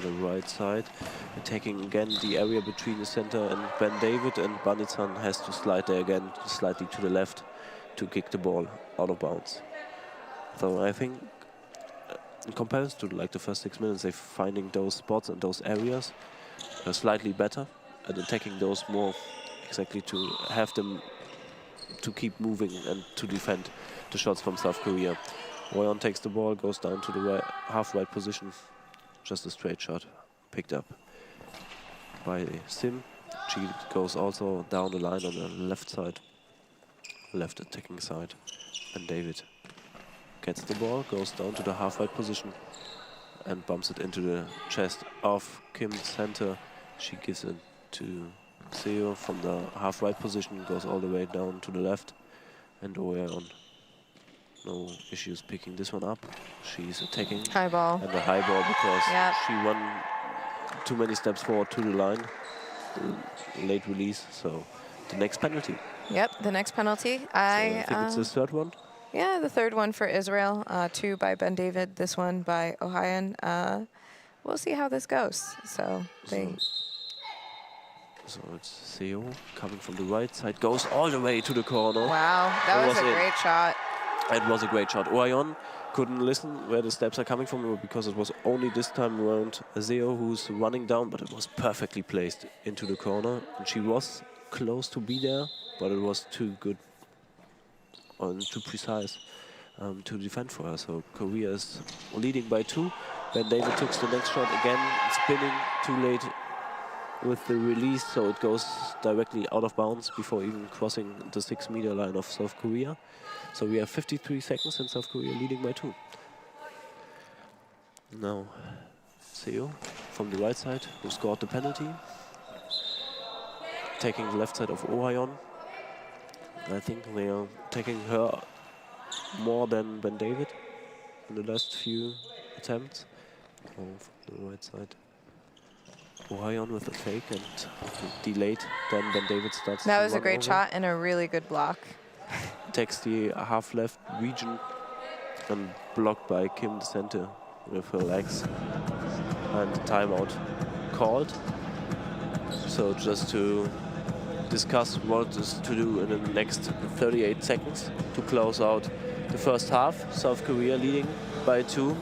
the right side, attacking again the area between the center and Ben David, and Banitsan has to slide there again, slightly to the left, to kick the ball out of bounds. So I think, in comparison to like the first 6 minutes, they're finding those spots and those areas slightly better, and attacking those more exactly to have them to keep moving and to defend the shots from South Korea. Woyon takes the ball, goes down to the right, half-right position. Just a straight shot, picked up by Sim. She goes also down the line on the left side, left attacking side. And David gets the ball, goes down to the half-right position and bumps it into the chest of Kim center. She gives it to Seo from the half-right position, goes all the way down to the left. And Oyeon, no issues picking this one up. She's attacking. High ball. And the high ball because she won too many steps forward to the line. Late release, so the next penalty. Yep, the next penalty. I think it's the third one. Yeah, the third one for Israel. 2 by Ben David, this one by Ohayon. We'll see how this goes. So it's Seo coming from the right side, goes all the way to the corner. Wow, that was a great shot. It was a great shot. Oyeon couldn't listen where the steps are coming from because it was only this time around Seo who's running down, but it was perfectly placed into the corner. And she was close to be there, but it was too good and too precise to defend for her. So Korea is leading by 2. Ben David took the next shot again, spinning too late with the release, so it goes directly out of bounds before even crossing the 6-meter line of South Korea. So we have 53 seconds and South Korea leading by 2. Now Seo from the right side, who scored the penalty, taking the left side of Ohayon. I think they are taking her more than Ben David in the last few attempts. From the right side, Ohayon with a fake and delayed. Then Ben David starts. That was a great shot and a really good block. Takes the half left region and blocked by Kim the center with her legs. And timeout called. So just to discuss what is to do in the next 38 seconds to close out the first half. South Korea leading by 2.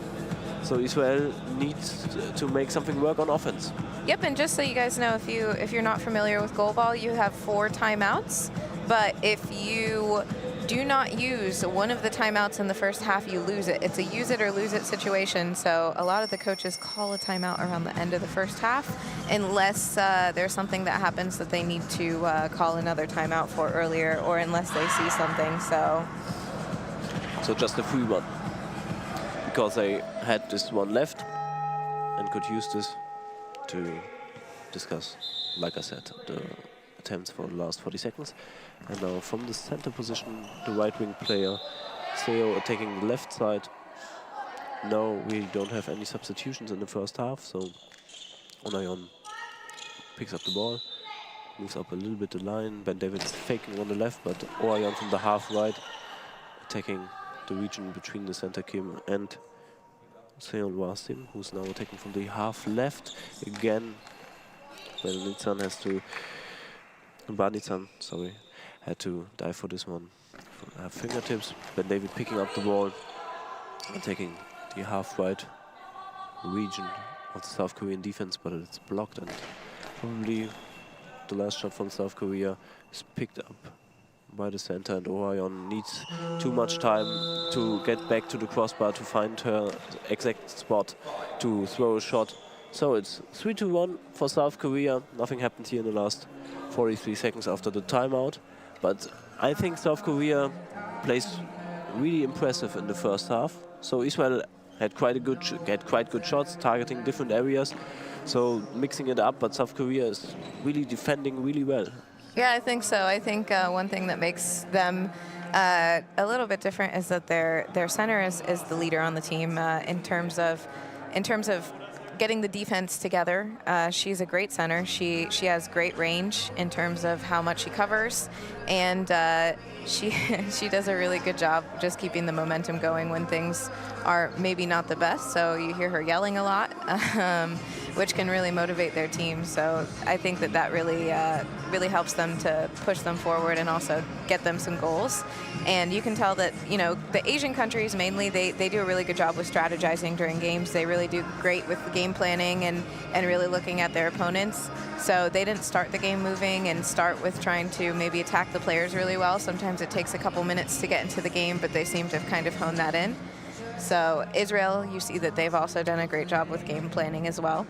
So Israel needs to make something work on offense. Yep, and just so you guys know, if you're not familiar with goalball, you have 4 timeouts. But if you do not use one of the timeouts in the first half, you lose it. It's a use it or lose it situation. So a lot of the coaches call a timeout around the end of the first half, unless there's something that happens that they need to call another timeout for earlier, or unless they see something. So just a free one, because they had this one left and could use this to discuss, like I said, the attempts for the last 40 seconds. And now from the center position, the right wing player, Seo, attacking the left side. No, we don't have any substitutions in the first half, so Onayon picks up the ball, moves up a little bit the line. Ben David is faking on the left, but Onayon from the half right, attacking the region between the center Kim and Seon Wasim, who's now attacking from the half left. Again, Banitsan had to dive for this one. Fingertips. Ben David picking up the ball and taking the half right region of the South Korean defense, but it's blocked, and probably the last shot from South Korea is picked up by the center, and Ohayon needs too much time to get back to the crossbar to find her exact spot to throw a shot. So it's 3-1 for South Korea. Nothing happened here in the last 43 seconds after the timeout. But I think South Korea plays really impressive in the first half. So Israel had quite good shots, targeting different areas. So mixing it up, but South Korea is really defending really well. Yeah, I think so. I think one thing that makes them a little bit different is that their center is the leader on the team in terms of getting the defense together. She's a great center. She has great range in terms of how much she covers, and she does a really good job just keeping the momentum going when things are maybe not the best. So you hear her yelling a lot. which can really motivate their team. So I think that really helps them to push them forward and also get them some goals. And you can tell that, the Asian countries mainly, they do a really good job with strategizing during games. They really do great with game planning and really looking at their opponents. So they didn't start the game moving and start with trying to maybe attack the players really well. Sometimes it takes a couple minutes to get into the game, but they seem to have kind of honed that in. So Israel, you see that they've also done a great job with game planning as well.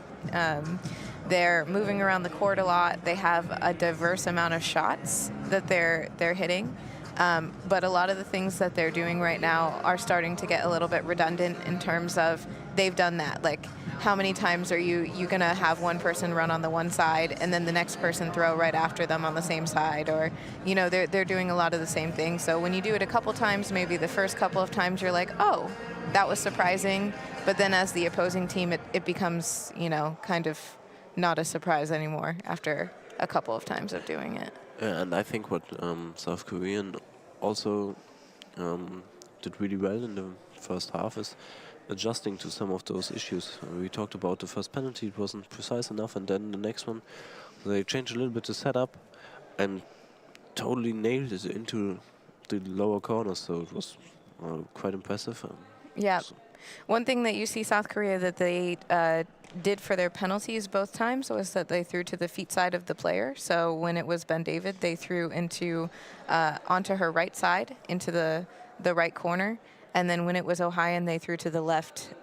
They're moving around the court a lot. They have a diverse amount of shots that they're hitting. But a lot of the things that they're doing right now are starting to get a little bit redundant in terms of they've done that. Like, how many times are you going to have one person run on the one side and then the next person throw right after them on the same side? Or, they're doing a lot of the same things. So when you do it a couple times, maybe the first couple of times you're like, oh, that was surprising. But then as the opposing team, it becomes, kind of not a surprise anymore after a couple of times of doing it. Yeah, and I think what South Korean also did really well in the first half is adjusting to some of those issues. We talked about the first penalty, it wasn't precise enough, and then the next one, they changed a little bit the setup and totally nailed it into the lower corners, so it was quite impressive. Yeah. One thing that you see South Korea that they did for their penalties both times was that they threw to the feet side of the player. So when it was Ben David, they threw onto her right side, into the right corner. And then when it was Ohayon, they threw to the left,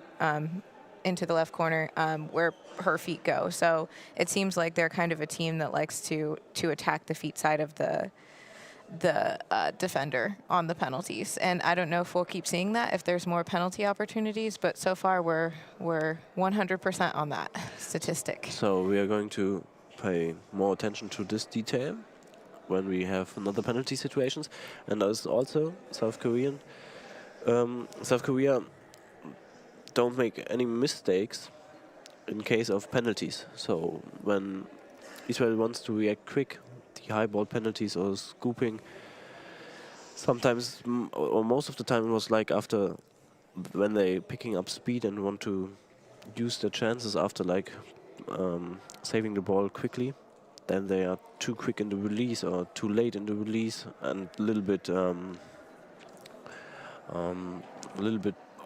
into the left corner where her feet go. So it seems like they're kind of a team that likes to attack the feet side of the defender on the penalties. And I don't know if we'll keep seeing that, if there's more penalty opportunities, but so far we're 100% on that statistic. So we are going to pay more attention to this detail when we have another penalty situations. And there's also South Korea don't make any mistakes in case of penalties. So when Israel wants to react quick, the high ball penalties or scooping, sometimes or most of the time it was like after when they picking up speed and want to use their chances after saving the ball quickly, then they are too quick in the release or too late in the release and a little bit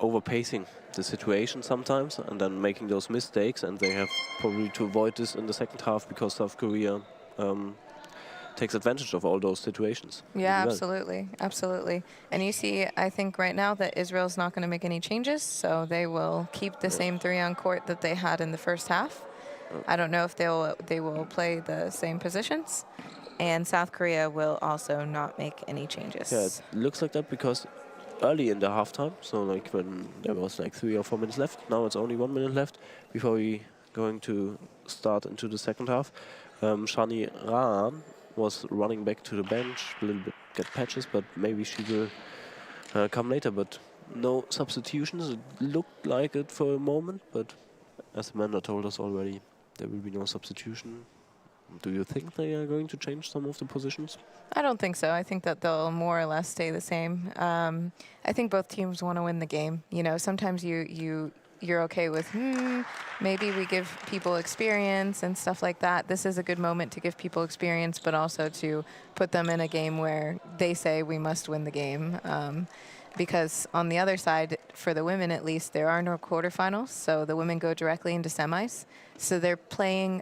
overpacing the situation sometimes and then making those mistakes, and they have probably to avoid this in the second half because South Korea takes advantage of all those situations. Yeah, absolutely. And you see, I think right now that Israel's not going to make any changes, so they will keep the same three on court that they had in the first half. I don't know if they will play the same positions, and South Korea will also not make any changes. Yeah, it looks like that because early in the halftime, so like when there was like 3 or 4 minutes left, now it's only 1 minute left before we going to start into the second half. Shani Raan was running back to the bench, a little bit get patches, but maybe she will come later. But no substitutions. It looked like it for a moment, but as Amanda told us already, there will be no substitution. Do you think they are going to change some of the positions? I don't think so. I think that they'll more or less stay the same. I think both teams want to win the game. Sometimes you're okay with, maybe we give people experience and stuff like that. This is a good moment to give people experience, but also to put them in a game where they say we must win the game. Because on the other side, for the women at least, there are no quarterfinals, so the women go directly into semis. So they're playing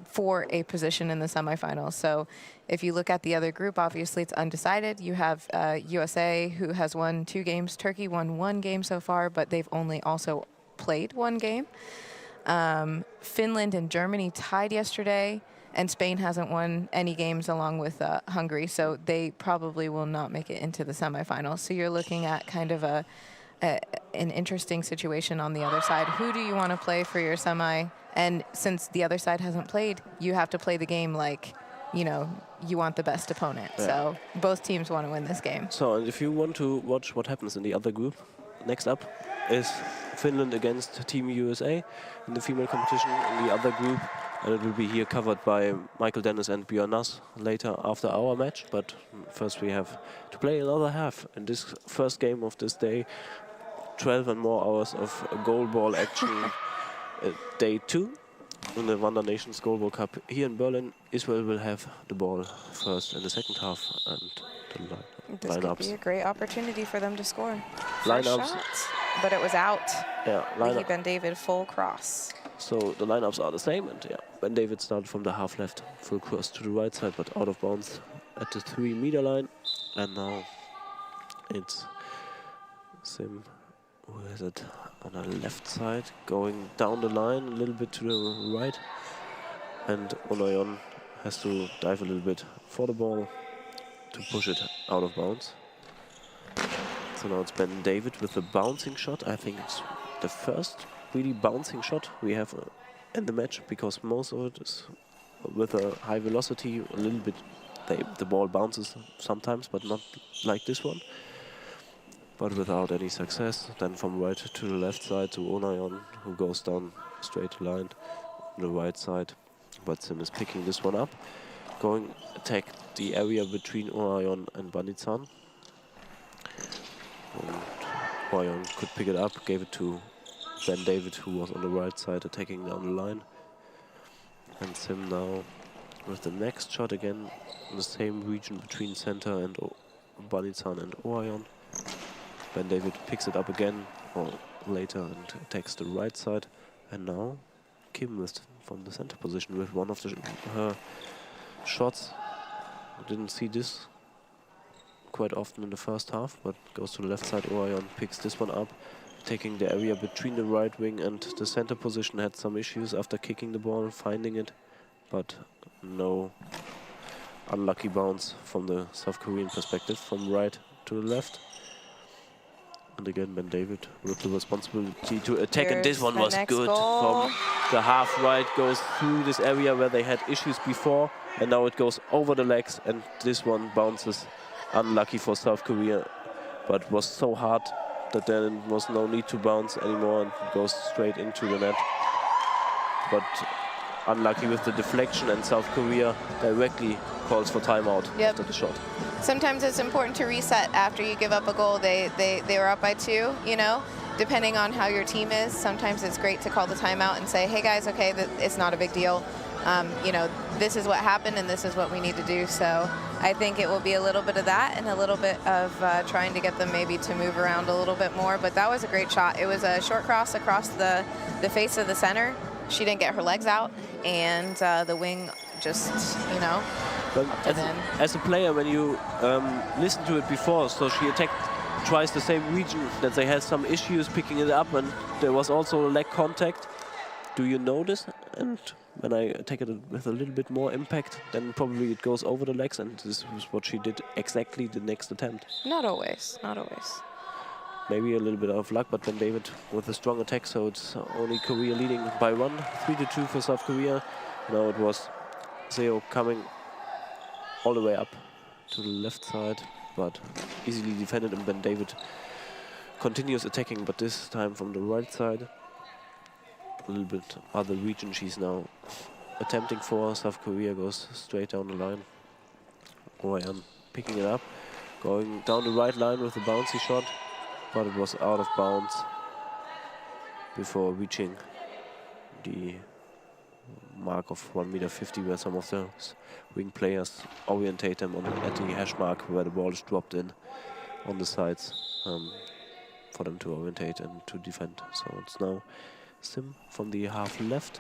for a position in the semifinals. So if you look at the other group, obviously it's undecided. You have USA, who has won 2 games. Turkey won 1 game so far, but they've only also played 1 game. Finland and Germany tied yesterday, and Spain hasn't won any games along with Hungary, so they probably will not make it into the semifinals. So you're looking at kind of an interesting situation on the other side. Who do you want to play for your semi? And since the other side hasn't played, you have to play the game like, you want the best opponent. Yeah. So both teams want to win this game. So and if you want to watch what happens in the other group, next up is Finland against Team USA in the female competition in the other group. And it will be here covered by Michael Dennis and Björn Nass later after our match. But first we have to play another half. In this first game of this day, 12 and more hours of goalball action. day 2 in the Wonder Nations Goalball Cup here in Berlin. Israel will have the ball first in the second half, and the This could be a great opportunity for them to score. First shot, but it was out. Yeah, Leahy Ben David full cross. So the lineups are the same, and yeah, Ben David started from the half left, full cross to the right side, but out of bounds at the 3-meter line. And now it's Sim who has it on the left side, going down the line a little bit to the right, and Onayon has to dive a little bit for the ball to push it out of bounds. So now it's Ben David with the bouncing shot. I think it's the first really bouncing shot we have in the match, because most of it is with a high velocity, a little bit. The ball bounces sometimes, but not like this one. But without any success. Then from right to the left side to Onayon, who goes down straight line on the right side. But Sim is picking this one up, going attack the area between Onayon and Banitsan. Onayon could pick it up, gave it to Ben David, who was on the right side attacking down the line. And Sim now with the next shot again in the same region between center and Banitsan and Onayon. Ben David picks it up again or later and attacks the right side. And now Kim is from the center position with one of her shots. I didn't see this quite often in the first half, but goes to the left side. Onayon picks this one up, taking the area between the right wing and the center position. Had some issues after kicking the ball, finding it, but no unlucky bounce from the South Korean perspective, from right to the left. And again, Ben David with the responsibility to attack, and this one was good. From the half right, goes through this area where they had issues before, and now it goes over the legs, and this one bounces. Unlucky for South Korea, but was so hard that there was no need to bounce anymore, and it goes straight into the net. But unlucky with the deflection, and South Korea directly calls for timeout after the shot. Sometimes it's important to reset after you give up a goal. They were up by 2, you know, depending on how your team is. Sometimes it's great to call the timeout and say, hey guys, okay, it's not a big deal. You know, this is what happened and this is what we need to do. So I think it will be a little bit of that and a little bit of trying to get them maybe to move around a little bit more. But that was a great shot. It was a short cross across the face of the center. She didn't get her legs out, and the wing just, you know, but as a player, when you listen to it before, so she attacked twice the same region, that they had some issues picking it up, and there was also leg contact. Do you notice? And when I attack it with a little bit more impact, then probably it goes over the legs, and this was what she did exactly the next attempt. Not always, not always. Maybe a little bit of luck, but Ben David with a strong attack, so it's only Korea leading by 1, 3-2 for South Korea. Now it was Seo coming all the way up to the left side, but easily defended, and Ben David continues attacking, but this time from the right side. A little bit other region she's now attempting for. South Korea goes straight down the line. Onayon picking it up, going down the right line with a bouncy shot, but it was out of bounds before reaching the mark of 1.50 meters, where some of the wing players orientate them at the hash mark where the ball is dropped in on the sides for them to orientate and to defend. So it's now Sim from the half left,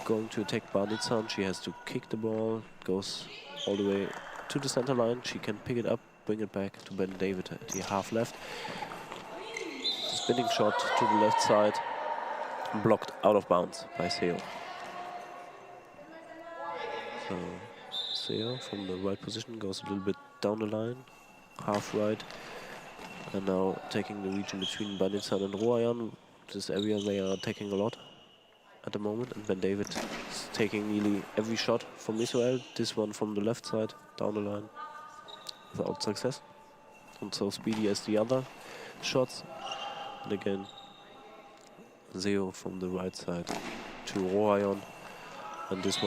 going to attack Banitsan. She has to kick the ball, goes all the way to the center line. She can pick it up, bring it back to Ben David at the half left. The spinning shot to the left side, blocked out of bounds by Seo. So Seo from the right position goes a little bit down the line, half right, and now taking the region between Banitsan and Onayon. This area they are attacking a lot at the moment, and Ben David is taking nearly every shot from Israel. This one from the left side, down the line, without success. And so speedy as the other shots. And again, Seo from the right side to Onayon. And this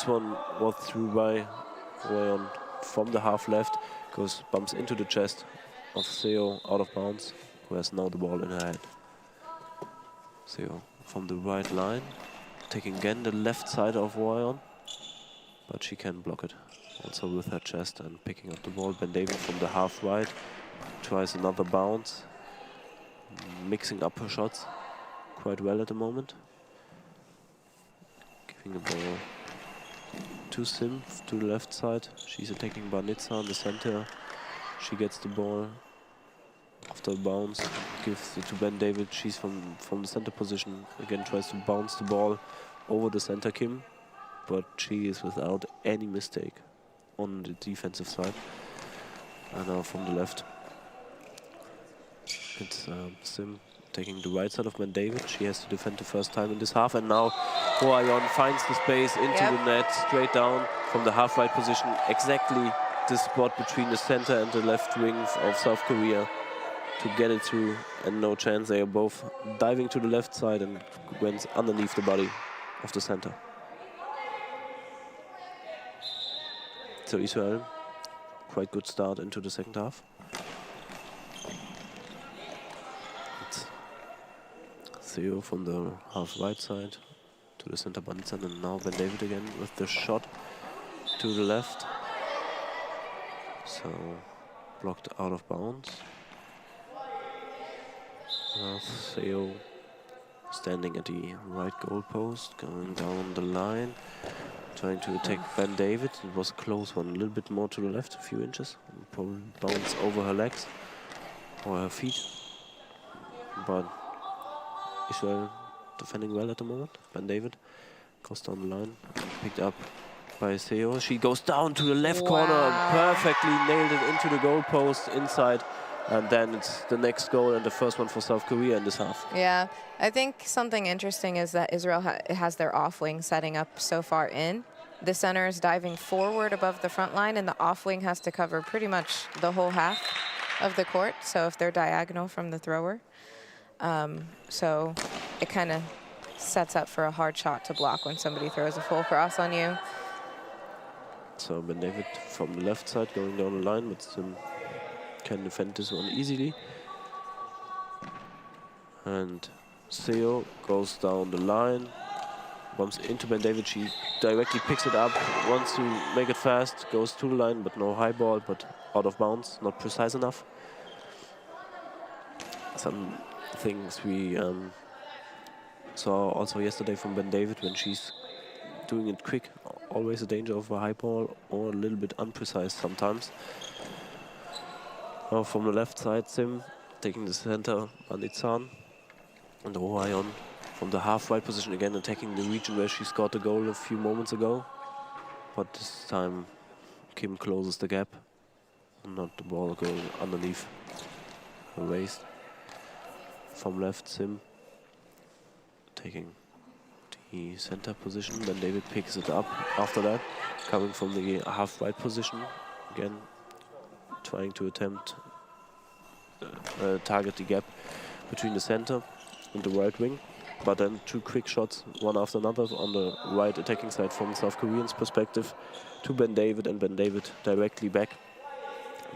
one was through by Onayon from the half left, bumps into the chest of Seo, out of bounds, who has now the ball in her head. Seo from the right line, taking again the left side of Royan, but she can block it also with her chest and picking up the ball. Ben David from the half right tries another bounce, mixing up her shots quite well at the moment. Giving the ball to Sim to the left side. She's attacking Banitsa in the center. She gets the ball after a bounce, gives it to Ben David. She's from the center position. Again tries to bounce the ball over the center Kim, but she is without any mistake on the defensive side. And now from the left, it's Sim taking the right side of Ben David. She has to defend the first time in this half, and now Royan finds the space into the net, straight down from the half right position, exactly the spot between the center and the left wings of South Korea to get it through, and no chance. They are both diving to the left side and went underneath the body of the center. So Israel, quite good start into the second half. It's Theo from the half right side to the center Banitsan, and now Ben David again with the shot to the left. So blocked out of bounds. Theo standing at the right goal post, going down the line, trying to attack Ben David. It was a close one, a little bit more to the left, a few inches. Probably bounce over her legs or her feet. But Israel defending well at the moment. Ben David goes down the line, picked up by Theo. She goes down to the left corner, perfectly nailed it into the goal post inside. And then it's the next goal and the first one for South Korea in this half. Yeah, I think something interesting is that Israel has their off wing setting up so far in. The center is diving forward above the front line, and the off wing has to cover pretty much the whole half of the court. So if they're diagonal from the thrower, so it kind of sets up for a hard shot to block when somebody throws a full cross on you. So Ben David from the left side going down the line, but can defend this one easily. And Theo goes down the line, bumps into Ben David. She directly picks it up, wants to make it fast, goes to the line, but no high ball, but out of bounds, not precise enough. Some things we saw also yesterday from Ben David when she's doing it quick, always a danger of a high ball or a little bit unprecise sometimes. Now from the left side, Sim taking the center, Banitsan, and Royan from the half right position again, attacking the region where she scored the goal a few moments ago. But this time Kim closes the gap, and not the ball going underneath her waist. From left, Sim taking the center position. Then David picks it up after that, coming from the half right position again, trying to attempt target the gap between the center and the right wing, but then two quick shots, one after another, on the right attacking side from South Koreans' perspective to Ben David, and Ben David directly back,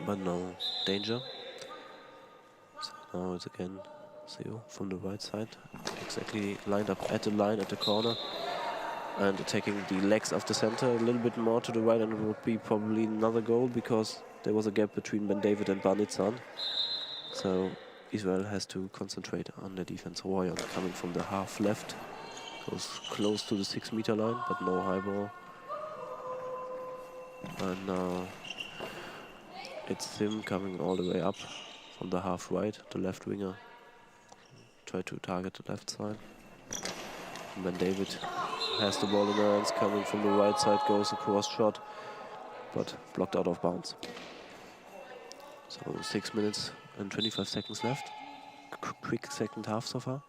but no danger. So now it's again Theo from the right side, exactly lined up at the line at the corner, and attacking the legs of the center a little bit more to the right, and it would be probably another goal because there was a gap between Ben David and Banitsan. So Israel has to concentrate on the defense. Royan coming from the half left, goes close to the 6-meter line, but no high ball. And now it's Sim coming all the way up from the half right, the left winger. Try to target the left side. And Ben David has the ball in her hands, coming from the right side, goes a cross shot, but blocked out of bounds. So 6 minutes and 25 seconds left. Quick second half so far.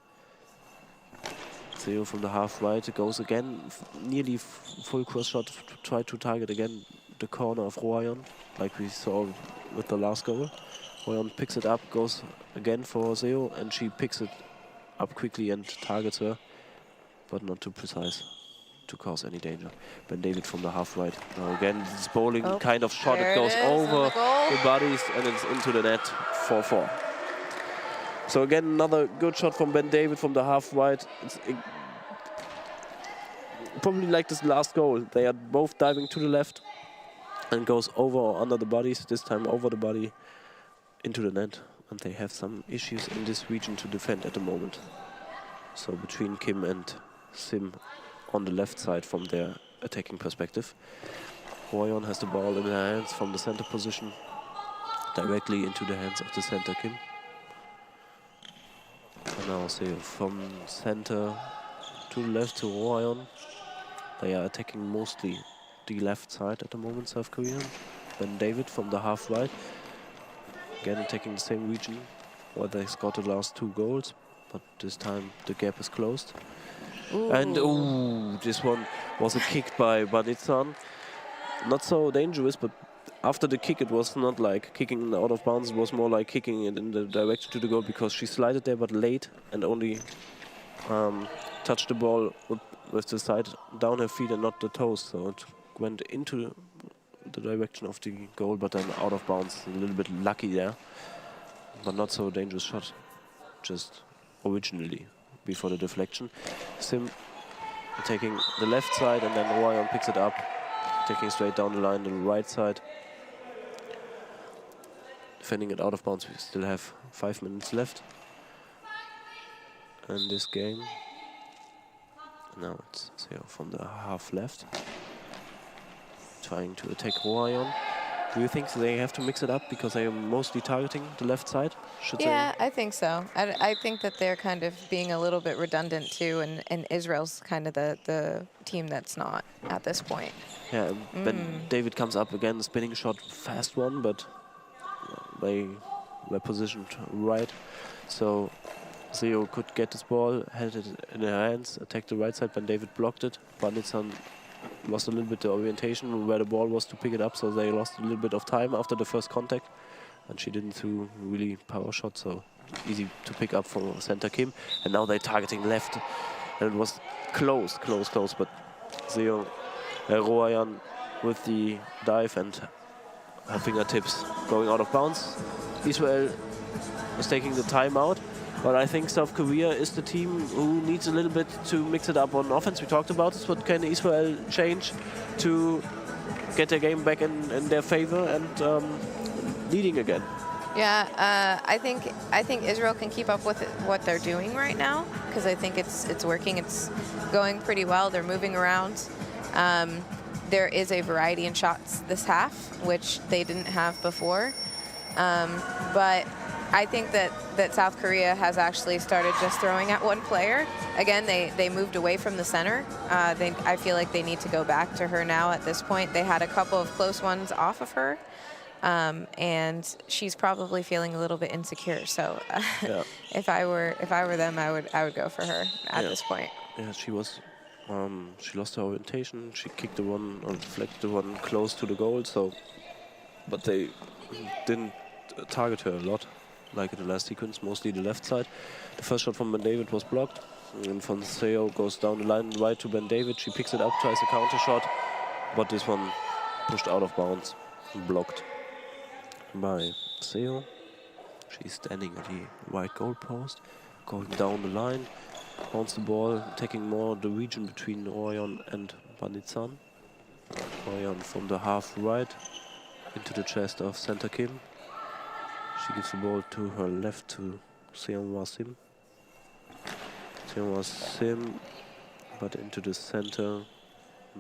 Theo from the half right goes again, nearly full cross shot, try to target again the corner of Royan, like we saw with the last goal. Royan picks it up, goes again for Theo, and she picks it up quickly and targets her, but not too precise to cause any danger. Ben David from the half right. Now again, this bowling kind of shot. It goes over the bodies and it's into the net, 4-4. So again, another good shot from Ben David from the half right. It's probably like this last goal. They are both diving to the left and goes over or under the bodies, this time over the body into the net. And they have some issues in this region to defend at the moment. So between Kim and Sim on the left side from their attacking perspective. Royon has the ball in their hands from the center position, directly into the hands of the center Kim. And now see from center to the left to Royon. They are attacking mostly the left side at the moment, South Korea. Ben David from the half right. Again attacking the same region where they scored the last 2 goals, but this time the gap is closed. Ooh. And this one was a kick by Banitsan. Not so dangerous, but after the kick it was not like kicking out of bounds, it was more like kicking it in the direction to the goal, because she slided there but late and only touched the ball with the side down her feet and not the toes, so it went into the direction of the goal, but then out of bounds. A little bit lucky there, but not so dangerous shot, just originally before the deflection. Sim taking the left side, and then Royon picks it up, taking straight down the line, the right side. Defending it out of bounds. We still have 5 minutes left in this game. Now it's Seo from the half left, trying to attack Royon. Do you think they have to mix it up because they are mostly targeting the left side? Yeah, I think so. I think that they're kind of being a little bit redundant too, and Israel's kind of the team that's not at this point. Yeah, Ben David comes up again, spinning shot, fast one, but they were positioned right. So Seo could get this ball, had it in her hands, attacked the right side. Ben David blocked it. Banitsan lost a little bit the orientation where the ball was to pick it up, so they lost a little bit of time after the first contact. And she didn't do really power shot, so easy to pick up for center Kim. And now they're targeting left. And it was close, but Seo Royon with the dive and her fingertips going out of bounds. Israel is taking the timeout, but I think South Korea is the team who needs a little bit to mix it up on offense. We talked about this. What can Israel change to get their game back in their favor and leading again? Yeah, I think Israel can keep up with what they're doing right now, because I think it's working. It's going pretty well. They're moving around. There is a variety in shots this half, which they didn't have before. But I think that South Korea has actually started just throwing at one player. Again, they moved away from the center. I feel like they need to go back to her now at this point. They had a couple of close ones off of her. And she's probably feeling a little bit insecure. So yeah. if I were them, I would go for her at this point. Yeah, she was. She lost her orientation. She kicked the one or deflected the one close to the goal. So, but they didn't target her a lot, like in the last sequence. Mostly the left side. The first shot from Ben David was blocked, and from Seo goes down the line right to Ben David. She picks it up, tries a counter shot, but this one pushed out of bounds, blocked by Seo. She's standing at the right goal post, going down the line, bounce the ball, taking more the region between Royon and Banitsan. Royon from the half right into the chest of center Kim. She gives the ball to her left to Seonwa Sim. Seonwa Sim, but into the center.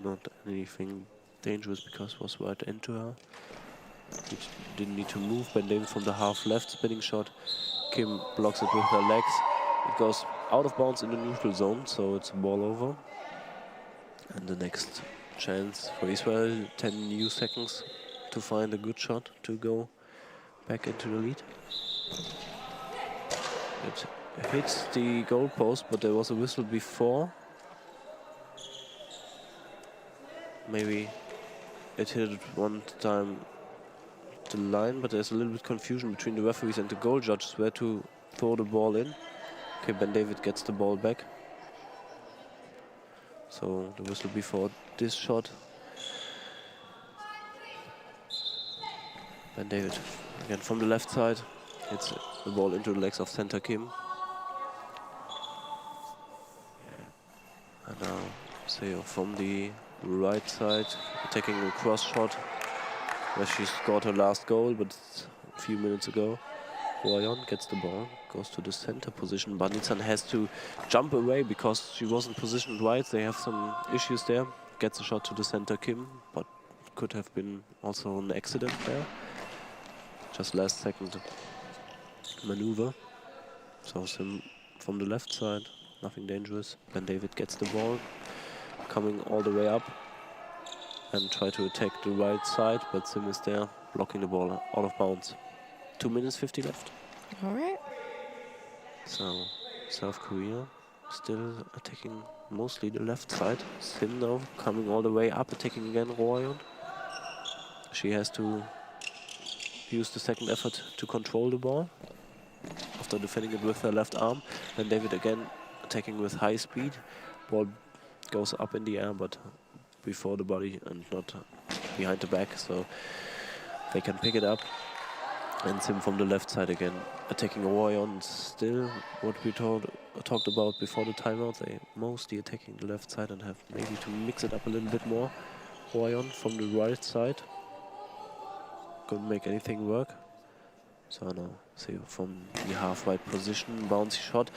Not anything dangerous because it was right into her. Which didn't need to move. Ben David from the half left, spinning shot. Kim blocks it with her legs. It goes out of bounds in the neutral zone, so it's a ball over. And the next chance for Israel, 10 new seconds to find a good shot to go back into the lead. It hits the goal post, but there was a whistle before. Maybe it hit it one time the line, but there's a little bit confusion between the referees and the goal judges where to throw the ball in. Okay, Ben David gets the ball back. So the whistle before this shot. Ben David again from the left side. It's the ball into the legs of center Kim. And now Seo from the right side, attacking a cross shot, where she scored her last goal, but a few minutes ago. Royon gets the ball, goes to the center position. Banitsan has to jump away because she wasn't positioned right. They have some issues there. Gets a shot to the center Kim, but could have been also an accident there. Just last second maneuver. So Sim from the left side, nothing dangerous. Ben David gets the ball, coming all the way up and try to attack the right side, but Sim is there, blocking the ball out of bounds. 2 minutes 50 left. All right. So South Korea still attacking mostly the left side. Sim now coming all the way up, attacking again Royon. She has to use the second effort to control the ball after defending it with her left arm. And David again attacking with high speed. Ball goes up in the air, but before the body and not behind the back, so they can pick it up. And Sim from the left side again, attacking Royon. Still what we talked about before the timeout, they mostly attacking the left side and have maybe to mix it up a little bit more. Royon from the right side, couldn't make anything work. So now, see from the half-right position, bouncy shot.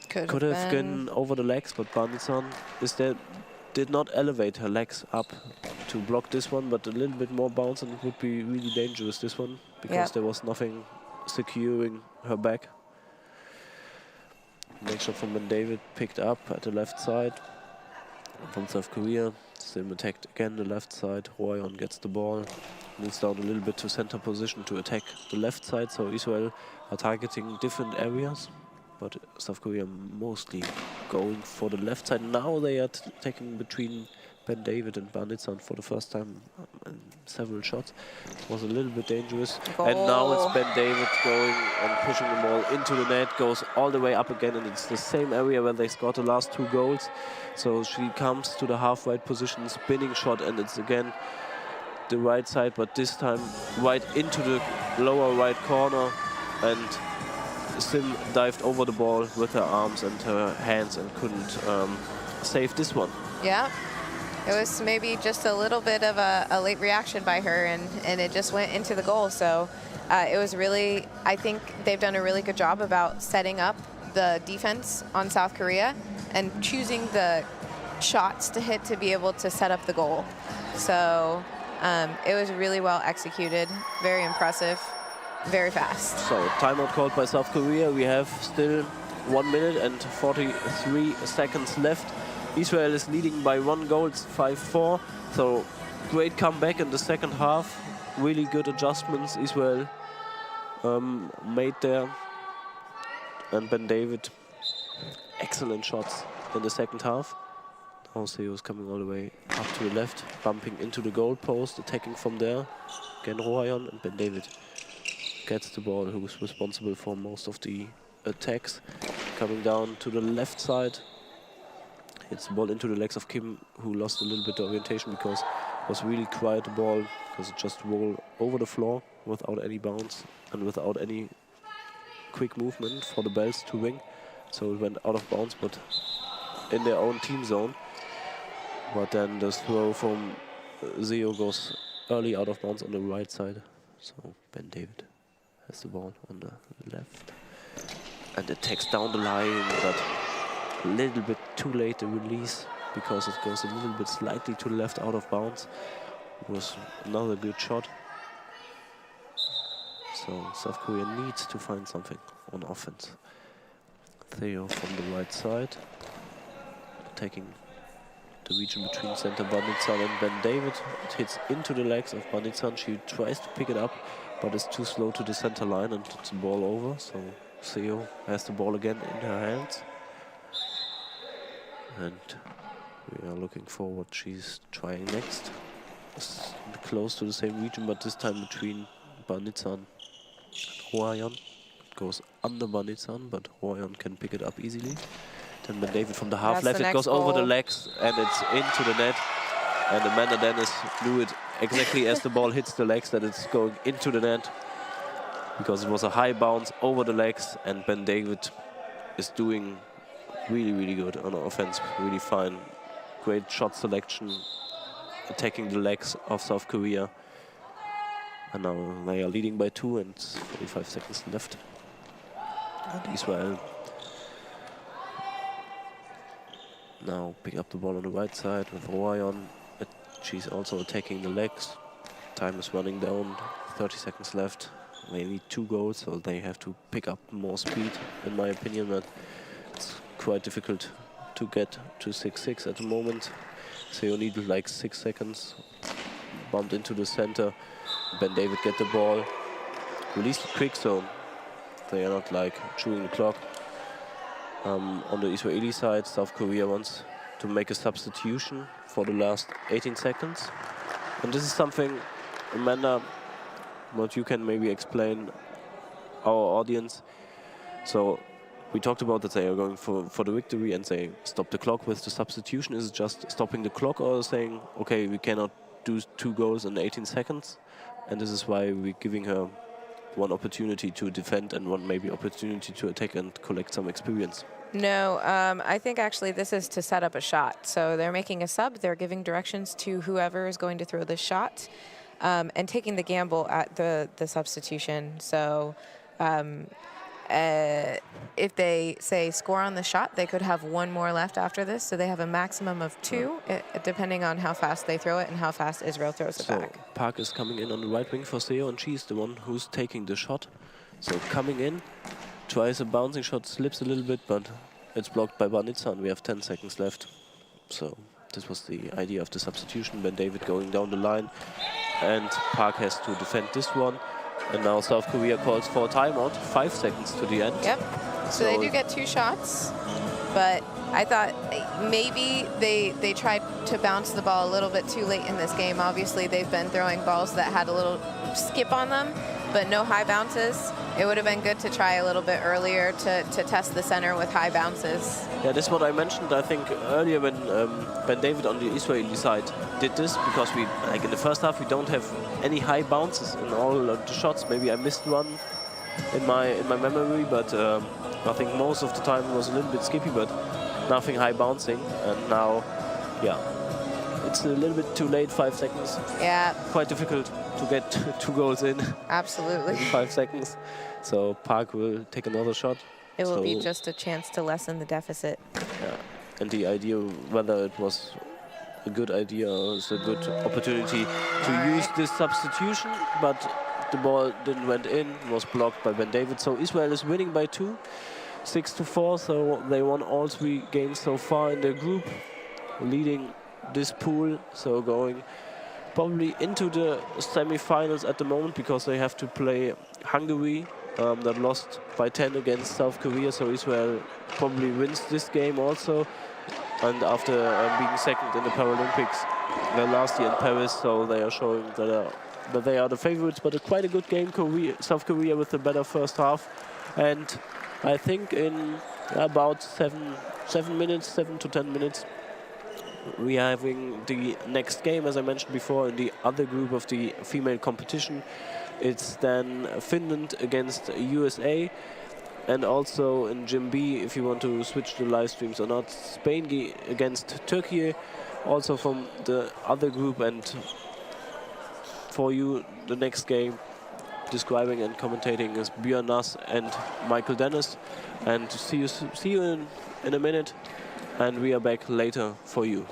Could have gone over the legs, but Banitsan is there. Did not elevate her legs up to block this one, but a little bit more bounce and it would be really dangerous, this one, because there was nothing securing her back. Next shot from Ben David, picked up at the left side. From South Korea, Sim attacked again the left side. Royon gets the ball, moves down a little bit to center position to attack the left side, so Israel are targeting different areas. But South Korea mostly going for the left side. Now they are taking between Ben David and Banitsan for the first time in several shots. Was a little bit dangerous. Goal. And now it's Ben David going and pushing the ball into the net, goes all the way up again, and it's the same area where they scored the last 2 goals. So she comes to the half-right position, spinning shot, and it's again the right side, but this time right into the lower right corner, and Sim dived over the ball with her arms and her hands and couldn't save this one. Yeah, it was maybe just a little bit of a late reaction by her, and it just went into the goal. So it was really, I think they've done a really good job about setting up the defense on South Korea and choosing the shots to hit to be able to set up the goal. So it was really well executed, very impressive. Very fast. So timeout called by South Korea. We have still 1 minute and 43 seconds left. Israel is leading by 1 goal. It's 5-4. So great comeback in the second half. Really good adjustments Israel made there. And Ben David, excellent shots in the second half. Also, he was coming all the way up to the left, bumping into the goal post, attacking from there. Again, Royon and Ben David gets the ball, who is responsible for most of the attacks. Coming down to the left side. Hits the ball into the legs of Kim, who lost a little bit of orientation because it was really quiet, the ball, because it just rolled over the floor without any bounce and without any quick movement for the bells to ring. So it went out of bounds, but in their own team zone. But then the throw from Zeo goes early out of bounds on the right side. So Ben David has the ball on the left and attacks down the line, but a little bit too late the release because it goes a little bit slightly to the left out of bounds. It was another good shot. So South Korea needs to find something on offense. Theo from the right side, taking the region between center Banitsan and Ben David. It hits into the legs of Banitsan. She tries to pick it up, but it's too slow to the center line and it's the ball over. So Theo has the ball again in her hands. And we are looking for what she's trying next. It's close to the same region, but this time between Banitsan and Royon. It goes under Banitsan, but Royon can pick it up easily. Then Ben David from the half left, it goes over the legs and it's into the net. And Amanda Dennis knew it exactly as the ball hits the legs that it's going into the net. because it was a high bounce over the legs, and Ben David is doing really, really good on offense, really fine. Great shot selection, attacking the legs of South Korea. And now they are leading by 2 and 45 seconds left. And Israel now pick up the ball on the right side with Royan. She's also attacking the legs. Time is running down, 30 seconds left. They need 2 goals, so they have to pick up more speed, in my opinion. But it's quite difficult to get to 6-6 at the moment. So you need like 6 seconds. Bumped into the center. Ben David get the ball. Released it quick, so they are not like chewing the clock. On the Israeli side, South Korea wants to make a substitution for the last 18 seconds. And this is something, Amanda, what you can maybe explain our audience. So we talked about that they are going for the victory and they stop the clock with the substitution. Is it just stopping the clock or saying, okay, we cannot do 2 goals in 18 seconds? And this is why we're giving her one opportunity to defend and one maybe opportunity to attack and collect some experience. No, I think actually this is to set up a shot. So they're making a sub, they're giving directions to whoever is going to throw the shot, and taking the gamble at the substitution. So if they say score on the shot, they could have 1 more left after this. So they have a maximum of 2, depending on how fast they throw it and how fast Israel throws it back. Park is coming in on the right wing for Seo, and she's the one who's taking the shot. So coming in, tries a bouncing shot, slips a little bit, but it's blocked by Banitsa, and we have 10 seconds left. So this was the idea of the substitution. Ben David going down the line, and Park has to defend this one. And now South Korea calls for a timeout, 5 seconds to the end. Yep. So they do get 2 shots, but I thought maybe they tried to bounce the ball a little bit too late in this game. Obviously, they've been throwing balls that had a little skip on them, but no high bounces. It would have been good to try a little bit earlier to test the center with high bounces. Yeah, this is what I mentioned, I think, earlier when Ben David on the Israeli side did this, because we, like in the first half, we don't have any high bounces in all of the shots. Maybe I missed one in my memory, but I think most of the time it was a little bit skippy, but nothing high bouncing. And now, yeah, it's a little bit too late, 5 seconds. Yeah. Quite difficult to get 2 goals in. Absolutely. In 5 seconds. So Park will take another shot. It will be just a chance to lessen the deficit. Yeah. And the idea, whether it was a good idea or it's a good opportunity to use this substitution, but the ball didn't went in, was blocked by Ben David. So Israel is winning by 2, 6-4. So they won all 3 games so far in their group, leading this pool. So going probably into the semi-finals at the moment, because they have to play Hungary, that lost by 10 against South Korea. So Israel probably wins this game also. And after being second in the Paralympics last year in Paris, so they are showing that they are the favorites. But quite a good game, South Korea with a better first half. And I think in about 7 to 10 minutes, we are having the next game, as I mentioned before, in the other group of the female competition. It's then Finland against USA, and also in Gym B, if you want to switch the live streams or not, Spain against Turkey, also from the other group. And for you, the next game, describing and commentating, is Björn Nass and Michael Dennis. And see you in a minute, and we are back later for you.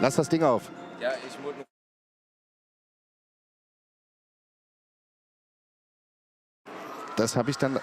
Lass das Ding auf. Ja, ich wurde... Das habe ich dann...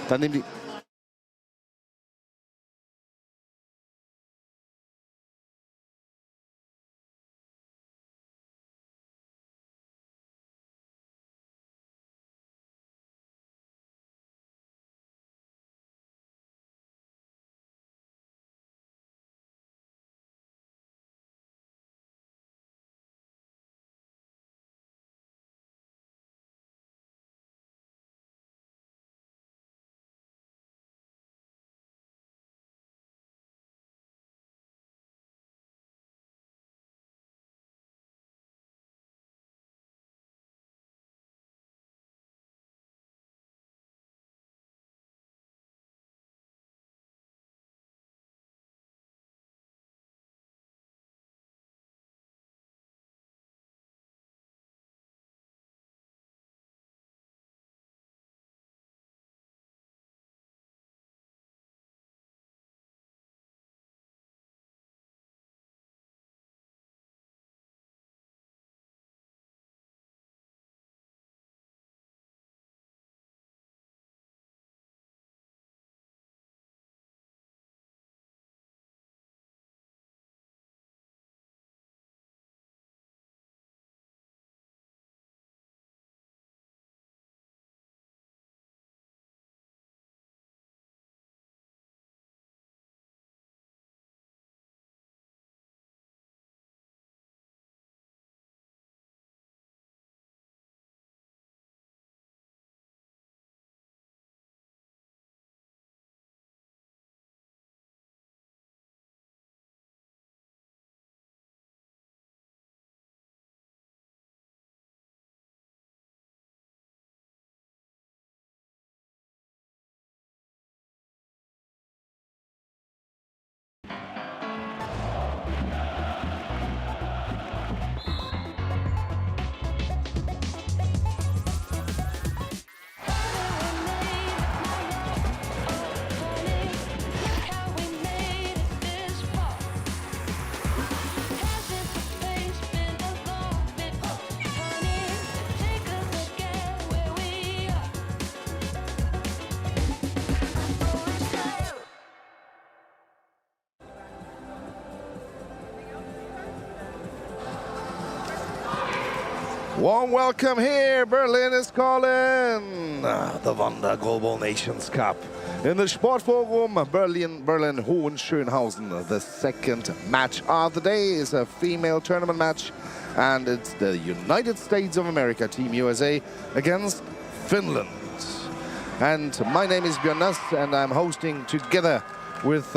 Dann nehmen die... Warm welcome here, Berlin is calling. The Wonder Goalball Nations Cup. In the Sportforum, Berlin, Hohenschönhausen. The second match of the day is a female tournament match. And it's the United States of America, Team USA, against Finland. And my name is Björn Nass, and I'm hosting together with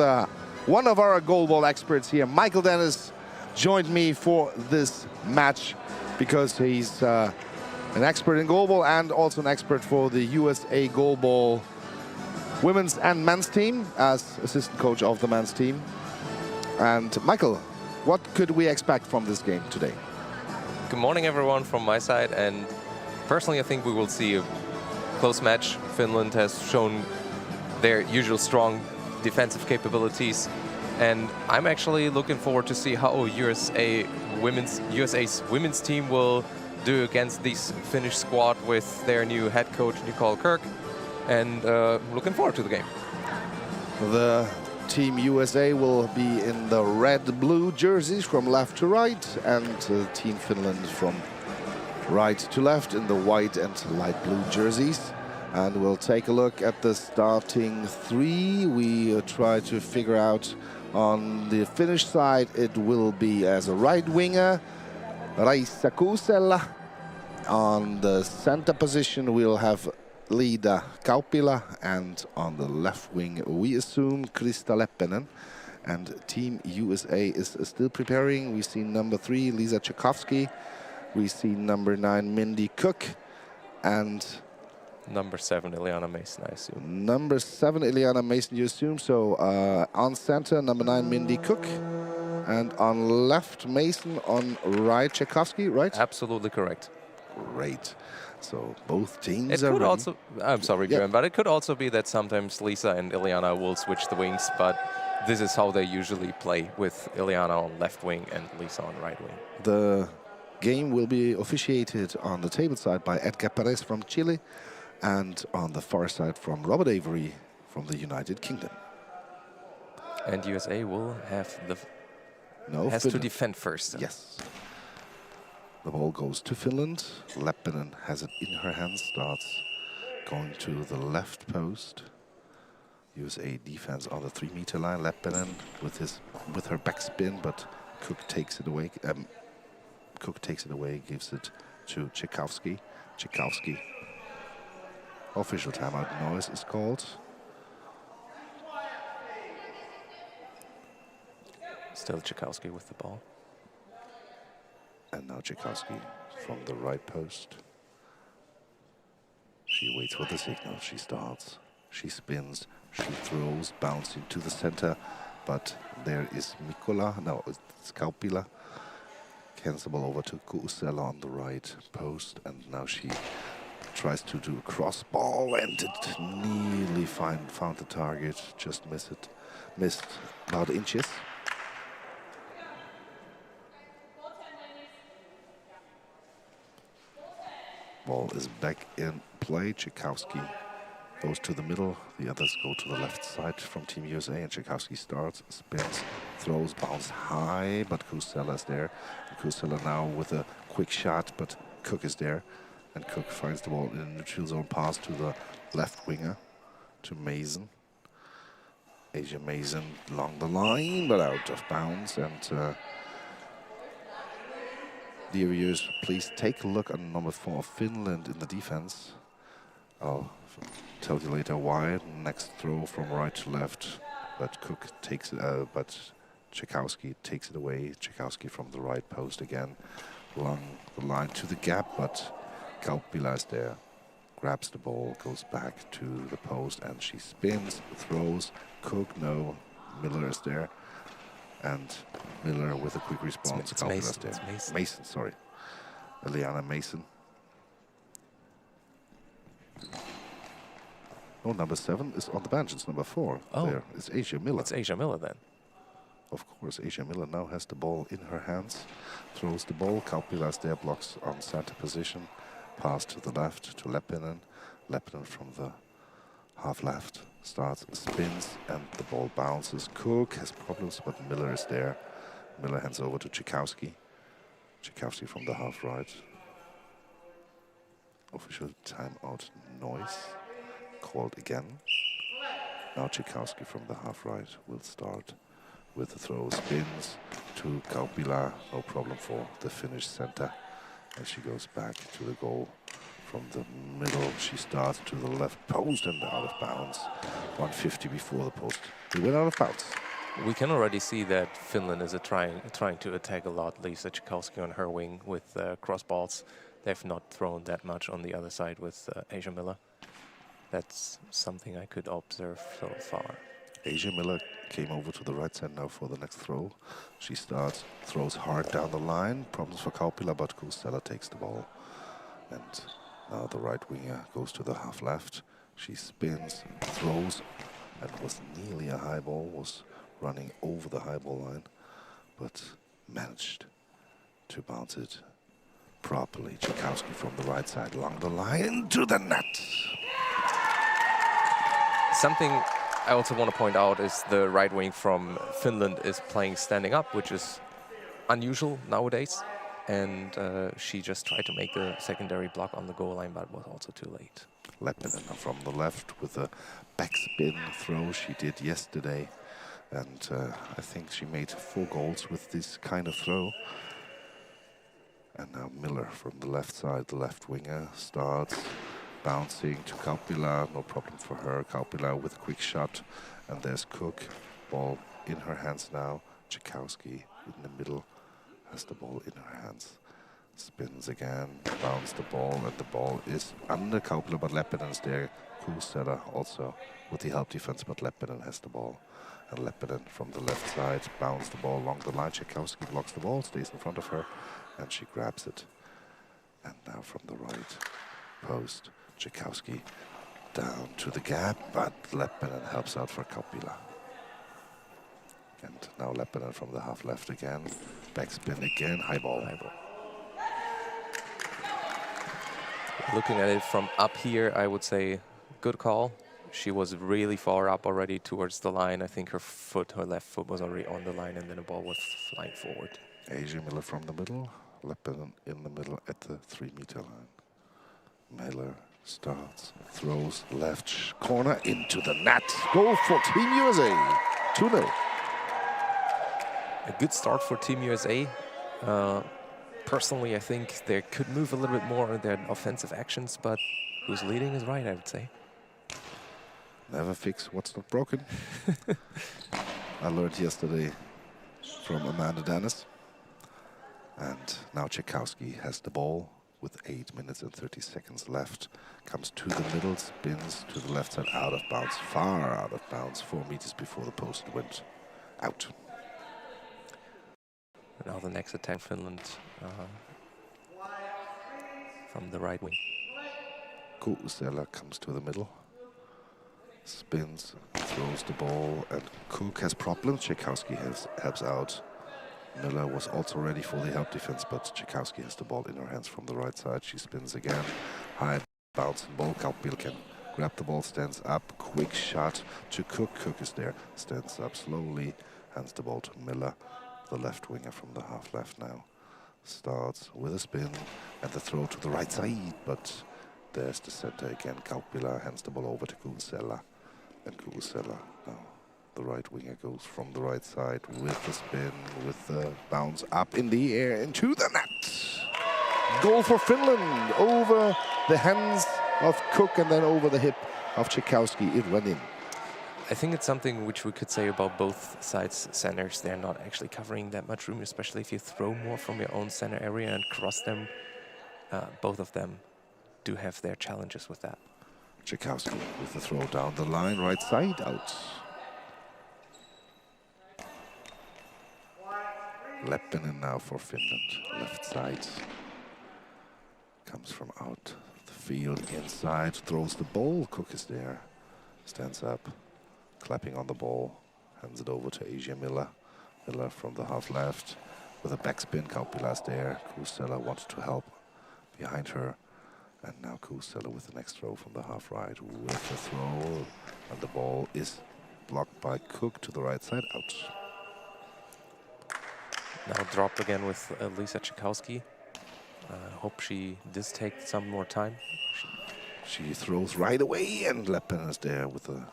one of our goalball experts here, Michael Dennis, joined me for this match, because he's an expert in goalball and also an expert for the USA Goalball women's and men's team as assistant coach of the men's team. And Michael, what could we expect from this game today? Good morning, everyone, from my side. And personally, I think we will see a close match. Finland has shown their usual strong defensive capabilities. And I'm actually looking forward to see how USA's women's team will do against this Finnish squad with their new head coach, Nicole Kirk. And looking forward to the game. The Team USA will be in the red-blue jerseys from left to right, and Team Finland from right to left in the white and light blue jerseys. And we'll take a look at the starting three. We try to figure out on the Finnish side, it will be as a right winger, Raissa Kuusela. On the center position, we'll have Liida Kauppila, and on the left wing, we assume Krista Leppinen. And Team USA is still preparing. We see number 3, Lisa Tchaikovsky. We see number 9, Mindy Cook. And Number 7, Ileana Mason, I assume. Number 7, Ileana Mason, you assume. So on center, number 9, Mindy Cook. And on left, Mason. On right, Tchaikovsky, right? Absolutely correct. Great. So both teams It are could ready. also, I'm sorry, Yeah. Björn, but it could also be that sometimes Lisa and Ileana will switch the wings, but this is how they usually play, with Ileana on left wing and Lisa on right wing. The game will be officiated on the table side by Edgar Perez from Chile, and on the far side from Robert Avery from the United Kingdom. And USA will have the has Finland. to defend first. Yes. The ball goes to Finland. Leppinen has it in her hands, starts going to the left post. USA defense on the 3-meter line. Leppinen with her backspin, but Cook takes it away. Gives it to Tchaikovsky. Tchaikovsky. Official timeout noise is called. Still Tchaikovsky with the ball. And now Tchaikovsky from the right post. She waits for the signal. She starts. She spins. She throws, bouncing to the center. But there is Mikola. No, it's Kaupila. Hands the ball over to Kuusela on the right post. And now she tries to do a cross ball. And it nearly found the target. Just missed it. Missed about inches. Ball is back in play. Tchaikovsky goes to the middle. The others go to the left side from Team USA. And Tchaikovsky starts, spins, throws, bounce high. But Kuusela is there. And Kuusela now with a quick shot. But Cook is there. And Cook finds the ball in a neutral zone pass to the left winger, to Mason. Asia Mason along the line, but out of bounds. And dear viewers, please take a look on number 4 of Finland in the defense. I'll tell you later why. Next throw from right to left, but Cook takes it, but Tchaikovsky takes it away. Tchaikovsky from the right post again, along the line to the gap, but Kaupila is there, grabs the ball, goes back to the post, and she spins, throws. Cook, no, Miller is there. And Miller with a quick response. It's Mason. It's Mason. Mason, sorry. Ileana Mason. Oh, number 7 is on the bench. It's number 4. Oh. There. It's Asia Miller. It's Asia Miller then. Of course, Asia Miller now has the ball in her hands. Throws the ball. Kaupilas there, blocks on center position. Pass to the left to Leppinen. Leppinen from the half left. Starts, spins, and the ball bounces. Cook has problems, but Miller is there. Miller hands over to Tchaikovsky. Tchaikovsky from the half right. Official timeout noise called again. Now Tchaikovsky from the half right will start with the throw, spins to Kaupila. No problem for the Finnish center. And she goes back to the goal. From the middle, she starts to the left post and out of bounds. 150 before the post. We went out of bounds. We can already see that Finland is trying to attack a lot. Lisa Tchaikovsky on her wing with cross balls. They've not thrown that much on the other side with Asia Miller. That's something I could observe so far. Asia Miller came over to the right side now for the next throw. She starts, throws hard down the line. Problems for Kaupila, but Kuusela takes the ball. And now the right winger goes to the half left. She spins, throws, and was nearly a high ball, was running over the high ball line, but managed to bounce it properly. Tchaikovsky from the right side along the line to the net. Something I also want to point out is the right wing from Finland is playing standing up, which is unusual nowadays. And she just tried to make the secondary block on the goal line, but was also too late. Leppinen from the left with a backspin throw she did yesterday. And I think she made 4 goals with this kind of throw. And now Miller from the left side, the left winger, starts bouncing to Kaupila. No problem for her. Kaupila with a quick shot. And there's Cook. Ball in her hands now. Tchaikovsky in the middle. Has the ball in her hands. Spins again, bounce the ball, and the ball is under Kaupila, but Leppinen is there. Kuusela also with the help defense, but Leppinen has the ball. And Leppinen from the left side bounce the ball along the line. Tchaikovsky blocks the ball, stays in front of her, and she grabs it. And now from the right post, Tchaikovsky down to the gap, but Leppinen helps out for Kaupila. And now Leppinen from the half left again. Backspin again, high ball. High ball. Looking at it from up here, I would say good call. She was really far up already towards the line. I think her left foot was already on the line, and then the ball was flying forward. Asia Miller from the middle, Leppinen in the middle at the 3-meter line. Miller starts, throws left corner into the net. Goal for Team USA, 2-0. A good start for Team USA. Personally, I think they could move a little bit more in their offensive actions, but who's leading is right, I would say. Never fix what's not broken. I learned yesterday from Amanda Dennis. And now Tchaikovsky has the ball with 8 minutes and 30 seconds left. Comes to the middle, spins to the left side, out of bounds, far out of bounds, 4 meters before the post went out. Now the next attack, Finland, from the right wing. Kuusela comes to the middle, spins, throws the ball, and Cook has problems. Tchaikovsky helps out. Miller was also ready for the help defense, but Tchaikovsky has the ball in her hands from the right side. She spins again, high bouncing ball. Kaupila can grab the ball, stands up, quick shot to Cook. Cook is there, stands up slowly, hands the ball to Miller. The left winger from the half left now starts with a spin and the throw to the right side, but there's the center again. Kaupila hands the ball over to Kuusela, and Kuusela now the right winger goes from the right side with the spin, with the bounce up in the air into the net. Goal for Finland over the hands of Cook and then over the hip of Tchaikovsky. It went in. I think it's something which we could say about both sides centers. They're not actually covering that much room, especially if you throw more from your own center area and cross them. Both of them do have their challenges with that. Tchaikovsky with the throw down the line, right side, out. Leppinen now for Finland, left side. Comes from out the field, inside, throws the ball. Cook is there, stands up. Clapping on the ball, hands it over to Asia Miller. Miller from the half left with a backspin. Kaupila's there. Kuusela wanted to help behind her. And now Kuusela with the next throw from the half right with the throw. And the ball is blocked by Cook to the right side, out. Now dropped again with Lisa Tchaikovsky. Hope she does take some more time. She throws right away, and Leppinen is there with a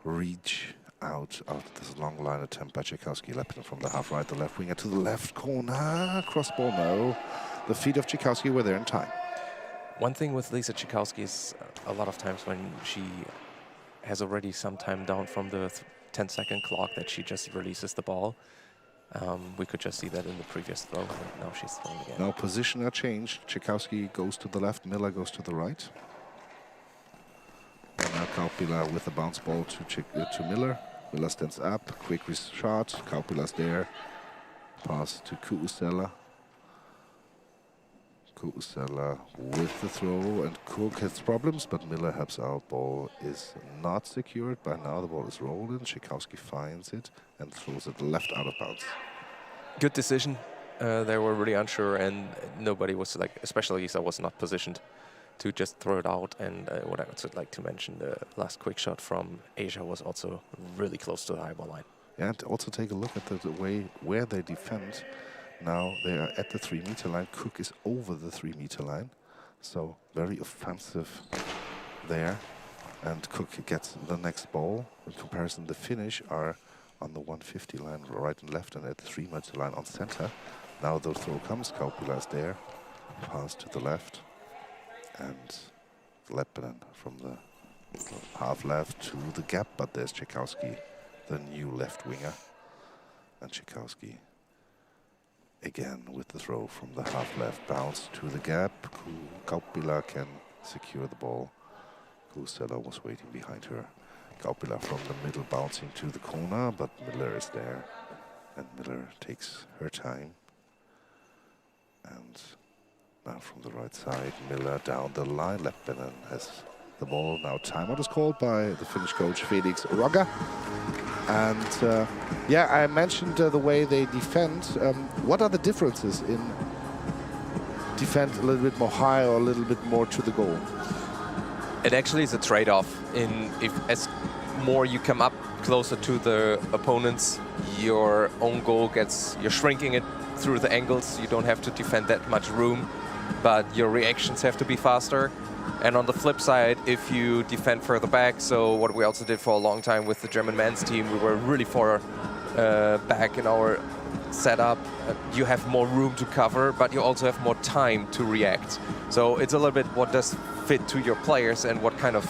reach out after this long line attempt by Tchaikovsky. Leppinen from the half right, the left winger to the left corner. Cross ball, no. The feet of Tchaikovsky were there in time. One thing with Lisa Tchaikovsky is a lot of times when she has already some time down from the 10-second clock that she just releases the ball. We could just see that in the previous throw. Now she's throwing again. Now position are changed. Tchaikovsky goes to the left, Miller goes to the right. And now Kaupila with the bounce ball to Miller. Miller stands up, quick shot. Kaupila's there. Pass to Kuusela. Kuusela with the throw, and Cook has problems, but Miller helps out. Ball is not secured. By now the ball is rolling. Tchaikovsky finds it and throws it left out of bounds. Good decision. They were really unsure, and nobody was like, especially Lisa was not positioned to just throw it out. And what I would like to mention, the last quick shot from Asia was also really close to the high ball line. Yeah, and also take a look at the way where they defend. Now they are at the 3-meter line. Cook is over the 3-meter line, so very offensive there. And Cook gets the next ball. In comparison, the Finnish are on the 150 line, right and left, and at the 3-meter line on center. Now the throw comes. Kaupila is there. Pass to the left, and Leppinen from the half left to the gap, but there's Tchaikovsky, the new left winger, and Tchaikovsky Again with the throw from the half left, bounce to the gap. Kaupila can secure the ball. Kusela was waiting behind her. Kaupila from the middle bouncing to the corner, but Miller is there. And Miller takes her time. And now from the right side, Miller down the line. Leppänen has the ball. Now timeout is called by the Finnish coach Felix Rogga. And yeah, I mentioned the way they defend. What are the differences in defend a little bit more high or a little bit more to the goal? It actually is a trade-off. As more you come up closer to the opponents, your own goal you're shrinking it through the angles. You don't have to defend that much room, but your reactions have to be faster. And on the flip side, if you defend further back, so what we also did for a long time with the German men's team, we were really far back in our setup. You have more room to cover, but you also have more time to react. So it's a little bit what does fit to your players and what kind of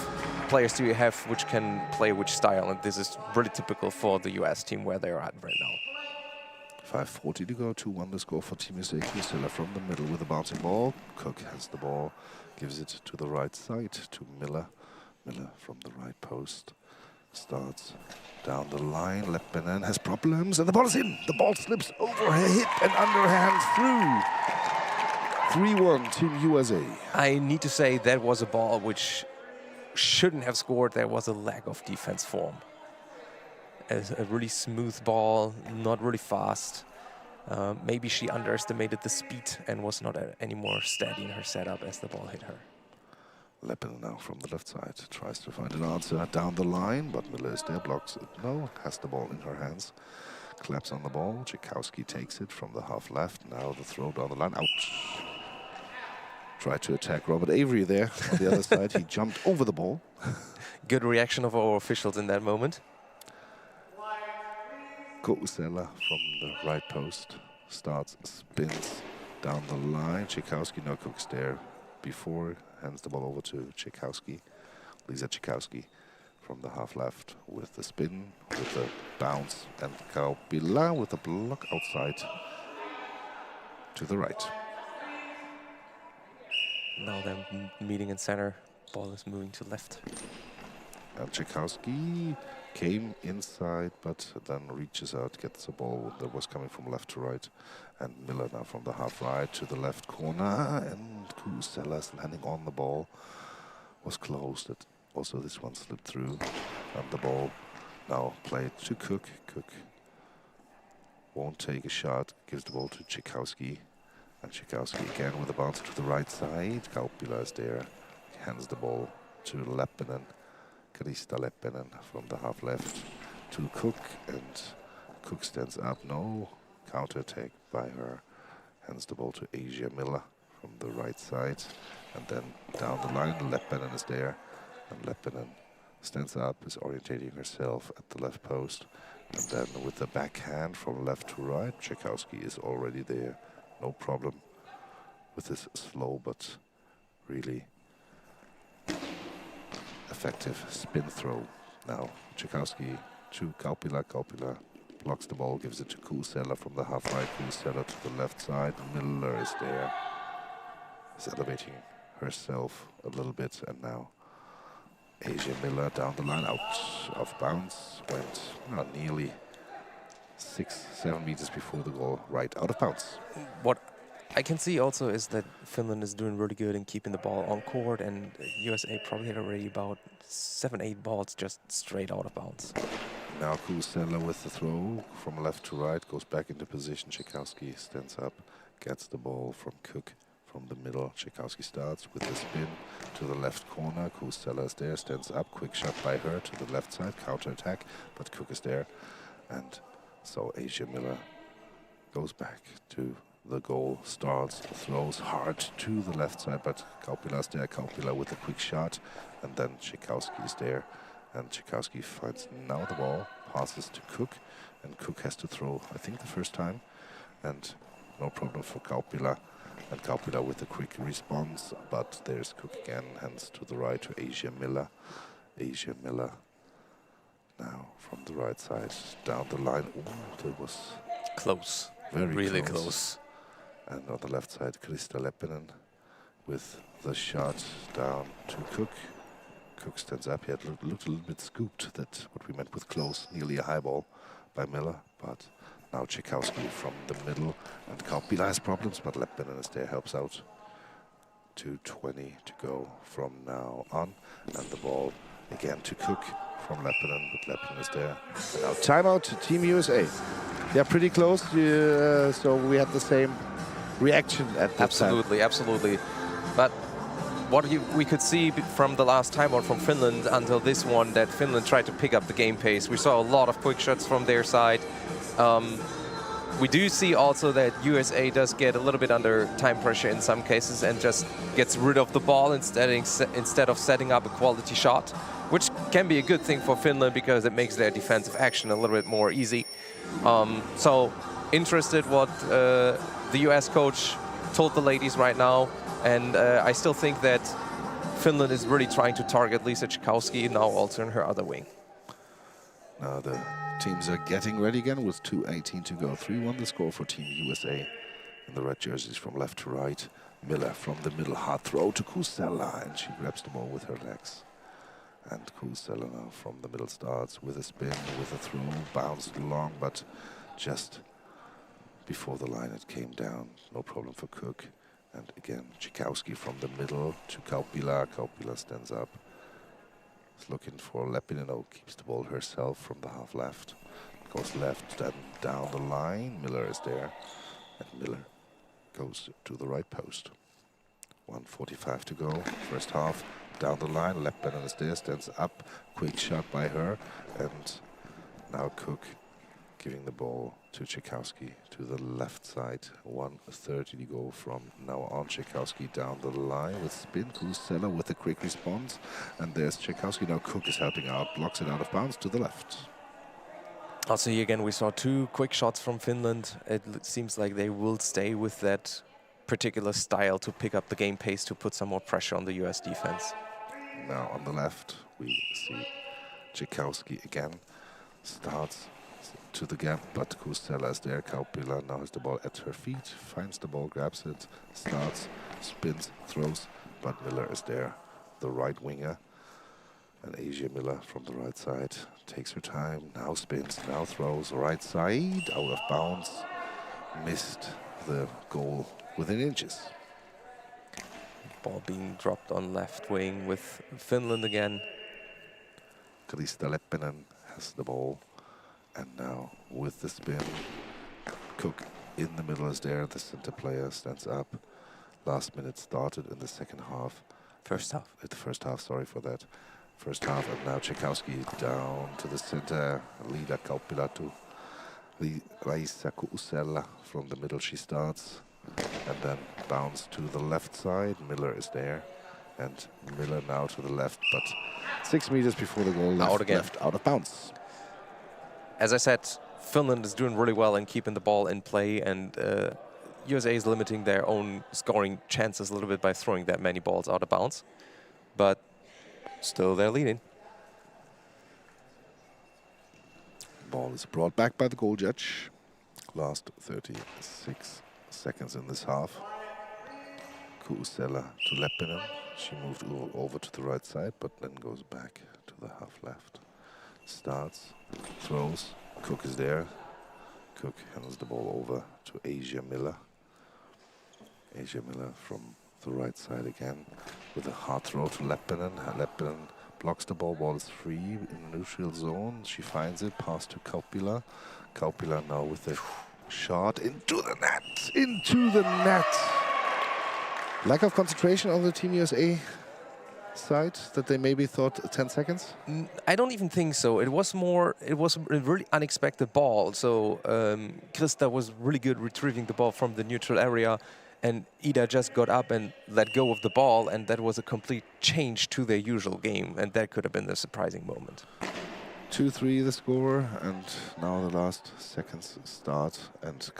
players do you have which can play which style. And this is really typical for the US team where they are at right now. 5:40 to go, 2-1 the score for Team USA. Kusela from the middle with a bouncing ball. Cook has the ball, gives it to the right side to Miller. Miller from the right post starts down the line. Leppänen has problems and the ball is in. The ball slips over her hip and underhand through. 3-1 Team USA. I need to say that was a ball which shouldn't have scored. There was a lack of defense form. A really smooth ball, not really fast. Maybe she underestimated the speed and was not any more steady in her setup as the ball hit her. Leppänen now from the left side tries to find an answer down the line, but Miller is there, blocks it. No, has the ball in her hands. Claps on the ball. Tchaikovsky takes it from the half left. Now the throw down the line. Out. Tried to attack Robert Avery there on the other side. He jumped over the ball. Good reaction of our officials in that moment. Kusela from the right post starts, spins down the line. Tchaikovsky, no Cook's there before, hands the ball over to Tchaikovsky. Lisa Tchaikovsky from the half left with the spin, with the bounce, and Kaupila with the block outside to the right. Now they're meeting in center. Ball is moving to left. And Tchaikovsky came inside, but then reaches out, gets the ball that was coming from left to right. And Miller now from the half right to the left corner. And Kusela's landing on the ball was closed. Also this one slipped through. And the ball now played to Cook. Cook won't take a shot, gives the ball to Tchaikovsky. And Tchaikovsky again with a bounce to the right side. Kaupila is there, hands the ball to Leppänen. Krista Leppänen from the half left to Cook, and Cook stands up. No counter-attack by her. Hands the ball to Asia Miller from the right side. And then down the line, Leppänen is there. And Leppänen stands up, is orientating herself at the left post. And then with the backhand from left to right, Tchaikovsky is already there. No problem with this slow but really effective spin throw. Now Tchaikovsky to Kaupila. Kaupila blocks the ball, gives it to Kusela from the half right. Kusela to the left side. Miller is there. Is elevating herself a little bit, and now Asia Miller down the line, out of bounds. Went nearly 6-7 meters before the goal, right out of bounds. What I can see also is that Finland is doing really good in keeping the ball on court, and USA probably had already about 7-8 balls just straight out of bounds. Now Kusela with the throw from left to right, goes back into position. Tchaikovsky stands up, gets the ball from Cook from the middle. Tchaikovsky starts with the spin to the left corner. Kusela is there, stands up, quick shot by her to the left side, counter attack, but Cook is there. And so Asia Miller goes back to the goal, starts, throws hard to the left side, but Kaupila is there. Kaupila with a quick shot, and then Tchaikovsky is there. And Tchaikovsky finds now the ball, passes to Cook, and Cook has to throw, I think, the first time. And no problem for Kaupila. And Kaupila with a quick response, but there's Cook again, hands to the right to Asia Miller. Asia Miller now from the right side, down the line. Ooh, that was close. Very really close. And on the left side, Krista Leppinen with the shot down to Cook. Cook stands up. He had looked a little bit scooped. That's what we meant with close. Nearly a high ball by Miller. But now Tchaikovsky from the middle. And Kaupila has problems, but Leppinen is there, helps out. 2:20 to go from now on. And the ball again to Cook from Leppinen, but Leppinen is there. And now timeout to Team USA. Yeah, pretty close. So we had the same reaction at that Absolutely, absolutely. But what we could see from the last timeout from Finland until this one, that Finland tried to pick up the game pace. We saw a lot of quick shots from their side. We do see also that USA does get a little bit under time pressure in some cases and just gets rid of the ball instead of setting up a quality shot, which can be a good thing for Finland because it makes their defensive action a little bit more easy. So interested what the US coach told the ladies right now, and I still think that Finland is really trying to target Lisa Tchaikovsky now also in her other wing. Now the teams are getting ready again with 2:18 to go. 3-1 the score for Team USA. In the red jerseys from left to right. Miller from the middle, hard throw to Kusella, and she grabs the ball with her legs. And Kusella now from the middle starts with a spin, with a throw, bounced long, but just before the line it came down. No problem for Cook. And again, Tchaikovsky from the middle to Kaupila. Kaupila stands up. Is looking for Leppinen. Oh, keeps the ball herself from the half left. Goes left, then down the line. Miller is there. And Miller goes to the right post. 1:45 to go. First half. Down the line. Leppinen is there, stands up. Quick shot by her. And now Cook giving the ball to Tchaikovsky to the left side. 1:30 to go from now on. Tchaikovsky down the line with spin. Kusella with a quick response. And there's Tchaikovsky. Now Cook is helping out. Blocks it out of bounds to the left. Also here again we saw 2 quick shots from Finland. It seems like they will stay with that particular style to pick up the game pace, to put some more pressure on the US defense. Now on the left we see Tchaikovsky again. Starts to the gap, but Kusella is there. Kaupila now has the ball at her feet, finds the ball, grabs it, starts, spins, throws, but Miller is there, the right winger. And Asia Miller from the right side takes her time, now spins, now throws, right side, out of bounds, missed the goal within inches. Ball being dropped on left wing with Finland again. Krista Leppinen has the ball. And now with the spin, Cook in the middle is there. The center player stands up. Last minute started in the second half. First half. The first half, sorry for that. First half, and now Tchaikovsky down to the center. Lida Kaupila to Raisa Kusella from the middle. She starts. And then bounce to the left side. Miller is there. And Miller now to the left, but 6 meters before the goal, left out of bounds. As I said, Finland is doing really well in keeping the ball in play, and USA is limiting their own scoring chances a little bit by throwing that many balls out of bounds. But still they're leading. Ball is brought back by the goal judge. Last 36 seconds in this half. Kusella to Leppinen. She moved over to the right side, but then goes back to the half left. Starts, throws, Cook is there. Cook handles the ball over to Asia Miller. Asia Miller from the right side again with a hard throw to Leppinen. Leppinen blocks the ball, ball is free in the neutral zone. She finds it, pass to Kaupila. Kaupila now with a shot into the net, into the net. Lack of concentration on the Team USA side, that they maybe thought 10 seconds? I don't even think so. It was a really unexpected ball. So Krista was really good retrieving the ball from the neutral area, and Ida just got up and let go of the ball, and that was a complete change to their usual game, and that could have been the surprising moment. 2-3 the score, and now the last seconds start, and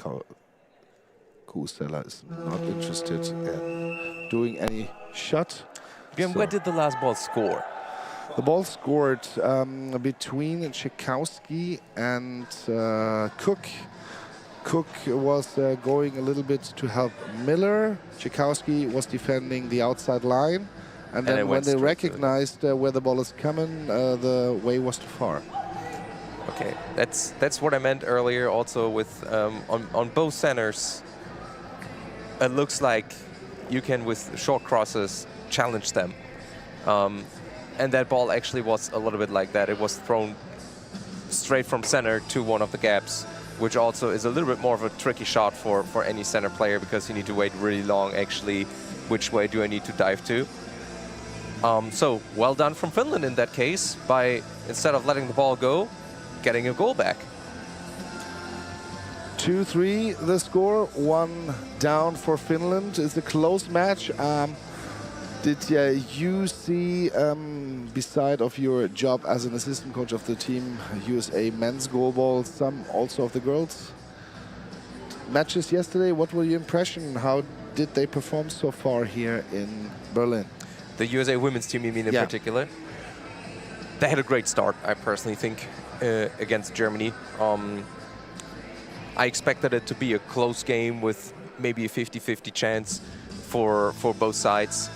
Kusella is not interested in doing any shot. Björn, where did the last ball score? The ball scored between Tchaikovsky and Cook. Cook was going a little bit to help Miller. Tchaikovsky was defending the outside line. And then when they recognized where the ball is coming, the way was too far. Okay, that's what I meant earlier also with on both centers. It looks like you can, with short crosses, challenge them. And that ball actually was a little bit like that. It was thrown straight from center to one of the gaps, which also is a little bit more of a tricky shot for any center player, because you need to wait really long, actually, which way do I need to dive to. So, well done from Finland in that case, by, instead of letting the ball go, getting a goal back. 2-3 the score, 1 down for Finland. It's a close match. Did you see, beside of your job as an assistant coach of the team USA men's goalball, some also of the girls matches yesterday? What were your impression? How did they perform so far here in Berlin? The USA women's team, you mean, in particular? They had a great start, I personally think, against Germany. I expected it to be a close game with maybe a 50-50 chance for both sides,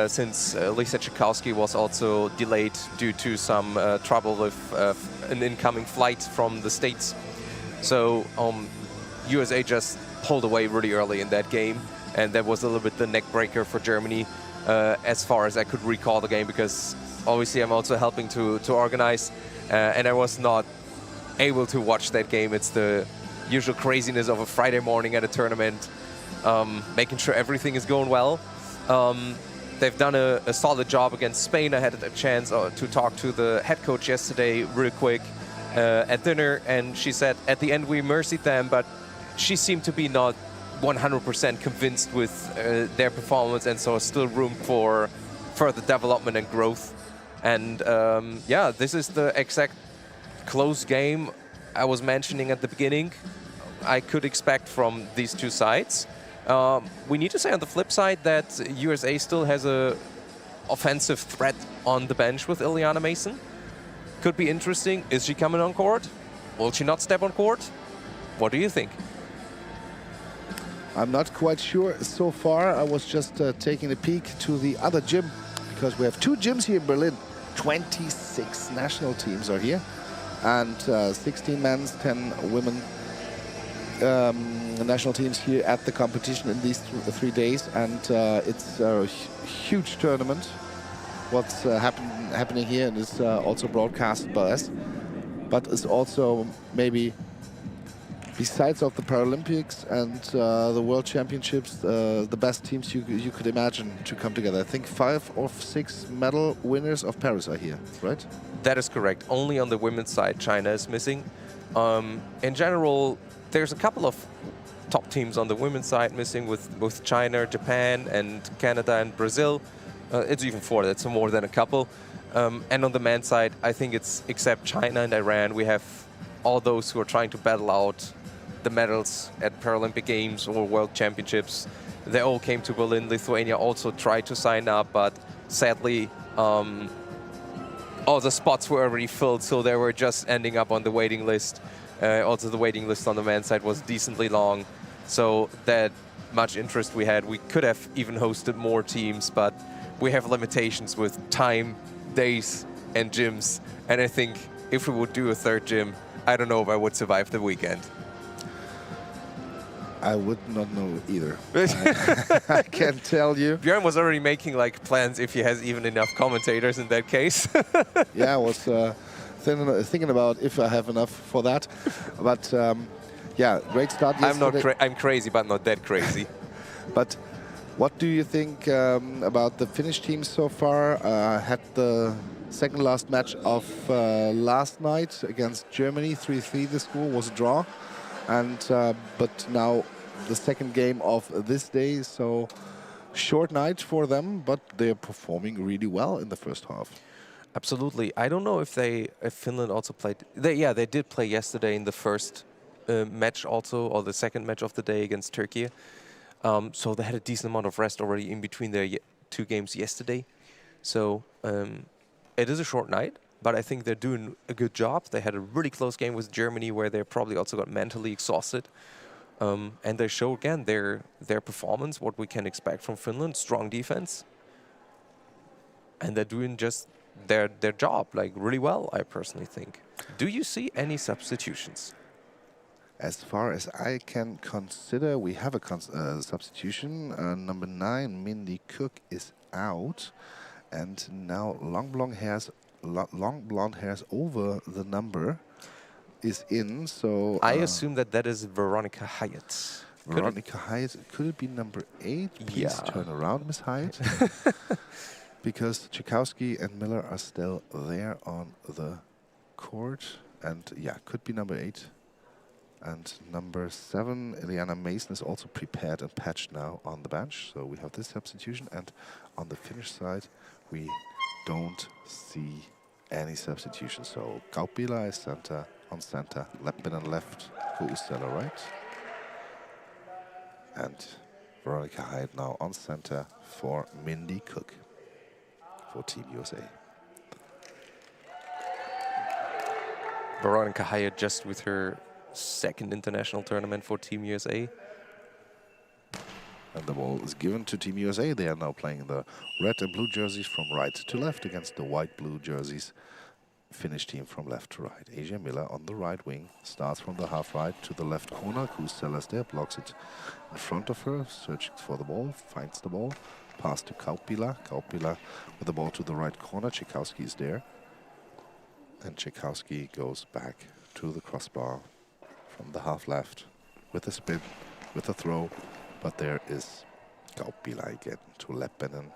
since Lisa Tchaikovsky was also delayed due to some trouble with an incoming flight from the States. So USA just pulled away really early in that game, and that was a little bit the neck breaker for Germany, as far as I could recall the game, because obviously I'm also helping to organize, and I was not able to watch that game. It's the usual craziness of a Friday morning at a tournament, making sure everything is going well. They've done a solid job against Spain. I had a chance to talk to the head coach yesterday real quick at dinner, and she said at the end we mercied them, but she seemed to be not 100% convinced with their performance, and so still room for further development and growth. And yeah, this is the exact close game I was mentioning at the beginning I could expect from these two sides. We need to say on the flip side that USA still has a offensive threat on the bench with Ileana Mason. Could be interesting. Is she coming on court? Will she not step on court? What do you think? I'm not quite sure so far. I was just taking a peek to the other gym, because we have 2 gyms here in Berlin. 26 national teams are here, and 16 men's, 10 women national teams here at the competition in these 3 days. And it's a huge tournament. What's happening here, and is also broadcasted by us, but it's also maybe, besides of the Paralympics and the World Championships, the best teams you could imagine to come together. I think 5 of 6 medal winners of Paris are here, right? That is correct. Only on the women's side, China is missing. In general, there's a couple of top teams on the women's side missing, with China, Japan, and Canada and Brazil. It's even 4. That's more than a couple. And on the men's side, I think it's, except China and Iran, we have all those who are trying to battle out the medals at Paralympic Games or World Championships. They all came to Berlin. Lithuania also tried to sign up, but sadly, all the spots were already filled, so they were just ending up on the waiting list. Also, the waiting list on the men's side was decently long, so that much interest we had. We could have even hosted more teams, but we have limitations with time, days, and gyms. And I think if we would do a 3rd gym, I don't know if I would survive the weekend. I would not know either. I can't tell you. Björn was already making like plans if he has even enough commentators in that case. Yeah, I was thinking about if I have enough for that. But yeah, great start yesterday. I'm crazy, but not that crazy. But what do you think about the Finnish team so far? Had the second last match of last night against Germany, 3-3 the score, was a draw. And but now the second game of this day, so short night for them, but they're performing really well in the first half. Absolutely. I don't know if Finland also played. They did play yesterday in the first match also, or the second match of the day against Turkey. So they had a decent amount of rest already in between their 2 games yesterday. So it is a short night, but I think they're doing a good job. They had a really close game with Germany, where they probably also got mentally exhausted. And they show again their performance, what we can expect from Finland, strong defense. And they're doing just their job like really well, I personally think. Do you see any substitutions? As far as I can consider, we have a substitution. Number 9, Mindy Cook, is out. And now long blonde hairs over the number is in. So I assume that is Veronica Hyatt. Veronica Hyatt, could it be number 8? Please turn around, Miss Hyatt. Because Tchaikovsky and Miller are still there on the court. And yeah, could be number 8. And number 7, Eliana Mason, is also prepared and patched now on the bench. So we have this substitution. And on the Finnish side, we don't see any substitution. So Kaupila is center, on center, Leppinen left, Kuusela right. And Veronica Hyatt now on center for Mindy Cook for Team USA. Veronica Hyatt just with her second international tournament for Team USA. And the ball is given to Team USA. They are now playing the red and blue jerseys from right to left against the white-blue jerseys. Finnish team from left to right. Asia Miller on the right wing, starts from the half right to the left corner. Kuusela there, blocks it in front of her, searching for the ball, finds the ball. Pass to Kaupila. Kaupila with the ball to the right corner. Tchaikovsky is there. And Tchaikovsky goes back to the crossbar from the half left with a spin, with a throw. But there is Kaupila again to Leppinen.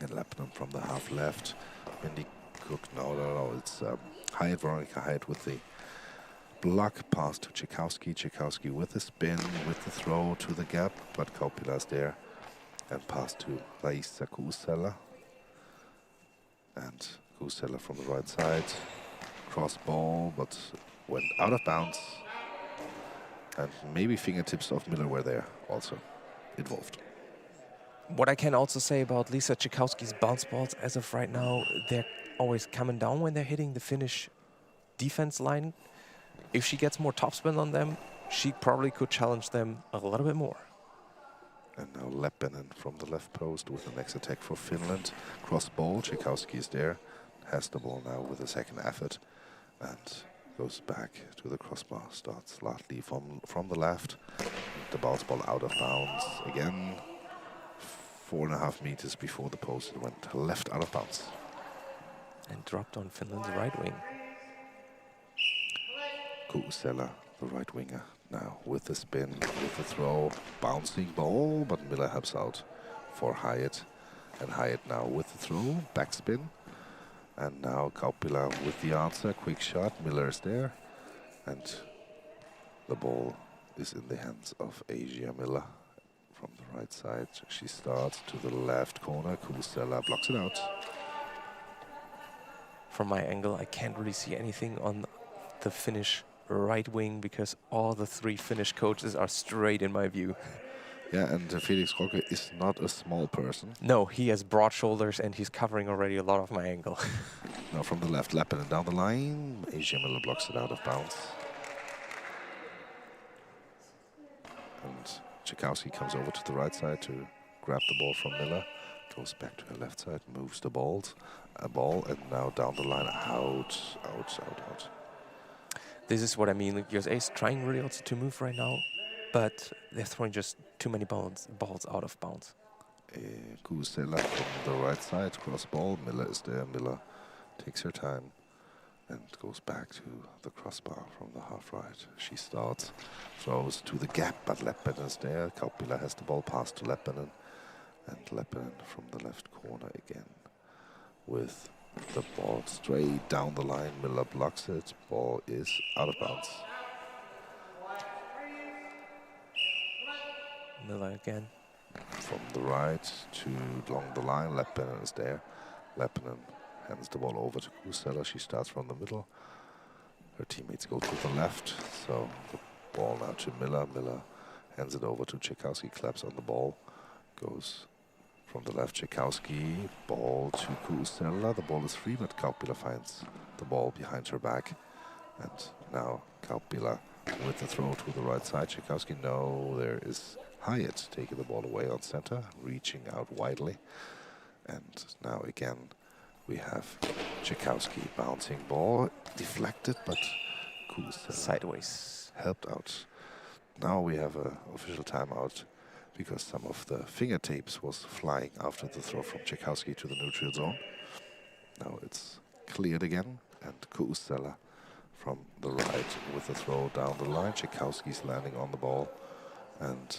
And Leppinen from the half left. Mindy Cook, no, it's Hyatt, Veronica Hyatt with the block, pass to Tchaikovsky. Tchaikovsky with the spin, with the throw to the gap, but Kaupila's there. And pass to Raisa Kuusela. And Kuusela from the right side. Cross ball, but went out of bounds. And maybe fingertips of Miller were there also involved. What I can also say about Lisa Tchaikovsky's bounce balls, as of right now, they're always coming down when they're hitting the Finnish defense line. If she gets more topspin on them, she probably could challenge them a little bit more. And now Leppinen from the left post with the next attack for Finland. Cross ball, Tchaikovsky is there. Has the ball now with a second effort. And goes back to the crossbar. Starts slightly from the left. The bounce ball out of bounds. Again, 4.5 meters before the post. It went left out of bounds. And dropped on Finland's right wing. Kuusela, the right winger, now with the spin, with the throw, bouncing ball, but Miller helps out for Hyatt. And Hyatt now with the throw, backspin. And now Kaupila with the answer, quick shot, Miller is there. And the ball is in the hands of Asia Miller from the right side. She starts to the left corner, Kuusela blocks it out. From my angle, I can't really see anything on the Finnish right wing because all the 3 Finnish coaches are straight in my view. Yeah, and Felix Roque is not a small person. No, he has broad shoulders and he's covering already a lot of my angle. Now from the left, Leppinen down the line. Asia Miller blocks it out of bounds. And Tchaikovsky comes over to the right side to grab the ball from Miller. Goes back to her left side, moves the ball, and now down the line, out. This is what I mean. USA is trying really also to move right now, but they're throwing just too many balls out of bounds. Kuusela from the right side, cross ball. Miller is there. Miller takes her time and goes back to the crossbar from the half right. She starts, throws to the gap, but Leppinen is there. Kaupila has the ball, pass to Leppinen. And Leppinen from the left corner again with the ball straight down the line. Miller blocks it. Ball is out of bounds. Miller again. From the right to along the line. Leppinen is there. Leppinen hands the ball over to Kuusela. She starts from the middle. Her teammates go to the left. So the ball now to Miller. Miller hands it over to Tchaikovsky. Claps on the ball. Goes from the left, Tchaikovsky, ball to Kuusela. The ball is free, but Kaupila finds the ball behind her back. And now Kaupila with the throw to the right side. Tchaikovsky, no, there is Hyatt taking the ball away on center, reaching out widely. And now again, we have Tchaikovsky bouncing ball, deflected, but Kusela Sideways. helped out. Now we have an official timeout because some of the finger tapes was flying after the throw from Tchaikovsky to the neutral zone. Now it's cleared again, and Kusela from the right with the throw down the line. Tchaikovsky's landing on the ball and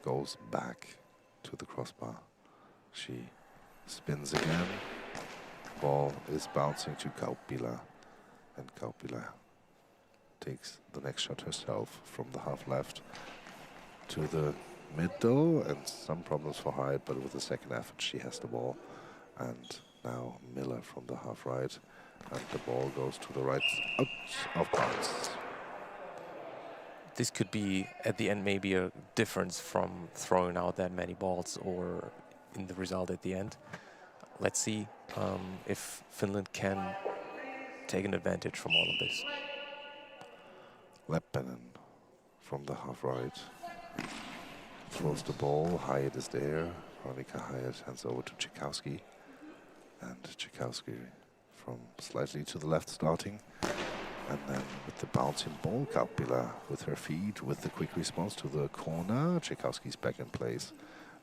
goes back to the crossbar. She spins again. Ball is bouncing to Kaupila, and Kaupila takes the next shot herself from the half left to the middle, and some problems for Hyde, but with the second effort she has the ball. And now Miller from the half right, and the ball goes to the right, out of bounds. This could be, at the end, maybe a difference from throwing out that many balls or in the result at the end. Let's see if Finland can take an advantage from all of this. Leppänen from the half right throws the ball. Hyatt is there. Veronica Hyatt hands over to Tchaikovsky. And Tchaikovsky from slightly to the left starting. And then with the bouncing ball, Kaupila with her feet, with the quick response to the corner. Tchaikovsky's back in place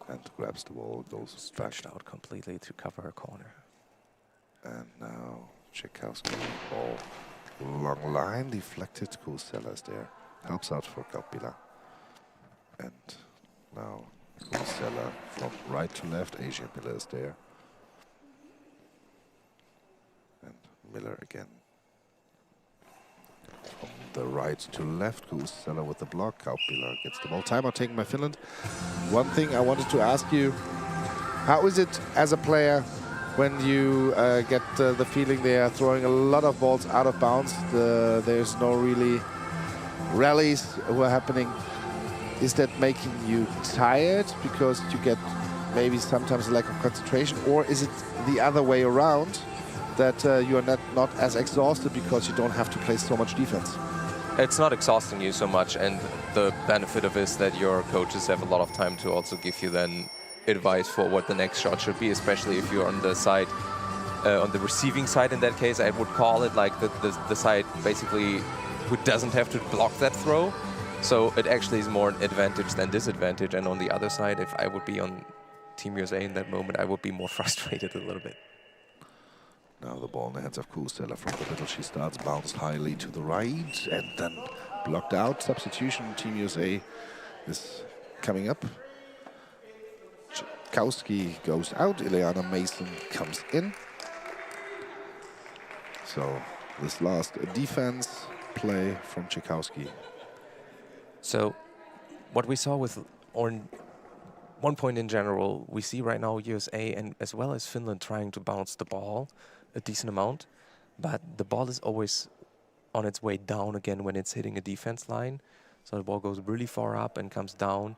and grabs the ball, goes Stretched out completely to cover her corner. And now Tchaikovsky ball. Long line, deflected. Kusela is there. Helps out for Kaupila. And now Kusela from right to left. Asia Miller is there. And Miller again. From the right to left, Kusela with the block. Kaupila gets the ball. Timeout taken by Finland. One thing I wanted to ask you, how is it as a player when you get the feeling they are throwing a lot of balls out of bounds? There's no really rallies who are happening. Is that making you tired because you get maybe sometimes a lack of concentration, or is it the other way around, that you are not as exhausted because you don't have to play so much defense? It's not exhausting you so much, and the benefit of it is that your coaches have a lot of time to also give you then advice for what the next shot should be, especially if you're on the side, on the receiving side in that case. I would call it like the side basically who doesn't have to block that throw. So it actually is more an advantage than disadvantage. And on the other side, if I would be on Team USA in that moment, I would be more frustrated a little bit. Now the ball in the hands of Kusela from the middle. She starts, bounced highly to the right, and then blocked out. Substitution, Team USA is coming up. Tchaikovsky goes out. Ileana Mason comes in. So this last defense play from Tchaikovsky. So what we saw with, or one point in general, we see right now USA and as well as Finland trying to bounce the ball a decent amount, but the ball is always on its way down again when it's hitting a defense line. So the ball goes really far up and comes down.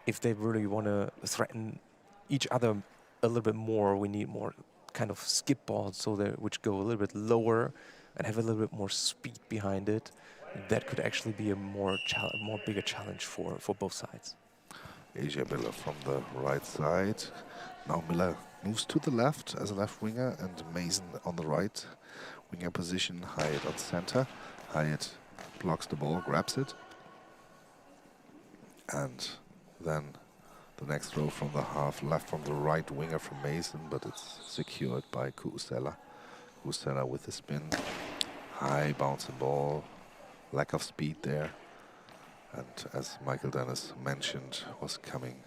If they really want to threaten each other a little bit more, we need more kind of skip balls, so which go a little bit lower and have a little bit more speed behind it. That could actually be a more bigger challenge for both sides. Asia Miller from the right side. Now Miller moves to the left as a left winger, and Mason on the right winger position. Hyatt on center. Hyatt blocks the ball, grabs it. And then the next throw from the half left from the right winger from Mason, but it's secured by Kusela. Kusela with the spin. High bouncing ball. Lack of speed there. And as Michael Dennis mentioned, was coming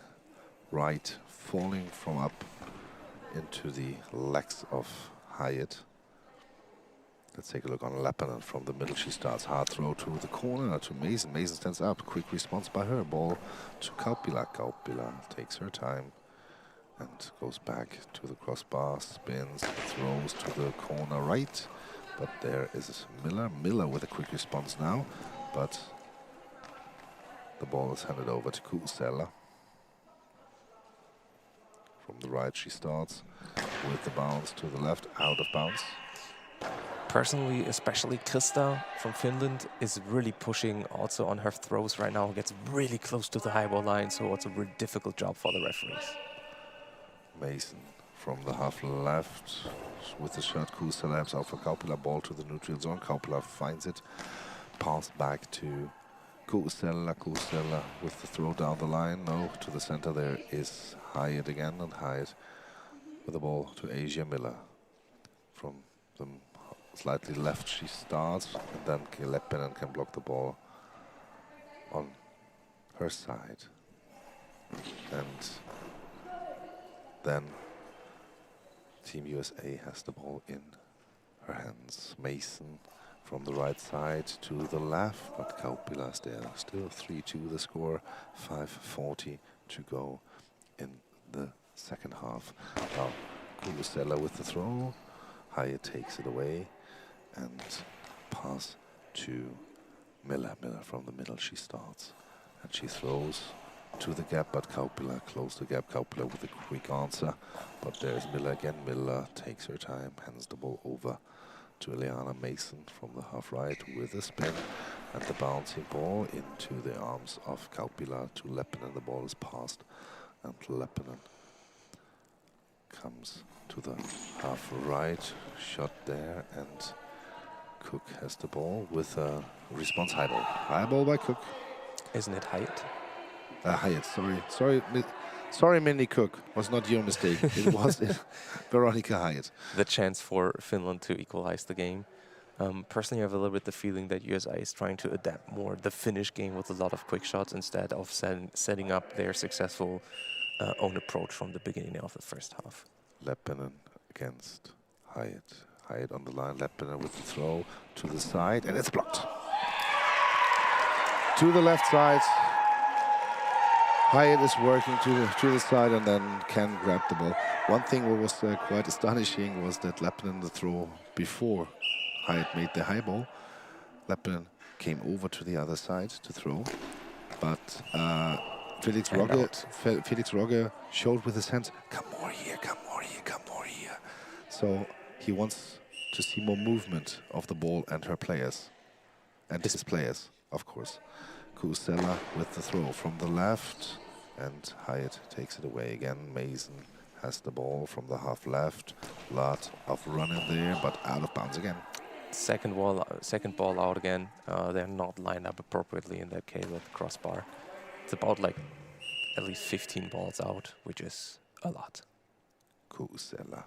right, falling from up into the legs of Hyatt. Let's take a look on Leppänen from the middle. She starts, hard throw to the corner to Mason. Mason stands up, quick response by her. Ball to Kaupila. Kaupila takes her time and goes back to the crossbar, spins, throws to the corner right. But there is Miller. Miller with a quick response now, but the ball is handed over to Kusela. From the right she starts with the bounce to the left, out of bounds. Personally, especially Krista from Finland is really pushing also on her throws right now. Gets really close to the high ball line, so it's a really difficult job for the referees. Mason from the half left with the shot. Kusela helps out for Kaupila. Ball to the neutral zone. Kaupila finds it. Pass back to Kusela. Kusela with the throw down the line. No, to the center there is Hyatt again. And Hyatt with the ball to Asia Miller. From the slightly left she starts. And then Leppinen can block the ball on her side. And then Team USA has the ball in her hands. Mason from the right side to the left, but Kaupila is there. Still 3-2 the score, 5:40 to go in the second half. Now Kulusella with the throw. Hyatt takes it away and pass to Miller. Miller from the middle, she starts and she throws to the gap, but Kaupila closed the gap. Kaupila with a quick answer, but there's Miller again. Miller takes her time, hands the ball over to Eliana Mason from the half right with a spin, and the bouncing ball into the arms of Kaupila to Leppinen. The ball is passed, and Leppinen comes to the half right, shot there, and Cook has the ball with a response high ball. High ball by Cook. Isn't it Hyatt? Hyatt, sorry, Minnie Cook. Was not your mistake. It was Veronica Hyatt. The chance for Finland to equalize the game. Personally, I have a little bit the feeling that USA is trying to adapt more the Finnish game with a lot of quick shots instead of setting up their successful own approach from the beginning of the first half. Leppinen against Hyatt. Hyatt on the line. Leppinen with the throw to the side, and it's blocked. To the left side. Hyatt is working to the side and then can grab the ball. One thing what was quite astonishing was that Leppinen the throw before Hyatt made the high ball. Leppinen came over to the other side to throw, but Felix Rogge showed with his hands, come more here, come more here, come more here. So he wants to see more movement of the ball and her players, and his players, of course. Kusela with the throw from the left, and Hyatt takes it away again. Mason has the ball from the half left. Lot of running there, but out of bounds again. Second ball out again. They're not lined up appropriately in that case with the crossbar. It's about like at least 15 balls out, which is a lot. Kusela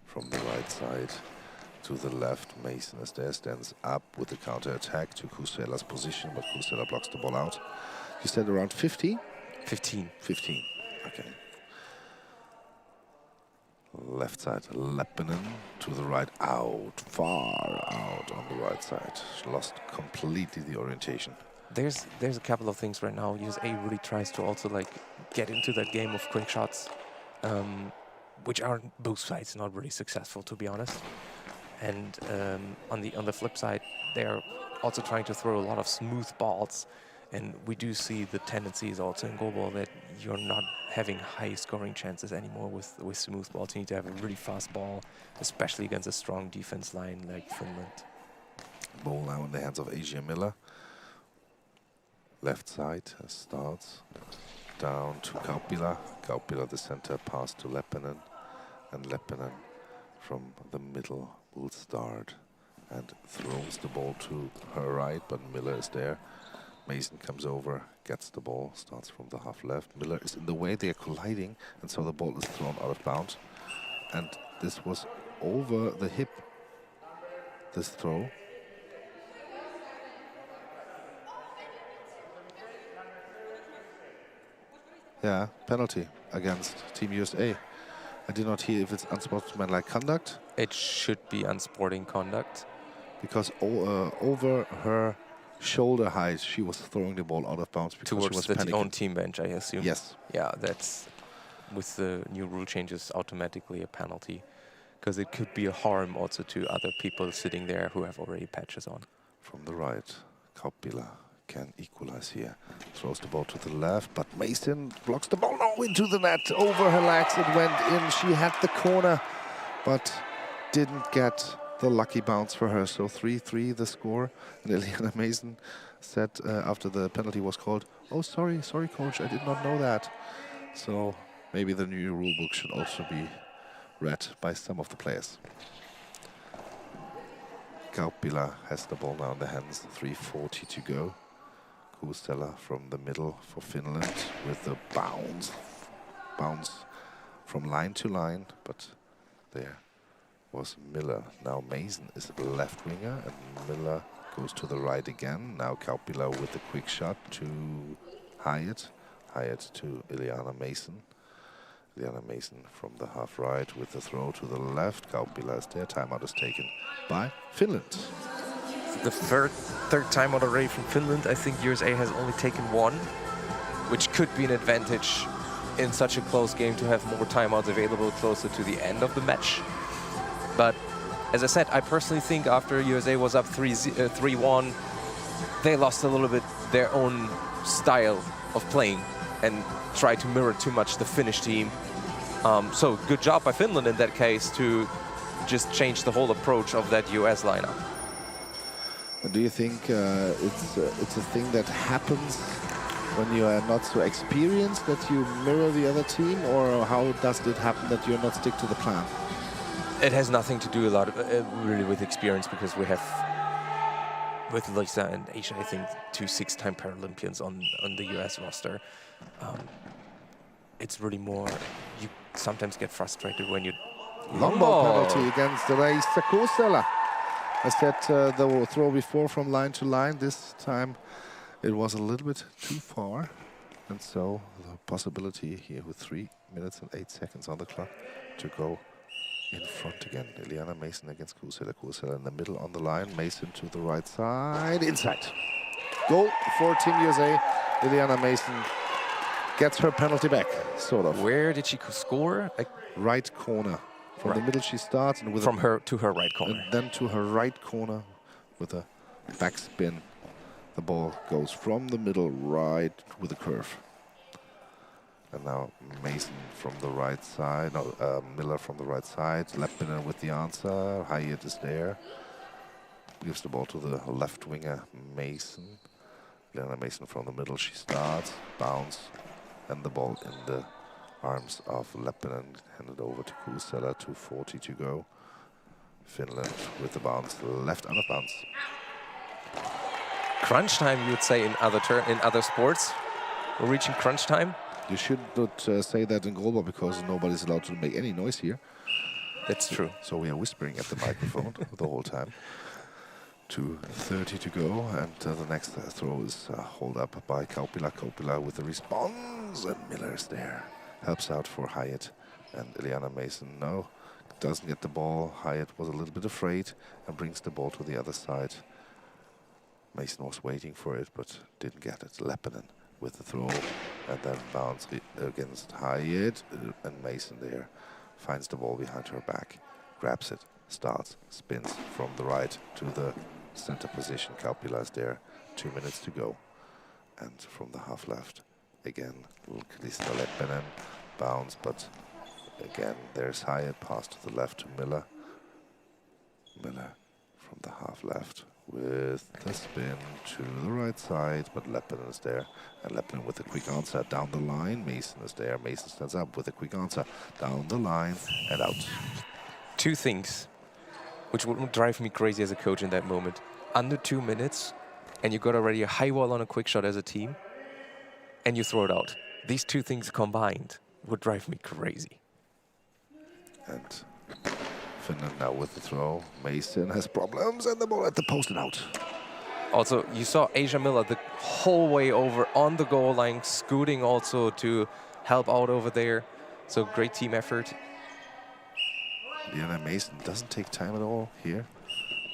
from the right side to the left. Mason is there, stands up with the counter attack to Kusela's position, but Kusela blocks the ball out. You said around 50? 15. 15, okay. Left side, Leppinen to the right, out, far out on the right side. She lost completely the orientation. There's a couple of things right now. USA really tries to also like get into that game of quick shots, which are both sides not really successful, to be honest. And on the flip side, they're also trying to throw a lot of smooth balls. And we do see the tendencies also in goalball that you're not having high scoring chances anymore with smooth balls. You need to have a really fast ball, especially against a strong defense line like Finland. Ball now in the hands of Asia Miller. Left side starts down to Kaupila. Kaupila the center, pass to Leppinen, and Leppinen from the middle will start and throws the ball to her right, but Miller is there. Mason comes over, gets the ball, starts from the half left. Miller is in the way, they are colliding, and so the ball is thrown out of bounds. And this was over the hip, this throw. Yeah, penalty against Team USA. I did not hear if it's unsportsmanlike conduct. It should be unsporting conduct. Because over her shoulder height, she was throwing the ball out of bounds because towards she was the panicking. own team bench, I assume. Yes. Yeah, that's with the new rule changes automatically a penalty, because it could be a harm also to other people sitting there who have already patches on. From the right, Kaupila can equalize here. Throws the ball to the left, but Mason blocks the ball. No, into the net. Over her legs it went in. She had the corner, but didn't get the lucky bounce for her. So 3-3 the score. And Iliana Mason said after the penalty was called, "Oh, sorry, coach, I did not know that." So maybe the new rule book should also be read by some of the players. Kauppila has the ball now in the hands, 3:40 to go. Kuusela from the middle for Finland with the bounce from line to line, but there was Miller. Now Mason is the left winger, and Miller goes to the right again. Now Kauppila with the quick shot to Hyatt. Hyatt to Iliana Mason. Iliana Mason from the half right with the throw to the left. Kauppila is there. Timeout is taken by Finland. The third timeout already from Finland. I think USA has only taken one, which could be an advantage in such a close game to have more timeouts available closer to the end of the match. But as I said, I personally think after USA was up 3-1, they lost a little bit their own style of playing and tried to mirror too much the Finnish team. So good job by Finland in that case to just change the whole approach of that US lineup. Do you think it's a thing that happens when you are not so experienced, that you mirror the other team, or how does it happen that you're not stick to the plan? It has nothing to do a lot of, really with experience, because we have with Lisa and Asia, I think 2 6-time Paralympians on the US roster. It's really more, you sometimes get frustrated when you Long ball penalty against Reissa Kuusela. I said the throw before from line to line. This time it was a little bit too far. And so the possibility here with 3 minutes and 8 seconds on the clock to go in front again. Iliana Mason against Kuusela. Kuusela in the middle on the line. Mason to the right side. Inside. Goal for Team USA. Iliana Mason gets her penalty back, sort of. Where did she score? Right corner. From the middle she starts, and with from her to her right corner. And then to her right corner with a backspin. The ball goes from the middle right with a curve. And now Mason from the right side, Miller from the right side. Leppinen with the answer. Hyatt is there. Gives the ball to the left winger, Mason. Lena Mason from the middle, she starts, bounce, and the ball in the arms of Leppinen, handed over to Kuusela, 2:40 to go. Finland with the bounce, left out of bounds. Crunch time, you would say in other sports. We're reaching crunch time. You should not say that in goalball, because nobody's allowed to make any noise here. That's true. So we are whispering at the microphone the whole time. 2:30 to go, and the next throw is hold up by Kauppila. Kauppila with the response, and Miller is there. Helps out for Hyatt, and Iliana Mason, no, doesn't get the ball. Hyatt was a little bit afraid and brings the ball to the other side. Mason was waiting for it, but didn't get it. Leppinen with the throw, and then bounce against Hyatt, and Mason there finds the ball behind her back, grabs it, starts, spins from the right to the center position. Kauppila is there, 2 minutes to go. And from the half left, again, Krista Leppinen, bounce, but again, there's Hyatt, pass to the left to Miller. Miller from the half left with the spin to the right side, but Leppinen is there, and Leppinen with a quick answer down the line. Mason is there, Mason stands up with a quick answer down the line and out. 2 things which would drive me crazy as a coach in that moment. Under 2 minutes, and you got already a high wall on a quick shot as a team, and you throw it out. These 2 things combined would drive me crazy. And Finland now with the throw. Mason has problems, and the ball at the post and out. Also, you saw Asia Miller the whole way over on the goal line, scooting also to help out over there. So great team effort. Diana Mason doesn't take time at all here.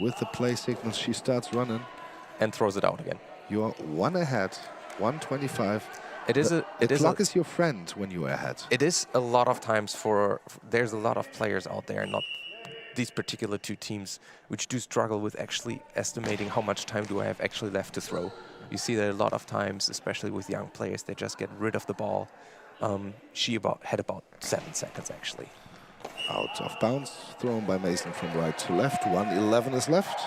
With the play signal, she starts running. And throws it out again. You are 1 ahead, 1:25. The clock is your friend when you are ahead. It is a lot of times there's a lot of players out there, not these particular 2 teams, which do struggle with actually estimating how much time do I have actually left to throw. You see that a lot of times, especially with young players, they just get rid of the ball. She had about 7 seconds actually. Out of bounds, thrown by Mason from right to left. 1:11 is left.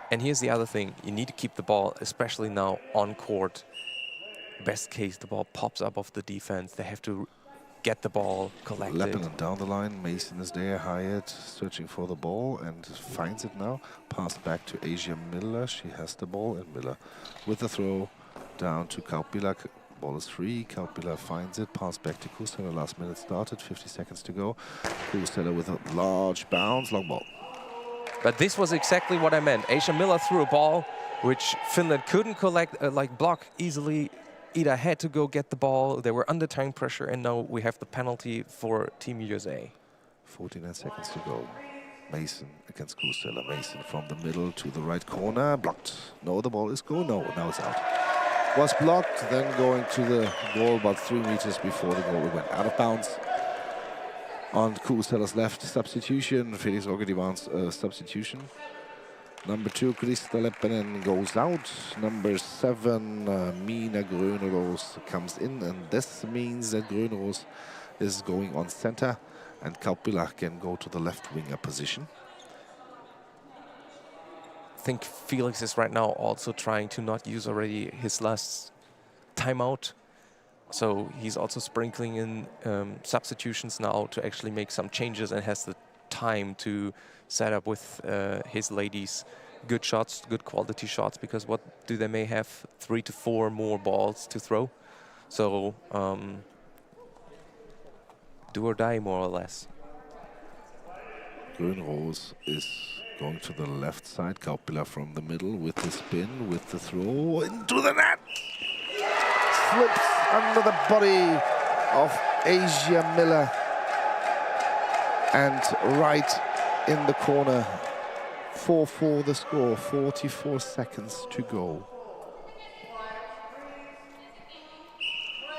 And here's the other thing. You need to keep the ball, especially now on court. Best case, the ball pops up off the defense. They have to get the ball collected. Leppinen down the line. Mason is there. Hyatt searching for the ball and finds it now. Pass back to Asia Miller. She has the ball, and Miller with the throw down to Kaupila. Ball is free. Kaupila finds it. Pass back to Kusteller. Last minute started. 50 seconds to go. Kusteller with a large bounce. Long ball. But this was exactly what I meant. Asia Miller threw a ball which Finland couldn't collect, block easily. Ida had to go get the ball. They were under time pressure, and now we have the penalty for Team USA. 49 seconds to go. Mason against Kusteller. Mason from the middle to the right corner. Blocked. No, the ball is go. No, now it's out. Was blocked, then going to the goal, but 3 meters before the goal, it went out of bounds. On Kusteller's left, substitution. Felix Roger demands a substitution. Number 2, Krista Leppinen goes out. Number 7, Mina Gröneros comes in, and this means that Gröneros is going on center, and Kaupila can go to the left winger position. I think Felix is right now also trying to not use already his last timeout. So he's also sprinkling in substitutions now to actually make some changes, and has the time to set up with his ladies good shots, good quality shots, because what do they may have 3 to 4 more balls to throw. So do or die, more or less. Grönros is going to the left side. Kaupila from the middle with the spin, with the throw into the net. Slips under the body of Asia Miller. And right in the corner. 4-4 the score, 44 seconds to go.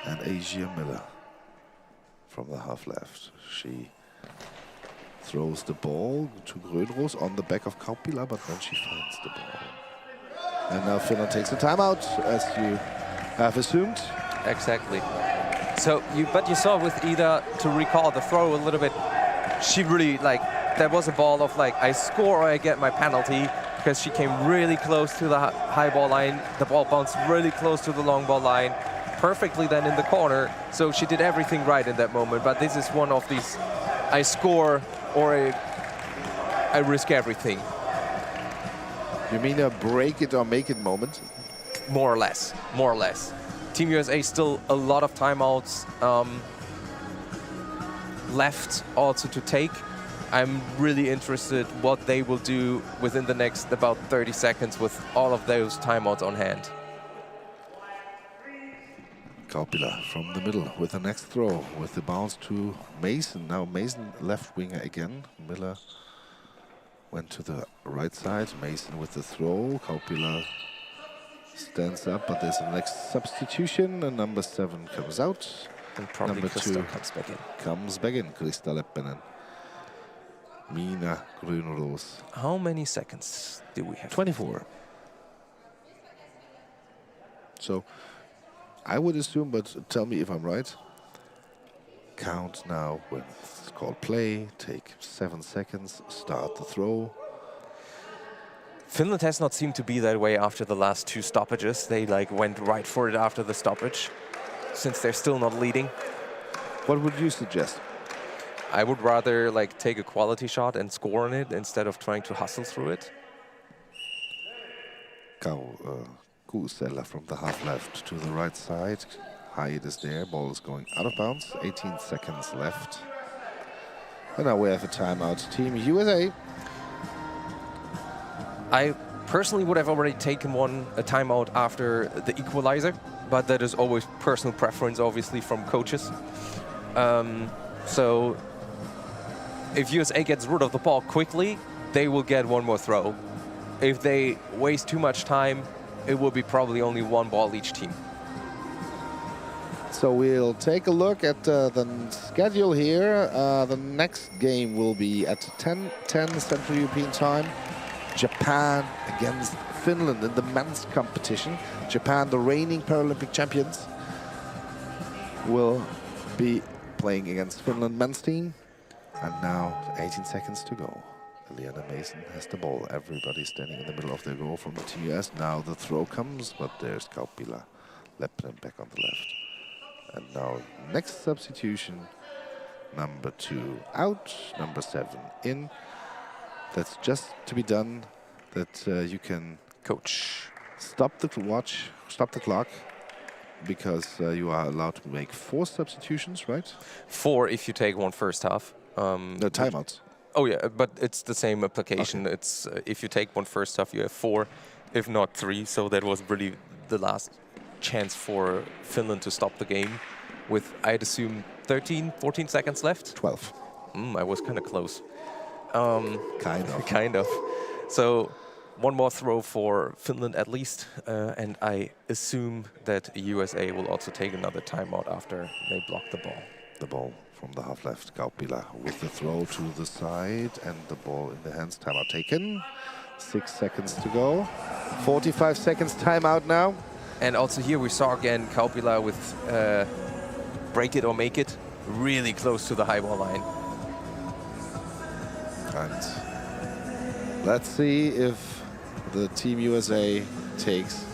And Asia Miller from the half left. She throws the ball to Grönros on the back of Kaupila, but then she finds the ball. And now Finland takes a timeout, as you have assumed. Exactly. So, but you saw with Ida, to recall the throw a little bit, she really, there was a ball of I score or I get my penalty, because she came really close to the high ball line. The ball bounced really close to the long ball line, perfectly then in the corner. So she did everything right in that moment. But this is one of these, I score or I risk everything. You mean a break it or make it moment? More or less, more or less. Team USA still a lot of timeouts left also to take. I'm really interested what they will do within the next about 30 seconds with all of those timeouts on hand. Kaupila from the middle with the next throw, with the bounce to Mason. Now Mason left winger again. Miller went to the right side. Mason with the throw. Kaupila stands up, but there's a next substitution, and number 7 comes out. And probably number Krista 2 comes back in. Comes back in, Krista Leppinen. Mina Grönros. How many seconds do we have? 24. So I would assume, but tell me if I'm right. Count now when it's called play. Take 7 seconds. Start the throw. Finland has not seemed to be that way after the last 2 stoppages. They went right for it after the stoppage, since they're still not leading. What would you suggest? I would rather take a quality shot and score on it instead of trying to hustle through it. Kusteller from the half left to the right side. Hyatt is there. Ball is going out of bounds. 18 seconds left. And now we have a timeout. Team USA. I personally would have already taken a timeout after the equalizer, but that is always personal preference, obviously, from coaches. So if USA gets rid of the ball quickly, they will get 1 more throw. If they waste too much time, it will be probably only 1 ball each team. So we'll take a look at the schedule here. The next game will be at 10 Central European time. Japan against Finland in the men's competition. Japan, the reigning Paralympic champions, will be playing against Finland men's team. And now 18 seconds to go. Eliana Mason has the ball. Everybody standing in the middle of the goal from the Team US. Now the throw comes, but there's Kaupila. Lepinen back on the left. And now next substitution. Number 2 out, number 7 in. That's just to be done. That you can Coach. stop the watch, stop the clock, because you are allowed to make 4 substitutions, right? 4 if you take one first half. No timeouts. Oh yeah, but it's the same application. Okay. It's if you take one first half, you have 4, if not 3. So that was really the last chance for Finland to stop the game with, I'd assume, 13, 14 seconds left. 12. I was kind of close. Kind of. Kind of. So one more throw for Finland at least, and I assume that USA will also take another timeout after they block the ball. The ball from the half left. Kaupila with the throw to the side and the ball in the hands. Timeout taken. 6 seconds to go. 45 seconds timeout now. And also here we saw again Kaupila with break it or make it, really close to the high ball line. And let's see if the Team USA takes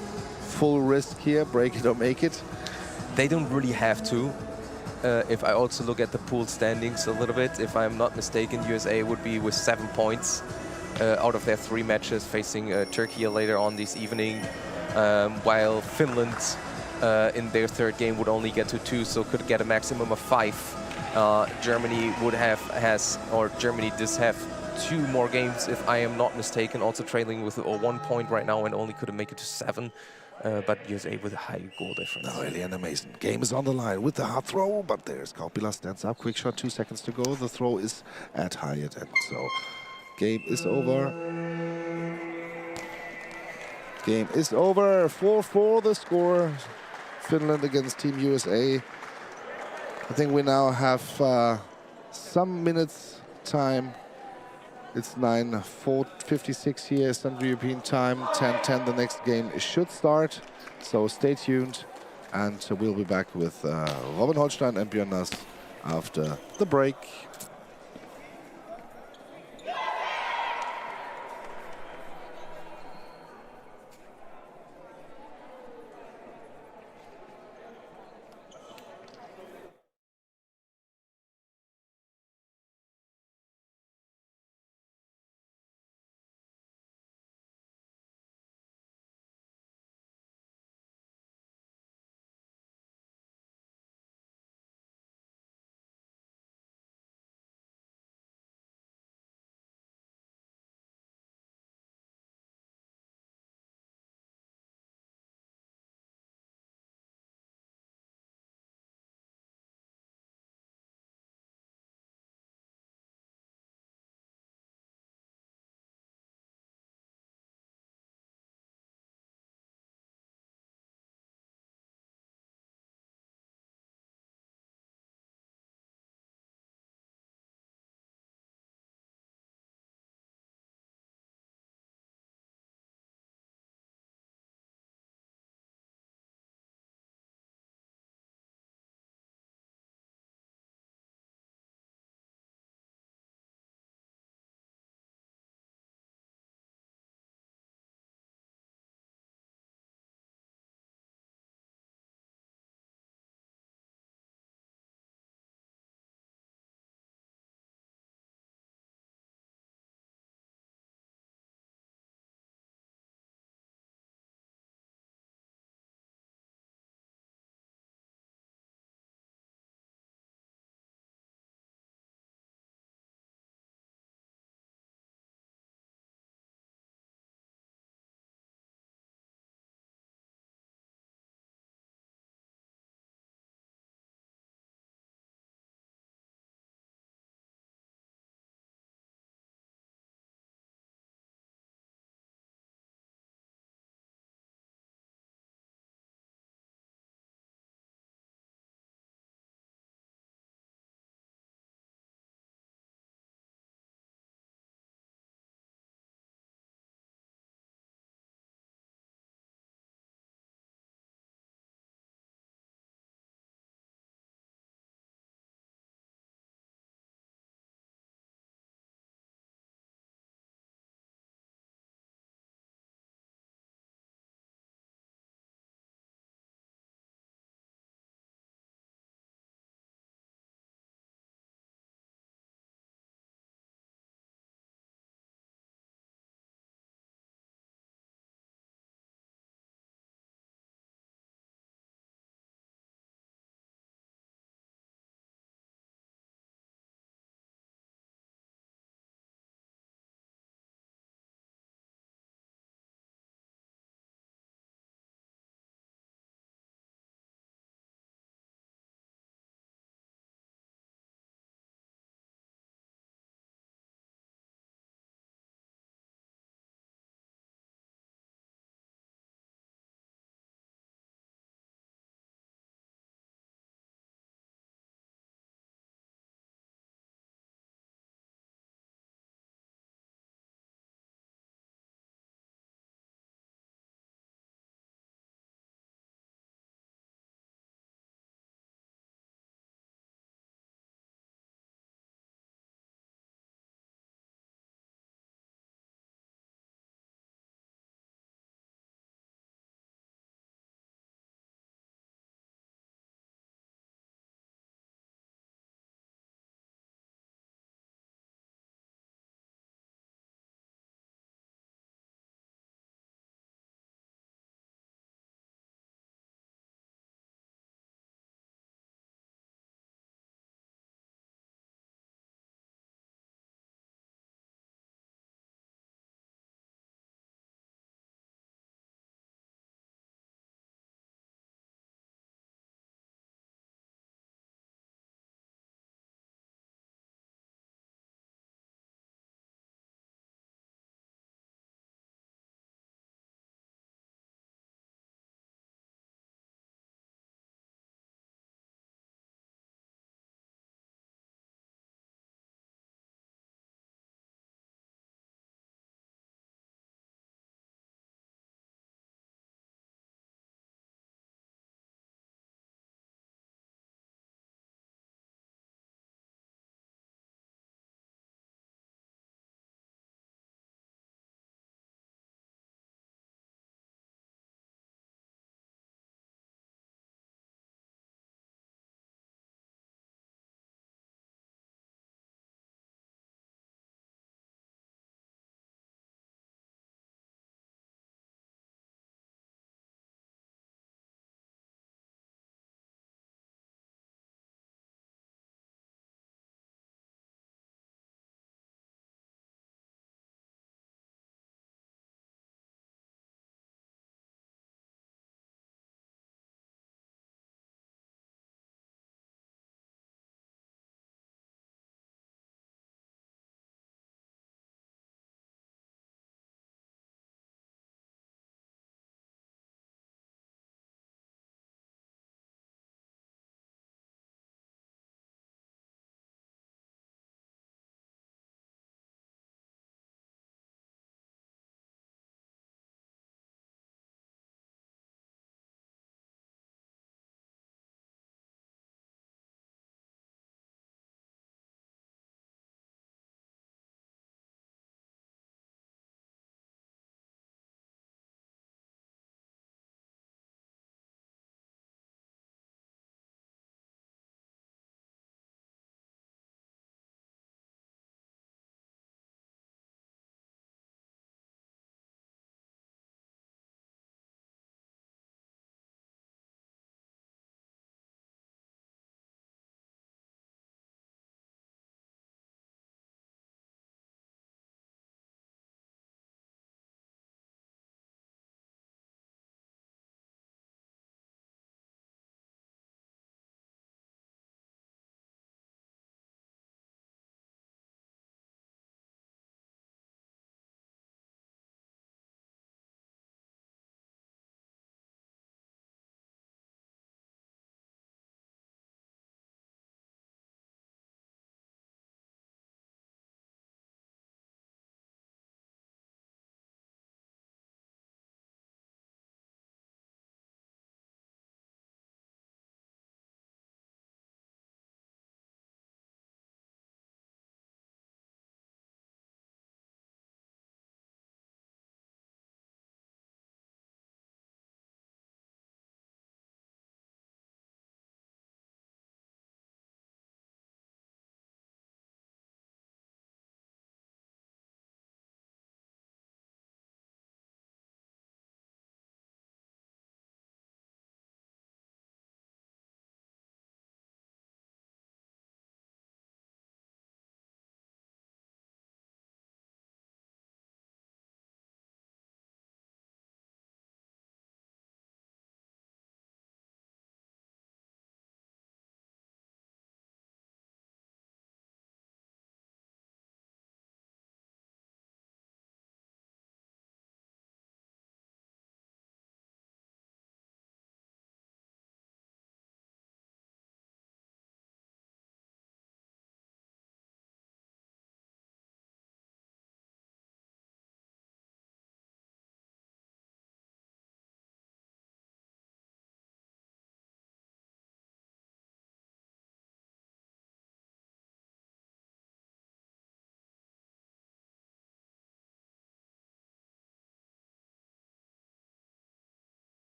full risk here, break it or make it. They don't really have to. If I also look at the pool standings a little bit, if I'm not mistaken, USA would be with 7 points out of their 3 matches, facing Turkey later on this evening, while Finland in their 3rd game would only get to 2, so could get a maximum of 5. Germany Germany does have 2 more games, if I am not mistaken, also trailing with 1 point right now and only could make it to 7. But USA with a high goal difference. Now Eliana Mason. Game is on the line with the hard throw, but there's Kaupila stands up. Quick shot, 2 seconds to go. The throw is at high end, so game is over. Game is over. 4-4 the score. Finland against Team USA. I think we now have some minutes time. It's 9:56 here, Central European time. 10:10 the next game should start. So stay tuned, and we'll be back with Robin Holstein and Björn Nass after the break.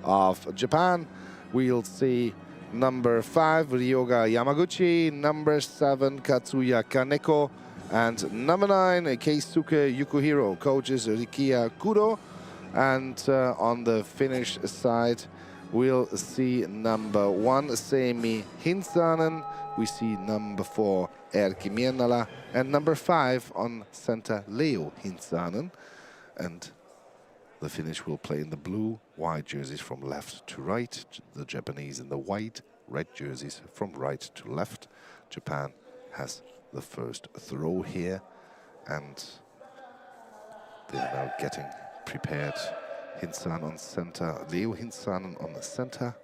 of Japan. We'll see number 5, Ryoga Yamaguchi, number 7, Katsuya Kaneko, and number 9, Keisuke Yukuhiro. Coach is Rikiya Kudo. And on the Finnish side, we'll see number 1, Seimi Hinsanen. We see number 4, Erkki Mienala, and number 5 on center, Leo Hinsanen. And the Finnish will play in the blue, white jerseys from left to right. The Japanese in the white, red jerseys from right to left. Japan has the first throw here, and they are now getting prepared. Hinsanen on center, Leo Hinsanen on the center,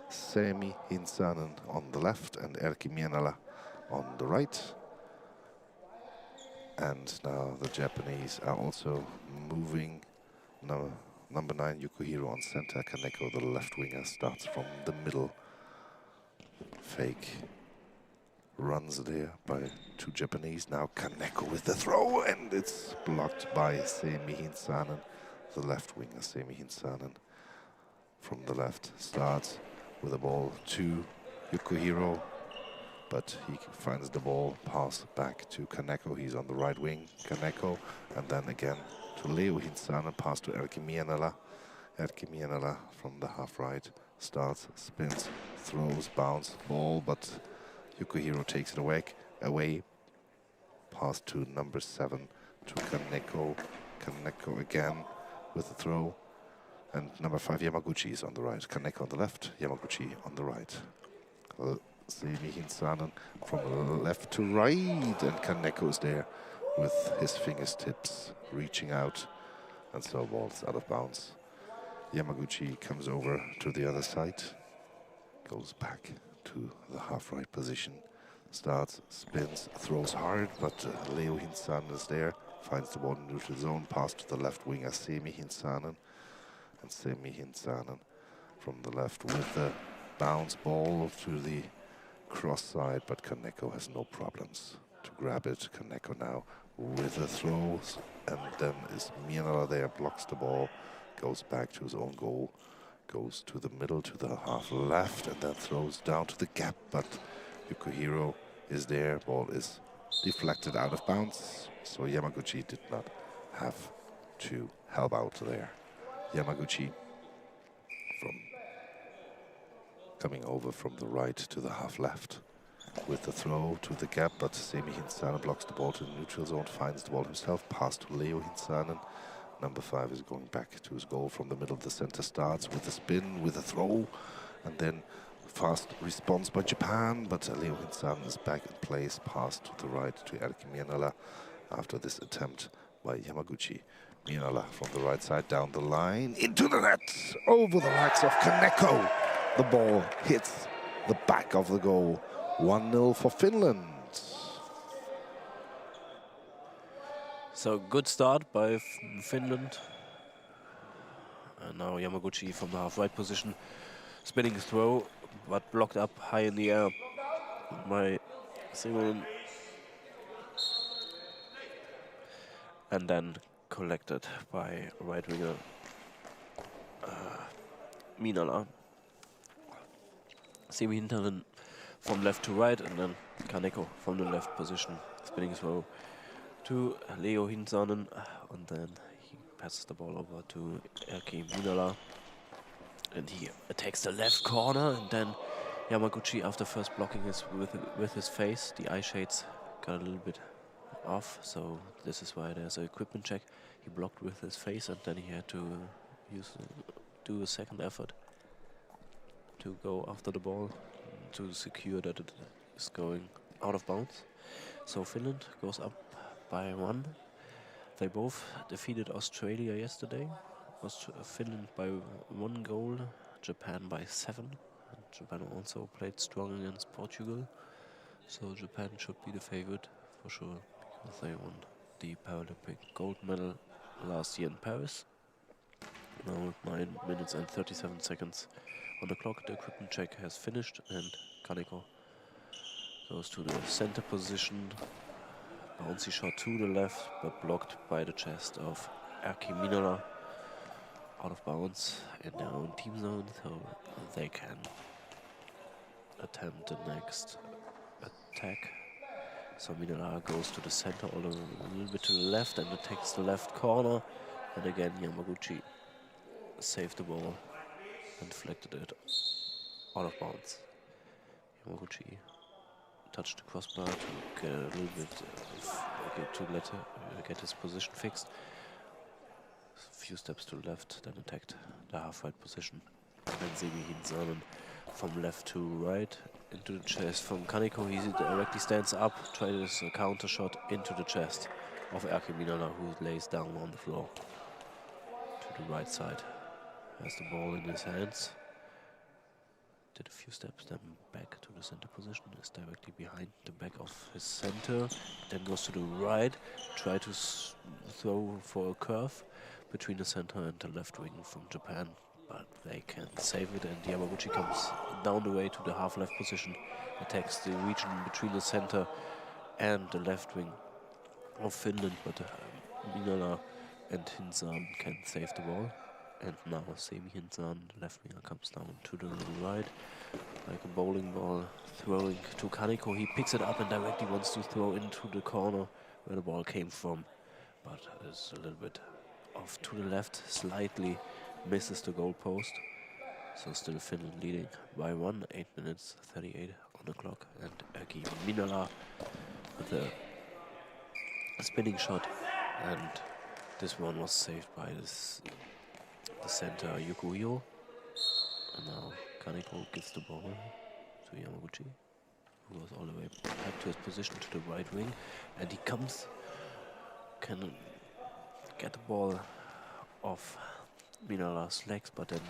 Seimi Hinsanen on the left, and Erkki Mienala on the right. And now the Japanese are also moving. Number 9, Yukuhiro on center, Kaneko, the left winger, starts from the middle. Fake runs there by 2 Japanese. Now Kaneko with the throw, and it's blocked by Seimi Hinsanen. The left winger, Seimi Hinsanen, from the left, starts with the ball to Yukuhiro, but he finds the ball, pass back to Kaneko. He's on the right wing, Kaneko, and then again to Leo Hinsanen, pass to Erkki Mienala. Erkki Mienala from the half right, starts, spins, throws, bounce, ball, but Yukuhiro takes it away. Pass to number 7 to Kaneko. Kaneko again with the throw, and number 5 Yamaguchi is on the right. Kaneko on the left, Yamaguchi on the right. Seimi Hinsanen from left to right, and Kaneko is there with his fingertips reaching out, and so ball's out of bounds. Yamaguchi comes over to the other side, goes back to the half right position, starts, spins, throws hard, but Leo Hinsanen is there, finds the ball in neutral zone, pass to the left winger Seimi Hinsanen, and Seimi Hinsanen from the left with the bounce ball to the cross side, but Kaneko has no problems to grab it. Kaneko now with the throws, and then is Mienala there, blocks the ball, goes back to his own goal, goes to the middle, to the half left, and then throws down to the gap, but Yukuhiro is there, ball is deflected out of bounds, so Yamaguchi did not have to help out there. Yamaguchi from coming over from the right to the half left with the throw to the gap, but Seimi Hinsanen blocks the ball to the neutral zone, finds the ball himself, pass to Leo Hinsanen. Number 5 is going back to his goal from the middle of the center, starts with a spin, with a throw, and then fast response by Japan, but Leo Hinsanen is back in place, pass to the right to Erkki Mienala after this attempt by Yamaguchi. Mienala from the right side down the line, into the net, over the legs of Kaneko. The ball hits the back of the goal. 1-0 for Finland. So good start by Finland. And now Yamaguchi from the half right position, spinning his throw, but blocked up high in the air by Simon. And then collected by right winger Mienala. Seimi Hinsanen from left to right, and then Kaneko from the left position, spinning his throw to Leo Hinsanen, and then he passes the ball over to Erkki Mienala, and he attacks the left corner, and then Yamaguchi, after first blocking with his face, the eye shades got a little bit off, so this is why there's an equipment check. He blocked with his face, and then he had to do a second effort to go after the ball to secure that it is going out of bounds. So Finland goes up by 1. They both defeated Australia yesterday. Finland by 1 goal, Japan by 7. And Japan also played strong against Portugal, so Japan should be the favorite for sure, because they won the Paralympic gold medal last year in Paris. Now with 9 minutes and 37 seconds on the clock, the equipment check has finished, and Kaneko goes to the center position. Bouncy shot to the left, but blocked by the chest of Erkki Mienala. out of bounds in their own team zone, so they can attempt the next attack. So Minala goes to the center, a little bit to the left, and attacks the left corner. And again, Yamaguchi saved the ball and deflected it out of bounds. Yamaguchi touched the crossbar to get a little bit to get his position fixed. A few steps to the left, then attacked the half-right position. And Semi Hinsanen from left to right into the chest. From Kaneko, he directly stands up, tries a counter shot into the chest of Erkki Minala, who lays down on the floor to the right side. Has the ball in his hands. Did a few steps, then back to the center position. Is directly behind the back of his center. Then goes to the right, try to throw for a curve between the center and the left wing from Japan. But they can save it, and Yamaguchi comes down the way to the half-left position, attacks the region between the center and the left wing of Finland, but Minala and Hinsan can save the ball. And now Semi Hinsan, the left winger, comes down to the right, like a bowling ball, throwing to Kaneko. He picks it up and directly wants to throw into the corner where the ball came from, but is a little bit off to the left, slightly misses the goal post. So still Finland leading by 1, 8 minutes 38 on the clock, and Erkki Minala with a spinning shot, and this one was saved by the center Yukuhiro. And now Kaneko gives the ball to Yamaguchi, who was all the way back to his position to the right wing, and he can get the ball off Minala's legs, but then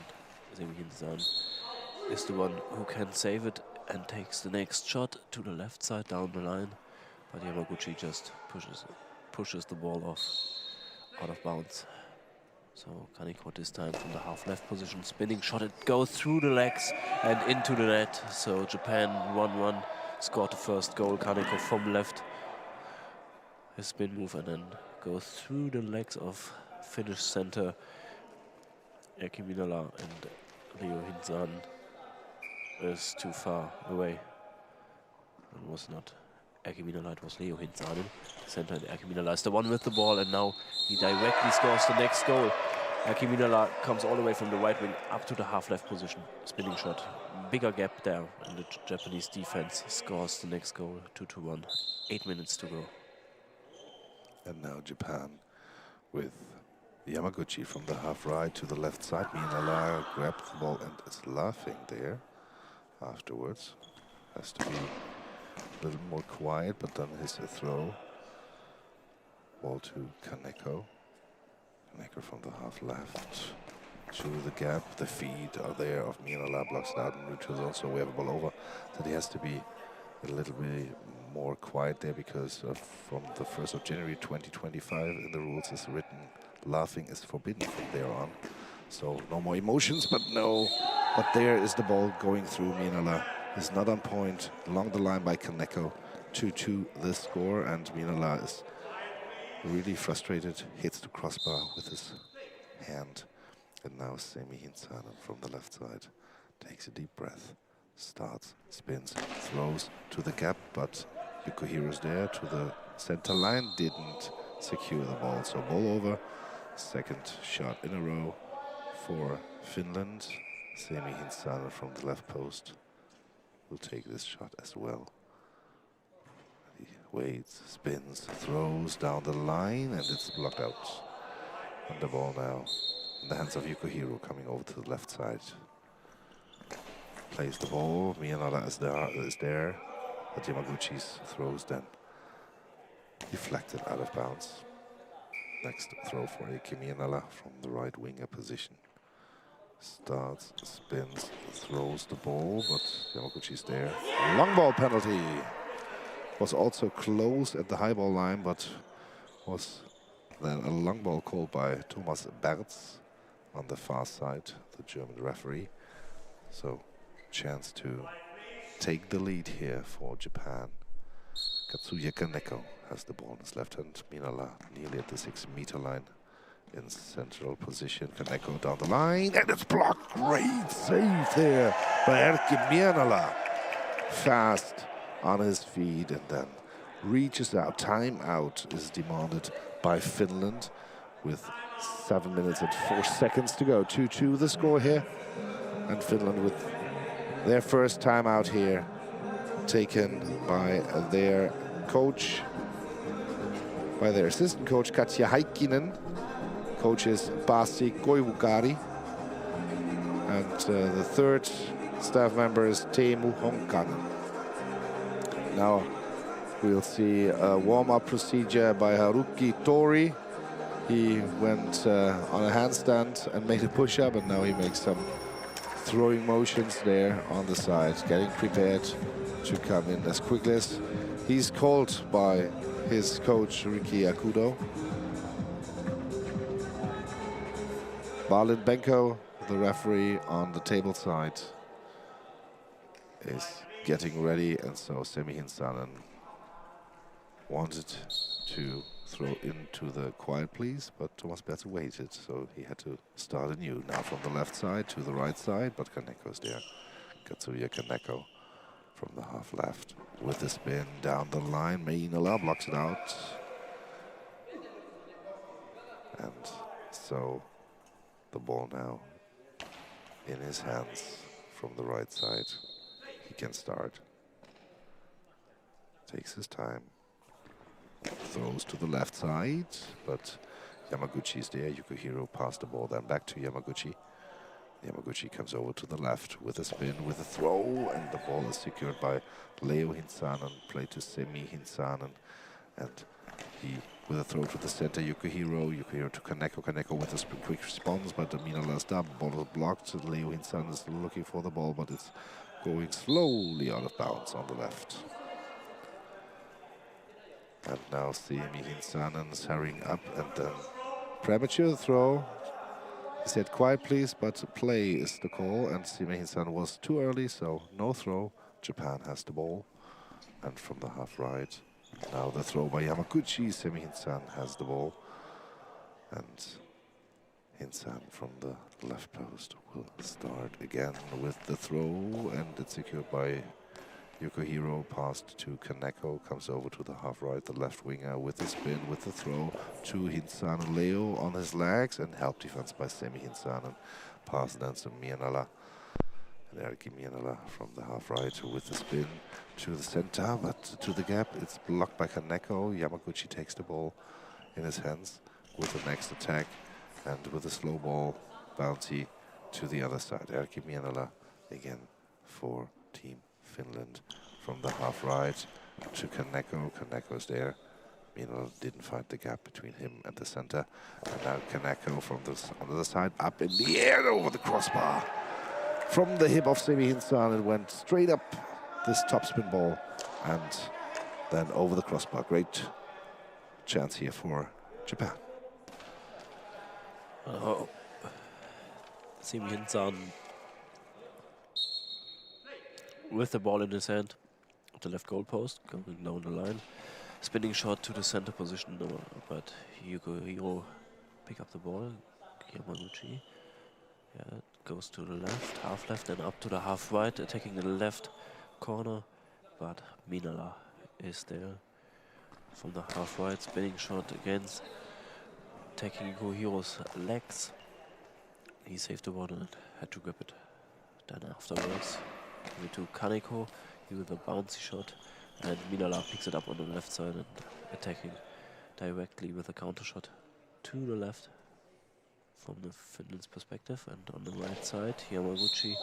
Semi Hinsan is the one who can save it and takes the next shot to the left side down the line, but Yamaguchi just pushes the ball off out of bounds. So Kaneko this time from the half-left position, spinning shot, it goes through the legs and into the net. So Japan 1-1 scored the first goal. Kaneko from left, his spin move, and then goes through the legs of Finnish center Erkki Minala, and Leo Hinsan is too far away. It was not Erkki Minala, it was Leo Hinsanen. Center, and Erkki Minala is the one with the ball, and now he directly scores the next goal. Erkki Minala comes all the way from the right wing up to the half-left position. Spinning shot, bigger gap there in the Japanese defense. Scores the next goal, 2-1. 8 minutes to go. And now Japan with Yamaguchi from the half-right to the left side. Minala grabs the ball and is laughing there afterwards. Has to be a little more quiet, but then his throw. Ball to Kaneko. Kaneko from the half-left to the gap. The feet are there of Minala, blocks it out in neutral zone, so we have a ball over. So he has to be a little bit more quiet there, because from the 1st of January 2025 in the rules is written laughing is forbidden from there on. So no more emotions, but there is the ball going through. Minala is not on point, along the line by Kaneko. 2-2 the score, and Minala is really frustrated, hits the crossbar with his hand. And now Semi Hinsanen from the left side takes a deep breath, starts, spins, throws to the gap, but Yukuhiro's there to the center line, didn't secure the ball, so ball over. Second shot in a row for Finland. Semi Hinsanen from the left post will take this shot as well. He waits, spins, throws down the line, and it's blocked out. And the ball now in the hands of Yukuhiro, coming over to the left side. Plays the ball, Minala is there, but Yamaguchi's throws then deflected out of bounds. Next throw for Erkki Minala from the right winger position. Starts, spins, throws the ball, but Yamaguchi's there. Long ball penalty. Was also close at the high ball line, but was then a long ball called by Thomas Bertz on the far side, the German referee. So chance to take the lead here for Japan. Katsuya Kaneko has the ball in his left hand. Minala nearly at the 6-meter line in central position. Kaneko down the line, and it's blocked. Great save there by Erkki Mienala. Fast on his feet and then reaches out. Timeout is demanded by Finland with 7 minutes and 4 seconds to go. 2-2 the score here. And Finland with their first timeout here, taken by their coach, by their assistant coach Katja Heikkinen. Coach is Pasi Koivukari. And the third staff member is Teemu Honkanen. Now we'll see a warm-up procedure by Haruki Tori. He went on a handstand and made a push-up, and now he makes some throwing motions there on the side, getting prepared to come in as quickly as he's called by his coach Riki Akudo. Balin Benko, the referee on the table side, is getting ready, and so Semi Hinsanen wanted to throw into the quiet please, but Thomas Bertz waited, so he had to start anew. Now from the left side to the right side, but Kaneko's there. Katsuya Kaneko from the half left with the spin down the line. Mienala blocks it out. And so the ball now in his hands from the right side. He can start. Takes his time. Throws to the left side, but Yamaguchi's there. Yukihiro passed the ball then back to Yamaguchi. Yamaguchi comes over to the left with a spin, with a throw, and the ball is secured by Leo Hinsanen. Play to Semi Hinsanen, and he with a throw to the center. Yukihiro to Kaneko. Kaneko with a quick response, but Mienala's double ball is blocked. Leo Hinsanen is looking for the ball, but it's going slowly out of bounds on the left. And now Semi Hinsanen is hurrying up, and then premature throw. He said quiet please, but play is the call, and Semi Hinsanen was too early, so no throw. Japan has the ball, and from the half right, now the throw by Yamaguchi. Semi Hinsanen has the ball, and Hinsanen from the left post will start again with the throw, and it's secured by Yukihiro. Passed to Kaneko, comes over to the half right, the left winger with the spin, with the throw to Hinsanen. Leo on his legs, and help defense by Semi Hinsanen. Pass then to Mienala. And Erkki Mienala from the half right with the spin to the center, but to the gap. It's blocked by Kaneko. Yamaguchi takes the ball in his hands with the next attack, and with a slow ball bouncy to the other side. Erkki Mienala again for Team Finland from the half right to Kaneko. Kaneko's there. Mienala didn't find the gap between him and the center. And now Kaneko from the other side, up in the air over the crossbar. From the hip of Semi Hinsanen, it went straight up this topspin ball and then over the crossbar. Great chance here for Japan. Semi Hinsanen with the ball in his hand at the left goal post, going down the line. Spinning shot to the center position, but Yukihiro pick up the ball. Yamaguchi, yeah, goes to the left, half left, and up to the half right, attacking the left corner. But Mienala is there from the half right, spinning shot against attacking Yukihiro's legs. He saved the ball and had to grip it. Then afterwards, give it to Kaneko, he with a bouncy shot, and Mienala picks it up on the left side and attacking directly with a counter shot to the left from the Finland's perspective. And on the right side, Yamaguchi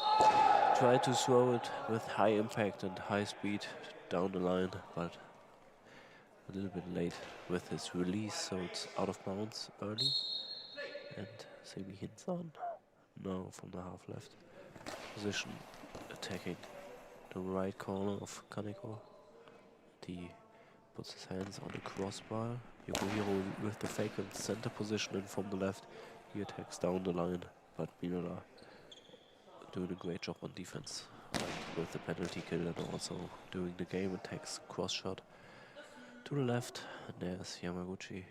tried to throw it with high impact and high speed down the line, but a little bit late with his release, so it's out of bounds early. And Semi Hinsanen now from the half left position, attacking the right corner of Kaneko. He puts his hands on the crossbar. Yukihiro with the fake in center position, and from the left he attacks down the line, but Mienala doing a great job on defense, with the penalty kill, and also doing the game attacks cross shot to the left. And there's Yamaguchi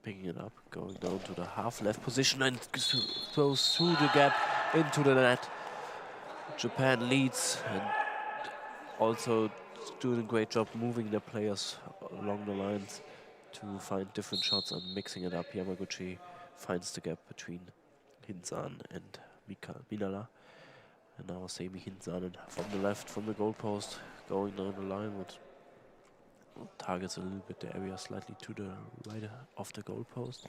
picking it up, going down to the half left position and throws through the gap into the net. Japan leads and also doing a great job moving their players along the lines to find different shots and mixing it up. Yamaguchi finds the gap between Hinsan and Minala. And now Seimi Hinsanen from the left, from the goalpost, going down the line with targets a little bit the area slightly to the right of the goalpost.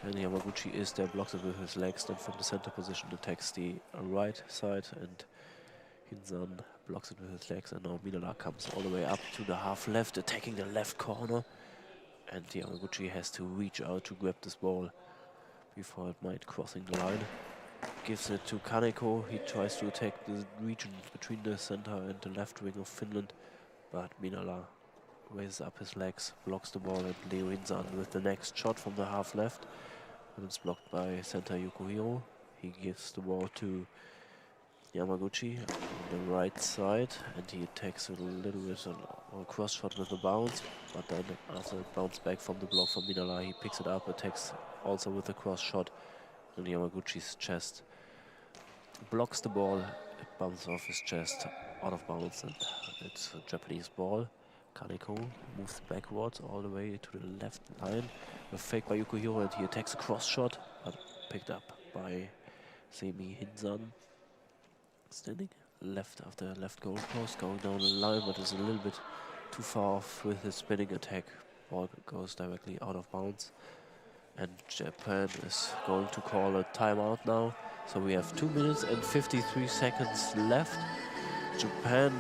And Yamaguchi is there, blocks it with his legs, then from the center position attacks the right side, and Hinsan blocks it with his legs, and now Minala comes all the way up to the half left, attacking the left corner. And Yamaguchi has to reach out to grab this ball before it might crossing the line. Gives it to Kaneko. He tries to attack the region between the center and the left wing of Finland, but Minala raises up his legs, blocks the ball, and Leo Hinsan with the next shot from the half left. And it's blocked by center Yukuhiro. He gives the ball to Yamaguchi on the right side, and he attacks a little bit on a cross shot with a bounce, but then after it bounced back from the block from Minala, he picks it up, attacks also with a cross shot on Yamaguchi's chest. Blocks the ball, it bounces off his chest, out of bounds, and it's a Japanese ball. Kaneko moves backwards all the way to the left line. A fake by Yukuhiro, and he attacks a cross shot, but picked up by Seimi Hinsan. Standing left of the left goal post, going down the line, but is a little bit too far off with his spinning attack. Ball goes directly out of bounds. And Japan is going to call a timeout now. So we have 2 minutes and 53 seconds left. Japan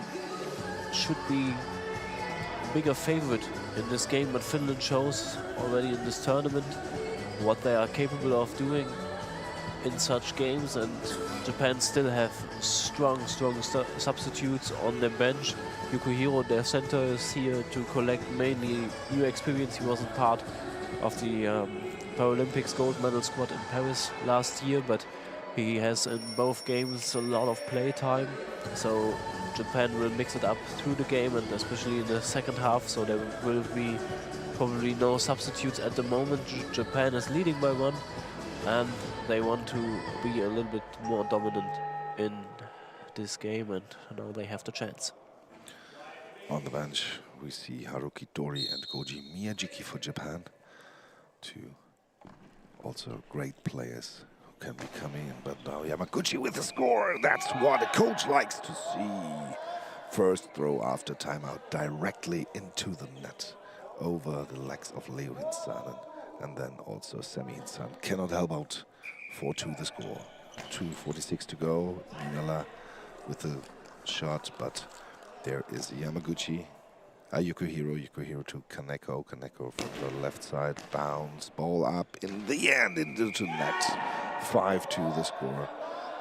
should be a bigger favorite in this game, but Finland shows already in this tournament what they are capable of doing in such games, and Japan still have strong substitutes on their bench. Yukuhiro, their center, is here to collect mainly new experience. He wasn't part of the Paralympics gold medal squad in Paris last year, but he has in both games a lot of play time. So Japan will mix it up through the game, and especially in the second half, so there will be probably no substitutes at the moment. Japan is leading by 1, and they want to be a little bit more dominant in this game, and now they have the chance. On the bench, we see Haruki Tori and Koji Miyajiki for Japan. Two also great players who can be coming in, but now Yamaguchi with the score. That's what a coach likes to see. First throw after timeout directly into the net, over the legs of Leo Hinsanen. And then also Seimi Hinsan cannot help out. 4-2 the score. 2:46 to go. Minala with the shot, but there is Yamaguchi. Yukuhiro to Kaneko. Kaneko from the left side. Bounce, ball up in the end into the net. 5-2 the score.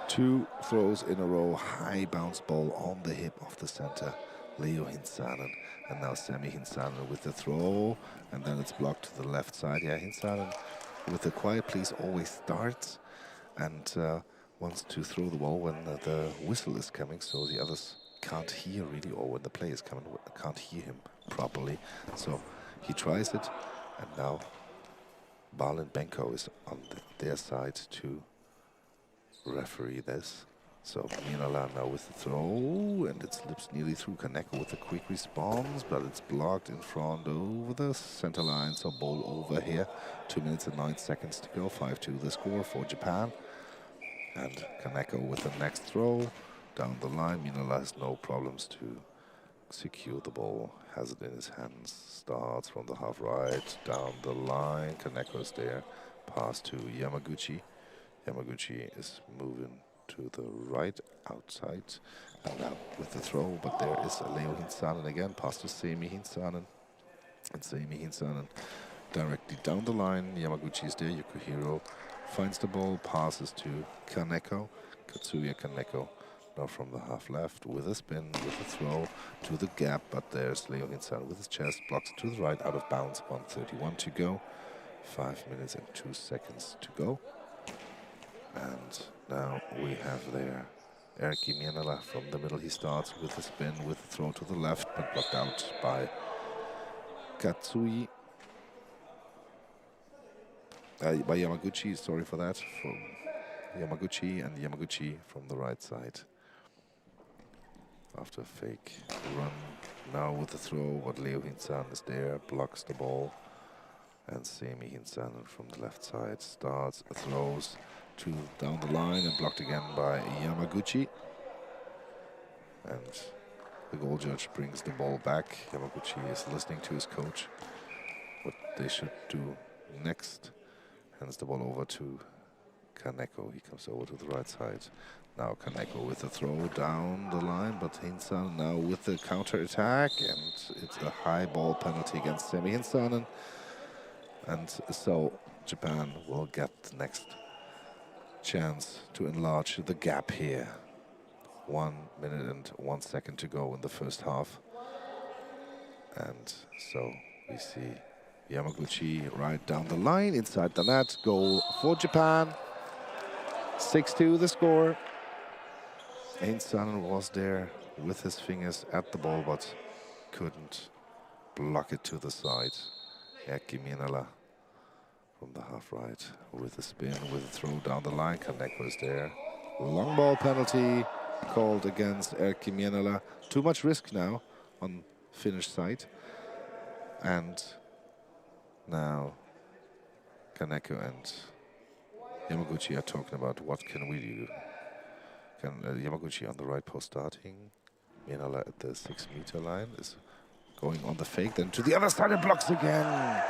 2 throws in a row. High bounce ball on the hip of the center, Leo Hinsanen. And now Seimi Hinsanen with the throw. And then it's blocked to the left side. Yeah, Hinsanen with the quiet please always starts and wants to throw the ball when the whistle is coming, so the others can't hear really, or when the play is coming, can't hear him properly. So he tries it, and now Balin Benko is on their side to referee this. So Minala now with the throw, and it slips nearly through Kaneko with a quick response, but it's blocked in front over the center line, so ball over here. 2 minutes and 9 seconds to go, 5-2 the score for Japan. And Kaneko with the next throw down the line. Minala has no problems to secure the ball, has it in his hands, starts from the half right, down the line. Kaneko is there, pass to Yamaguchi. Yamaguchi is moving to the right outside, and now with the throw, but there is Leo Hinsanen again, pass to Seimi Hinsanen, and Seimi Hinsanen directly down the line. Yamaguchi is there, Yukuhiro finds the ball, passes to Kaneko, Katsuya Kaneko, now from the half left with a spin, with a throw to the gap, but there's Leo Hinsanen with his chest, blocks to the right, out of bounds, 1:31 to go, 5 minutes and 2 seconds to go. And now we have there Erkki Minala from the middle. He starts with a spin, with a throw to the left, but blocked out by Katsui. by Yamaguchi, sorry for that, from Yamaguchi, and Yamaguchi from the right side. After a fake run, now with the throw, but Leo Hinsan is there, blocks the ball, and Semi Hinsan from the left side starts, throws to down the line and blocked again by Yamaguchi. And the goal judge brings the ball back. Yamaguchi is listening to his coach, what they should do next. Hands the ball over to Kaneko. He comes over to the right side. Now Kaneko with the throw down the line, but Hinsan now with the counter attack, and it's a high ball penalty against Semi Hinsanen. And so Japan will get the next chance to enlarge the gap here. 1 minute and 1 second to go in the first half. And so we see Yamaguchi right down the line, inside the net, goal for Japan. 6-2 the score. Hinsanen was there with his fingers at the ball, but couldn't block it to the side. Erkki Mienala from the half right with a spin, with a throw down the line. Kaneko was there. Long ball penalty called against Erkki Mienala. Too much risk now on Finnish side. And now Kaneko and Yamaguchi are talking about what can we do. Yamaguchi on the right post starting. Mienala at the 6-meter line is going on the fake, then to the other side and blocks again.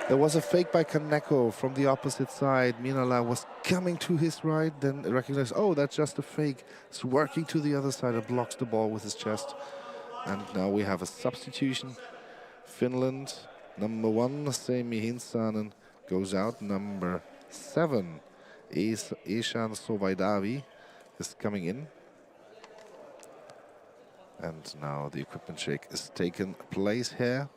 There was a fake by Kaneko from the opposite side. Mienala was coming to his right, then recognized, oh, that's just a fake. It's working to the other side and blocks the ball with his chest. And now we have a substitution. Finland, number 1, Semi Hinsanen, goes out. Number 7, Ishan Sovaidavi, is coming in. And now the equipment check is taken place here.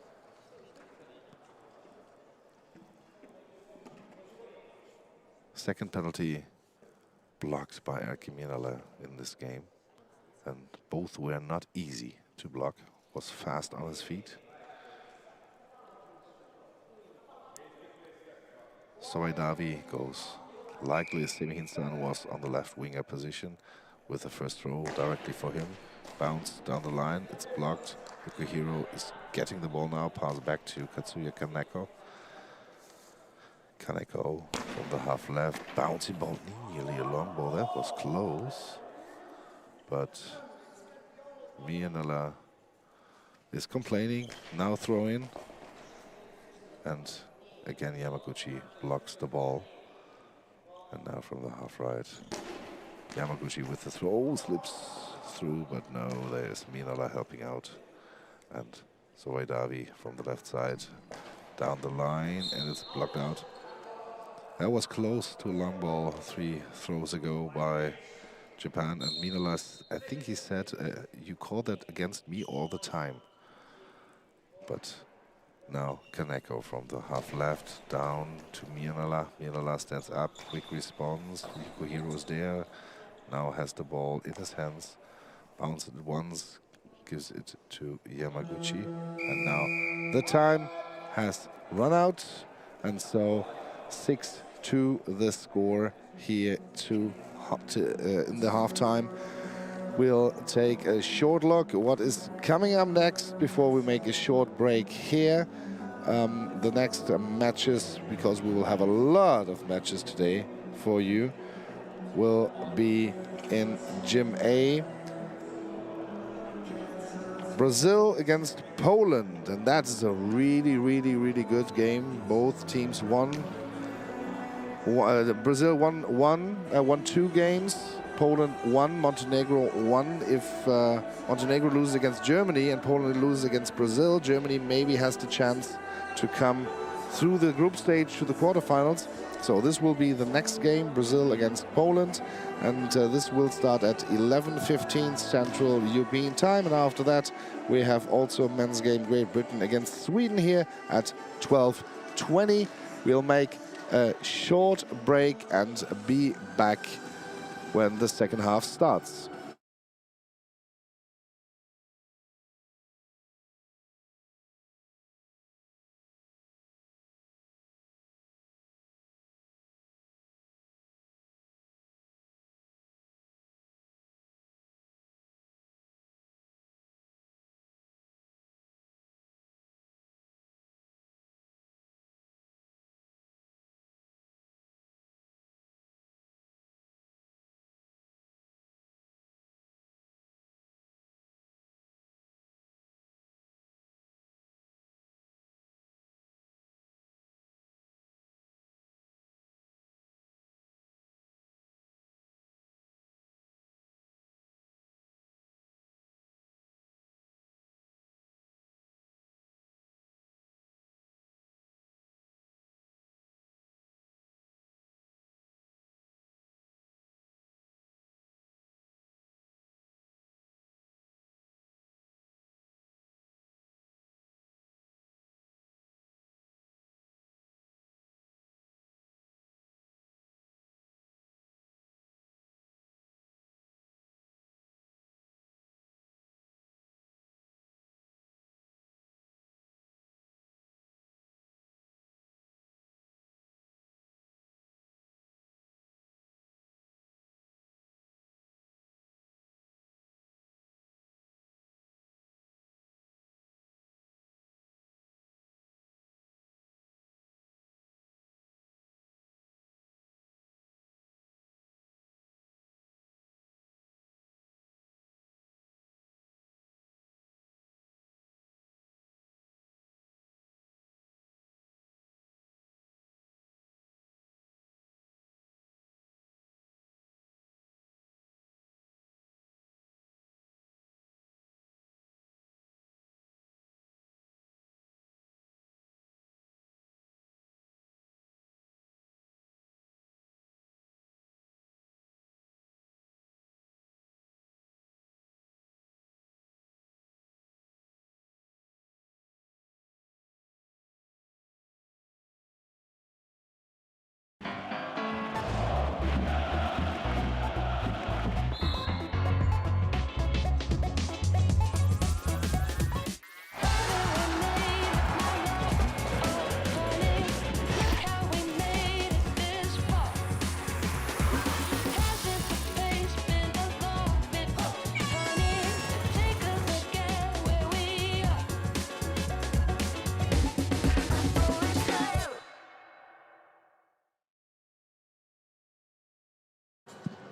Second penalty blocked by Erkki Mienala in this game. And both were not easy to block. Was fast on his feet. Sovaidavi goes likely as Semi Hinsanen was on the left winger position with the first throw directly for him. Bounce down the line, it's blocked. Yukihiro is getting the ball now, pass back to Katsuya Kaneko. Kaneko from the half left, bouncing ball, nearly a long ball, that was close. But Mienala is complaining, now throw in. And again Yamaguchi blocks the ball. And now from the half right, Yamaguchi with the throw, slips through, but no, there's Mienala helping out. And Sovaidavi from the left side, down the line, and it's blocked out. That was close to a long ball 3 throws ago by Japan. And Mienala, I think he said, you call that against me all the time. But now Kaneko from the half left, down to Mienala. Mienala stands up, quick response. Yukihiro is there, now has the ball in his hands. Bounces it once, gives it to Yamaguchi. And now the time has run out. And so 6-2 the score here in the halftime. We'll take a short look at what is coming up next before we make a short break here. The next matches, because we will have a lot of matches today for you, will be in Gym A. Brazil against Poland, and that is a really good game. Both teams won. Brazil won 2 games. Poland won, Montenegro won. If Montenegro loses against Germany and Poland loses against Brazil, Germany maybe has the chance to come through the group stage to the quarterfinals. So this will be the next game, Brazil against Poland, and this will start at 11:15 Central European Time. And after that, we have also a men's game, Great Britain against Sweden here at 12:20. We'll make a short break and be back when the second half starts.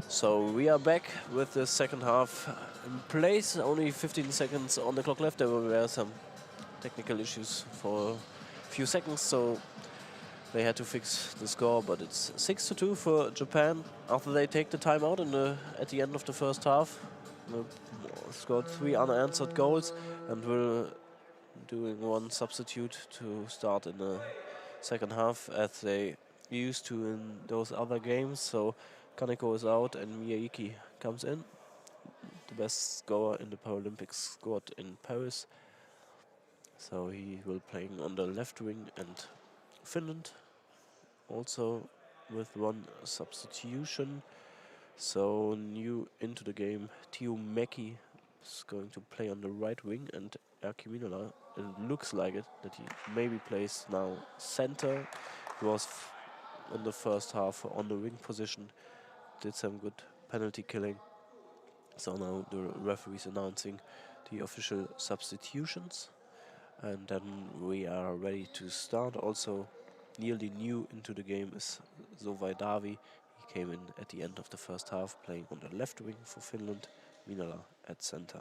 So we are back with the second half in place. Only 15 seconds on the clock left. There were some technical issues for a few seconds, so they had to fix the score. But it's 6-2 for Japan after they take the timeout at the end of the first half. Scored 3 unanswered goals and will doing one substitute to start in the second half as they used to in those other games. So Kaneko is out and Miyake comes in. The best scorer in the Paralympics scored in Paris. So he will playing on the left wing, and Finland also with one substitution. So new into the game, Teo Mäki is going to play on the right wing, and Erkki Minala, it looks like it, that he maybe plays now center. He was in the first half on the wing position, did some good penalty killing. So now the referee's announcing the official substitutions, and then we are ready to start. Also nearly new into the game is Sovaidavi. He came in at the end of the first half, playing on the left wing for Finland, Minala at center,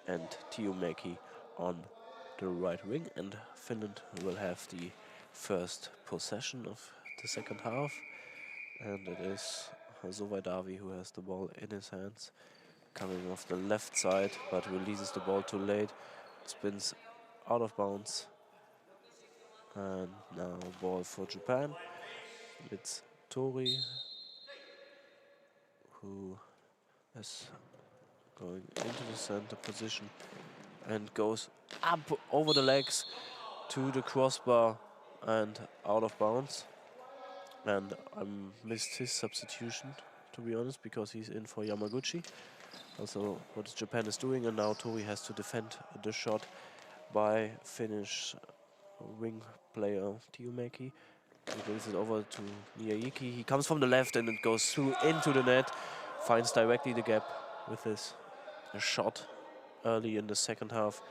and Teo Mäki on the right wing. And Finland will have the first possession of the second half, and it is Sovaidavi who has the ball in his hands, coming off the left side, but releases the ball too late. Spins out of bounds, and now ball for Japan. It's Tori who is going into the center position and goes up over the legs to the crossbar and out of bounds. And I missed his substitution, to be honest, because he's in for Yamaguchi. Also what Japan is doing, and now Tori has to defend the shot by Finnish wing player Teo Mäki. He brings it over to Miyake. He comes from the left and it goes through into the net. Finds directly the gap with his shot early in the second half.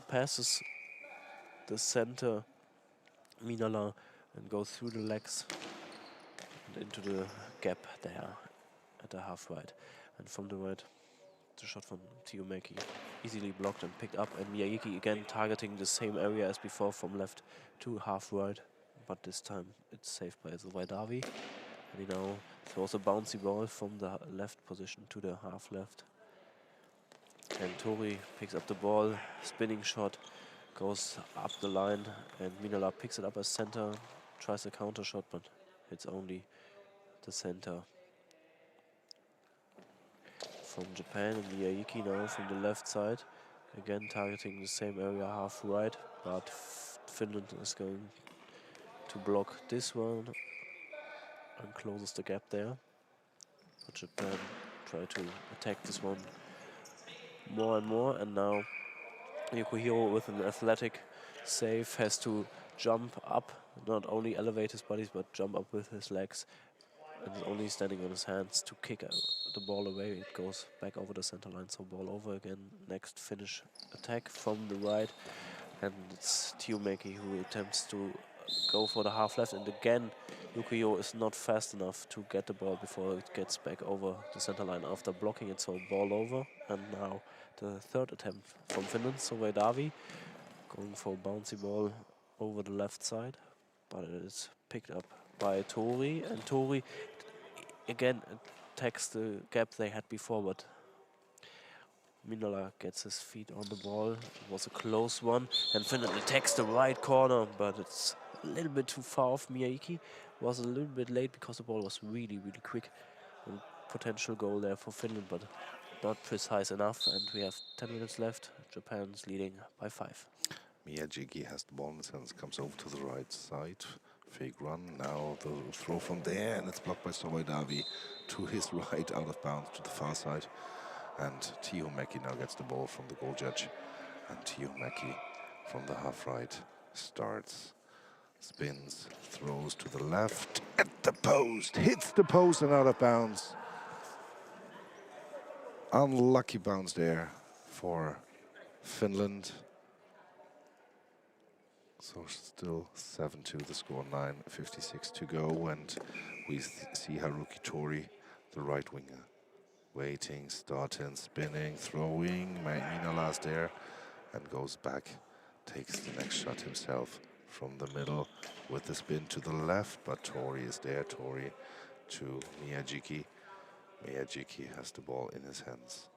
Passes the center Minala and goes through the legs and into the gap there at the half right. And from the right, the shot from Teo Mäki easily blocked and picked up, and Miyake again targeting the same area as before from left to half right, but this time it's saved by Sovaidavi. And he now throws a bouncy ball from the left position to the half left. And Tori picks up the ball, spinning shot, goes up the line, and Minala picks it up as center, tries a counter shot, but hits only the center. From Japan, and Miyake now from the left side, again targeting the same area half right, but Finland is going to block this one and closes the gap there. But Japan try to attack this one more and more, and now Yokohiro with an athletic save has to jump up, not only elevate his body but jump up with his legs, and is only standing on his hands to kick the ball away. It goes back over the center line, so ball over again. Next Finnish attack from the right, and it's Teo Mäki who attempts to go for the half left, and again Yukio is not fast enough to get the ball before it gets back over the center line after blocking it, so ball over. And now the third attempt from Finland, Sovaidavi, going for a bouncy ball over the left side, but it is picked up by Tori, and Tori again attacks the gap they had before, but Minala gets his feet on the ball. It was a close one, and Finland attacks the right corner, but it's a little bit too far off. Miyake was a little bit late because the ball was really, really quick. And potential goal there for Finland, but not precise enough, and we have 10 minutes left. Japan's leading by 5. Miyake has the ball in his hands, comes over to the right side. Fake run, now the throw from there, and it's blocked by Sovaidavi to his right, out of bounds to the far side. And Teo Mäki now gets the ball from the goal judge. And Teo Mäki from the half right starts, spins, throws to the left, at the post, hits the post and out of bounds. Unlucky bounce there for Finland. So still 7-2 the score, 9:56 to go, and we see Haruki Tori, the right winger. Waiting, starting, spinning, throwing. Minala's there and goes back. Takes the next shot himself from the middle with the spin to the left, but Tori is there. Tori to Miyajiki. Miyajiki has the ball in his hands.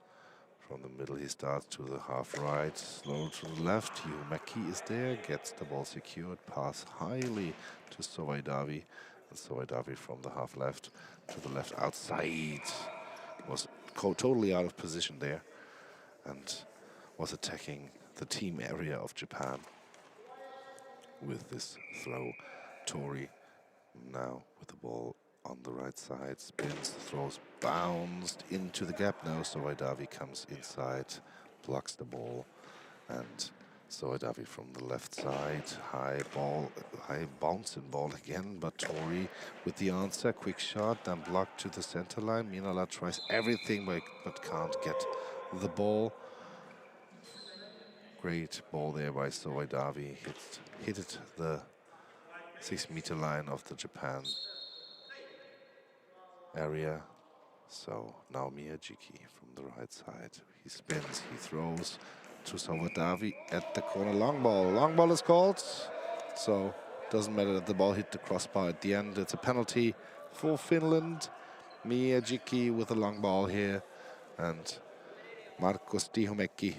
From the middle he starts to the half right, slow to the left. Hyumaki is there, gets the ball secured, pass highly to Sowaidavi. And Sowaidavi from the half left to the left outside. Was totally out of position there and was attacking the team area of Japan with this throw. Tori now with the ball on the right side, spins, throws, bounced into the gap. Now Sowaidavi comes inside, blocks the ball, and Sowaidavi from the left side, high bouncing ball again, but Tori with the answer, quick shot, then blocked to the center line. Minala tries everything but can't get the ball. Great ball there by Sowaidavi, hit it the 6-meter line of the Japan area. So now Miyajiki from the right side. He spins, he throws to Sowaidavi at the corner. Long ball. Long ball is called. So doesn't matter that the ball hit the crossbar at the end. It's a penalty for Finland. Miyajiki with a long ball here. And Markus Tihomäki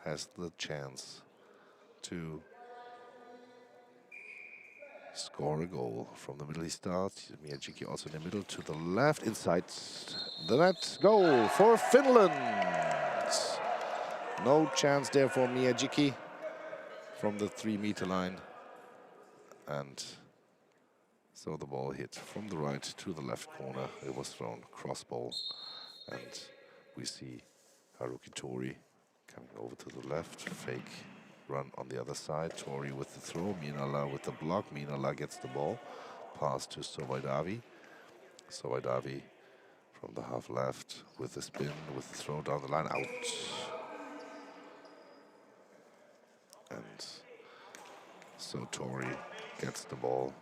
has the chance to score a goal. From the middle he starts. Miyajiki also in the middle to the left. Inside the net. Goal for Finland. No chance there for Miyajiki from the 3-meter line. And so the ball hit from the right to the left corner. It was thrown cross ball. And we see Haruki Tori coming over to the left. Fake run on the other side. Tori with the throw. Minala with the block. Minala gets the ball. Pass to Sowaidavi. Sowaidavi from the half left with the spin, with the throw down the line. Out. And so Tori gets the ball.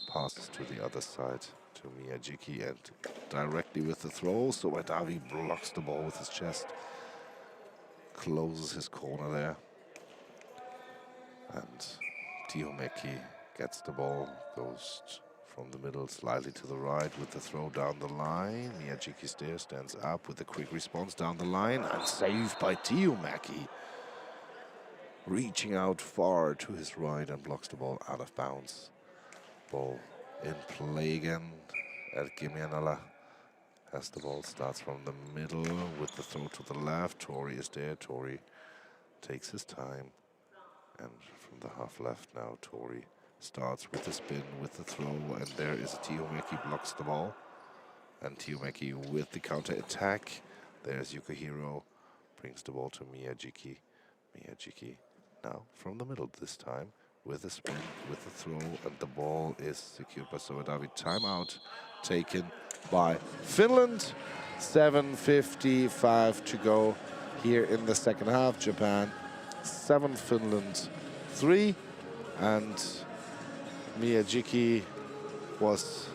Passes to the other side to Miyajiki and directly with the throw. Sowaidavi blocks the ball with his chest. Closes his corner there. And Tihomäki gets the ball, goes from the middle slightly to the right with the throw down the line. Miyajiki's there, stands up with a quick response down the line and saved by Tihomäki. Reaching out far to his right and blocks the ball out of bounds. Ball in play again. Erlebe has the ball, starts from the middle with the throw to the left. Tori is there, Tori takes his time. And from the half left now, Tori starts with the spin, with the throw, and there is Tihomäki, blocks the ball. And Tihomäki with the counter attack. There's Yukihiro, brings the ball to Miyajiki. Miyajiki now from the middle this time, with the spin, with the throw, and the ball is secured by Sowaidavi. Timeout taken by Finland. 7:55 to go here in the second half. Japan 7, Finland 3, and Miyajiki was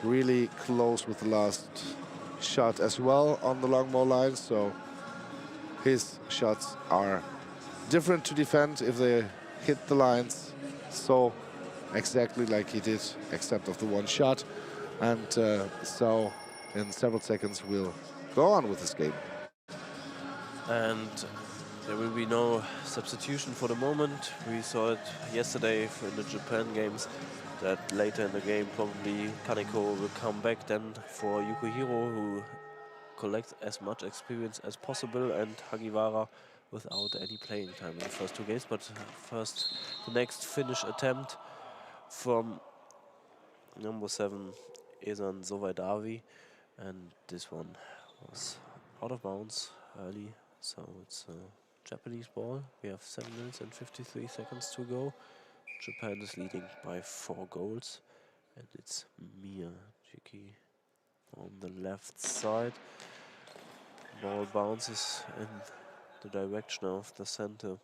really close with the last shot as well on the long ball line, so his shots are different to defend if they hit the lines so exactly like he did, except of the one shot. And so in several seconds we'll go on with this game. And there will be no substitution for the moment. We saw it yesterday in the Japan games that later in the game probably Kaneko will come back then for Yukihiro, who collects as much experience as possible, and Hagiwara without any playing time in the first 2 games. But first, the next Finnish attempt from number 7, Esan Sowaidavi, and this one was out of bounds early, so it's a Japanese ball. We have 7 minutes and 53 seconds to go. Japan is leading by 4 goals, and it's Miyajiki on the left side. Ball bounces in the direction of the center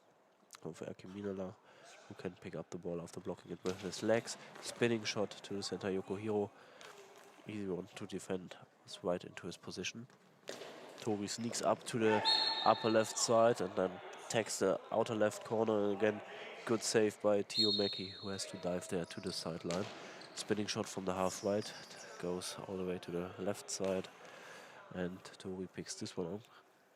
of Minala, who can pick up the ball after blocking it with his legs. Spinning shot to the center, Yukihiro. Easy one to defend. is right into his position. Tori sneaks up to the upper left side and then takes the outer left corner. Again, good save by Tiomeki, who has to dive there to the sideline. Spinning shot from the half right, goes all the way to the left side. And Tori picks this one up,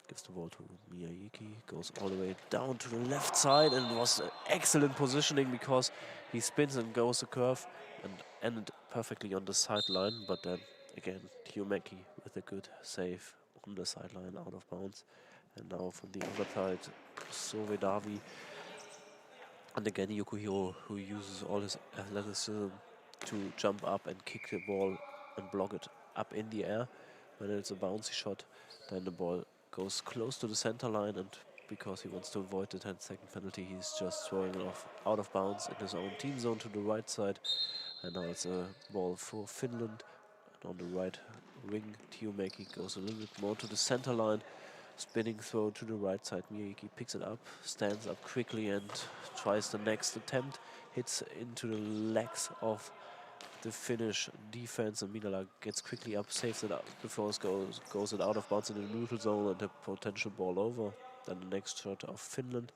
gives the ball to Miyayuki, goes all the way down to the left side, and it was excellent positioning because he spins and goes a curve and ended perfectly on the sideline. But then again, Tiomeki with a good save on the sideline, out of bounds. And now from the other side, Sovedavi. And again, Yukihiro, who uses all his athleticism to jump up and kick the ball and block it up in the air. When it's a bouncy shot, then the ball goes close to the center line, and because he wants to avoid the 10-second penalty, he's just throwing it off out of bounds in his own team zone to the right side. And now it's a ball for Finland. And on the right wing, Tiomeki goes a little bit more to the center line. Spinning throw to the right side. Miyayuki picks it up, stands up quickly and tries the next attempt. Hits into the legs of the Finnish defense, and Minala gets quickly up, saves it up before it goes it out of bounds in the neutral zone and a potential ball over. Then the next shot of Finland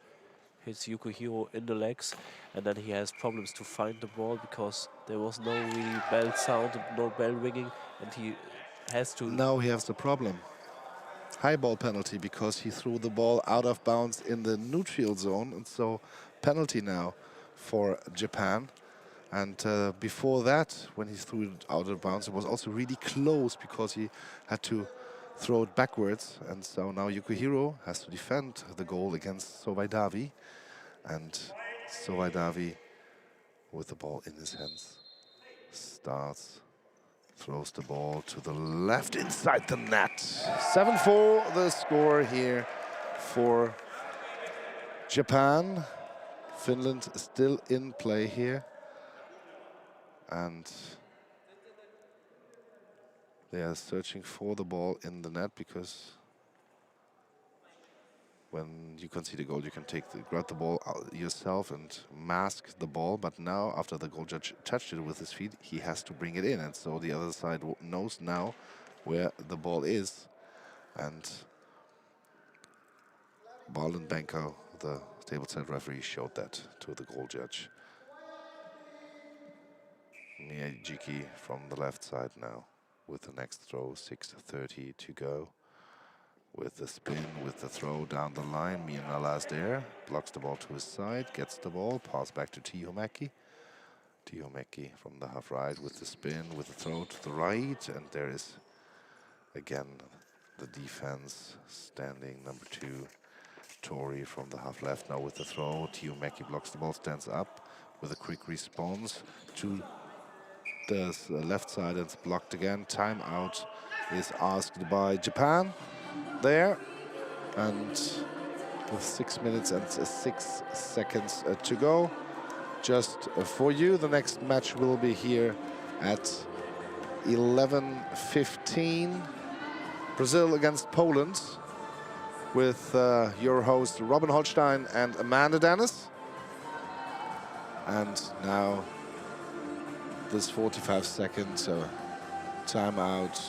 hits Yukihiro in the legs, and then he has problems to find the ball because there was no really bell sound, no bell ringing, and he has to... Now he has the problem. High ball penalty because he threw the ball out of bounds in the neutral zone, and so penalty now for Japan. And before that, when he threw it out of bounds, it was also really close because he had to throw it backwards. And so now Yukihiro has to defend the goal against Sovedavi. And Sovedavi, with the ball in his hands, starts, throws the ball to the left inside the net. 7-4 the score here for Japan. Finland is still in play here. And they are searching for the ball in the net because when you concede a goal, you can grab the ball out yourself and mask the ball. But now, after the goal judge touched it with his feet, he has to bring it in. And so the other side knows now where the ball is. And Baldenbenko, the tableside referee, showed that to the goal judge. Miyajiki from the left side now with the next throw, 6:30 to go. With the spin, with the throw down the line, Minala is there, blocks the ball to his side, gets the ball, pass back to Tiomeki. Tiomeki from the half right with the spin, with the throw to the right, and there is again the defense standing, number 2, Tori from the half left now with the throw. Tiomeki blocks the ball, stands up with a quick response to the left side, and it's blocked again. Timeout is asked by Japan there, and with 6 minutes and 6 seconds to go. Just for you, the next match will be here at 11:15. Brazil against Poland with your host Robin Holstein and Amanda Dennis. And now this 45-second timeout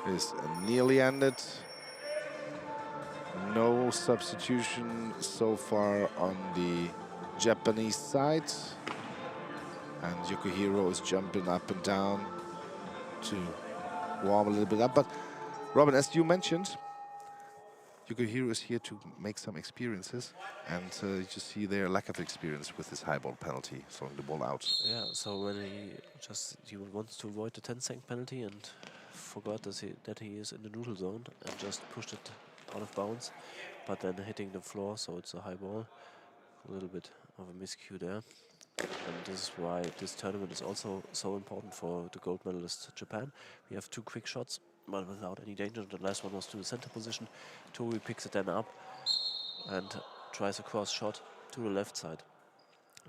is nearly ended. No substitution so far on the Japanese side. And Yukihiro is jumping up and down to warm a little bit up. But Robin, as you mentioned, Yukihiro is here to make some experiences, and you just see their lack of experience with this high ball penalty, throwing the ball out. Yeah, so when he wants to avoid the 10-second penalty and forgot that he is in the neutral zone and just pushed it out of bounds, but then hitting the floor, so it's a high ball. A little bit of a miscue there. And this is why this tournament is also so important for the gold medalist Japan. We have 2 quick shots, but without any danger. The last one was to the center position. Tori picks it then up and tries a cross shot to the left side.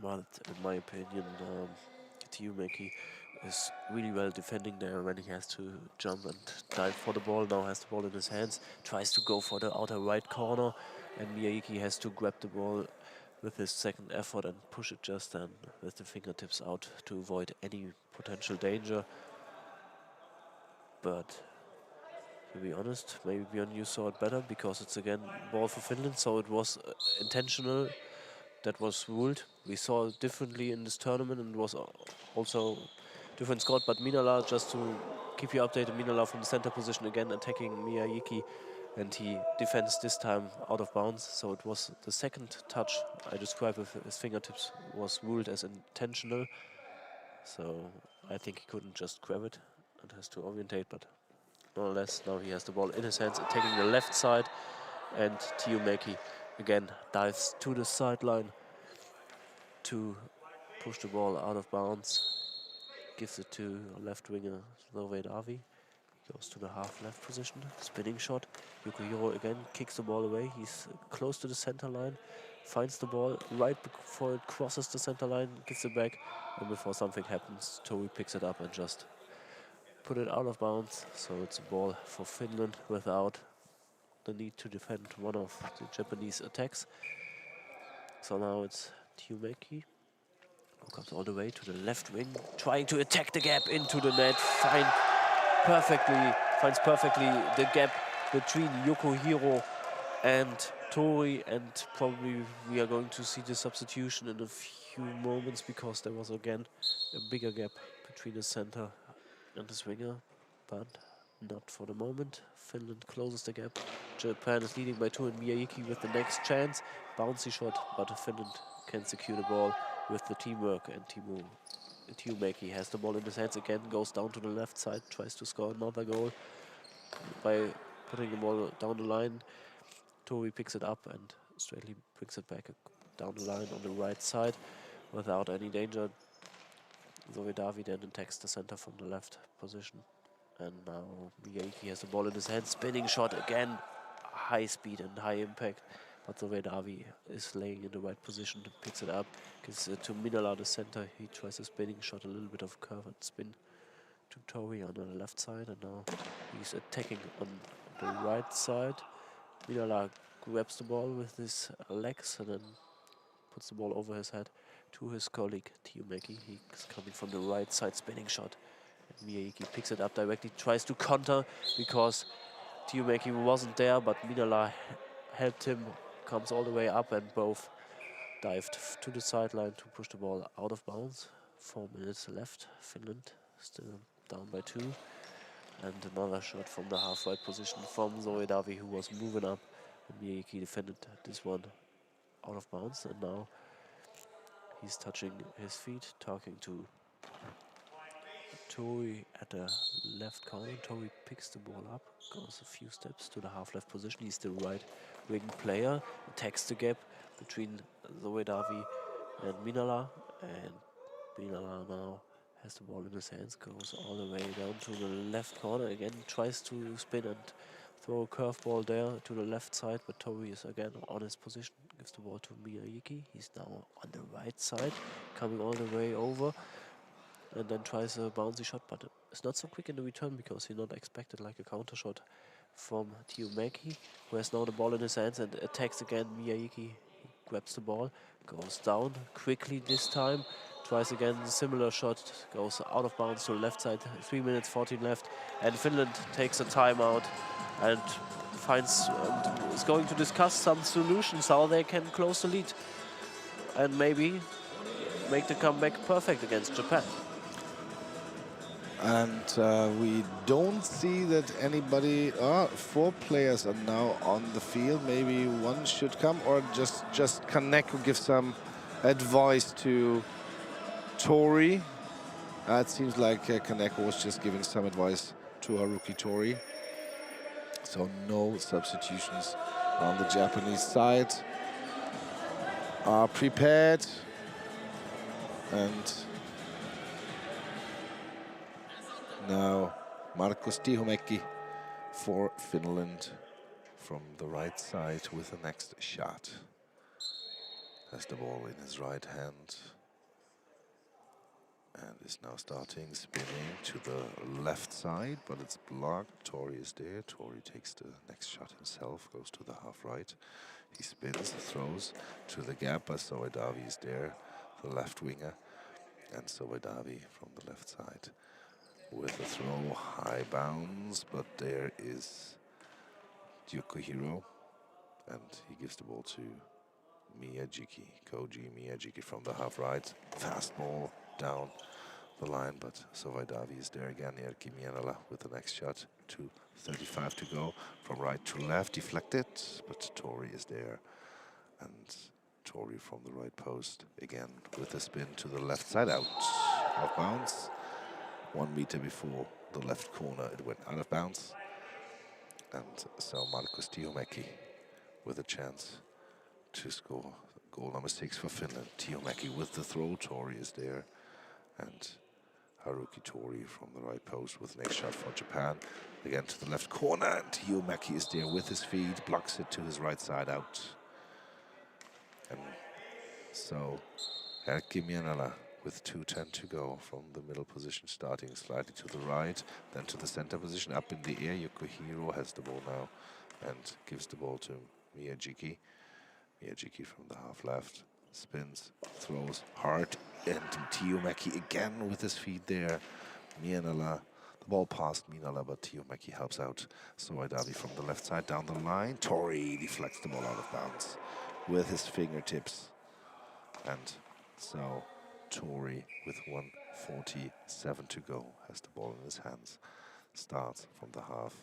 But in my opinion, Tiomeki is really well defending there when he has to jump and dive for the ball. Now has the ball in his hands, tries to go for the outer right corner, and Miyayuki has to grab the ball with his second effort and push it just then with the fingertips out to avoid any potential danger. but to be honest, maybe Björn, you saw it better because it's again ball for Finland, so it was intentional. That was ruled. We saw it differently in this tournament, and it was also different scored. But Minala, just to keep you updated, Minala from the center position again attacking Miyayuki, and he defends this time out of bounds. So it was the second touch I described with his fingertips was ruled as intentional. So I think he couldn't just grab it and has to orientate, but nonetheless, now he has the ball in his hands, attacking the left side, and Tiumeki again dives to the sideline to push the ball out of bounds. Gives it to left winger Slovae Davi. He goes to the half left position, spinning shot. Yukihiro again kicks the ball away. He's close to the center line, finds the ball right before it crosses the center line, gives it back, and before something happens, Tori picks it up and just put it out of bounds. So it's a ball for Finland without the need to defend one of the Japanese attacks. So now it's Tiumeki, who comes all the way to the left wing, trying to attack the gap into the net. Finds perfectly the gap between Yukihiro and Tori, and probably we are going to see the substitution in a few moments because there was again a bigger gap between the center and the swinger, but not for the moment. Finland closes the gap. Japan is leading by 2, and Miyayuki with the next chance. Bouncy shot, but Finland can secure the ball with the teamwork, and Tiumeki has the ball in his hands again, goes down to the left side, tries to score another goal by putting the ball down the line. Tori picks it up and straightly brings it back down the line on the right side without any danger. Zoe Davi then attacks the center from the left position. And now Miyayuki has the ball in his hand, spinning shot again, high speed and high impact. But Zoe Davi is laying in the right position, picks it up, gives it to Minala, the center. He tries a spinning shot, a little bit of curved spin to Tori on the left side, and now he's attacking on the right side. Minala grabs the ball with his legs and then puts the ball over his head to his colleague Tiumeki. He's coming from the right side, spinning shot. And Miyayuki picks it up directly, tries to counter because Tiumeki wasn't there, but Minala helped him, comes all the way up, and both dived to the sideline to push the ball out of bounds. 4 minutes left. Finland still down by 2. And another shot from the half-right position from Zoe Davi, who was moving up. And Miyayuki defended this one out of bounds, and now he's touching his feet, talking to Tori at the left corner. Tori picks the ball up, goes a few steps to the half-left position. He's the right wing player, attacks the gap between Zoe Davi and Minala, and Minala now has the ball in his hands, goes all the way down to the left corner again, tries to spin and throw a curveball there to the left side, but Tori is again on his position, gives the ball to Miyayuki. He's now on the right side, coming all the way over, and then tries a bouncy shot, but it's not so quick in the return because he not expected like a counter shot from Tiumeki, who has now the ball in his hands and attacks again Miyayuki. He grabs the ball, goes down quickly this time, tries again, similar shot, goes out of bounds to the left side. 3 minutes 14 left, and Finland takes a timeout and is going to discuss some solutions how they can close the lead and maybe make the comeback perfect against Japan. And we don't see that anybody. 4 players are now on the field. Maybe one should come, or just Kaneko give some advice to Tori. It seems like Kaneko was just giving some advice to her rookie Tori. So no substitutions on the Japanese side. Are prepared, and now Markus Tiumeki for Finland from the right side with the next shot. Has the ball in his right hand and is now starting spinning to the left side, but it's blocked. Tori is there. Tori takes the next shot himself, goes to the half right. He spins, throws to the gap, but Zoe Davi is there, the left winger, and Zoe Davi from the left side with a throw, high bounce, but there is Yukihiro, and he gives the ball to Miyajiki, Koji Miyajiki from the half right. Fast ball down the line, but Sovaidavi is there again. Erkki Mienala with the next shot. 2:35 to go. From right to left, deflected, but Tori is there. And Tori from the right post again with a spin to the left side, out of bounds. 1 meter before the left corner, it went out of bounds. And so Markus Tiomäki with a chance to score goal number 6 for Finland. Tiomäki with the throw, Tori is there. And Haruki Tori from the right post with the next shot for Japan. Again to the left corner, and Tiomäki is there with his feet, blocks it to his right side, out. And so Erkki Mienala with 2:10 to go from the middle position, starting slightly to the right, then to the center position, up in the air. Yukihiro has the ball now and gives the ball to Miyajiki. Miyajiki from the half left, spins, throws hard, and Tiomäki again with his feet there. Mienala, the ball passed Mienala, but Tiomäki helps out. Soidavi from the left side down the line. Tori deflects the ball out of bounds with his fingertips. And so Tori with 1:47 to go has the ball in his hands. Starts from the half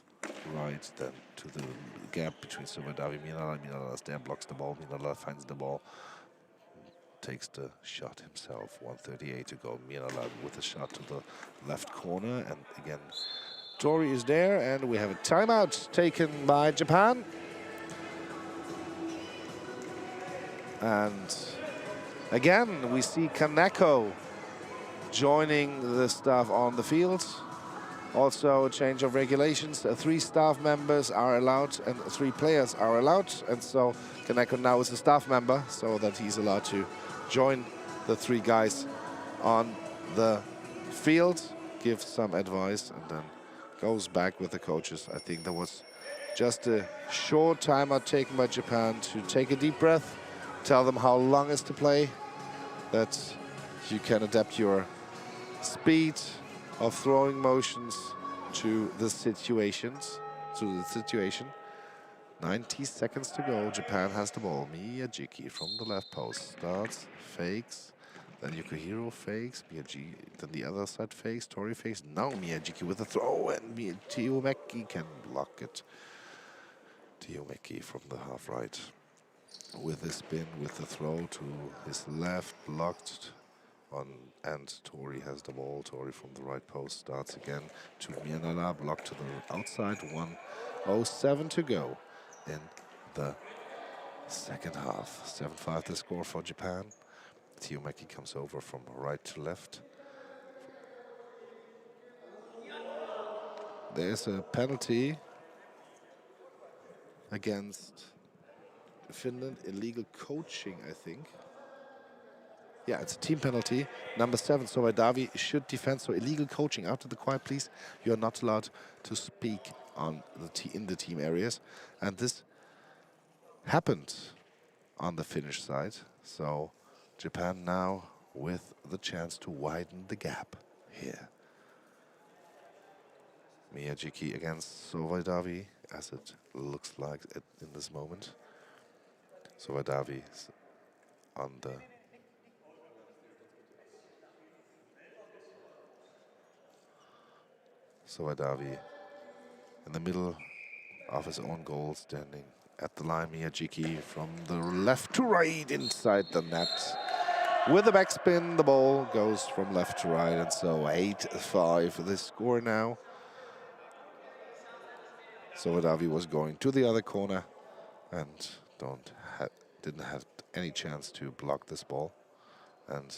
right, then to the gap between Soidavi and Mienala. Mienala is there, blocks the ball. Mienala finds the ball, takes the shot himself. 1:38 to go. Mienala with a shot to the left corner, and again Tori is there, and we have a timeout taken by Japan. And again we see Kaneko joining the staff on the field. Also a change of regulations. 3 staff members are allowed and 3 players are allowed, and so Kaneko now is a staff member, so that he's allowed to join the 3 guys on the field, gives some advice, and then goes back with the coaches. I think there was just a short timeout taken by Japan to take a deep breath, tell them how long is to play, that you can adapt your speed of throwing motions to the situation. 90 seconds to go. Japan has the ball. Miyajiki from the left post starts, fakes, then Yukihiro fakes, Miyajiki, then the other side fakes, Tori fakes. Now Miyajiki with a throw, and Tiomäki can block it. Tiomäki from the half right with a spin, with the throw to his left, blocked on, and Tori has the ball. Tori from the right post starts again to Mienala, blocked to the outside. 1:07 to go in the second half. 7-5 the score for Japan. Tiomäki comes over from right to left. There's a penalty against Finland, illegal coaching, I think. Yeah, it's a team penalty. Number 7, Soidavi should defend. So illegal coaching. After the quiet, please. You're not allowed to speak on in the team areas. And this happened on the Finnish side. So Japan now with the chance to widen the gap here. Miyajiki against Soidavi, as it looks like in this moment. Soidavi on the Soidavi in the middle of his own goal, standing at the line. Miyajiki from the left to right inside the net. With a backspin, the ball goes from left to right, and so 8-5 the score now. Soidavi was going to the other corner and didn't have any chance to block this ball. And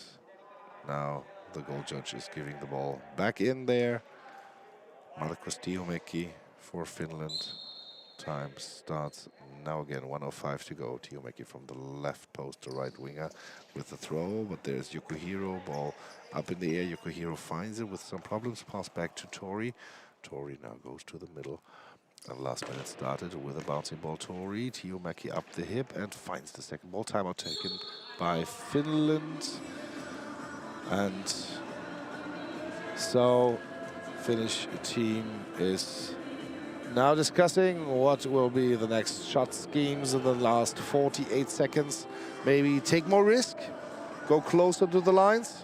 now the goal judge is giving the ball back in there. Markus Tiomäki for Finland. Time starts now again. 1:05 to go. Tiomäki from the left post, the right winger with the throw, but there's Yukihiro. Ball up in the air. Yukihiro finds it with some problems. Pass back to Tori. Tori now goes to the middle. And last minute started with a bouncing ball. Tori, Tiomäki up the hip and finds the second ball. Timeout taken by Finland. And so Finnish team is now discussing what will be the next shot schemes in the last 48 seconds. Maybe take more risk, go closer to the lines.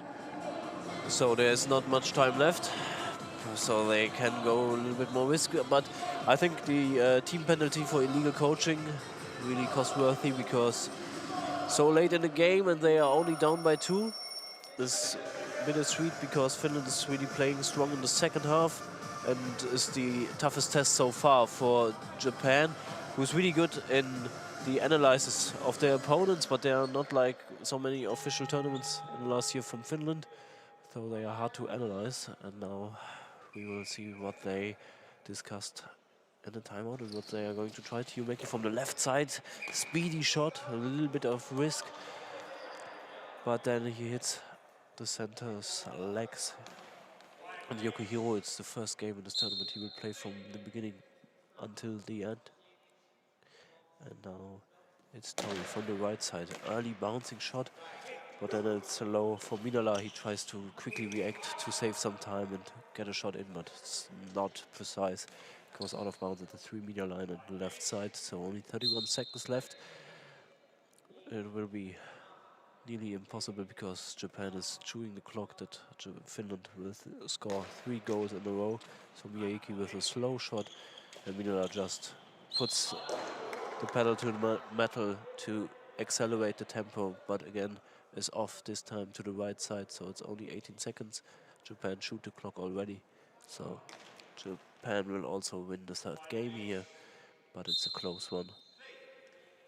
So there's not much time left, so they can go a little bit more risk. But I think the team penalty for illegal coaching really cost-worthy, because so late in the game and they are only down by 2. This bittersweet, because Finland is really playing strong in the second half and is the toughest test so far for Japan, who's really good in the analyses of their opponents, but there are not like so many official tournaments in the last year from Finland, so they are hard to analyze. And now we will see what they discussed in the timeout and what they are going to try to make it from the left side. Speedy shot, a little bit of risk, but then he hits the center's legs. And Yukihiro, it's the first game in this tournament. He will play from the beginning until the end. And now it's Tori from the right side. Early bouncing shot, but then it's low for Minala. He tries to quickly react to save some time and get a shot in, but it's not precise. Goes out of bounds at the 3-meter line on the left side, so only 31 seconds left. It will be nearly impossible, because Japan is chewing the clock that Finland will score 3 goals in a row. So Miyake with a slow shot, and Minala just puts the pedal to the metal to accelerate the tempo, but again is off this time to the right side, so it's only 18 seconds. Japan shoot the clock already, so Japan will also win the third game here, but it's a close one.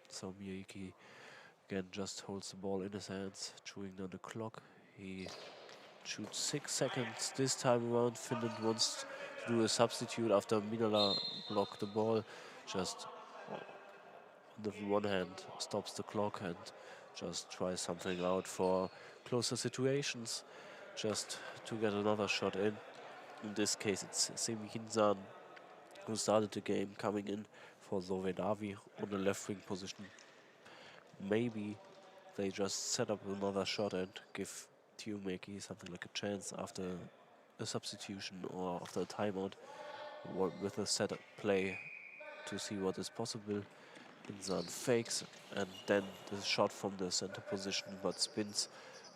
So Miyake again just holds the ball in his hands, chewing down the clock. He shoots 6 seconds this time around. Finland wants to do a substitute after Minala blocked the ball. Just on the one hand stops the clock and just tries something out for closer situations, just to get another shot in. In this case it's Semi Hinsan who started the game, coming in for Zovedavi on the left wing position. Maybe they just set up another shot and give Tiumeki something like a chance after a substitution or after a timeout, with a set play to see what is possible. Hinsan fakes, and then the shot from the center position, but spins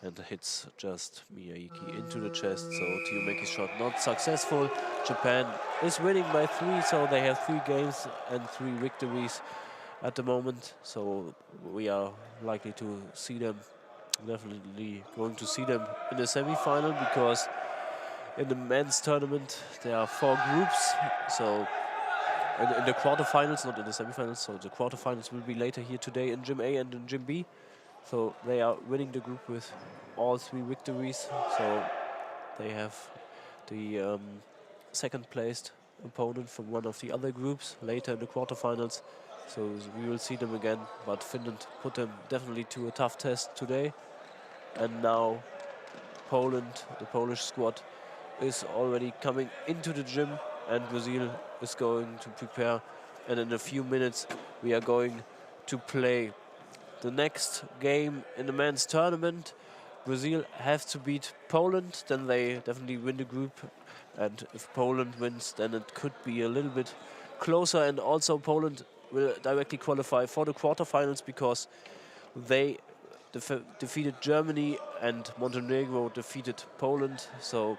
and hits just Miyake into the chest. So Tiumeki's shot not successful. Japan is winning by 3, so they have 3 games and 3 victories at the moment. So we are likely to see them, definitely going to see them in the semi-final, because in the men's tournament there are 4 groups. So in the quarterfinals, not in the semi-finals, so the quarterfinals will be later here today in Gym A and in Gym B. So they are winning the group with all 3 victories. So they have the second placed opponent from one of the other groups later in the quarterfinals. So we will see them again, but Finland put them definitely to a tough test today. And now Poland, the Polish squad, is already coming into the gym, and Brazil is going to prepare. And in a few minutes we are going to play the next game in the men's tournament. Brazil have to beat Poland, then they definitely win the group. And if Poland wins, then it could be a little bit closer. And also Poland will directly qualify for the quarterfinals, because they defeated Germany and Montenegro defeated Poland. So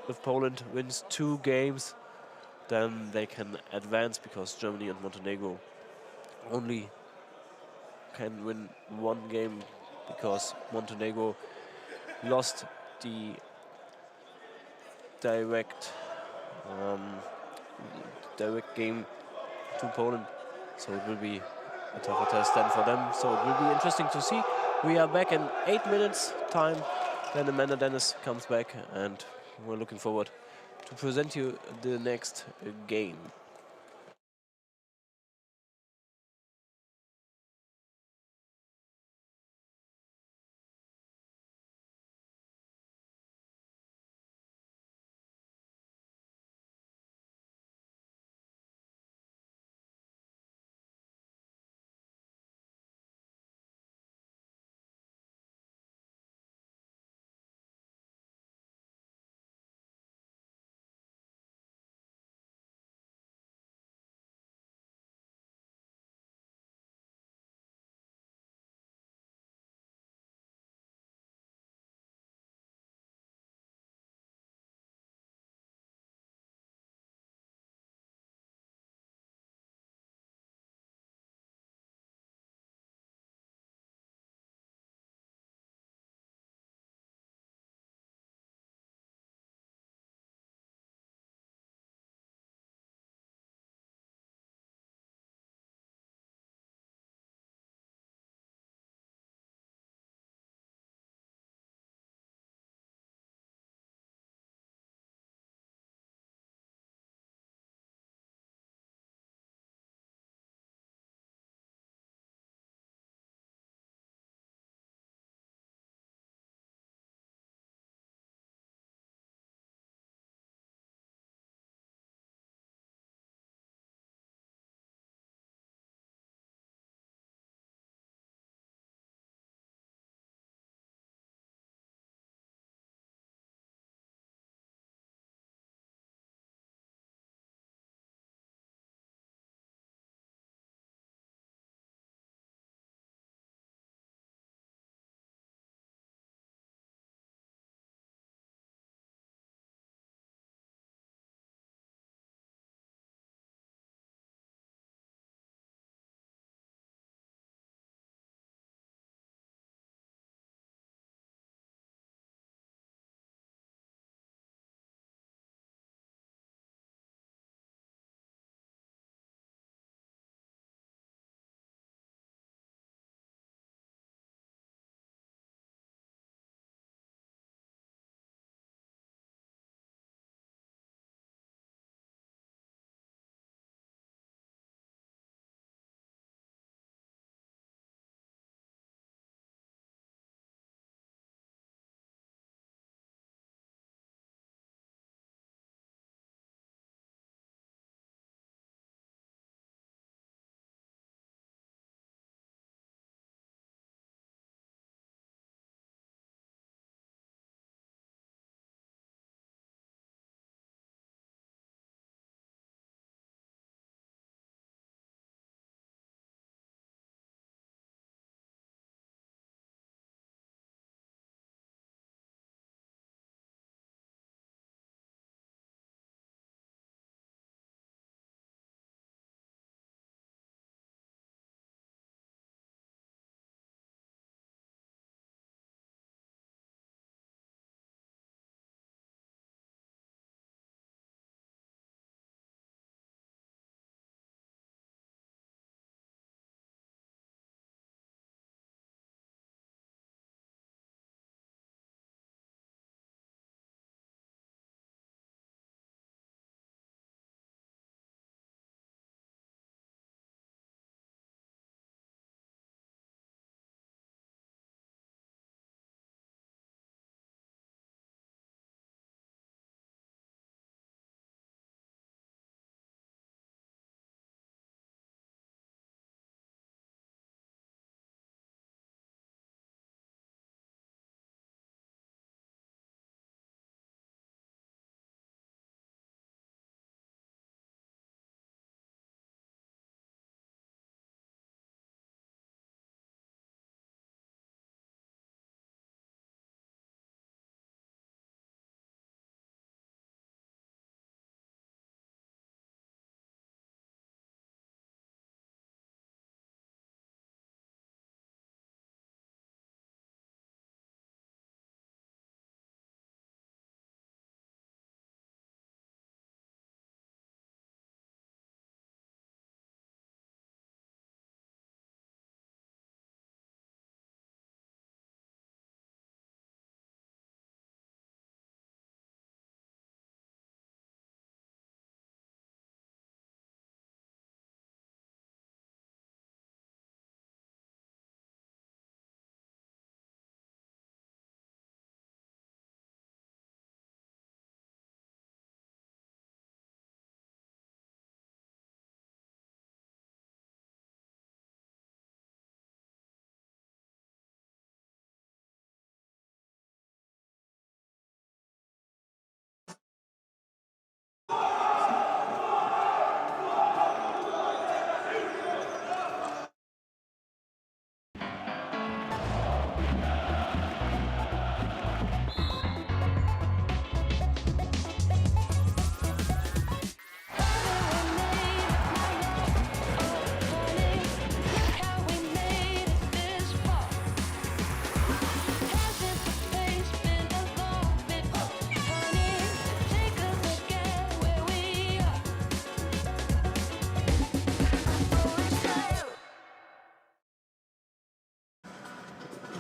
if Poland wins 2 games, then they can advance, because Germany and Montenegro only can win 1 game, because Montenegro lost the direct game to Poland. So it will be a tougher test then for them. So it will be interesting to see. We are back in 8 minutes time. Then Amanda Dennis comes back, and we're looking forward to present you the next game.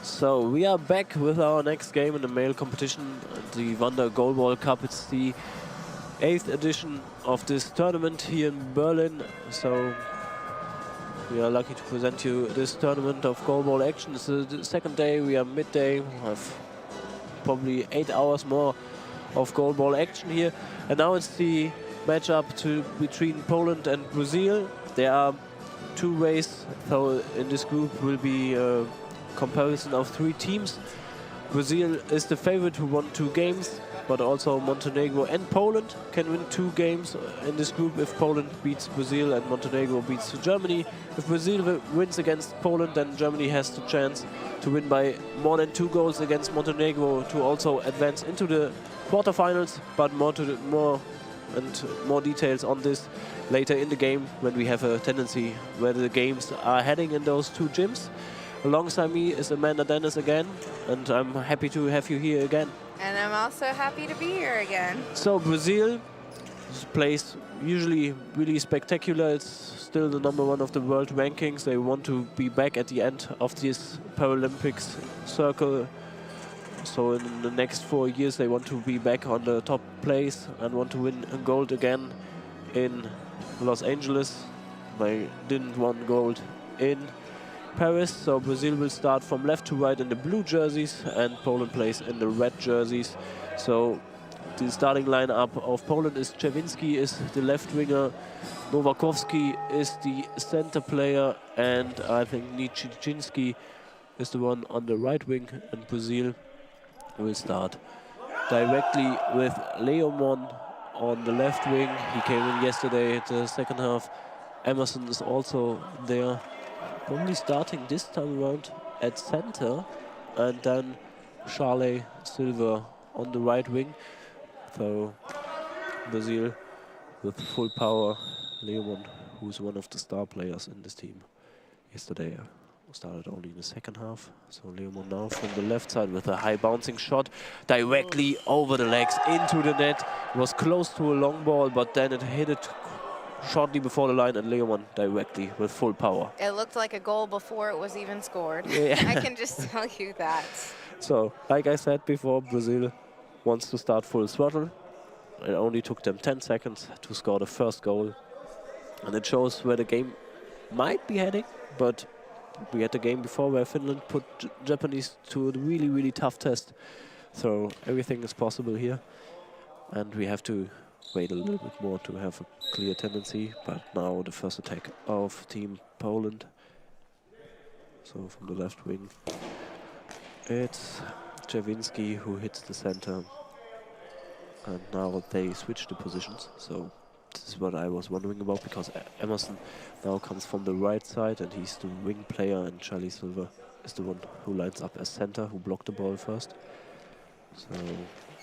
So we are back with our next game in the male competition, the Wanda Goalball Cup. It's the 8th edition of this tournament here in Berlin. So we are lucky to present you this tournament of goalball action. It's the second day. We are midday. We have probably 8 hours more of goalball action here. And now it's the matchup between Poland and Brazil. There are 2 ways. So in this group will be a comparison of 3 teams. Brazil is the favorite who won 2 games, but also Montenegro and Poland can win 2 games in this group if Poland beats Brazil and Montenegro beats Germany. If Brazil wins against Poland, then Germany has the chance to win by more than 2 goals against Montenegro to also advance into the quarterfinals. But more details on this later in the game, when we have a tendency where the games are heading in those 2 gyms. Alongside me is Amanda Dennis again, and I'm happy to have you here again. And I'm also happy to be here again. So Brazil plays usually really spectacular. It's still the #1 of the world rankings. They want to be back at the end of this Paralympics circle. So in the next 4 years they want to be back on the top place and want to win gold again in Los Angeles. They didn't win gold in Paris, so Brazil will start from left to right in the blue jerseys and Poland plays in the red jerseys. So the starting lineup of Poland is Czerwinski is the left winger, Nowakowski is the center player, and I think Niczyński is the one on the right wing. And Brazil will start directly with Leomon on the left wing. He came in yesterday at the second half. Emerson is also there, probably starting this time around at center, and then Charlie Silva on the right wing. So Brazil with full power. Leomon, who's one of the star players in this team, yesterday started only in the second half. So Leomon now from the left side with a high bouncing shot directly over the legs into the net. It was close to a long ball, but then it hit it shortly before the line, and Leomon directly with full power. It looked like a goal before it was even scored. Yeah. I can just tell you that. So, like I said before, Brazil wants to start full throttle. It only took them 10 seconds to score the first goal. And it shows where the game might be heading, but we had the game before where Finland put Japanese to a really, really tough test. So everything is possible here. And we have to wait a little bit more to have a clear tendency. But now the first attack of Team Poland. So from the left wing, it's Czerwinski who hits the center. And now they switch the positions. So this is what I was wondering about, because Emerson now comes from the right side and he's the wing player, and Charlie Silva is the one who lines up as center, who blocked the ball first. So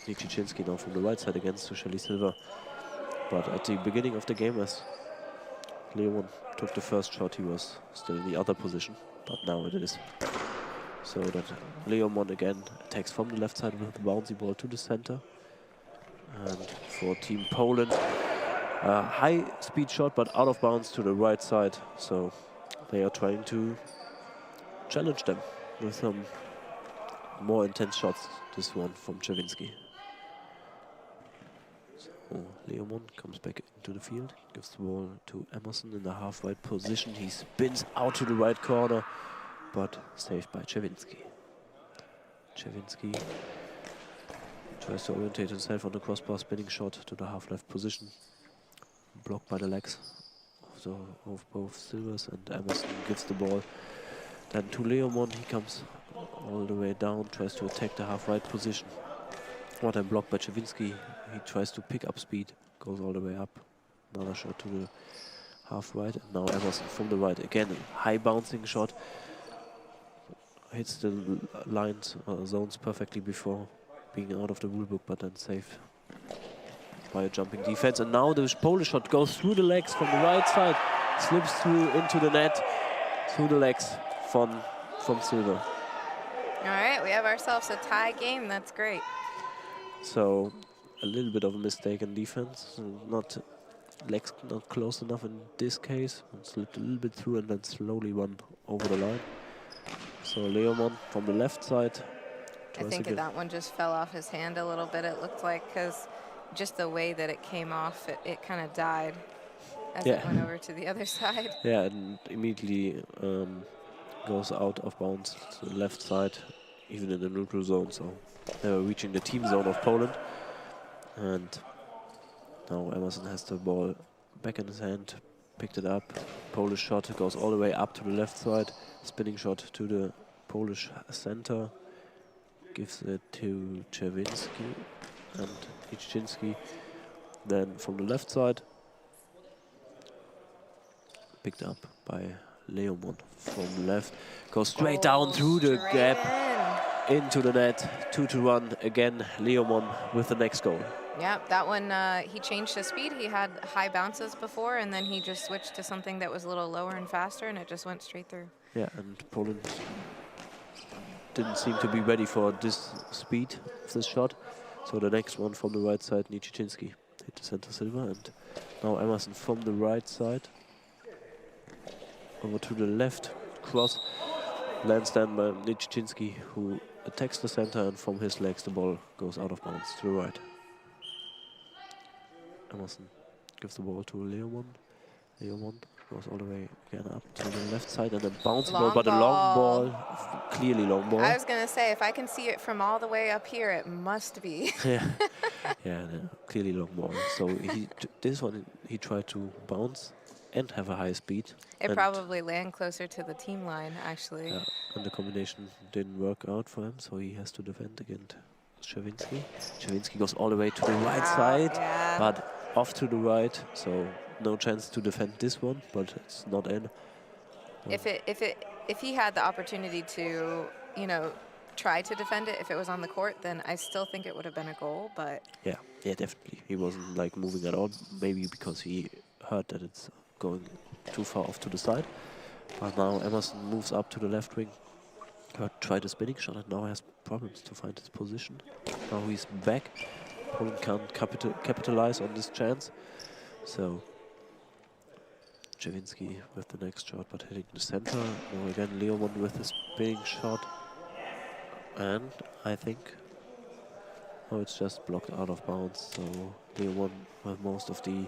Niczyński now from the right side against to Charlie Silva. But at the beginning of the game, as Leomon took the first shot, he was still in the other position, but now it is. So that Leomon again attacks from the left side with the bouncy ball to the center. And for Team Poland, a high speed shot, but out of bounds to the right side. So they are trying to challenge them with some more intense shots. This one from Czerwinski. So Leomon comes back into the field, gives the ball to Emerson in the half-right position. He spins out to the right corner, but saved by Czerwinski. Czerwinski tries to orientate himself on the crossbar spinning shot to the half-left position. Blocked by the legs of both Silvers, and Emerson gives the ball then to Leomon. He comes all the way down, tries to attack the half-right position. But then blocked by Czerwinski. He tries to pick up speed, goes all the way up. Another shot to the half-right, and now Emerson from the right. Again, a high bouncing shot. Hits the lines, zones perfectly before being out of the rulebook, but then saved by a jumping defense. And now the Polish shot goes through the legs from the right side, slips through into the net, through the legs from Silva. All right, we have ourselves a tie game. That's great. So a little bit of a mistake in defense. Legs not close enough in this case. And slipped a little bit through and then slowly run over the line. So Leomon from the left side. I think that one just fell off his hand a little bit, it looked like, because just the way that it came off, it kind of died as it went over to the other side. Yeah, and immediately goes out of bounds to the left side, even in the neutral zone. So they were reaching the team zone of Poland. And now Emerson has the ball back in his hand, picked it up. Polish shot goes all the way up to the left side. Spinning shot to the Polish center. Gives it to Czerwinski and Ichczynski. Then from the left side, picked up by Leomon from left. Goes straight down through the gap into the net. 2-1 again. Leomon with the next goal. Yeah, that one, he changed his speed. He had high bounces before, and then he just switched to something that was a little lower and faster, and it just went straight through. Yeah, and Poland didn't seem to be ready for this speed of this shot. So the next one from the right side, Niczychinski hit the center silver, and now Emerson from the right side over to the left, cross lands then by Niczychinski, who attacks the center, and from his legs the ball goes out of bounds to the right. Emerson gives the ball to Leomon. Leomon goes all the way again up to the left side, and then bounce ball, but a long ball, clearly long ball. I was going to say, if I can see it from all the way up here, it must be. Yeah, clearly long ball. So this one he tried to bounce and have a high speed. It probably land closer to the team line, actually. Yeah, and the combination didn't work out for him, so he has to defend against Czerwinski. Czerwinski goes all the way to the right side, but off to the right, so no chance to defend this one, but it's not in. If he had the opportunity to, you know, try to defend it, if it was on the court, then I still think it would have been a goal. But yeah, definitely. He wasn't like moving at all. Maybe because he heard that it's going too far off to the side. But now Emerson moves up to the left wing. Tried a spinning shot and now has problems to find his position. Now he's back. Poland can't capitalize on this chance. So Czerwinski with the next shot, but hitting the center. Now again Leomon with the spinning shot. And I think it's just blocked out of bounds. So Leomon with most of the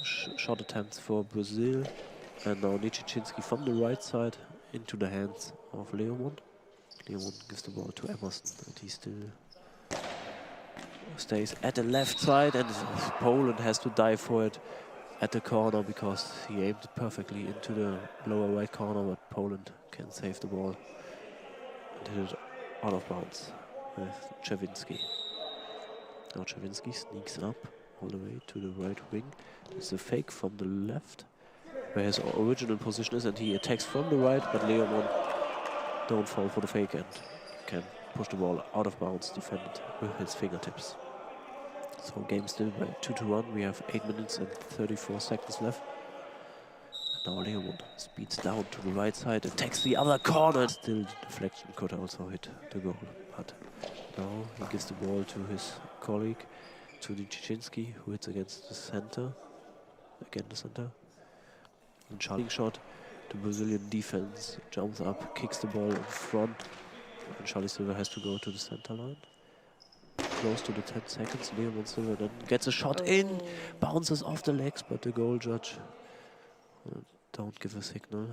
shot attempts for Brazil. And now Niczychinski from the right side into the hands of Leomon. Leomon gives the ball to Emerson, and he still stays at the left side, and Poland has to dive for it at the corner because he aimed it perfectly into the lower right corner, but Poland can save the ball and hit it out of bounds with Czerwinski. Now Czerwinski sneaks up all the way to the right wing. It's a fake from the left, where his original position is, and he attacks from the right, but Leomon don't fall for the fake and can push the ball out of bounds, defend it with his fingertips. So game still by 2-1. We have 8 minutes and 34 seconds left. And now Leomon speeds down to the right side, attacks the other corner. Still the deflection could also hit the goal, but now he gives the ball to his colleague, to Niczychinski, who hits against the center, again the center. And Charlie shot, the Brazilian defense jumps up, kicks the ball in front, and Charlie Silva has to go to the center line. Close to the 10 seconds, Leomon Silva then gets a shot in, bounces off the legs, but the goal judge don't give a signal.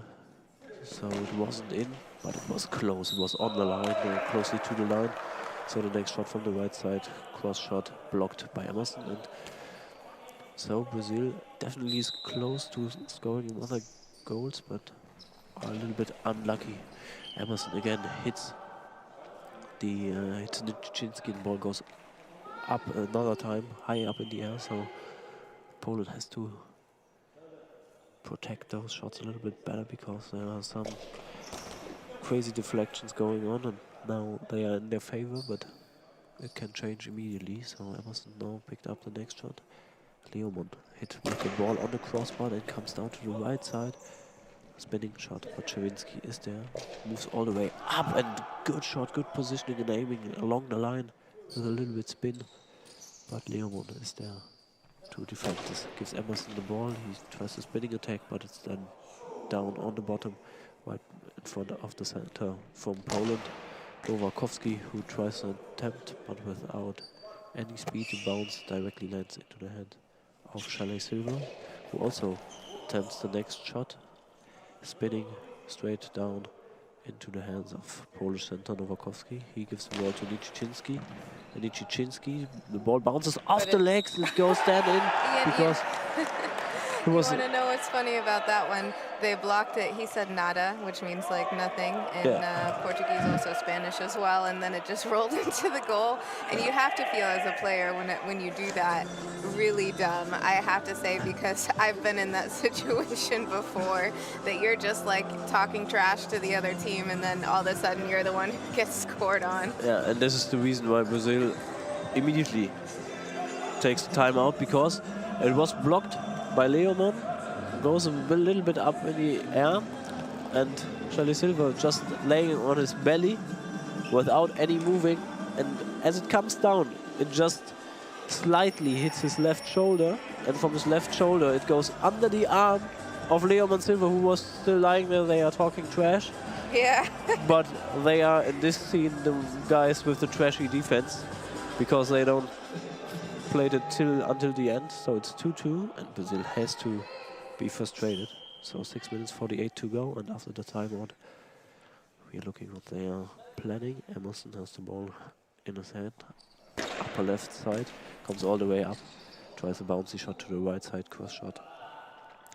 So it wasn't in, but it was close, it was on the line, closely to the line. So the next shot from the right side, cross shot, blocked by Emerson. And so Brazil definitely is close to scoring another goals, but are a little bit unlucky. Emerson again hits Niczychinski, and the ball goes up another time, high up in the air. So Poland has to protect those shots a little bit better because there are some crazy deflections going on, and now they are in their favor, but it can change immediately. So Emerson now picked up the next shot. Leomon hit with the ball on the crossbar and comes down to the right side. Spinning shot, but Czerwinski is there, moves all the way up, and good shot, good positioning and aiming along the line with a little bit spin. But Leomon is there to defend this. Gives Emerson the ball, he tries a spinning attack, but it's then down on the bottom right in front of the center from Poland. Nowakowski, who tries an attempt, but without any speed, the bounce directly lands into the hand of Chalet Silva, who also attempts the next shot, spinning straight down into the hands of Polish center Nowakowski. He gives the ball to Niczyński, and Niczyński, the ball bounces off the legs, it goes then in because you want to know what's funny about that one? They blocked it. He said nada, which means like nothing in Portuguese, also Spanish as well. And then it just rolled into the goal. And you have to feel as a player when you do that really dumb. I have to say, because I've been in that situation before, that you're just like talking trash to the other team, and then all of a sudden you're the one who gets scored on. Yeah, and this is the reason why Brazil immediately takes the timeout, because it was blocked by Leomon, goes a little bit up in the air, and Chalet Silva just laying on his belly without any moving, and as it comes down, it just slightly hits his left shoulder, and from his left shoulder it goes under the arm of Leomon Silva, who was still lying there. They are talking trash. Yeah. But they are, in this scene, the guys with the trashy defense, because they don't played it until the end, so it's 2-2, and Brazil has to be frustrated. So 6 minutes 48 to go, and after the timeout, we are looking what they are planning. Emerson has the ball in his hand, upper left side, comes all the way up, tries a bouncy shot to the right side, cross shot,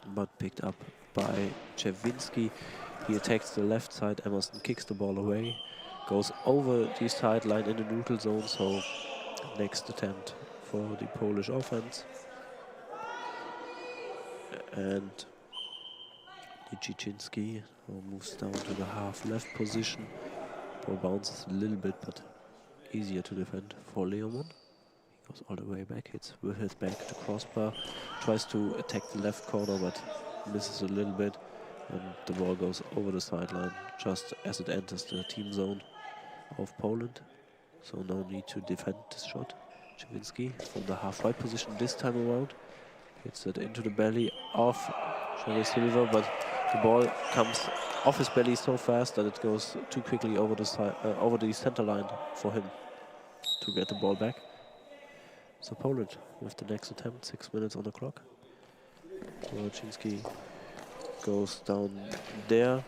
but picked up by Czerwinski. He attacks the left side, Emerson kicks the ball away, goes over the sideline in the neutral zone, so next attempt for the Polish offense. And Niczyński moves down to the half left position. Ball bounces a little bit, but easier to defend for Leomon. He goes all the way back, hits with his back the crossbar, tries to attack the left corner, but misses a little bit, and the ball goes over the sideline just as it enters the team zone of Poland. So no need to defend this shot. Czerwinski from the half-right position this time around. Hits it into the belly of Chalet Silva, but the ball comes off his belly so fast that it goes too quickly over the center line for him to get the ball back. So Poland with the next attempt, 6 minutes on the clock. Niczyński goes down there,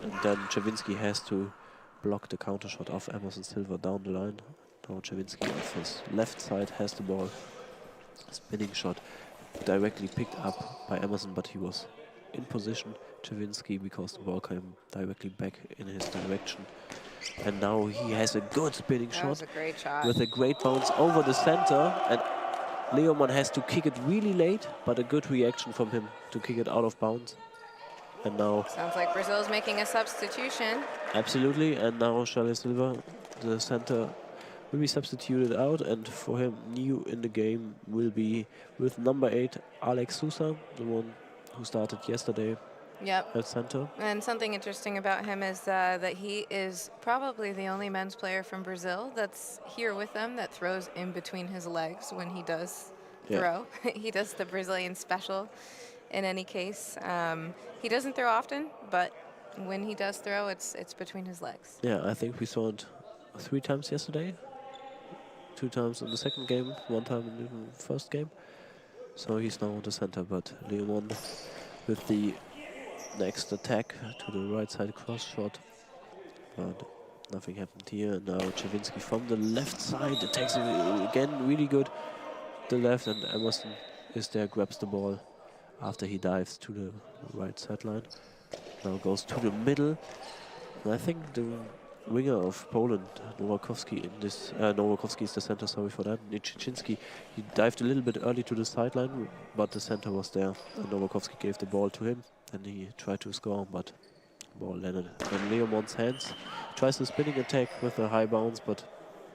and then Czerwinski has to block the counter shot of Emerson Silva down the line. Now Czerwinski off his left side has the ball. Spinning shot directly picked up by Emerson, but he was in position, Czerwinski, because the ball came directly back in his direction. And now he has a good spinning shot. That was a great shot. With a great bounce over the center, and Leomon has to kick it really late, but a good reaction from him to kick it out of bounds. And now... Sounds like Brazil's making a substitution. Absolutely, and now Chalet Silva, the center, will be substituted out, and for him, new in the game will be with number 8, Alex Sousa, the one who started yesterday at center. And something interesting about him is that he is probably the only men's player from Brazil that's here with them that throws in between his legs when he does throw. He does the Brazilian special in any case. He doesn't throw often, but when he does throw, it's between his legs. Yeah, I think we saw it 3 times yesterday. 2 times in the second game, 1 time in the first game. So he's now the center, but Leomon with the next attack to the right side cross shot. But nothing happened here. Now Czerwinski from the left side attacks it again really good. The left, and Emerson is there, grabs the ball after he dives to the right sideline. Now goes to the middle. And I think the winger of Poland, Nowakowski, in this Nowakowski is the center, sorry for that. Niczyński, he dived a little bit early to the sideline, but the center was there, and Nowakowski gave the ball to him, and he tried to score, but the ball landed in Leomon's hands. Tries the spinning attack with a high bounce, but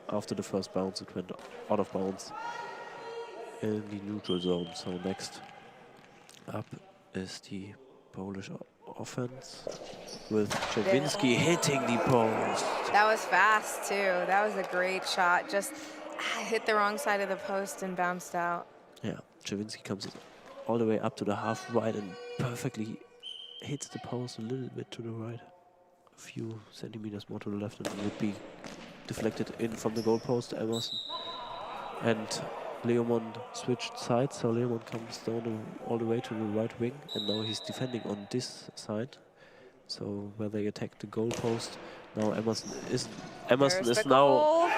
after the first bounce it went out of bounds in the neutral zone. So next up is the Polish offense with Czerwinski hitting the post. That was fast too. That was a great shot. Just hit the wrong side of the post and bounced out. Yeah, Czerwinski comes all the way up to the half right and perfectly hits the post a little bit to the right. a few centimeters more to the left and it would be deflected in from the goalpost. Emerson and Leomond switched sides, so Leomond comes down all the way to the right wing, and now he's defending on this side. So where they attack the goalpost, now Emerson is now. Goal.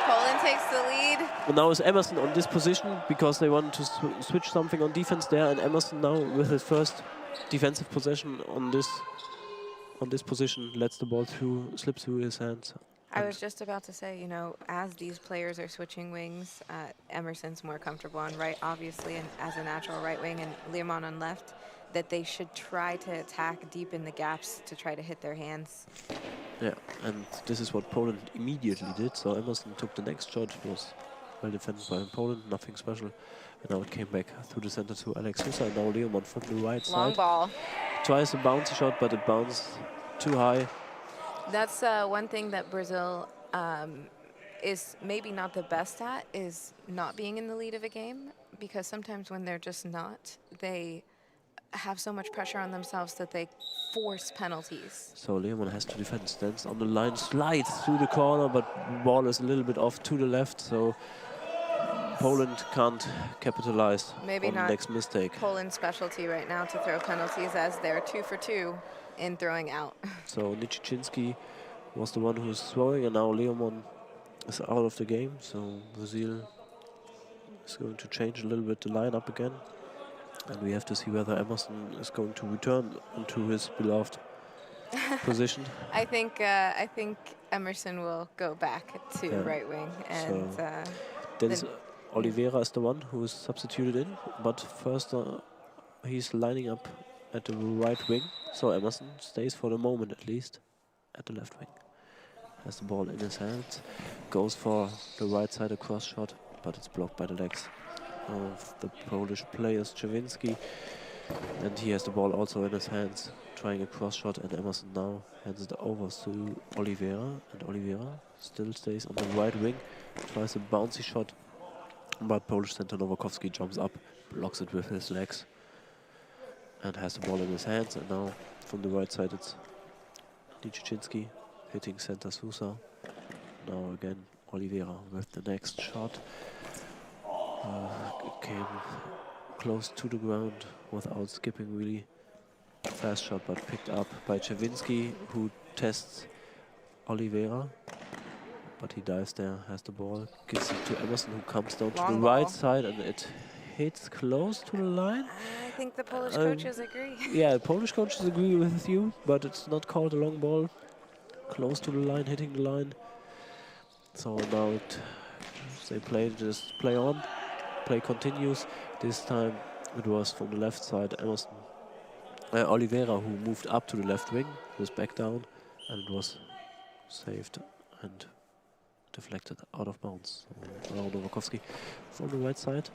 Poland takes the lead. And now is Emerson on this position because they want to switch something on defense there, and Emerson now with his first defensive possession on this position lets the ball slip through his hands. I was just about to say, you know, as these players are switching wings, Emerson's more comfortable on right, obviously, and as a natural right wing, and Leomond on left, that they should try to attack deep in the gaps to try to hit their hands. Yeah, and this is what Poland immediately did. So Emerson took the next shot. It was well defended by Poland, nothing special. And now it came back through the center to Alex Husa. And now Leomond from the right side. Long ball. Tries a bouncy shot, but it bounced too high. That's one thing that Brazil is maybe not the best at, is not being in the lead of a game. Because sometimes when they're just not, they have so much pressure on themselves that they force penalties. So Leomond has to defend, stands on the line, slides through the corner, but ball is a little bit off to the left, so Poland can't capitalize Maybe on the not next mistake. Poland's specialty right now to throw penalties, as they're 2 for 2 in throwing out. So Nijiczynski was the one who was throwing, and now Leomond is out of the game, so Brazil is going to change a little bit the lineup again. And we have to see whether Emerson is going to return into his beloved position. I think Emerson will go back to right wing, and so then Oliveira is the one who is substituted in, but first he's lining up at the right wing. So Emerson stays for the moment at least at the left wing. Has the ball in his hands, goes for the right side a cross shot, but it's blocked by the legs of the Polish player Szczewiński, and he has the ball also in his hands, trying a cross shot, and Emerson now hands it over to Oliveira, and Oliveira still stays on the right wing, tries a bouncy shot, but Polish center Nowakowski jumps up, blocks it with his legs, and has the ball in his hands, and now from the right side it's Nijiczynski hitting center Sousa. Now again Oliveira with the next shot. It came close to the ground without skipping really. Fast shot, but picked up by Szczewiński, who tests Oliveira. But he dives there, has the ball, gives it to Emerson, who comes down to the right side, and it hits close to the line. I think the Polish coaches agree. Yeah, Polish coaches agree with you, but it's not called a long ball. Close to the line, hitting the line. So now they play on. Play continues. This time it was from the left side, Emerson, Oliveira, who moved up to the left wing, was back down, and it was saved and deflected out of bounds. So now Nowakowski from the right side,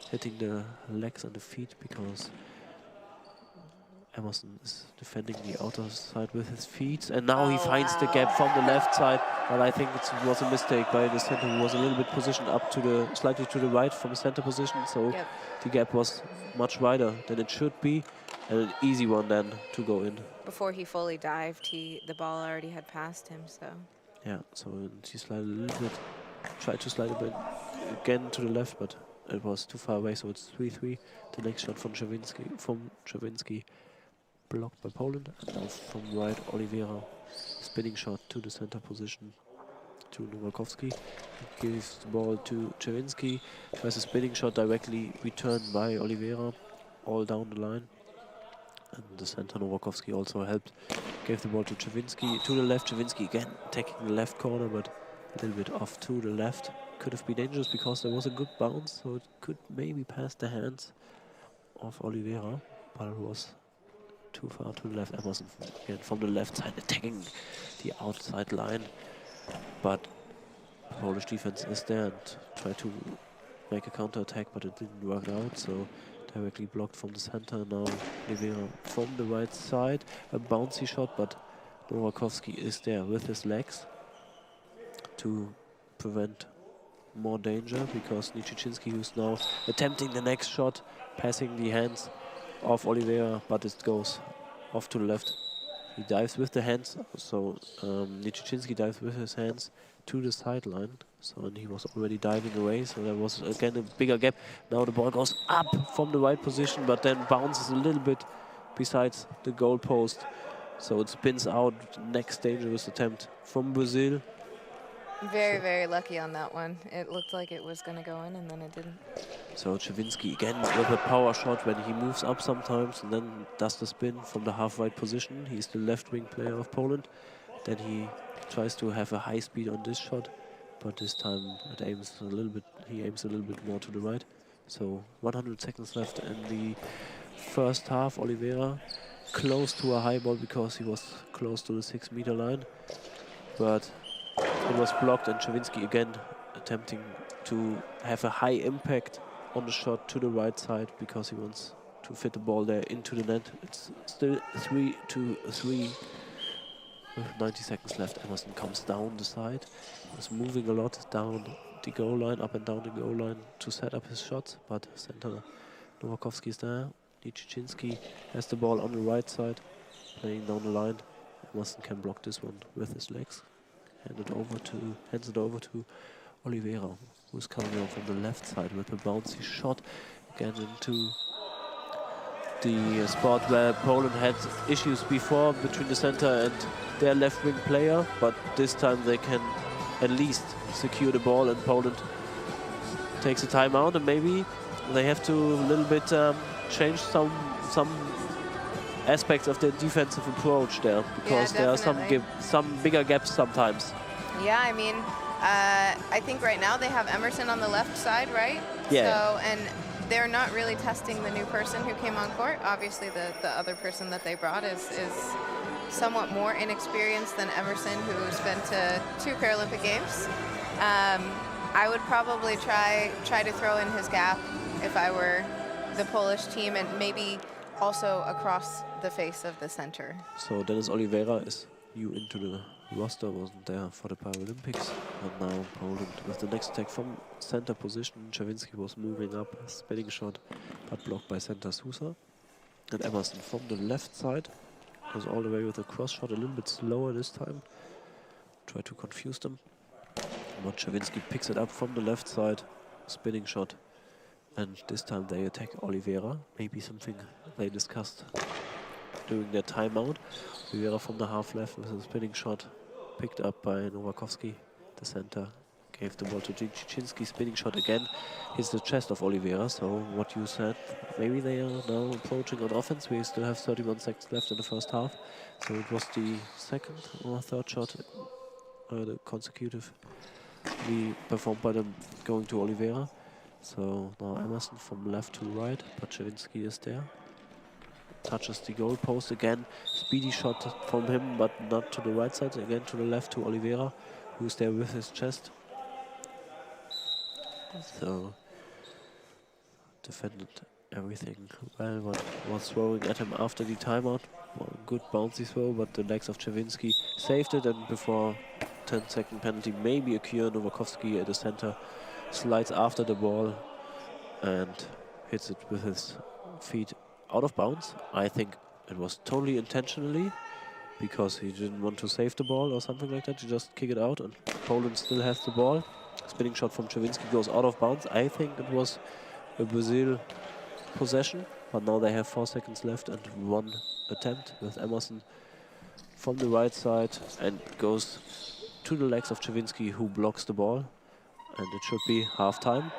hitting the legs and the feet because Emerson is defending the outer side with his feet, and now he finds the gap from the left side. But I think it was a mistake by the center, who was a little bit positioned up to the slightly to the right from center position. So the gap was much wider than it should be, and an easy one then to go in. Before he fully dived, the ball already had passed him. So yeah, so he slid a little bit, tried to slide a bit again to the left, but it was too far away. So it's 3-3. The next shot from Szczewiński. Blocked by Poland, and now from right Oliveira, spinning shot to the center position to Nowakowski. He gives the ball to Szczewiński, tries a spinning shot directly returned by Oliveira, all down the line. And the center Nowakowski also helped, gave the ball to Szczewiński, to the left. Szczewiński again taking the left corner, but a little bit off to the left. Could have been dangerous because there was a good bounce, so it could maybe pass the hands of Oliveira, but it was too far to the left. Emerson again from the left side attacking the outside line, but Polish defense is there and tried to make a counter attack, but it didn't work out, so directly blocked from the center. Now Oliveira from the right side, a bouncy shot, but Nowakowski is there with his legs to prevent more danger, because Nijiczynski, who's now attempting the next shot, passing the hands of Oliveira, but it goes off to the left. He dives with the hands, so Nijinsky dives with his hands to the sideline. So and he was already diving away, so there was again a bigger gap. Now the ball goes up from the right position, but then bounces a little bit besides the goal post. So it spins out. Next dangerous attempt from Brazil. Very, very lucky on that one. It looked like it was going to go in, and then it didn't. So Czerwinski again with a power shot when he moves up sometimes and then does the spin from the half-right position. He's the left-wing player of Poland. Then he tries to have a high speed on this shot, but this time it aims a little bit. He aims a little bit more to the right. So 100 seconds left in the first half. Oliveira close to a high ball because he was close to the 6-meter line, but it was blocked, and Czerwinski again attempting to have a high impact on the shot to the right side because he wants to fit the ball there into the net. It's still 3-3 with 90 seconds left. Emerson comes down the side, is moving a lot down the goal line, up and down the goal line to set up his shots, but center Nowakovsky is there. Nijinsky has the ball on the right side, playing down the line. Emerson can block this one with his legs. Hands it over to Oliveira, who's coming out from the left side with a bouncy shot again into the spot where Poland had issues before between the center and their left wing player, but this time they can at least secure the ball, and Poland takes a timeout, and maybe they have to a little bit change some aspects of their defensive approach there, because there are some bigger gaps sometimes. Yeah, I mean, I think right now they have Emerson on the left side, right? Yeah. So, and they're not really testing the new person who came on court. Obviously, the other person that they brought is somewhat more inexperienced than Emerson, who's been to 2 Paralympic Games. I would probably try to throw in his gap if I were the Polish team, and maybe also across the face of the center. So Dennis Oliveira is new into the roster, wasn't there for the Paralympics, and now Poland with the next attack from center position. Czerwinski was moving up, a spinning shot, but blocked by center Sousa. And Emerson from the left side goes all the way with a cross shot, a little bit slower this time. Try to confuse them. But Czerwinski picks it up from the left side, spinning shot. And this time they attack Oliveira, maybe something they discussed during their timeout. Oliveira from the half left with a spinning shot, picked up by Nowakovsky. The center gave the ball to Nijinsky, spinning shot again. Hits the chest of Oliveira, so what you said, maybe they are now approaching on offense. We still have 31 seconds left in the first half. So it was the second or third shot, the consecutively performed by them going to Oliveira. So now Emerson from left to right, but Czerwinski is there. Touches the goal post again. Speedy shot from him, but not to the right side. Again to the left to Oliveira, who's there with his chest. So defended everything well. What was throwing at him after the timeout. Well, good bouncy throw, but the legs of Czerwinski saved it. And before 10-second penalty, maybe a cure. Nowakovsky at the center slides after the ball and hits it with his feet out of bounds. I think it was totally intentionally, because he didn't want to save the ball or something like that. He just kick it out, and Poland still has the ball. Spinning shot from Czerwinski goes out of bounds. I think it was a Brazil possession, but now they have 4 seconds left and one attempt with Emerson from the right side, and goes to the legs of Czerwinski, who blocks the ball. And it should be halftime.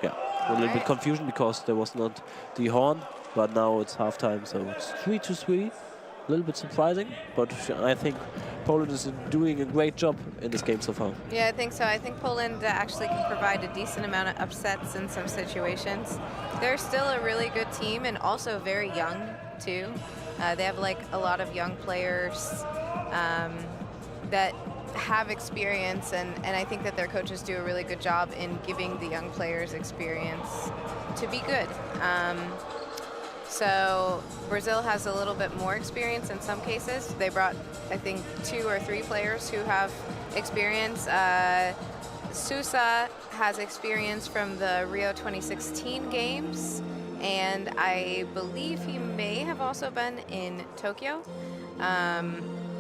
Yeah, a little bit confusion because there was not the horn, but now it's halftime, so it's 3-3. A little bit surprising, but I think Poland is doing a great job in this game so far. Yeah, I think so. I think Poland actually can provide a decent amount of upsets in some situations. They're still a really good team, and also very young too. They have like a lot of young players that have experience, and I think that their coaches do a really good job in giving the young players experience to be good. So Brazil has a little bit more experience in some cases. They brought, I think, 2 or 3 players who have experience. Sousa has experience from the Rio 2016 games, and I believe he may have also been in Tokyo.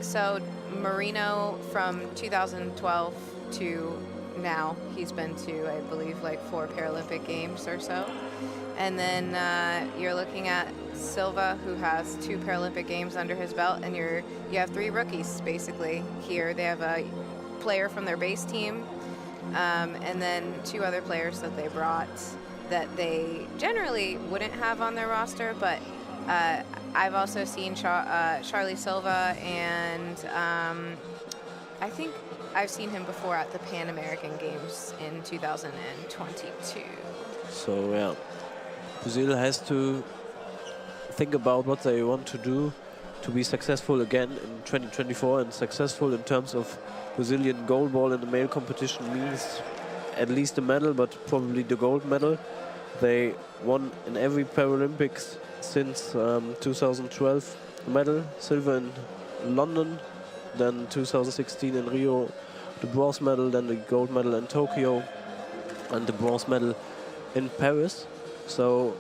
So Marino from 2012 to now, he's been to, I believe, like 4 Paralympic Games or so. And then you're looking at Silva, who has 2 Paralympic Games under his belt, and you have 3 rookies basically here. They have a player from their base team, and then 2 other players that they brought that they generally wouldn't have on their roster, but I've also seen Charlie Silva, and I think I've seen him before at the Pan American Games in 2022. So yeah, Brazil has to think about what they want to do to be successful again in 2024, and successful in terms of Brazilian goalball in the male competition means at least a medal, but probably the gold medal. They won in every Paralympics since 2012 a medal, silver in London, then 2016 in Rio the bronze medal, then the gold medal in Tokyo, and the bronze medal in Paris. So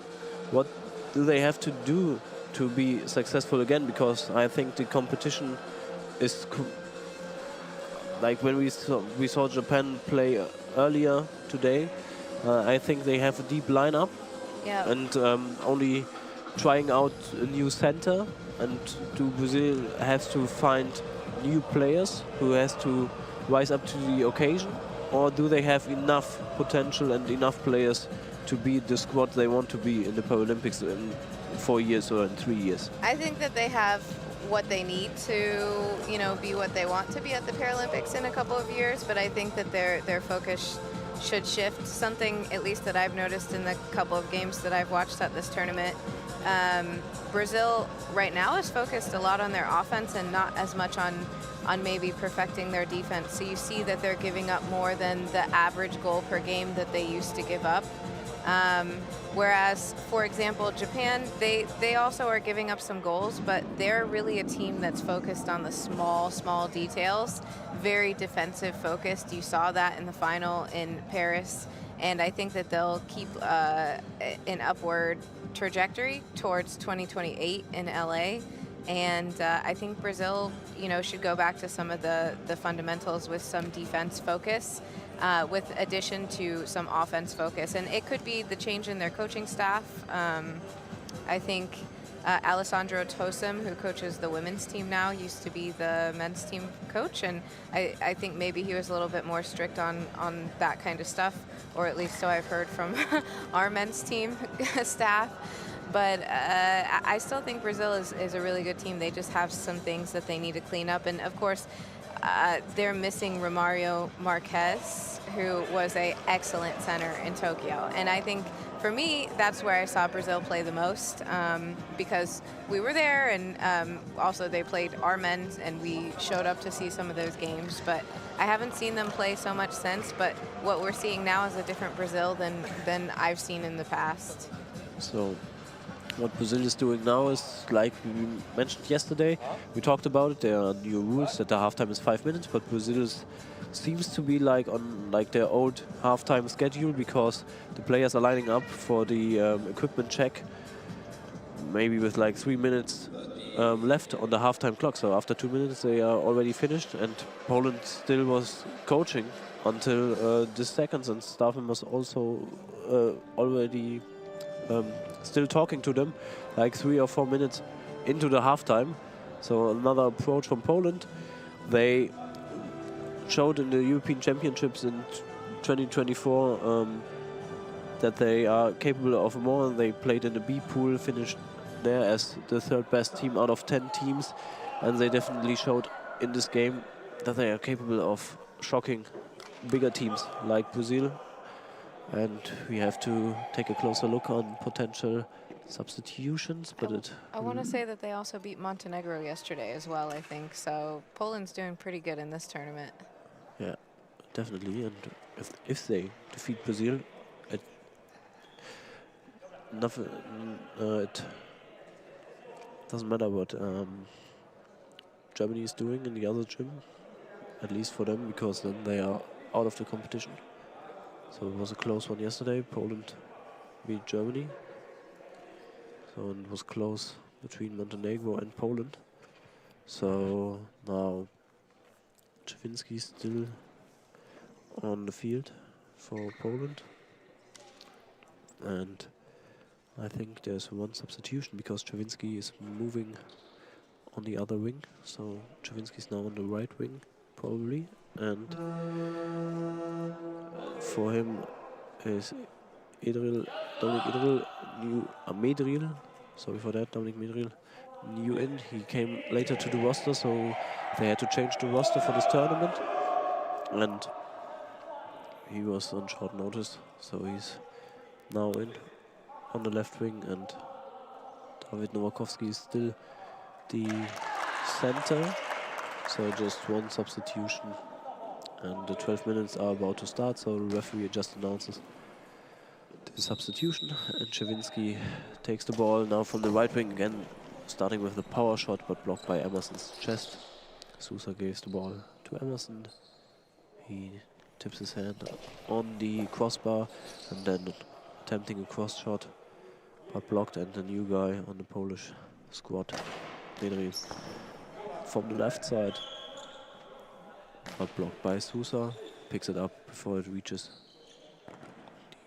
what do they have to do to be successful again? Because I think the competition is like when we saw Japan play earlier today. I think they have a deep lineup, and only trying out a new center, and Brazil has to find new players who has to rise up to the occasion, or do they have enough potential and enough players to be the squad they want to be in the Paralympics in 4 years or in 3 years? I think that they have what they need to, be what they want to be at the Paralympics in a couple of years, but I think that their focus should shift. Something, at least that I've noticed in the couple of games that I've watched at this tournament, Brazil right now is focused a lot on their offense and not as much on maybe perfecting their defense. So you see that they're giving up more than the average goal per game that they used to give up. Whereas, for example, Japan, they also are giving up some goals, but they're really a team that's focused on the small details, very defensive focused. You saw that in the final in Paris, and I think that they'll keep an upward trajectory towards 2028 in LA. And I think Brazil, should go back to some of the fundamentals with some defense focus, with addition to some offense focus. And it could be the change in their coaching staff. I think Alessandro Tosim, who coaches the women's team now, used to be the men's team coach. And I think maybe he was a little bit more strict on that kind of stuff, or at least so I've heard from our men's team staff. But I still think Brazil is a really good team. They just have some things that they need to clean up. And of course, they're missing Romario Marquez, who was an excellent center in Tokyo. And I think, for me, that's where I saw Brazil play the most, because we were there, and also they played our men, and we showed up to see some of those games. But I haven't seen them play so much since, but what we're seeing now is a different Brazil than I've seen in the past. So what Brazil is doing now is, like we mentioned yesterday, we talked about it, there are new rules that the halftime is 5 minutes, but Brazil seems to be on their old halftime schedule, because the players are lining up for the equipment check, maybe with 3 minutes left on the halftime clock. So after 2 minutes they are already finished, and Poland still was coaching until the seconds, and Staffen was also already still talking to them 3 or 4 minutes into the halftime. So another approach from Poland. They showed in the European Championships in 2024 that they are capable of more. They played in the B pool, finished there as the 3rd best team out of 10 teams, and they definitely showed in this game that they are capable of shocking bigger teams like Brazil. And we have to take a closer look on potential substitutions, but I want to say that they also beat Montenegro yesterday as well, I think. So Poland's doing pretty good in this tournament. Yeah, definitely. And if they defeat Brazil, it doesn't matter what Germany is doing in the other gym, at least for them, because then they are out of the competition. So it was a close one yesterday. Poland beat Germany. So it was close between Montenegro and Poland. So now Czerwinski still on the field for Poland. And I think there's one substitution because Czerwinski is moving on the other wing. So Czerwinski is now on the right wing, probably. And for him is Dominic Idril, Medril. Sorry for that, Dominic Medril, new in. He came later to the roster, so they had to change the roster for this tournament. And he was on short notice, so he's now in on the left wing, and David Nowakowski is still the center. So just one substitution, and the 12 minutes are about to start, so the referee just announces the substitution, and Czerwinski takes the ball now from the right wing again, starting with the power shot, but blocked by Emerson's chest. Sousa gives the ball to Emerson. He tips his hand on the crossbar and then attempting a cross shot, but blocked, and the new guy on the Polish squad, Medril, from the left side, but blocked by Sousa, picks it up before it reaches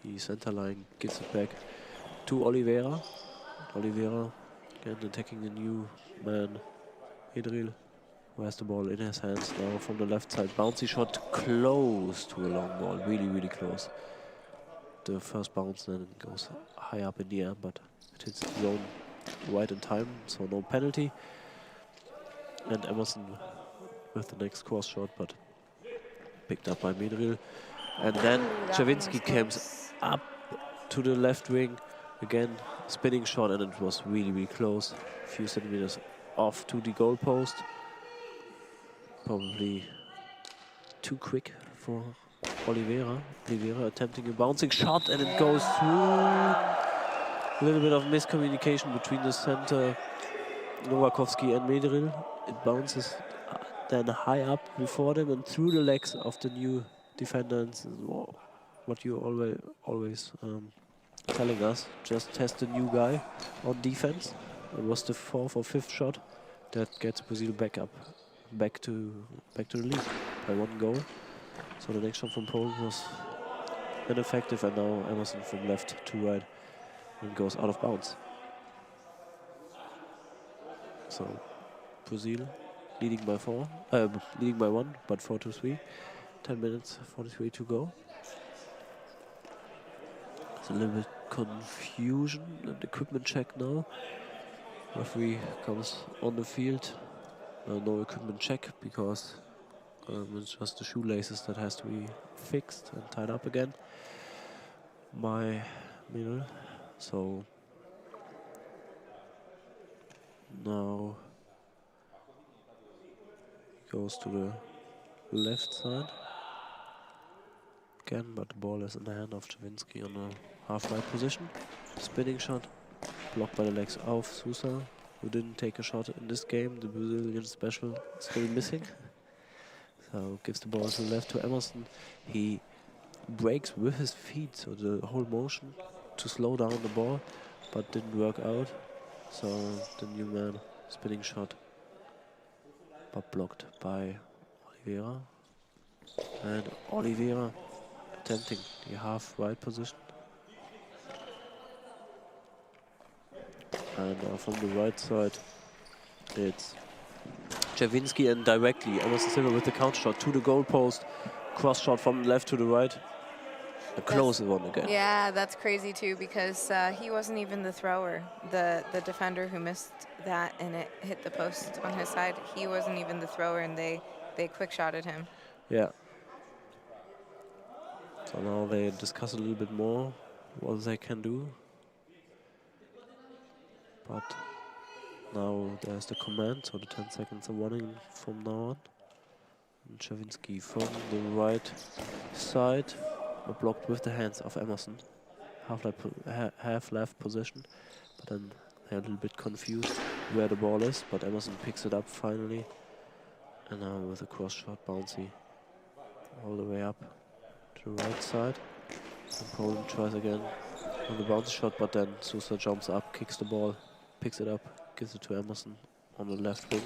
the center line, gives it back to Oliveira. Oliveira again attacking the new man, Medril, who has the ball in his hands now from the left side. Bouncy shot close to a long ball, really, really close. The first bounce then goes high up in the air, but it hits the zone right in time, so no penalty. And Emerson with the next cross shot, but picked up by Medril. And then Czerwinski comes up to the left wing, again spinning shot, and it was really, really close. A few centimeters off to the goal post. Probably too quick for Oliveira. Oliveira attempting a bouncing shot, and it goes through. A little bit of miscommunication between the center, Nowakowski, and Medril. It bounces then high up before them and through the legs of the new defender. What you always telling us, just test the new guy on defense. It was the 4th or 5th shot that gets Brazil back to the lead by 1 goal. So the next shot from Poland was ineffective, and now Emerson from left to right and goes out of bounds. So Brazil leading by 1, but 4-3. 10 minutes, 43 to go. There's a little bit confusion and equipment check now. Referee comes on the field. No equipment check because it's just the shoelaces that has to be fixed and tied up again by Medril. So now he goes to the left side again, but the ball is in the hand of Czerwinski on a half-right position. Spinning shot, blocked by the legs of Sousa, who didn't take a shot in this game. The Brazilian special is still missing. So gives the ball to the left to Emerson. He breaks with his feet, so the whole motion to slow down the ball, but didn't work out. So the new man, spinning shot, but blocked by Oliveira. And Oliveira attempting the half-right position. And from the right side, it's Czerwinski, and directly Emerson Silva with the counter shot to the goal post. Cross shot from left to the right. A close one again. Yeah, that's crazy too, because he wasn't even the thrower. The defender who missed that and it hit the post on his side, he wasn't even the thrower, and they quick shotted him. Yeah. So now they discuss a little bit more what they can do. But now there's the command, so the 10 seconds are running from now on. And Czerwinski from the right side, blocked with the hands of Emerson. Half left position, but then they're a little bit confused where the ball is, but Emerson picks it up finally. And now with a cross shot, bouncy all the way up to the right side. And Poland tries again on the bouncy shot, but then Sousa jumps up, kicks the ball, picks it up, gives it to Emerson on the left wing.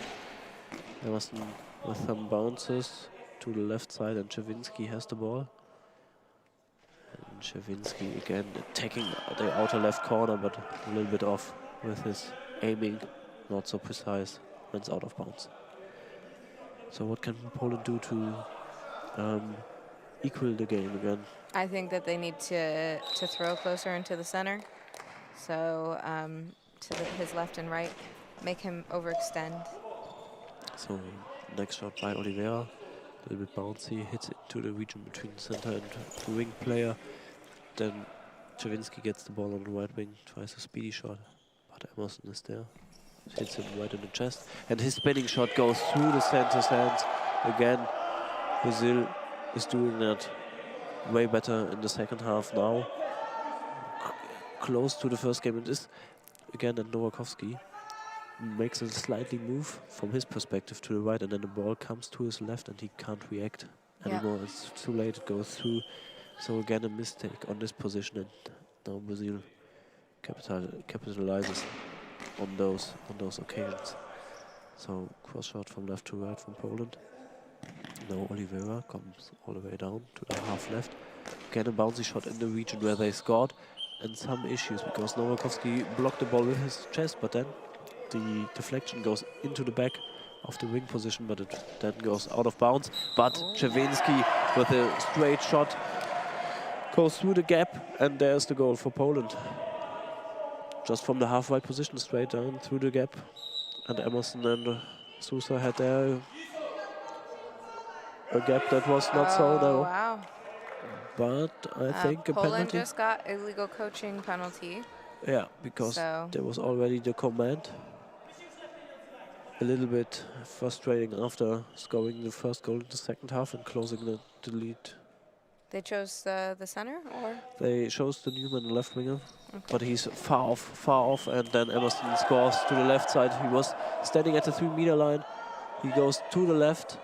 Emerson with some bounces to the left side, and Czerwinski has the ball. And Czerwinski again attacking the outer left corner, but a little bit off with his aiming, not so precise, when it's out of bounds. So what can Poland do to equal the game again? I think that they need to throw closer into the center. So to his left and right, make him overextend. So next shot by Oliveira, a little bit bouncy, hits it to the region between center and the wing player. Then Czerwinski gets the ball on the right wing, tries a speedy shot, but Emerson is there. Hits him right in the chest, and his spinning shot goes through the center's hands. Again, Brazil is doing that way better in the second half now. Close to the first game. It is again, and Nowakowski makes a slightly move from his perspective to the right, and then the ball comes to his left and he can't react anymore. It's too late, it goes through. So again a mistake on this position, and now Brazil capitalizes on those occasions. So cross shot from left to right from Poland. Now Oliveira comes all the way down to the half left. Again a bouncy shot in the region where they scored, and some issues because Nowakowski blocked the ball with his chest, but then the deflection goes into the back of the wing position, but it then goes out of bounds. But Czerwinski with a straight shot goes through the gap, and there's the goal for Poland. Just from the half-right position, straight down through the gap. And Emerson and Sousa had there a gap that was not so narrow. Wow. But I think a Poland penalty. just got illegal coaching penalty. Yeah, because there was already the command. A little bit frustrating after scoring the first goal in the second half and closing the lead. They chose the center, or? They chose the Newman left winger, but he's far off, and then Emerson scores to the left side. He was standing at the 3-meter line. He goes to the left.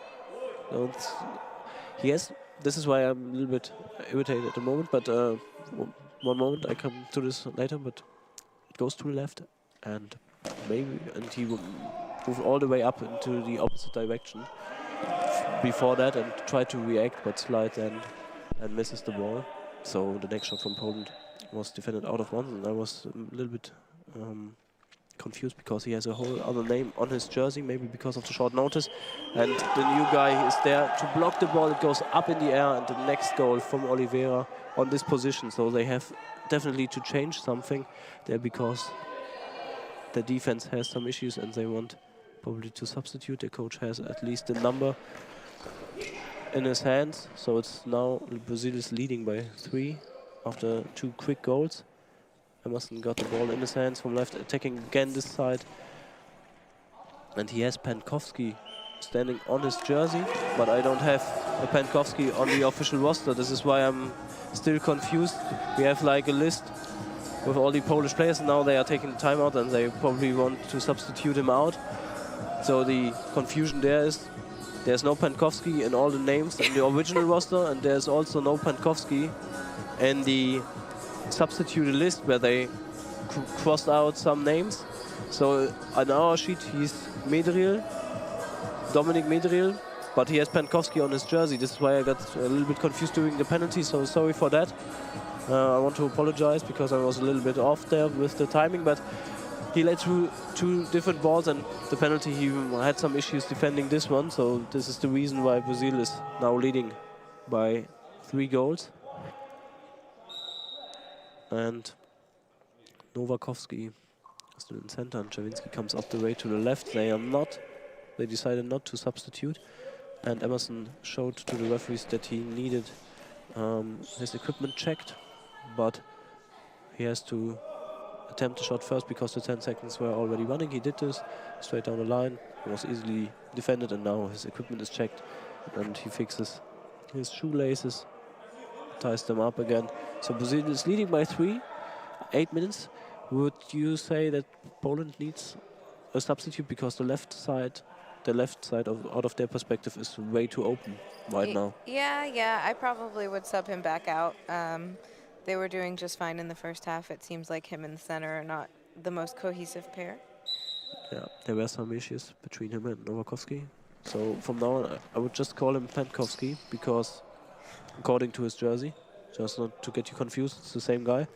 This is why I'm a little bit irritated at the moment, but one moment, I come to this later, but it goes to the left, and he will move all the way up into the opposite direction before that and try to react, but slides and misses the ball. So the next shot from Poland was defended out of bounds, and I was a little bit confused because he has a whole other name on his jersey, maybe because of the short notice, and the new guy is there to block the ball. It goes up in the air, and the next goal from Oliveira on this position. So they have definitely to change something there because the defense has some issues and they want probably to substitute. The coach has at least the number in his hands, so it's now Brazil is leading by 3 after 2 quick goals. Emerson got the ball in his hands from left, attacking again this side. And he has Pankowski standing on his jersey, but I don't have a Pankowski on the official roster. This is why I'm still confused. We have like a list with all the Polish players, and now they are taking time out and they probably want to substitute him out. So the confusion there is there's no Pankowski in all the names in the original roster, and there's also no Pankowski in the substituted list where they crossed out some names. So on our sheet he's Dominic Medriel, but he has Pankowski on his jersey. This is why I got a little bit confused during the penalty, so sorry for that. I want to apologize because I was a little bit off there with the timing, but he led through 2 different balls, and the penalty he had some issues defending this one, so this is the reason why Brazil is now leading by 3 goals. And Nowakowski still in center, and Czerwinski comes up the way to the left. They decided not to substitute, and Emerson showed to the referees that he needed his equipment checked, but he has to attempt the shot first because the 10 seconds were already running. He did this straight down the line. It was easily defended, and now his equipment is checked, and he fixes his shoelaces, ties them up again. So Brazil is leading by 3, 8 minutes. Would you say that Poland needs a substitute because the left side out of their perspective is way too open right now? Yeah, I probably would sub him back out. They were doing just fine in the first half. It seems like him and the center are not the most cohesive pair. Yeah, there were some issues between him and Nowakowski. So from now on, I would just call him Pankowski, because according to his jersey, just not to get you confused, it's the same guy.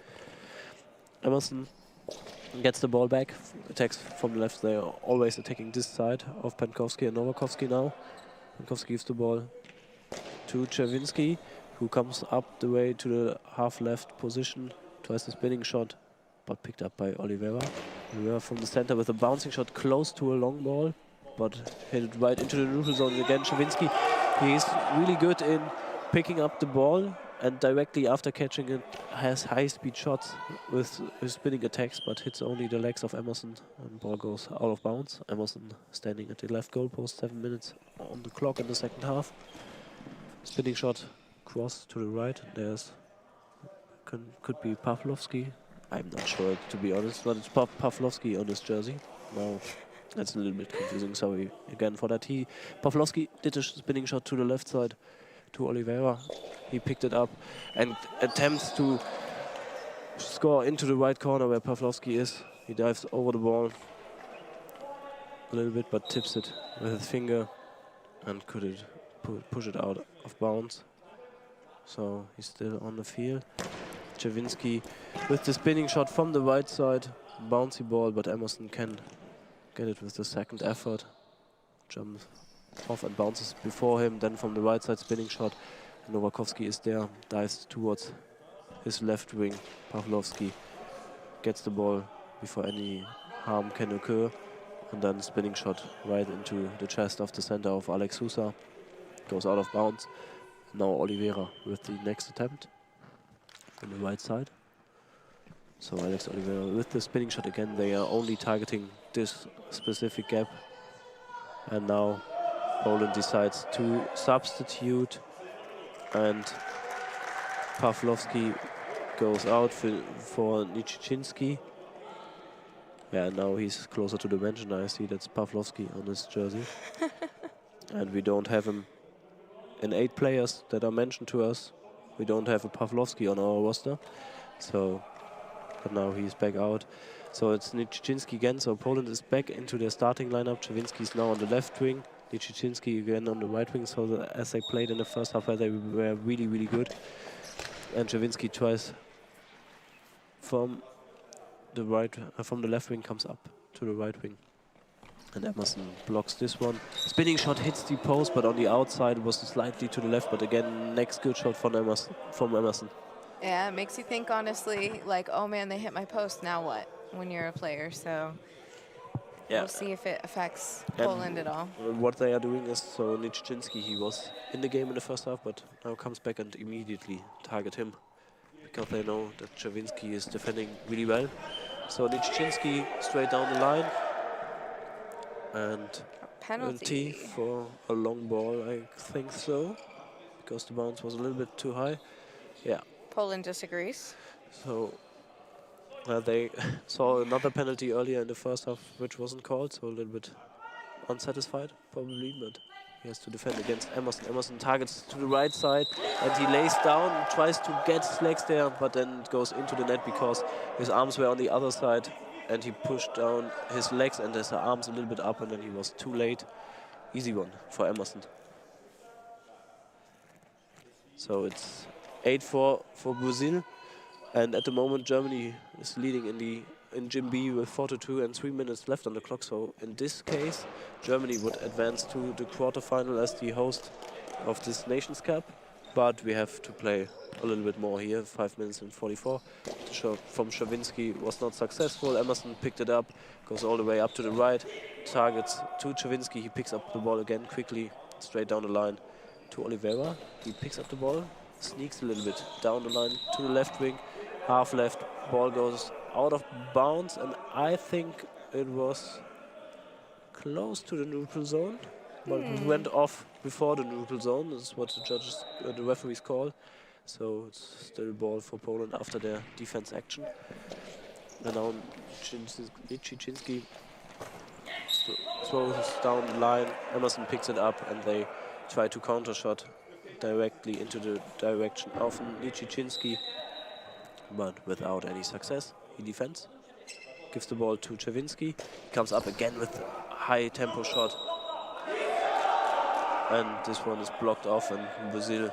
Emerson gets the ball back, attacks from the left. They are always attacking this side of Pankowski and Nowakovsky now. Pankowski gives the ball to Czerwinski, who comes up the way to the half-left position, tries the spinning shot, but picked up by Oliveira. Oliveira from the center with a bouncing shot close to a long ball, but hit it right into the neutral zone again. Czerwinski, he's really good in picking up the ball, and directly after catching it has high-speed shots with his spinning attacks, but hits only the legs of Emerson, and ball goes out of bounds. Emerson standing at the left goal post, 7 minutes on the clock in the second half. Spinning shot cross to the right. There's could be Pavlovsky. I'm not sure, to be honest, but it's Pavlovsky on his jersey. Now that's a little bit confusing. Sorry again for that. Pavlovsky did a spinning shot to the left side to Oliveira. He picked it up and attempts to score into the right corner where Pavlovsky is. He dives over the ball a little bit, but tips it with his finger and could push it out of bounds. So he's still on the field. Czerwinski with the spinning shot from the right side. Bouncy ball, but Emerson can get it with the second effort. Jumps off and bounces before him. Then from the right side, spinning shot. Nowakovsky is there, dives towards his left wing. Pavlovsky gets the ball before any harm can occur. And then spinning shot right into the chest of the center of Alex Sousa. Goes out of bounds. Now Oliveira with the next attempt on the right side. So Alex Oliveira with the spinning shot again. They are only targeting this specific gap. And now Poland decides to substitute. And Pavlovsky goes out for Niczyński. Yeah, now he's closer to the bench, and I see that's Pavlovsky on his jersey. And we don't have him in 8 players that are mentioned to us. We don't have a Pavlovsky on our roster. So, but now he's back out. So it's Niczyński again. So Poland is back into their starting lineup. Czerwinski is now on the left wing. Niczyński again on the right wing. So as they played in the first half, they were really, really good. And Czerwinski tries from the left wing, comes up to the right wing. And Emerson blocks this one. Spinning shot hits the post, but on the outside was slightly to the left. But again, next good shot from Emerson. Yeah, it makes you think, honestly, like, oh man, they hit my post, now what? When you're a player, so yeah. We'll see if it affects Poland at all. What they are doing is, so Niczyński, he was in the game in the first half, but now comes back and immediately target him, because they know that Czerwinski is defending really well. So Niczyński straight down the line. And penalty for a long ball, I think so, because the bounce was a little bit too high. Yeah. Poland disagrees. So they saw another penalty earlier in the first half, which wasn't called, so a little bit unsatisfied, probably, but he has to defend against Emerson. Emerson targets to the right side, and he lays down, tries to get his legs there, but then it goes into the net because his arms were on the other side. And he pushed down his legs and his arms a little bit up, and then he was too late. Easy one for Emerson. So it's 8-4 for Brazil, and at the moment Germany is leading in Gym B with 4-2 and 3 minutes left on the clock. So in this case, Germany would advance to the quarterfinal as the host of this Nations Cup. But we have to play a little bit more here. 5 minutes and 44. The shot from Czerwinski was not successful. Emerson picked it up, goes all the way up to the right, targets to Czerwinski. He picks up the ball again quickly, straight down the line to Oliveira. He picks up the ball, sneaks a little bit down the line to the left wing, half left. Ball goes out of bounds, and I think it was close to the neutral zone. But it went off before the neutral zone. This is what the referees call. So it's still ball for Poland after their defense action. And now Niczyński throws down the line. Emerson picks it up, and they try to counter shot directly into the direction of Niczyński, but without any success. He defends, gives the ball to Czerwinski. Comes up again with a high tempo shot. and this one is blocked off, and Brazil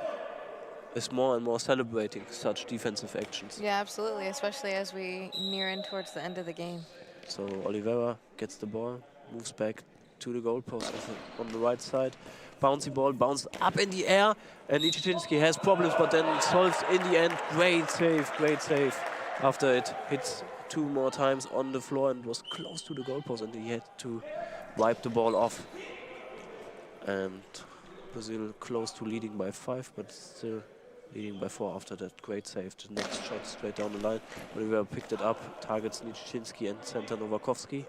is more and more celebrating such defensive actions. Yeah, absolutely, especially as we near in towards the end of the game. So Oliveira gets the ball, moves back to the goal post on the right side. Bouncy ball, bounced up in the air, and Nijinsky has problems, but then solves in the end. Great save, after it hits 2 more times on the floor and was close to the goal post, and he had to wipe the ball off. And Brazil close to leading by 5, but still leading by 4 after that great save. The next shot straight down the line. Oliveira picked it up, targets Nijinsky and center Novakovsky,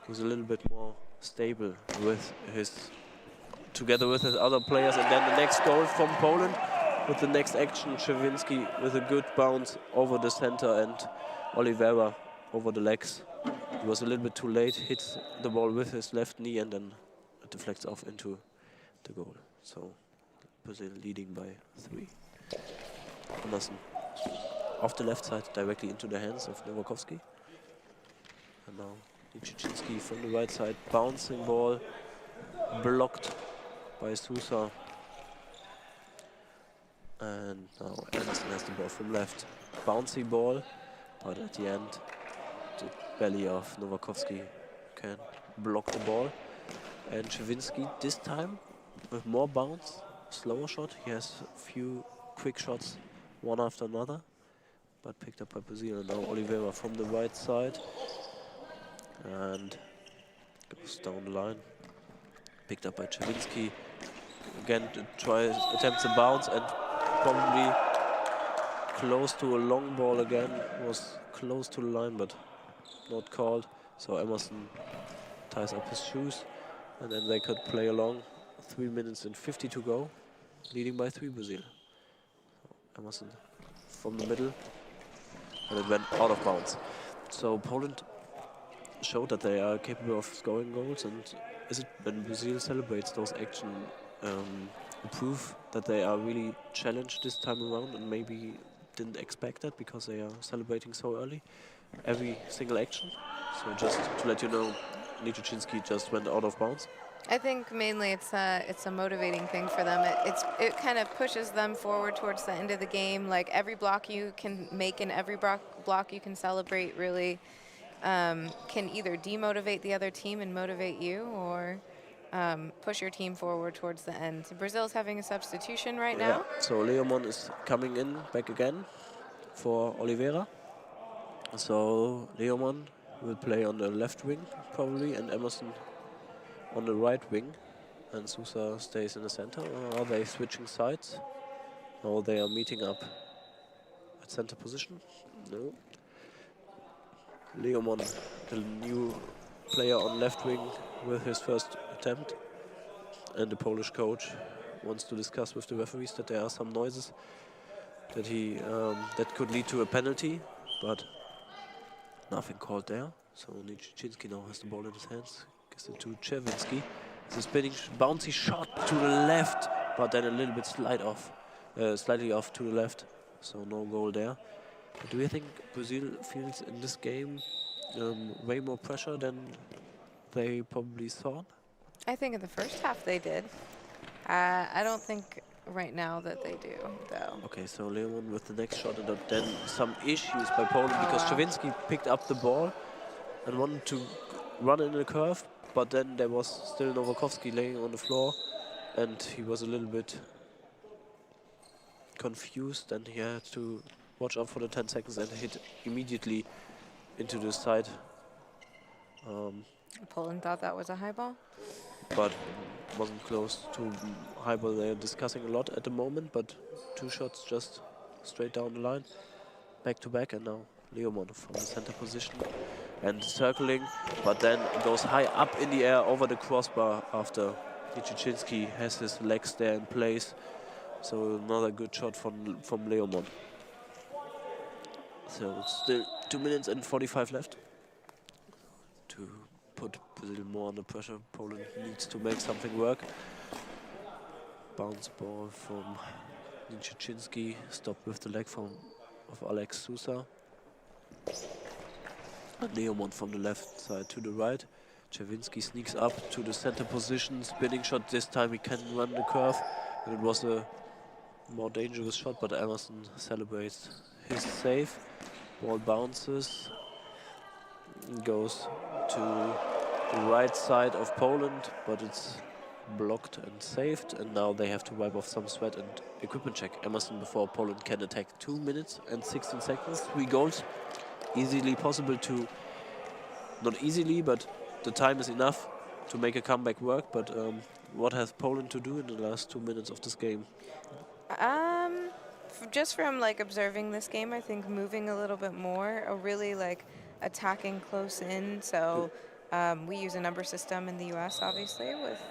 who's a little bit more stable together with his other players. And then the next goal from Poland with the next action. Czerwinski with a good bounce over the center and Oliveira over the legs. He was a little bit too late, hits the ball with his left knee and then it deflects off into the goal. So Brazil leading by 3. Anderson off the left side directly into the hands of Novakovsky. And now Nijinsky from the right side, bouncing ball, blocked by Sousa. And now Anderson has the ball from left. Bouncy ball, but at the end, the belly of Novakovsky can block the ball. And Czerwinski this time with more bounce, slower shot. He has a few quick shots, one after another, but picked up by Brazil. And now Oliveira from the right side. And goes down the line. Picked up by Czerwinski. Again, attempts a bounce and probably close to a long ball again. Was close to the line, but not called. So Emerson ties up his shoes, and then they could play along. 3 minutes and 50 to go, leading by 3 Brazil. So Emerson from the middle, and it went out of bounds. So Poland showed that they are capable of scoring goals, and is it when Brazil celebrates those actions proof that they are really challenged this time around and maybe didn't expect that because they are celebrating so early every single action? So just to let you know, Nijinsky just went out of bounds. I think mainly it's a motivating thing for them. It kind of pushes them forward towards the end of the game. Like every block you can make and every block you can celebrate really can either demotivate the other team and motivate you, or push your team forward towards the end. So Brazil's having a substitution right now. So Leomon is coming in back again for Oliveira. So Leomon will play on the left wing probably, and Emerson on the right wing, and Sousa stays in the center. Or are they switching sides? Or they are meeting up at center position? No. Leomon, the new player on left wing with his first attempt, and the Polish coach wants to discuss with the referees that there are some noises that that could lead to a penalty, but nothing called there. So Nijinsky now has the ball in his hands, gives it to Czerwinski. It's a spinning bouncy shot to the left, but then a little bit slightly off to the left, so no goal there. But do you think Brazil feels in this game way more pressure than they probably thought? I think in the first half they did. I don't think right now that they do, though. Okay, so Leomon with the next shot, and then some issues by Poland because Czerwinski picked up the ball and wanted to run in a curve, but then there was still Novakovsky laying on the floor, and he was a little bit confused, and he had to watch out for the 10 seconds and hit immediately into the side. Poland thought that was a high ball? But wasn't close to high ball. They're discussing a lot at the moment, but 2 shots just straight down the line, back to back, and now Leomon from the center position and circling, but then goes high up in the air over the crossbar after Nijinsky has his legs there in place. So another good shot from Leomon. So still 2 minutes and 45 left to put Brazil more under pressure. Poland needs to make something work. Bounce ball from Nijinsky, stopped with the leg of Alex Sousa. And Leomon from the left side to the right. Czerwinski sneaks up to the center position, spinning shot. This time he can run the curve. And it was a more dangerous shot, but Emerson celebrates his save. Ball bounces, goes to the right side of Poland, but it's blocked and saved. And now they have to wipe off some sweat and equipment check Emerson before Poland can attack. 2 minutes and 16 seconds, 3 goals. Easily possible to, not easily, but the time is enough to make a comeback work. But what has Poland to do in the last 2 minutes of this game? Just from like observing this game, I think moving a little bit more, really like attacking close in. So we use a number system in the US, obviously, with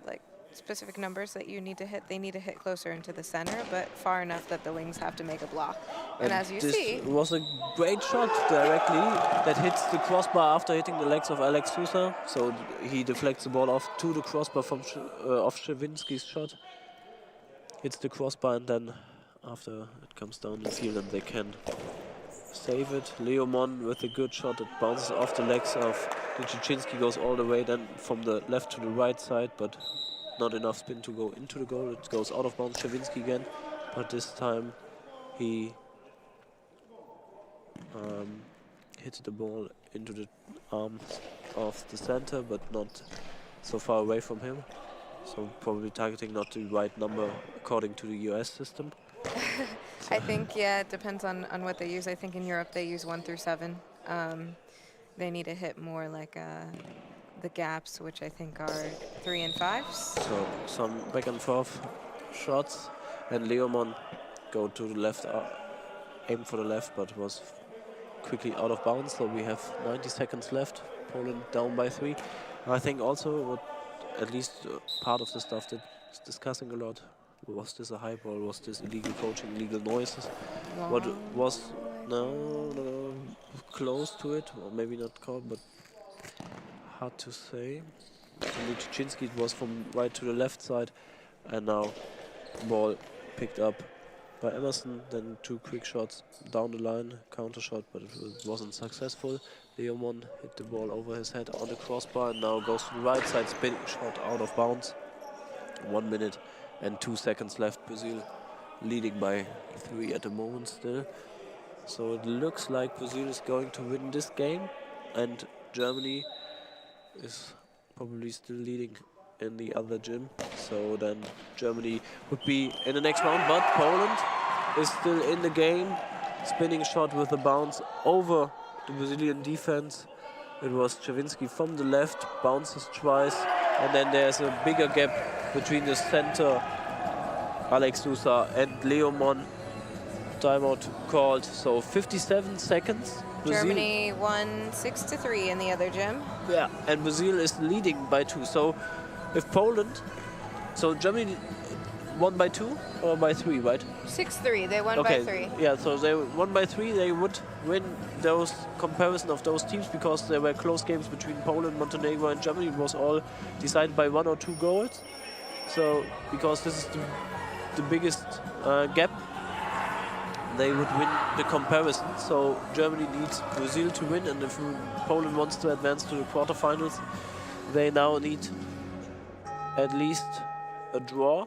like specific numbers that you need to hit. They need to hit closer into the center, but far enough that the wings have to make a block. And as you see, this was a great shot directly that hits the crossbar after hitting the legs of Alex Sousa. So he deflects the ball off to the crossbar from off Czerwinski's shot. Hits the crossbar, and then after it comes down the field and they can save it. Leomon with a good shot. It bounces off the legs of Czerwinski, goes all the way then from the left to the right side, but not enough spin to go into the goal. It goes out of bounds. Czerwinski again, but this time he hit the ball into the arms of the center, but not so far away from him. So probably targeting not the right number according to the US system. I think, yeah, it depends on what they use. I think in Europe they use 1 through 7. They need to hit more like the gaps, which I think are 3 and 5s. So some back and forth shots, and Leomon go to the left, aim for the left, but was quickly out of bounds. So we have 90 seconds left. Poland down by 3. I think also what at least part of the stuff that's discussing a lot. Was this a high ball? Was this illegal coaching, illegal noises? What was no, close to it, or maybe not called, but hard to say. Czerwinski, it was from right to the left side, and now ball picked up by Emerson. Then 2 quick shots down the line, counter shot, but it wasn't successful. Leomon hit the ball over his head on the crossbar, and now goes to the right side, spinning shot out of bounds. 1 minute and 2 seconds left. Brazil leading by 3 at the moment still. So it looks like Brazil is going to win this game, and Germany is probably still leading in the other gym. So then Germany would be in the next round, but Poland is still in the game. Spinning shot with a bounce over the Brazilian defense. It was Czerwinski from the left, bounces twice, and then there's a bigger gap between the center, Alex Sousa, and Leomon. Timeout called, so 57 seconds. Brazil, Germany won 6-3 in the other gym. yeah, and Brazil is leading by 2. So if Poland, so Germany won by 2 or by 3, right? 6-3, they won by 3. Yeah, so they won by 3. They would win those comparison of those teams because there were close games between Poland, Montenegro, and Germany. It was all decided by 1 or 2 goals. So because this is the biggest gap, they would win the comparison. So Germany needs Brazil to win, and if Poland wants to advance to the quarterfinals, they now need at least a draw.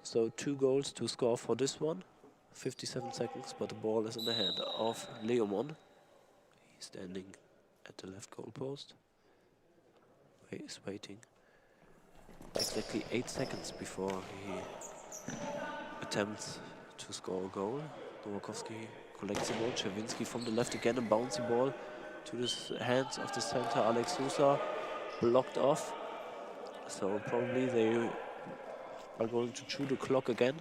So 2 goals to score for this one. 57 seconds, but the ball is in the hand of Leomon. He's standing at the left goal post. He is waiting exactly 8 seconds before he attempts to score a goal. Nowakowski collects the ball. Czerwinski from the left again, a bouncy ball to the hands of the center, Alex Sousa, blocked off. So probably they are going to chew the clock again.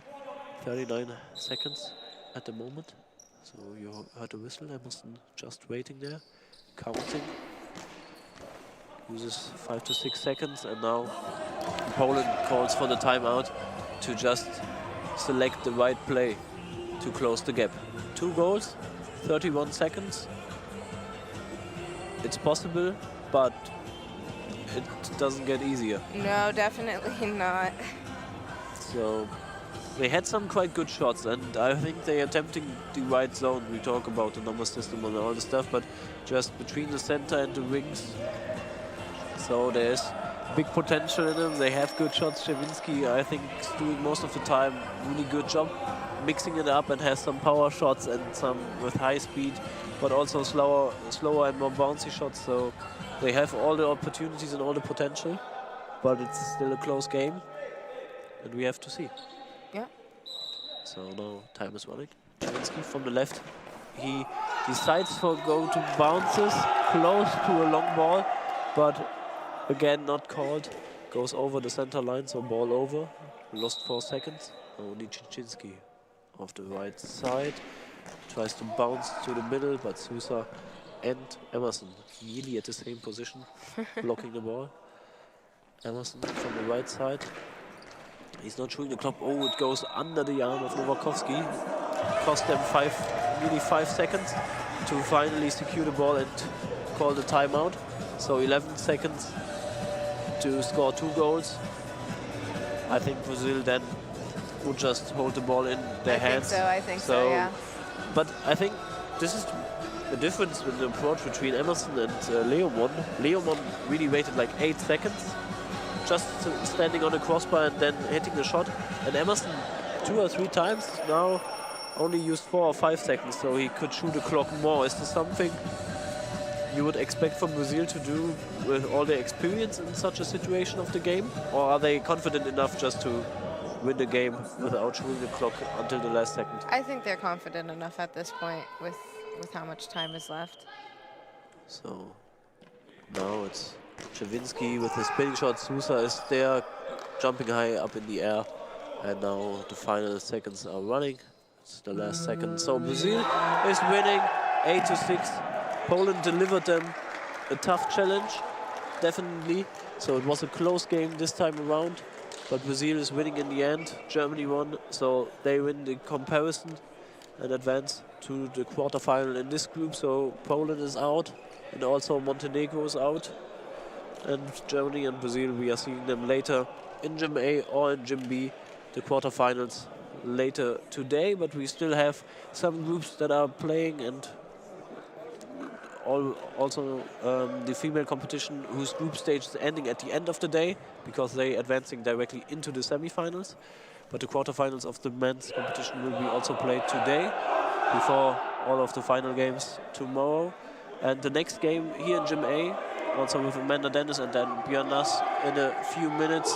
39 seconds at the moment. So you heard a whistle. Emerson just waiting there, counting. Uses 5 to 6 seconds, and now Poland calls for the timeout to just select the right play to close the gap. 2 goals, 31 seconds. It's possible, but it doesn't get easier. No, definitely not. So they had some quite good shots, and I think they are attempting the right zone. We talk about the number system and all the stuff, but just between the center and the wings, So there's big potential in them. They have good shots. Szczewiński, I think, is doing most of the time really good job mixing it up and has some power shots and some with high speed, but also slower and more bouncy shots. So they have all the opportunities and all the potential, but it's still a close game, and we have to see. Yeah. So now time is running. Szczewiński from the left. He decides for go to bounces close to a long ball, but again not called. Goes over the center line, so ball over. Lost 4 seconds. Only Szczewiński off the right side. Tries to bounce to the middle, but Sousa and Emerson nearly at the same position, blocking the ball. Emerson from the right side. He's not showing the clock. Oh, it goes under the arm of Nowakowski. Cost them nearly 5 seconds to finally secure the ball and call the timeout. So 11 seconds to score 2 goals. I think Brazil then would just hold the ball in their hands. I think so, yeah. But I think this is the difference with the approach between Emerson and Leomon. Leomon really waited like 8 seconds, just standing on the crossbar and then hitting the shot. And Emerson 2 or 3 times now only used 4 or 5 seconds, so he could shoot the clock more. Is this something you would expect from Brazil to do with all their experience in such a situation of the game? Or are they confident enough just to win the game without shooting the clock until the last second? I think they're confident enough at this point with how much time is left. So now it's Szczewiński with his spinning shot. Sousa is there, jumping high up in the air. And now the final seconds are running. It's the last second. So Brazil is winning 8-6. Poland delivered them a tough challenge, definitely. So it was a close game this time around. But Brazil is winning in the end. Germany won, so they win the comparison and advance to the quarterfinal in this group. So Poland is out, and also Montenegro is out. And Germany and Brazil, we are seeing them later in Gym A or in Gym B, the quarterfinals later today. But we still have some groups that are playing, and also the female competition whose group stage is ending at the end of the day because they advancing directly into the semifinals. But the quarterfinals of the men's competition will be also played today before all of the final games tomorrow. And the next game here in Gym A, also with Amanda Dennis and then Björn Nass in a few minutes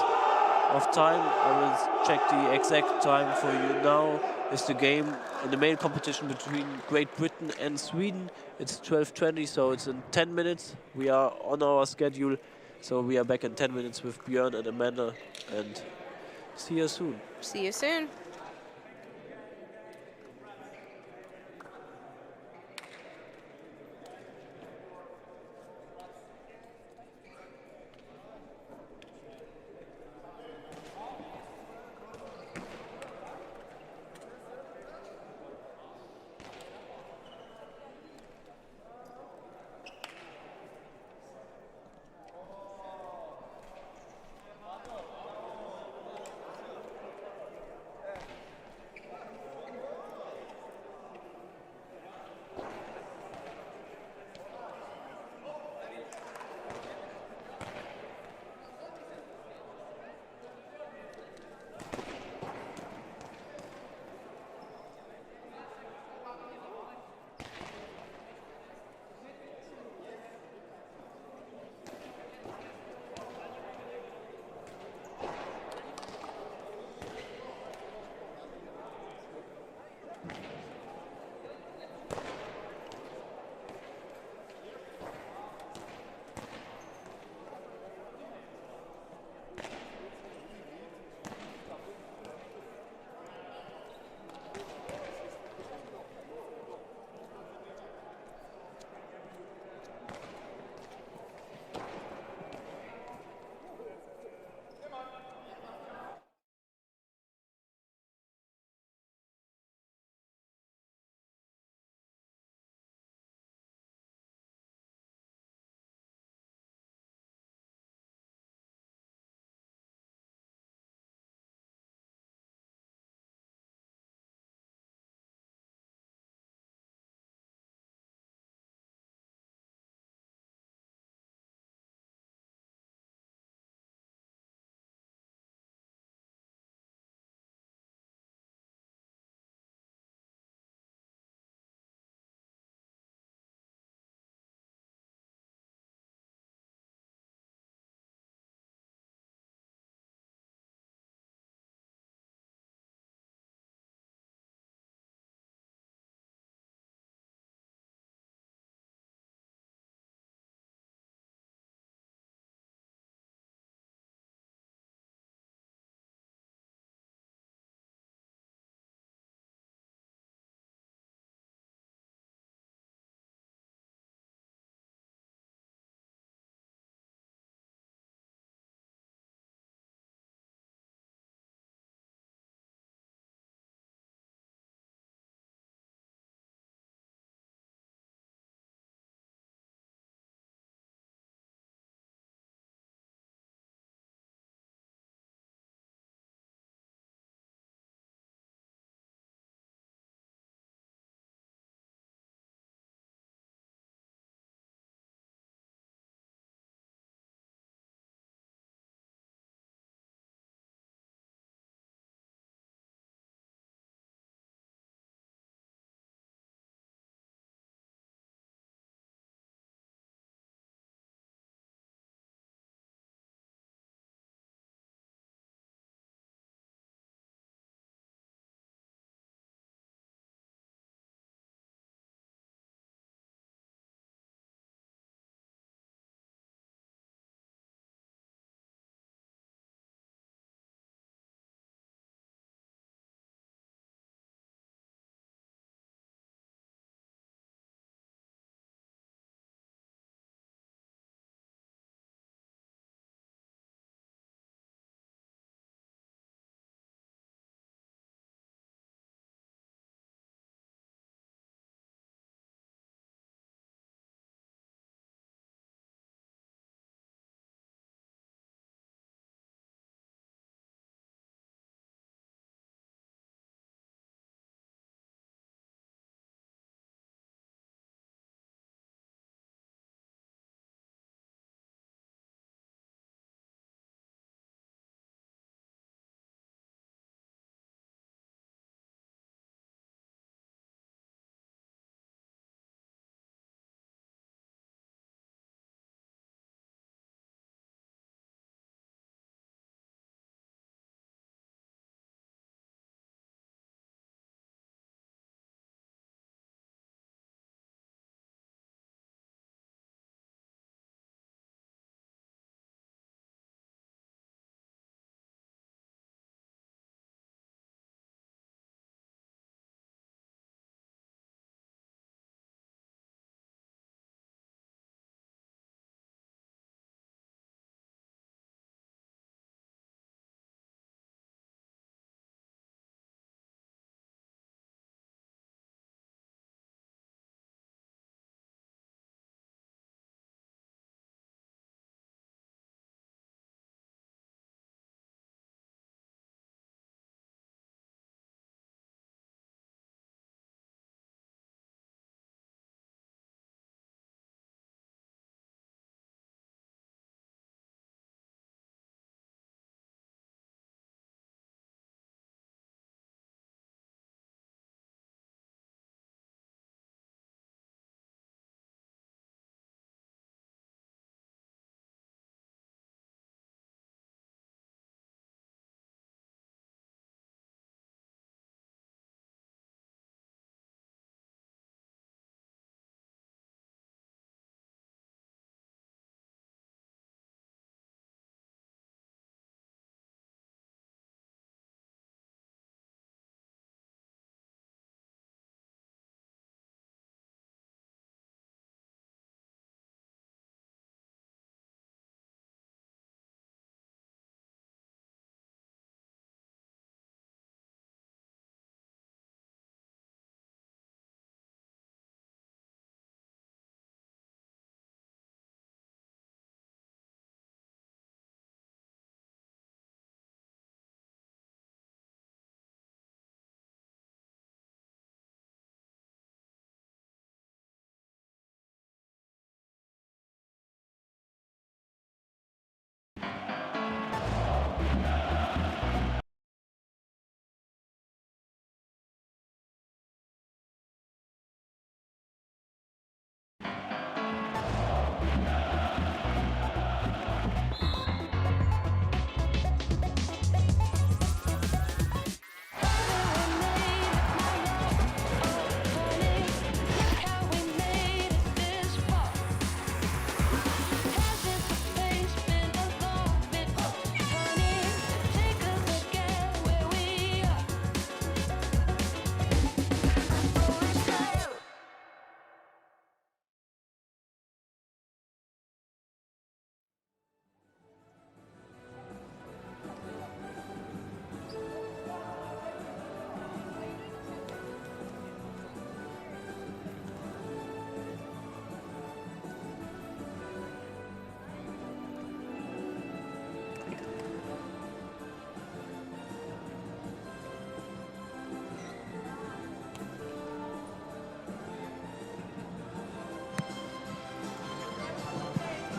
of time. I will check the exact time for you now. Is the game in the male competition between Great Britain and Sweden. It's 12:20, so it's in 10 minutes. We are on our schedule, so we are back in 10 minutes with Björn and Amanda, and see you soon. See you soon.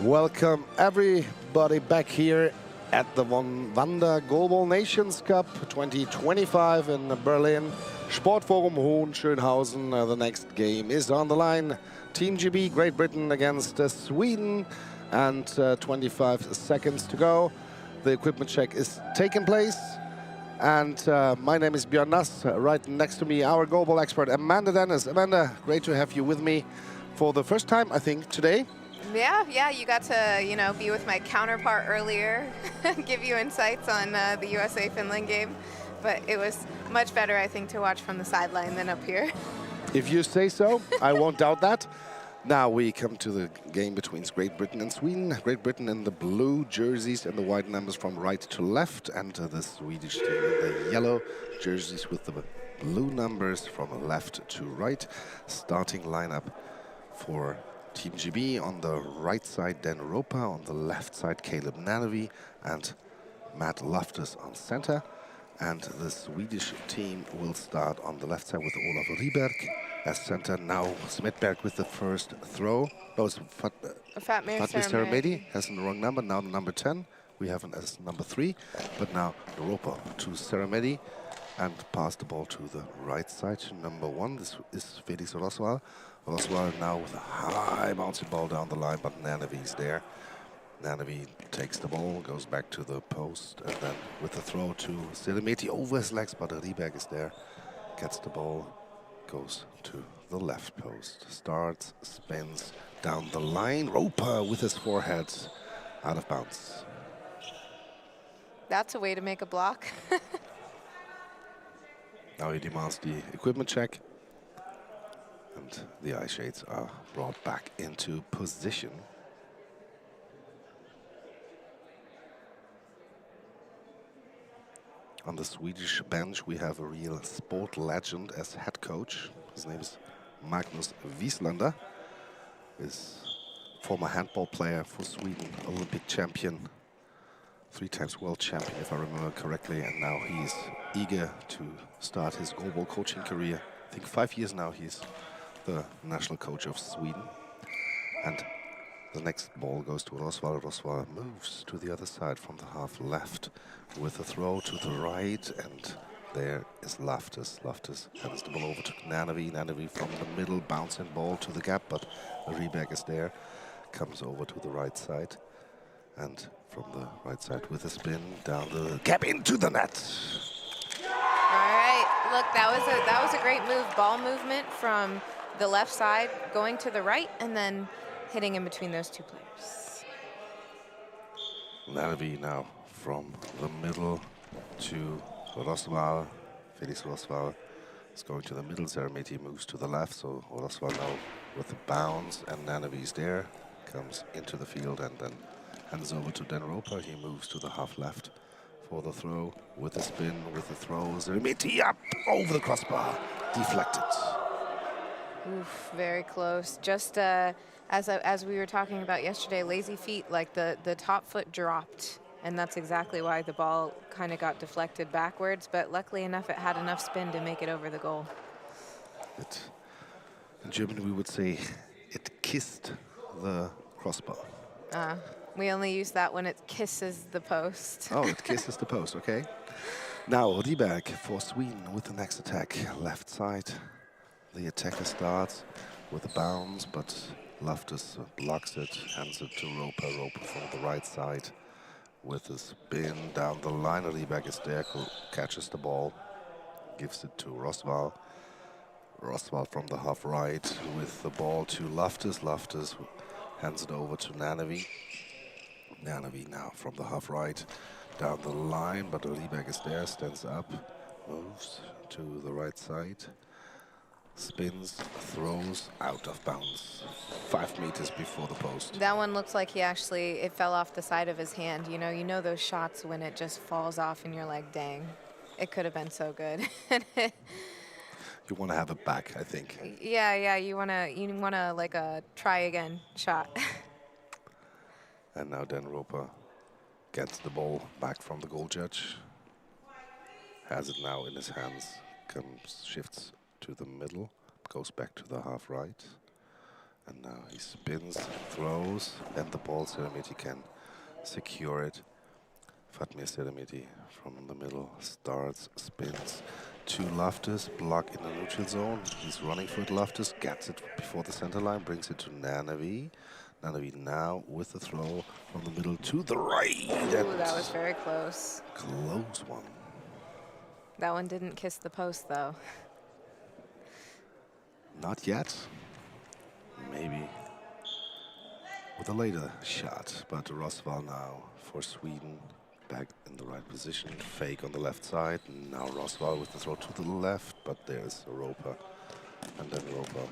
Welcome everybody back here at the Wanda Goalball Nations Cup 2025 in Berlin. Sportforum Hohenschönhausen. The next game is on the line. Team GB, Great Britain against Sweden, and 25 seconds to go. The equipment check is taking place. And my name is Björn Nass. Right next to me, our Goalball expert, Amanda Dennis. Amanda, great to have you with me for the first time, I think, today. Yeah, you got to, you know, be with my counterpart earlier, give you insights on the USA-Finland game. But it was much better, I think, to watch from the sideline than up here. If you say so, I won't doubt that. Now we come to the game between Great Britain and Sweden. Great Britain in the blue jerseys and the white numbers from right to left, and the Swedish team in the yellow jerseys with the blue numbers from left to right. Starting lineup for Team GB: on the right side, Dan Ropa; on the left side, Caleb Nanavi and Matt Loftus on center. And the Swedish team will start on the left side with Olaf Ryberg as center. Now Smedberg with the first throw. No, it's Fatmir Seremedi has the wrong number. Now number 10. We have him as number 3. But now Ropa to Seremedi and pass the ball to the right side. Number 1, this is Felix Roswell. Roswell now with a high bouncing ball down the line, but Nanavi's there. Nanavi takes the ball, goes back to the post, and then with the throw to Seremedi over his legs, but Ryberg is there, gets the ball, goes to the left post, starts, spins down the line. Ropa with his forehead out of bounds. That's a way to make a block. Now he demands the equipment check, and the eye shades are brought back into position. On the Swedish bench, we have a real sport legend as head coach. His name is Magnus Wieslander. Is former handball player for Sweden, Olympic champion, 3 times world champion, if I remember correctly. And now he's eager to start his goalball coaching career. I think 5 years now he's the national coach of Sweden. And the next ball goes to Roswell. Roswell moves to the other side from the half left with a throw to the right, and there is Loftus. Loftus hands the ball over to Nanavi. Nanavi from the middle, bouncing ball to the gap, but Ryberg is there, comes over to the right side, and from the right side with a spin down the gap into the net. All right, look, that was a great move. Ball movement from the left side, going to the right, and then hitting in between those 2 players. Nanavi now from the middle to Roswell. Felix Roswell is going to the middle. Seremedi moves to the left, so Roswell now with the bounce, and Nanavi is there, comes into the field and then hands over to Dan Ropa. He moves to the half left for the throw with the spin, with the throw. Seremedi up over the crossbar, deflected. Oof, very close. Just as we were talking about yesterday, lazy feet, like the top foot dropped, and that's exactly why the ball kind of got deflected backwards, but luckily enough it had enough spin to make it over the goal. In German we would say it kissed the crossbar. We only use that when it kisses the post. Oh, it kisses the post, okay. Now Ryberg for Sweden with the next attack, left side. The attacker starts with a bounce, but Loftus blocks it, hands it to Ropa. Ropa from the right side with a spin down the line. Ryberg is there, who catches the ball, gives it to Roswell. Roswell from the half right with the ball to Loftus. Loftus hands it over to Nanavi. Nanavi now from the half right down the line, but Ryberg is there, stands up, moves to the right side. Spins, throws, out of bounds, 5 meters before the post. That one looks like it fell off the side of his hand. You know those shots when it just falls off and you're like, dang, it could have been so good. You want to have it back, I think. Yeah, you wanna like a try again shot. And now Dan Ropa gets the ball back from the goal judge. Has it now in his hands, shifts to the middle, goes back to the half right, And now he spins, throws, and the ball, Serenity can secure it. Fatmir Serenity from the middle starts, spins to Loftus, block in the neutral zone. He's running for it. Loftus gets it before the center line, brings it to Nanavi. Nanavi now with the throw from the middle to the right. Ooh, that was very close. Close one. That one didn't kiss the post, though. Not yet. Maybe with a later shot, but Rosval now for Sweden. Back in the right position, fake on the left side. Now Rosval with the throw to the left, but there's Roper. And then Roper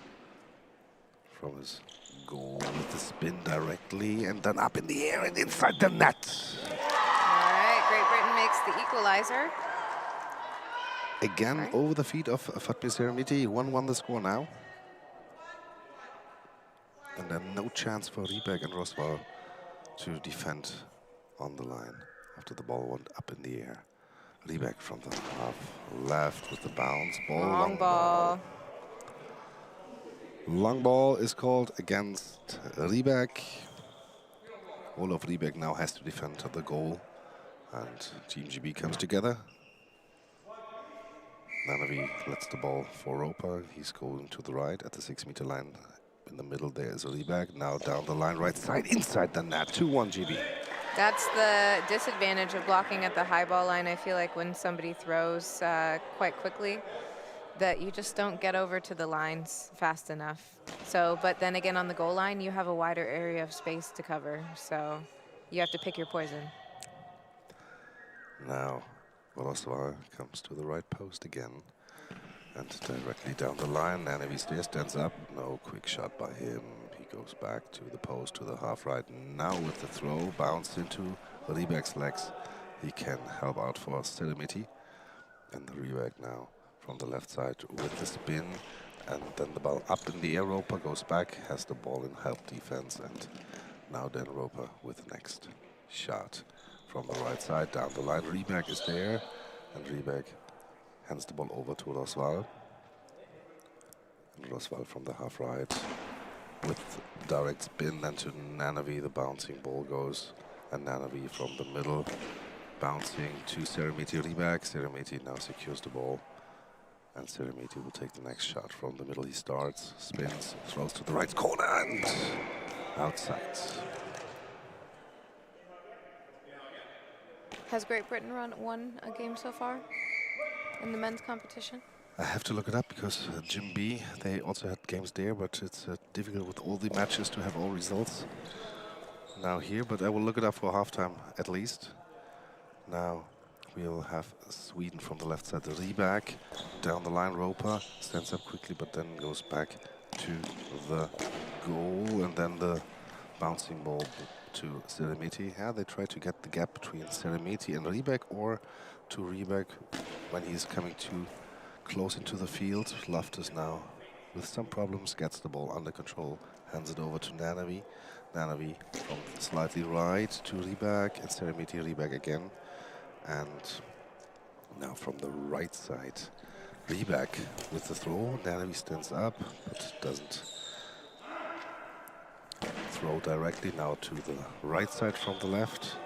from his goal with the spin directly, and then up in the air and inside the net. All right, Great Britain makes the equalizer. Again, over the feet of Fatmir Serenity. 1-1 the score now. And then no chance for Riebeck and Rosval to defend on the line after the ball went up in the air. Riebeck from the half left with the bounce ball. Long ball. Long ball is called against Riebeck. Olaf Riebeck now has to defend the goal, and Team GB comes together. Nanavi lets the ball for Roper. He's going to the right at the 6-meter line. In the middle there is Riebeck. Now down the line, right side, inside the net. 2-1 GB. That's the disadvantage of blocking at the high ball line. I feel like when somebody throws quite quickly, that you just don't get over to the lines fast enough. So, but then again, on the goal line, you have a wider area of space to cover. So you have to pick your poison. Now, Rosval comes to the right post again. And directly down the line, Nanavi stands up. No quick shot by him. He goes back to the post, to the half right. Now with the throw, bounce into Riebeck's legs. He can help out for Serenity. And the Riebeck now from the left side with the spin. And then the ball up in the air. Roper goes back, has the ball in help defense. And now then Roper with the next shot from the right side down the line. Riebeck is there. And Riebeck hands the ball over to Rosval. And Rosval from the half right with direct spin, then to Nanavi. The bouncing ball goes, and Nanavi from the middle bouncing to Serenity. Riebeck. Serenity now secures the ball, and Serenity will take the next shot from the middle. He starts, spins, throws to the right corner, and outside. Has Great Britain won a game so far in the men's competition? I have to look it up because Jim B, they also had games there, but it's difficult with all the matches to have all results now here. But I will look it up for halftime at least. Now we'll have Sweden from the left side. Riebeck down the line. Roper stands up quickly, but then goes back to the goal, and then the bouncing ball to Serenity. Yeah, they try to get the gap between Serenity and Riebeck, or to Riebeck when he's coming too close into the field. Loftus now with some problems gets the ball under control, hands it over to Nanavi. Nanavi from slightly right to Riebeck, and Serenity. Riebeck again. And now from the right side, Riebeck with the throw. Nanavi stands up, but doesn't throw directly. Now to the right side from the left.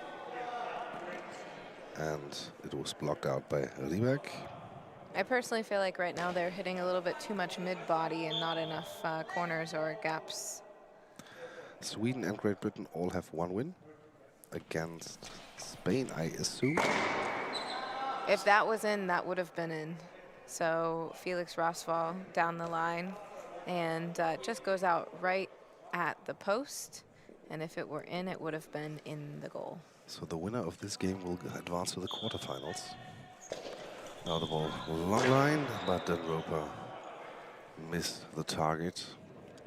And it was blocked out by Riebeck. I personally feel like right now they're hitting a little bit too much mid-body and not enough corners or gaps. Sweden and Great Britain all have one win against Spain, I assume. If that was in, that would have been in. So Felix Rosval down the line and just goes out right at the post. And if it were in, it would have been in the goal. So the winner of this game will advance to the quarterfinals. Now the ball long line, but then Roper missed the target.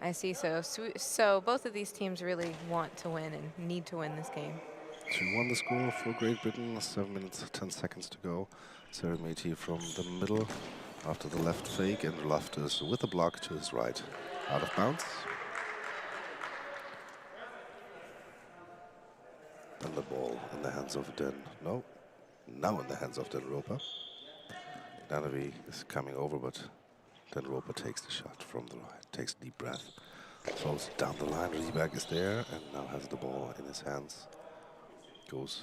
I see. So both of these teams really want to win and need to win this game. 2-1 the score for Great Britain. 7 minutes, 10 seconds to go. Serenity from the middle after the left fake, and Loftus with a block to his right. Out of bounds. And the ball in the hands of now in the hands of Dan Roper. Nanavi is coming over, but Dan Roper takes the shot from the right, takes a deep breath, Throws down the line. Rieberg is there and now has the ball in his hands. Goes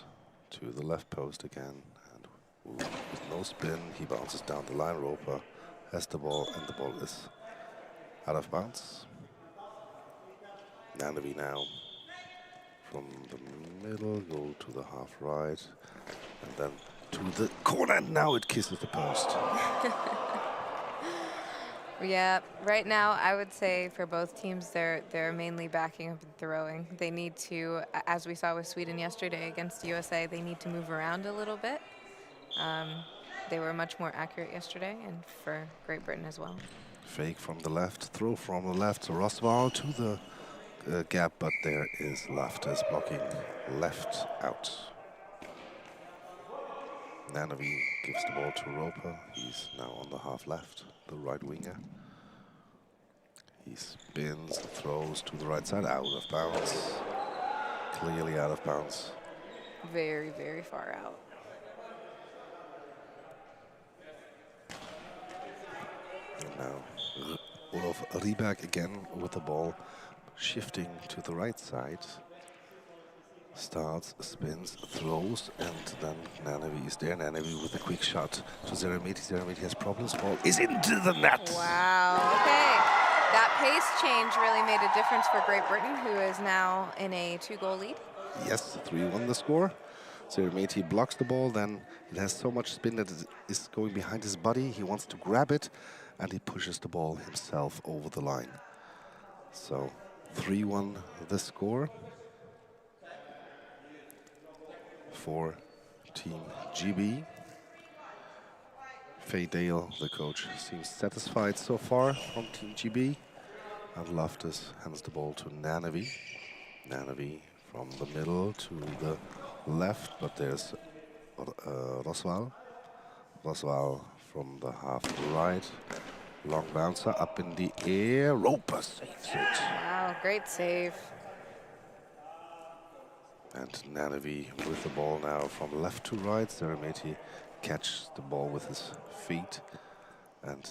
to the left post again. And with no spin, he bounces down the line. Roper has the ball and the ball is out of bounds. Nanovi now from the middle, go to the half right, and then to the corner, and now it kisses the post. Yeah, right now I would say for both teams they're mainly backing up and throwing. They need to, as we saw with Sweden yesterday against USA, they need to move around a little bit. They were much more accurate yesterday, and for Great Britain as well. Fake from the left, throw from the left, so Roswell to the gap, but there is Loftus blocking left out. Nanovi gives the ball to Roper. He's now on the half left, the right winger. He spins, throws to the right side, out of bounds. Clearly out of bounds. Very, very far out. And now Olof Rieberg again with the ball, shifting to the right side. Starts, spins, throws, and then Nanovi is there. Nanovi with a quick shot to Zeremeti. Zeremeti has problems. Ball is into the net. Wow, okay. That pace change really made a difference for Great Britain, who is now in a 2-goal lead. Yes, 3-1 the score. Zeremeti blocks the ball, then it has so much spin that it is going behind his body. He wants to grab it, and he pushes the ball himself over the line. So 3-1 the score for Team GB. Faye Dale, the coach, seems satisfied so far from Team GB. And Loftus hands the ball to Nanovi. Nanovi from the middle to the left, but there's Roswell. Roswell from the half right. Long bouncer up in the air. Roper saves it. Wow, great save. And Nanovi with the ball now from left to right. Zeremeti catches the ball with his feet. And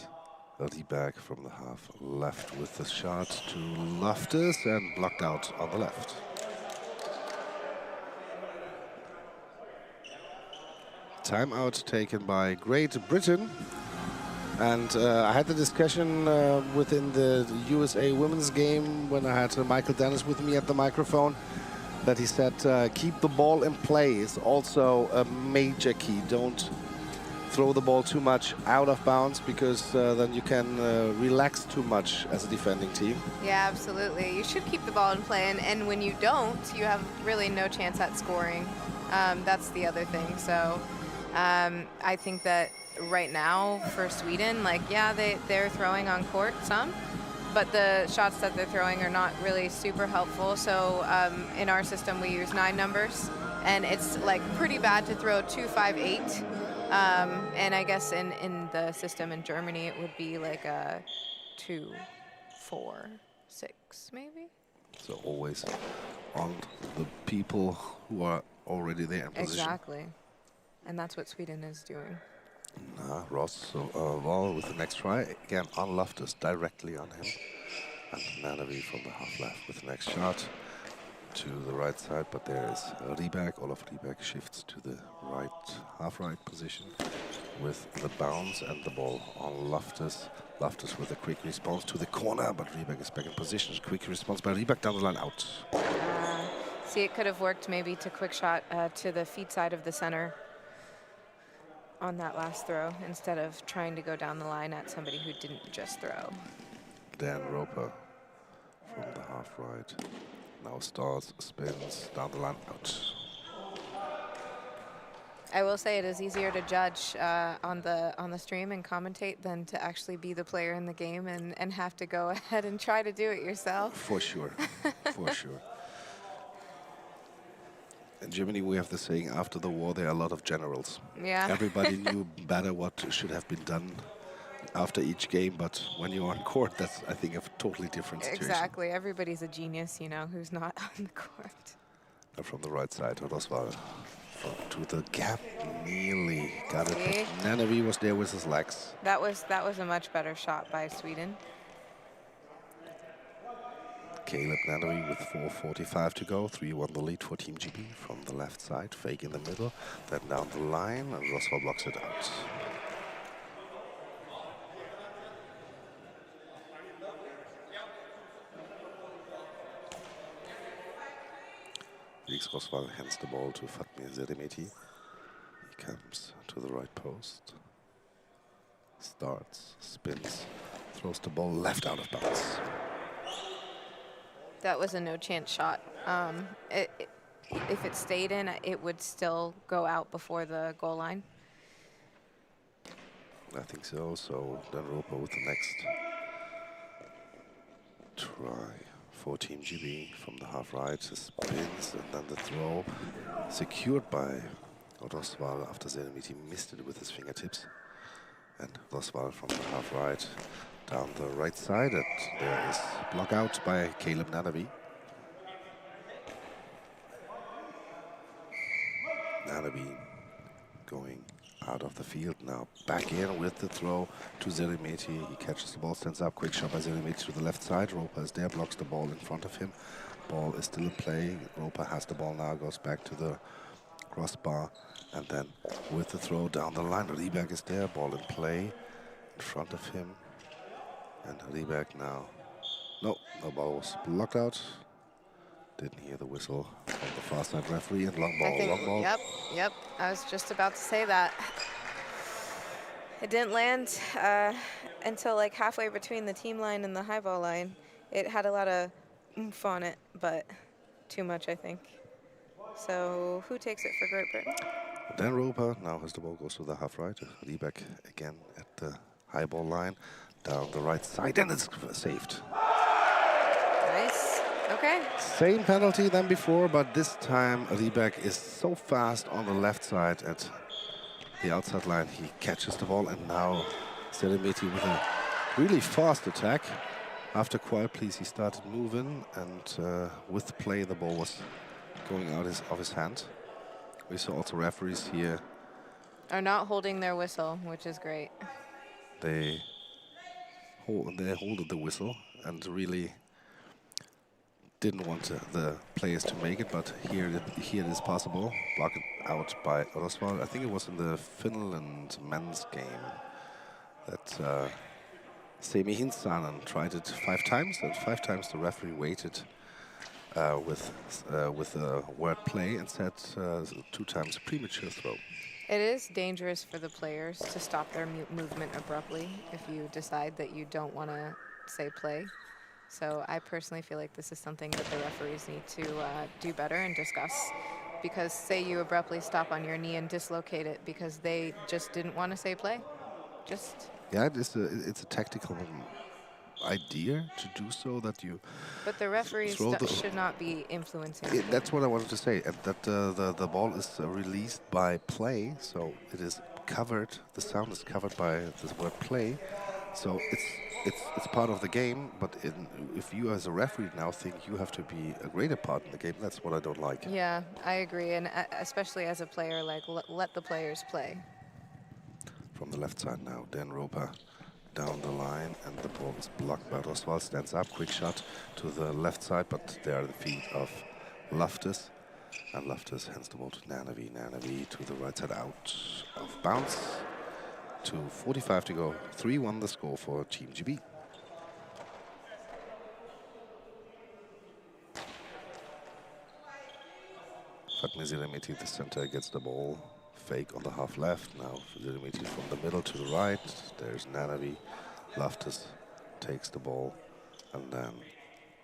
Rieberg from the half left with the shot to Loftus and blocked out on the left. Timeout taken by Great Britain. And I had the discussion within the USA women's game when I had Michael Dennis with me at the microphone, that he said keep the ball in play is also a major key. Don't throw the ball too much out of bounds, because then you can relax too much as a defending team. Yeah, absolutely. You should keep the ball in play, and when you don't, you have really no chance at scoring. That's the other thing. So I think that right now for Sweden, like, yeah, they're throwing on court some, but the shots that they're throwing are not really super helpful. So in our system, we use 9 numbers, and it's like pretty bad to throw 2, 5, 8. And I guess in the system in Germany, it would be like a 2, 4, 6, maybe. So always on the people who are already there in position. Exactly. And that's what Sweden is doing. Ross Wall with the next try. Again on Loftus, directly on him. And Nanovi from the half left with the next shot to the right side. But there is Rieberg. Olaf Rieberg shifts to the right, half right position with the bounce and the ball on Loftus. Loftus with a quick response to the corner, but Rieberg is back in position. Quick response by Rieberg, down the line, out. See, it could have worked maybe to quick shot to the feet side of the center on that last throw, instead of trying to go down the line at somebody who didn't just throw. Dan Roper from the half right. Now starts, spins, down the line, out. I will say it is easier to judge on the stream and commentate than to actually be the player in the game and have to go ahead and try to do it yourself. For sure, for sure. In Germany, we have the saying, after the war, there are a lot of generals. Yeah. Everybody knew better what should have been done after each game, but when you're on court, that's, I think, a totally different situation. Exactly. Everybody's a genius, you know, who's not on the court. And from the right side, Roswell to the gap, nearly got it. Nanovi was there with his legs. That was a much better shot by Sweden. Caleb Nanavi with 4:45 to go. 3-1 the lead for Team GB from the left side. Fake in the middle, then down the line, and Roswell blocks it out. Felix Roswell hands the ball to Fatmir Zeremeti. He comes to the right post. Starts, spins, throws the ball left out of bounds. That was a no-chance shot. If it stayed in, it would still go out before the goal line. I think so. So then Roper with the next try for Team GB from the half right. Spins and then the throw secured by Roswell after Zeremeti missed it with his fingertips. And Roswell from the half right down the right side. And there is block out by Caleb Nanavi. Nanavi going out of the field now. Back in with the throw to Zeremeti. He catches the ball, stands up. Quick shot by Zeremeti to the left side. Roper is there, blocks the ball in front of him. Ball is still in play. Roper has the ball now, goes back to the crossbar. And then with the throw down the line, Rieberg is there, ball in play in front of him. And Rieberg now. No ball was blocked out. Didn't hear the whistle from the far side referee, and long ball. Yep. I was just about to say that. It didn't land until like halfway between the team line and the high ball line. It had a lot of oomph on it, but too much, I think. So who takes it for Great Britain? Dan Roper now as the ball goes to the half right. Rieberg again at the high ball line, down the right side, and it's saved. Nice. Okay. Same penalty than before, but this time Rieberg is so fast on the left side at the outside line. He catches the ball, and now Zeremeti with a really fast attack. After quiet please, he started moving, and with play the ball was going out of his hand. We saw also referees here Are not holding their whistle, which is great. They holded the whistle and really didn't want the players to make it, but here it is possible. Blocked out by Roswell. I think it was in the Finland men's game that Semi Hinsanen tried it 5 times, and 5 times the referee waited with the word play and said 2 times premature throw. It is dangerous for the players to stop their movement abruptly if you decide that you don't want to say play. So I personally feel like this is something that the referees need to do better and discuss. Because say you abruptly stop on your knee and dislocate it because they just didn't want to say play. Yeah, it's a tactical idea to do so, that you. But the referees should not be influencing. That's what I wanted to say. And that the ball is released by play, so it is covered. The sound is covered by the word play, so it's part of the game. But if you as a referee now think you have to be a greater part in the game, that's what I don't like. Yeah, I agree, and especially as a player, like let the players play. From the left side now, Dan Roper down the line, and the ball is blocked by Roswell. Stands up, quick shot to the left side, but there are the feet of Loftus, and Loftus hands the ball to Nanavi. Nanavi to the right side, out of bounds. 2:45 to go. 3-1 the score for Team GB. Fatmir Zeremeti, the center, gets the ball. Fake on the half left. Now Zeremeti from the middle to the right. There's Nanavi. Loftus takes the ball, and then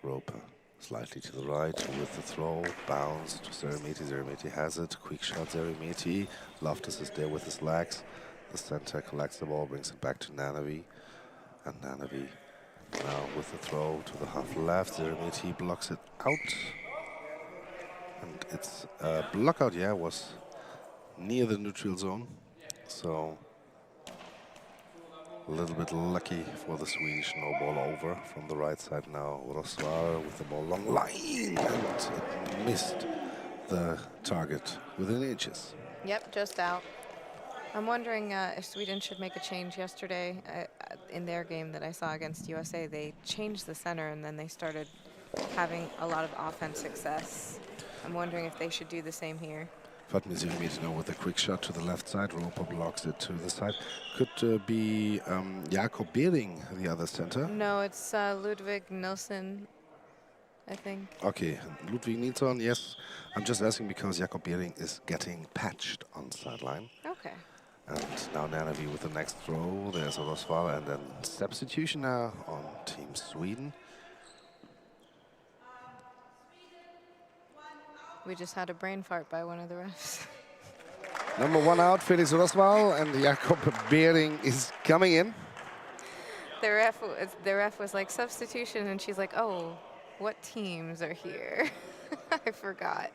Roper slightly to the right with the throw. Bounce to Zeremeti. Zeremeti has it. Quick shot Zeremeti. Loftus is there with his legs. The center collects the ball, brings it back to Nanavi. And Nanavi now with the throw to the half left. Zeremeti blocks it out. And it's block out, yeah, was near the neutral zone, so a little bit lucky for the Swedish. No ball over from the right side now. Roswell with the ball long line, and it missed the target within inches. Yep, just out. I'm wondering if Sweden should make a change. Yesterday in their game that I saw against USA, they changed the center and then they started having a lot of offense success. I'm wondering if they should do the same here. Fatmi Zilmiti with a quick shot to the left side. Roper blocks it to the side. Could be Jakob Behring, the other center. No, it's Ludwig Nilsson, I think. Okay, Ludwig Nilsson, yes. I'm just asking because Jakob Behring is getting patched on sideline. Okay. And now Nanavi with the next throw. There's Rosvala, and then substitution now on Team Sweden. We just had a brain fart by one of the refs. Number 1 out, Felix Rosval, and Jakob Behring is coming in. The ref was like, substitution, and she's like, oh, what teams are here? I forgot.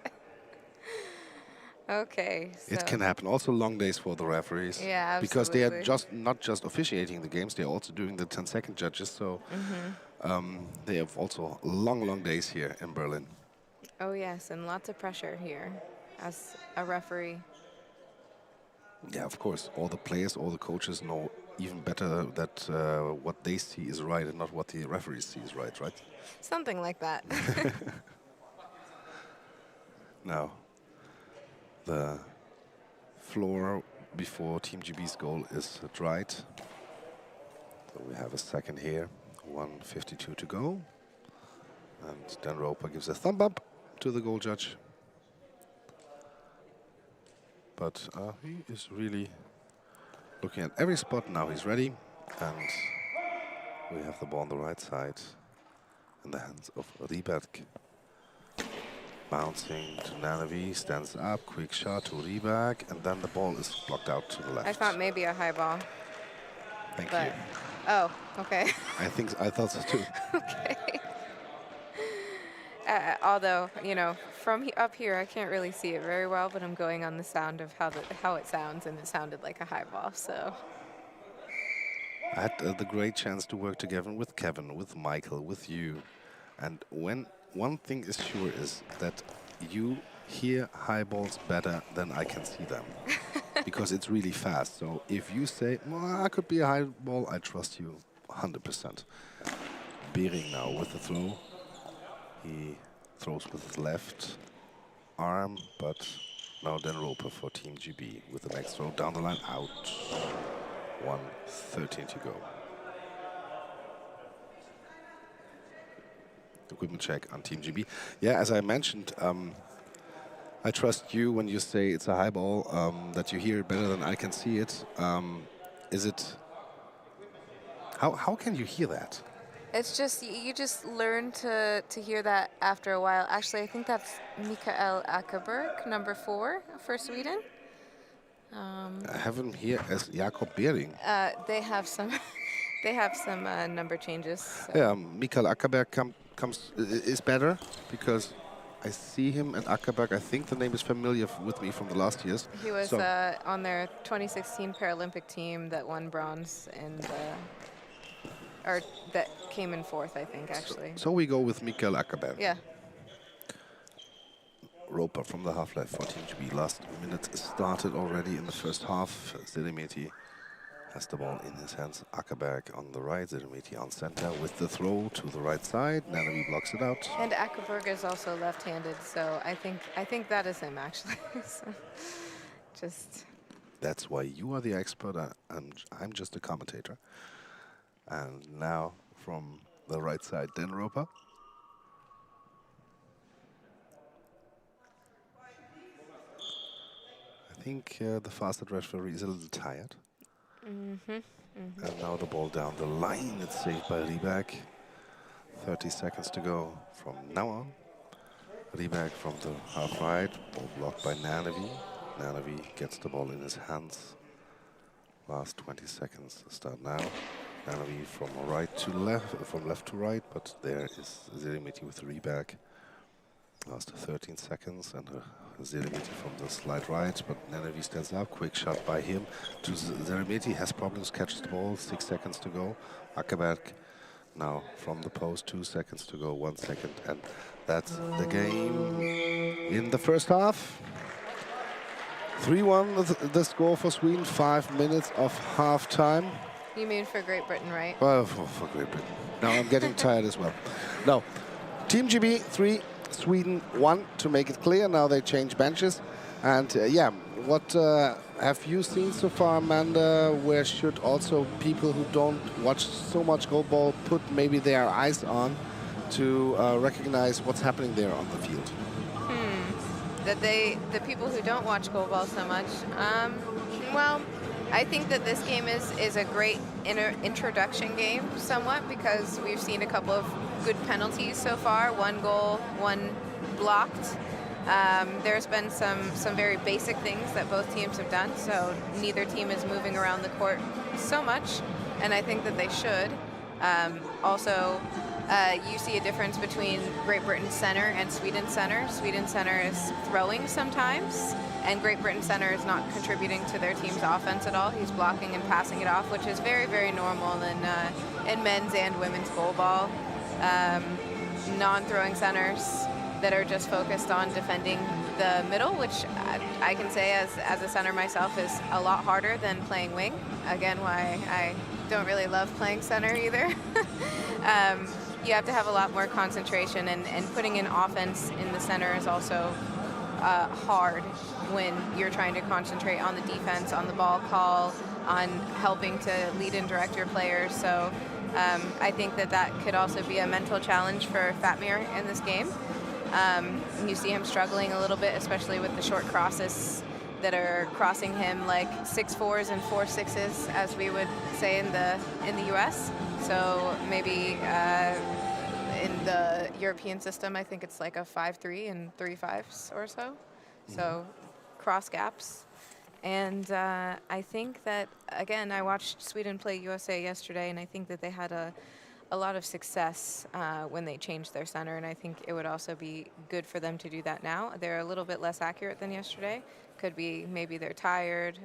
Okay. So It can happen. Also long days for the referees. Yeah, because they are absolutely. not just officiating the games, they're also doing the 10-second judges. So they have also long days here in Berlin. Oh yes, and lots of pressure here as a referee. Yeah, of course. All the players, all the coaches know even better that what they see is right and not what the referee sees right, right? Something like that. Now, the floor before Team GB's goal is dried. So we have a second here, 1:52 to go. And Dan Roper gives a thumb up to the goal judge. But he is really looking at every spot. Now he's ready. And we have the ball on the right side in the hands of Rieberg. Bouncing to Nanavi, stands up, quick shot to Rieberg, and then the ball is blocked out to the left. I thought maybe a high ball. Thank But you. oh, okay. I thought so too. Okay. Although, you know, from up here, I can't really see it very well, but I'm going on the sound of how it sounds, and it sounded like a high ball, so. I had the great chance to work together with Kevin, with Michael, with you. And when one thing is sure is that you hear high balls better than I can see them. Because it's really fast. So if you say, well, I could be a high ball, I trust you 100%. Behring now with the throw. He throws with his left arm, but now Dan Roper for Team GB with the next throw down the line, out. 1:13 to go. Equipment check on Team GB. Yeah, as I mentioned, I trust you when you say it's a high ball, that you hear it better than I can see it. Is it... How can you hear that? It's just, you just learn to hear that after a while. Actually, I think that's Mikael Ackerberg, number 4 for Sweden. I have him here as Jakob Behring. They have some, number changes. So. Yeah, Mikael Ackerberg is better because I see him at Ackerberg. I think the name is familiar with me from the last years. He was on their 2016 Paralympic team that won bronze and or that came in 4th, I think, actually. So we go with Mikael Ackerberg. Yeah. Roper from the half left for Team GB. Last minute started already in the first half. Zilmiti has the ball in his hands. Ackerberg on the right, Zilmiti on center with the throw to the right side. Nanavi blocks it out. And Ackerberg is also left-handed, so I think that is him actually. So just. That's why you are the expert. I'm just a commentator. And now from the right side, Dan Roper. I think the fastest referee is a little tired. And now the ball down the line. It's saved by Rieberg. 30 seconds to go from now on. Rieberg from the half right. Ball blocked by Nanavi. Nanavi gets the ball in his hands. Last 20 seconds start now. Nanavi from right to left, from left to right, but there is Zilmiti with Rieberg. Last 13 seconds, and Zilmiti from the slide right, but Nanavi stands up. Quick shot by him to Zilmiti. Has problems, catches the ball. 6 seconds to go. Ackerberg now from the post. 2 seconds to go. 1 second, and that's the game in the first half. 3-1 the score for Sweden. 5 minutes of half time. You mean for Great Britain, right? Well, for Great Britain. Now I'm getting tired as well. Now, Team GB 3, Sweden 1, to make it clear. Now they change benches. And yeah, what have you seen so far, Amanda? Where should also people who don't watch so much goalball put maybe their eyes on to recognize what's happening there on the field? The people who don't watch goalball so much, well, I think that this game is a great introduction game somewhat, because we've seen a couple of good penalties so far. 1 goal, 1 blocked. There's been some very basic things that both teams have done, so neither team is moving around the court so much, and I think that they should. Also, you see a difference between Great Britain's center and Sweden's center. Sweden's center is throwing sometimes, and Great Britain's center is not contributing to their team's offense at all. He's blocking and passing it off, which is very, very normal in men's and women's goalball. Non-throwing centers that are just focused on defending the middle, which I can say as a center myself is a lot harder than playing wing. Again, why I don't really love playing center either. You have to have a lot more concentration, and putting in offense in the center is also hard when you're trying to concentrate on the defense, on the ball call, on helping to lead and direct your players. So I think that could also be a mental challenge for Fatmir in this game. You see him struggling a little bit, especially with the short crosses that are crossing him like 6-4s and 4-6s, as we would say in the US. So maybe in the European system, I think it's like a 5-3 and 3-5s or so. So cross gaps. And I think that, again, I watched Sweden play USA yesterday, and I think that they had a lot of success when they changed their center, and I think it would also be good for them to do that now. They're a little bit less accurate than yesterday. Could be maybe they're tired.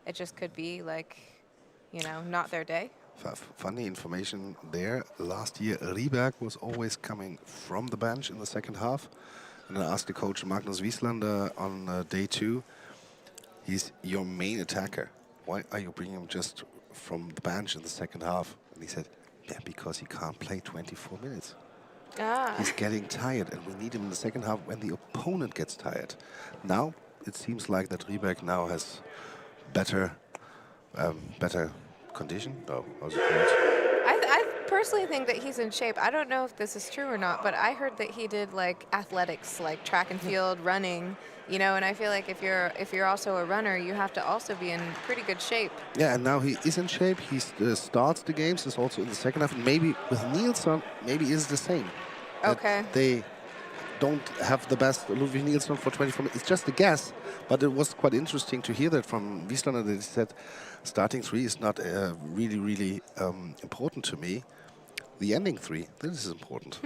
It just could be like, you know, not their day. Funny information there. Last year, Rieberg was always coming from the bench in the second half. And I asked the coach Magnus Wieslander on day 2, he's your main attacker. Why are you bringing him just from the bench in the second half? And he said, yeah, because he can't play 24 minutes. He's getting tired, and we need him in the second half when the opponent gets tired. Now, it seems like that Rieberg now has better condition. No, how's it called? I personally think that he's in shape. I don't know if this is true or not, but I heard that he did like athletics, like track and field, running, you know, and I feel like if you're also a runner, you have to also be in pretty good shape. Yeah, and now he is in shape. He starts the games. He's also in the second half. Maybe with Nilsson, maybe is the same. Okay. They don't have the best Ludwig Nilsson for 24 minutes. It's just a guess, but it was quite interesting to hear that from Wieslander, that he said starting 3 is not really, really important to me. The ending 3, this is important.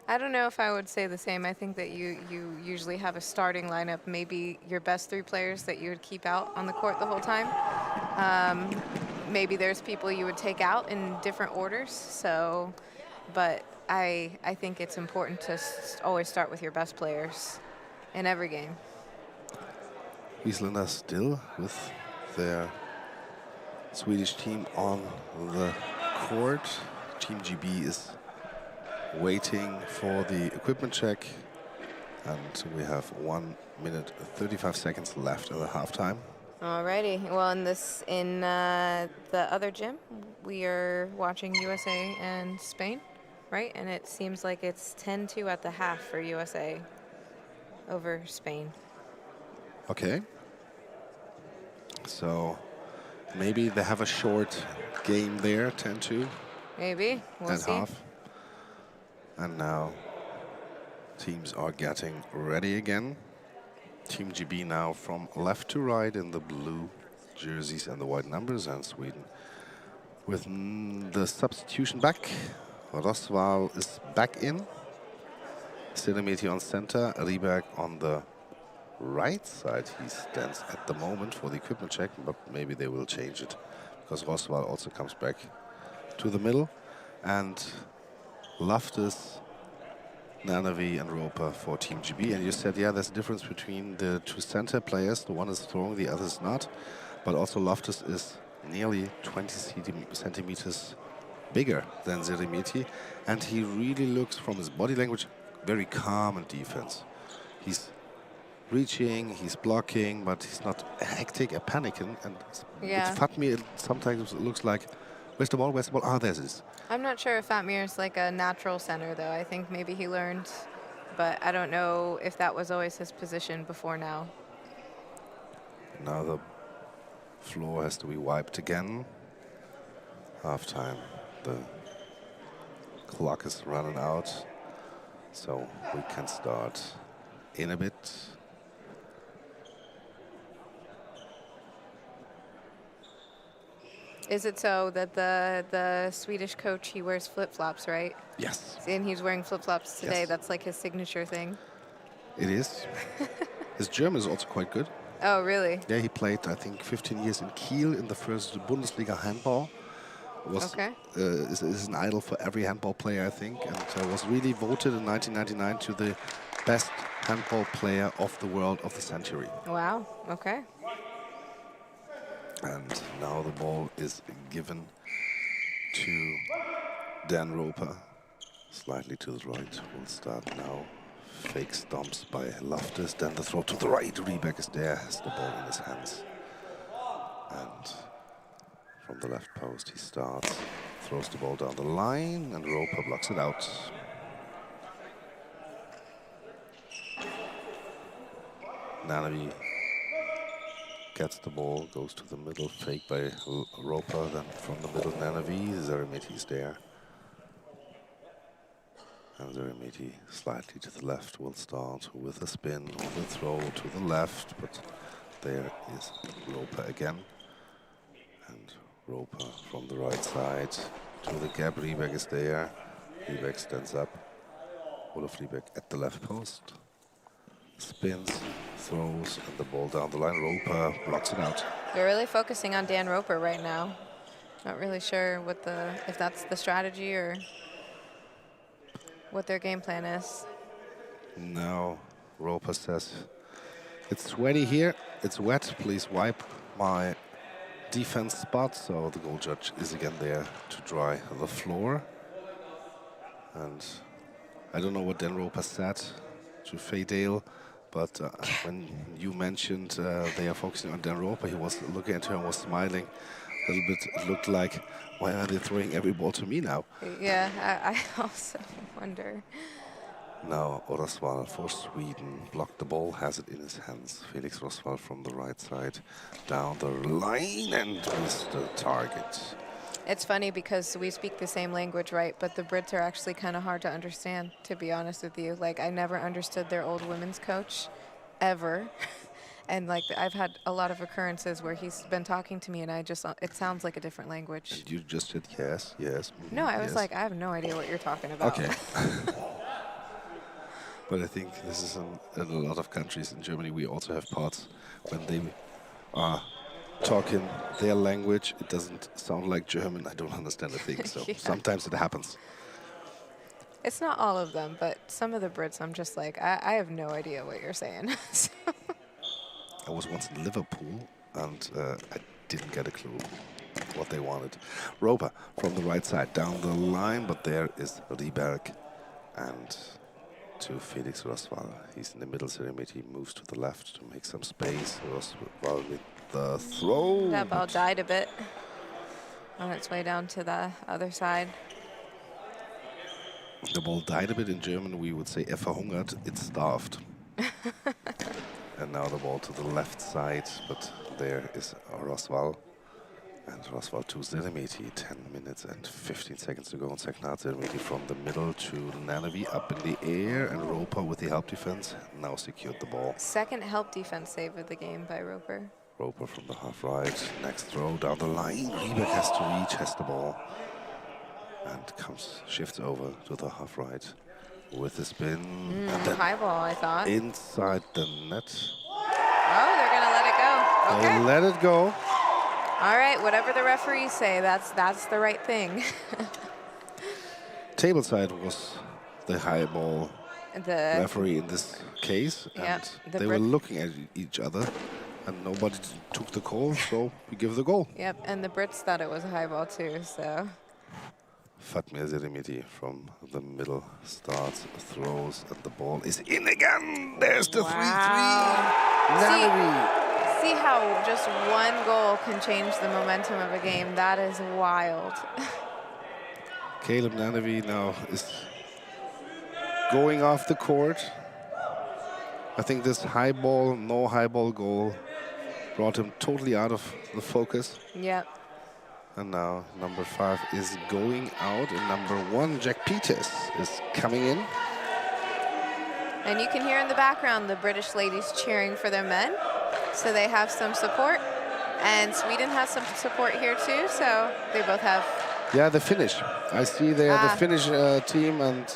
I don't know if I would say the same. I think that you usually have a starting lineup, maybe your best 3 players that you would keep out on the court the whole time. Maybe there's people you would take out in different orders. So, but I think it's important to always start with your best players in every game. Wieslander still with their Swedish team on the court. Team GB is waiting for the equipment check, and we have 1 minute 35 seconds left in the halftime. Alrighty. Well, in the other gym, we are watching USA and Spain, right? And it seems like it's 10-2 at the half for USA over Spain. Okay. So maybe they have a short game there, 10-2. Maybe. We'll see. Half. And now teams are getting ready again. Team GB now from left to right in the blue jerseys and the white numbers, and Sweden with the substitution back. Rosval is back in. Sinemeti on center, Rieberg on the right side. He stands at the moment for the equipment check, but maybe they will change it because Rosval also comes back to the middle. And Loftus, Nanavi and Roper for Team GB. And you said, yeah, there's a difference between the 2 center players. The one is throwing, the other is not. But also Loftus is nearly 20 centimeters bigger than Zeremeti, and he really looks, from his body language, very calm in defense. He's reaching, he's blocking, but he's not hectic or panicking. And Yeah. with Fatmir, it sometimes looks like, where's the ball? Where's the ball? Ah, there's it. I'm not sure if Fatmir's like a natural center, though. I think maybe he learned, but I don't know if that was always his position before now. Now the floor has to be wiped again. Half time. The clock is running out, so we can start in a bit. Is it so that the Swedish coach, he wears flip-flops, right? Yes, And he's wearing flip-flops today. Yes. That's like his signature thing. it is. His German is also quite good. Oh, really? Yeah, he played, I think, 15 years in Kiel in the first Bundesliga handball. Was, Okay. is an idol for every handball player, I think, and was really voted in 1999 to the best handball player of the world of the century. Wow. Okay. And now the ball is given to Dan Roper, slightly to the right. We'll start now. Fake stomps by Loftus, then the throw to the right. Riebeck is there, has the ball in his hands. And from the left post he starts, throws the ball down the line, and Roper blocks it out. Nanavi gets the ball, goes to the middle, fake by Roper, then from the middle Nanavi, Zeremeti is there. And Zeremeti slightly to the left will start with a spin, with a throw to the left, but there is Roper again. And Roper from the right side to the gap, Riebeck is there. Riebeck stands up. Olaf Riebeck at the left post. Spins, throws, and the ball down the line. Roper blocks it out. They're really focusing on Dan Roper right now. Not really sure what if that's the strategy or what their game plan is. Now Roper says, it's sweaty here, it's wet, please wipe my defense spot. So the goal judge is again there to dry the floor. And I don't know what Dan Roper said to Faydale, but when you mentioned they are focusing on Dan Roper, he was looking at her and was smiling a little bit. It looked like, why are they throwing every ball to me now? Yeah, I also wonder. Now Roswall for Sweden blocked the ball, has it in his hands. Felix Roswall from the right side down the line and missed the target. It's funny because we speak the same language, right? But the Brits are actually kind of hard to understand, to be honest with you. Like, I never understood their old women's coach, ever. And like, I've had a lot of occurrences where he's been talking to me and it sounds like a different language. And you just said yes, yes. No, I was yes. like, I have no idea what you're talking about. Okay. But I think this is in a lot of countries. In Germany, we also have parts when they are talking their language. It doesn't sound like German. I don't understand a thing. So Yeah. sometimes it happens. It's not all of them, but some of the Brits, I'm just like, I have no idea what you're saying. So. I was once in Liverpool, and I didn't get a clue what they wanted. Roper from the right side down the line, but there is Rieberg. And to Felix Roswall. He's in the middle. Zeremeti moves to the left to make some space. Roswall with the throw. That ball died a bit on its way down to the other side. The ball died a bit. In German, we would say verhungert. It's starved. And now the ball to the left side, but there is Roswall. And Roswall to Zeremeti. 10 minutes and 15 seconds to go in second half. Zeremeti from the middle to Nanavi up in the air, and Roper with the help defense now secured the ball. Second help defense save of the game by Roper. Roper from the half right. Next throw down the line. Riebeck has to reach, has the ball. And shifts over to the half right with the spin. And then High ball, I thought. inside the net. Oh, they're going to let it go. Okay. They let it go. All right, whatever the referees say, that's the right thing. Tableside was the high ball The referee in this case. Yeah, And the they were Brit- looking at each other. And nobody took the call, so we give the goal. Yep, and the Brits thought it was a high ball too, so. Fatmir Seremeti from the middle starts, throws, and the ball is in again. There's the 3-3. See how just one goal can change the momentum of a game. That is wild. Caleb Nanevi now is going off the court. I think this high ball, no high ball goal brought him totally out of the focus. Yep. And now number 5 is going out, and number 1, Jack Peters, is coming in. And you can hear in the background the British ladies cheering for their men. So they have some support. And Sweden has some support here too, so they both have... Yeah, the Finnish. I see they are the Finnish team, and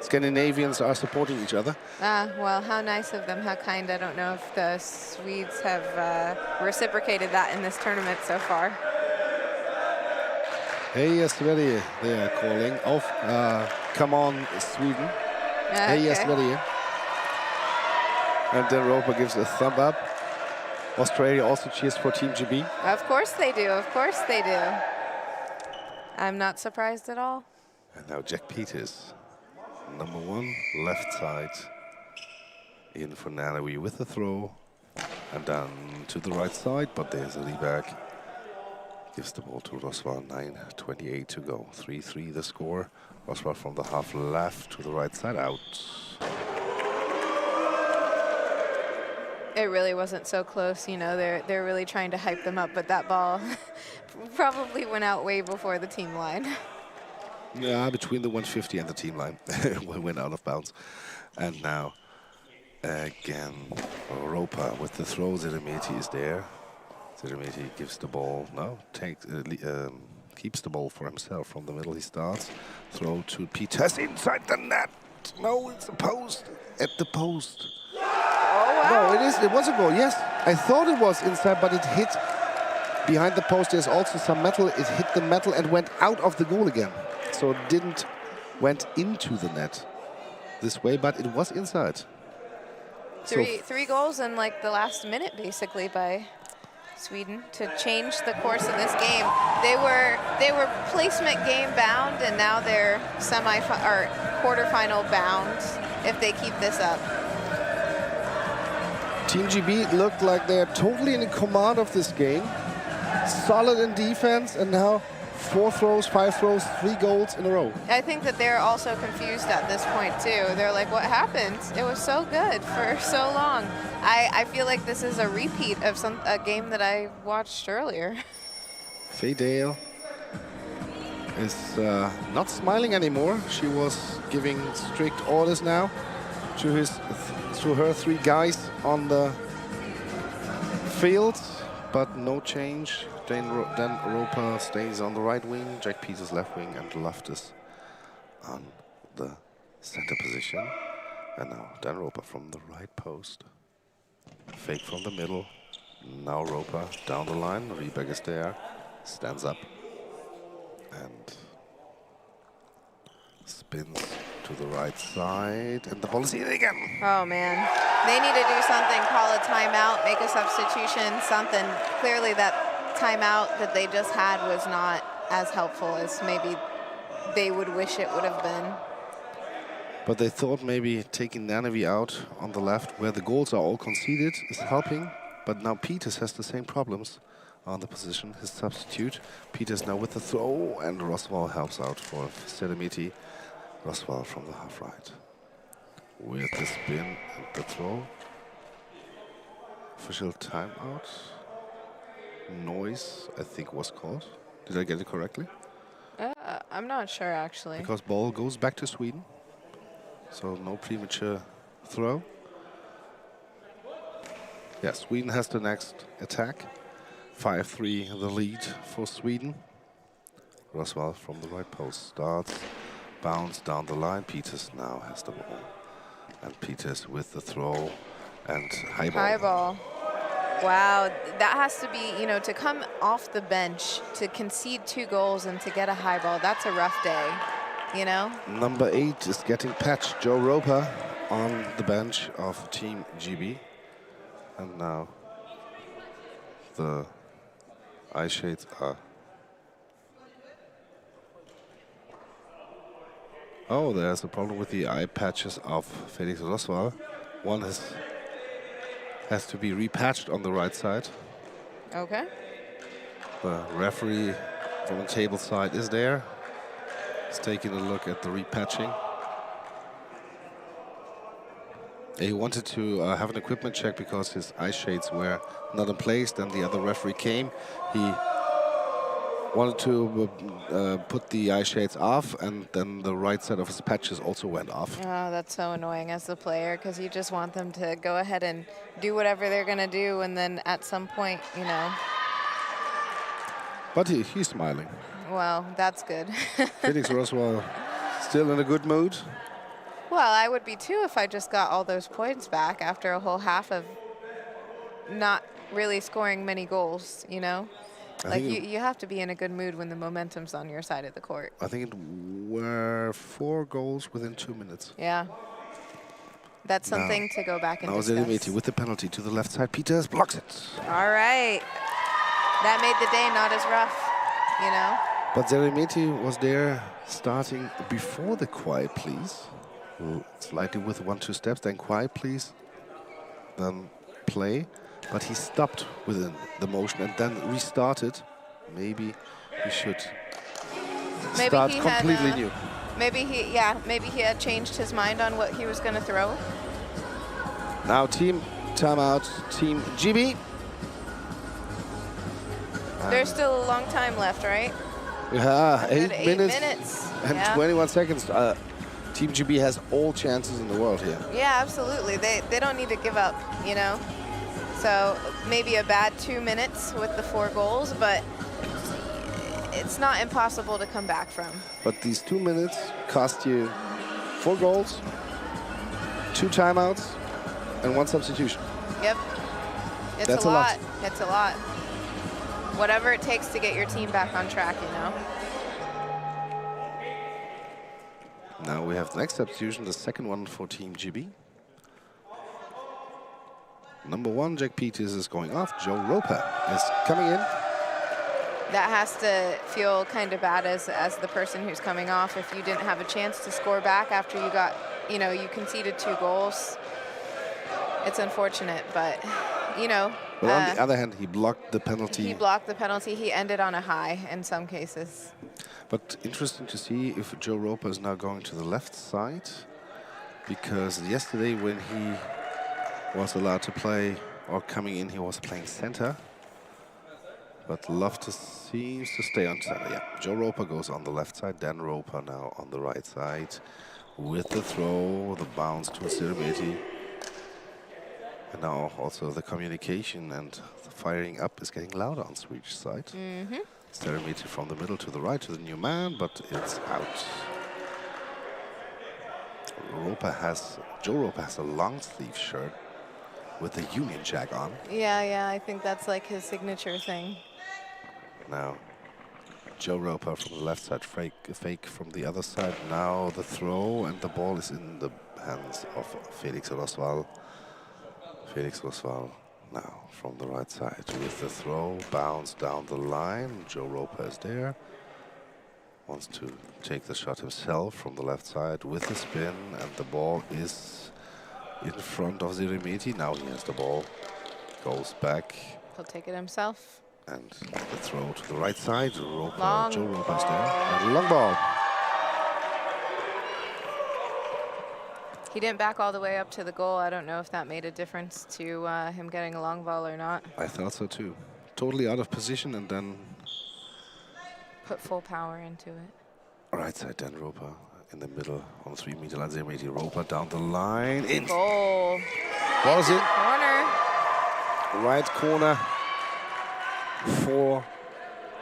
Scandinavians are supporting each other. Well, how nice of them, how kind. I don't know if the Swedes have reciprocated that in this tournament so far. Hey, Sverige, they are calling. Come on, Sweden. Hey, Sverige. And then Roper gives a thumb up. Australia also cheers for Team GB. Of course they do, of course they do. I'm not surprised at all. And now Jack Peters, number 1, left side. In for Nanawi with the throw. And down to the right side, but there's a lead back. Gives the ball to Roswell, 9:28 to go. 3-3 the score. Roswell from the half left to the right side, out. It really wasn't so close, you know, they're really trying to hype them up, but that ball probably went out way before the team line. Yeah, between the 150 and the team line. We went out of bounds. And now, again, Roper with the throw. Seremeti is there. Seremeti gives the ball, keeps the ball for himself from the middle. He starts, throw to Peters inside the net. No, it's a post, at the post. Oh, wow. No, it was a goal, yes. I thought it was inside, but it hit behind the post. There's also some metal. It hit the metal and went out of the goal again. So it went into the net this way, but it was inside. Three goals in like the last minute, basically, by Sweden to change the course of this game. They were placement game bound, and now they're quarterfinal bound if they keep this up. Team GB looked like they're totally in command of this game. Solid in defense, and now 4 throws, 5 throws, 3 goals in a row. I think that they're also confused at this point too. They're like, what happened? It was so good for so long. I feel like this is a repeat of a game that I watched earlier. Faye Dale is not smiling anymore. She was giving strict orders now to her 3 guys on the field, but no change. Dan Roper stays on the right wing, Jack Peters left wing, and Loftus on the center position. And now Dan Roper from the right post. Fake from the middle. Now Roper down the line. Rieberg is there, stands up and spins to the right side, and the ball is in again. Oh man, they need to do something, call a timeout, make a substitution, something. Clearly that timeout that they just had was not as helpful as maybe they would wish it would have been. But they thought maybe taking Nanevi out on the left, where the goals are all conceded, is helping. But now Peters has the same problems on the position, his substitute. Peters now with the throw, and Roswell helps out for Seremeti. Roswell from the half right. With the spin and the throw. Official timeout. Noise, I think, was called. Did I get it correctly? I'm not sure, actually. Because ball goes back to Sweden. So no premature throw. Yeah, Sweden has the next attack. 5-3 the lead for Sweden. Roswell from the right post starts. Bounce down the line. Peters now has the ball. And Peters with the throw and high ball. High ball. Wow, that has to be, you know, to come off the bench, to concede 2 goals and to get a high ball, that's a rough day, you know? Number 8 is getting patched. Joe Roper on the bench of Team GB. And now the eye shades are Oh, there's a problem with the eye patches of Felix Roswell. One has to be repatched on the right side. Okay. The referee from the table side is there. He's taking a look at the repatching. He wanted to have an equipment check because his eye shades were not in place. Then the other referee came. He wanted to put the eye shades off, and then the right side of his patches also went off. Oh, that's so annoying as the player, because you just want them to go ahead and do whatever they're going to do, and then at some point, you know. But he's smiling. Well, that's good. Felix Roswell still in a good mood. Well, I would be too if I just got all those points back after a whole half of not really scoring many goals, you know? Like, you have to be in a good mood when the momentum's on your side of the court. I think it were 4 goals within 2 minutes. Yeah. That's something to go back and discuss. Now Zelimeti with the penalty to the left side. Peters blocks it. All right. That made the day not as rough, you know? But Zelimeti was there starting before the quiet please. Slightly with 1-2 steps, then quiet please, then play. But he stopped within the motion and then restarted. Maybe he should start completely new. Maybe he had changed his mind on what he was going to throw. Now team timeout, team GB. There's still a long time left, right? Yeah, 8 minutes and yeah. 21 seconds. Team GB has all chances in the world here. Yeah, absolutely. They don't need to give up, you know? So maybe a bad 2 minutes with the 4 goals, but it's not impossible to come back from. But these 2 minutes cost you 4 goals, 2 timeouts, and 1 substitution. Yep. It's a lot. It's a lot. Whatever it takes to get your team back on track, you know? Now we have the next substitution, the second one for Team GB. Number 1, Jack Peters is going off. Joe Roper is coming in. That has to feel kind of bad as the person who's coming off if you didn't have a chance to score back after you got, you know, you conceded 2 goals. It's unfortunate, but, you know. But on the other hand, he blocked the penalty. He blocked the penalty. He ended on a high in some cases. But interesting to see if Joe Roper is now going to the left side, because yesterday when he was allowed to play or coming in, he was playing center. But Loftus seems to stay on center. Yeah, Joe Roper goes on the left side, Dan Roper now on the right side with the throw, the bounce to Zelimeti. And now also the communication and the firing up is getting louder on Swedish side. Zelimeti from the middle to the right to the new man, but it's out. Joe Roper has a long sleeve shirt with the Union Jack on. Yeah, I think that's like his signature thing. Now, Joe Roper from the left side, fake from the other side. Now the throw, and the ball is in the hands of Felix Roswell. Felix Roswell now from the right side with the throw, bounce down the line. Joe Roper is there. Wants to take the shot himself from the left side with the spin, and the ball is in front of Zelimeti. Now he has the ball, goes back. He'll take it himself. And the throw to the right side. Joe Roper is there. Long. And long ball. He didn't back all the way up to the goal. I don't know if that made a difference to him getting a long ball or not. I thought so too. Totally out of position and then put full power into it. Right side, Dan Roper in the middle on the 3-meter line. Zelimeti, Roper down the line. In. Goal. Ball is in. Corner. Right corner. 4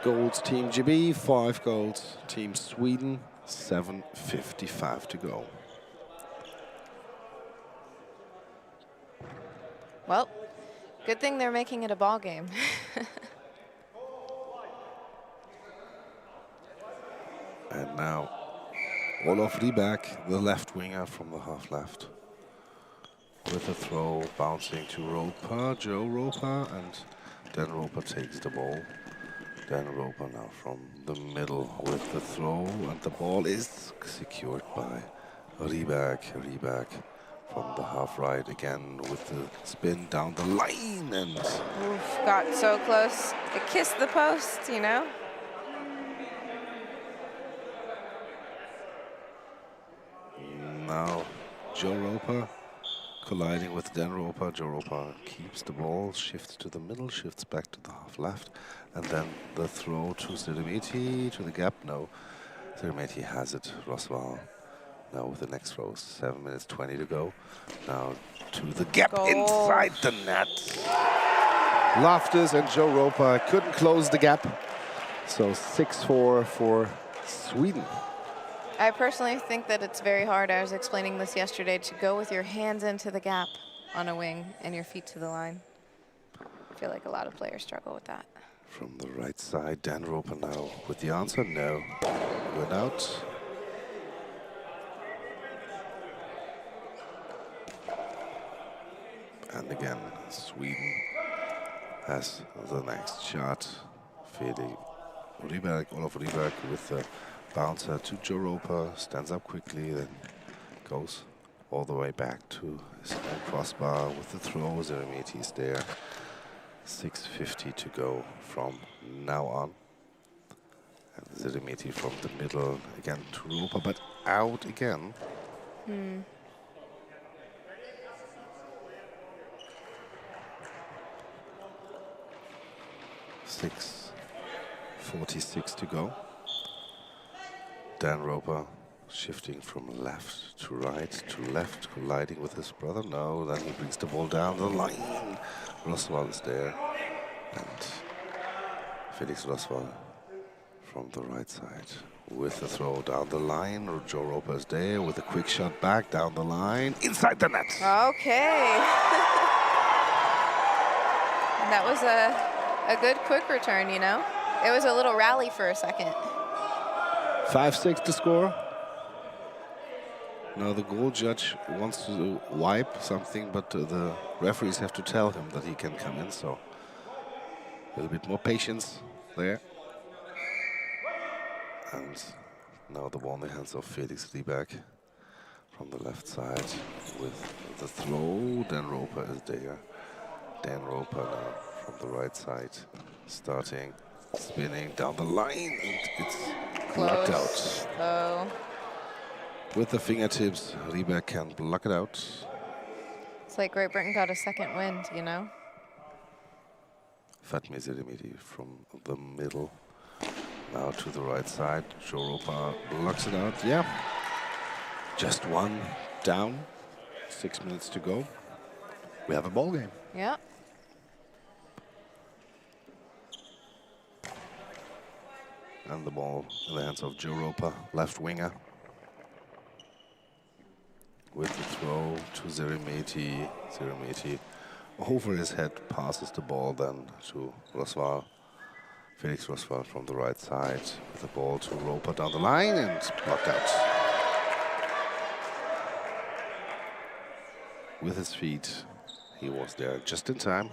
goals Team GB, 5 goals Team Sweden. 7:55 to go. Well, good thing they're making it a ball game. And now Olof Rieberg, the left winger from the half left, with a throw bouncing to Roper, Joe Roper, and then Roper takes the ball. Dan Roper now from the middle with the throw, and the ball is secured by Rieberg. Rieberg from the half right again with the spin down the line, and Oof, got so close. It kissed the post, you know? now Joe Roper colliding with Dan Roper. Joe Roper keeps the ball, shifts to the middle, shifts back to the half left, and then the throw to Siremeti to the gap. No, Siremeti has it. Rosval now with the next throw. 7 minutes 20 to go. Now to the gap Goal. inside the net. Loftus and Joe Roper couldn't close the gap. So 6-4 for Sweden. I personally think that it's very hard, I was explaining this yesterday, to go with your hands into the gap on a wing and your feet to the line. I feel like a lot of players struggle with that. From the right side, Dan Roper now with the answer, no. Went out. And again, Sweden has the next shot. Olaf Rieberg with the bouncer to Joe Roper, stands up quickly, then goes all the way back to his own crossbar with the throw. Siremeti is there. 6:50 to go from now on. And Siremeti from the middle again to Roper, but out again. 6:46 to go. Dan Roper shifting from left to right to left, colliding with his brother. No, then he brings the ball down the line. Rosval is there. And Felix Rosval from the right side with the throw down the line. Joe Roper is there with a quick shot back down the line, inside the net. Okay. And that was a good quick return, you know? It was a little rally for a second. 5-6 to score. Now the goal judge wants to wipe something, but the referees have to tell him that he can come in, so a little bit more patience there. And now the ball in the hands of Felix Rieberg from the left side with the throw. Dan Roper is there. Dan Roper now from the right side, starting, spinning down the line, and it's blocked out. Oh. With the fingertips, Rieberg can block it out. It's like Great Britain got a second wind, you know? Fatmi Siremeti from the middle. Now to the right side. Joe Roper blocks it out. Yeah. Just one down. 6 minutes to go. We have a ball game. Yeah. And the ball in the hands of Joe Roper, left winger. With the throw to Siremeti. Siremeti over his head passes the ball then to Rosval. Felix Rosval from the right side with the ball to Roper down the line and blocked out. With his feet, he was there just in time.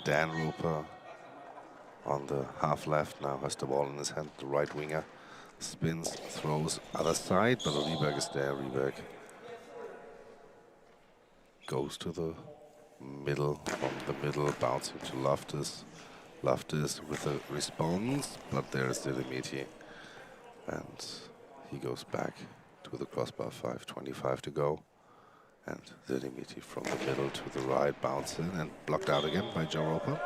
Dan Roper on the half left now has the ball in his hand, the right winger. Spins, throws other side, but Rieberg is there. Rieberg goes to the middle, from the middle, bouncing to Loftus. Loftus with a response, but there is Siremeti. And he goes back to the crossbar, 5:25 to go. And Siremeti from the middle to the right, bouncing and blocked out again by Joe Roper.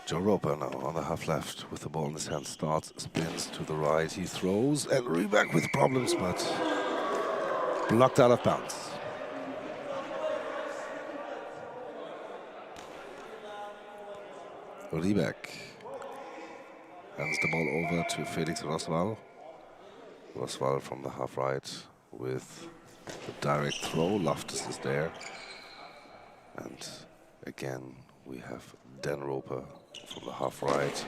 Joe Roper now on the half left with the ball in his hand, starts, spins to the right, he throws, and Rieberg with problems, but blocked out of bounds. Rieberg hands the ball over to Felix Rosval. Rosval from the half right with the direct throw. Loftus is there. And again, we have Dan Roper from the half right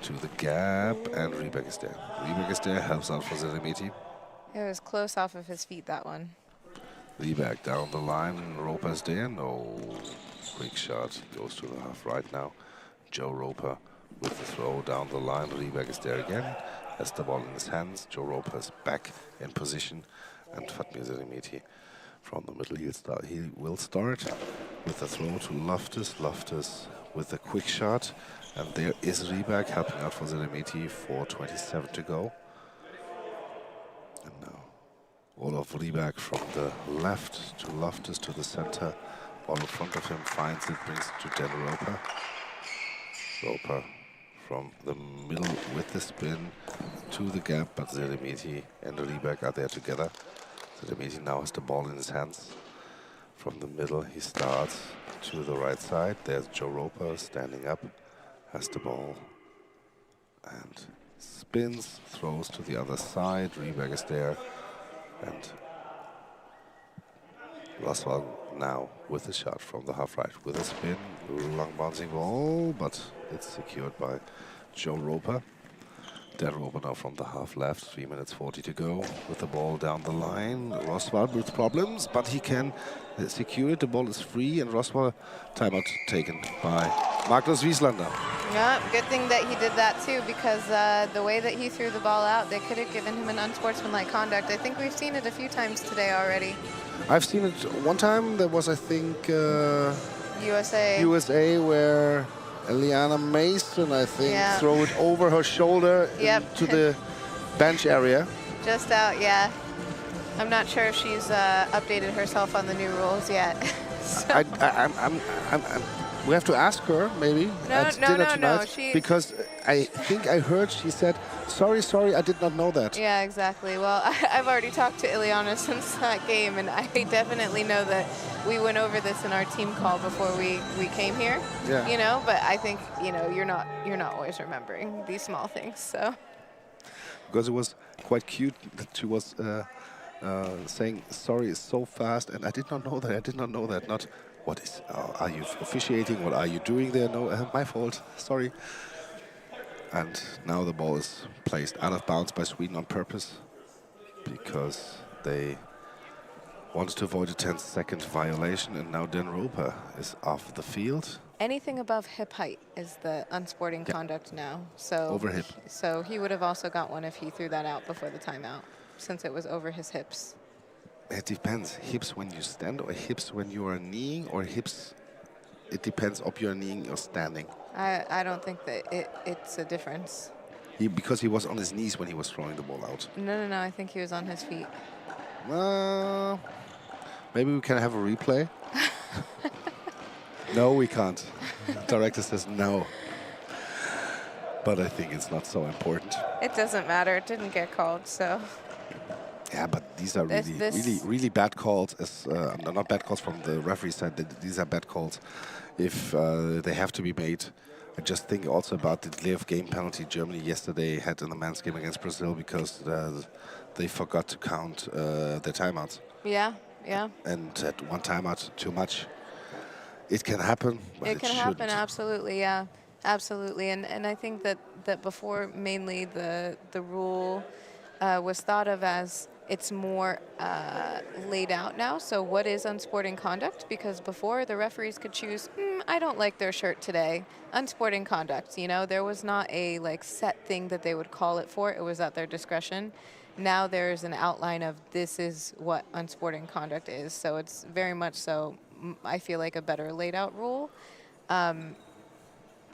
to the gap, and Riebeck is there. Riebeck is there, helps out for Zelimeti. It was close off of his feet, that one. Riebeck down the line, Roper is there. No, quick shot, goes to the half right now. Joe Roper with the throw down the line. Riebeck is there again, has the ball in his hands. Joe Roper is back in position, and Fatmir Zelimeti from the middle. He will start with the throw to Loftus. Loftus with the quick shot, and there is Riebeck helping out for Zelimeti. 4:27 to go. And now Olaf Riebeck from the left to Loftus to the center. Ball in front of him, finds it, brings it to Dan Roper. Roper from the middle with the spin to the gap, but Zelimeti and Riebeck are there together. Zelimeti now has the ball in his hands. From the middle, he starts to the right side. There's Joe Roper standing up, has the ball, and spins, throws to the other side. Riebeck is there, and Roswell now with a shot from the half right with a spin, long bouncing ball, but it's secured by Joe Roper. Dan Roper now from the half left, 3 minutes 40 to go with the ball down the line. Roswell with problems, but he can secure it. The ball is free, and Roswell timeout taken by Magnus Wieslander. Yeah, good thing that he did that too, because the way that he threw the ball out, they could have given him an unsportsmanlike conduct. I think we've seen it a few times today already. I've seen it one time. There was, I think, USA, where Eliana Mason, I think, threw it over her shoulder to the bench area. Just out, yeah. I'm not sure if she's updated herself on the new rules yet. So. We have to ask her, maybe, at dinner tonight, because I think I heard she said, sorry, I did not know that. Yeah, exactly. Well, I've already talked to Ileana since that game, and I definitely know that we went over this in our team call before we came here. Yeah. You know, but I think, you know, you're not always remembering these small things, so. Because it was quite cute that she was saying sorry so fast, and I did not know that, not what is, are you officiating, what are you doing there? No, my fault, sorry. And now the ball is placed out of bounds by Sweden on purpose, because they wanted to avoid a 10-second violation, and now Dan Roper is off the field. Anything above hip height is the unsporting conduct now. So over hip. So he would have also got one if he threw that out before the timeout, since it was over his hips. It depends. Hips when you stand, or hips when you are kneeing, or hips. It depends if you're kneeing or standing. I don't think that it's a difference. Because he was on his knees when he was throwing the ball out. No. I think he was on his feet. Maybe we can have a replay. No, we can't. Director says no. But I think it's not so important. It doesn't matter. It didn't get called, so. Yeah, but these are really bad calls. Not bad calls from the referee side. These are bad calls if they have to be made. I just think also about the delay of game penalty Germany yesterday had in the men's game against Brazil, because they forgot to count their timeouts. Yeah. And at one timeout too much. It can happen, but it can happen, absolutely, yeah. Absolutely, and I think that before, mainly the rule was thought of as it's more laid out now. So what is unsporting conduct? Because before, the referees could choose, I don't like their shirt today. Unsporting conduct, you know? There was not a set thing that they would call it for. It was at their discretion. Now there's an outline of this is what unsporting conduct is. So it's very much so, I feel like, a better laid out rule.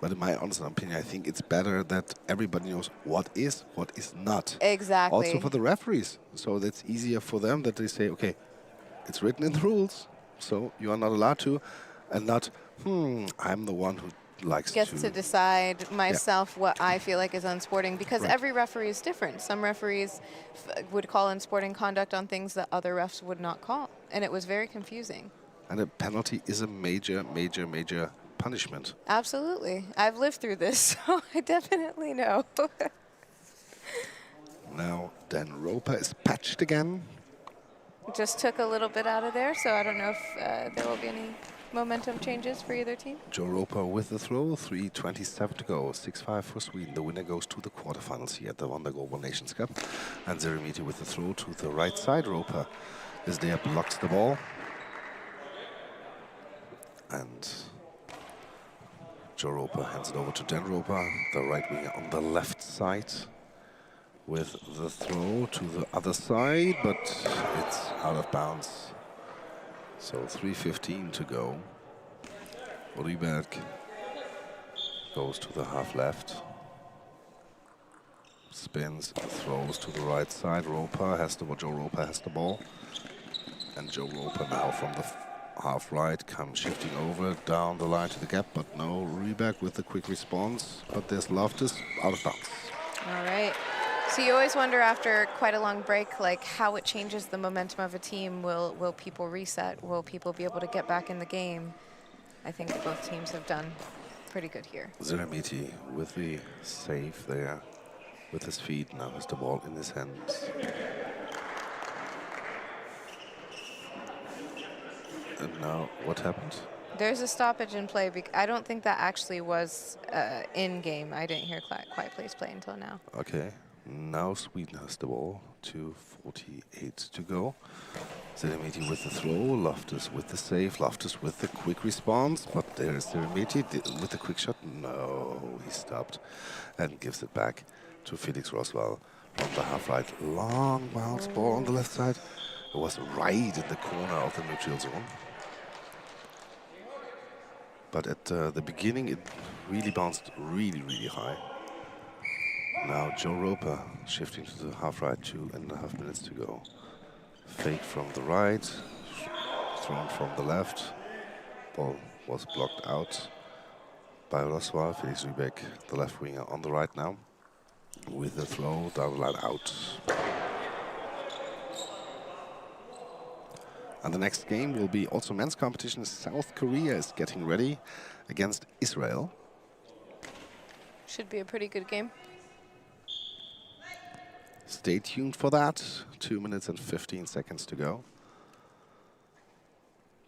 But in my honest opinion, I think it's better that everybody knows what is not. Exactly. Also for the referees. So that's easier for them, that they say, okay, it's written in the rules, so you are not allowed to, and not, I'm the one who gets to decide myself what I feel like is unsporting, because every referee is different. Some referees would call unsporting conduct on things that other refs would not call, and it was very confusing. And a penalty is a major punishment. Absolutely. I've lived through this, so I definitely know. Now Dan Roper is patched again. Just took a little bit out of there, so I don't know if there will be any momentum changes for either team? Joe Roper with the throw, 3:27 to go, 6-5 for Sweden. The winner goes to the quarterfinals here at the Goalball Nations Cup. And Zeremiti with the throw to the right side. Roper is there, blocks the ball. And Joe Roper hands it over to Dan Roper, the right winger on the left side, with the throw to the other side, but it's out of bounds. So 3:15 to go. Ryberg goes to the half left. Spins, throws to the right side. Joe Roper has the ball. And Joe Roper now from the half right comes shifting over down the line to the gap, but no, Ryberg with the quick response. But there's Loftus out of bounds. All right. So you always wonder after quite a long break, like how it changes the momentum of a team. Will people reset? Will people be able to get back in the game? I think both teams have done pretty good here. Zeremiti with the save there, with his feet. Now has the ball in his hands. And now what happened? There's a stoppage in play. I don't think that actually was in game. I didn't hear Quiet Place play until now. Okay. Now Sweden has the ball, 2:48 to go. Zeremiti with the throw, Loftus with the save, Loftus with the quick response, but there is Zeremiti with the quick shot. No, he stopped and gives it back to Felix Roswell from the half right. Long bounce ball on the left side. It was right in the corner of the neutral zone. But at the beginning, it really bounced really high. Now Joe Roper shifting to the half right, 2.5 minutes to go. Fake from the right, thrown from the left. Ball was blocked out by Roswell. Felix Ryberg, the left winger, on the right now. With the throw down the line out. And the next game will be also men's competition. South Korea is getting ready against Israel. Should be a pretty good game. Stay tuned for that. 2 minutes and 15 seconds to go.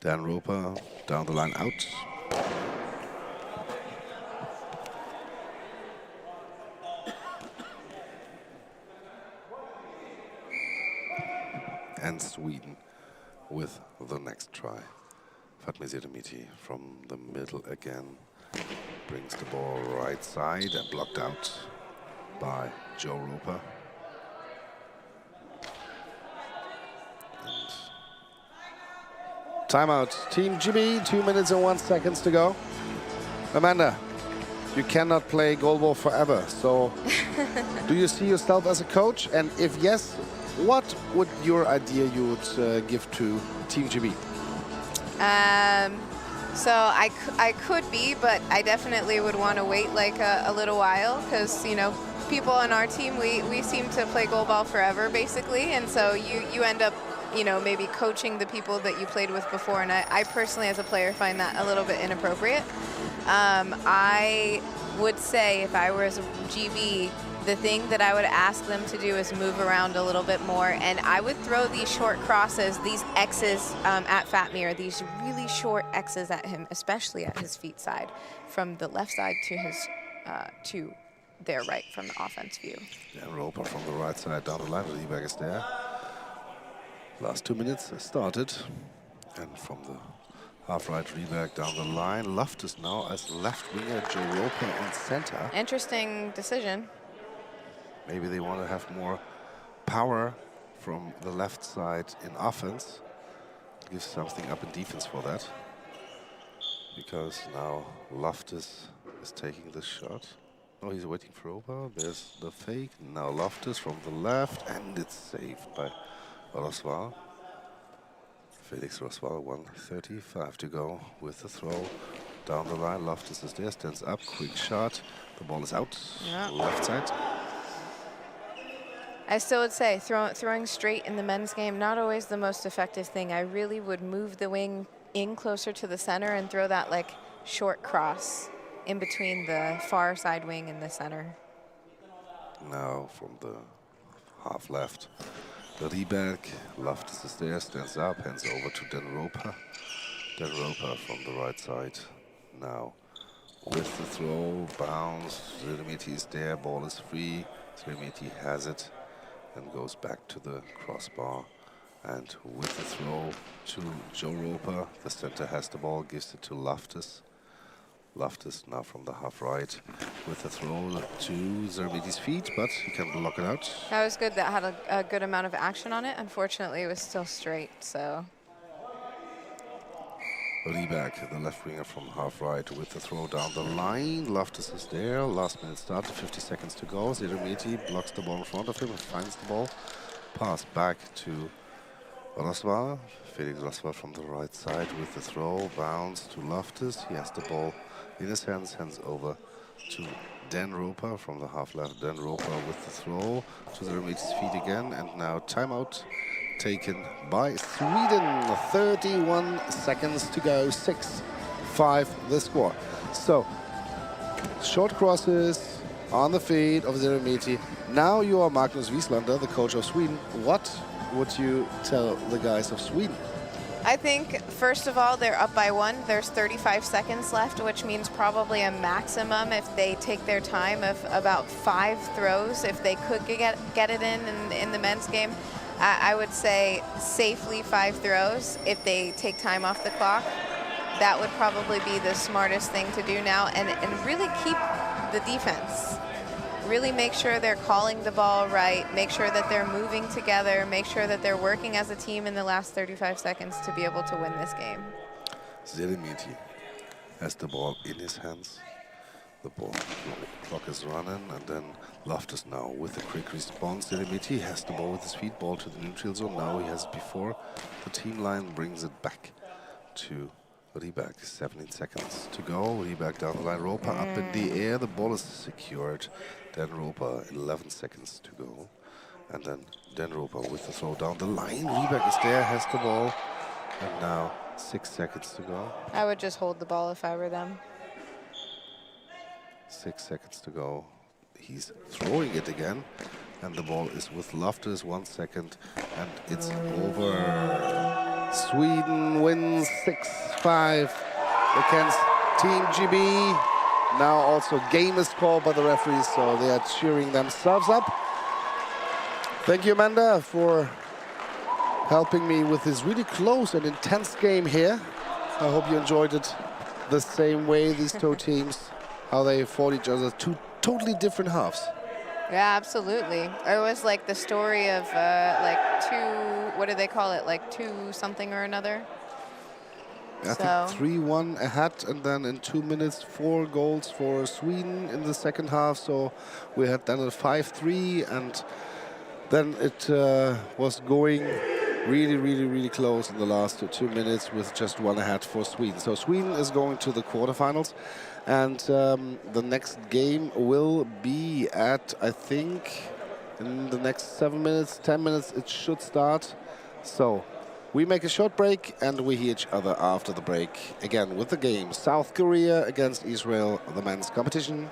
Dan Roper down the line out. And Sweden with the next try. Fatmir Zeremiti from the middle again. Brings the ball right side and blocked out by Joe Roper. Timeout. Team GB, 2 minutes and 1 second to go. Amanda, you cannot play goalball forever. So do you see yourself as a coach? And if yes, what would your idea you would give to Team GB? So I could be, but I definitely would want to wait like a little while because, you know, people on our team, we seem to play goalball forever, basically. And so you end up, you know, maybe coaching the people that you played with before. And I personally, as a player, find that a little bit inappropriate. I would say if I were as a GB, the thing that I would ask them to do is move around a little bit more. And I would throw these short crosses, these X's at Fatmir, these really short X's at him, especially at his feet side, from the left side to his to their right from the offense view. Yeah, Roper from the right side down the line. Ryberg is there. Last 2 minutes started. And from the half right, Ryberg down the line. Loftus now as left winger, Joe Roper in center. Interesting decision. Maybe they want to have more power from the left side in offense. Give something up in defense for that. Because now Loftus is taking the shot. Oh, he's waiting for Roper. There's the fake. Now Loftus from the left, and it's saved by Roswell. Felix Roswell, 1:35 to go with the throw. Down the line, Loftus is there, stands up, quick shot. The ball is out, left side. I still would say throwing straight in the men's game, not always the most effective thing. I really would move the wing in closer to the center and throw that like short cross in between the far side wing and the center. Now from the half left, Ryberg, Loftus is there, stands up, hands over to Dan Roper. Dan Roper from the right side. Now with the throw, bounce, Zeremiti is there, ball is free. Zeremiti has it and goes back to the crossbar. And with the throw to Joe Roper, the center has the ball, gives it to Loftus. Loftus now from the half right with the throw to Zeremiti's feet, but he can block it out. That was good. That had a good amount of action on it. Unfortunately, it was still straight, so. Rieberg, the left winger from half right with the throw down the line. Loftus is there. Last minute start, 50 seconds to go. Zeremiti blocks the ball in front of him and finds the ball. Pass back to Roswa. Felix Roswa from the right side with the throw. Bounce to Loftus. He has the ball in his hands. Hands over to Dan Roper from the half left. Dan Roper with the throw to Zeremiti's feet again. And now timeout taken by Sweden. 31 seconds to go. 6-5 the score. So, short crosses on the feet of Zeremiti. Now you are Magnus Wieslander, the coach of Sweden. What would you tell the guys of Sweden? I think, first of all, they're up by 1. There's 35 seconds left, which means probably a maximum if they take their time of about 5 throws. If they could get it in the men's game, I would say safely 5 throws if they take time off the clock. That would probably be the smartest thing to do now, and really keep the defense. Really make sure they're calling the ball right, make sure that they're moving together, make sure that they're working as a team in the last 35 seconds to be able to win this game. Zeremiti has the ball in his hands. The ball clock is running, and then Loftus now with a quick response. Zeremiti has the ball with his feet, ball to the neutral zone. Now he has it before the team line, brings it back to Rieberg. 17 seconds to go. Rieberg down the line, Roper up in the air. The ball is secured. Dan Roper, 11 seconds to go. And then Dan Roper with the throw down the line. Rieberg is there, has the ball. And now 6 seconds to go. I would just hold the ball if I were them. 6 seconds to go. He's throwing it again. And the ball is with Loftus, 1 second. And it's over. Sweden wins 6-5 against Team GB. Now also game is called by the referees, so they are cheering themselves up. Thank you, Amanda, for helping me with this really close and intense game here. I hope you enjoyed it the same way, these two teams, how they fought each other, 2 totally different halves. Yeah, absolutely. It was like the story of like 2, what do they call it, like 2 something or another? I think 3-1 ahead, and then in 2 minutes, 4 goals for Sweden in the second half. So we had done a 5-3, and then it was going really close in the last 2 minutes with just 1 ahead for Sweden. So Sweden is going to the quarterfinals, and the next game will be at, I think, in the next 7 minutes, 10 minutes, it should start. So we make a short break, and we hear each other after the break again with the game South Korea against Israel, the men's competition.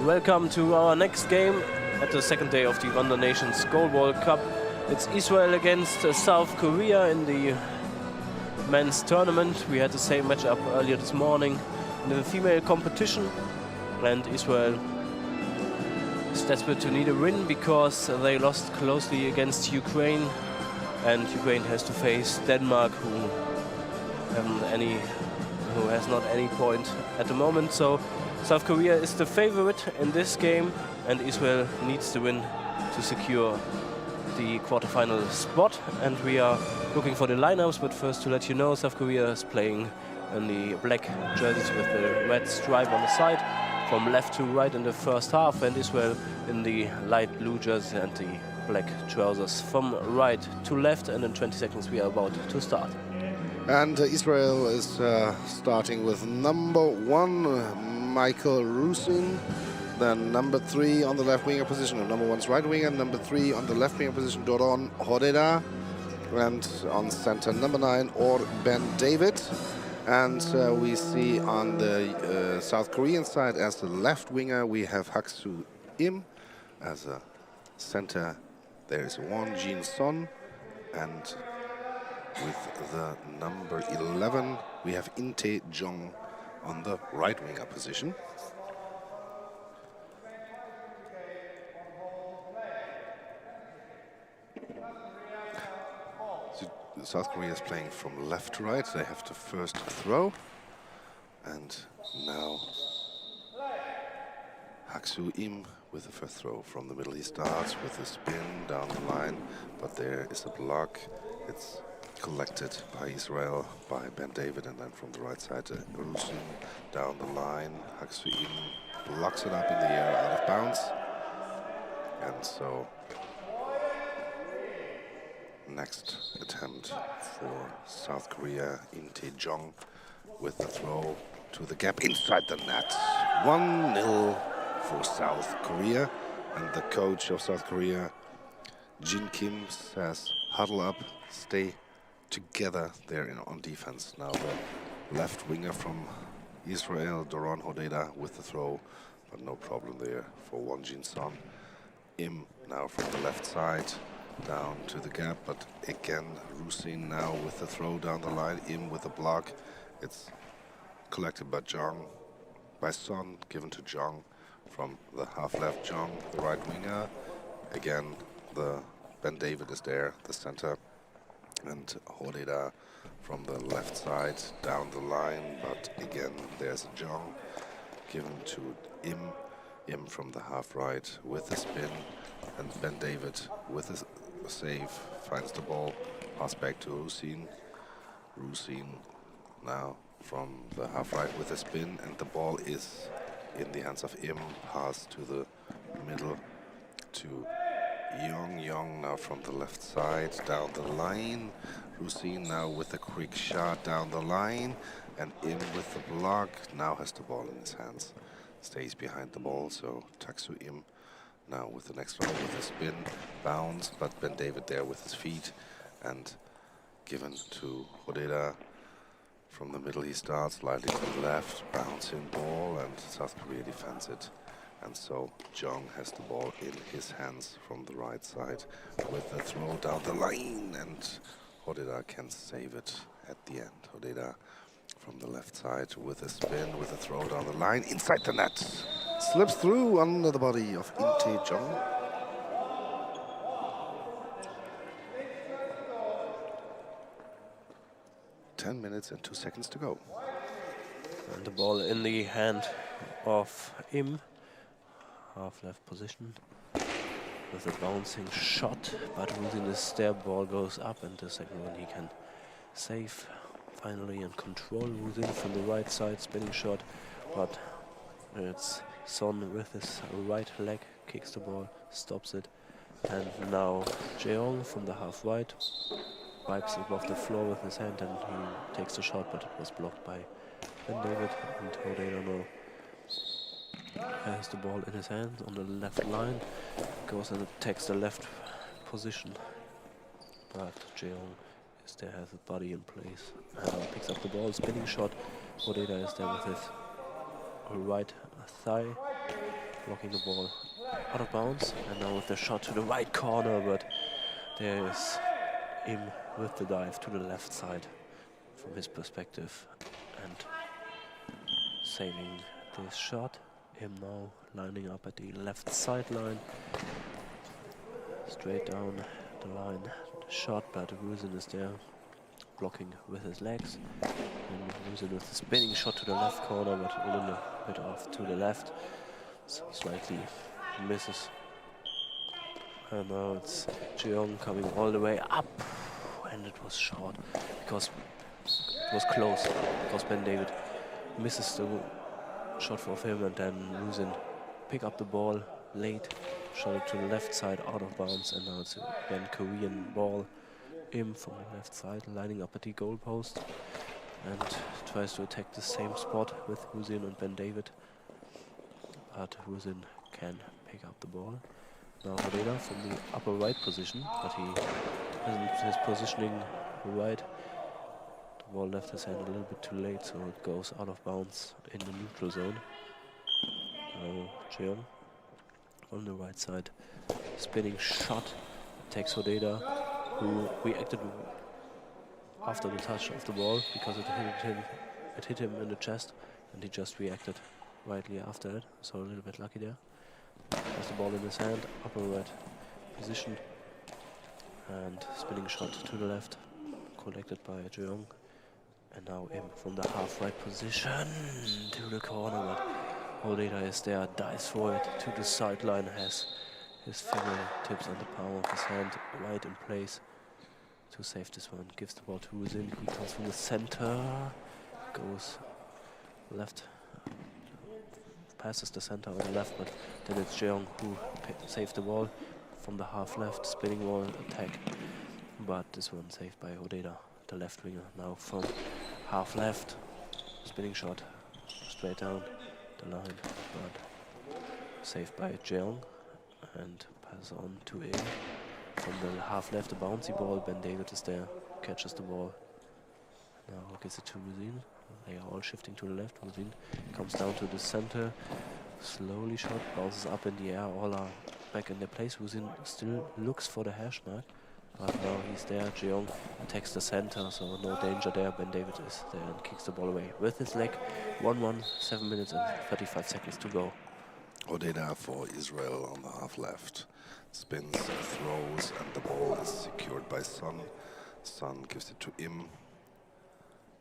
Welcome to our next game at the second day of the Goalball Nations Goalball Cup. It's Israel against South Korea in the men's tournament. We had the same matchup earlier this morning in the female competition, and Israel is desperate to need a win because they lost closely against Ukraine, and Ukraine has to face Denmark, who has not any point at the moment. So South Korea is the favorite in this game, and Israel needs to win to secure the quarterfinal spot. And we are looking for the lineups, but first to let you know, South Korea is playing in the black jerseys with the red stripe on the side from left to right in the first half, and Israel in the light blue jersey and the black trousers from right to left. And in 20 seconds we are about to start. And Israel is starting with number 1, Michael Rusin. Then number 3 on the left winger position, and number 1's right winger. Number 3 on the left winger position, Doron Hodeda. And on center, number 9, or Ben David. And we see on the South Korean side as the left winger, we have Haksu Im. As a center, there is Won Jin Son. And with the number 11, we have Inte Jong on the right winger position. So South Korea is playing from left to right. They have to first throw. And now Haksu Im with the first throw from the middle. He starts with a spin down the line, but there is a block. It's collected by Israel, by Ben David, and then from the right side, Rusin down the line. Haksu Im blocks it up in the air, out of bounds. And so, next attempt for South Korea, In Tae-jong with the throw to the gap inside the net. 1-0 for South Korea. And the coach of South Korea, Jin Kim, says, huddle up, stay together there on defense. Now the left winger from Israel, Doron Hodeda, with the throw, but no problem there for Won Jin Son. Im now from the left side down to the gap, but again Rusin now with the throw down the line. Im with the block. It's collected by Jong, by Son, given to Jong from the half left. Jong, the right winger. Again, the Ben David is there, the center. And Hodeda from the left side down the line, but again there's Jong given to Im. Im from the half right with the spin, and Ben David with a save finds the ball, pass back to Rusin. Rusin now from the half right with a spin, and the ball is in the hands of Im. Pass to the middle to Yong now from the left side down the line. Rusin now with a quick shot down the line, and Im with the block. Now has the ball in his hands, stays behind the ball. So Taksu Im now with the next one with a spin, bounce, but Ben David there with his feet, and given to Hodeda from the middle. He starts slightly to the left, bouncing ball, and South Korea defends it. And so Jong has the ball in his hands from the right side with the throw down the line, and Hodeda can save it at the end. Hodeda from the left side with a spin, with a throw down the line, inside the net. Slips through under the body of In Tae-jong. Ten minutes and 2 seconds to go. And the ball in the hand of Im. Half left position with a bouncing shot, but within his there, ball goes up, and the second one he can save finally and control within from the right side, spinning shot, but it's Son with his right leg, kicks the ball, stops it, and now Jeong from the half right wipes above the floor with his hand, and he takes the shot, but it was blocked by Ben David, and Hodeda now has the ball in his hand on the left line, goes and attacks the left position, but Jeong is there, has his body in place, and picks up the ball, spinning shot. Hodeda is there with his right thigh, blocking the ball out of bounds. And now with the shot to the right corner, but there is him with the dive to the left side from his perspective and saving this shot. Him now lining up at the left sideline, straight down the line, the shot, but Rusin is there blocking with his legs. And Rusin with a spinning shot to the left corner, but a little bit off to the left, so slightly misses. And now it's Jeong coming all the way up, and it was short because it was close, because Ben David misses the shot for him, and then Rusin pick up the ball late, shot it to the left side out of bounds, and now it's again Korean ball. Im from the left side, lining up at the goal post, and tries to attack the same spot with Rusin and Ben David, but Rusin can pick up the ball. Now Horeda from the upper right position, but he isn't his positioning right. The ball left his hand a little bit too late, so it goes out of bounds in the neutral zone. Now Jeong on the right side, spinning shot, takes Horeda, who reacted after the touch of the ball because it hit him in the chest, and he just reacted rightly after it, so a little bit lucky there. Has the ball in his hand, upper right position, and spinning shot to the left, collected by Jeong. And now Im from the half right position to the corner, but Horeda is there, dives for it to the sideline, has his fingertips on the palm of his hand right in place to save this one. Gives the ball to Rusin, he comes from the center, goes left, passes the center on the left, but then it's Jeong who saved the ball from the half left, spinning ball attack, but this one saved by Horeda, the left winger. Now from half left, spinning shot straight down the line, but saved by Jeong, and pass on to Im from the half left, a bouncy ball. Ben David is there, catches the ball, now gives it to Rusin. They are all shifting to the left. Rusin comes down to the center, slowly shot, bounces up in the air, all are back in their place. Rusin still looks for the hash mark, but now he's there. Jeong attacks the center, so no danger there. Ben David is there and kicks the ball away with his leg. 1-1, 7 minutes and 35 seconds to go. Horeda for Israel on the half left. Spins, throws, and the ball is secured by Son. Son gives it to Im.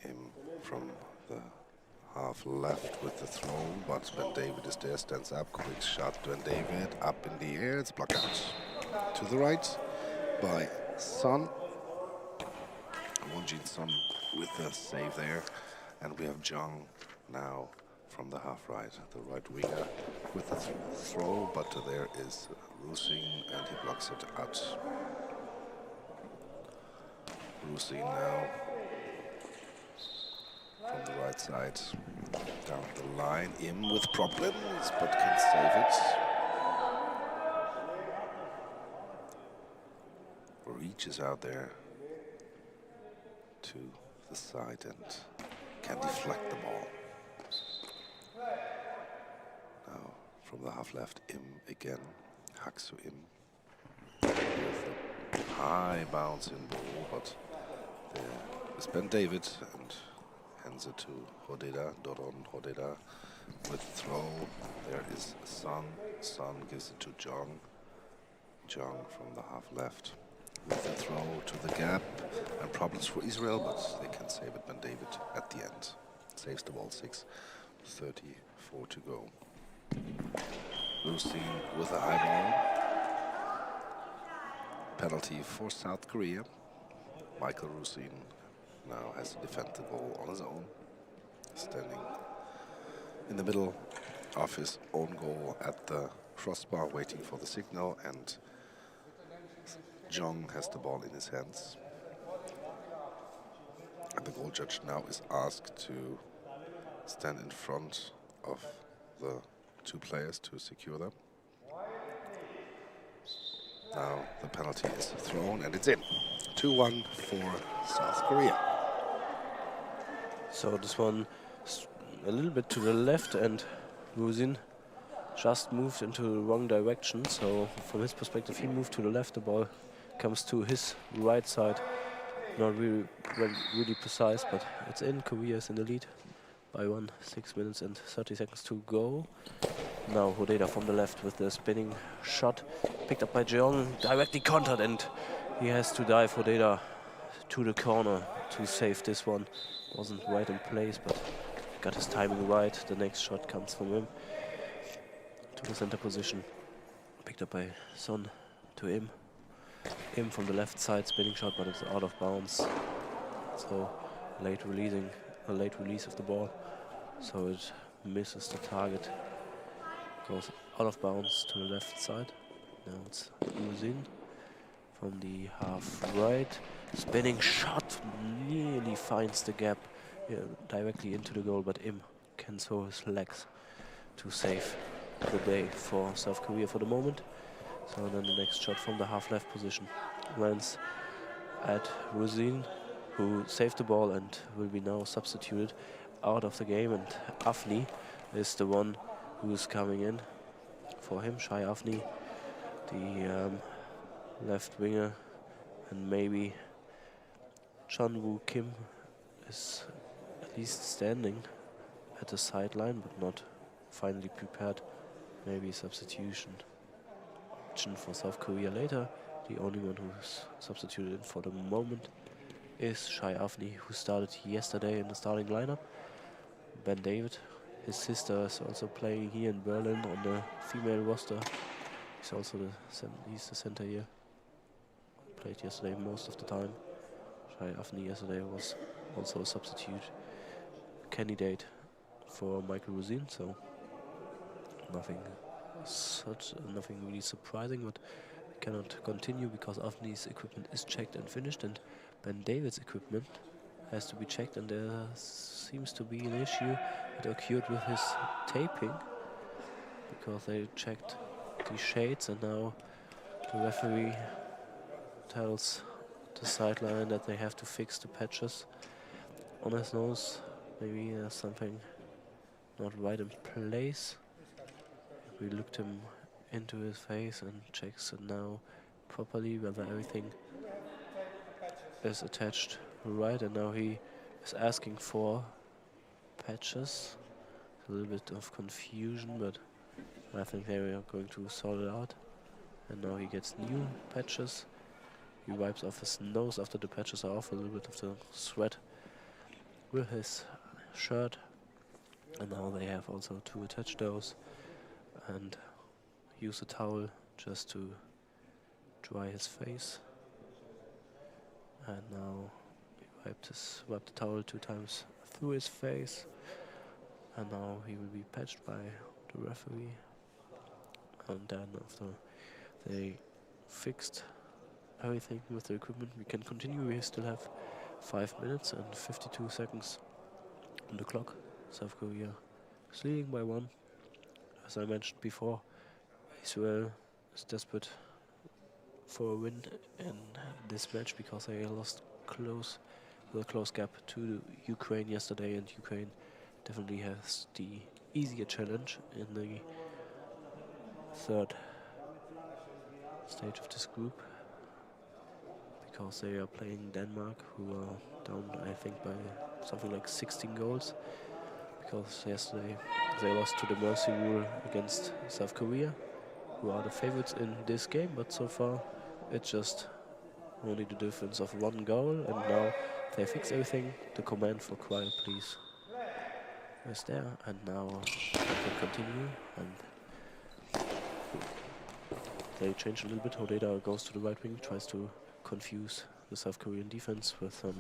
Im from the half left with the throw, but Ben David is there, stands up, quick shot. Ben David up in the air, it's blocked out. To the right by Son. Wonjin Son with the save there. And we have Jeong now from the half right, the right winger with the throw, but there is Rusin and he blocks it out. Rusin now from the right side down the line, Im with problems, but can save it. Reaches out there to the side and can deflect the ball. Now from the half left, Im again, Haksu Im with a high bounce in ball, but there is Ben David and hands it to Horeda, Doron Horeda with throw. There is Son. Son gives it to Jeong. Jeong from the half left with the throw to the gap, and problems for Israel, but they can save it. Ben David at the end saves the ball. 6:34 to go. Rusin with a high ball. Penalty for South Korea. Michael Rusin now has to defend the ball on his own, standing in the middle of his own goal at the crossbar, waiting for the signal, and Jeong has the ball in his hands. And the goal judge now is asked to stand in front of the two players to secure them. Now the penalty is thrown and it's in. 2-1 for South Korea. So this one a little bit to the left, and Rusin just moved into the wrong direction, so from his perspective he moved to the left, the ball comes to his right side. Not really precise, but it's in. Korea is in the lead by 1, 6 minutes and 30 seconds to go. Now Hodeda from the left with the spinning shot, picked up by Jeong, directly countered, and he has to dive Hodeda to the corner to save this one. Wasn't right in place, but got his timing right. The next shot comes from him to the center position, picked up by Son to him. Him from the left side, spinning shot, but it's out of bounds. So late release of the ball, so it misses the target. Goes out of bounds to the left side. Now it's Musin from the half right. Spinning shot nearly finds the gap directly into the goal, but Im can throw his legs to save the day for South Korea for the moment. So then the next shot from the half left position lands at Musin, who saved the ball and will be now substituted out of the game, and Afni is the one who is coming in for him. Shai Afni, the left winger, and maybe Chan-Woo Kim is at least standing at the sideline, but not finally prepared. Maybe substitution option for South Korea later. The only one who's substituted in for the moment is Shai Afni, who started yesterday in the starting lineup. Ben David, his sister, is also playing here in Berlin on the female roster. He's also he's the center here. Played yesterday most of the time. Shai Afni yesterday was also a substitute candidate for Michael Musin, so nothing really surprising, but we cannot continue because Afni's equipment is checked and finished, and Ben David's equipment has to be checked, and there seems to be an issue that occurred with his taping because they checked the shades, and now the referee tells the sideline that they have to fix the patches on his nose. Maybe there's something not right in place. We looked him into his face and checks it now properly whether everything is attached right, and now he is asking for patches. A little bit of confusion, but I think they are going to sort it out. And now he gets new patches. He wipes off his nose after the patches are off, a little bit of the sweat with his shirt. And now they have also to attach those and use a towel just to dry his face. And now he wiped the towel 2 times through his face, and now he will be patched by the referee. And then after they fixed everything with the equipment, we can continue. We still have 5 minutes and 52 seconds on the clock. South Korea is leading by 1. As I mentioned before, Israel is desperate for a win in this match because they lost with a close gap to Ukraine yesterday, and Ukraine definitely has the easier challenge in the 3rd stage of this group because they are playing Denmark, who are down, I think, by something like 16 goals. Because yesterday they lost to the mercy rule against South Korea, who are the favorites in this game, but so far it's just only the difference of 1 goal, and now they fix everything. The command for quiet please is there, and now they can continue, and they change a little bit. Hodeda goes to the right wing, tries to confuse the South Korean defense with some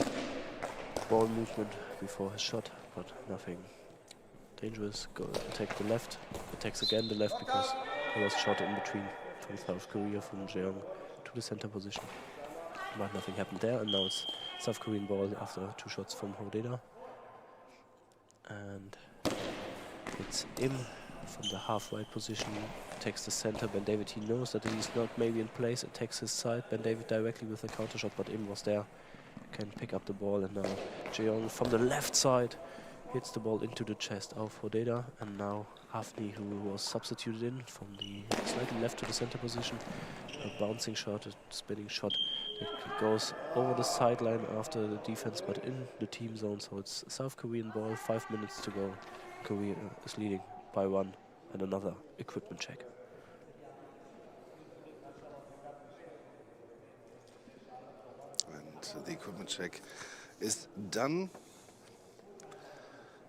ball movement before his shot, but nothing dangerous. Attack the left, attacks again the left because there was shot in between from South Korea, from Jeong to the center position. But nothing happened there, and now it's South Korean ball after 2 shots from Hodeda. And it's Im from the half-right position, attacks the center. Ben David, he knows that he's not maybe in place, attacks his side. Ben David directly with a counter shot, but Im was there, can pick up the ball, and now Jeong from the left side hits the ball into the chest of Hodeda, and now Avni, who was substituted in from the slightly left to the center position. A bouncing shot, a spinning shot that goes over the sideline after the defense, but in the team zone. So it's South Korean ball, 5 minutes to go. Korea is leading by 1, and another equipment check. And the equipment check is done.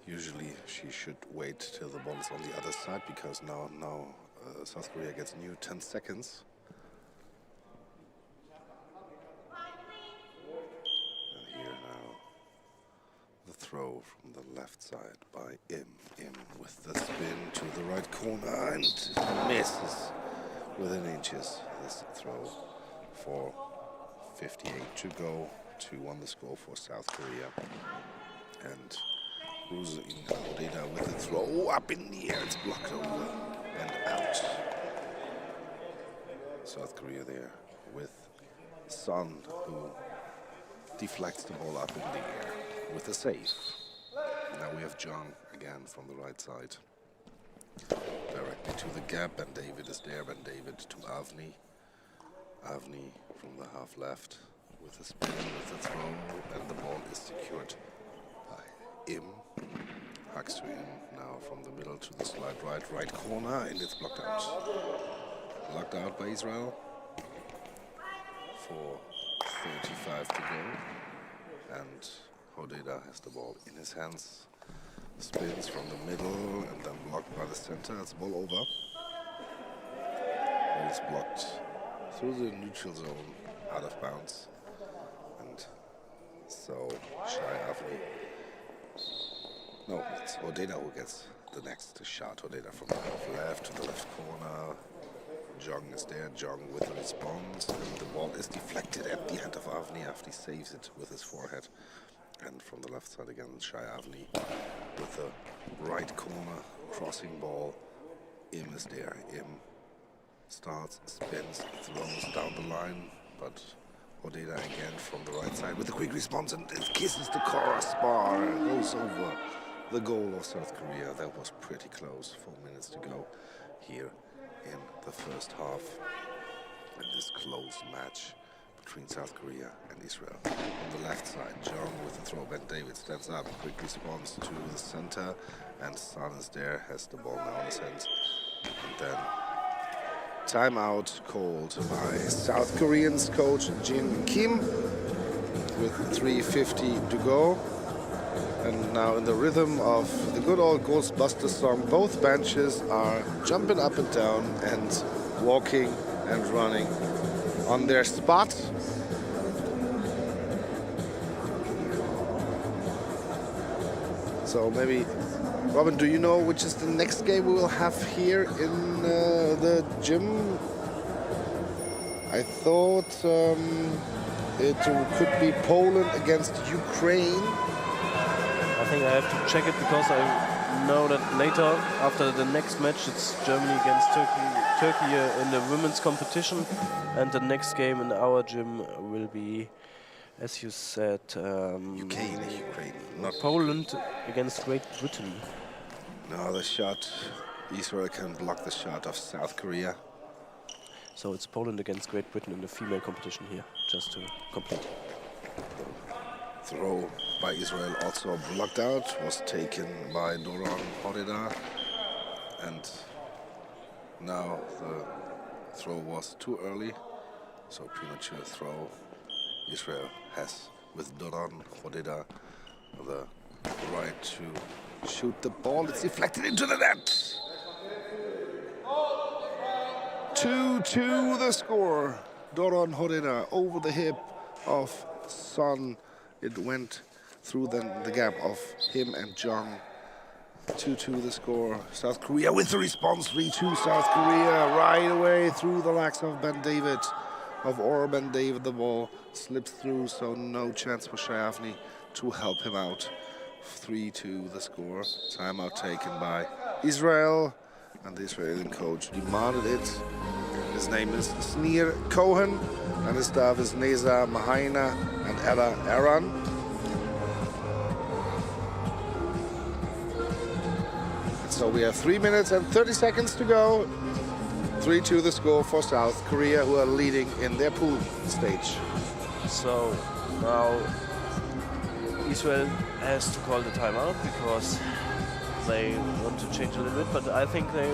Usually she should wait till the ball is on the other side, because now South Korea gets new 10 seconds. And here now the throw from the left side by Im with the spin to the right corner, and misses within inches. This throw for 58 to go, 2-1 the score for South Korea. And Ruse in Hodeda with the throw up in the air, it's blocked over and out. South Korea there with Son, who deflects the ball up in the air with a save. Now we have Jung again from the right side, directly to the gap. Ben David is there. Ben David to Avni. Avni from the half left with a spin, with a throw, and the ball is secured by Im. Hucks to Im now from the middle to the slide right corner, and it's blocked out. Blocked out by Israel. 4:35 to go, and Hodeda has the ball in his hands. Spins from the middle and then blocked by the center. It's ball over. And it's blocked through the neutral zone, out of bounds. And so Shai Avni. No, it's Hodeda who gets the next shot. Hodeda from the half left to the left corner. Jung is there. Jung with the response. And the ball is deflected at the hand of Avni. Avni saves it with his forehead. And from the left side again, Shai Avni with the right corner crossing ball. Im is there. Im starts, spins, throws down the line, but Hodeda again from the right side with a quick response, and it kisses the crossbar and goes over the goal of South Korea. That was pretty close. 4 minutes to go here in the first half in this close match between South Korea and Israel. On the left side, Jung with the throw. Ben David stands up, quick response to the center, and San is there, has the ball now in his hands. And then timeout called by South Koreans coach Jin Kim with 3:50 to go. And now in the rhythm of the good old Ghostbusters song, both benches are jumping up and down and walking and running on their spot. So maybe, Robin, do you know which is the next game we will have here in the gym? I thought it could be Poland against Ukraine. I think I have to check it, because I know that later, after the next match, it's Germany against Turkey in the women's competition, and the next game in our gym will be, as you said, Ukraine, not Poland against Great Britain. No, the shot, Israel can block the shot of South Korea. So it's Poland against Great Britain in the female competition here, just to complete. Throw by Israel also blocked out, was taken by Doron Hodeda, and now the throw was too early, so premature throw. Israel has, with Doron Hodeda, the right to shoot the ball. It's deflected into the net. 2-2 the score. Doron Hodeda over the hip of Son. It went through the gap of him and Jung. 2-2 the score. South Korea with the response. 3-2 South Korea right away through the legs of Ben David. Ben David, the ball slips through, so no chance for Shai Avni to help him out. 3-2 the score. Timeout taken by Israel, and the Israeli coach demanded it. His name is Snir Cohen, and his staff is Neza Mahaina and Ella Aran. So we have 3 minutes and 30 seconds to go. 3-2 the score for South Korea, who are leading in their pool stage. So now Israel has to call the timeout because they want to change a little bit, but I think they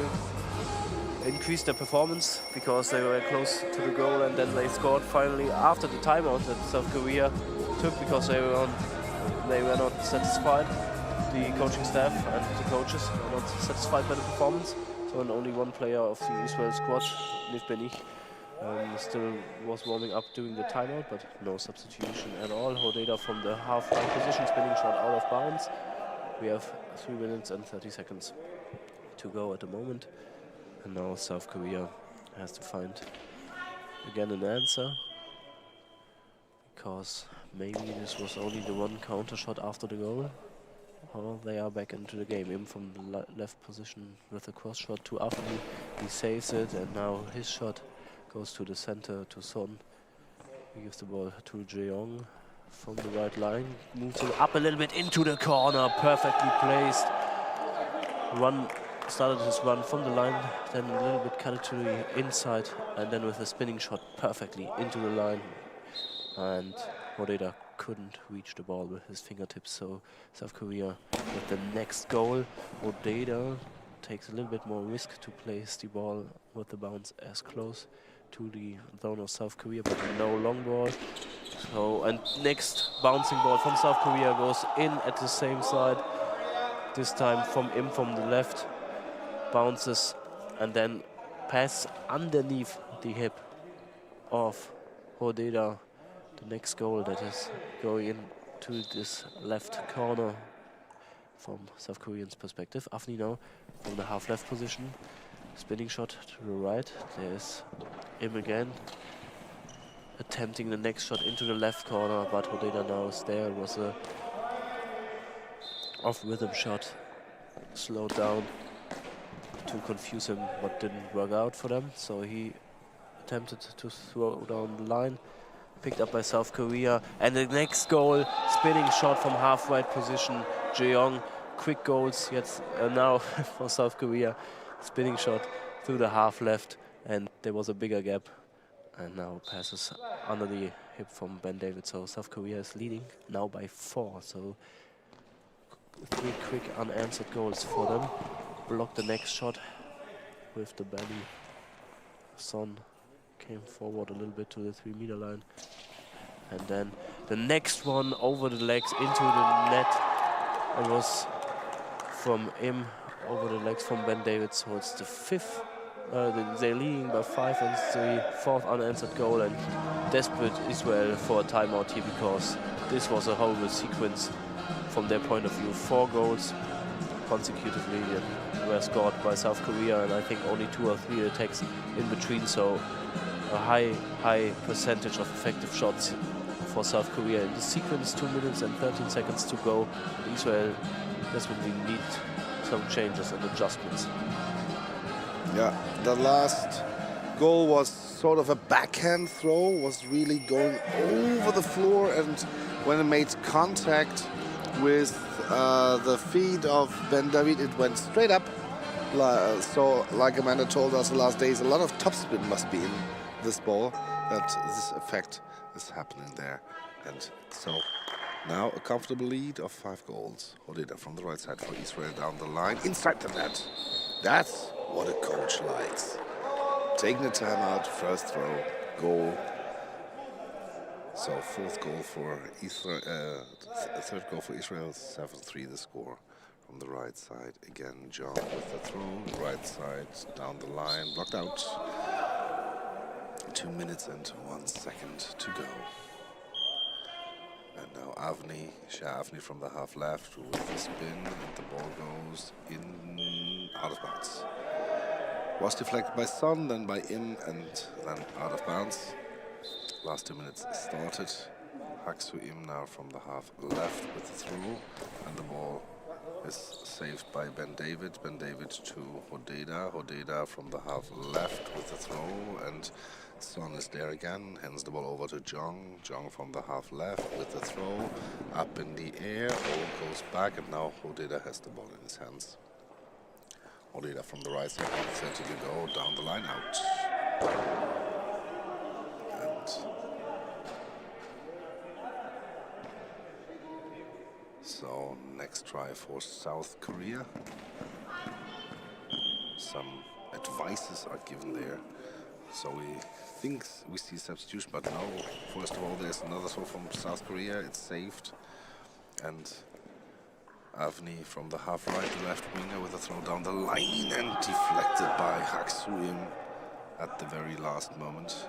increased their performance because they were close to the goal, and then they scored finally after the timeout that South Korea took because they were not satisfied. The coaching staff and the coaches were not satisfied by the performance. So and only one player of the Israel squad, Nif Benich, still was warming up during the timeout, but no substitution at all. Hodeda from the half-line position, spinning shot out of bounds. We have 3 minutes and 30 seconds to go at the moment. And now South Korea has to find again an answer, because maybe this was only the one counter shot after the goal. Or they are back into the game. Im from the left position with a cross shot to Afni. He saves it, and now his shot goes to the center to Son. He gives the ball to Jeong from the right line. Moves it up a little bit into the corner, perfectly placed. Started his run from the line, then a little bit cut it to the inside, and then with a spinning shot perfectly into the line. And Hodeda couldn't reach the ball with his fingertips, so South Korea with the next goal. Hodeda takes a little bit more risk to place the ball with the bounce as close to the zone of South Korea, but no long ball. So, and next bouncing ball from South Korea goes in at the same side, this time from Im from the left. Bounces and then pass underneath the hip of Hodeda. The next goal that is going into this left corner from South Korean's perspective. Afni now from the half-left position. Spinning shot to the right. There's Im again. Attempting the next shot into the left corner, but Hodeda now is there. It was a off-rhythm shot. Slowed down to confuse him, but didn't work out for them. So he attempted to throw down the line. Picked up by South Korea. And the next goal, spinning shot from half-right position. Jeong, quick goals yet now for South Korea. Spinning shot through the half-left, and there was a bigger gap. And now passes under the hip from Ben David. So South Korea is leading now by 4. So 3 quick unanswered goals for them. Blocked the next shot with the belly. Son came forward a little bit to the 3-meter line. And then the next one over the legs into the net. It was from Im over the legs from Ben David. So it's the 5th. They're leading by 5, and it's the 4th unanswered goal. And desperate Israel for a timeout here, because this was a horrible sequence from their point of view. 4 goals consecutively were scored by South Korea, and I think only 2 or 3 attacks in between. So a high percentage of effective shots for South Korea in the sequence. 2 minutes and 13 seconds to go. Israel desperately need some changes and adjustments. Yeah, the last goal was sort of a backhand throw, was really going over the floor, and when it made contact with the feet of Ben David, it went straight up. So, like Amanda told us the last days, a lot of topspin must be in this ball, that this effect is happening there. And so, now a comfortable lead of 5 goals. Hodeda from the right side for Israel down the line, inside the net. That's what a coach likes. Taking the time out, first throw, goal. So 4th goal for Israel, 3rd goal for Israel, 7-3 the score. From the right side, again, John with the throw, right side, down the line, blocked out. 2 minutes and 1 second to go. And now Avni from the half left with the spin, and the ball goes in, out of bounds. Was deflected by Son, then by Im, and then out of bounds. Last 2 minutes started. Haksu Im now from the half left with the throw, and the ball is saved by Ben David. Ben David to Hodeda. Hodeda from the half left with the throw, and Son is there again. Hands the ball over to Jong. Jong from the half left with the throw. Up in the air, all goes back, and now Hodeda has the ball in his hands. Odeda from the right side, 30 to go, down the line, out. And so next try for South Korea. Some advices are given there. So we think we see substitution, but no. First of all, there's another throw from South Korea. It's saved. And Avni from the half right, the left winger with a throw down the line and deflected by Hak-Soo-im at the very last moment.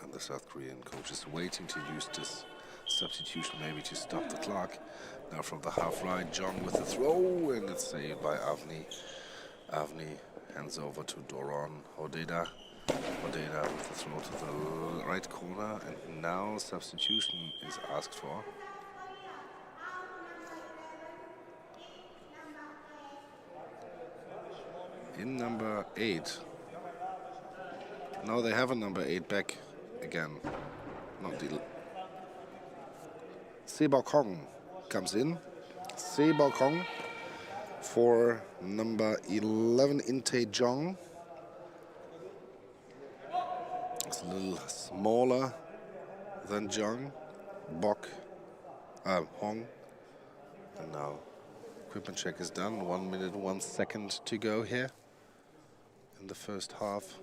And the South Korean coach is waiting to use this substitution maybe to stop the clock. Now from the half right, Jong with the throw, and it's saved by Avni. Avni hands over to Doron Hodeda. Hodeda with the throw to the right corner, and now substitution is asked for. In number 8. Now they have a number 8 back again. Not the Sebao Kong comes in. Sebao Kong for number 11, Inte Jong. It's a little smaller than Jong. Hong. And now equipment check is done. 1 minute, 1 second to go here in the first half.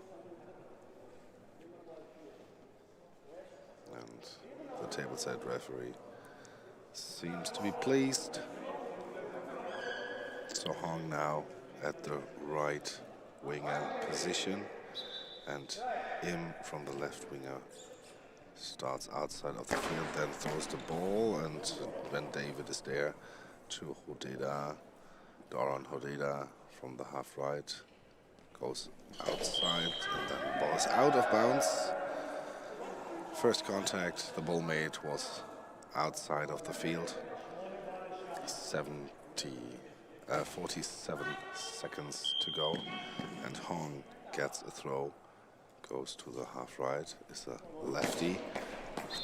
And the tableside referee seems to be pleased. So Hong now at the right winger position, and Im from the left winger starts outside of the field, then throws the ball, and when David is there to Hodeda, Doron Hodeda from the half right goes outside, and then the ball is out of bounds. First contact, the ball made was outside of the field. 47 seconds to go, and Hong gets a throw, goes to the half right, is a lefty,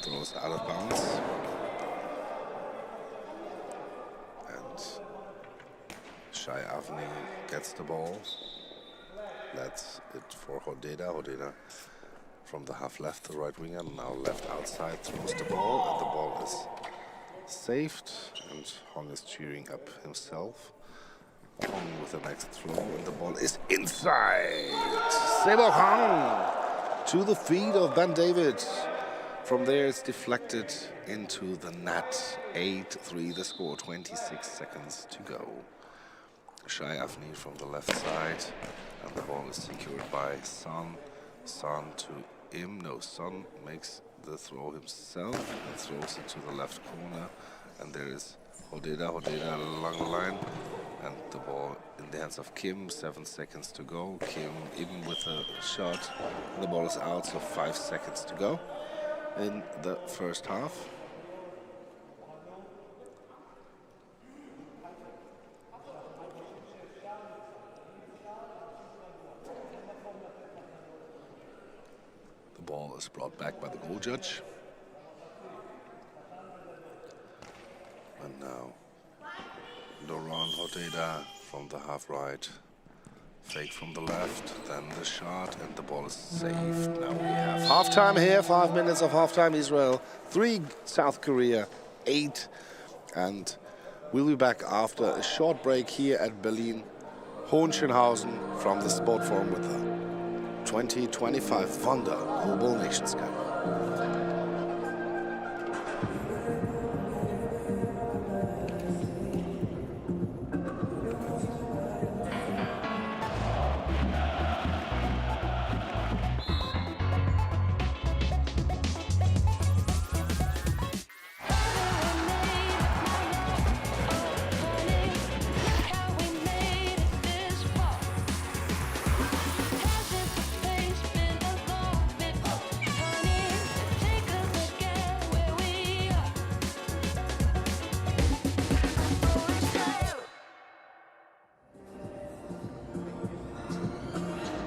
throws out of bounds, and Shai Avni gets the ball. That's it for Hodeda. Hodeda from the half left, the right winger, now left outside, throws the ball, and the ball is saved, and Hong is cheering up himself. Hong with the next throw, and the ball is inside. Sebao Hong to the feet of Ben David. From there it's deflected into the net. 8-3 the score, 26 seconds to go. Shai Avni from the left side, and the ball is secured by Son. Son to Im. No, Son makes the throw himself and throws it to the left corner, and there is Hodeda along the line, and the ball in the hands of Kim. 7 seconds to go. Kim even with a shot, and the ball is out, so 5 seconds to go in the first half. The ball is brought back by the goal judge. And now Doron Hodeda from the half right, fake from the left, then the shot, and the ball is saved. Now we have halftime here, 5 minutes of halftime. Israel 3, South Korea 8, and we'll be back after a short break here at Berlin Hohenschönhausen from the Sport Forum with the 2025 Wanda Goalball Nations Cup.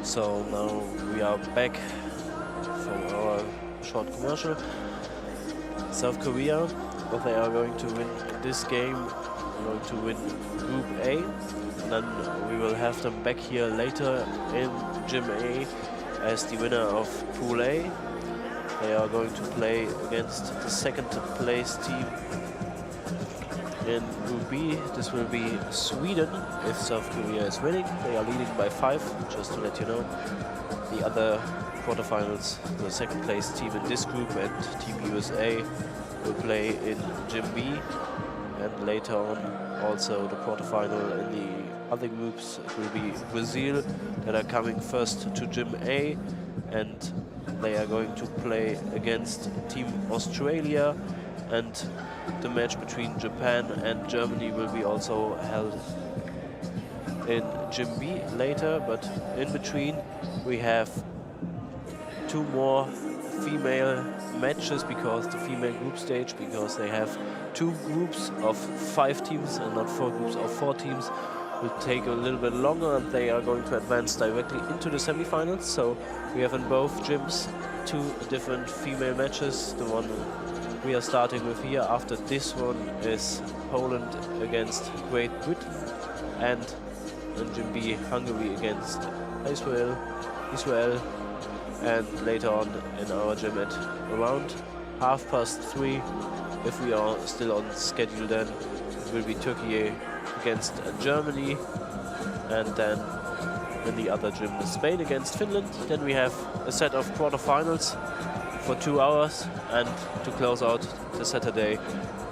So now we are back from our short commercial. South Korea, but they are going to win this game going to win Group A. And then we will have them back here later in Gym A as the winner of Pool A. They are going to play against the second place team in Group B. This will be Sweden if South Korea is winning. They are leading by 5, just to let you know. The other quarterfinals, the second place team in this group and Team USA will play in Gym B. And later on also the quarterfinal in the other groups. It will be Brazil that are coming first to Gym A, and they are going to play against Team Australia, and the match between Japan and Germany will be also held in Gym B later. But in between we have 2 more female matches, because the female group stage, because they have 2 groups of 5 teams and not 4 groups of 4 teams, will take a little bit longer, and they are going to advance directly into the semifinals. So we have in both gyms 2 different female matches. The one we are starting with here after this one is Poland against Great Britain, and in Gym B Hungary against Israel, and later on in our gym at around 3:30, if we are still on schedule, then it will be Turkey against Germany, and then in the other gym Spain against Finland. Then we have a set of quarterfinals for 2 hours, and to close out the Saturday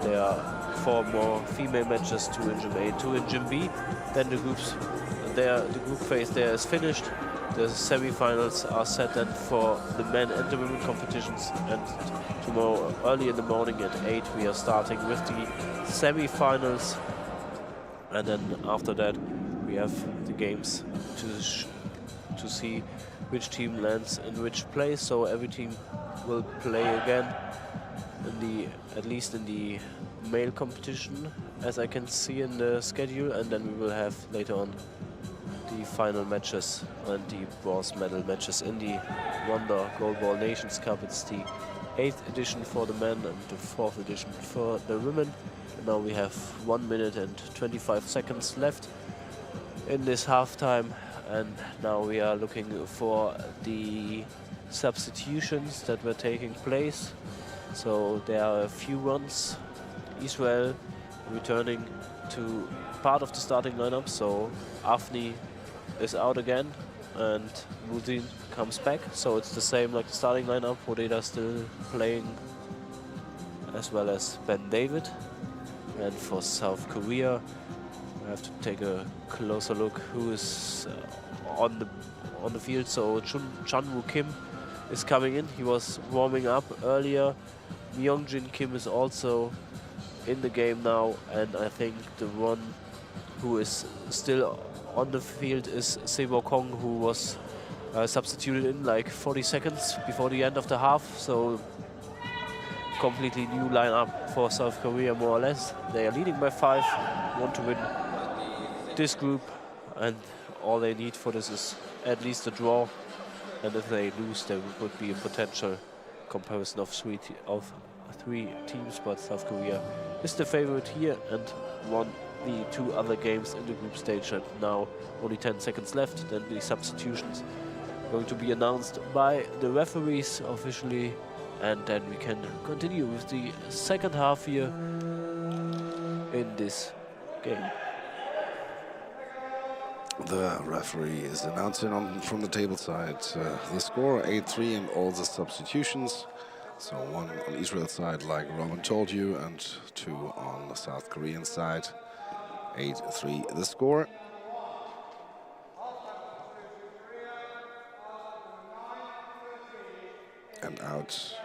there are 4 more female matches, 2 in Gym A, 2 in Gym B. Then the group phase there is finished. The semi-finals are set then for the men and the women competitions, and tomorrow early in the morning at 8 we are starting with the semi-finals, and then after that we have the games to see which team lands in which place. So every team will play again at least in the male competition, as I can see in the schedule, and then we will have later on the final matches and the bronze medal matches in the Wonder Goalball Nations Cup. It's the 8th edition for the men and the 4th edition for the women. And now we have 1 minute and 25 seconds left in this halftime, and now we are looking for the substitutions that were taking place. So there are a few ones. Israel returning to part of the starting lineup, so Afni is out again and Mudin comes back, so it's the same like the starting lineup. Rodeda still playing, as well as Ben David. And for South Korea we have to take a closer look who is on the field. So Chanwoo Kim is coming in. He was warming up earlier. Myungjin Kim is also in the game now, and I think the one who is still on the field is Sebo Kong, who was substituted in like 40 seconds before the end of the half. So completely new lineup for South Korea, more or less. They are leading by 5, want to win this group, and all they need for this is at least a draw. And if they lose, there would be a potential comparison of 3 teams, but South Korea is the favorite here and won the 2 other games in the group stage. And now only 10 seconds left. Then the substitutions going to be announced by the referees officially, and then we can continue with the second half here in this game. The referee is announcing from the table side the score 8-3 and all the substitutions. So 1 on Israel side, like Roman told you, and 2 on the South Korean side. 8-3 the score. And out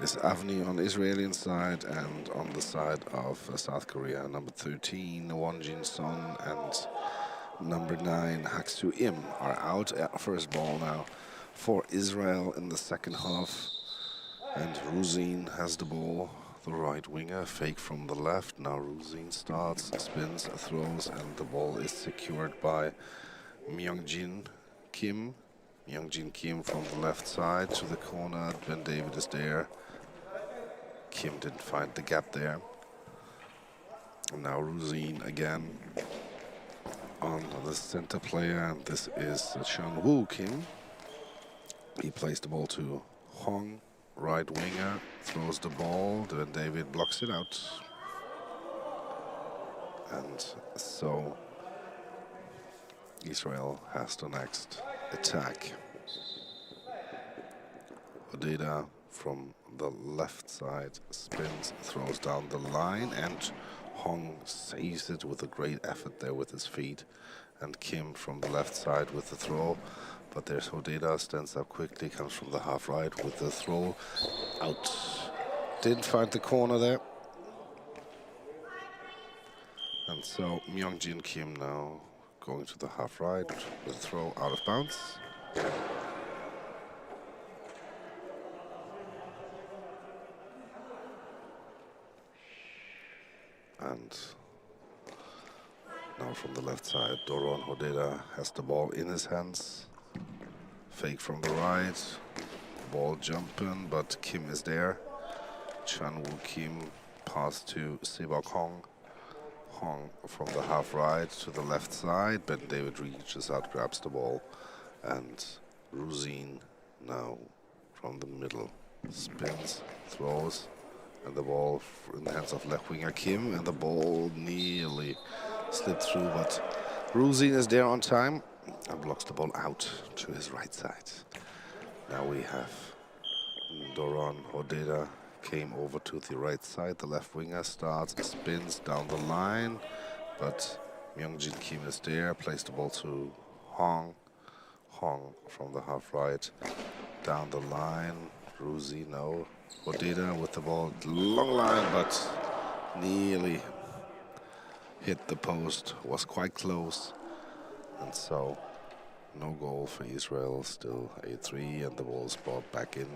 is Avni on the Israeli side, and on the side of South Korea, number 13, Wonjin Son, and number 9, Haksu Im are out. First ball now for Israel in the second half. And Ruzin has the ball, the right winger, fake from the left. Now Ruzin starts, spins, throws, and the ball is secured by Myungjin Kim. Myungjin Kim from the left side to the corner. Ben David is there. Kim didn't find the gap there. And now Ruzin again on the center player, and this is Chan-Woo Kim. He plays the ball to Hong, right winger, throws the ball, then David blocks it out. And so Israel has the next attack. Odeda from the left side spins, throws down the line, and Hong saves it with a great effort there with his feet. And Kim from the left side with the throw. But there's Odeda, stands up quickly, comes from the half right with the throw. Out. Didn't find the corner there. And so Myungjin Kim now going to the half right with a throw out of bounds. And now from the left side, Doron Hodeda has the ball in his hands. Fake from the right, ball jumping, but Kim is there. Chan-Woo Kim pass to Sebok Hong. Hong from the half right to the left side. Ben David reaches out, grabs the ball, and Ruzin now from the middle spins, throws, and the ball in the hands of left winger Kim, and the ball nearly slipped through, but Ruzin is there on time and blocks the ball out to his right side. Now we have Doron Hodeda came over to the right side. The left winger starts, spins down the line, but Myungjin Kim is there, plays the ball to Hong. Hong from the half right, down the line. Ruzin, no. Hodeda with the ball, long line, but nearly hit the post, was quite close. And so, no goal for Israel, still 8-3, and the ball is brought back in.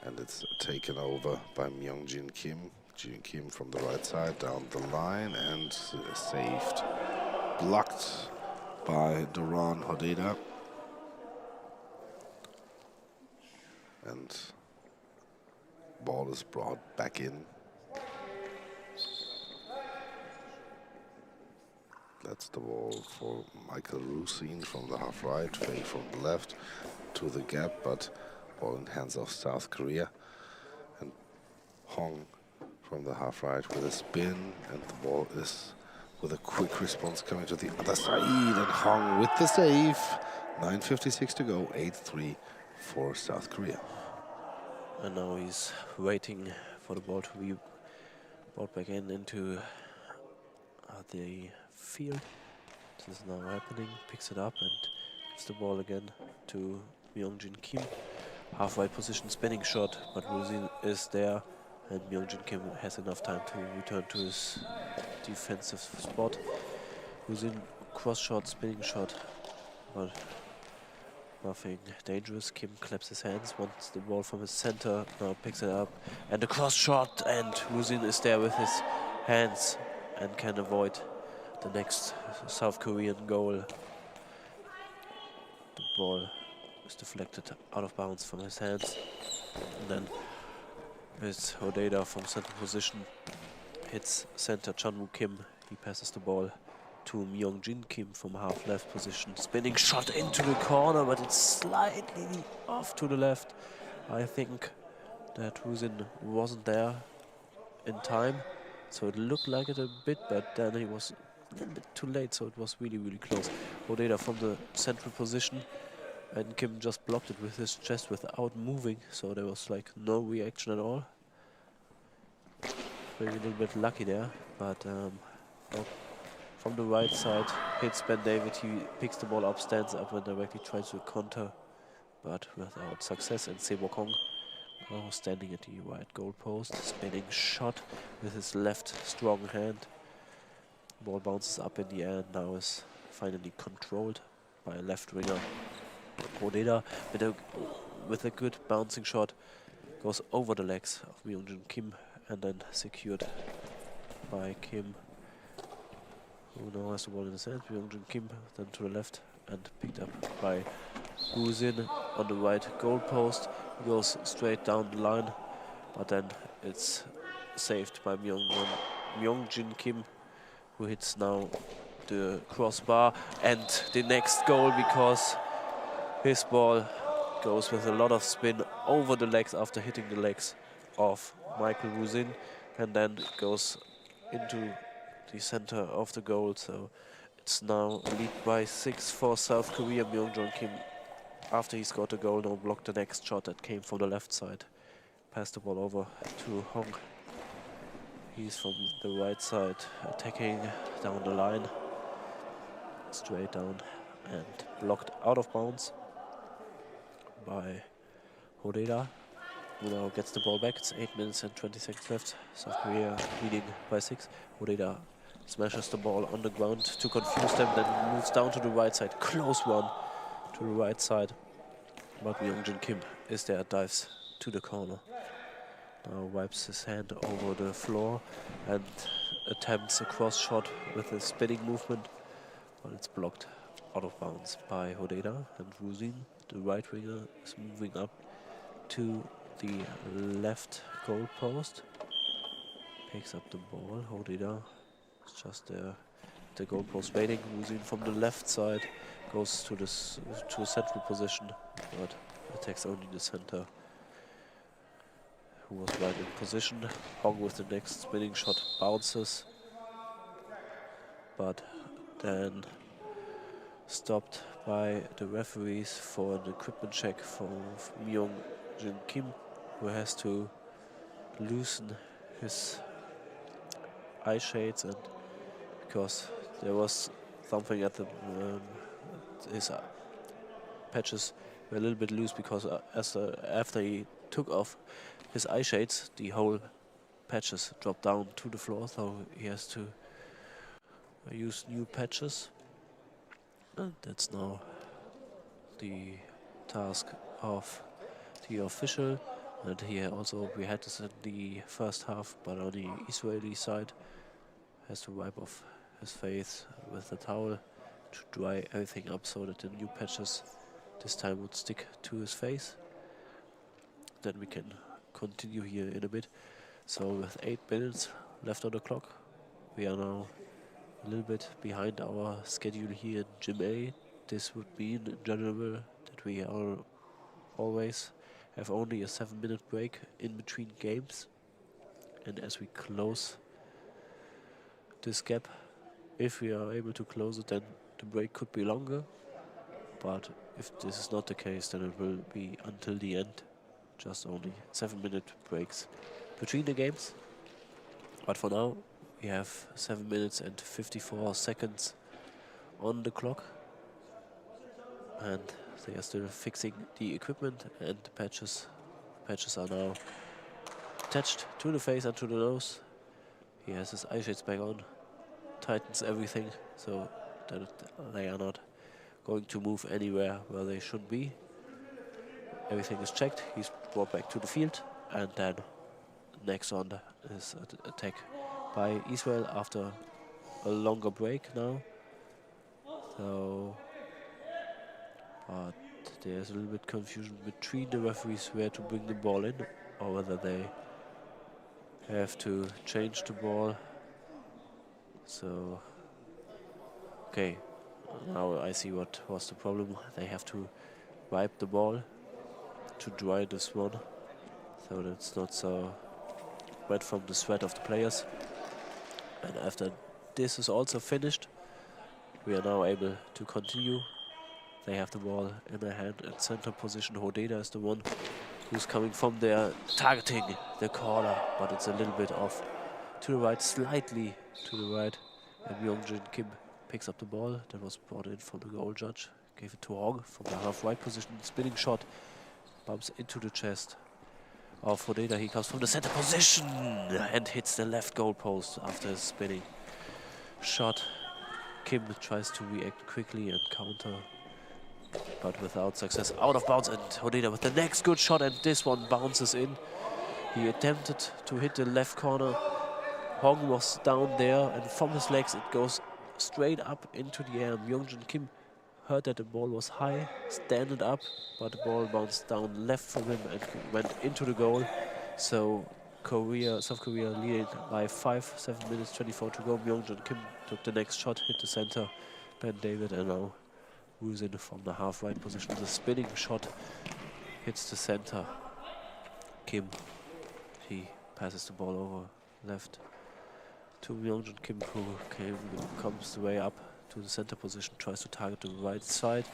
And it's taken over by Myungjin Kim. Jin Kim from the right side, down the line, and saved. Blocked by Doron Hodeda. And ball is brought back in. That's the ball for Michael Ruzin from the half right, fake from the left to the gap, but ball in hands of South Korea. And Hong from the half right with a spin, and the ball is with a quick response coming to the other side, and Hong with the save. 9:56 to go, 8-3 for South Korea. And now he's waiting for the ball to be brought back into the field. This is now happening. Picks it up and gives the ball again to Myungjin Kim. Half-right position, spinning shot, but Ruzin is there, and Myungjin Kim has enough time to return to his defensive spot. Ruzin cross shot, spinning shot, but nothing dangerous. Kim claps his hands, wants the ball from his center, now picks it up, and a cross shot, and Ruzin is there with his hands and can avoid the next South Korean goal. The ball is deflected out of bounds from his hands, and then with Hodeda from center position hits center Chan-Woo Kim. He passes the ball to Myungjin Kim from half left position. Spinning shot into the corner, but it's slightly off to the left. I think that Ruzin wasn't there in time, so it looked like it a bit, but then he was a little bit too late, so it was really, really close. Hodeda from the central position, and Kim just blocked it with his chest without moving, so there was like no reaction at all. Maybe a little bit lucky there, but from the right side, hits Ben David, he picks the ball up, stands up and directly tries to counter, but without success. And Sebok Hong standing at the right goal post, spinning shot with his left strong hand. Ball bounces up in the air and now is finally controlled by a left winger. Hodeda with a good bouncing shot goes over the legs of Myungjin Kim and then secured by Kim, who now has the ball in his hand. Myungjin Kim then to the left and picked up by Ruzin on the right goal post. He goes straight down the line, but then it's saved by Myungjin Myung-Jin Kim, who hits now the crossbar and the next goal, because his ball goes with a lot of spin over the legs after hitting the legs of Michael Wuzin, and then goes into the center of the goal. So it's now a lead by 6 for South Korea. Myung-Jin Kim, after he scored the goal, now blocked the next shot that came from the left side. Passed the ball over to Hong. He's from the right side, attacking down the line. Straight down and blocked out of bounds by Hodeda, who now gets the ball back. It's 8 minutes and 20 seconds left. South Korea leading by 6. Hodeda smashes the ball on the ground to confuse them, then moves down to the right side. Close one to the right side. But Myung-Jin Kim is there, dives to the corner. Now wipes his hand over the floor and attempts a cross shot with a spinning movement. But it's blocked out of bounds by Hodeda, and Wuzin, the right winger, is moving up to the left goal post. Picks up the ball. Hodeda is just there, the goal post waiting. Wuzin from the left side goes to a central position, but attacks only the center, who was right in position. Hong with the next spinning shot bounces, but then stopped by the referees for an equipment check for Myung-Jin Kim, who has to loosen his eye shades, and because there was something at the his patches were a little bit loose, because after he took off his eye shades, the whole patches dropped down to the floor, so he has to use new patches. And that's now the task of the official. And here also we had this in the first half, but on the Israeli side, has to wipe off his face with a towel to dry everything up, so that the new patches this time would stick to his face. Then we can continue here in a bit. So with 8 minutes left on the clock, we are now a little bit behind our schedule here in Gym A. This would mean in general that we are always have only a 7-minute break in between games. And as we close this gap, if we are able to close it, then the break could be longer. But if this is not the case, then it will be until the end, just only 7-minute breaks between the games. But for now, we have 7 minutes and 54 seconds on the clock, and they are still fixing the equipment, and the patches are now attached to the face and to the nose. He has his eye shades back on, tightens everything so that they are not going to move anywhere where they should be. Everything is checked, he's brought back to the field, and then next on is an attack by Israel after a longer break now. So, but there's a little bit confusion between the referees where to bring the ball in, or whether they have to change the ball. So, okay, now I see what was the problem. They have to wipe the ball to dry this one, so that it's not so wet from the sweat of the players. And after this is also finished, we are now able to continue. They have the ball in their hand in center position. Hodeda is the one who's coming from there, targeting the corner, but it's a little bit off to the right, slightly to the right. And Myung-Jin Kim picks up the ball that was brought in from the goal judge, gave it to Hong from the half-right position. Spinning shot, bumps into the chest of Hodeda. He comes from the center position and hits the left goal post after his spinning shot. Kim tries to react quickly and counter, but without success. Out of bounds, and Hodeda with the next good shot, and this one bounces in. He attempted to hit the left corner. Hong was down there, and from his legs it goes straight up into the air. Myung-Jin Kim heard that the ball was high, standed up, but the ball bounced down left from him and went into the goal. So South Korea leading by 5, 7 minutes 24 to go. Myung-Jin Kim took the next shot, hit the center. Ben David and now Rusin from the half right position. The spinning shot hits the center. Kim, he passes the ball over left to Myung-Jin Kim, who comes the way up to the center position, tries to target the right side.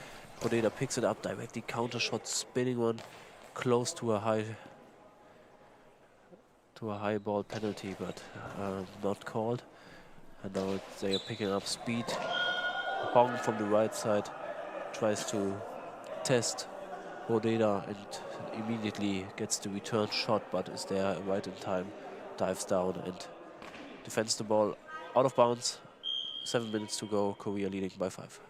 Hodeda picks it up directly, counter shot, spinning one, close to a high ball penalty, but not called. And now they are picking up speed. Hong from the right side tries to test Hodeda and immediately gets the return shot, but is there right in time, dives down and defends the ball out of bounds. 7 minutes to go, Korea leading by 5.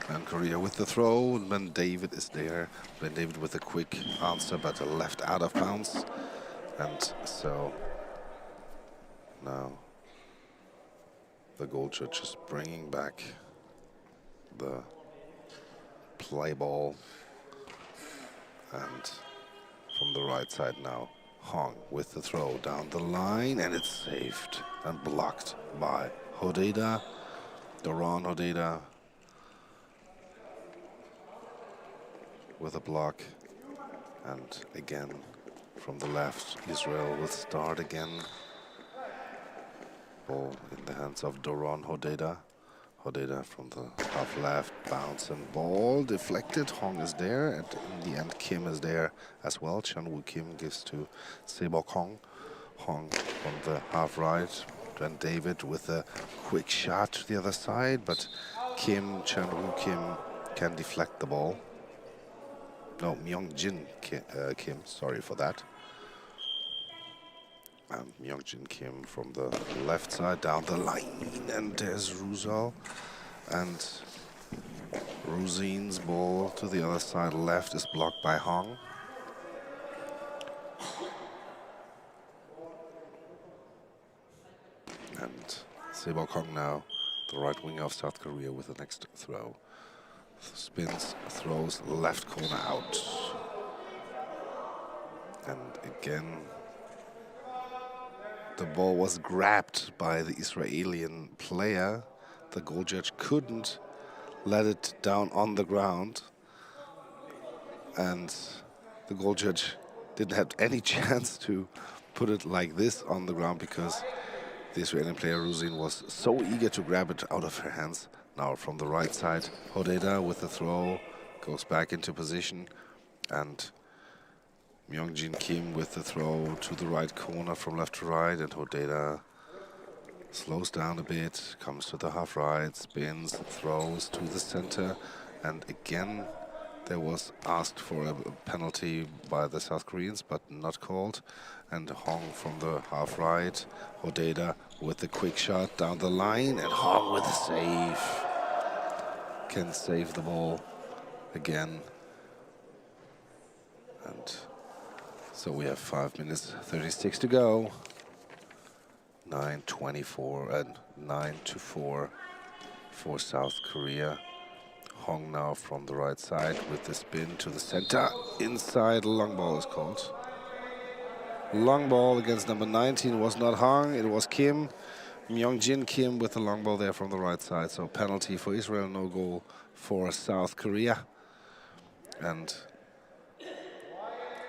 And Korea with the throw, Ben David is there. Ben David with a quick answer, but left out of bounds. And so now the goal judge is bringing back the play ball. And from the right side now, Hong with the throw down the line, and it's saved and blocked by Hodeda. Doron Hodeda with a block, and again from the left, Israel will start again. Ball in the hands of Doron Hodeda. Hodeda from the half left, bounce and ball deflected. Hong is there, and in the end Kim is there as well. Chan-Woo Kim gives to Sebok Hong. Hong from the half right. Ben David with a quick shot to the other side, but Chan-Woo Kim can deflect the ball. No, Myung-Jin Kim, sorry for that. And Myung-Jin Kim from the left side down the line, and there's Rusal. And Rusin's ball to the other side left is blocked by Hong. And Sebok Hong now, the right winger of South Korea, with the next throw. Spins, throws, left corner out. And again, the ball was grabbed by the Israeli player. The goal judge couldn't let it down on the ground. And the goal judge didn't have any chance to put it like this on the ground because the Israeli player Rusin was so eager to grab it out of her hands. Now from the right side, Hodeda with the throw, goes back into position, and Myung-Jin Kim with the throw to the right corner from left to right, and Hodeda slows down a bit, comes to the half right, spins, throws to the center, and again there was asked for a penalty by the South Koreans, but not called. And Hong from the half right, Hodeda with the quick shot down the line, and Hong with the save. Can save the ball again. And so we have 5 minutes 36 to go. 9:24 and 9-4 for South Korea. Hong now from the right side with the spin to the center. Inside, long ball is called. Long ball against number 19 was not Hong, it was Kim. Myung-Jin Kim with the long ball there from the right side. So penalty for Israel, no goal for South Korea. And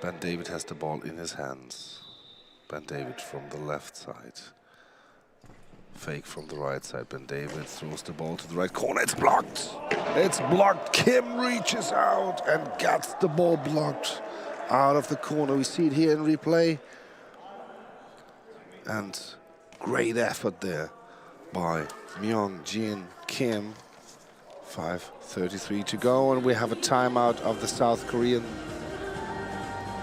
Ben David has the ball in his hands. Ben David from the left side. Fake from the right side. Ben David throws the ball to the right corner. It's blocked. It's blocked. Kim reaches out and gets the ball blocked out of the corner. We see it here in replay. And great effort there by Myung-Jin Kim. 5:33 to go, and we have a timeout of the South Korean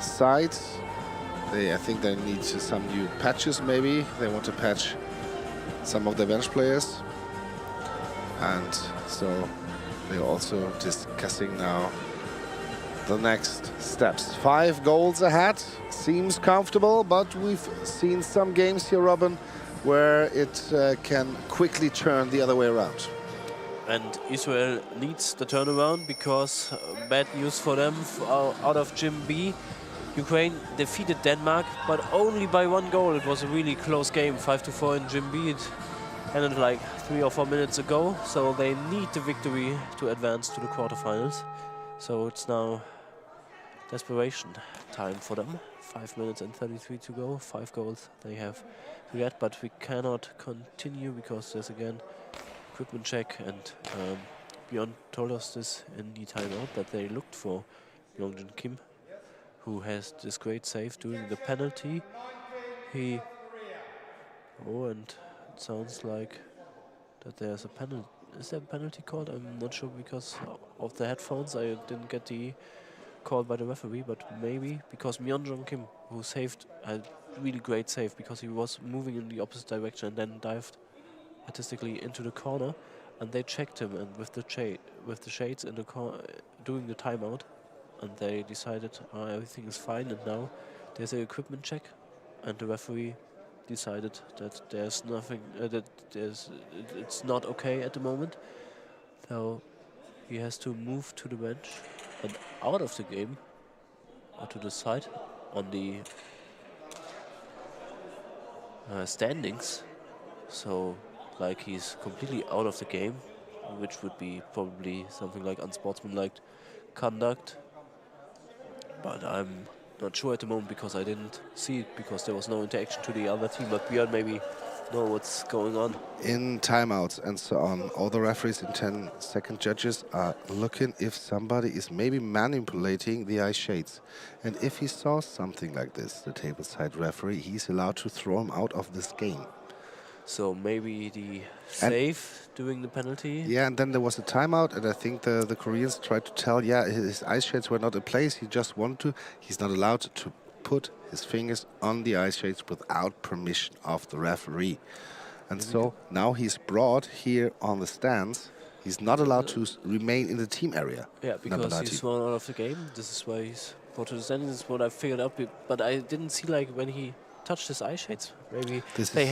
side. I think they need some new patches, maybe. They want to patch some of the bench players. And so they're also discussing now the next steps. 5 goals ahead, seems comfortable, but we've seen some games here, Robin, where it can quickly turn the other way around. And Israel needs the turnaround because bad news for them out of Gym B. Ukraine defeated Denmark, but only by 1 goal. It was a really close game, 5-4 in Gym B. It ended like 3 or 4 minutes ago, so they need the victory to advance to the quarterfinals. So it's now desperation time for them. 5 minutes and 33 to go. 5 goals they have to get, but we cannot continue because there's again equipment check, and Björn told us this in the timeout that they looked for Myungjin Kim, who has this great save during the penalty. And it sounds like that there's a penalty. Is there a penalty called? I'm not sure because of the headphones. I didn't get the call by the referee, but maybe because Myungjin Kim, who saved a really great save because he was moving in the opposite direction and then dived artistically into the corner, and they checked him, and with the shades in the doing the timeout, and they decided everything is fine, and now there's an equipment check, and the referee decided that there's nothing, it's not okay at the moment. So he has to move to the bench and out of the game, or to the side on the standings. So like he's completely out of the game, which would be probably something like unsportsmanlike conduct. But I'm not sure at the moment because I didn't see it because there was no interaction to the other team. But Björn maybe know what's going on. In timeouts and so on, all the referees and 10-second judges are looking if somebody is maybe manipulating the eye shades. And if he saw something like this, the tableside referee, he's allowed to throw him out of this game. So maybe the save doing the penalty? Yeah, and then there was a timeout, and I think the Koreans tried to tell, yeah, his eye shades were not in place. He just wanted to. He's not allowed to put his fingers on the eye shades without permission of the referee. And so now he's brought here on the stands. He's not allowed to remain in the team area. Yeah, because he's thrown out of the game. This is why he's brought to the stands. This is what I figured out. But I didn't see like when he touched his eye shades. Maybe they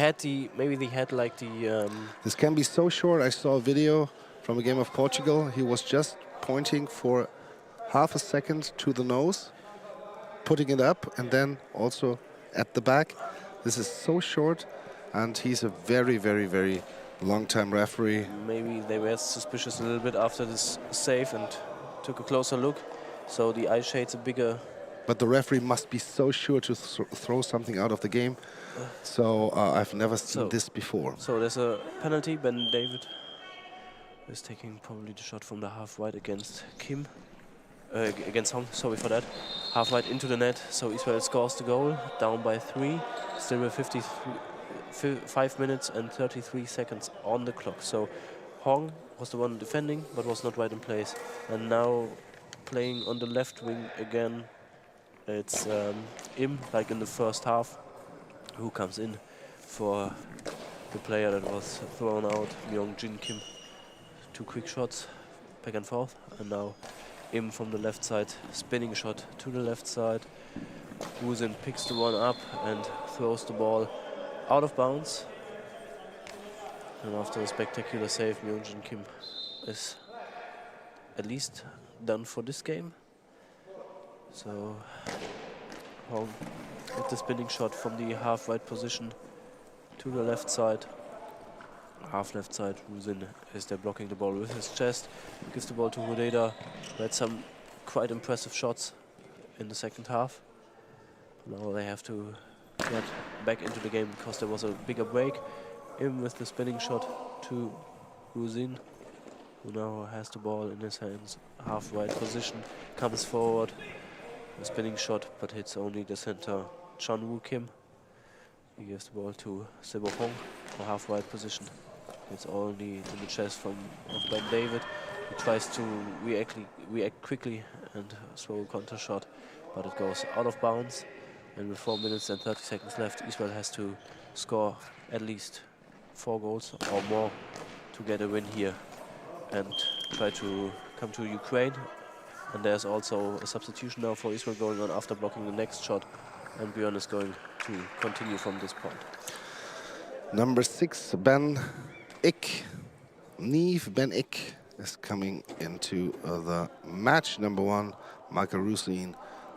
had like the. This can be so short. I saw a video from a game of Portugal. He was just pointing for half a second to the nose, putting it up, and then also at the back. This is so short, and he's a very, very, very long-time referee. Maybe they were suspicious a little bit after this save and took a closer look. So the eye shades are bigger. But the referee must be so sure to throw something out of the game. So I've never seen this before. So there's a penalty. Ben David is taking probably the shot from the half wide against Kim. Against Hong, sorry for that. Half wide into the net. So Israel scores the goal, down by 3. Still with 5 minutes and 33 seconds on the clock. So Hong was the one defending, but was not right in place. And now playing on the left wing again. It's Im, like in the first half, who comes in for the player that was thrown out, Myungjin Kim. 2 quick shots, back and forth, and now Im from the left side, spinning shot to the left side. Wuzin picks the one up and throws the ball out of bounds. And after a spectacular save, Myungjin Kim is at least done for this game. So Hong with the spinning shot from the half right position to the left side. Half left side, Wuzin is there blocking the ball with his chest. Gives the ball to Hudeda, who had some quite impressive shots in the second half. Now they have to get back into the game because there was a bigger break. In with the spinning shot to Wuzin, who now has the ball in his hands. Half right position, comes forward. A spinning shot, but hits only the center, Chan-Woo Kim. He gives the ball to Sebo Hong, a half right position. It's only in the chest of Ben David. He tries to react quickly and throw a counter shot, but it goes out of bounds. And with 4 minutes and 30 seconds left, Israel has to score at least 4 goals or more to get a win here and try to come to Ukraine. And there's also a substitution now for Israel going on after blocking the next shot. And Björn is going to continue from this point. Number 6, Ben Ik. Neve Ben Ik is coming into the match. Number 1, Michael Rusin,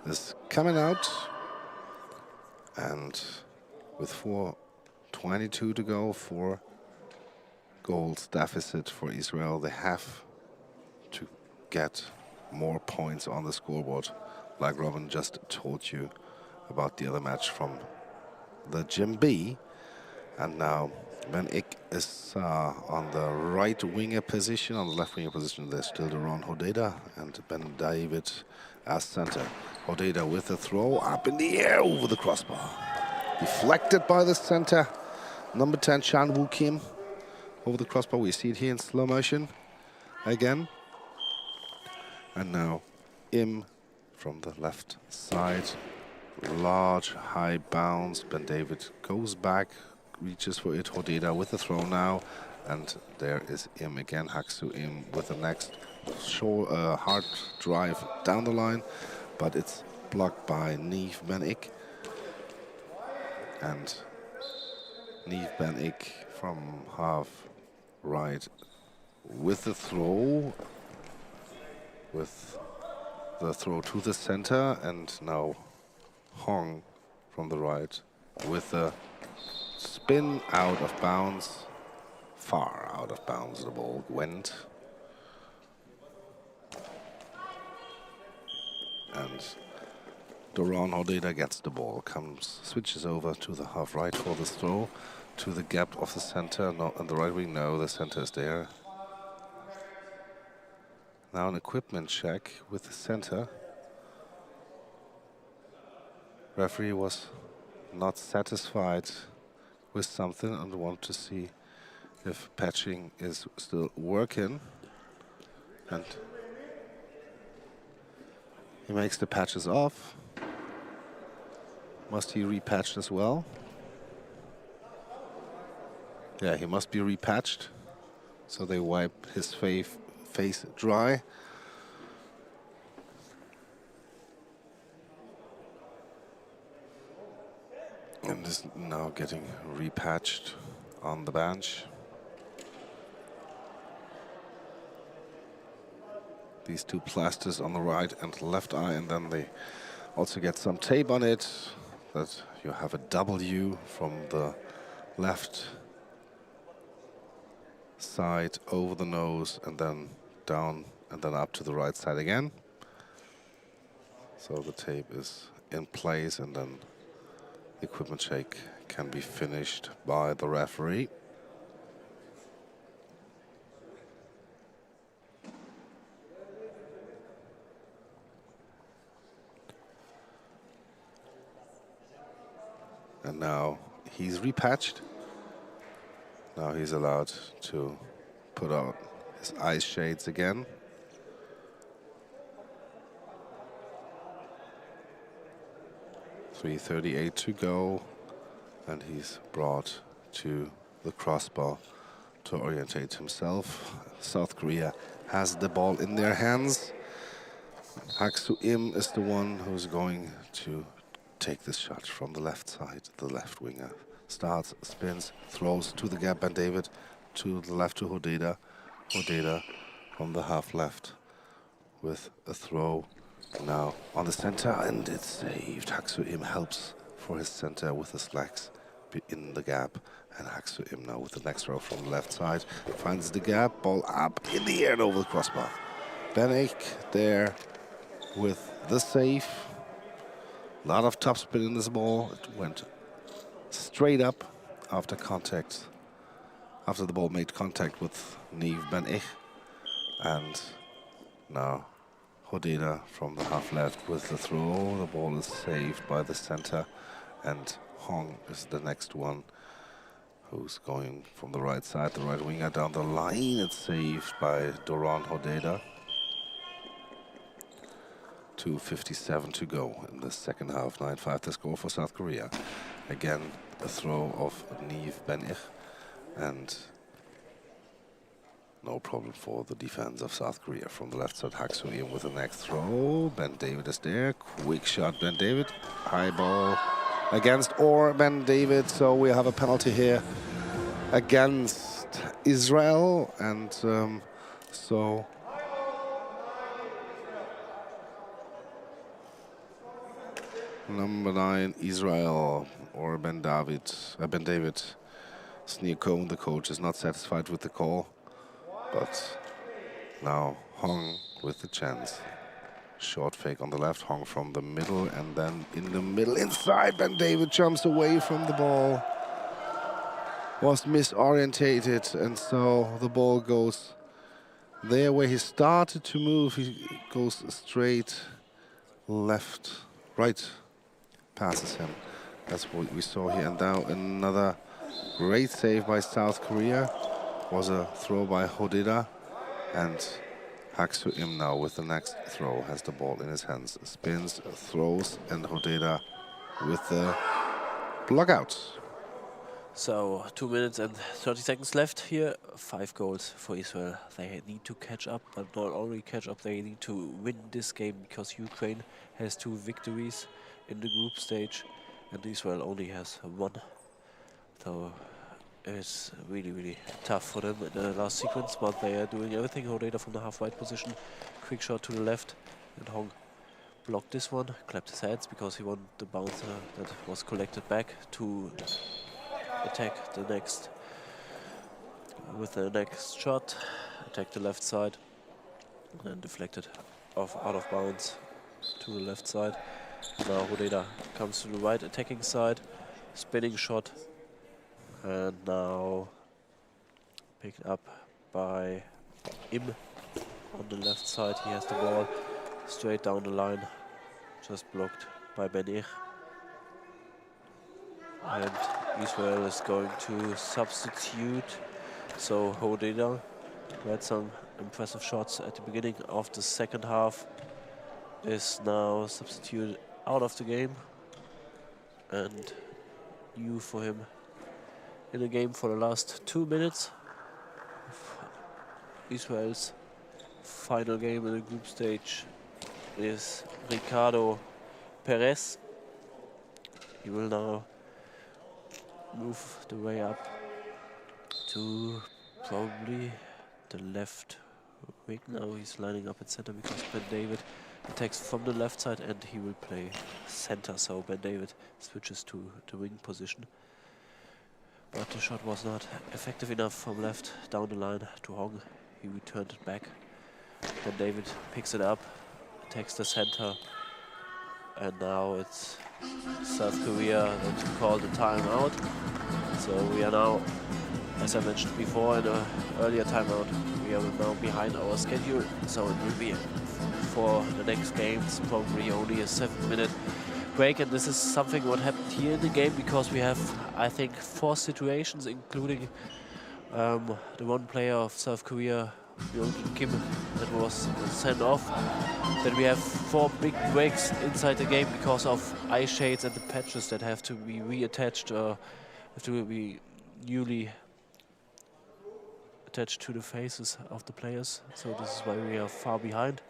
is coming out. And with 4:22 to go, 4 goals deficit for Israel, they have to get more points on the scoreboard, like Robin just told you about the other match from the Gym B. And now Ben Ik is on the right winger position. On the left winger position, there's still Doron Hodeda and Ben David as center. Hodeda with a throw up in the air over the crossbar. Deflected by the center. Number 10, Chan Woo Kim, over the crossbar. We see it here in slow motion again. And now Im from the left side. Large, high bounce. Ben David goes back, reaches for it. Hodeda with the throw now. And there is Im again. Haksu Im with the next hard drive down the line. But it's blocked by Neve Ben Ik. And Neve Ben Ik from half right with the throw. With the throw to the center. And now Hong from the right with the spin out of bounds. Far out of bounds the ball went. And Doron Hodeda gets the ball, switches over to the half right for the throw, to the gap of the center. Not on the right wing, no, the center is there. Now an equipment check with the center. Referee was not satisfied with something and wanted to see if patching is still working. And he makes the patches off. Must he repatched as well? Yeah, he must be repatched. So they wipe his face dry. And is now getting repatched on the bench. These two plasters on the right and left eye, and then they also get some tape on it, that you have a W from the left side over the nose and then down and then up to the right side again. So the tape is in place, and then the equipment check can be finished by the referee. And now he's repatched. Now he's allowed to put out his eye shades again. .338 to go, and he's brought to the crossbar to orientate himself. South Korea has the ball in their hands. Haksu Im is the one who's going to take this shot from the left side. The left winger starts, spins, throws to the gap, and David to the left to Hodeda. Hodeda from the half left with a throw now on the center, and it's saved. Haksu Im helps for his center with his legs in the gap, and Haksu Im now with the next throw from the left side finds the gap, ball up in the air and over the crossbar. Ben Ik there with the save. A lot of topspin in this ball. It went straight up after contact, after the ball made contact with Neve Ben Ik. And now Hodeda from the half left with the throw. The ball is saved by the center, and Hong is the next one who's going from the right side, the right winger down the line. It's saved by Doron Hodeda. 2:57 to go in the second half. 9-5 the score for South Korea. Again, a throw of Neve Ben Ik, and no problem for the defense of South Korea. From the left side, Haksu Im with the next throw. Ben David is there. Quick shot, Ben David. High ball against Ben David. So we have a penalty here against Israel, and so Number 9, Israel, or Ben David. Sneer Cohn, the coach, is not satisfied with the call. But now Hong with the chance. Short fake on the left, Hong from the middle, and then in the middle, inside, Ben David jumps away from the ball. Was misorientated, and so the ball goes there where he started to move. He goes straight left, right, passes him. That's what we saw here. And now another great save by South Korea. Was a throw by Hodeda, and Haksu Im now with the next throw, has the ball in his hands, spins, throws, and Hodeda with the block out. So 2 minutes and 30 seconds left here. 5 goals for Israel. They need to catch up, but not only catch up, they need to win this game, because Ukraine has 2 victories in the group stage and Israel only has 1. So it's really, really tough for them in the last sequence, but they are doing everything. Hodeda from the half-right position, quick shot to the left, and Hong blocked this one, clapped his hands because he wanted the bouncer that was collected back to attack the next with the next shot, attack the left side, and deflected off out of bounds to the left side. Now Hodeda comes to the right attacking side, spinning shot, and now picked up by Im on the left side. He has the ball straight down the line, just blocked by Ben. And Israel is going to substitute. So Hodeda, who had some impressive shots at the beginning of the second half, is now substituted out of the game. And new for him in the game for the last 2 minutes. Israel's final game in the group stage is Ricardo Perez. He will now move the way up to probably the left wing. Now he's lining up at center because Ben David attacks from the left side and he will play center. So Ben David switches to the wing position. But the shot was not effective enough from left down the line to Hong. He returned it back. Ben David picks it up, attacks the center, and now it's South Korea that called the timeout. So we are now, as I mentioned before in an earlier timeout, we are now behind our schedule. So it will be for the next games probably only a 7-minute break, and this is something what happened here in the game, because we have, I think, 4 situations, including the one player of South Korea, Kim, that was sent off. Then we have 4 big breaks inside the game because of eye shades and the patches that have to be reattached, have to be newly attached to the faces of the players. So this is why we are far behind.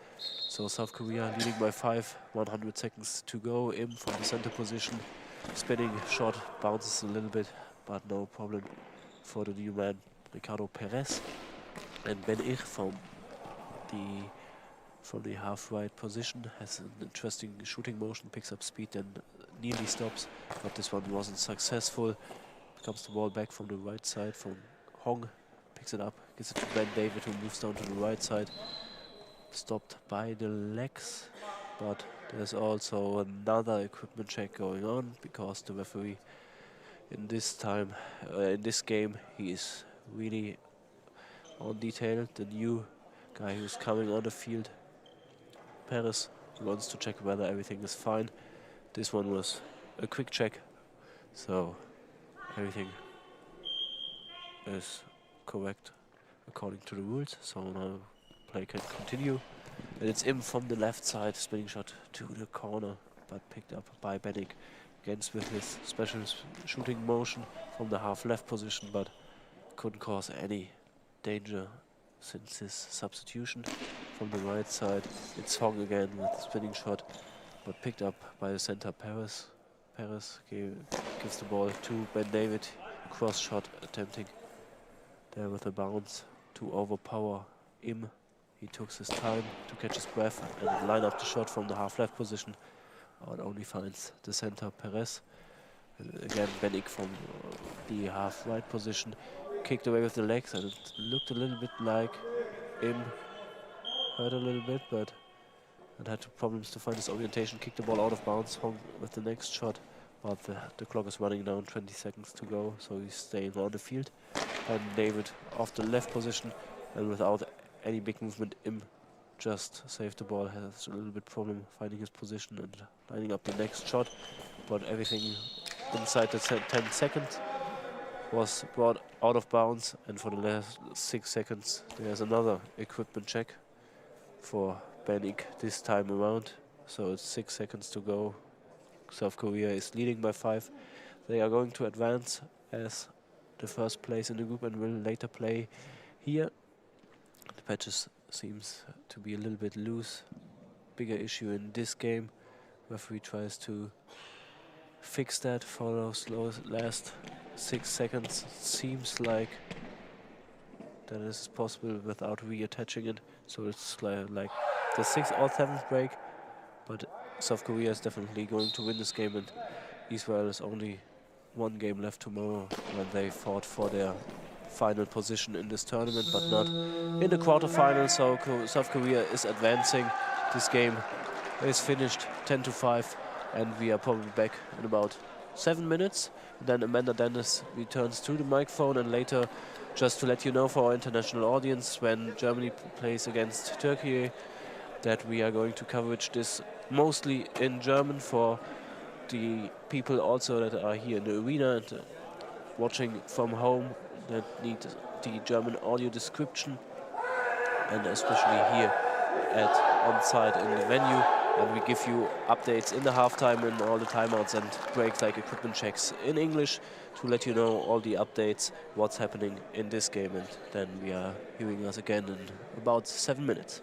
So South Korea leading by 5, 100 seconds to go. Im from the center position, spinning shot, bounces a little bit, but no problem for the new man, Ricardo Perez. And Ben from the half-right position has an interesting shooting motion, picks up speed and nearly stops, but this one wasn't successful. Comes the ball back from the right side from Hong, picks it up, gives it to Ben David, who moves down to the right side. Stopped by the legs, but there's also another equipment check going on because the referee in this game, he is really on detail. The new guy who's coming on the field, Perez, wants to check whether everything is fine. This one was a quick check, so everything is correct according to the rules. So now play can continue, and it's Im from the left side, spinning shot to the corner, but picked up by Bennick. Against with his special shooting motion from the half left position, but couldn't cause any danger since his substitution. From the right side, it's Hong again with the spinning shot, but picked up by the center Perez. Perez gives the ball to Ben David, cross shot attempting there with a bounce to overpower Im. He took his time to catch his breath and line up the shot from the half left position, Out only finds the center Perez. Again, Benik from the half right position kicked away with the legs, and it looked a little bit like him hurt a little bit, but and had problems to find his orientation. Kicked the ball out of bounds with the next shot, but the clock is running down, 20 seconds to go, so he's staying on the field. And David off the left position, and without any big movement, Im just saved the ball. Has a little bit problem finding his position and lining up the next shot, but everything inside the 10 seconds was brought out of bounds, and for the last 6 seconds there's another equipment check for Benik this time around. So it's 6 seconds to go. South Korea is leading by 5. They are going to advance as the first place in the group and will later play here. The patches seems to be a little bit loose. Bigger issue in this game. Referee tries to fix that for those last 6 seconds. Seems like that is possible without reattaching it. So it's like the 6th or 7th break. But South Korea is definitely going to win this game, and Israel is only 1 game left tomorrow when they fought for their final position in this tournament, but not in the quarterfinals. So South Korea is advancing. This game is finished 10-5, and we are probably back in about 7 minutes. Then Amanda Dennis returns to the microphone, and later, just to let you know for our international audience, when Germany plays against Turkey, that we are going to coverage this mostly in German for the people also that are here in the arena and watching from home that need the German audio description, and especially here on site in the venue. And we give you updates in the halftime and all the timeouts and breaks, like equipment checks in English, to let you know all the updates, what's happening in this game. And then we are hearing us again in about 7 minutes.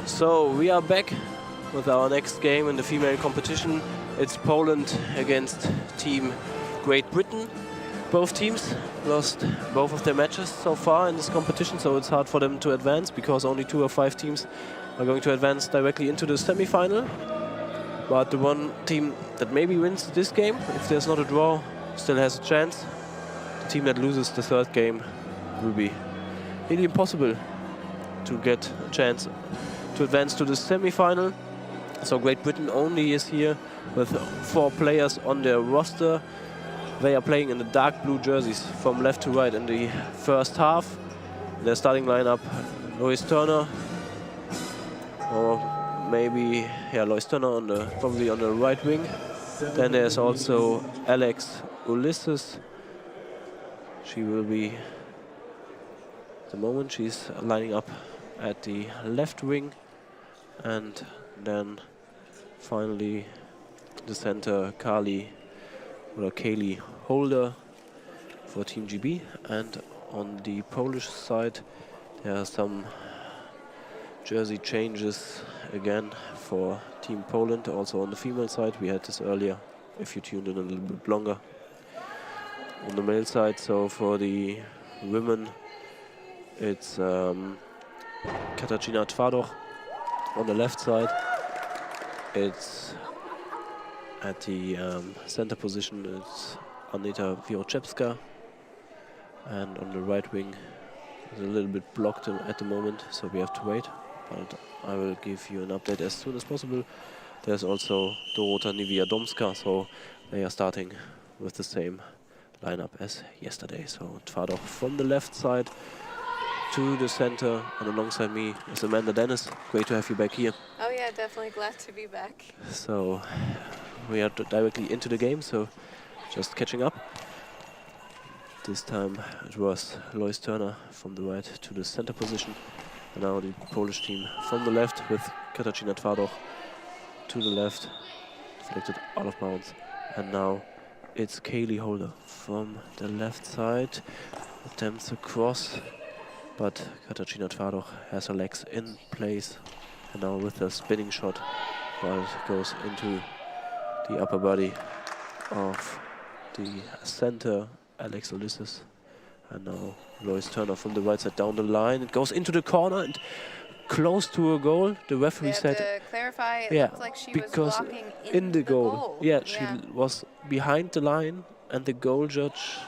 So we are back with our next game in the female competition. It's Poland against Team Great Britain. Both teams lost both of their matches so far in this competition, so it's hard for them to advance because only 2 of 5 teams are going to advance directly into the semi-final. But the one team that maybe wins this game, if there's not a draw, still has a chance. The team that loses the 3rd game will be really impossible to get a chance to advance to the semi-final. So Great Britain only is here with 4 players on their roster. They are playing in the dark blue jerseys from left to right in the first half. Their starting lineup: Lois Turner, or maybe Lois Turner on the probably on the right wing. Then there's also Alex Ulysses. She will be, at the moment, she's lining up at the left wing, and then finally the center Kaylee Holder for Team GB. And on the Polish side there are some jersey changes again for Team Poland. Also on the female side, we had this earlier if you tuned in a little bit longer. On the male side, so for the women, it's Katarzyna Twardoch on the left side. It's at the center position, it's Anita Wieroczewska, and on the right wing is a little bit blocked at the moment, so we have to wait. But I will give you an update as soon as possible. There's also Dorota Niewiadomska, so they are starting with the same lineup as yesterday. So Twardoch from the left side to the center, and alongside me is Amanda Dennis. Great to have you back here. Oh yeah, definitely glad to be back. So we are directly into the game, so just catching up. This time it was Lois Turner from the right to the center position, and now the Polish team from the left with Katarzyna Twardoch to the left, deflected out of bounds, and now it's Kaylee Holder from the left side, attempts a cross, but Katarzyna Twardoch has her legs in place, and now with a spinning shot, while it goes into the upper body of the center, Alex Ulysses. And now Lois Turner from the right side down the line. It goes into the corner and close to a goal. The referee said, to clarify, it yeah, looked like she because was blocking in the goal. Yeah, she was behind the line, and the goal judge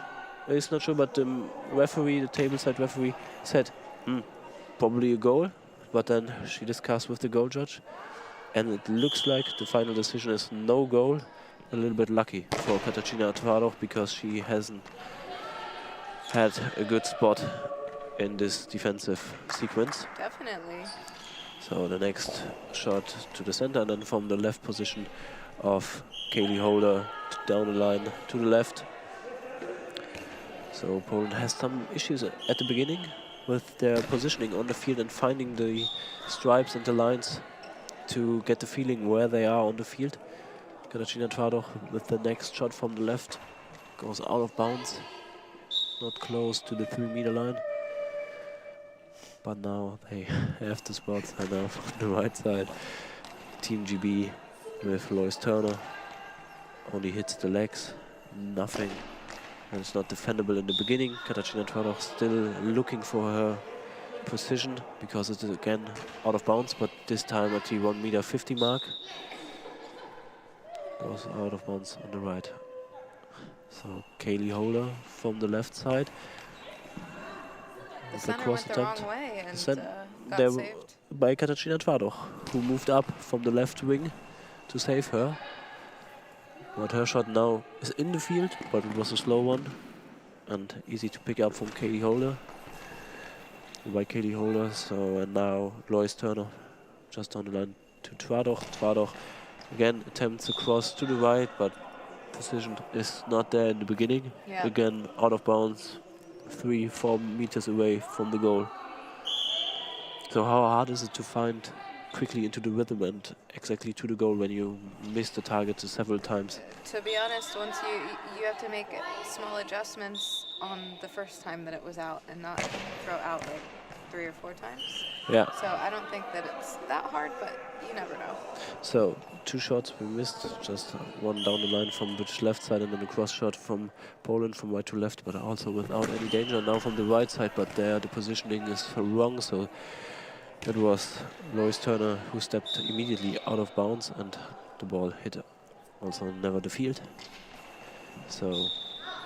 is not sure, but the referee, the tableside referee, said probably a goal. But then she discussed with the goal judge, and it looks like the final decision is no goal. A little bit lucky for Katarzyna Twardoch, because she hasn't had a good spot in this defensive sequence. Definitely. So the next shot to the center, and then from the left position of Kaylee Holder down the line to the left. So Poland has some issues at the beginning with their positioning on the field and finding the stripes and the lines to get the feeling where they are on the field. Katarzyna Twardoch with the next shot from the left goes out of bounds, not close to the 3-meter line. But now they have the spots, and now from the right side, Team GB with Lois Turner only hits the legs, nothing, and it's not defendable in the beginning. Katarzyna Twardoch still looking for her precision, because it is again out of bounds, but this time at the 1.50 meter mark. Goes out of bounds on the right. So Kaylee Holder from the left side. The center went the wrong way and got saved. By Katarzyna Twardoch, who moved up from the left wing to save her. But her shot now is in the field, but it was a slow one and easy to pick up from Kaylee Holder. By Kaylee Holder, so and now Lois Turner just down the line to Twardoch. Twardoch again attempts a cross to the right, but precision is not there in the beginning. Yeah. Again out of bounds, 3-4 meters away from the goal. So how hard is it to find quickly into the rhythm and exactly to the goal when you miss the target several times? To be honest, once you have to make small adjustments on the first time that it was out and not throw out like 3 or 4 times. Yeah. So I don't think that it's that hard, but you never know. So 2 shots we missed, just one down the line from British left side and then a cross shot from Poland from right to left, but also without any danger now from the right side, but there the positioning is wrong, so it was Lois Turner who stepped immediately out of bounds and the ball hit also never the field. So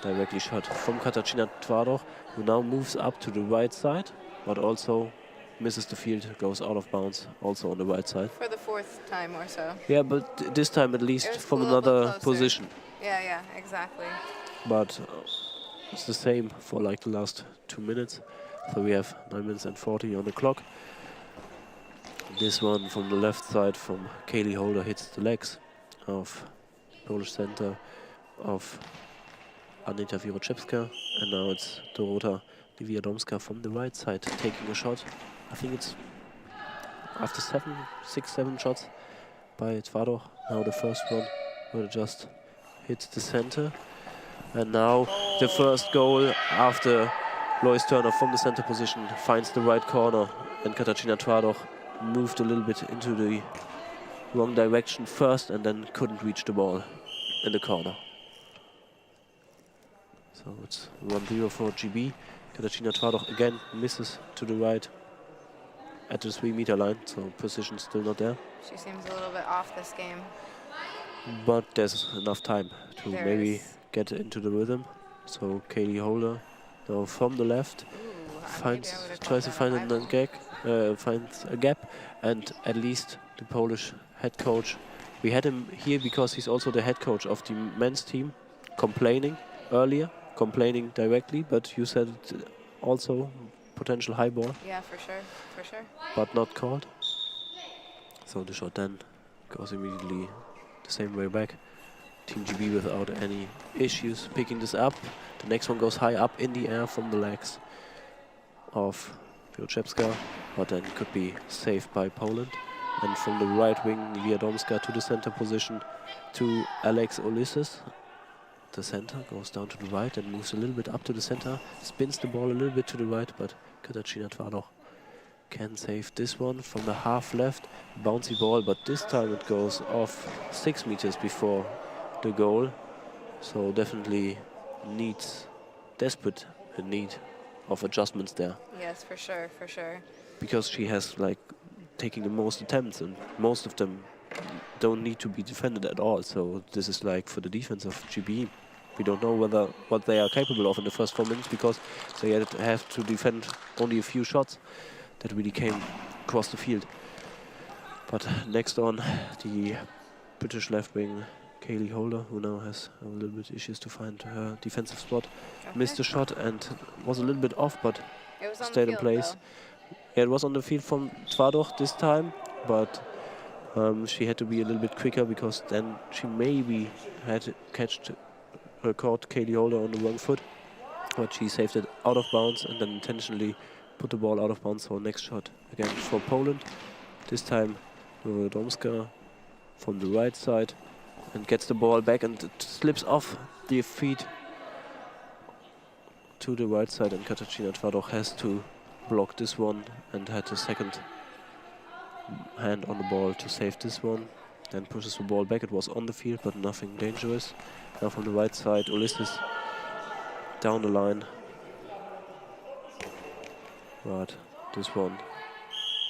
directly shot from Katarzyna Twardach, who now moves up to the right side, but also misses the field, goes out of bounds, also on the right side. For the 4th time or so. Yeah, but this time at least from a little bit another closer. position. Yeah, exactly. But it's the same for like the last 2 minutes. So we have 9 minutes and 40 on the clock. This one from the left side from Kaylee Holder hits the legs of Polish center of Anita Wiroczewska, and now it's Dorota Niewiadomska from the right side taking a shot. I think it's after 6, 7 shots by Twardach. Now the first one will just hit the center, and now the first goal after Lois Turner from the center position finds the right corner, and Katarzyna Twardach moved a little bit into the wrong direction first and then couldn't reach the ball in the corner. So it's 1-0 for GB. Katarzyna Twardach again misses to the right at the 3-meter line, so position still not there. She seems a little bit off this game. But there's enough time to maybe get into the rhythm. So Kaylee Holder now from the left tries to find finds a gap, and at least the Polish head coach, we had him here because he's also the head coach of the men's team, complaining directly, but you said also potential high ball. Yeah, for sure. But not called. So the shot then goes immediately the same way back. Team GB without any issues picking this up. The next one goes high up in the air from the legs of Wiroczewska, but then could be saved by Poland. And from the right wing, Wiadomska to the center position to Alex Ulysses. The center goes down to the right and moves a little bit up to the center, spins the ball a little bit to the right, but Katarzyna Twardach can save this one from the half left. Bouncy ball, but this time it goes off 6 meters before the goal. So definitely desperate need of adjustments there. Yes, for sure. Because she has like taking the most attempts, and most of them don't need to be defended at all. So this is like for the defense of GB. We don't know what they are capable of in the first 4 minutes, because they have to defend only a few shots that really came across the field. But next on, the British left wing, Kaylee Holder, who now has a little bit issues to find her defensive spot, missed the shot and was a little bit off, but it was on stayed the in field, place. Yeah, it was on the field from Twardach this time, but she had to be a little bit quicker, because then she maybe had caught Kaylee Holder on the wrong foot, but she saved it out of bounds and then intentionally put the ball out of bounds. So next shot again for Poland. This time Wiadomska from the right side and gets the ball back, and it slips off the feet to the right side, and Katarzyna Twardach has to block this one and had a second hand on the ball to save this one. Then pushes the ball back. It was on the field, but nothing dangerous. Now from the right side, Ulysses down the line. But this one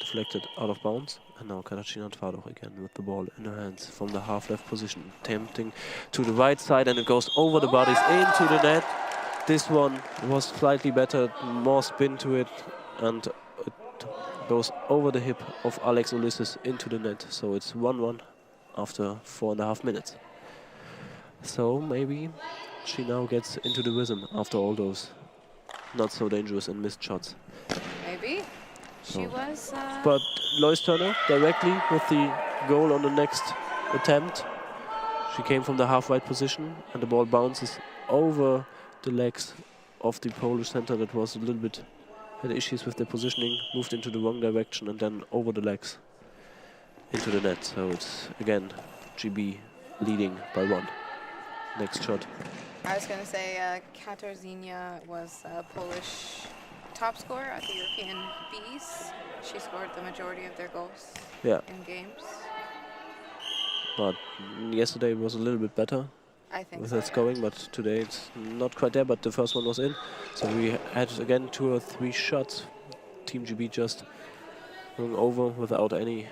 deflected out of bounds. And now Katarzyna Twardach again with the ball in her hands from the half-left position. Attempting to the right side, and it goes over the bodies into the net. This one was slightly better, more spin to it, and it goes over the hip of Alex Ulysses into the net. So it's 1-1 after 4.5 minutes. So maybe she now gets into the rhythm after all those not so dangerous and missed shots. Maybe. She was... But Lois Turner directly with the goal on the next attempt. She came from the half-right position, and the ball bounces over the legs of the Polish center that was a little bit, had issues with their positioning, moved into the wrong direction, and then over the legs into the net. So it's again GB leading by 1. Next shot. I was going to say Katarzyna was Polish top scorer at the European Bs. She scored the majority of their goals in games. But yesterday was a little bit better I think with so, that scoring, but today it's not quite there, but the first one was in. So we had again 2 or 3 shots. Team GB just going over without any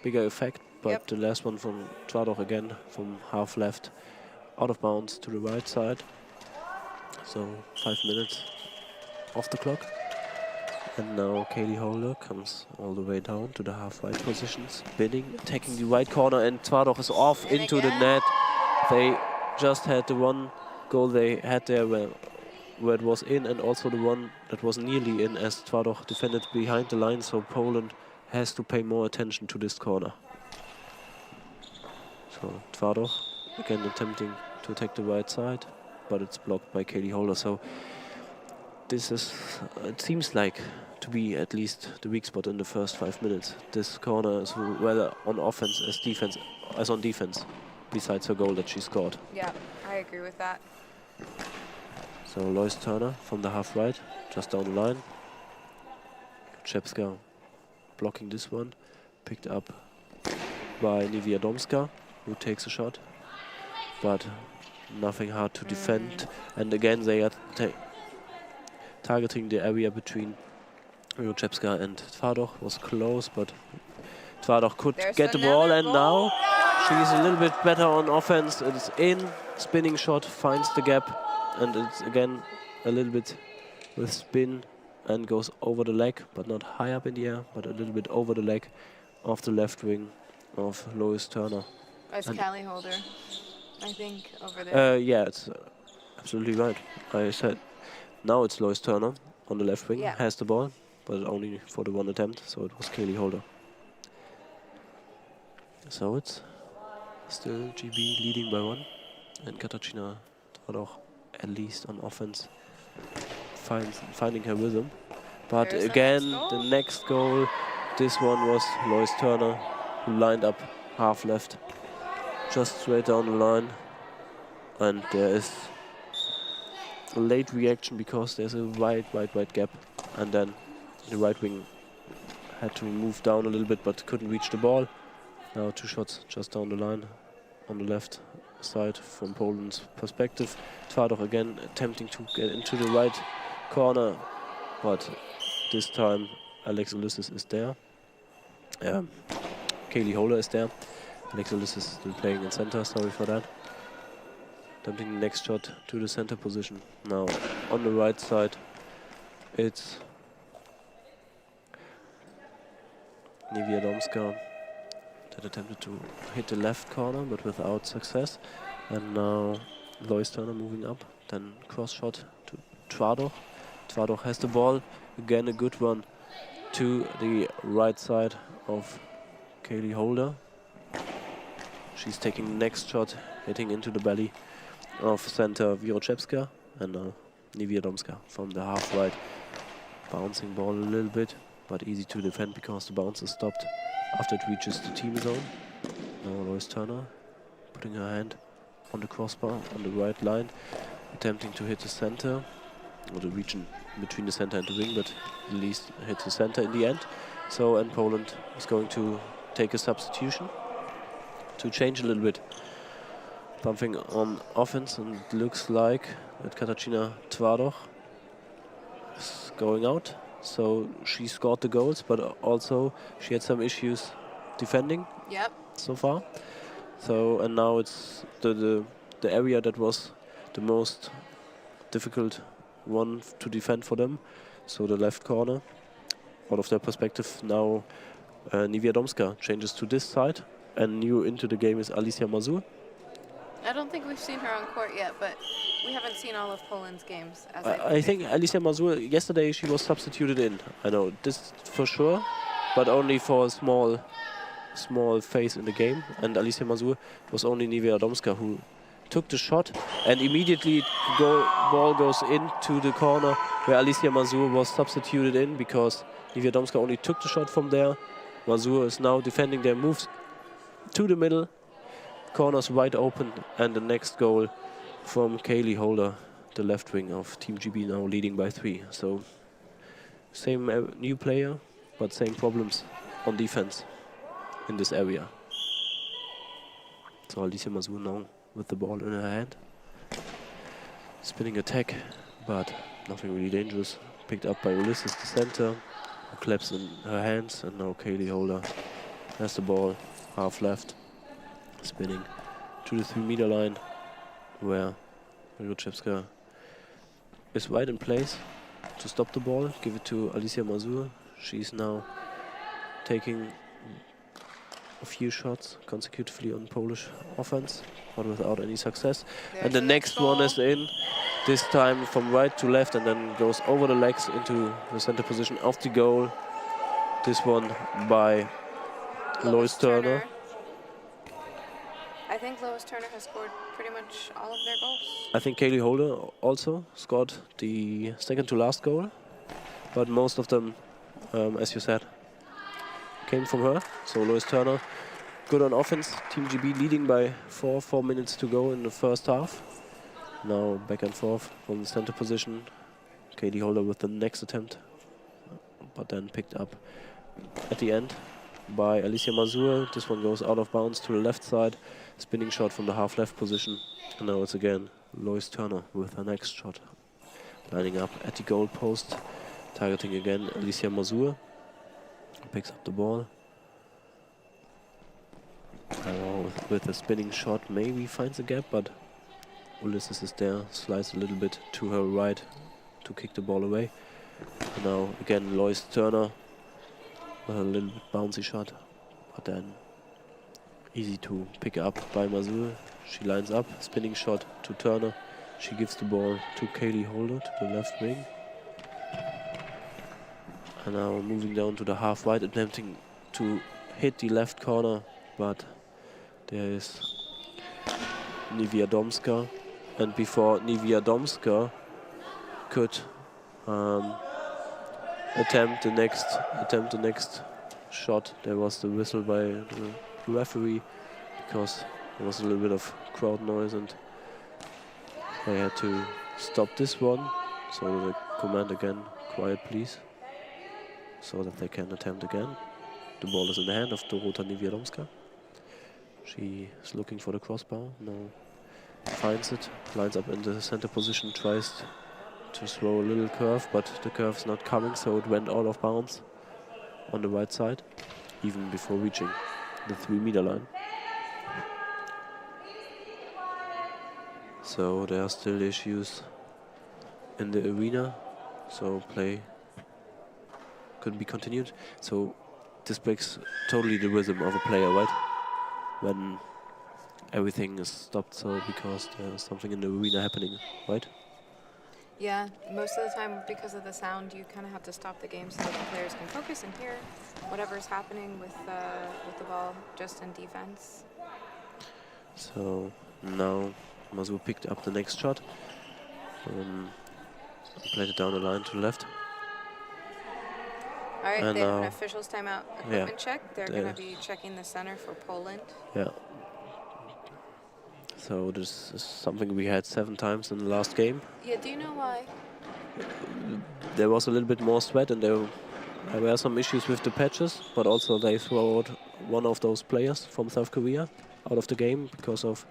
bigger effect, but the last one from Tvardoch again from half left, out of bounds to the right side. So 5 minutes off the clock. And now Kaylee Holder comes all the way down to the half-right position, spinning, attacking the right corner, and Tvardoch is off into the net. They just had the one goal they had there where it was in, and also the one that was nearly in as Tvardoch defended behind the line, so Poland has to pay more attention to this corner. So Tvardoch again attempting to attack the right side, but it's blocked by Kaylee Holder. So this is, it seems like, to be at least the weak spot in the first 5 minutes. This corner is rather on offense as defense, as on defense, besides her goal that she scored. Yeah, I agree with that. So Lois Turner from the half right, just down the line. Chepska blocking this one, picked up by Niewiadomska, who takes a shot, but nothing hard to defend. And again they are targeting the area between Chepska and Tvardoch. Was close, but Tvardoch could get the ball, and now she's a little bit better on offense. It's in, spinning shot, finds the gap, and it's again a little bit with spin and goes over the leg, but not high up in the air, but a little bit over the leg of the left wing of Lois Turner. That's Callie Holder, I think, over there. Yeah, it's absolutely right. I said now it's Lois Turner on the left wing, has the ball, but only for the one attempt, so it was Kaylee Holder. So it's still GB leading by 1, and Katarzyna Tvardoch at least on offense finding her rhythm. But again, the next goal, this one was Lois Turner, who lined up half left, just straight down the line, and there is a late reaction because there's a wide gap, and then the right wing had to move down a little bit but couldn't reach the ball. Now 2 shots just down the line on the left side from Poland's perspective. Tvardoch again attempting to get into the right corner, but this time Alex Ulysses is there. Kaylee Holder is there. Alex Ulysses is still playing in center, sorry for that. Attempting the next shot to the center position. Now on the right side it's Niewiadomska that attempted to hit the left corner but without success. And now Lois Turner moving up, then cross shot to Tvardoch. Tvardoch has the ball, again a good one to the right side of Kaylee Holder. She's taking the next shot, hitting into the belly of center Wiroczewska, and now Niewiadomska from the half right, bouncing ball a little bit, but easy to defend because the bounce is stopped after it reaches the team zone. Now Lois Turner putting her hand on the crossbar on the right line, attempting to hit the center, or the region between the center and the wing, but at least hit the center in the end. So, and Poland is going to take a substitution to change a little bit something on offense, and it looks like that Katarzyna Tvardoch is going out. So she scored the goals, but also she had some issues defending so far. So, and now it's the area that was the most difficult one to defend for them. So the left corner, out of their perspective, now Niewiadomska changes to this side, and new into the game is Alicia Mazur. I don't think we've seen her on court yet, but we haven't seen all of Poland's games. I think Alicia Mazur, yesterday she was substituted in. I know this for sure, but only for a small phase in the game. And Alicia Mazur was only Niewiadomska who took the shot, and immediately the ball goes into the corner where Alicia Mazur was substituted in, because Niewiadomska only took the shot from there. Mazur is now defending their moves to the middle. Corners wide open, and the next goal from Kaylee Holder, the left wing of Team GB, now leading by 3. So same new player, but same problems on defense in this area. So Alicia Mazur now with the ball in her hand. Spinning attack, but nothing really dangerous. Picked up by Ulysses, the center, who claps in her hands, and now Kaylee Holder has the ball, half left, spinning to the 3-meter line, where Mirochevska is right in place to stop the ball, give it to Alicia Mazur. She's now taking a few shots consecutively on Polish offense, but without any success. There's and the next one is in, this time from right to left, and then goes over the legs into the center position of the goal. This one by Lois Turner. I think Lois Turner has scored pretty much all of their goals. I think Kaylee Holder also scored the second to last goal, but most of them, as you said, came from her. So Lois Turner, good on offense. Team GB leading by 4 minutes to go in the first half. Now back and forth from the center position. Kaylee Holder with the next attempt, but then picked up at the end by Alicia Mazur. This one goes out of bounds to the left side. Spinning shot from the half left position. And now it's again Lois Turner with her next shot. Lining up at the goal post. Targeting again Alicia Mazur. Picks up the ball. With a spinning shot, maybe finds a gap, but Ulysses is there, slides a little bit to her right to kick the ball away. And now again Lois Turner with a little bit bouncy shot, but then easy to pick up by Mazur. She lines up, spinning shot to Turner. She gives the ball to Kaylee Holder to the left wing. And now moving down to the half right, attempting to hit the left corner, but there is Niewiadomska. And before Niewiadomska could attempt the next shot, there was the whistle by the referee, because there was a little bit of crowd noise and they had to stop this one. So the command again, quiet please, so that they can attempt again. The ball is in the hand of Dorota Niewiadomska. She is looking for the crossbar, now finds it, lines up in the center position, tries to throw a little curve, but the curve is not coming, so it went out of bounds on the right side, even before reaching the 3-meter line. So there are still issues in the arena, so play could be continued. So this breaks totally the rhythm of a player, right? When everything is stopped, so because there's something in the arena happening, right? Yeah, most of the time because of the sound, you kind of have to stop the game so that the players can focus and hear whatever's happening with the ball, just in defense. So now Mazur picked up the next shot, played it down the line to the left. All right, And they have an officials timeout equipment yeah, check. They're going to be checking the center for Poland. Yeah. So this is something we had 7 times in the last game. Yeah, do you know why? There was a little bit more sweat and there were some issues with the patches, but also they threw out one of those players from South Korea out of the game because of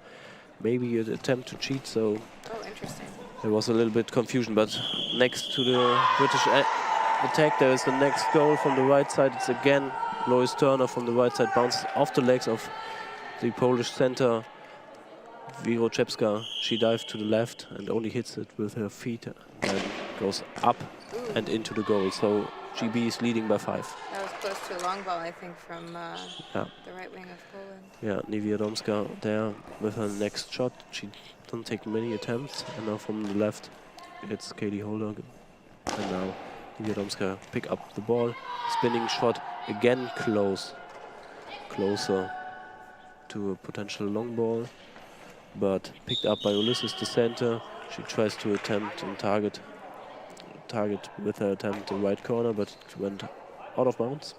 maybe an attempt to cheat, so Oh, interesting. there was a little bit confusion. But next to the British attack, there is the next goal from the right side. It's again Lois Turner from the right side, bounces off the legs of the Polish center Wiroczewska. She dives to the left and only hits it with her feet and goes up and into the goal. So GB is leading by 5. That was close to a long ball, I think, from the right wing of Poland. Yeah, Niewiadomska there with her next shot. She doesn't take many attempts, and now from the left it's Kaylee Holder. And now Niewiadomska pick up the ball. Spinning shot again, closer to a potential long ball, but picked up by Ulysses, the center. She tries to attempt and target with her attempt the right corner, but it went out of bounds.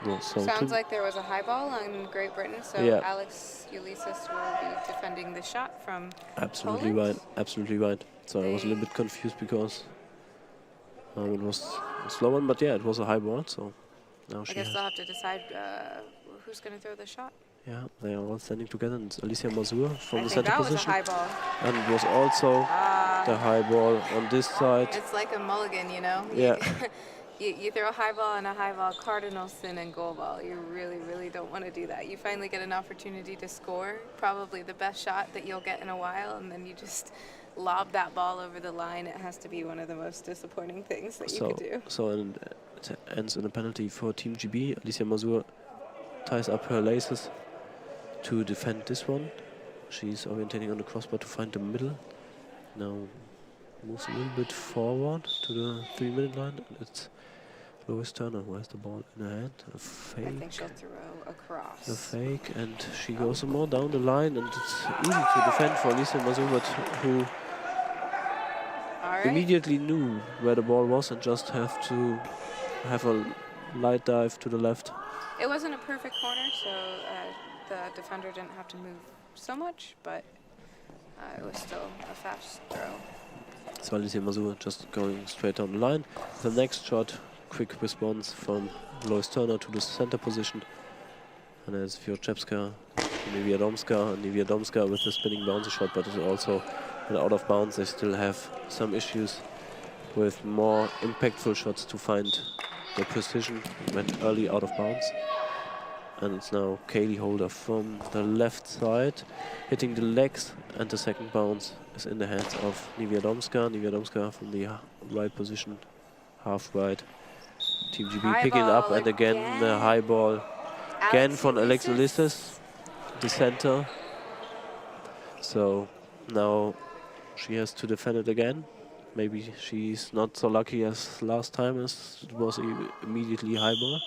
Yeah, so Sounds like there was a high ball on Great Britain, so Yeah. Alex Ulysses will be defending the shot from absolutely Poland. right, absolutely right. So I was a little bit confused because It was a slow one, but yeah, it was a high ball. So now I she guess has, they'll have to decide who's going to throw the shot. yeah, they are all standing together. And it's Alicia Mazur from I the think center that was a position. high ball. And it was also the high ball on this side. It's like a mulligan, you know? Yeah. You throw a high ball and a high ball, cardinal sin and goal ball. You really, really don't want to do that. You finally get an opportunity to score, probably the best shot that you'll get in a while, and then you just lob that ball over the line. It has to be one of the most disappointing things that you could do. So it ends in a penalty for Team GB. Alicia Mazur ties up her laces to defend this one. She's orientating on the crossbar to find the middle. Now moves a little bit forward to the 3-minute line. It's Lois Turner who has the ball in her hand. A fake. I think she'll throw across. A fake, and she goes some more down the line, and it's easy to defend for Alicia Mazur, but who immediately knew where the ball was and just have to have a light dive to the left. It wasn't a perfect corner, so the defender didn't have to move so much, but it was still a fast throw. So Alicia Mazur just going straight down the line. The next shot, quick response from Lois Turner to the center position. And there's Wieroczewska, Niewiadomska with the spinning bouncy shot, but it's also out of bounds. They still have some issues with more impactful shots to find the precision. Went early out of bounds. And it's now Kaylee Holder from the left side, hitting the legs, and the second bounce is in the hands of Niewiadomska. Niewiadomska from the right position, half right. Team GB High picking it up, ball and again the high ball. Again from Alex Ulysses, the center. So now she has to defend it again. Maybe she's not so lucky as last time, as it was immediately high ball.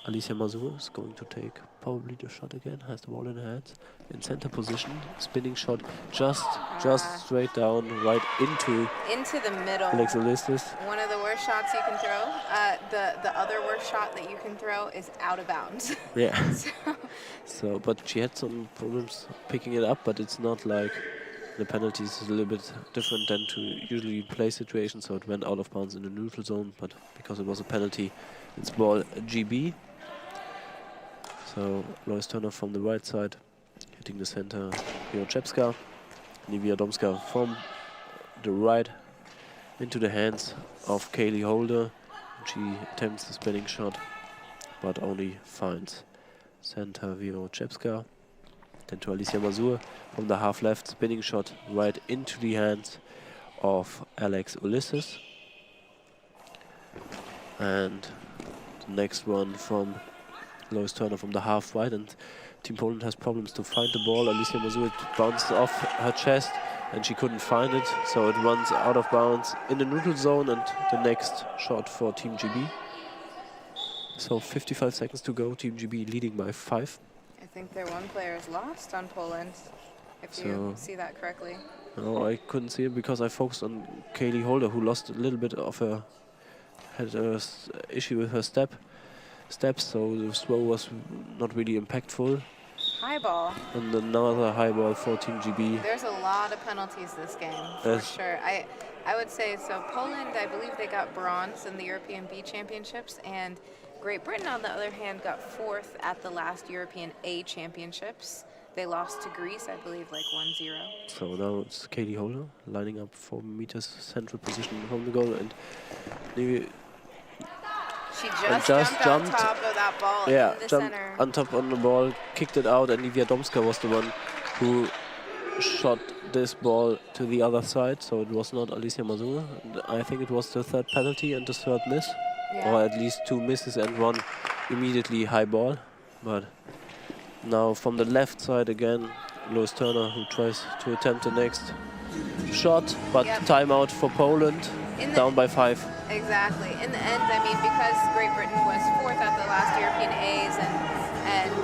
Alicia Mazur is going to take probably the shot again, has the ball in her hands, in center position, spinning shot, just straight down, right into the middle. Alex Ulysses. One of the worst shots you can throw. The other worst shot that you can throw is out of bounds. Yeah. So, but she had some problems picking it up, but it's not like the penalties is a little bit different than to usually play situations, so it went out of bounds in the neutral zone, but because it was a penalty, it's ball GB. So Lois Turner from the right side, hitting the center, Wieroczewska. Niewiadomska from the right into the hands of Kaylee Holder. She attempts the spinning shot, but only finds center Wieroczewska. Then to Alicia Mazur from the half left, spinning shot right into the hands of Alex Ulysses. And the next one from Lois Turner from the half right, and Team Poland has problems to find the ball. Alicia Mazur bounced off her chest and she couldn't find it, so it runs out of bounds in the neutral zone, and the next shot for Team GB. So 55 seconds to go, Team GB leading by 5. I think their one player is lost on Poland, if you see that correctly. No, I couldn't see it because I focused on Kaylee Holder, who lost a little bit of her, had an issue with her steps, so the throw was not really impactful. High ball. And another high ball for Team GB. There's a lot of penalties this game, for sure. I would say, so Poland, I believe they got bronze in the European B Championships, and Great Britain, on the other hand, got 4th at the last European A Championships. They lost to Greece, I believe, like 1-0. So now it's Kaylee Holder lining up 4 meters central position from the goal, and maybe she just jumped on top of that ball in the center. On top on the ball, kicked it out, and Niewiadomska was the one who shot this ball to the other side, so it was not Alicia Mazur. I think it was the 3rd penalty and the 3rd miss, or at least 2 misses and 1 immediately high ball. But now from the left side again, Lois Turner, who tries to attempt the next shot, but timeout for Poland, down by 5. Exactly. In the end, I mean, because Great Britain was 4th at the last European A's and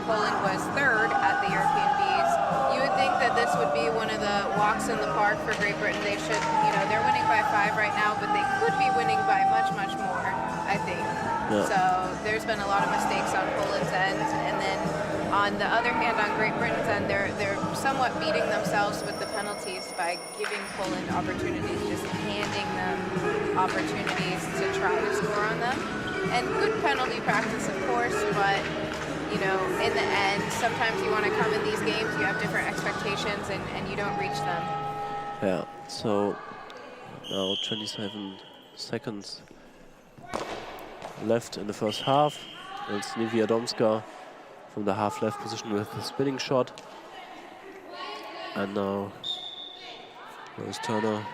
Poland was 3rd at the European B's, you would think that this would be one of the walks in the park for Great Britain. They should, they're winning by 5 right now, but they could be winning by much, much more, I think. Yeah. So there's been a lot of mistakes on Poland's end, and then On the other hand, on Great Britain's end, they're somewhat beating themselves with the penalties by giving Poland opportunities, just handing them opportunities to try to score on them. And good penalty practice, of course, but you know, in the end, sometimes you want to come in these games, you have different expectations, and you don't reach them. Yeah, so now 27 seconds left in the first half. It's Niewiadomska from the half left position with the spinning shot. And now there's Turner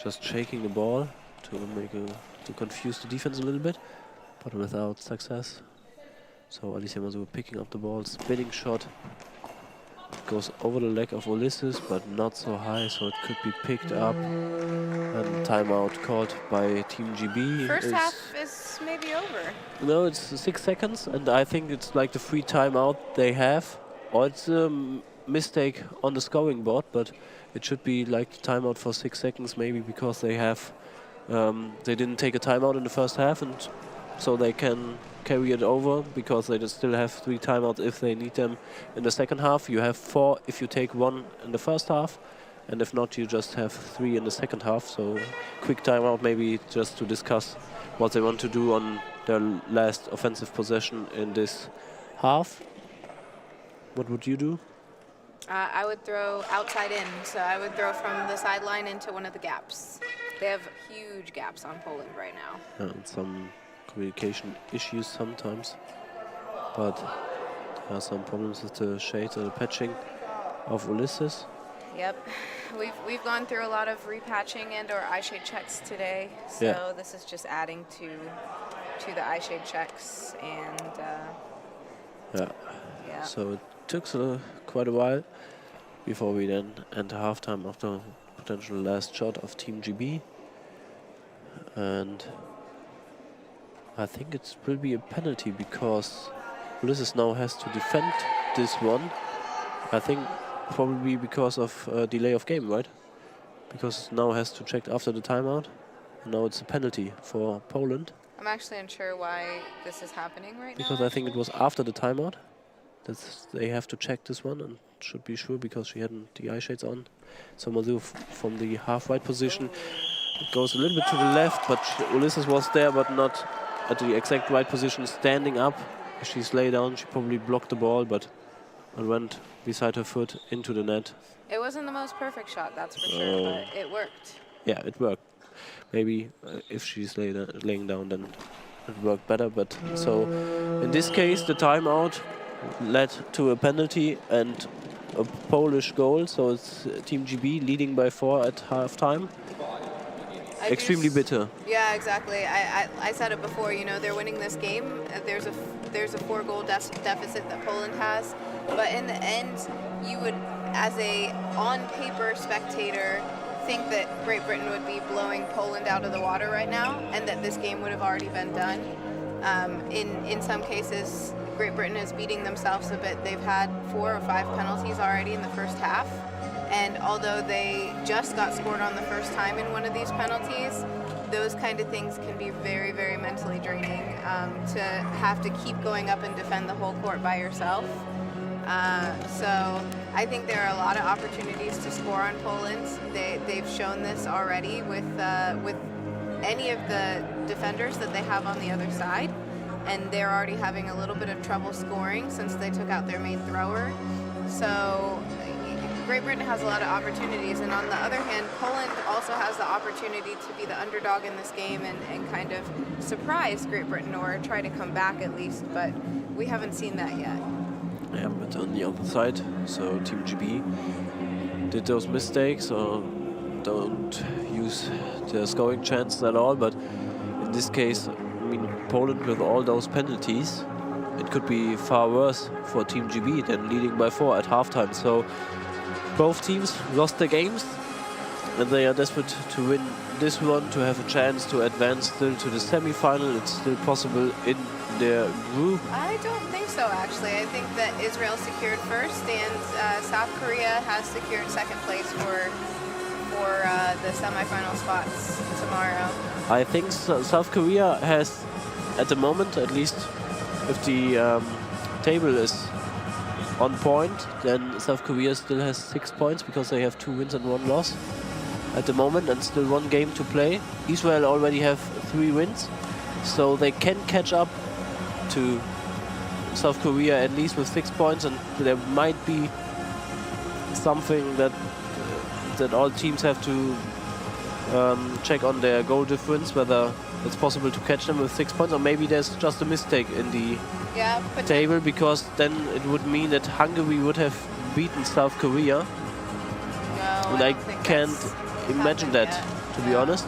just shaking the ball to confuse the defense a little bit, but without success. So Alicia Mazur picking up the ball, spinning shot. Goes over the leg of Ulysses, but not so high, so it could be picked up. And timeout called by Team GB. First half is maybe over. No, it's 6 seconds, and I think it's like the free timeout they have. Or it's a mistake on the scoring board, but it should be like the timeout for 6 seconds, maybe because they have they didn't take a timeout in the first half, and so they can carry it over because they just still have 3 timeouts if they need them in the second half. You have 4 if you take 1 in the first half, and if not, you just have 3 in the second half. So quick timeout, maybe just to discuss what they want to do on their last offensive possession in this half. What would you do? I would throw outside in, so I would throw from the sideline into one of the gaps. They have huge gaps on Poland right now. And some communication issues sometimes, but there are some problems with the shades and the patching of Ulysses. Yep, we've gone through a lot of repatching and/or eye shade checks today, so this is just adding to the eye shade checks, and yeah. So it took quite a while before we then enter halftime after potential last shot of Team GB, and I think it will be a penalty because Ulysses now has to defend this one. I think probably because of delay of game, right? Because now has to check after the timeout. And now it's a penalty for Poland. I'm actually unsure why this is happening right now. Because I think it was after the timeout. They have to check this one and should be sure because she hadn't the eye shades on. So Mazur from the half right position. It goes a little bit to the left, but Ulysses was there, but not at the exact right position, standing up. She's laid down, she probably blocked the ball, but it went beside her foot into the net. It wasn't the most perfect shot, that's for sure, but it worked. Yeah, it worked. Maybe if she's laying down, then it worked better. But so in this case, the timeout led to a penalty and a Polish goal. So it's Team GB leading by 4 at halftime. Extremely bitter. Yeah, exactly. I said it before. You know, they're winning this game. There's a 4-goal deficit that Poland has, but in the end, you would, as a on-paper spectator, think that Great Britain would be blowing Poland out of the water right now, and that this game would have already been done. In some cases, Great Britain is beating themselves a bit. They've had 4 or 5 penalties already in the first half. And although they just got scored on the first time in one of these penalties, those kind of things can be very, very mentally draining. To have to keep going up and defend the whole court by yourself. So I think there are a lot of opportunities to score on Poland. They've shown this already with any of the defenders that they have on the other side. And they're already having a little bit of trouble scoring since they took out their main thrower. So Great Britain has a lot of opportunities, and on the other hand, Poland also has the opportunity to be the underdog in this game and kind of surprise Great Britain or try to come back at least, but we haven't seen that yet. Yeah, but on the other side, so Team GB did those mistakes or don't use their scoring chance at all, but in this case, I mean, Poland with all those penalties, it could be far worse for Team GB than leading by 4 at halftime. So both teams lost their games, and they are desperate to win this one to have a chance to advance still to the semi-final. It's still possible in their group. I don't think so, actually. I think that Israel secured first, and South Korea has secured second place for the semi-final spots tomorrow. I think South Korea has, at the moment at least, if the table is on point, then South Korea still has 6 points because they have 2 wins and 1 loss at the moment and still 1 game to play. Israel already have 3 wins, so they can catch up to South Korea at least with 6 points, and there might be something that all teams have to check on their goal difference, whether it's possible to catch them with 6 points, or maybe there's just a mistake in the table, because then it would mean that Hungary would have beaten South Korea. No, and I can't imagine that, to be honest.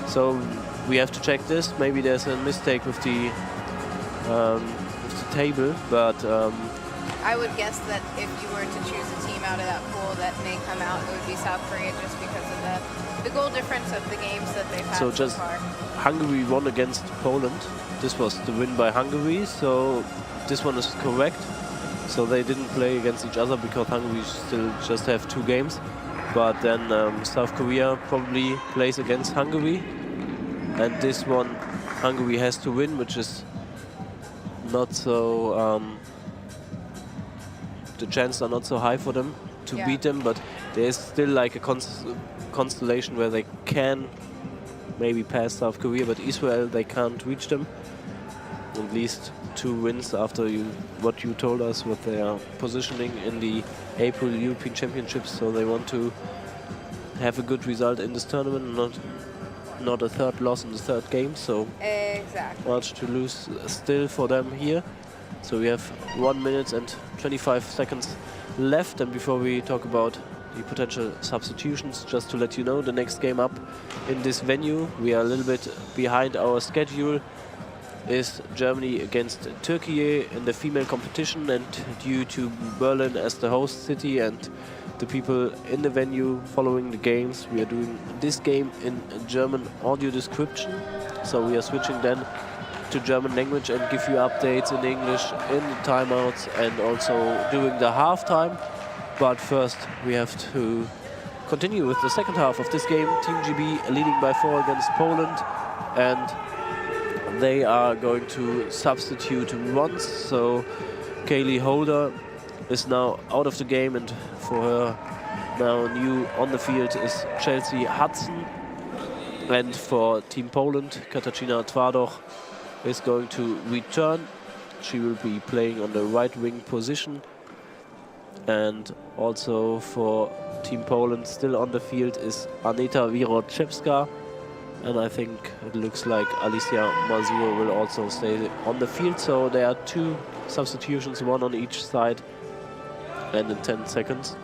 So we have to check this. Maybe there's a mistake with the table, but I would guess that if you were to choose a team out of that pool that may come out, it would be South Korea, just because of the goal difference of the games that they've had so just far. Hungary won against Poland. This was the win by Hungary, so this one is correct. So they didn't play against each other because Hungary still just have 2 games. But then South Korea probably plays against Hungary, and this one Hungary has to win, which is not so. The chances are not so high for them to beat them, but there's still like a constellation where they can maybe pass South Korea, but Israel, they can't reach them. At least 2 wins after what you told us with their positioning in the April European Championships, so they want to have a good result in this tournament, not a 3rd loss in the 3rd game, so exactly much to lose still for them here. So we have 1 minute and 25 seconds left, and before we talk about the potential substitutions, just to let you know, the next game up in this venue, we are a little bit behind our schedule, is Germany against Turkey in the female competition, and due to Berlin as the host city and the people in the venue following the games, we are doing this game in German audio description. So we are switching then to German language and give you updates in English in the timeouts and also during the halftime. But first we have to continue with the second half of this game. Team GB leading by 4 against Poland, and they are going to substitute once. So Kaylee Holder is now out of the game, and for her now new on the field is Chelsea Hudson. And for Team Poland, Katarzyna Twardoch is going to return. She will be playing on the right wing position. And also for Team Poland, still on the field is Aneta Wiroczewska. And I think it looks like Alicia Mazur will also stay on the field. So there are 2 substitutions, 1 on each side. And in 10 seconds,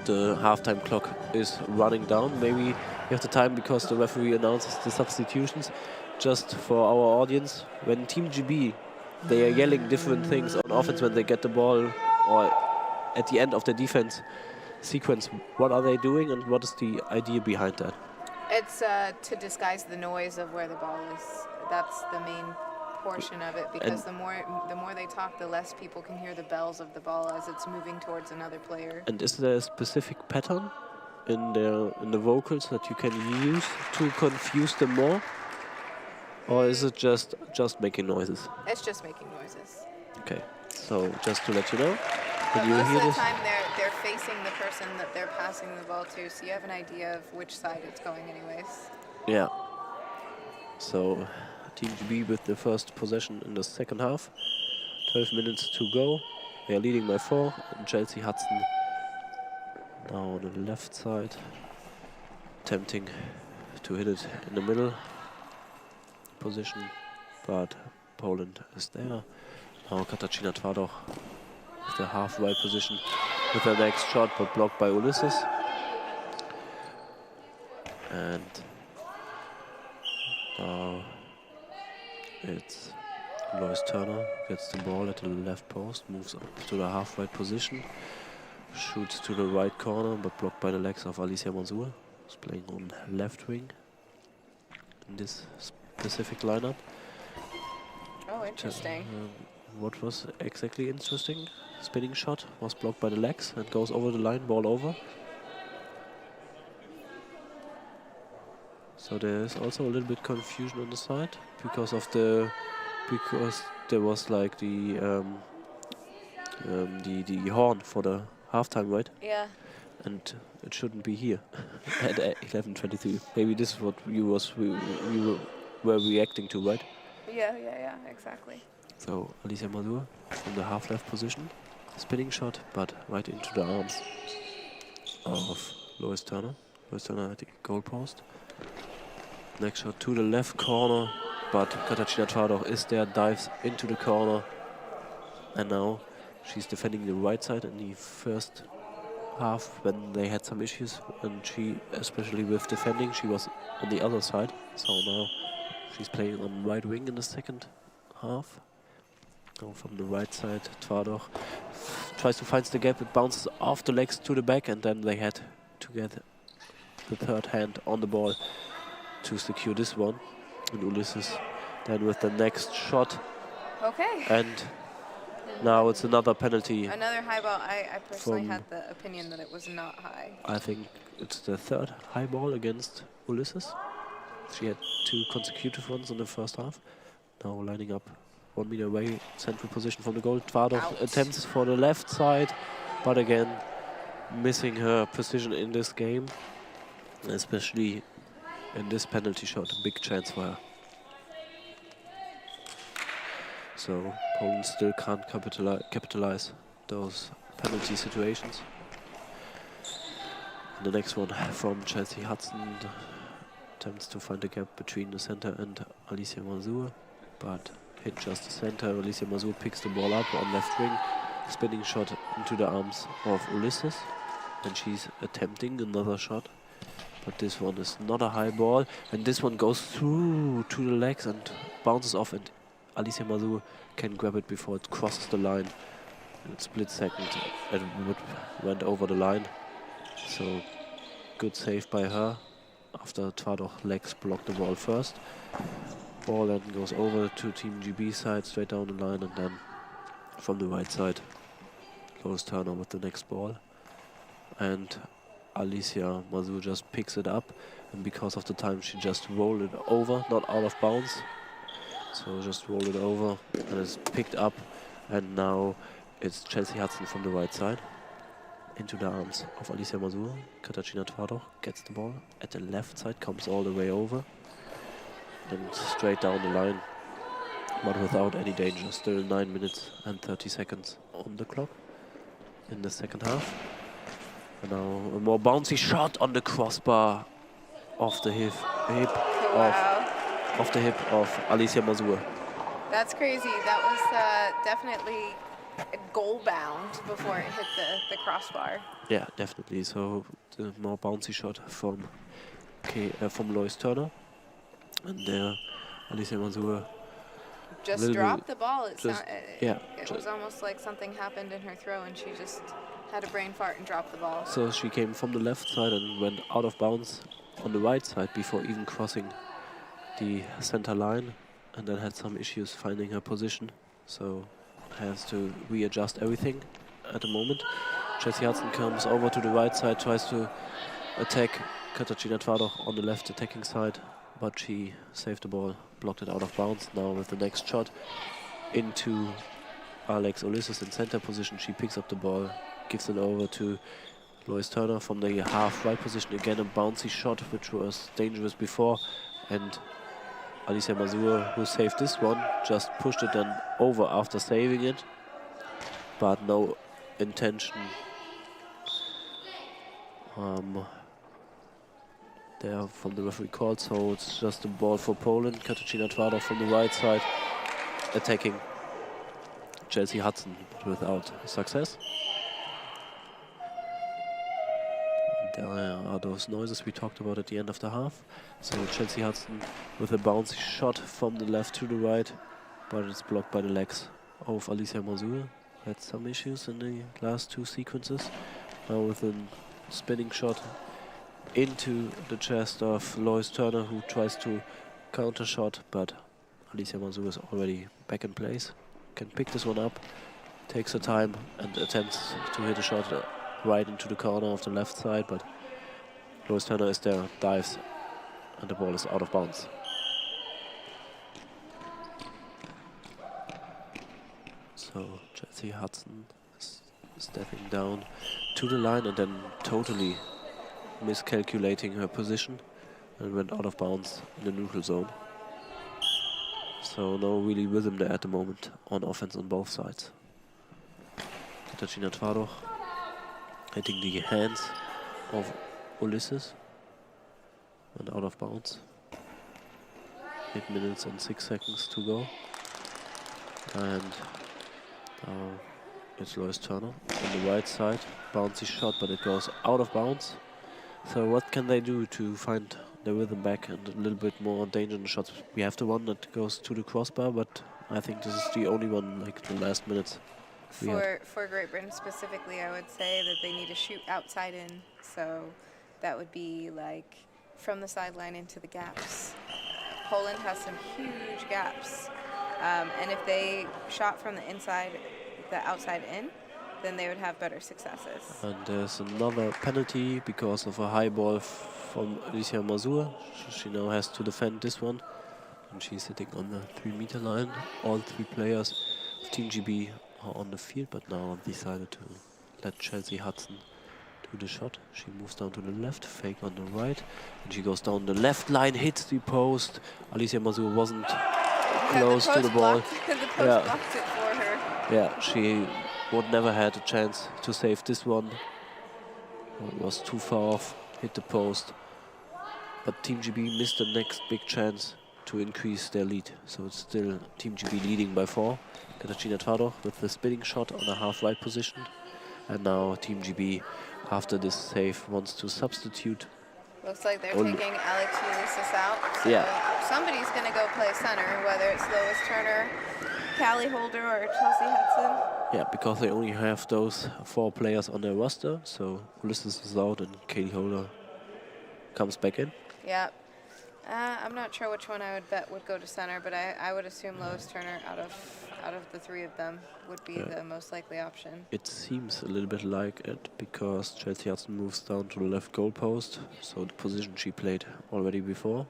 the halftime clock is running down. Maybe you have the time because the referee announces the substitutions. Just for our audience, when Team GB, they are yelling different things on offense when they get the ball or at the end of the defense sequence. What are they doing, and what is the idea behind that? It's to disguise the noise of where the ball is. That's the main portion of it, because the more they talk, the less people can hear the bells of the ball as it's moving towards another player. And is there a specific pattern in the vocals that you can use to confuse them more? Or is it just making noises? It's just making noises. Okay, so just to let you know, can you most hear of the this? time they're facing the person that they're passing the ball to, so you have an idea of which side it's going anyways. Yeah. So Team GB with the first possession in the second half. 12 minutes to go. They are leading by 4. And Chelsea Hudson now on the left side, attempting to hit it in the middle position, but Poland is there. Now Katarzyna Twardoch with the half right position with her next shot, but blocked by Ulysses. And now it's Lois Turner, gets the ball at the left post, moves up to the half right position, shoots to the right corner, but blocked by the legs of Alicia Mansour, who's playing on left wing in this specific lineup. Oh, interesting. What was exactly interesting? Spinning shot was blocked by the legs and goes over the line, ball over. So there is also a little bit confusion on the side because there was like the horn for the halftime, right? Yeah. And it shouldn't be here at 11:23. Maybe this is what we were reacting to, right? Yeah, exactly. So Alicia Mazur from the half left position, spinning shot, but right into the arms of Lois Turner. Lois Turner at the goal post. Next shot to the left corner, but Katarzyna Twardach is there, dives into the corner, and now she's defending the right side in the first half when they had some issues, and she, especially with defending, she was on the other side. So now she's playing on right wing in the second half. Now from the right side, Twardach tries to find the gap, it bounces off the legs to the back, and then they had to get the third hand on the ball to secure this one. And Ulysses then with the next shot. Okay. And now it's another penalty. Another high ball. I personally had the opinion that it was not high. I think it's the third high ball against Ulysses. She had 2 consecutive ones in the first half. Now lining up 1 meter away, central position from the goal. Twardach attempts for the left side, but again missing her position in this game, especially in this penalty shot. A big chance for her. So Poland still can't capitalize those penalty situations. And the next one from Chelsea Hudson attempts to find a gap between the center and Alicia Mazur, but hit just the center. Alicia Mazur picks the ball up on left wing, spinning shot into the arms of Ulysses, and she's attempting another shot, but this one is not a high ball, and this one goes through to the legs and bounces off, and Alicia Mazur can grab it before it crosses the line. In split second it went over the line, so good save by her after Twardach legs blocked the ball first. Ball then goes over to Team GB side, straight down the line, and then from the right side, Lois Turner with the next ball. And Alicia Mazur just picks it up, and because of the time she just rolled it over, not out of bounds. So just roll it over, and it's picked up, and now it's Chelsea Hudson from the right side. Into the arms of Alicia Mazur. Katarzyna Twardach gets the ball at the left side, comes all the way over, and straight down the line, but without any danger. Still 9 minutes and 30 seconds on the clock in the second half. And now a more bouncy shot on the crossbar off the hip of Alicia Mazur. That's crazy. That was definitely goal bound before it hit the crossbar. Yeah, definitely. So the more bouncy shot from Lois Turner, and there Alicia Mazur just dropped the ball. It was almost like something happened in her throw, and she just had a brain fart and dropped the ball. So she came from the left side and went out of bounds on the right side before even crossing the center line, and then had some issues finding her position. So has to readjust everything at the moment. Chelsea Hudson comes over to the right side, tries to attack Katarzyna Twardach on the left attacking side, but she saved the ball, blocked it out of bounds. Now with the next shot into Alex Ulysses in center position, she picks up the ball, gives it over to Lois Turner from the half right position. Again a bouncy shot, which was dangerous before, and Alicia Mazur, who saved this one, just pushed it then over after saving it, but no intention there from the referee called, so it's just a ball for Poland. Katarzyna Twardach from the right side attacking Chelsea Hudson, but without success. There are those noises we talked about at the end of the half. So Chelsea Hudson with a bouncy shot from the left to the right, but it's blocked by the legs of Alicia Mazur. Had some issues in the last 2 sequences. Now with a spinning shot into the chest of Lois Turner, who tries to counter shot, but Alicia Mazur is already back in place. Can pick this one up, takes her time and attempts to hit a shot right into the corner of the left side, but Lois Turner is there, dives, and the ball is out of bounds. So Chelsea Hudson is stepping down to the line and then totally miscalculating her position and went out of bounds in the neutral zone. So no really rhythm there at the moment on offense on both sides. Katarzyna Twardoch hitting the hands of Ulysses and out of bounds. 8 minutes and 6 seconds to go. And now it's Lois Turner on the right side. Bouncy shot, but it goes out of bounds. So what can they do to find the rhythm back and a little bit more danger in the shots? We have the one that goes to the crossbar, but I think this is the only one like the last minutes. For Great Britain specifically, I would say that they need to shoot outside in. So that would be like from the sideline into the gaps. Poland has some huge gaps. And if they shot from the inside, the outside in, then they would have better successes. And there's another penalty because of a high ball from Alicia Mazur. She now has to defend this one. And she's sitting on the 3-meter line. All 3 players of Team GB are on the field, but now decided to let Chelsea Hudson do the shot. She moves down to the left, fake on the right, and she goes down the left line, hits the post. Alicia Mazur wasn't close to the ball. The post blocked it for her. Yeah, she would never had a chance to save this one. It was too far off, hit the post. But Team GB missed the next big chance to increase their lead. So it's still Team GB leading by 4. Katarzyna Twardoch with the spinning shot on a half-right position. And now Team GB, after this save, wants to substitute. Looks like they're taking Alex Ulysses out. So somebody's going to go play center, whether it's Lois Turner, Callie Holder, or Chelsea Hudson. Yeah, because they only have those 4 players on their roster. So Ulysses is out and Callie Holder comes back in. Yeah. I'm not sure which one I would bet would go to center, but I would assume Lois Turner out of the 3 of them would be the most likely option. It seems a little bit like it because Chelsea Hudson moves down to the left goal post, so the position she played already before.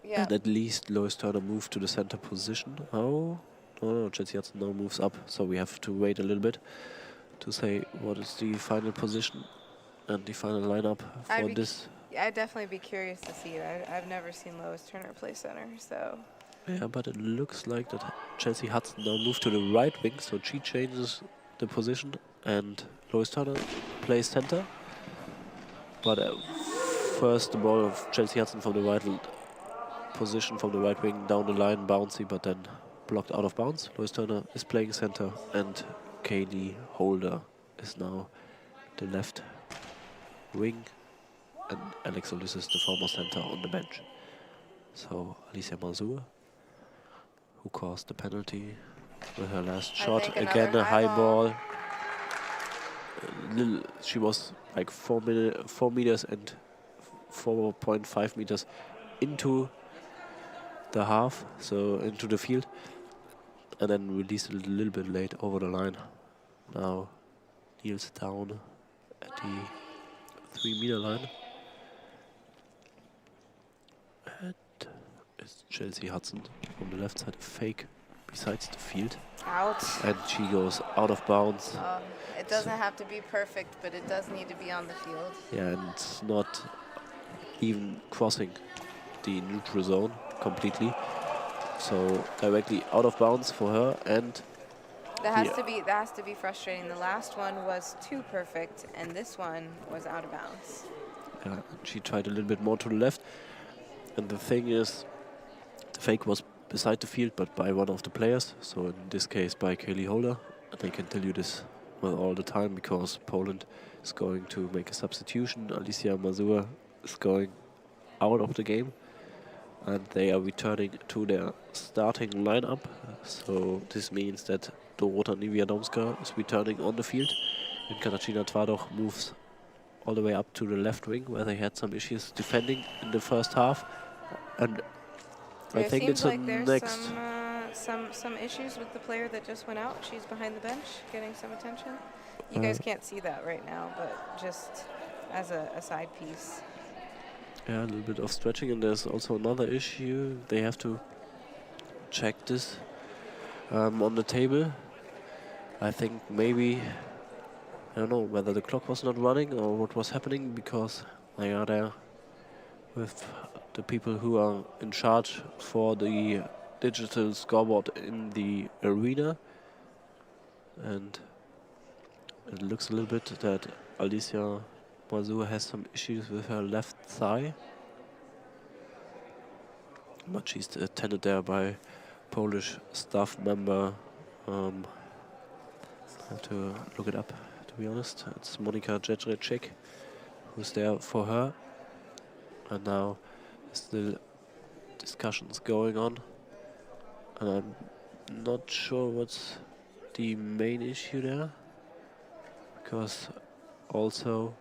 Yeah. And at least Lois Turner moved to the center position. Oh, no, Chelsea Hudson now moves up, so we have to wait a little bit to say what is the final position and the final lineup for this. I'd definitely be curious to see it. I've never seen Lois Turner play center, so. Yeah, but it looks like that Chelsea Hudson now moved to the right wing, so she changes the position and Lois Turner plays center. But first the ball of Chelsea Hudson from the right position, from the right wing down the line, bouncy, but then blocked out of bounds. Lois Turner is playing center and Callie Holder is now the left wing. And Alex Ulysses, the former center, on the bench. So Alicia Mazur, who caused the penalty with her last shot. Again a high ball. She was like 4 meters and 4.5 meters into the half, so into the field. And then released a little bit late over the line. Now kneels down at the 3-meter line. It's Chelsea Hudson from the left side, a fake besides the field. Out. And she goes out of bounds. It doesn't have to be perfect, but it does need to be on the field. Yeah, and it's not even crossing the neutral zone completely. So directly out of bounds for her, and that has to be frustrating. The last one was too perfect, and this one was out of bounds. Yeah, she tried a little bit more to the left. And the thing is, the fake was beside the field, but by one of the players. So in this case, by Callie Holder. And I can tell you this all the time because Poland is going to make a substitution. Alicia Mazur is going out of the game, and they are returning to their starting lineup. So this means that Dorota Niewiadomska is returning on the field, and Katarzyna Twardoch moves all the way up to the left wing, where they had some issues defending in the first half. And I think it's like next. Some issues with the player that just went out. She's behind the bench, getting some attention. You guys can't see that right now, but just as a side piece. Yeah, a little bit of stretching, and there's also another issue. They have to check this on the table. I think maybe, I don't know whether the clock was not running or what was happening, because they are there with the people who are in charge for the digital scoreboard in the arena. And it looks a little bit that Alicia Mazur has some issues with her left thigh. But she's attended there by Polish staff member. I have to look it up, to be honest. It's Monika Jedrzejczyk who's there for her. And now still discussions going on. And I'm not sure what's the main issue there. Because also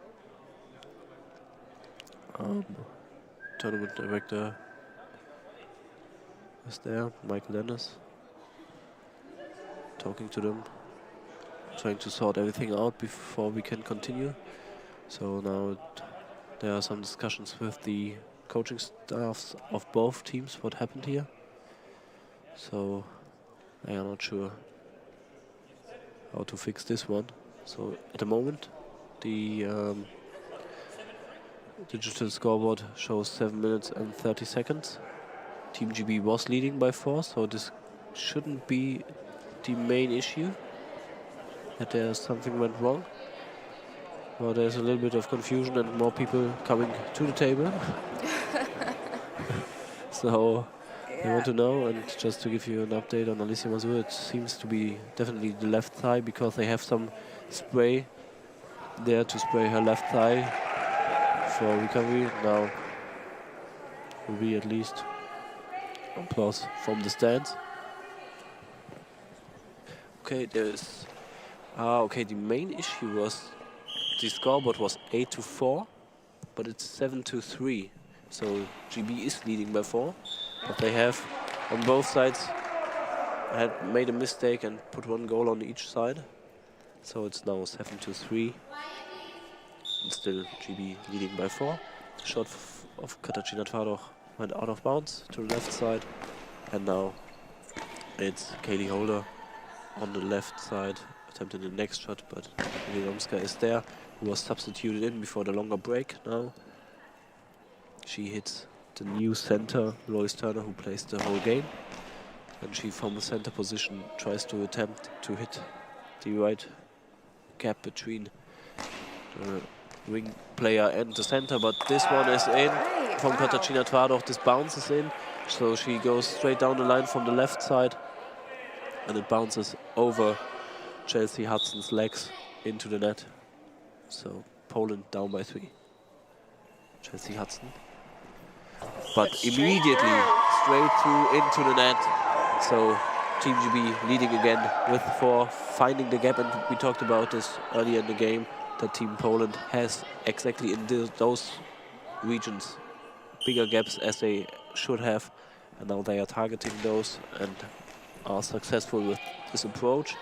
tournament director is there, Michael Dennis, talking to them, trying to sort everything out before we can continue. So now there are some discussions with the coaching staffs of both teams what happened here. So I am not sure how to fix this one. So at the moment the digital scoreboard shows 7 minutes and 30 seconds. Team GB was leading by 4, so this shouldn't be the main issue, that there's something went wrong. Well, there's a little bit of confusion and more people coming to the table. So I want to know, and just to give you an update on Alicia Mazur, it seems to be definitely the left thigh, because they have some spray there to spray her left thigh for recovery. Now will be at least applause from the stands. Okay, there's okay, the main issue was the scoreboard was 8-4, but it's 7-3. So GB is leading by 4, but they have on both sides had made a mistake and put 1 goal on each side. So it's now 7-3. And still GB leading by 4. The shot of Katarzyna Twardoch went out of bounds to the left side, and now it's Kaylee Holder on the left side attempting the next shot, but Wiadomska is there, who was substituted in before the longer break. Now she hits the new center, Lois Turner, who plays the whole game, and she from the center position tries to attempt to hit the right gap between the wing player and the center, but this one is in from Katarzyna Twardoch. This bounces in, so she goes straight down the line from the left side, and it bounces over Chelsea Hudson's legs into the net. So Poland down by 3. Chelsea Hudson, but immediately straight through into the net. So Team GB leading again with 4, finding the gap, and we talked about this earlier in the game, that Team Poland has exactly in those regions bigger gaps as they should have, and now they are targeting those and are successful with this approach.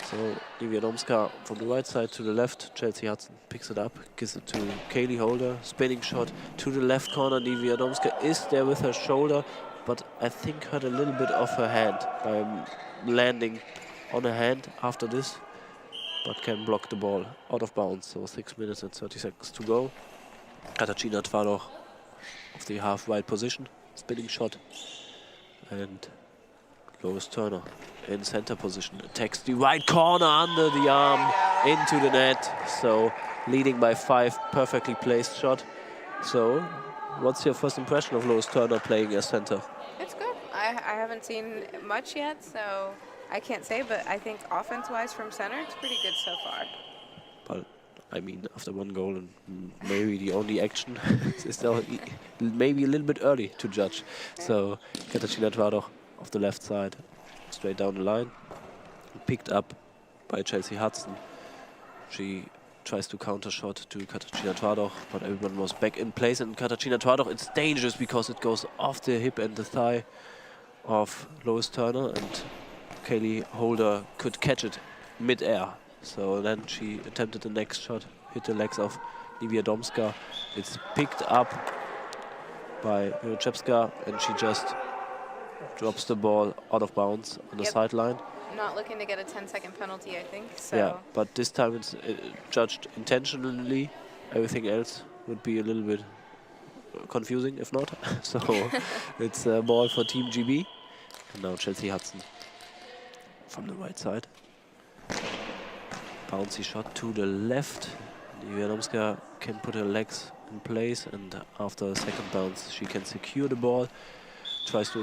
So Wiadomska from the right side to the left, Chelsea Hudson picks it up, gives it to Kaylee Holder, spinning shot to the left corner. Wiadomska is there with her shoulder, but I think hurt a little bit of her hand by landing on her hand after this, but can block the ball out of bounds. So 6 minutes and 30 seconds to go. Katarzyna Twardoch of the half right position, spinning shot, and Lois Turner in center position attacks the right corner under the arm into the net. So leading by 5, perfectly placed shot. So what's your first impression of Lois Turner playing as center? It's good. I haven't seen much yet, so I can't say, but I think offense-wise from center, it's pretty good so far. But I mean, after 1 goal and maybe the only action, it's still maybe a little bit early to judge. So Katarzyna Twardoch of the left side, straight down the line, picked up by Chelsea Hudson. She tries to counter shot to Katarzyna Twardoch, but everyone was back in place, and Katarzyna Twardoch, it's dangerous because it goes off the hip and the thigh of Lois Turner, and Kaylee Holder could catch it mid-air. So then she attempted the next shot, hit the legs of Wiadomska. It's picked up by Wiadomska, and she just drops the ball out of bounds on the sideline. not looking to get a 10-second penalty, I think. So. Yeah, but this time it's judged intentionally. Everything else would be a little bit confusing if not. So it's a ball for Team GB. And now Chelsea Hudson from the right side. Bouncy shot to the left. Wiadomska can put her legs in place, and after a second bounce she can secure the ball. Tries to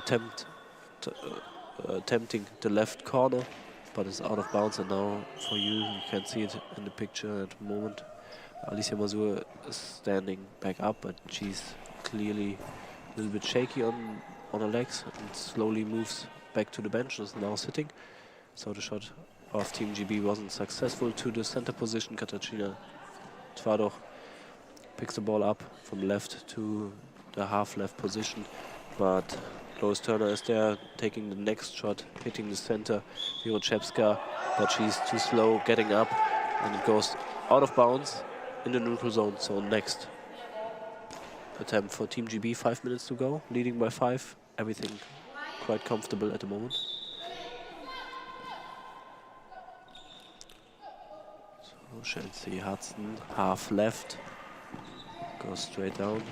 attempting the left corner, but it's out of bounds, and now for you can see it in the picture at the moment. Alicia Mazur is standing back up, but she's clearly a little bit shaky on her legs and slowly moves back to the bench. Is now sitting. So the shot of Team GB wasn't successful to the center position. Katarzyna Twardoch picks the ball up from left to the half left position, but Lois Turner is there taking the next shot, hitting the center. Wiroczewska, but she's too slow getting up, and it goes out of bounds in the neutral zone. So next attempt for Team GB, 5 minutes to go, leading by 5. Everything quite comfortable at the moment. So Chelsea Hudson, half left, goes straight down,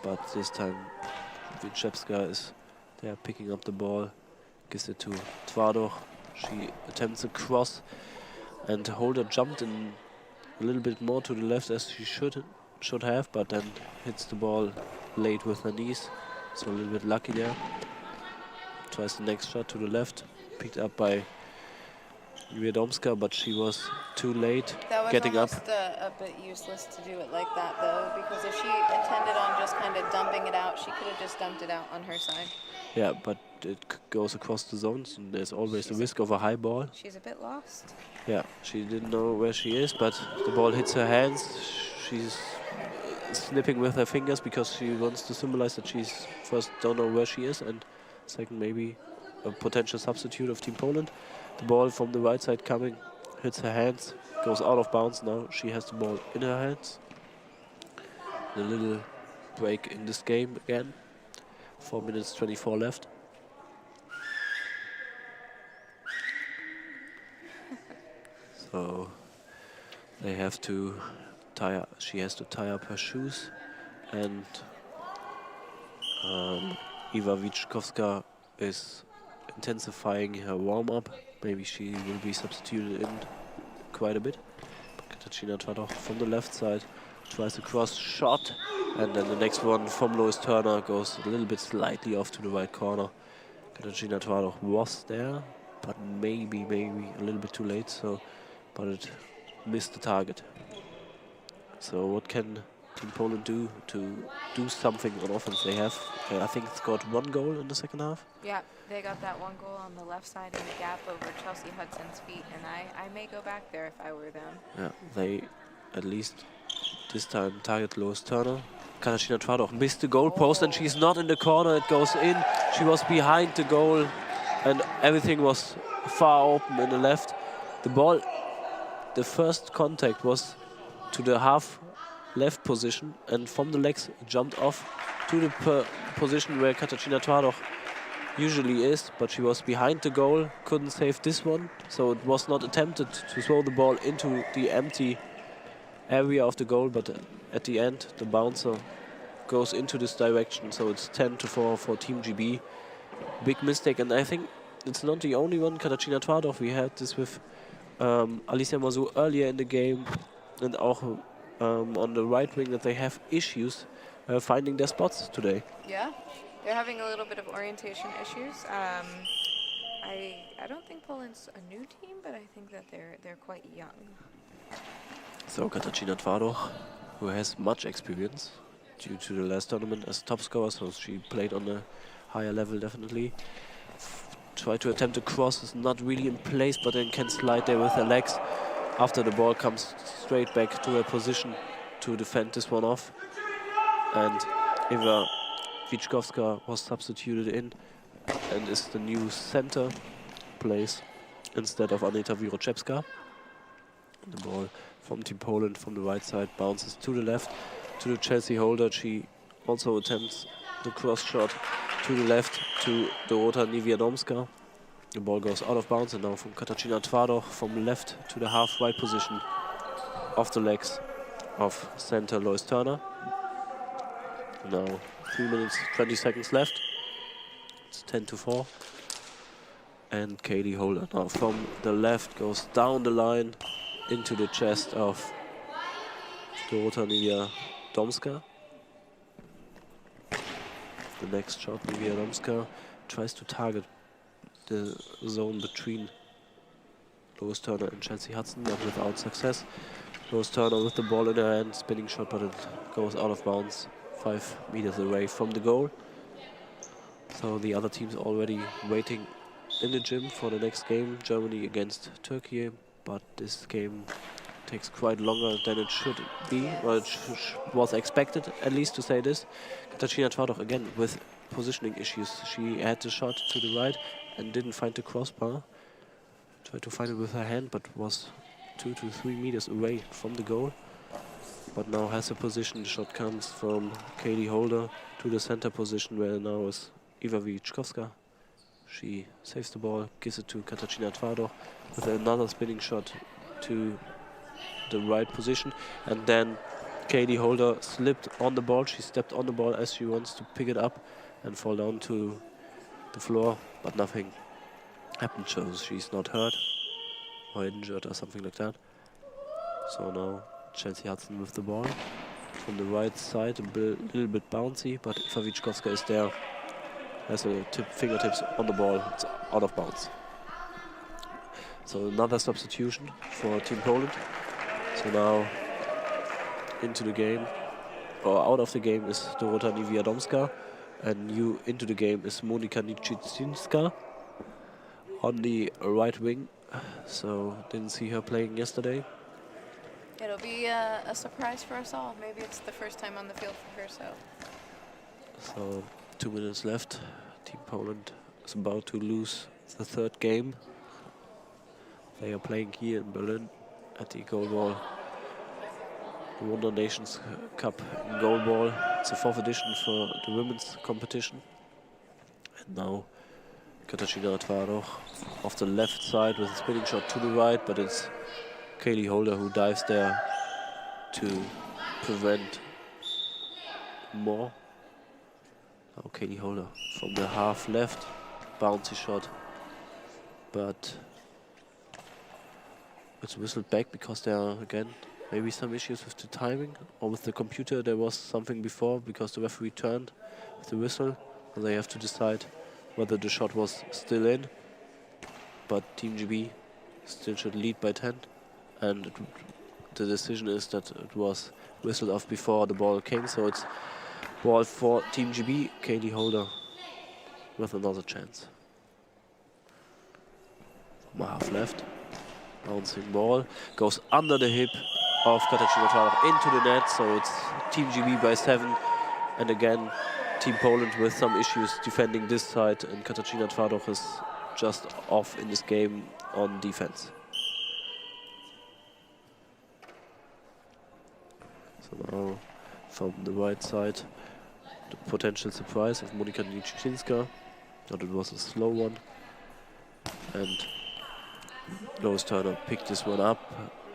but this time Wiroczewska is there picking up the ball, gives it to Twardoch. She attempts a cross, and the holder jumped in a little bit more to the left as she should have, but then hits the ball late with her knees, so a little bit lucky there. Tries the next shot to the left, picked up by Wiadomska, but she was too late getting up. That was almost a bit useless to do it like that, though, because if she intended on just kind of dumping it out, she could have just dumped it out on her side. Yeah, but it goes across the zones, and there's always the risk of a high ball. She's a bit lost. Yeah, she didn't know where she is, but the ball hits her hands. She's snipping with her fingers because she wants to symbolize that she's first don't know where she is, and second maybe a potential substitute of Team Poland. The ball from the right side coming, hits her hands, goes out of bounds. Now she has the ball in her hands. A little break in this game again. 4 minutes 24 left. So they have to she has to tie up her shoes, and Iva Wiczkowska is intensifying her warm-up. Maybe she will be substituted in quite a bit. Katarzyna Twardoch from the left side tries a cross shot, and then the next one from Lois Turner goes a little bit slightly off to the right corner. Katarzyna Twardoch was there, but maybe a little bit too late. But it missed the target. So what can Team Poland do to do something on offense? They have, I think, scored 1 goal in the second half. Yeah, they got that 1 goal on the left side in the gap over Chelsea Hudson's feet, and I may go back there if I were them. Yeah, they at least this time target Lois Turner. Katarzyna Twardoch missed the goal post, and she's not in the corner. It goes in. She was behind the goal, and everything was far open in the left. The ball, the first contact was to the half left position, and from the legs it jumped off to the position where Katarzyna Twardoch usually is, but she was behind the goal, couldn't save this one, so it was not attempted to throw the ball into the empty area of the goal, but at the end the bouncer goes into this direction, so it's 10-4 for Team GB. Big mistake, and I think it's not the only one. Katarzyna Twardoch, we had this with Alicia Mazur earlier in the game, and auch on the right wing, that they have issues finding their spots today. Yeah, they're having a little bit of orientation issues. I don't think Poland's a new team, but I think that they're quite young. So Katarzyna Twardoch, who has much experience due to the last tournament as top scorer, so she played on a higher level definitely. Try to attempt a cross, is not really in place, but then can slide there with her legs after the ball comes straight back to her position to defend this one off. And Iva Wiczkowska was substituted in and is the new center, plays instead of Aneta Wiroczewska. The ball from Team Poland from the right side bounces to the left to the Chelsea holder. She also attempts the cross shot to the left to Dorota Niewiadomska. The ball goes out of bounds, and now from Katarzyna Twardach from left to the half right position off the legs of center Lois Turner. Now 3 minutes 20 seconds left. It's 10-4. And Katie Holder now from the left goes down the line into the chest of Dorota Niewiadomska. The next shot, Niewiadomska tries to target the zone between Lois Turner and Chelsea Hudson, but without success. Lois Turner with the ball in her hand, spinning shot, but it goes out of bounds 5 meters away from the goal. So the other team's already waiting in the gym for the next game, Germany against Turkey, but this game takes quite longer than it should be, or it was expected, at least, to say this. Katarzyna Twardach again with positioning issues. She had the shot to the right and didn't find the crossbar. Tried to find it with her hand, but was 2 to 3 meters away from the goal. But now has a position. The shot comes from Katie Holder to the center position, where now is Iva Wieczkowska. She saves the ball, gives it to Katarzyna Twardach with another spinning shot to the right position. And then Katie Holder slipped on the ball. She stepped on the ball as she wants to pick it up and fall down to the floor, but nothing happened. So she's not hurt or injured or something like that. So now Chelsea Hudson with the ball from the right side, a little bit bouncy, but Iva Wieczkowska is there. Has a fingertips on the ball, it's out of bounds. So another substitution for Team Poland. So now into the game, or out of the game, is Dorota Niewiadomska, and new into the game is Monika Niczyńska on the right wing. So didn't see her playing yesterday. It'll be a surprise for us all. Maybe it's the first time on the field for her, So 2 minutes left. Team Poland is about to lose the third game. They are playing here in Berlin at the Goalball Nations Cup in Goalball. It's the 4th edition for the women's competition. And now Katarzyna Twardach off the left side with a spinning shot to the right, but it's Katie Holder who dives there to prevent more. Now Katie Holder from the half left, bouncy shot, but it's whistled back because there are again maybe some issues with the timing, or with the computer. There was something before because the referee turned with the whistle, and they have to decide whether the shot was still in. But Team GB still should lead by 10, and the decision is that it was whistled off before the ball came, so it's ball for Team GB. Katie Holder with another chance. From half left, bouncing ball goes under the hip of Katarzyna Twardach into the net, so it's Team GB by 7, and again Team Poland with some issues defending this side, and Katarzyna Twardach is just off in this game on defense. So now from the right side, the potential surprise of Monika Niczyńska, but it was a slow one, and Lois Turner picked this one up,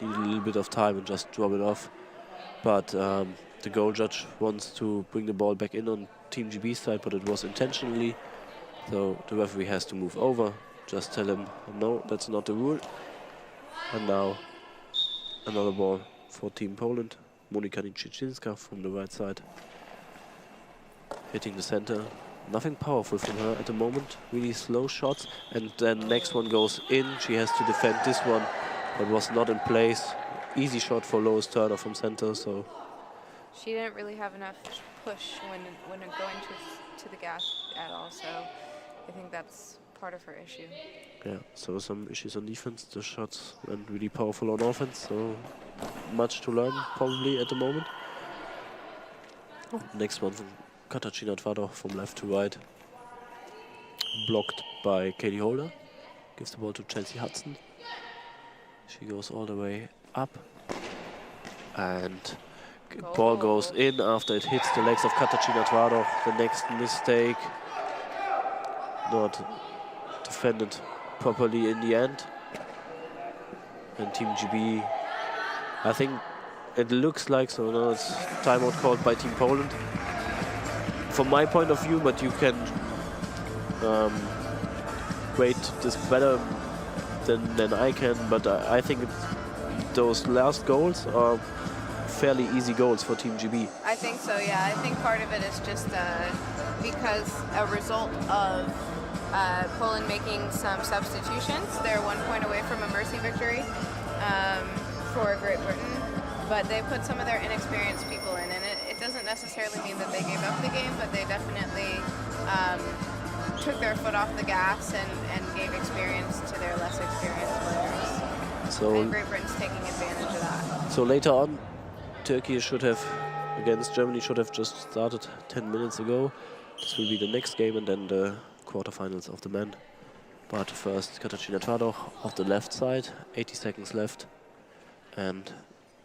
needed a little bit of time and just drop it off, but the goal judge wants to bring the ball back in on Team GB's side, but it was intentionally, so the referee has to move over, just tell him no, that's not the rule. And now another ball for Team Poland, Monika Niczyńska from the right side, hitting the center. Nothing powerful from her at the moment, really slow shots, and then next one goes in. She has to defend this one, but was not in place. Easy shot for Lois Turner from center, so she didn't really have enough push when going to the gap at all, so I think that's part of her issue. Yeah, so some issues on defense. The shots went really powerful on offense, so much to learn probably at the moment. Next one from Katarzyna Twardach from left to right, blocked by Katie Holder. Gives the ball to Chelsea Hudson. She goes all the way up, and ball goes in after it hits the legs of Katarzyna Twardach. The next mistake, not defended properly in the end. And Team GB, I think it looks like, so now it's timeout called by Team Poland. From my point of view, but you can rate this better than I can, but I think those last goals are fairly easy goals for Team GB. I think so, yeah. I think part of it is just because a result of Poland making some substitutions. They're 1 point away from a mercy victory for Great Britain, but they put some of their inexperienced people in, and it doesn't necessarily mean that they gave up the game, but they definitely took their foot off the gas and gave experience to their less experienced players. So, and Great Britain's taking advantage of that. So later on, Turkey should have, against Germany, should have just started 10 minutes ago. This will be the next game and then the quarterfinals of the men. But first, Katarzyna Twardoch off the left side, 80 seconds left. And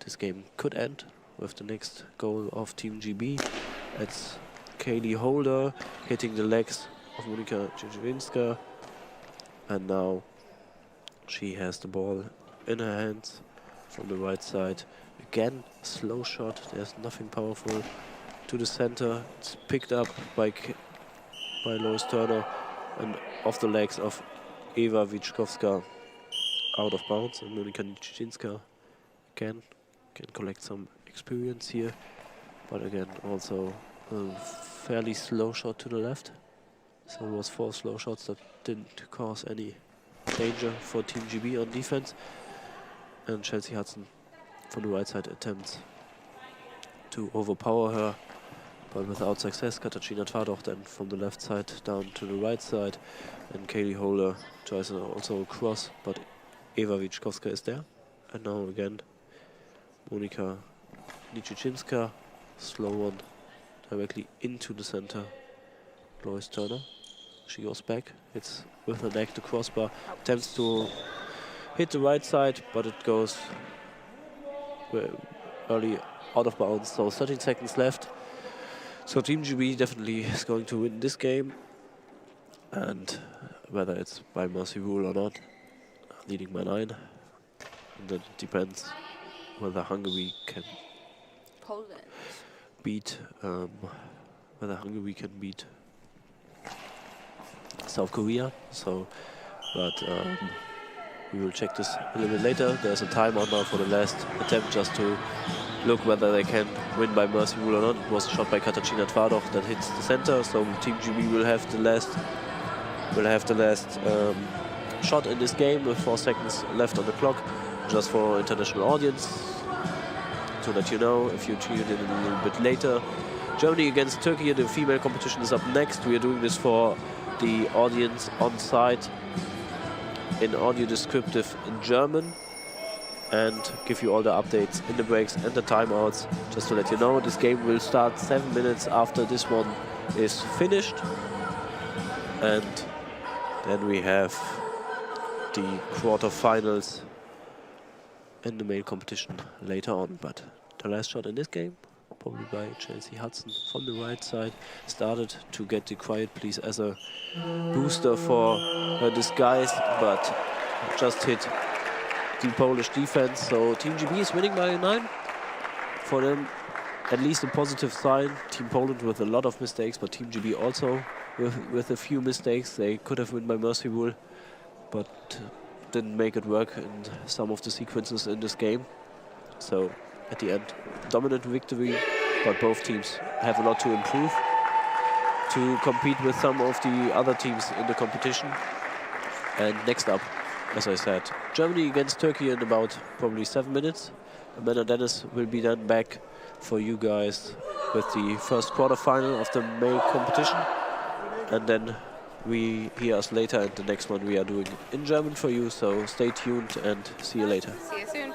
this game could end with the next goal of Team GB. It's Kaylee Holder hitting the legs of Monika Dziewczynska. And now she has the ball in her hands from the right side. Again, slow shot, there's nothing powerful. To the center, it's picked up by Lois Turner and off the legs of Eva Wiczkowska, out of bounds. And Monika Dziewczynska again can collect some experience here, but again also a fairly slow shot to the left. So it was 4 slow shots that didn't cause any danger for Team GB on defense. And Chelsea Hudson from the right side attempts to overpower her, but without success. Katarzyna Twardoch then from the left side down to the right side, and Kaylee Holder tries also a cross, but Eva Wiczkowska is there. And now again Monika Dziewczynska, slow one directly into the center. Lois Turner, she goes back, hits with her neck the crossbar, attempts to hit the right side, but it goes early out of bounds. So 13 seconds left. So Team GB definitely is going to win this game, and whether it's by mercy rule or not, leading by 9, and that depends whether Hungary can beat South Korea. So, but we will check this a little bit later. There's a timeout now for the last attempt, just to look whether they can win by mercy rule or not. It was shot by Katarzyna Twardoch that hits the center, so Team GB will have the last shot in this game with 4 seconds left on the clock. Just for international audience, to let you know if you tune in a little bit later. Germany against Turkey, the female competition is up next. We are doing this for the audience on site in audio descriptive in German, and give you all the updates in the breaks and the timeouts. Just to let you know, this game will start 7 minutes after this one is finished, and then we have the quarterfinals in the male competition later on. But the last shot in this game, probably by Chelsea Hudson from the right side, started to get the quiet please as a booster for her disguise, but just hit the Polish defense. So Team GB is winning by 9. For them, at least a positive sign. Team Poland with a lot of mistakes, but Team GB also with a few mistakes. They could have won by mercy rule, but didn't make it work in some of the sequences in this game. So at the end, dominant victory, but both teams have a lot to improve to compete with some of the other teams in the competition. And next up, as I said, Germany against Turkey in about probably 7 minutes. Amanda Dennis will be then back for you guys with the first quarterfinal of the male competition. And then we hear us later, and the next one we are doing in German for you. So stay tuned and see you later. See you soon.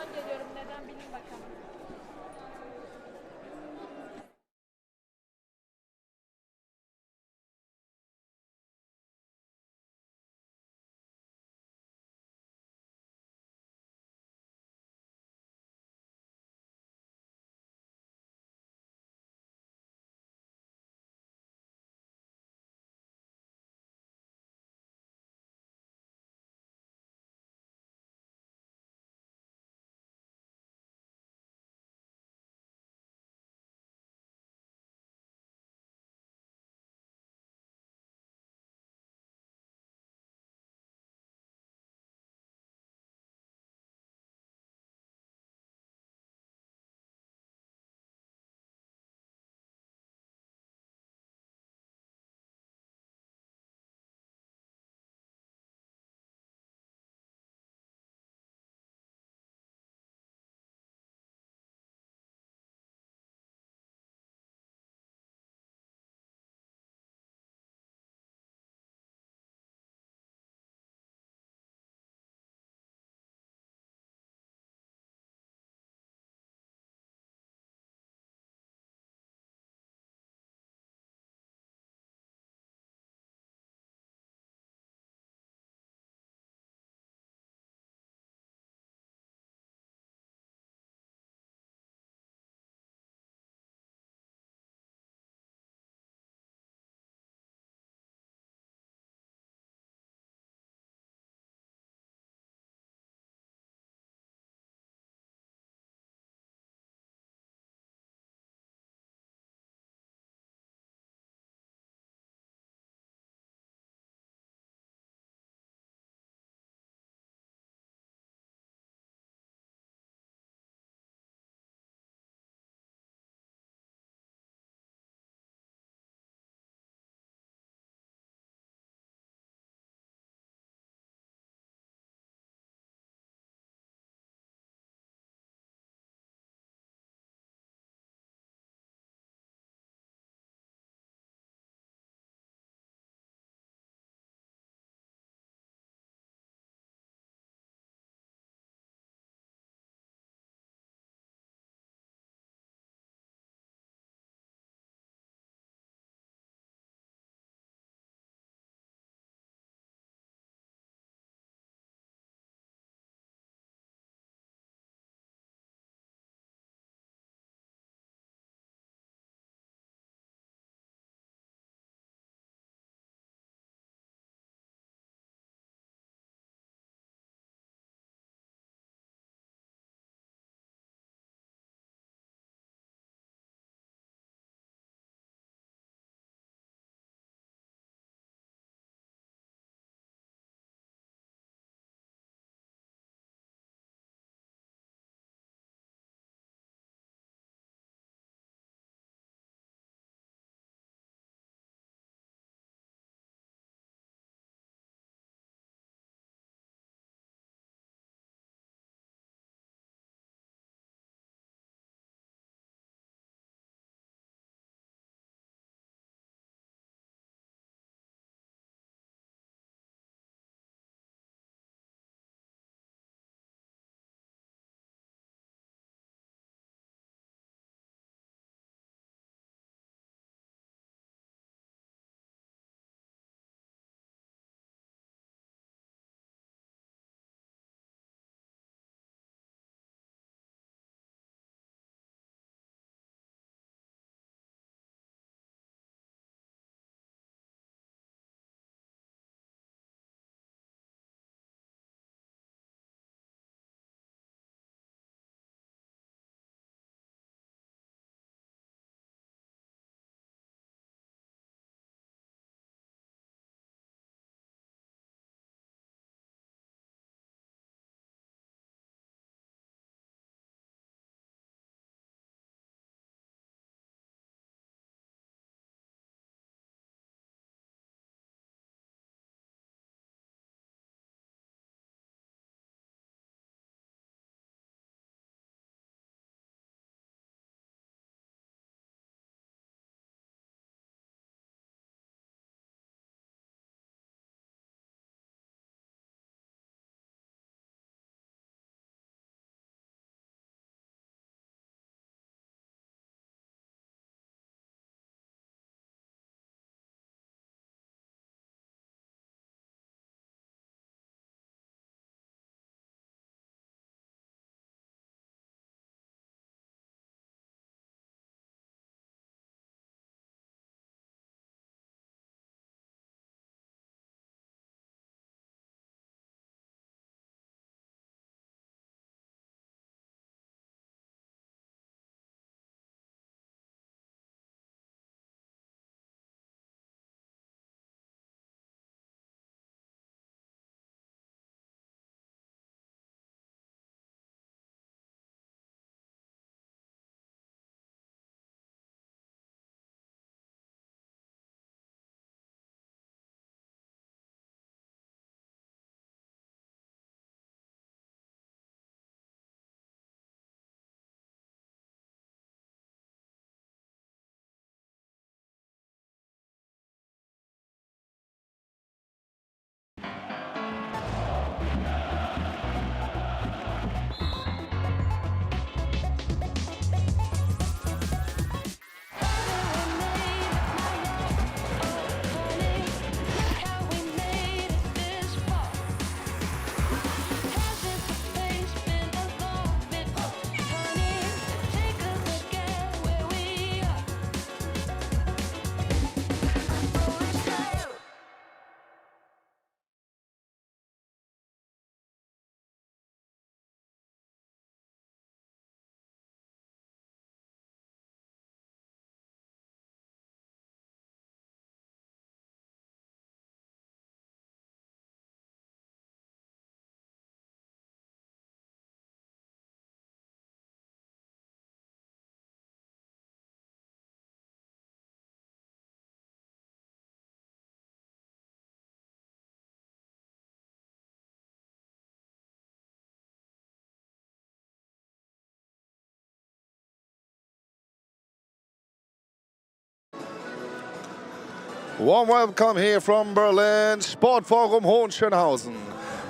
Warm welcome here from Berlin, Sportforum Hohenschönhausen.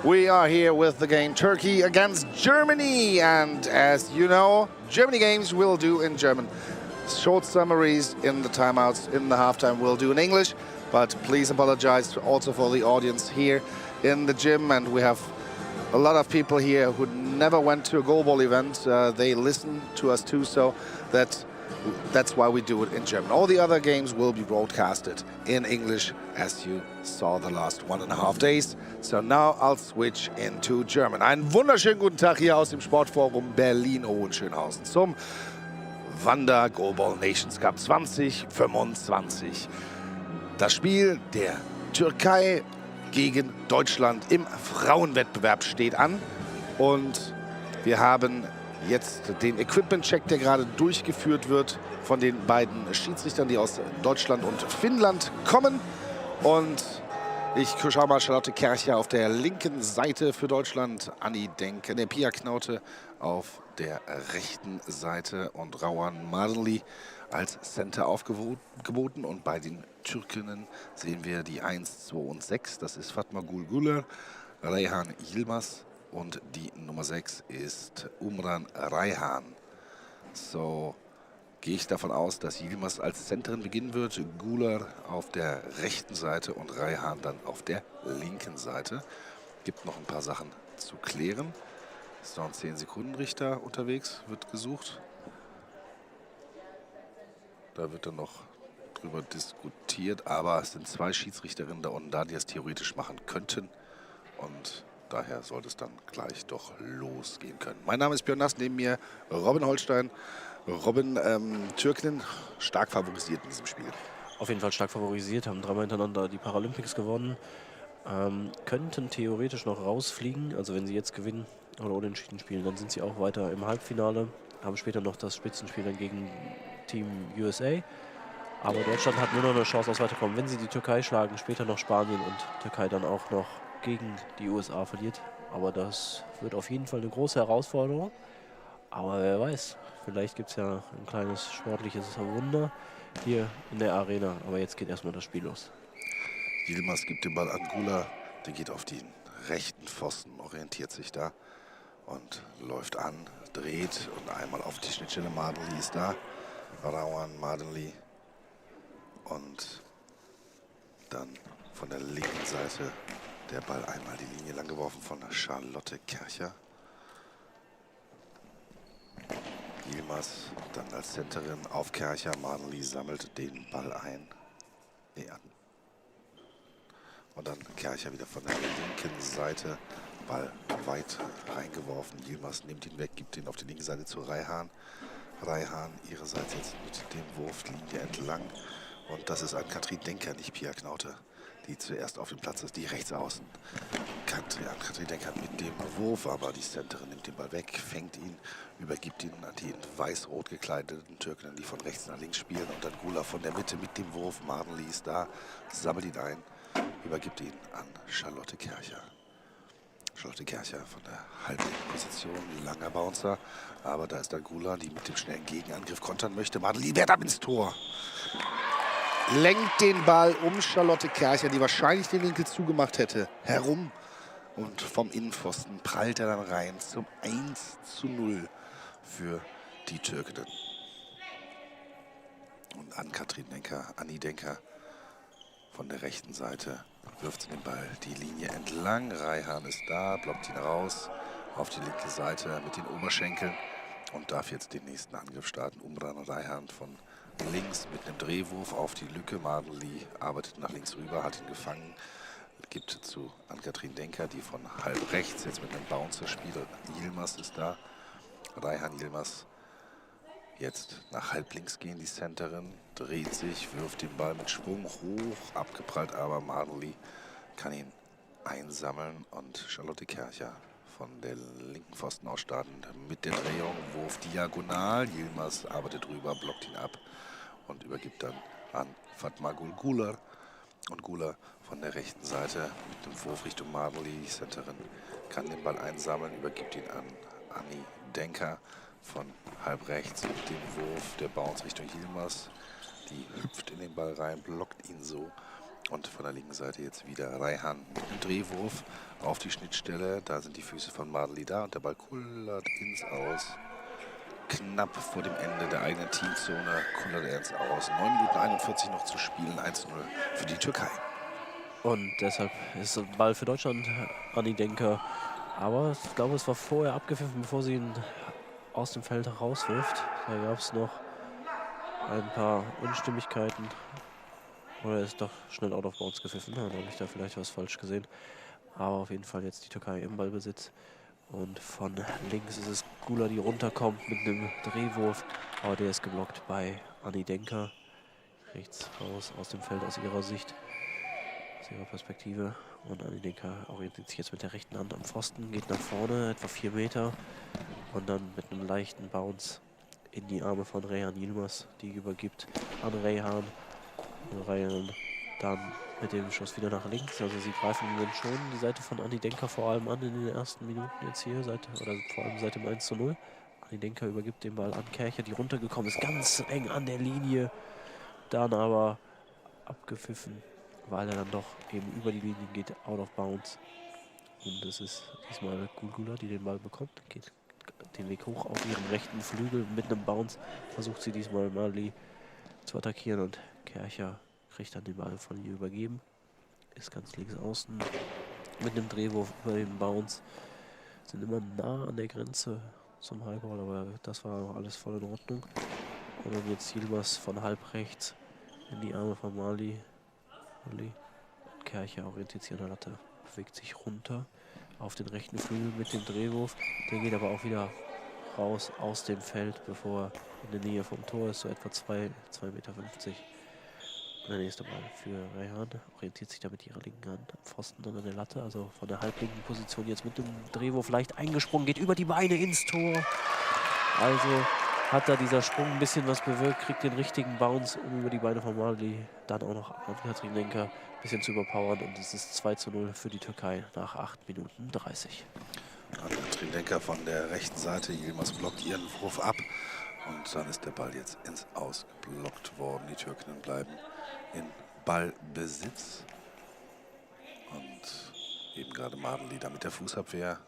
We are here with the game Turkey against Germany, and as you know, Germany games we'll do in German. Short summaries in the timeouts, in the halftime we'll do in English, but please apologize also for the audience here in the gym, and we have a lot of people here who never went to a goalball event. They listen to us too, so that's why we do it in German. All the other games will be broadcasted in English, as you saw the last 1.5 days. So now I'll switch into German. Einen wunderschönen guten Tag hier aus dem Sportforum Berlin-Hohenschönhausen zum Wander Goalball Nations Cup 2025. Das Spiel der Türkei gegen Deutschland im Frauenwettbewerb steht an. Und wir haben jetzt den Equipment-Check, der gerade durchgeführt wird von den beiden Schiedsrichtern, die aus Deutschland und Finnland kommen. Und ich schaue mal Charlotte Kercher auf der linken Seite für Deutschland, Pia Knaute auf der rechten Seite und Rauhan Marli als Center aufgeboten. Und bei den Türkinnen sehen wir die 1, 2 und 6. Das ist Fatma Gulguler, Reyhan Yilmaz. Und die Nummer 6 ist Umran Reyhan. So gehe ich davon aus, dass Yilmaz als Centerin beginnen wird. Guler auf der rechten Seite und Reyhan dann auf der linken Seite. Gibt noch ein paar Sachen zu klären. Ist noch ein 10-Sekunden-Richter unterwegs, wird gesucht. Da wird dann noch drüber diskutiert. Aber es sind 2 Schiedsrichterinnen da unten da, die es theoretisch machen könnten. Und daher sollte es dann gleich doch losgehen können. Mein Name ist Björn Nass, neben mir Robin Holstein. Robin, Türkinnen stark favorisiert in diesem Spiel. Auf jeden Fall stark favorisiert, haben 3-mal hintereinander die Paralympics gewonnen. Könnten theoretisch noch rausfliegen, also wenn sie jetzt gewinnen oder unentschieden spielen, dann sind sie auch weiter im Halbfinale. Haben später noch das Spitzenspiel dann gegen Team USA. Aber Deutschland hat nur noch eine Chance aufs Weiterkommen. Wenn sie die Türkei schlagen, später noch Spanien und Türkei dann auch noch gegen die USA verliert. Aber das wird auf jeden Fall eine große Herausforderung. Aber wer weiß, vielleicht gibt es ja ein kleines sportliches Wunder hier in der Arena. Aber jetzt geht erstmal das Spiel los. Yilmaz gibt den Ball an Gula. Der geht auf den rechten Pfosten, orientiert sich da und läuft an, dreht und einmal auf die Schnittstelle. Mardenli ist da. Rauhan Mardenli. Und dann von der linken Seite der Ball einmal die Linie lang geworfen von Charlotte Kercher. Yilmaz dann als Centerin auf Kercher. Mardenli sammelt den Ball ein. Und dann Kercher wieder von der linken Seite. Ball weit reingeworfen. Yilmaz nimmt ihn weg, gibt ihn auf die linke Seite zu Reyhan. Reyhan ihrerseits jetzt mit dem Wurf Linie entlang. Und das ist an Katrin Denker, nicht Pia Knaute, die zuerst auf dem Platz ist, die rechts außen. Katrin Denker mit dem Wurf, aber die Centerin nimmt den Ball weg, fängt ihn, übergibt ihn an die weiß-rot gekleideten Türken, die von rechts nach links spielen. Und dann Gula von der Mitte mit dem Wurf. Mardenli ist da, sammelt ihn ein, übergibt ihn an Charlotte Kercher. Charlotte Kercher von der Halbposition, langer Bouncer. Aber da ist dann Gula, die mit dem schnellen Gegenangriff kontern möchte. Mardenli wehrt ab ins Tor. Lenkt den Ball um Charlotte Kercher, die wahrscheinlich den Winkel zugemacht hätte, herum. Und vom Innenpfosten prallt er dann rein zum 1:0 für die Türkinnen. Und an Anni Denker von der rechten Seite wirft sie den Ball die Linie entlang. Reyhan ist da, blockt ihn raus auf die linke Seite mit den Oberschenkeln und darf jetzt den nächsten Angriff starten. Umran Reyhan von links mit einem Drehwurf auf die Lücke. Mardenli arbeitet nach links rüber, hat ihn gefangen, gibt zu Ann-Kathrin Denker, die von halb rechts jetzt mit einem Bouncer spielt. Yilmaz ist da. Reyhan Yilmaz jetzt nach halb links gehen, die Centerin, dreht sich, wirft den Ball mit Schwung hoch, abgeprallt, aber Mardenli kann ihn einsammeln und Charlotte Kercher von der linken Pfosten aus startend mit der Drehung, Wurf diagonal. Yilmaz arbeitet drüber, blockt ihn ab und übergibt dann an Fatma Gulguler. Und Guler von der rechten Seite mit dem Wurf Richtung Mardenli. Die Centerin kann den Ball einsammeln, übergibt ihn an Anni Denker von halb rechts mit dem Wurf. Der Bounce Richtung Yilmaz. Die hüpft in den Ball rein, blockt ihn so Und von der linken Seite jetzt wieder Reihan mit einem Drehwurf auf die Schnittstelle. Da sind die Füße von Madeli da und der Ball kullert ins Aus. Knapp vor dem Ende der eigenen Teamzone kullert er ins Aus. 9 Minuten 41 noch zu spielen, 1:0 für die Türkei. Und deshalb ist ein Ball für Deutschland, Anidenka. Aber ich glaube, es war vorher abgepfiffen, bevor sie ihn aus dem Feld rauswirft. Da gab es noch ein paar Unstimmigkeiten. Oder ist doch schnell out of bounds gepfiffen. Dann habe ich da vielleicht was falsch gesehen. Aber auf jeden Fall jetzt die Türkei im Ballbesitz. Und von links ist es Gula, die runterkommt mit einem Drehwurf. Aber der ist geblockt bei Anidenka. Rechts raus aus dem Feld aus ihrer Sicht. Aus ihrer Perspektive. Und Anidenka orientiert sich jetzt mit der rechten Hand am Pfosten. Geht nach vorne, etwa 4 Meter. Und dann mit einem leichten Bounce in die Arme von Reyhan Yilmaz. Die übergibt an Reyhan. Reyhan dann mit dem Schuss wieder nach links. Also sie greifen dann schon die Seite von Anidenka vor allem an in den ersten Minuten jetzt hier. Oder vor allem seit dem 1:0. Anidenka übergibt den Ball an Kercher, die runtergekommen ist. Ganz eng an der Linie. Dann aber abgepfiffen, weil er dann doch eben über die Linie geht, out of bounds. Und es ist diesmal Gulgula, die den Ball bekommt. Geht den Weg hoch auf ihrem rechten Flügel mit einem Bounce. Versucht sie diesmal Madeli zu attackieren und Kercher kriegt dann den Ball von ihr übergeben. Ist ganz links außen mit einem Drehwurf über den Bounce. Sind immer nah an der Grenze zum Highball, aber das war alles voll in Ordnung. Und dann jetzt Yilmaz von halb rechts in die Arme von Madeli. Kercher orientiert sich an der Latte, bewegt sich runter auf den rechten Flügel mit dem Drehwurf. Der geht aber auch wieder raus aus dem Feld, bevor er in der Nähe vom Tor ist, so etwa 2,50 Meter. Und der nächste Ball für Reyhan, orientiert sich da mit ihrer linken Hand am Pfosten dann an der Latte, also von der halblinken Position jetzt mit dem Drehwurf leicht eingesprungen, geht über die Beine ins Tor. Also hat da dieser Sprung ein bisschen was bewirkt, kriegt den richtigen Bounce, um über die Beine von Madeli dann auch noch an Katrin Denker ein bisschen zu überpowern. Und es ist 2:0 für die Türkei nach 8 Minuten 30. Katrin Denker von der rechten Seite. Yilmaz blockt ihren Wurf ab. Und dann ist der Ball jetzt ins Aus geblockt worden. Die Türkinnen bleiben in Ballbesitz. Und eben gerade Madeli da mit der Fußabwehr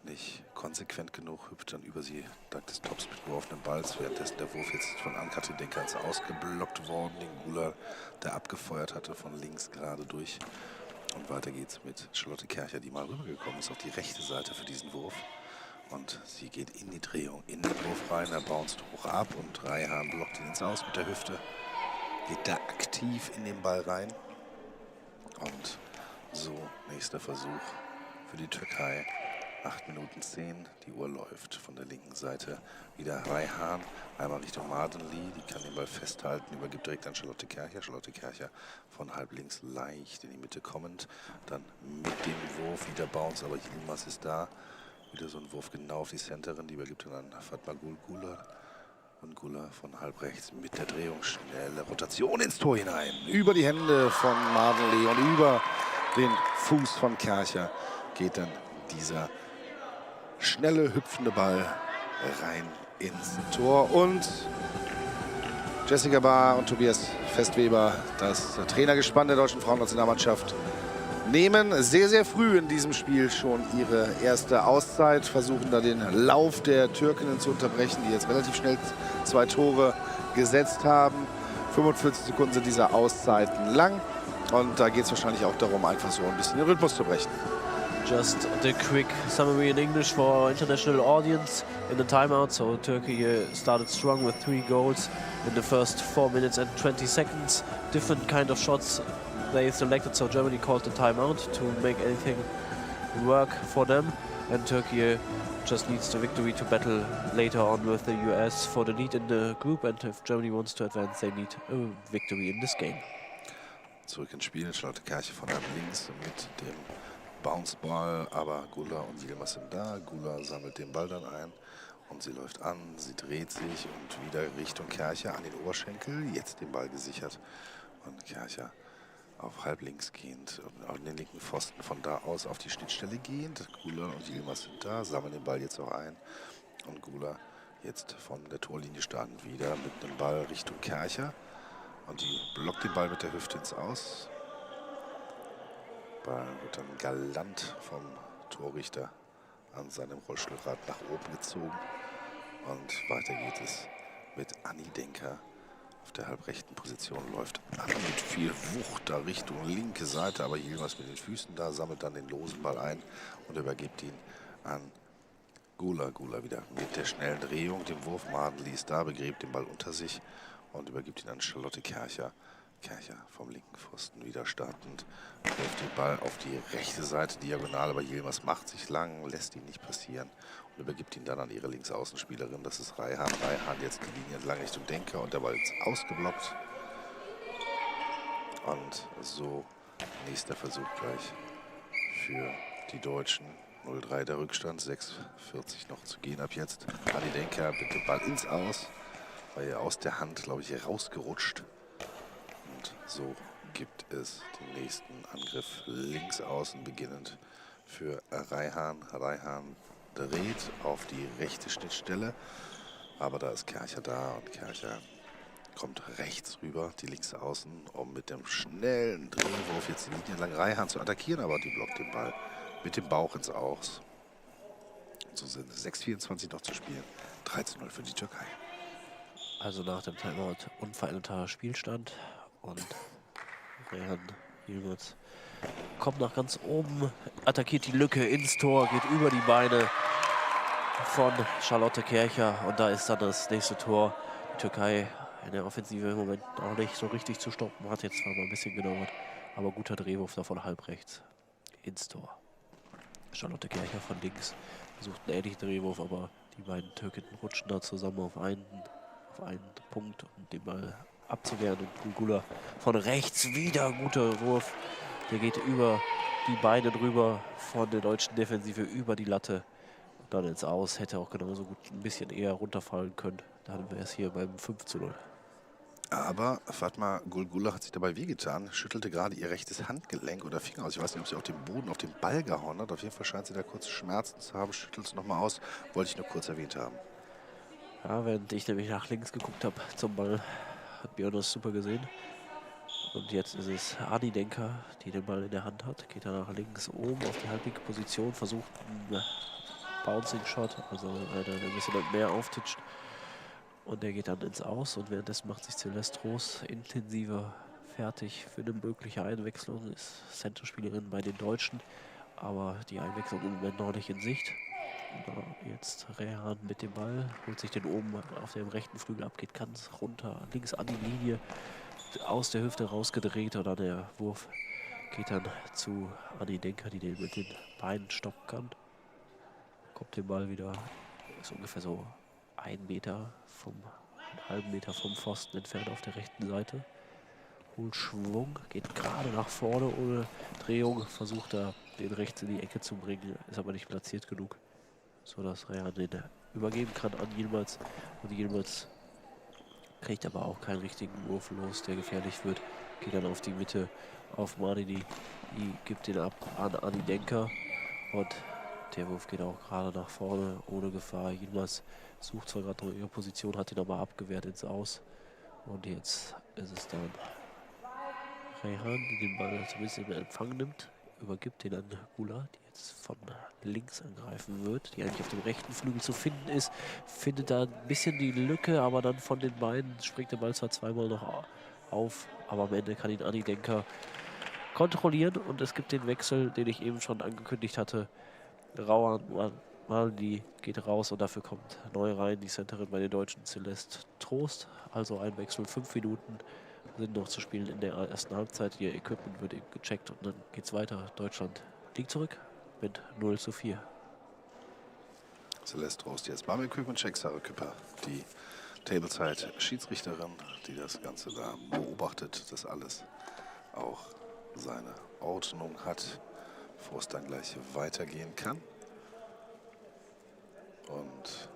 nicht konsequent genug, hüpft dann über sie dank des Tops mit geworfenen Balls. Währenddessen der Wurf jetzt von Katrin Denker ins Ausgeblockt worden. Den Gula, der abgefeuert hatte, von links gerade durch. Und weiter geht's mit Charlotte Kercher, die mal rübergekommen ist auf die rechte Seite für diesen Wurf. Und sie geht in die Drehung, in den Wurf rein, er bounced hoch ab und Reyhan blockt ihn ins Aus mit der Hüfte. Geht da aktiv in den Ball rein. Und so, nächster Versuch für die Türkei. 8 Minuten 10, die Uhr läuft. Von der linken Seite wieder Reyhan, einmal Richtung Madeli, die kann den Ball festhalten, übergibt direkt an Charlotte Kercher. Charlotte Kercher von halb links leicht in die Mitte kommend, dann mit dem Wurf wieder Bounce, aber Yilmaz ist da. Wieder so ein Wurf genau auf die Centerin, die übergibt dann an Fatma Gula. Und Gula von halb rechts mit der Drehung, schnelle Rotation ins Tor hinein. Über die Hände von Madeli und über den Fuß von Kercher geht dann dieser schnelle, hüpfende Ball rein ins Tor. Und Jessica Bahr und Tobias Festweber, das Trainergespann der deutschen Frauennationalmannschaft, nehmen sehr, sehr früh in diesem Spiel schon ihre erste Auszeit, versuchen da den Lauf der Türkinnen zu unterbrechen, die jetzt relativ schnell 2 Tore gesetzt haben. 45 Sekunden sind diese Auszeiten lang und da geht es wahrscheinlich auch darum, einfach so ein bisschen den Rhythmus zu brechen. Just the quick summary in English for our international audience in the timeout. So Turkey started strong with 3 goals in the first 4 minutes and 20 seconds. Different kind of shots they selected, so Germany called the timeout to make anything work for them. And Turkey just needs the victory to battle later on with the US for the lead in the group. And if Germany wants to advance, they need a victory in this game. Zurück ins Spiel, Charlotte Kercher von halb links mit dem Bounceball, aber Gula und Yilmaz sind da. Gula sammelt den Ball dann ein und sie läuft an, sie dreht sich und wieder Richtung Kercher an den Oberschenkel. Jetzt den Ball gesichert und Kercher auf halb links gehend und auf den linken Pfosten von da aus auf die Schnittstelle gehend. Gula und Yilmaz sind da, sammeln den Ball jetzt auch ein und Gula jetzt von der Torlinie starten wieder mit dem Ball Richtung Kercher und die blockt den Ball mit der Hüfte ins Aus. Ball wird dann galant vom Torrichter an seinem Rollstuhlrad nach oben gezogen. Und weiter geht es mit Anni Denker auf der halbrechten Position. Läuft an mit viel Wucht da Richtung linke Seite, aber jeweils mit den Füßen da, sammelt dann den losen Ball ein und übergibt ihn an Gula. Gula wieder mit der schnellen Drehung, dem Wurf. Madli ist da, begräbt den Ball unter sich und übergibt ihn an Charlotte Kercher. Kercher vom linken Pfosten wieder startend, wirft den Ball auf die rechte Seite diagonal, aber Yilmaz macht sich lang, lässt ihn nicht passieren und übergibt ihn dann an ihre Linksaußenspielerin. Das ist Reihan. Reihan jetzt die Linie entlang Richtung Denker und der Ball ist ausgeblockt. Und so nächster Versuch gleich für die Deutschen. 0-3 der Rückstand, 6:40 noch zu gehen ab jetzt. Anni Denker mit dem Ball ins Aus, war ihr aus der Hand, glaube ich, rausgerutscht. Und so gibt es den nächsten Angriff links außen, beginnend für Reihan. Reihan dreht auf die rechte Schnittstelle, aber da ist Kercher da und Kercher kommt rechts rüber, die links außen, um mit dem schnellen Drehwurf jetzt die Linie entlang Reihan zu attackieren, aber die blockt den Ball mit dem Bauch ins Aus. Und so sind 6:24 noch zu spielen. 13:0 für die Türkei. Also nach dem Timeout unveränderter Spielstand und Reihan Yilmaz kommt nach ganz oben, attackiert die Lücke ins Tor, geht über die Beine von Charlotte Kercher und da ist dann das nächste Tor. Die Türkei in der Offensive im Moment auch nicht so richtig zu stoppen, hat jetzt zwar mal ein bisschen gedauert, aber guter Drehwurf davon halb rechts ins Tor. Charlotte Kercher von links versucht einen ähnlichen Drehwurf, aber die beiden Türkinnen rutschen da zusammen auf einen Punkt, um den Ball abzuwehren. Und Gula von rechts wieder guter Wurf. Der geht über die Beine drüber von der deutschen Defensive über die Latte und dann ins Aus. Hätte auch genauso gut ein bisschen eher runterfallen können. Dann wäre es hier beim 5:0. Aber Fatma Gulgula hat sich dabei wehgetan, schüttelte gerade ihr rechtes Handgelenk oder Finger aus. Ich weiß nicht, ob sie auf den Boden, auf den Ball gehauen hat. Auf jeden Fall scheint sie da kurz Schmerzen zu haben. Schüttelt es nochmal aus. Wollte ich nur kurz erwähnt haben. Ja, während ich nämlich nach links geguckt habe zum Ball, hat Björn das super gesehen. Und jetzt ist es Anni Denker, die den Ball in der Hand hat. Geht dann nach links oben auf die halblinke Position, versucht einen Bouncing-Shot, also der ein bisschen mehr auftitscht. Und der geht dann ins Aus und währenddessen macht sich Celeste Roos intensiver fertig für eine mögliche Einwechslung. Ist Centerspielerin bei den Deutschen, aber die Einwechslung im Moment noch nicht in Sicht. Und da jetzt Reihan mit dem Ball, holt sich den oben auf dem rechten Flügel ab, geht ganz runter, links an die Linie, aus der Hüfte rausgedreht oder der Wurf geht dann zu Anni Denker, die den mit den Beinen stoppen kann. Kommt den Ball wieder, ist ungefähr so einen halben Meter vom Pfosten entfernt auf der rechten Seite. Holt Schwung, geht gerade nach vorne ohne Drehung, versucht da den rechts in die Ecke zu bringen, ist aber nicht platziert genug, sodass Reihan den übergeben kann an Yilmaz. Und Yilmaz kriegt aber auch keinen richtigen Wurf los, der gefährlich wird. Geht dann auf die Mitte auf Madini, die gibt den ab an Anni Denker und der Wurf geht auch gerade nach vorne ohne Gefahr. Yilmaz sucht zwar gerade noch ihre Position, hat ihn aber abgewehrt ins Aus. Und jetzt ist es dann Reihan, die den Ball zumindest in Empfang nimmt, übergibt den an Gula, die jetzt von links angreifen wird, die eigentlich auf dem rechten Flügel zu finden ist. Findet da ein bisschen die Lücke, aber dann von den Beinen springt der Ball zwar zweimal noch auf, aber am Ende kann ihn Anni Denker kontrollieren und es gibt den Wechsel, den ich eben schon angekündigt hatte. Maldi geht raus und dafür kommt neu rein die Centerin bei den Deutschen, Celeste Trost. Also ein Wechsel, 5 Minuten sind noch zu spielen in der ersten Halbzeit. Ihr Equipment wird eben gecheckt und dann geht's weiter. Deutschland liegt zurück mit 0:4. Celeste Trost jetzt beim Equipment-Check, Sarah Küpper, die Tablezeit-Schiedsrichterin, die das Ganze da beobachtet, dass alles auch seine Ordnung hat, bevor es dann gleich weitergehen kann. Und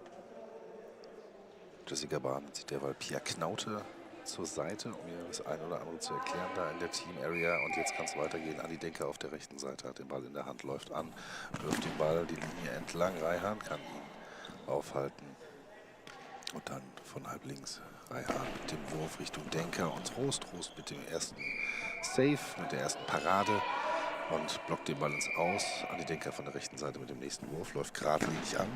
Jessica Bahn zieht derweil Pia Knaute zur Seite, um ihr das eine oder andere zu erklären da in der Team-Area. Und jetzt kann es weitergehen. Anni Denker auf der rechten Seite hat den Ball in der Hand, läuft an, wirft den Ball die Linie entlang. Reihan kann ihn aufhalten. Und dann von halb links Reihan mit dem Wurf Richtung Denker und Trost mit dem ersten Save, mit der ersten Parade. und blockt den Ball ins Aus. Andi Denker von der rechten Seite mit dem nächsten Wurf, läuft geradlinig an,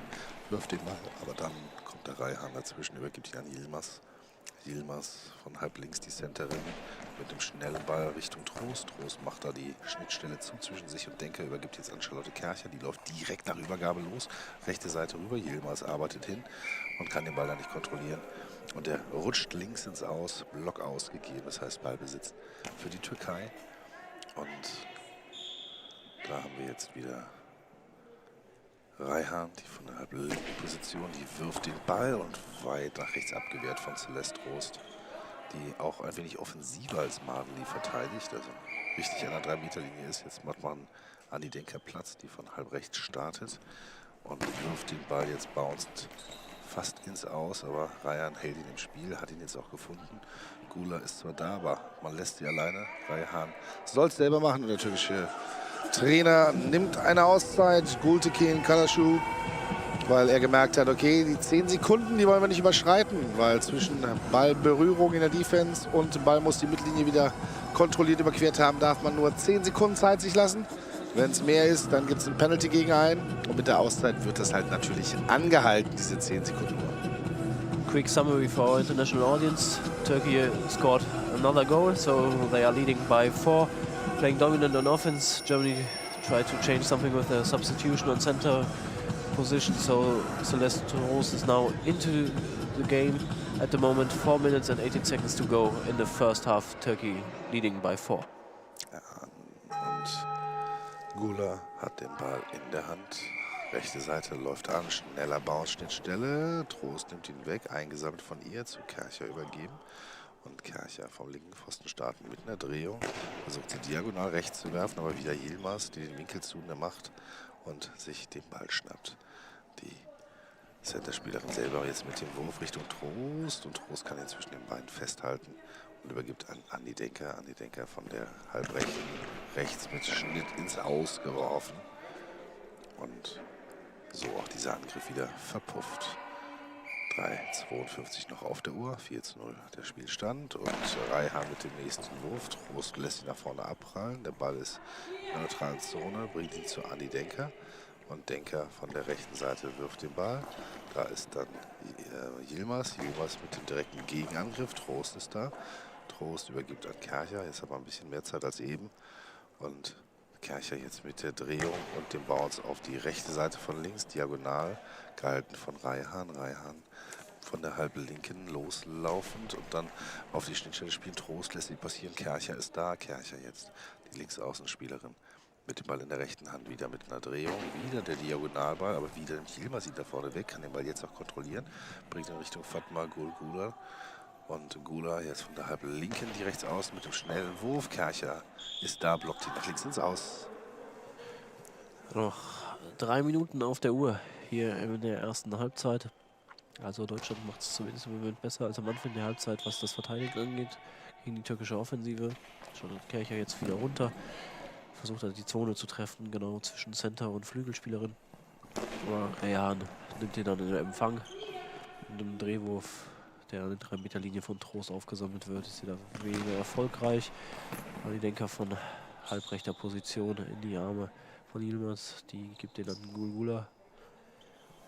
wirft den Ball, aber dann kommt der Reihan dazwischen, übergibt ihn an Yilmaz. Yilmaz von halb links die Centerin mit dem schnellen Ball Richtung Trost. Trost macht da die Schnittstelle zu zwischen sich und Denker, übergibt jetzt an Charlotte Kercher. Die läuft direkt nach Übergabe los. Rechte Seite rüber. Yilmaz arbeitet hin und kann den Ball dann nicht kontrollieren. Und der rutscht links ins Aus, Block ausgegeben. Das heißt Ballbesitz für die Türkei. Und da haben wir jetzt wieder Reihan, die von der halblinken Position, die wirft den Ball und weit nach rechts abgewehrt von Celeste Trost, die auch ein wenig offensiver als Marley verteidigt, also richtig an der 3-Meter-Linie ist. Jetzt macht man Andi Denker Platz, die von halb rechts startet und wirft den Ball jetzt bounced fast ins Aus, aber Reihan hält ihn im Spiel, hat ihn jetzt auch gefunden. Gula ist zwar da, aber man lässt sie alleine. Reihan soll es selber machen und der türkische Trainer nimmt eine Auszeit, Gültekin Kalashu, weil er gemerkt hat, okay, die 10 Sekunden, die wollen wir nicht überschreiten, weil zwischen Ballberührung in der Defense und Ball muss die Mittellinie wieder kontrolliert überquert haben, darf man nur 10 Sekunden Zeit sich lassen. Wenn es mehr ist, dann gibt es ein Penalty gegen einen und mit der Auszeit wird das halt natürlich angehalten, diese 10 Sekunden. Quick summary for our international audience. Turkey scored another goal, so they are leading by 4. Playing dominant on offense, Germany tried to change something with a substitution on center position, so Celeste Rose is now into the game. At the moment, 4 minutes and 18 seconds to go in the first half, Turkey leading by 4. Ja, und Gula hat den Ball in der Hand. Rechte Seite läuft an, schneller Bounce, Schnittstelle. Trost nimmt ihn weg, eingesammelt von ihr, zu Kercher übergeben. Und Kercher vom linken Pfosten starten mit einer Drehung. Versucht sie diagonal rechts zu werfen, aber wieder Yilmaz, die den Winkel zu macht und sich den Ball schnappt. Die Centerspielerin selber jetzt mit dem Wurf Richtung Trost. Und Trost kann ihn zwischen den Beinen festhalten und übergibt an Andi Denker. Andi Denker von der halbrechten rechts mit Schnitt ins Aus geworfen. Und so auch dieser Angriff wieder verpufft. 3:52 noch auf der Uhr, 4:0 der Spielstand und Reihan mit dem nächsten Wurf. Trost lässt ihn nach vorne abprallen. Der Ball ist in der neutralen Zone, bringt ihn zu Andi Denker. Und Denker von der rechten Seite wirft den Ball. Da ist dann Yilmaz. Yilmaz mit dem direkten Gegenangriff. Trost ist da. Trost übergibt an Kercher. Jetzt hat man ein bisschen mehr Zeit als eben. Und Kercher jetzt mit der Drehung und dem Bounce auf die rechte Seite von links, diagonal, gehalten von Reihan. Reihan von der halben linken loslaufend und dann auf die Schnittstelle spielen. Trost lässt sie passieren. Kercher ist da. Kercher jetzt die Linksaußenspielerin mit dem Ball in der rechten Hand, wieder mit einer Drehung. Wieder der Diagonalball, aber wieder Yilmaz sieht da vorne weg, kann den Ball jetzt auch kontrollieren. Bringt in Richtung Fatma Gula. Und Gula jetzt von der halben linken, die rechts außen mit dem schnellen Wurf. Kercher ist da, blockt ihn nach links ins Aus. Noch 3 Minuten auf der Uhr hier in der ersten Halbzeit. Also Deutschland macht es zumindest im Moment besser als am Anfang der Halbzeit, was das Verteidigen angeht, gegen die türkische Offensive. Charlotte Kercher jetzt wieder runter. Versucht er die Zone zu treffen, genau zwischen Center und Flügelspielerin. Aber Reihan nimmt ihn dann in den Empfang. Mit einem Drehwurf, der an der 3-Meter-Linie von Trost aufgesammelt wird, ist wieder weniger erfolgreich. Die Denker von halbrechter Position in die Arme von Yilmaz, die gibt den an Gula.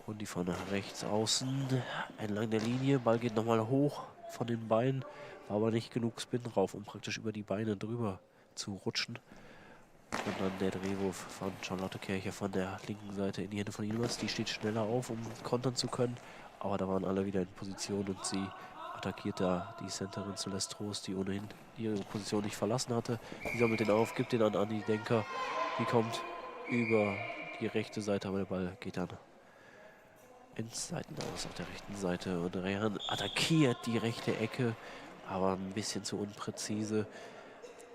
Und die von rechts außen entlang der Linie. Ball geht nochmal hoch von den Beinen, war aber nicht genug Spin drauf, um praktisch über die Beine drüber zu rutschen. Und dann der Drehwurf von Charlotte Kercher von der linken Seite in die Hände von Yilmaz. Die steht schneller auf, um kontern zu können. Aber da waren alle wieder in Position und sie attackiert da die Centerin Celeste Trost, die ohnehin ihre Position nicht verlassen hatte. Die sammelt den auf, gibt den an Andi Denker. Die kommt über die rechte Seite, aber der Ball geht dann ins Seitenaus auf der rechten Seite. Und Reihan attackiert die rechte Ecke, aber ein bisschen zu unpräzise.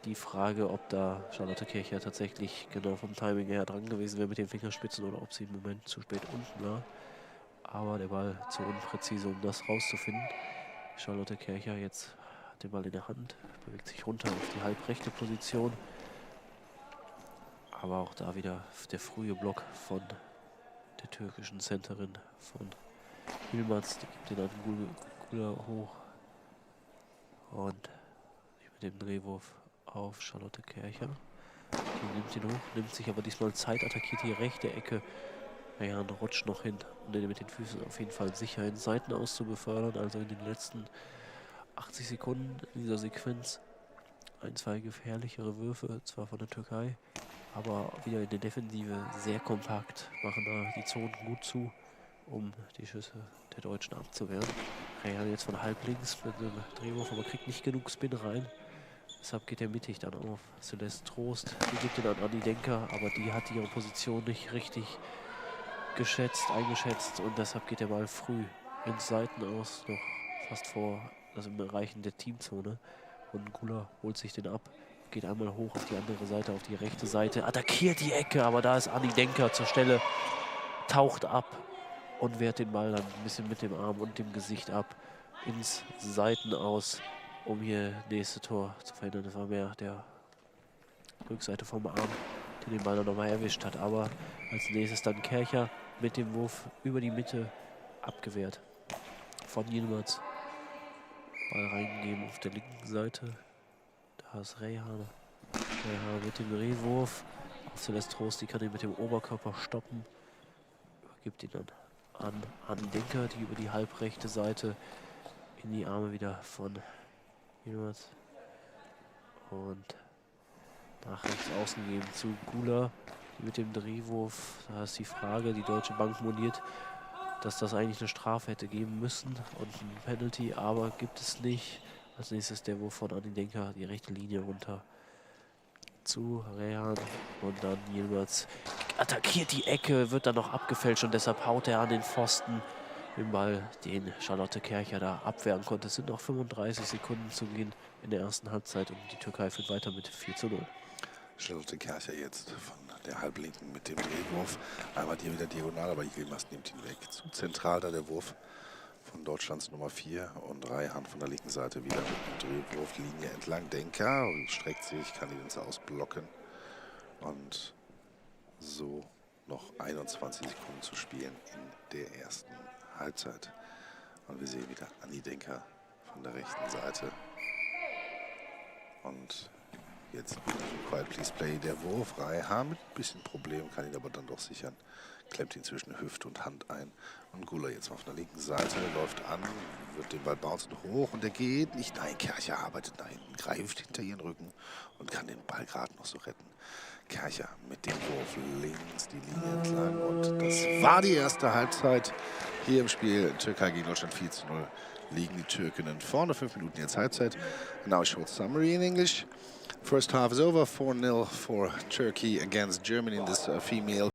Die Frage, ob da Charlotte Kercher tatsächlich genau vom Timing her dran gewesen wäre mit den Fingerspitzen oder ob sie im Moment zu spät unten war. Aber der Ball zu unpräzise, um das rauszufinden. Charlotte Kercher jetzt hat den Ball in der Hand, bewegt sich runter auf die halbrechte Position. Aber auch da wieder der frühe Block von der türkischen Centerin von Yilmaz. Die gibt den an Gula hoch. Und mit dem Drehwurf auf Charlotte Kercher. Die nimmt ihn hoch, nimmt sich aber diesmal Zeit, attackiert die rechte Ecke. Rehan rutscht noch hin, um den mit den Füßen auf jeden Fall sicher in Seiten auszubefördern. Also in den letzten 80 Sekunden in dieser Sequenz ein, zwei gefährlichere Würfe, zwar von der Türkei, aber wieder in der Defensive sehr kompakt, machen da die Zonen gut zu, um die Schüsse der Deutschen abzuwehren. Rehan jetzt von halb links mit einem Drehwurf, aber kriegt nicht genug Spin rein. Deshalb geht er mittig dann auf. Celeste Trost, die gibt ihn an Anni Denker, aber die hat ihre Position nicht richtig eingeschätzt und deshalb geht der Ball früh ins Seitenaus, noch fast vor, also im Erreichen der Teamzone. Und Gula holt sich den ab, geht einmal hoch auf die andere Seite, auf die rechte Seite, attackiert die Ecke, aber da ist Anni Denker zur Stelle, taucht ab und wehrt den Ball dann ein bisschen mit dem Arm und dem Gesicht ab ins Seitenaus, um hier nächste Tor zu verhindern. Das war mehr der Rückseite vom Arm, der den Ball dann nochmal erwischt hat. Aber als nächstes dann Kercher mit dem Wurf über die Mitte abgewehrt von Yilmaz. Ball reingegeben auf der linken Seite. Da ist Rehan. Rehan mit dem Drehwurf. Celeste Trost, die kann ihn mit dem Oberkörper stoppen. Übergibt ihn dann an Anni Denker, die über die halbrechte Seite in die Arme wieder von Yilmaz. Und nach rechts außen geben zu Gula mit dem Drehwurf. Da ist die Frage, die Deutsche Bank moniert, dass das eigentlich eine Strafe hätte geben müssen und ein Penalty, aber gibt es nicht. Als nächstes der Wurf von Anni Denker, die rechte Linie runter zu Rehan und dann Yilmaz attackiert die Ecke, wird dann noch abgefälscht und deshalb haut er an den Pfosten den Ball, den Charlotte Kercher da abwehren konnte. Es sind noch 35 Sekunden zu gehen in der ersten Halbzeit und die Türkei führt weiter mit 4:0. Charlotte Kercher jetzt von der Halblinken mit dem Drehwurf. Einmal hier wieder diagonal, aber Yilmaz nimmt ihn weg. Zu zentral da der Wurf von Deutschlands Nummer 4 und Rehan von der linken Seite wieder mit dem Drehwurf, Linie entlang. Denker und streckt sich, kann ihn ins Ausblocken. Und so noch 21 Sekunden zu spielen in der ersten Halbzeit. Und wir sehen wieder Anni Denker von der rechten Seite. Und jetzt Quiet Please Play, der Wurf. Rehan mit ein bisschen Problem, kann ihn aber dann doch sichern. Klemmt ihn zwischen Hüfte und Hand ein. Und Gula jetzt mal auf der linken Seite, läuft an, wird den Ball bouncen hoch und er geht nicht. Nein, Kercher arbeitet da hinten, greift hinter ihren Rücken und kann den Ball gerade noch so retten. Kercher mit dem Wurf links die Linie entlang und das war die erste Halbzeit hier im Spiel Türkei gegen Deutschland 4:0. Liegen die Türkinnen vorne, 5 Minuten jetzt Halbzeit. Now a short summary in English. First half is over, 4-0 for Turkey against Germany in this female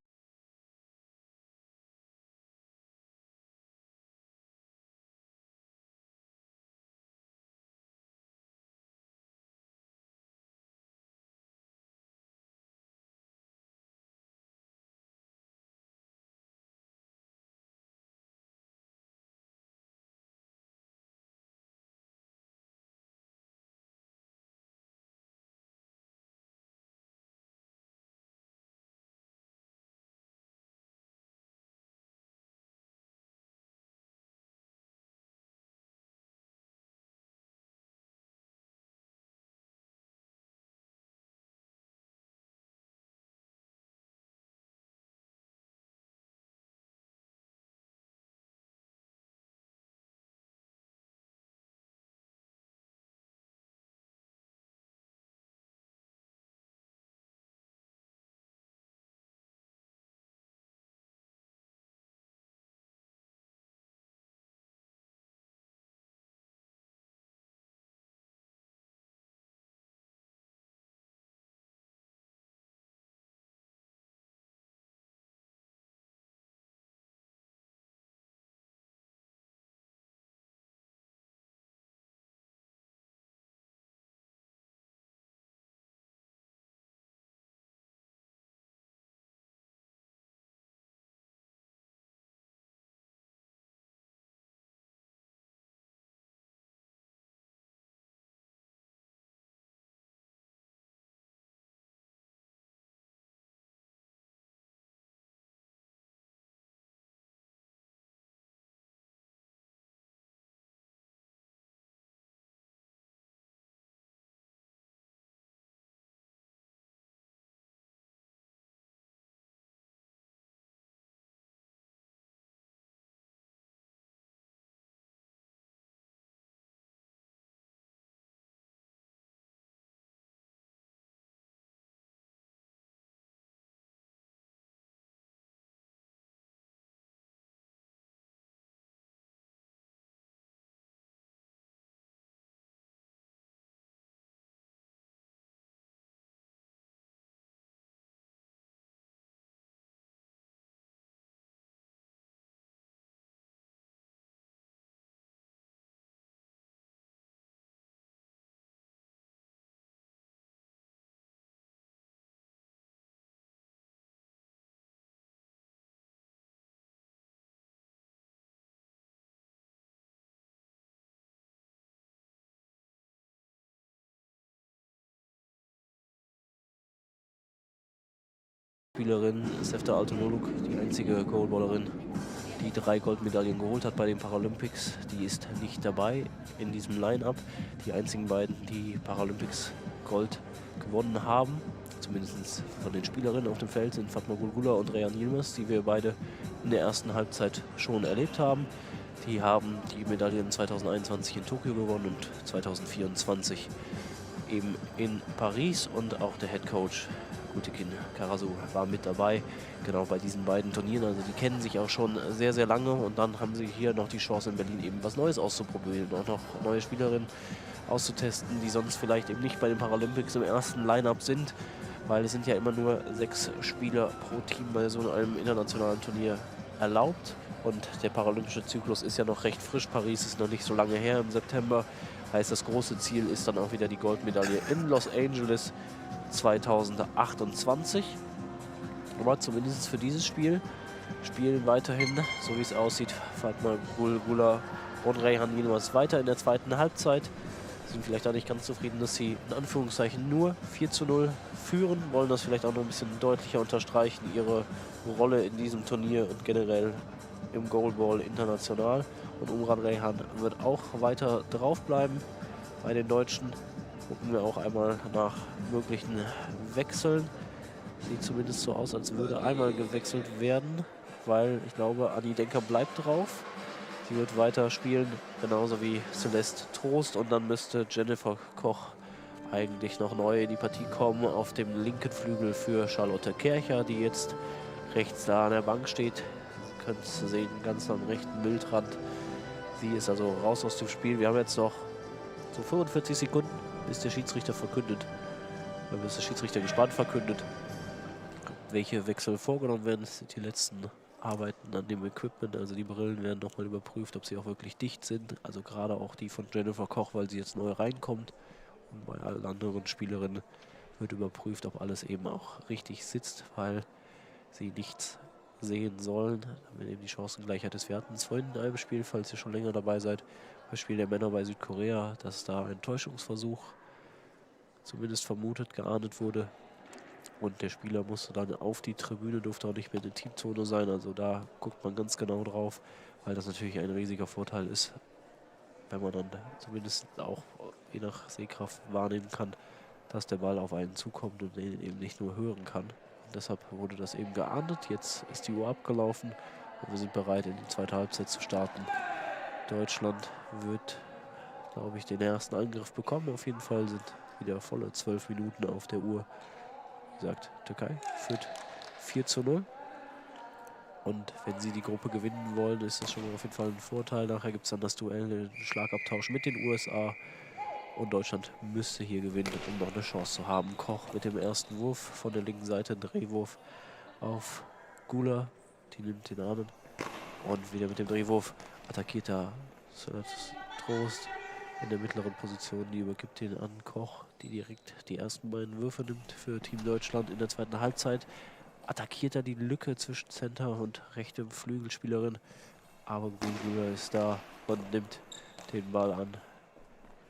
Spielerin Sefta Altınoluk, die einzige Goalballerin, die 3 Goldmedaillen geholt hat bei den Paralympics. Die ist nicht dabei in diesem Line-Up. Die einzigen beiden, die Paralympics Gold gewonnen haben, zumindest von den Spielerinnen auf dem Feld, sind Fatma Gulgula und Reyhan Yilmaz, die wir beide in der ersten Halbzeit schon erlebt haben. Die haben die Medaillen 2021 in Tokio gewonnen und 2024 eben in Paris, und auch der Head Coach Gültekin Karasu war mit dabei, genau bei diesen beiden Turnieren. Also die kennen sich auch schon sehr, sehr lange, und dann haben sie hier noch die Chance in Berlin eben was Neues auszuprobieren, auch noch neue Spielerinnen auszutesten, die sonst vielleicht eben nicht bei den Paralympics im ersten Line-Up sind, weil es sind ja immer nur 6 Spieler pro Team bei so einem internationalen Turnier erlaubt. Und der paralympische Zyklus ist ja noch recht frisch. Paris ist noch nicht so lange her, im September. Heißt, das große Ziel ist dann auch wieder die Goldmedaille in Los Angeles 2028. Aber zumindest für dieses Spiel spielen weiterhin, so wie es aussieht, Fatma Gulgula und Reyhan Yilmaz weiter in der zweiten Halbzeit. Sind vielleicht auch nicht ganz zufrieden, dass sie in Anführungszeichen nur 4:0 führen. Wollen das vielleicht auch noch ein bisschen deutlicher unterstreichen, ihre Rolle in diesem Turnier und generell im Goalball international. Und Umran Reyhan wird auch weiter draufbleiben bei den Deutschen. Gucken wir auch einmal nach möglichen Wechseln. Sieht zumindest so aus, als würde einmal gewechselt werden, weil ich glaube, Anni Denker bleibt drauf. Sie wird weiter spielen, genauso wie Celeste Trost, und dann müsste Jennifer Koch eigentlich noch neu in die Partie kommen auf dem linken Flügel für Charlotte Kercher, die jetzt rechts da an der Bank steht. Sie können es sehen, ganz am rechten Bildrand. Sie ist also raus aus dem Spiel. Wir haben jetzt noch so 45 Sekunden, bis der Schiedsrichter verkündet, bis der Schiedsrichter gespannt verkündet, welche Wechsel vorgenommen werden. Das sind die letzten Arbeiten an dem Equipment, also die Brillen werden nochmal überprüft, ob sie auch wirklich dicht sind. Also gerade auch die von Jennifer Koch, weil sie jetzt neu reinkommt. Und bei allen anderen Spielerinnen wird überprüft, ob alles eben auch richtig sitzt, weil sie nichts sehen sollen, damit eben die Chancengleichheit ist. Wir hatten es vorhin in einem Spiel, falls ihr schon länger dabei seid, beim Spiel der Männer bei Südkorea, dass da ein Täuschungsversuch zumindest vermutet, geahndet wurde. Und der Spieler musste dann auf die Tribüne, durfte auch nicht mehr in der Teamzone sein. Also da guckt man ganz genau drauf, weil das natürlich ein riesiger Vorteil ist, wenn man dann zumindest auch je nach Sehkraft wahrnehmen kann, dass der Ball auf einen zukommt und den eben nicht nur hören kann. Und deshalb wurde das eben geahndet. Jetzt ist die Uhr abgelaufen und wir sind bereit, in die zweite Halbzeit zu starten. Deutschland wird, glaube ich, den ersten Angriff bekommen. Auf jeden Fall sind wieder volle 12 Minuten auf der Uhr. Wie gesagt, Türkei führt 4:0. Und wenn sie die Gruppe gewinnen wollen, ist das schon auf jeden Fall ein Vorteil. Nachher gibt es dann das Duell, den Schlagabtausch mit den USA. Und Deutschland müsste hier gewinnen, um noch eine Chance zu haben. Koch mit dem ersten Wurf von der linken Seite, ein Drehwurf auf Gula. Die nimmt den an. Und wieder mit dem Drehwurf attackiert er Trost in der mittleren Position. Die übergibt ihn an Koch, die direkt die ersten beiden Würfe nimmt für Team Deutschland. In der zweiten Halbzeit attackiert er die Lücke zwischen Center und rechtem Flügelspielerin. Aber Gulgula ist da und nimmt den Ball an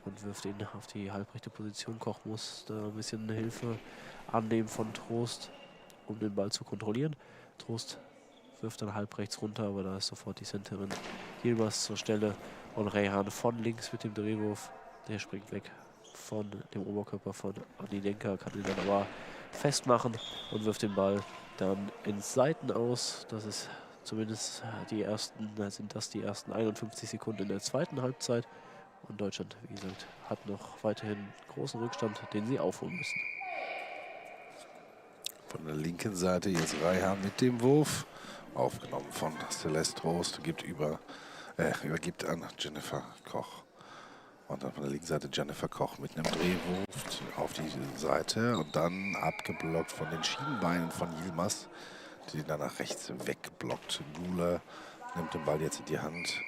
und wirft ihn auf die halbrechte Position. Koch muss da ein bisschen Hilfe annehmen von Trost, um den Ball zu kontrollieren. Trost wirft dann halbrechts runter, aber da ist sofort die Centerin Yilmaz zur Stelle. Und Reyhan von links mit dem Drehwurf. Der springt weg von dem Oberkörper von Anni Denker, kann ihn dann aber festmachen und wirft den Ball dann ins Seitenaus. Das ist zumindest die ersten 51 Sekunden in der zweiten Halbzeit. Und Deutschland, wie gesagt, hat noch weiterhin großen Rückstand, den sie aufholen müssen. Von der linken Seite jetzt Reyhan mit dem Wurf. Aufgenommen von Celeste Trost, übergibt an Jennifer Koch. Und dann von der linken Seite Jennifer Koch mit einem Drehwurf auf die Seite und dann abgeblockt von den Schienbeinen von Yilmaz, die dann nach rechts wegblockt. Gula nimmt den Ball jetzt in die Hand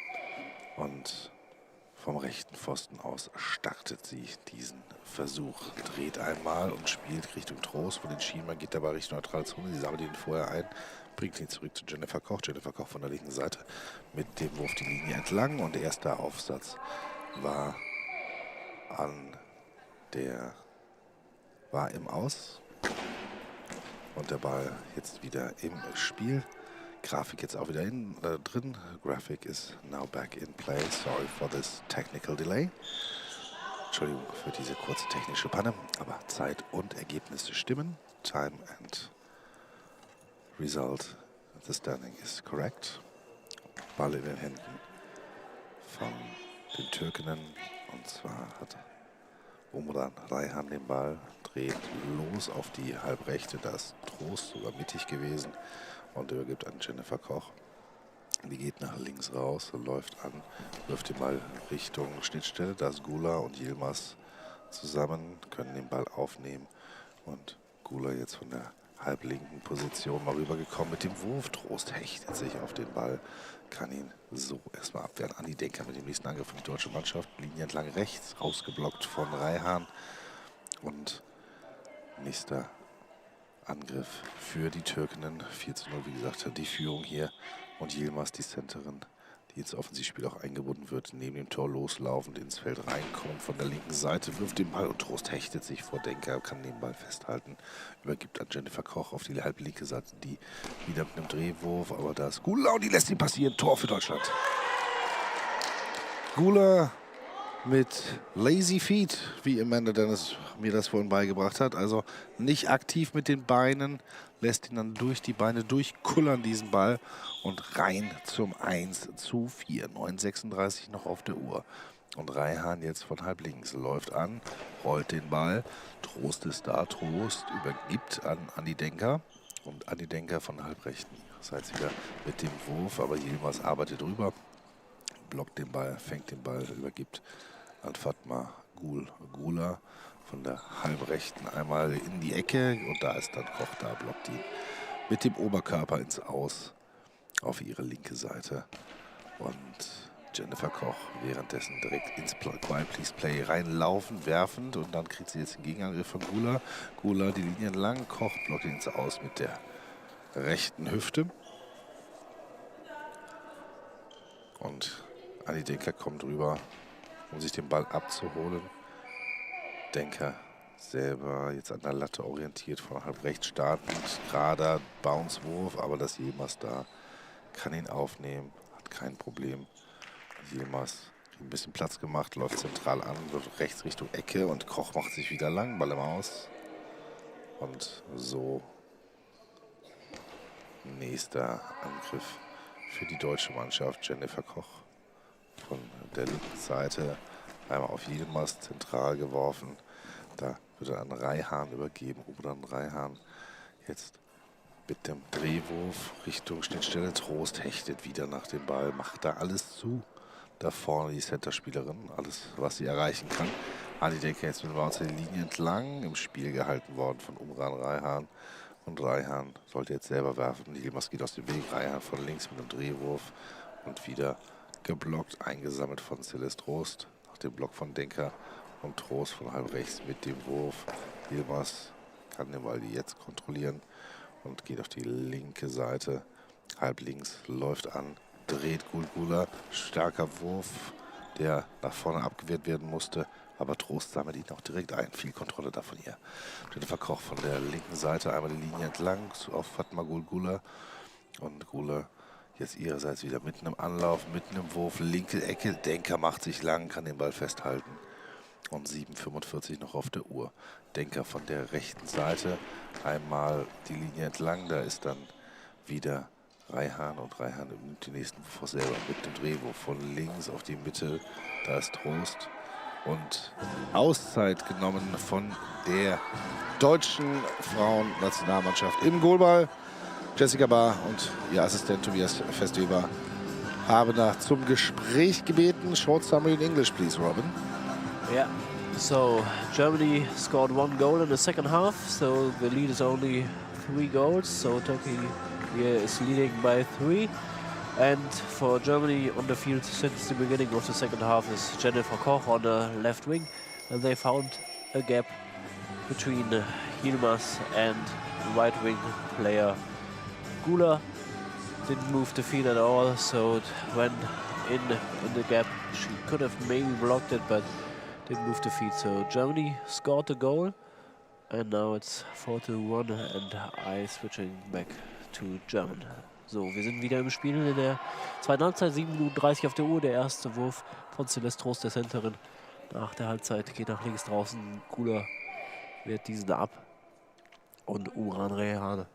und vom rechten Pfosten aus startet sie diesen Versuch. Dreht einmal und spielt Richtung Trost von den Schienbeinen, geht dabei Richtung neutrale Zone. Sie sammelt ihn vorher ein, bringt ihn zurück zu Jennifer Koch. Jennifer Koch von der linken Seite mit dem Wurf die Linie entlang. Und der erste Aufsatz war im Aus. Und der Ball jetzt wieder im Spiel. Grafik jetzt auch wieder drin. Graphic is now back in play. Sorry for this technical delay. Entschuldigung für diese kurze technische Panne, aber Zeit und Ergebnisse stimmen. Time and result. The standing is correct. Ball in den Händen von den Türkinnen. Und zwar hat Umran Rayhan den Ball, dreht los auf die Halbrechte. Da ist Trost sogar mittig gewesen und übergibt an Jennifer Koch. Die geht nach links raus, läuft an, wirft den Ball Richtung Schnittstelle. Da ist Gula und Yilmaz zusammen, können den Ball aufnehmen. Und Gula jetzt von der halblinken Position mal rübergekommen mit dem Wurf. Trost hechtet sich auf den Ball, kann ihn so erstmal abwehren. Andi Denker mit dem nächsten Angriff für die deutsche Mannschaft. Linie entlang rechts, rausgeblockt von Rayhan. Und nächster Angriff für die Türkinnen. 4:0, wie gesagt, die Führung hier. Und Yilmaz, die Centerin, die ins Offensivspiel auch eingebunden wird, neben dem Tor loslaufend ins Feld reinkommt, von der linken Seite, wirft den Ball und Trost hechtet sich vor Denker, kann den Ball festhalten, übergibt an Jennifer Koch auf die halblinke Seite, die wieder mit einem Drehwurf, aber da ist Gula und die lässt ihn passieren, Tor für Deutschland. Gula mit Lazy Feet, wie Amanda Dennis mir das vorhin beigebracht hat, also nicht aktiv mit den Beinen, lässt ihn dann durch die Beine durchkullern, diesen Ball, und rein zum 1:4. 9:36 noch auf der Uhr. Und Rayhan jetzt von halb links läuft an, rollt den Ball. Trost ist da, Trost übergibt an Andi Denker. Und Andi Denker von halb rechten. Das heißt wieder mit dem Wurf, aber Yilmaz arbeitet drüber, blockt den Ball, fängt den Ball, übergibt an Fatma Gula von der halbrechten einmal in die Ecke und da ist dann Koch, da blockt ihn mit dem Oberkörper ins Aus auf ihre linke Seite. Und Jennifer Koch währenddessen direkt ins Please-Play reinlaufen, werfend, und dann kriegt sie jetzt den Gegenangriff von Gula. Gula die Linie entlang, Koch blockt ihn ins Aus mit der rechten Hüfte. Und Andi Denker kommt rüber, um sich den Ball abzuholen. Denker selber jetzt an der Latte orientiert, von halb rechts startend, gerader Bounce-Wurf, aber das Yilmaz da kann ihn aufnehmen, hat kein Problem. Yilmaz hat ein bisschen Platz gemacht, läuft zentral an, wirft rechts Richtung Ecke und Koch macht sich wieder lang, Ball im Aus. Und so nächster Angriff für die deutsche Mannschaft, Jennifer Koch von der linken Seite. Einmal auf Yilmaz zentral geworfen. Da wird er an Rayhan übergeben. Umran Rayhan jetzt mit dem Drehwurf Richtung Schnittstelle. Trost hechtet wieder nach dem Ball. Macht da alles zu. Da vorne die Centerspielerin. Alles, was sie erreichen kann. Andi Denker jetzt mit dem Bounce der Linie entlang. Im Spiel gehalten worden von Umran Rayhan. Und Rayhan sollte jetzt selber werfen. Yilmaz geht aus dem Weg. Rayhan von links mit dem Drehwurf. Und wieder geblockt, eingesammelt von Celeste Trost. Dem Block von Denker und Trost von halb rechts mit dem Wurf. Yilmaz kann den Ball jetzt kontrollieren und geht auf die linke Seite. Halb links läuft an, dreht Gula. Starker Wurf, der nach vorne abgewehrt werden musste. Aber Trost sammelt ihn auch direkt ein. Viel Kontrolle da von ihr. Jennifer Koch von der linken Seite, einmal die Linie entlang auf Fatma Gula. Und Gula jetzt ihrerseits wieder mitten im Anlauf, mitten im Wurf, linke Ecke. Denker macht sich lang, kann den Ball festhalten. Und 7:45 noch auf der Uhr. Denker von der rechten Seite, einmal die Linie entlang. Da ist dann wieder Rayhan und Rayhan nimmt den nächsten Wurf selber mit dem Drehwurf von links auf die Mitte. Da ist Trost. Und Auszeit genommen von der deutschen Frauennationalmannschaft im Goalball. Jessica Bahr und ihr Assistent Tobias Festweber haben nach zum Gespräch gebeten. Short summary in English, please, Robin. Yeah, so Germany scored 1 goal in the second half, so the lead is only 3 goals, so Turkey here is leading by 3. And for Germany on the field since the beginning of the second half is Jennifer Koch on the left wing, and they found a gap between Yilmaz and right wing player Gula. Didn't move the feet at all, so it went in the gap. She could have maybe blocked it, but didn't move the feet. So Germany scored the goal, And now it's 4-1 and I switching back to German. So, wir sind wieder im Spiel in der zweiten Halbzeit, 7 Minuten 30 auf der Uhr. Der erste Wurf von Celeste Trost, der Centerin. Nach der Halbzeit geht nach links draußen. Cooler wehrt diesen ab. Und Uran Rehan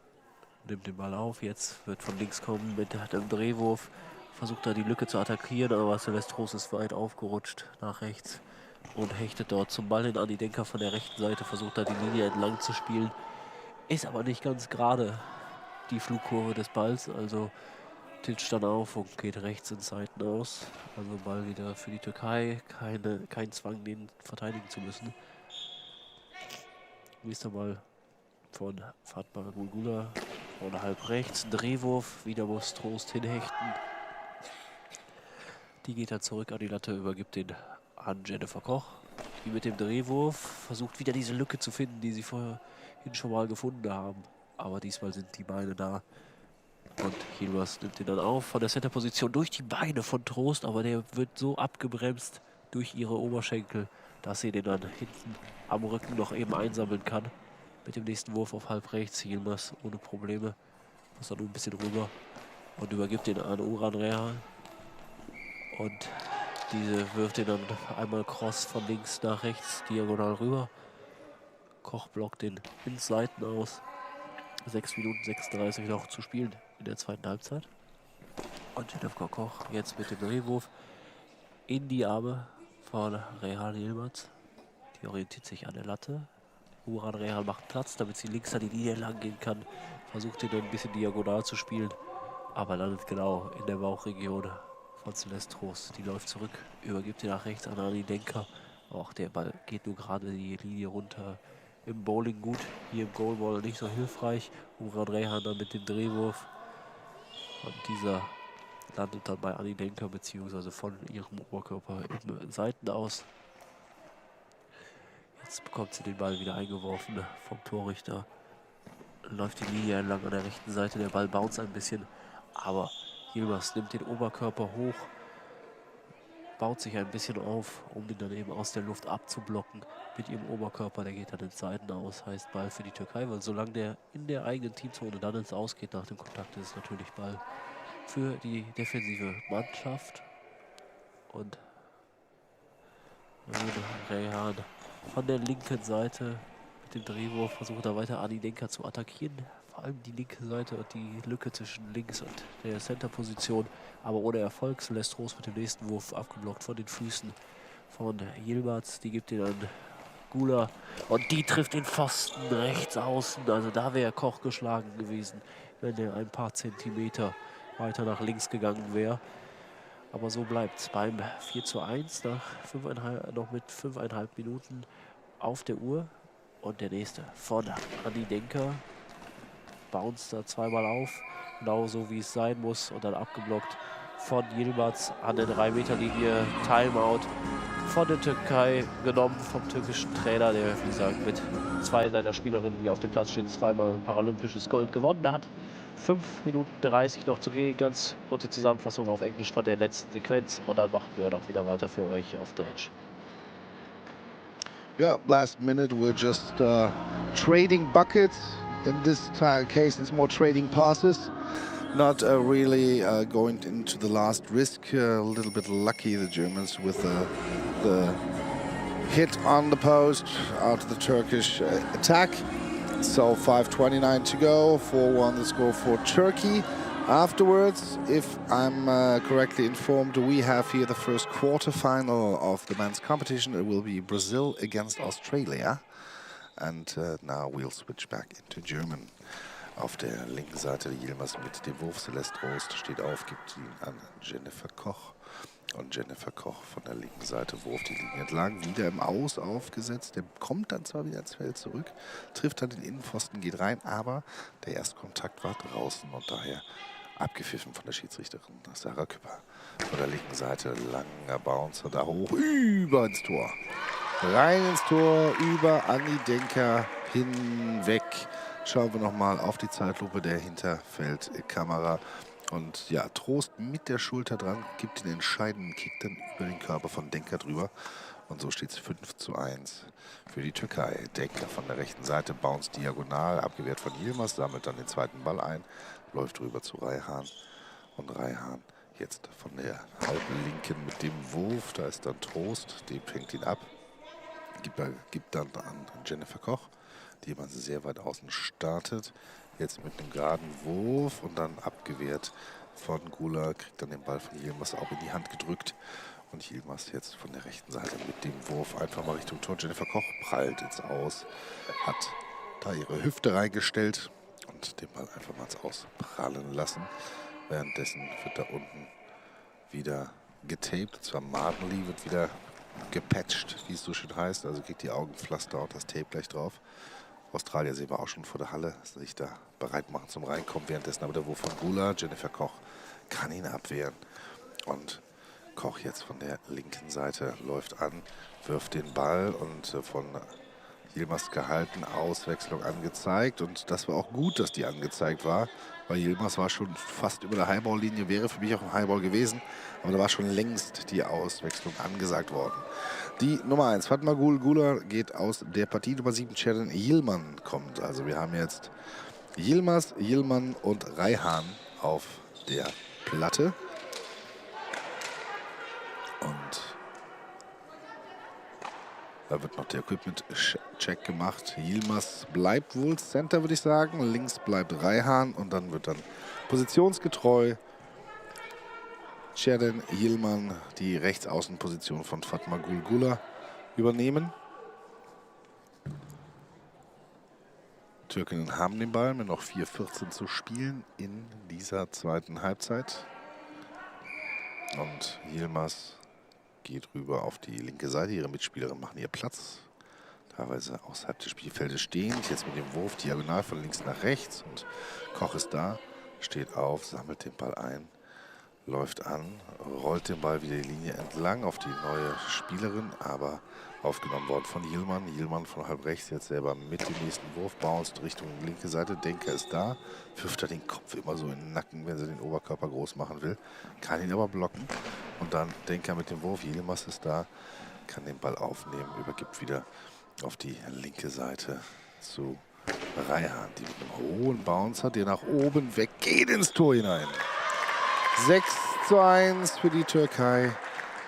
nimmt den Ball auf. Jetzt wird von links kommen mit einem Drehwurf. Versucht da die Lücke zu attackieren, aber Celeste Trost ist weit aufgerutscht nach rechts. Und hechtet dort zum Ball hin an die Denker von der rechten Seite. Versucht da die Linie entlang zu spielen. Ist aber nicht ganz gerade die Flugkurve des Balls. Also titscht dann auf und geht rechts ins Seiten aus. Also Ball wieder für die Türkei. Kein Zwang, den verteidigen zu müssen. Nächster Ball von Fatma Gulgula. Von halb rechts. Drehwurf. Wieder muss Trost hinhechten. Die geht dann zurück an die Latte, übergibt den an Jennifer Koch, die mit dem Drehwurf versucht wieder diese Lücke zu finden, die sie vorhin schon mal gefunden haben. Aber diesmal sind die Beine da. Und Hilvers nimmt ihn dann auf von der Center-Position durch die Beine von Trost, aber der wird so abgebremst durch ihre Oberschenkel, dass sie den dann hinten am Rücken noch eben einsammeln kann. Mit dem nächsten Wurf auf halb rechts. Hilvers ohne Probleme. Muss dann nur ein bisschen rüber und übergibt den an Uran Rehan. Und diese wirft ihn dann einmal cross von links nach rechts, diagonal rüber. Koch blockt den ins Seiten aus. 6 Minuten 36 noch zu spielen in der zweiten Halbzeit. Und Jennifer Koch jetzt mit dem Drehwurf in die Arme von Rehan Yilmaz. Die orientiert sich an der Latte. Uran Rehan macht Platz, damit sie links an die Linie lang gehen kann. Versucht ihn dann ein bisschen diagonal zu spielen, aber landet genau in der Bauchregion von Celeste Trost. Die läuft zurück, übergibt ihn nach rechts an Ani Denker. Auch der Ball geht nur gerade die Linie runter. Im Bowling gut, hier im Goalball nicht so hilfreich. Uran Rehan dann mit dem Drehwurf. Und dieser landet dann bei Ani Denker beziehungsweise von ihrem Oberkörper im Seiten aus. Jetzt bekommt sie den Ball wieder eingeworfen vom Torrichter. Läuft die Linie entlang an der rechten Seite. Der Ball bounce ein bisschen, aber Yilmaz nimmt den Oberkörper hoch, baut sich ein bisschen auf, um den dann eben aus der Luft abzublocken mit ihrem Oberkörper. Der geht dann ins Seiten aus, heißt Ball für die Türkei, weil solange der in der eigenen Teamzone dann ins Aus geht nach dem Kontakt, ist es natürlich Ball für die defensive Mannschaft. Und Rehan von der linken Seite mit dem Drehwurf versucht er weiter Ani Denker zu attackieren. Vor allem die linke Seite und die Lücke zwischen links und der Center-Position. Aber ohne Erfolg. Celeste Trost mit dem nächsten Wurf abgeblockt von den Füßen von Yilmaz. Die gibt ihn an Gula. Und die trifft den Pfosten rechts außen. Also da wäre Koch geschlagen gewesen, wenn er ein paar Zentimeter weiter nach links gegangen wäre. Aber so bleibt es beim 4:1 noch mit 5,5 Minuten auf der Uhr. Und der nächste von Ani Denker. Bounce da zweimal auf, genauso wie es sein muss, und dann abgeblockt von Yilmaz an der 3-Meter-Linie. Timeout von der Türkei genommen vom türkischen Trainer, der, wie gesagt, mit 2 seiner Spielerinnen, die auf dem Platz stehen, zweimal paralympisches Gold gewonnen hat. 5 Minuten 30 noch zu gehen. Ganz kurze Zusammenfassung auf Englisch von der letzten Sequenz und dann machen wir noch wieder weiter für euch auf Deutsch. Yeah, last minute we're just trading buckets. In this case, it's more trading passes, not really going into the last risk. A little bit lucky, the Germans, with the hit on the post out of the Turkish attack. So 5:29 to go, 4-1 the score for Turkey. Afterwards, if I'm correctly informed, we have here the first quarterfinal of the men's competition. It will be Brazil against Australia. And now we'll switch back into German. Auf der linken Seite Yilmaz mit dem Wurf. Celeste Trost steht auf, gibt ihn an Jennifer Koch. Und Jennifer Koch von der linken Seite, Wurf die Linie entlang, wieder im Aus aufgesetzt. Der kommt dann zwar wieder ins Feld zurück, trifft dann den Innenpfosten, geht rein, aber der Erstkontakt war draußen und daher abgepfiffen von der Schiedsrichterin Sarah Küpper. Von der linken Seite langer Bouncer da hoch, über ins Tor. Rein ins Tor, über Ani Denker hinweg. Schauen wir nochmal auf die Zeitlupe der Hinterfeldkamera. Und ja, Trost mit der Schulter dran, gibt den entscheidenden Kick dann über den Körper von Denker drüber. Und so steht es 5:1 für die Türkei. Denker von der rechten Seite, bounce diagonal, abgewehrt von Yilmaz, sammelt dann den zweiten Ball ein, läuft rüber zu Raihan. Und Raihan jetzt von der halblinken mit dem Wurf, da ist dann Trost, dem fängt ihn ab. Gibt dann an Jennifer Koch, die jemand sehr weit außen startet. Jetzt mit einem geraden Wurf und dann abgewehrt von Gula, kriegt dann den Ball von Yilmaz auch in die Hand gedrückt. Und Yilmaz jetzt von der rechten Seite mit dem Wurf einfach mal Richtung Tor. Jennifer Koch prallt ins Aus, hat da ihre Hüfte reingestellt und den Ball einfach mal ins Aus prallen lassen. Währenddessen wird da unten wieder getaped. Und zwar Mardenly wird wieder gepatcht, wie es so schön heißt. Also kriegt die Augenpflaster und das Tape gleich drauf. Australier sehen wir auch schon vor der Halle, sich da bereit machen zum Reinkommen. Währenddessen aber der Wurf von Gula. Jennifer Koch kann ihn abwehren. Und Koch jetzt von der linken Seite läuft an, wirft den Ball und von Yilmaz gehalten, Auswechslung angezeigt. Und das war auch gut, dass die angezeigt war, weil Yilmaz war schon fast über der Highball-Linie, wäre für mich auch ein Highball gewesen. Aber da war schon längst die Auswechslung angesagt worden. Die Nummer 1, Fatma Gula, geht aus der Partie. Nummer 7, Ceren Yilman kommt. Also wir haben jetzt Yilmaz, Yilman und Raihan auf der Platte. Und da wird noch der Equipment-Check gemacht. Yilmaz bleibt wohl Center, würde ich sagen. Links bleibt Raihan und dann wird dann positionsgetreu Ceren Yilman die Rechtsaußenposition von Fatma Gula übernehmen. Türkinnen haben den Ball mit noch 4:14 zu spielen in dieser zweiten Halbzeit. Und Yilmaz geht rüber auf die linke Seite. Ihre Mitspielerinnen machen ihr Platz. Teilweise außerhalb des Spielfeldes stehend. Jetzt mit dem Wurf diagonal von links nach rechts. Und Koch ist da, steht auf, sammelt den Ball ein, läuft an, rollt den Ball wieder die Linie entlang auf die neue Spielerin, aber aufgenommen worden von Yilman. Yilman von halb rechts jetzt selber mit dem nächsten Wurf, bounced Richtung linke Seite. Denker ist da, wirft er den Kopf immer so in den Nacken, wenn sie den Oberkörper groß machen will. Kann ihn aber blocken. Und dann Denker mit dem Wurf, Yilmaz ist da, kann den Ball aufnehmen, übergibt wieder auf die linke Seite zu Raihan, die mit einem hohen Bounce hat, der nach oben weggeht ins Tor hinein. 6:1 für die Türkei.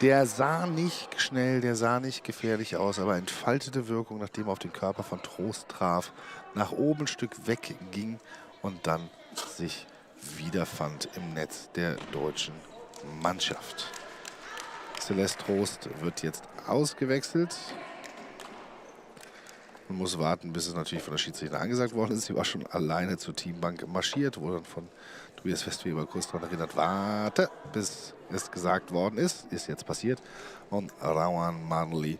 Der sah nicht schnell, der sah nicht gefährlich aus, aber entfaltete Wirkung, nachdem er auf den Körper von Trost traf, nach oben ein Stück wegging und dann sich wiederfand im Netz der deutschen Mannschaft. Celeste Trost wird jetzt ausgewechselt. Man muss warten, bis es natürlich von der Schiedsrichter angesagt worden ist. Sie war schon alleine zur Teambank marschiert, wurde dann von Tobias Westweber kurz daran erinnert, warte, bis es gesagt worden ist. Ist jetzt passiert. Und Rawan Mardenly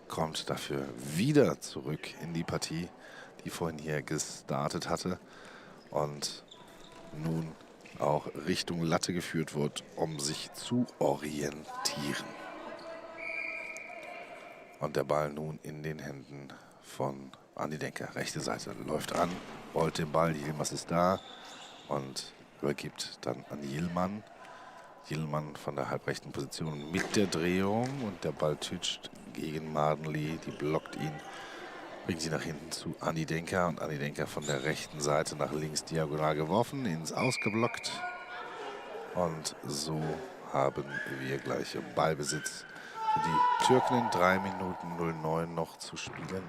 kommt dafür wieder zurück in die Partie, die vorhin hier gestartet hatte. Und nun auch Richtung Latte geführt wird, um sich zu orientieren. Und der Ball nun in den Händen von Andi Denker. Rechte Seite läuft an, rollt den Ball, Yilmaz ist da und übergibt dann an Yilman. Yilman von der halbrechten Position mit der Drehung und der Ball titscht gegen Mardenly, die blockt ihn, bringt sie nach hinten zu Andi Denker und Andi Denker von der rechten Seite nach links diagonal geworfen, ins Ausgeblockt. Und so haben wir gleich Ballbesitz für die Türken. 3 Minuten 09 noch zu spielen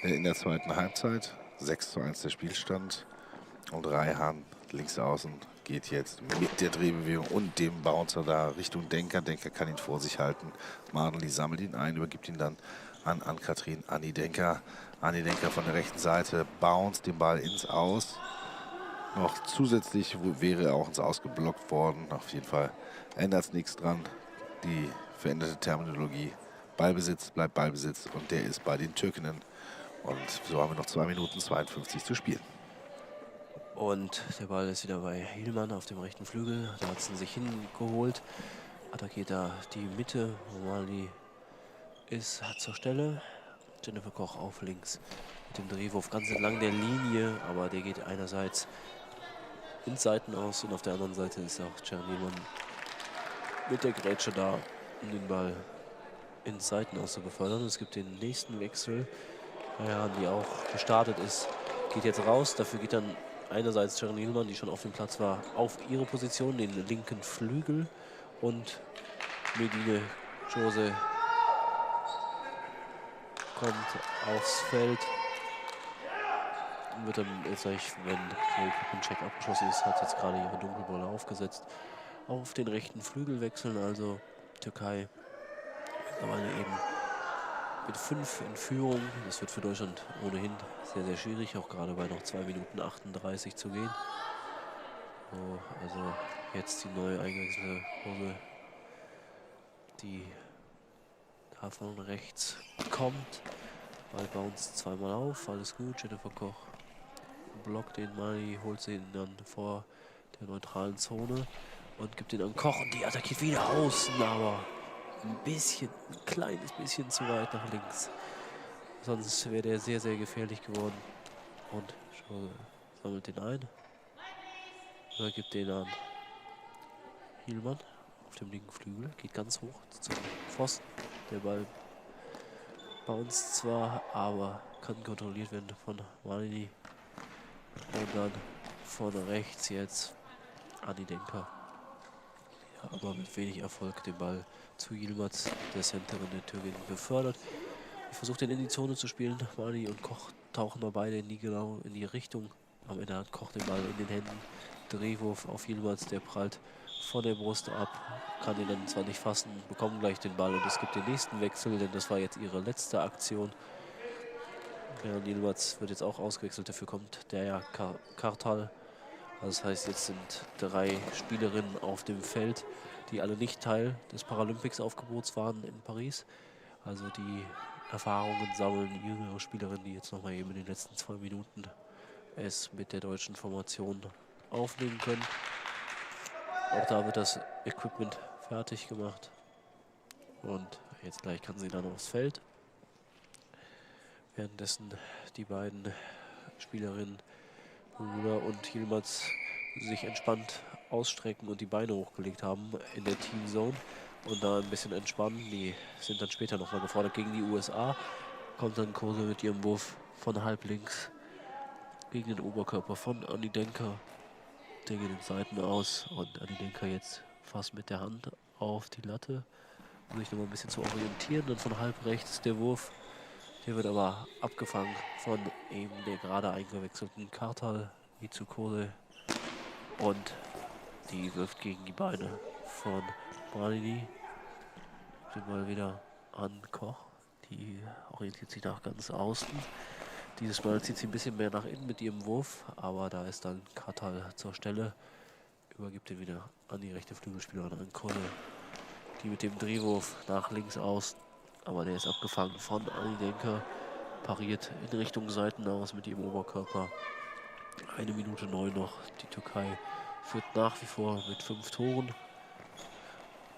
in der zweiten Halbzeit. 6:1 der Spielstand. Und Raihan links außen geht jetzt mit der Drehbewegung und dem Bouncer da Richtung Denker. Denker kann ihn vor sich halten. Mardenly sammelt ihn ein, übergibt ihn dann an Ann-Kathrin Anni Denker. Anni Denker von der rechten Seite bounce den Ball ins Aus. Noch zusätzlich wäre er auch ins Aus geblockt worden. Auf jeden Fall ändert es nichts dran. Die veränderte Terminologie. Ballbesitz bleibt Ballbesitz und der ist bei den Türkinnen. Und so haben wir noch 2 Minuten 52 zu spielen. Und der Ball ist wieder bei Yilman auf dem rechten Flügel. Da hat sie sich hingeholt. Attackiert da die Mitte. Mardenly hat zur Stelle. Jennifer Koch auf links mit dem Drehwurf ganz entlang der Linie. Aber der geht einerseits ins Seitenaus und auf der anderen Seite ist auch Ceren Yilman mit der Grätsche da, um den Ball ins Seitenaus zu befördern. Es gibt den nächsten Wechsel. Ja, die auch gestartet ist, geht jetzt raus. Dafür geht dann einerseits Sharon Hielmann, die schon auf dem Platz war, auf ihre Position, den linken Flügel. Und Medine Jose kommt aufs Feld. Wird dann jetzt gleich, wenn der Check abgeschlossen ist, hat jetzt gerade ihre Dunkelbolle aufgesetzt. Auf den rechten Flügel wechseln, also Türkei mittlerweile eben mit 5 in Führung. Das wird für Deutschland ohnehin sehr, sehr schwierig, auch gerade bei noch 2 Minuten 38 zu gehen. So, also jetzt die neu eingewechselte Hose, die da von rechts kommt. Ball bounced zweimal auf, alles gut. Jennifer Koch blockt den Mali, holt sie ihn dann vor der neutralen Zone und gibt ihn an Koch und die attackiert wieder außen, aber ein kleines bisschen zu weit nach links. Sonst wäre der sehr, sehr gefährlich geworden. Und sammelt den ein. Oder gibt den an Hielmann auf dem linken Flügel. Geht ganz hoch zum Pfosten. Der Ball bounced zwar, aber kann kontrolliert werden von Malini. Und dann von rechts jetzt Anni Denker. Ja, aber mit wenig Erfolg den Ball zu Yilmaz, der Centerin der Türkin, befördert. Versucht den in die Zone zu spielen. Mali und Koch tauchen da beide nie genau in die Richtung. Am Ende hat Koch den Ball in den Händen. Drehwurf auf Yilmaz, der prallt von der Brust ab. Kann ihn dann zwar nicht fassen, bekommen gleich den Ball und es gibt den nächsten Wechsel, denn das war jetzt ihre letzte Aktion. Ja, Yilmaz wird jetzt auch ausgewechselt, dafür kommt der Kartal. Das heißt, jetzt sind 3 Spielerinnen auf dem Feld, die alle nicht Teil des Paralympics-Aufgebots waren in Paris. Also die Erfahrungen sammeln, jüngere Spielerinnen, die jetzt nochmal eben in den letzten 2 Minuten es mit der deutschen Formation aufnehmen können. Auch da wird das Equipment fertig gemacht. Und jetzt gleich kann sie dann aufs Feld. Währenddessen die beiden Spielerinnen Müller und Yilmaz sich entspannt ausstrecken und die Beine hochgelegt haben in der Teamzone und da ein bisschen entspannen. Die sind dann später nochmal gefordert gegen die USA. Kommt dann Kose mit ihrem Wurf von halb links gegen den Oberkörper von Anni Denker. Der geht in Seiten aus und Anni Denker jetzt fast mit der Hand auf die Latte, um sich nochmal ein bisschen zu orientieren. Dann von halb rechts der Wurf. Der wird aber abgefangen von eben der gerade eingewechselten Kartal Mitsukose. Und die wirft gegen die Beine von Malini. Den Ball wieder an Koch. Die orientiert sich nach ganz außen. Dieses Mal zieht sie ein bisschen mehr nach innen mit ihrem Wurf. Aber da ist dann Kartal zur Stelle. Übergibt ihn wieder an die rechte Flügelspielerin, an Kolle. Die mit dem Drehwurf nach links aus. Aber der ist abgefangen von Anni Denker. Pariert in Richtung Seitenaus mit ihrem Oberkörper. 1 Minute 9 noch. Die Türkei führt nach wie vor mit 5 Toren.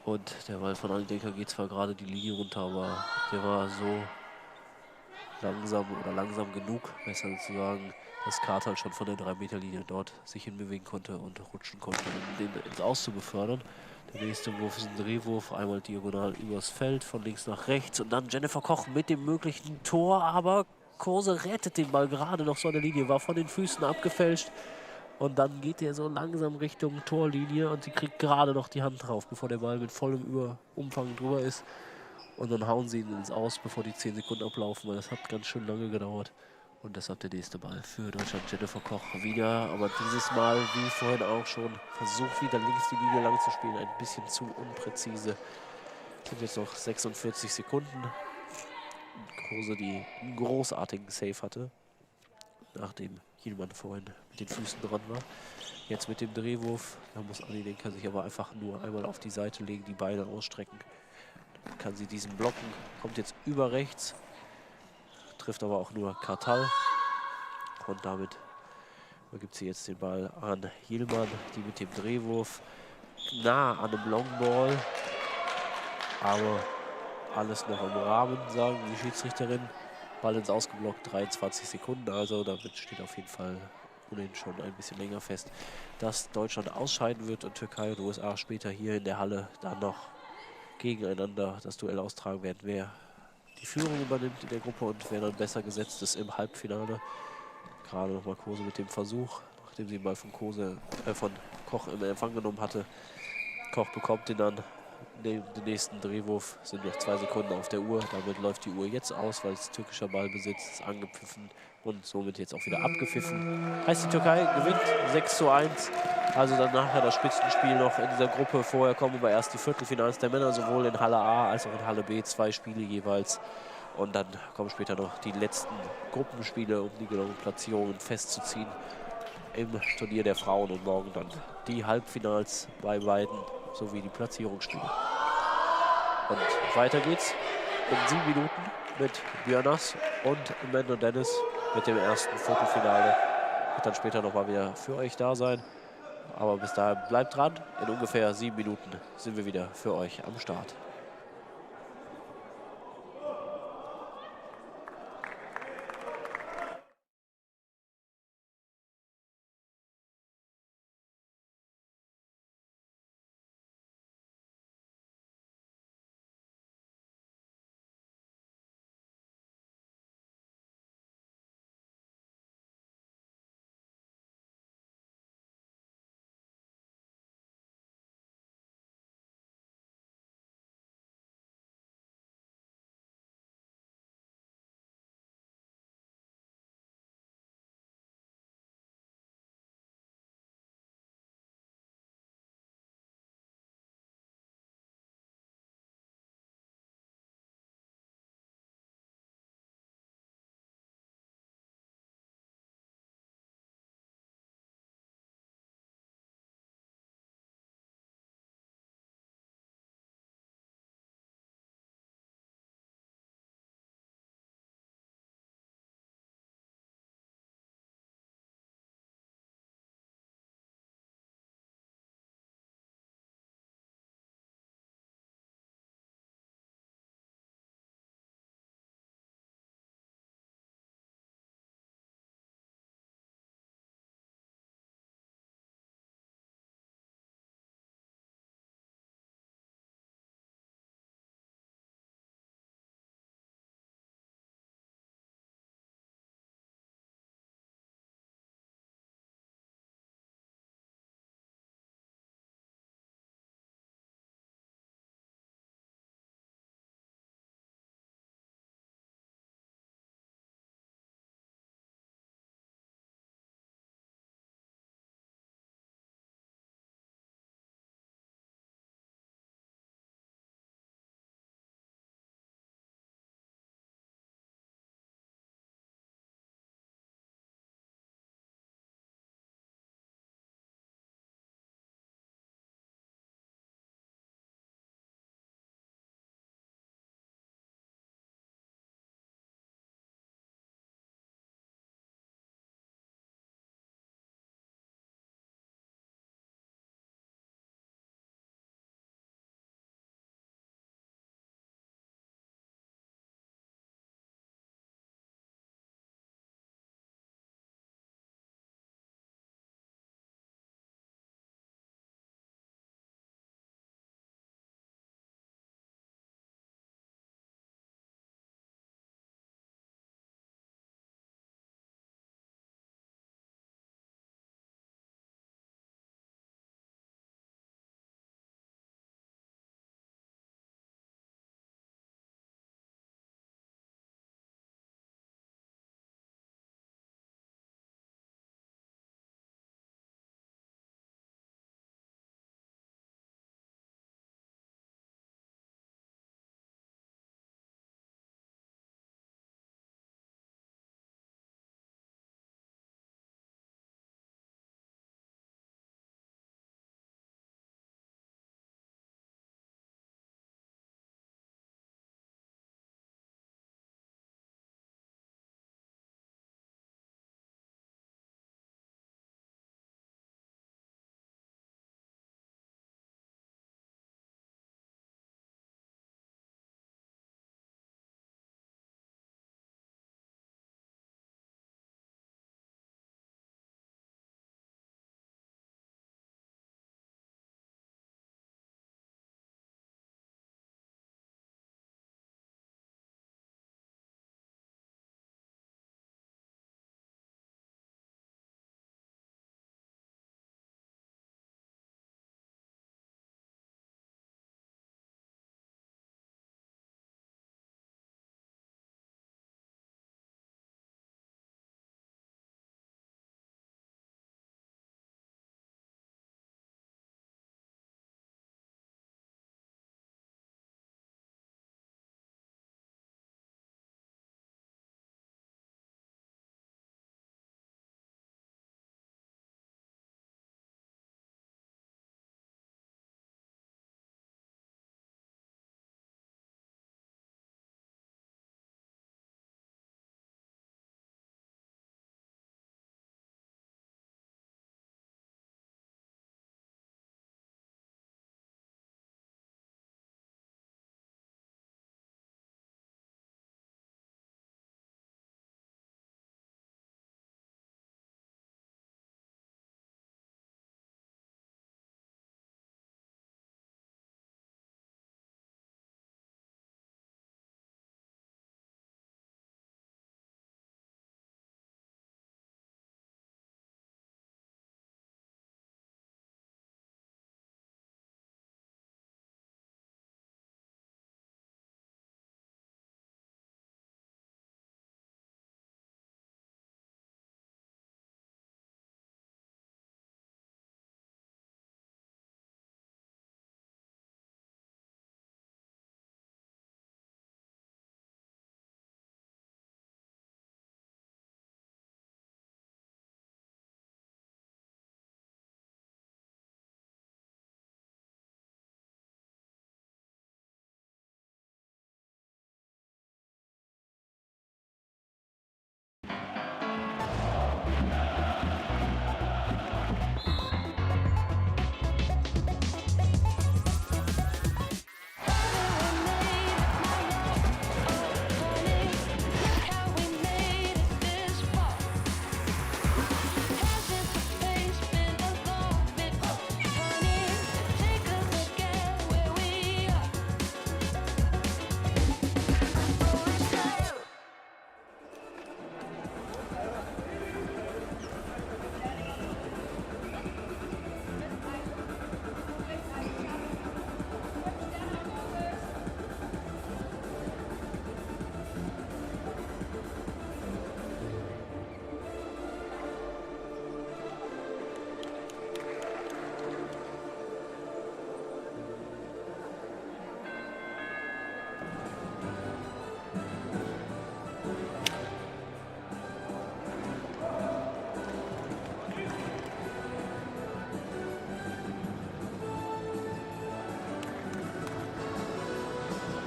Und der Ball von Anni Denker geht zwar gerade die Linie runter, aber der war so langsam genug, besser zu sagen, dass Kartal schon von der 3-Meter-Linie dort sich hinbewegen konnte und rutschen konnte, um den ins Aus zu befördern. Der nächste Wurf ist ein Drehwurf, einmal diagonal übers Feld, von links nach rechts und dann Jennifer Koch mit dem möglichen Tor, aber Kose rettet den Ball gerade noch so an der Linie, war von den Füßen abgefälscht und dann geht er so langsam Richtung Torlinie und sie kriegt gerade noch die Hand drauf, bevor der Ball mit vollem Umfang drüber ist und dann hauen sie ihn ins Aus, bevor die 10 Sekunden ablaufen, weil das hat ganz schön lange gedauert. Und deshalb der nächste Ball für Deutschland. Jennifer Koch wieder, aber dieses Mal, wie vorhin auch schon, versucht wieder links die Linie lang zu spielen. Ein bisschen zu unpräzise. Es sind jetzt noch 46 Sekunden. Kose, die einen großartigen Save hatte, nachdem Hielmann vorhin mit den Füßen dran war. Jetzt mit dem Drehwurf, da muss Anni Denker sich aber einfach nur einmal auf die Seite legen, die Beine ausstrecken. Dann kann sie diesen blocken, kommt jetzt über rechts. Trifft aber auch nur Kartal. Und damit übergibt sie jetzt den Ball an Hielmann, die mit dem Drehwurf nah an einem Longball. Aber alles noch im Rahmen, sagen die Schiedsrichterin. Ball ins Ausgeblockt, 23 Sekunden. Also damit steht auf jeden Fall ohnehin schon ein bisschen länger fest, dass Deutschland ausscheiden wird und Türkei und USA später hier in der Halle dann noch gegeneinander das Duell austragen werden, wer die Führung übernimmt in der Gruppe und wer dann besser gesetzt ist im Halbfinale. Gerade nochmal Kose mit dem Versuch, nachdem sie den Ball von Koch im Empfang genommen hatte. Koch bekommt den dann. Neben dem nächsten Drehwurf sind noch 2 Sekunden auf der Uhr. Damit läuft die Uhr jetzt aus, weil es türkischer Ballbesitz ist, angepfiffen und somit jetzt auch wieder abgepfiffen. Heißt, die Türkei gewinnt 6:1. Also dann nachher das Spitzenspiel noch in dieser Gruppe. Vorher kommen aber erst die Viertelfinals der Männer, sowohl in Halle A als auch in Halle B. 2 Spiele jeweils. Und dann kommen später noch die letzten Gruppenspiele, um die genauen Platzierungen festzuziehen im Turnier der Frauen. Und morgen dann die Halbfinals bei beiden sowie die Platzierungsspiele. Und weiter geht's in 7 Minuten mit Björnas und Amanda Dennis mit dem ersten Viertelfinale. Wird dann später nochmal wieder für euch da sein. Aber bis dahin bleibt dran. In ungefähr 7 Minuten sind wir wieder für euch am Start.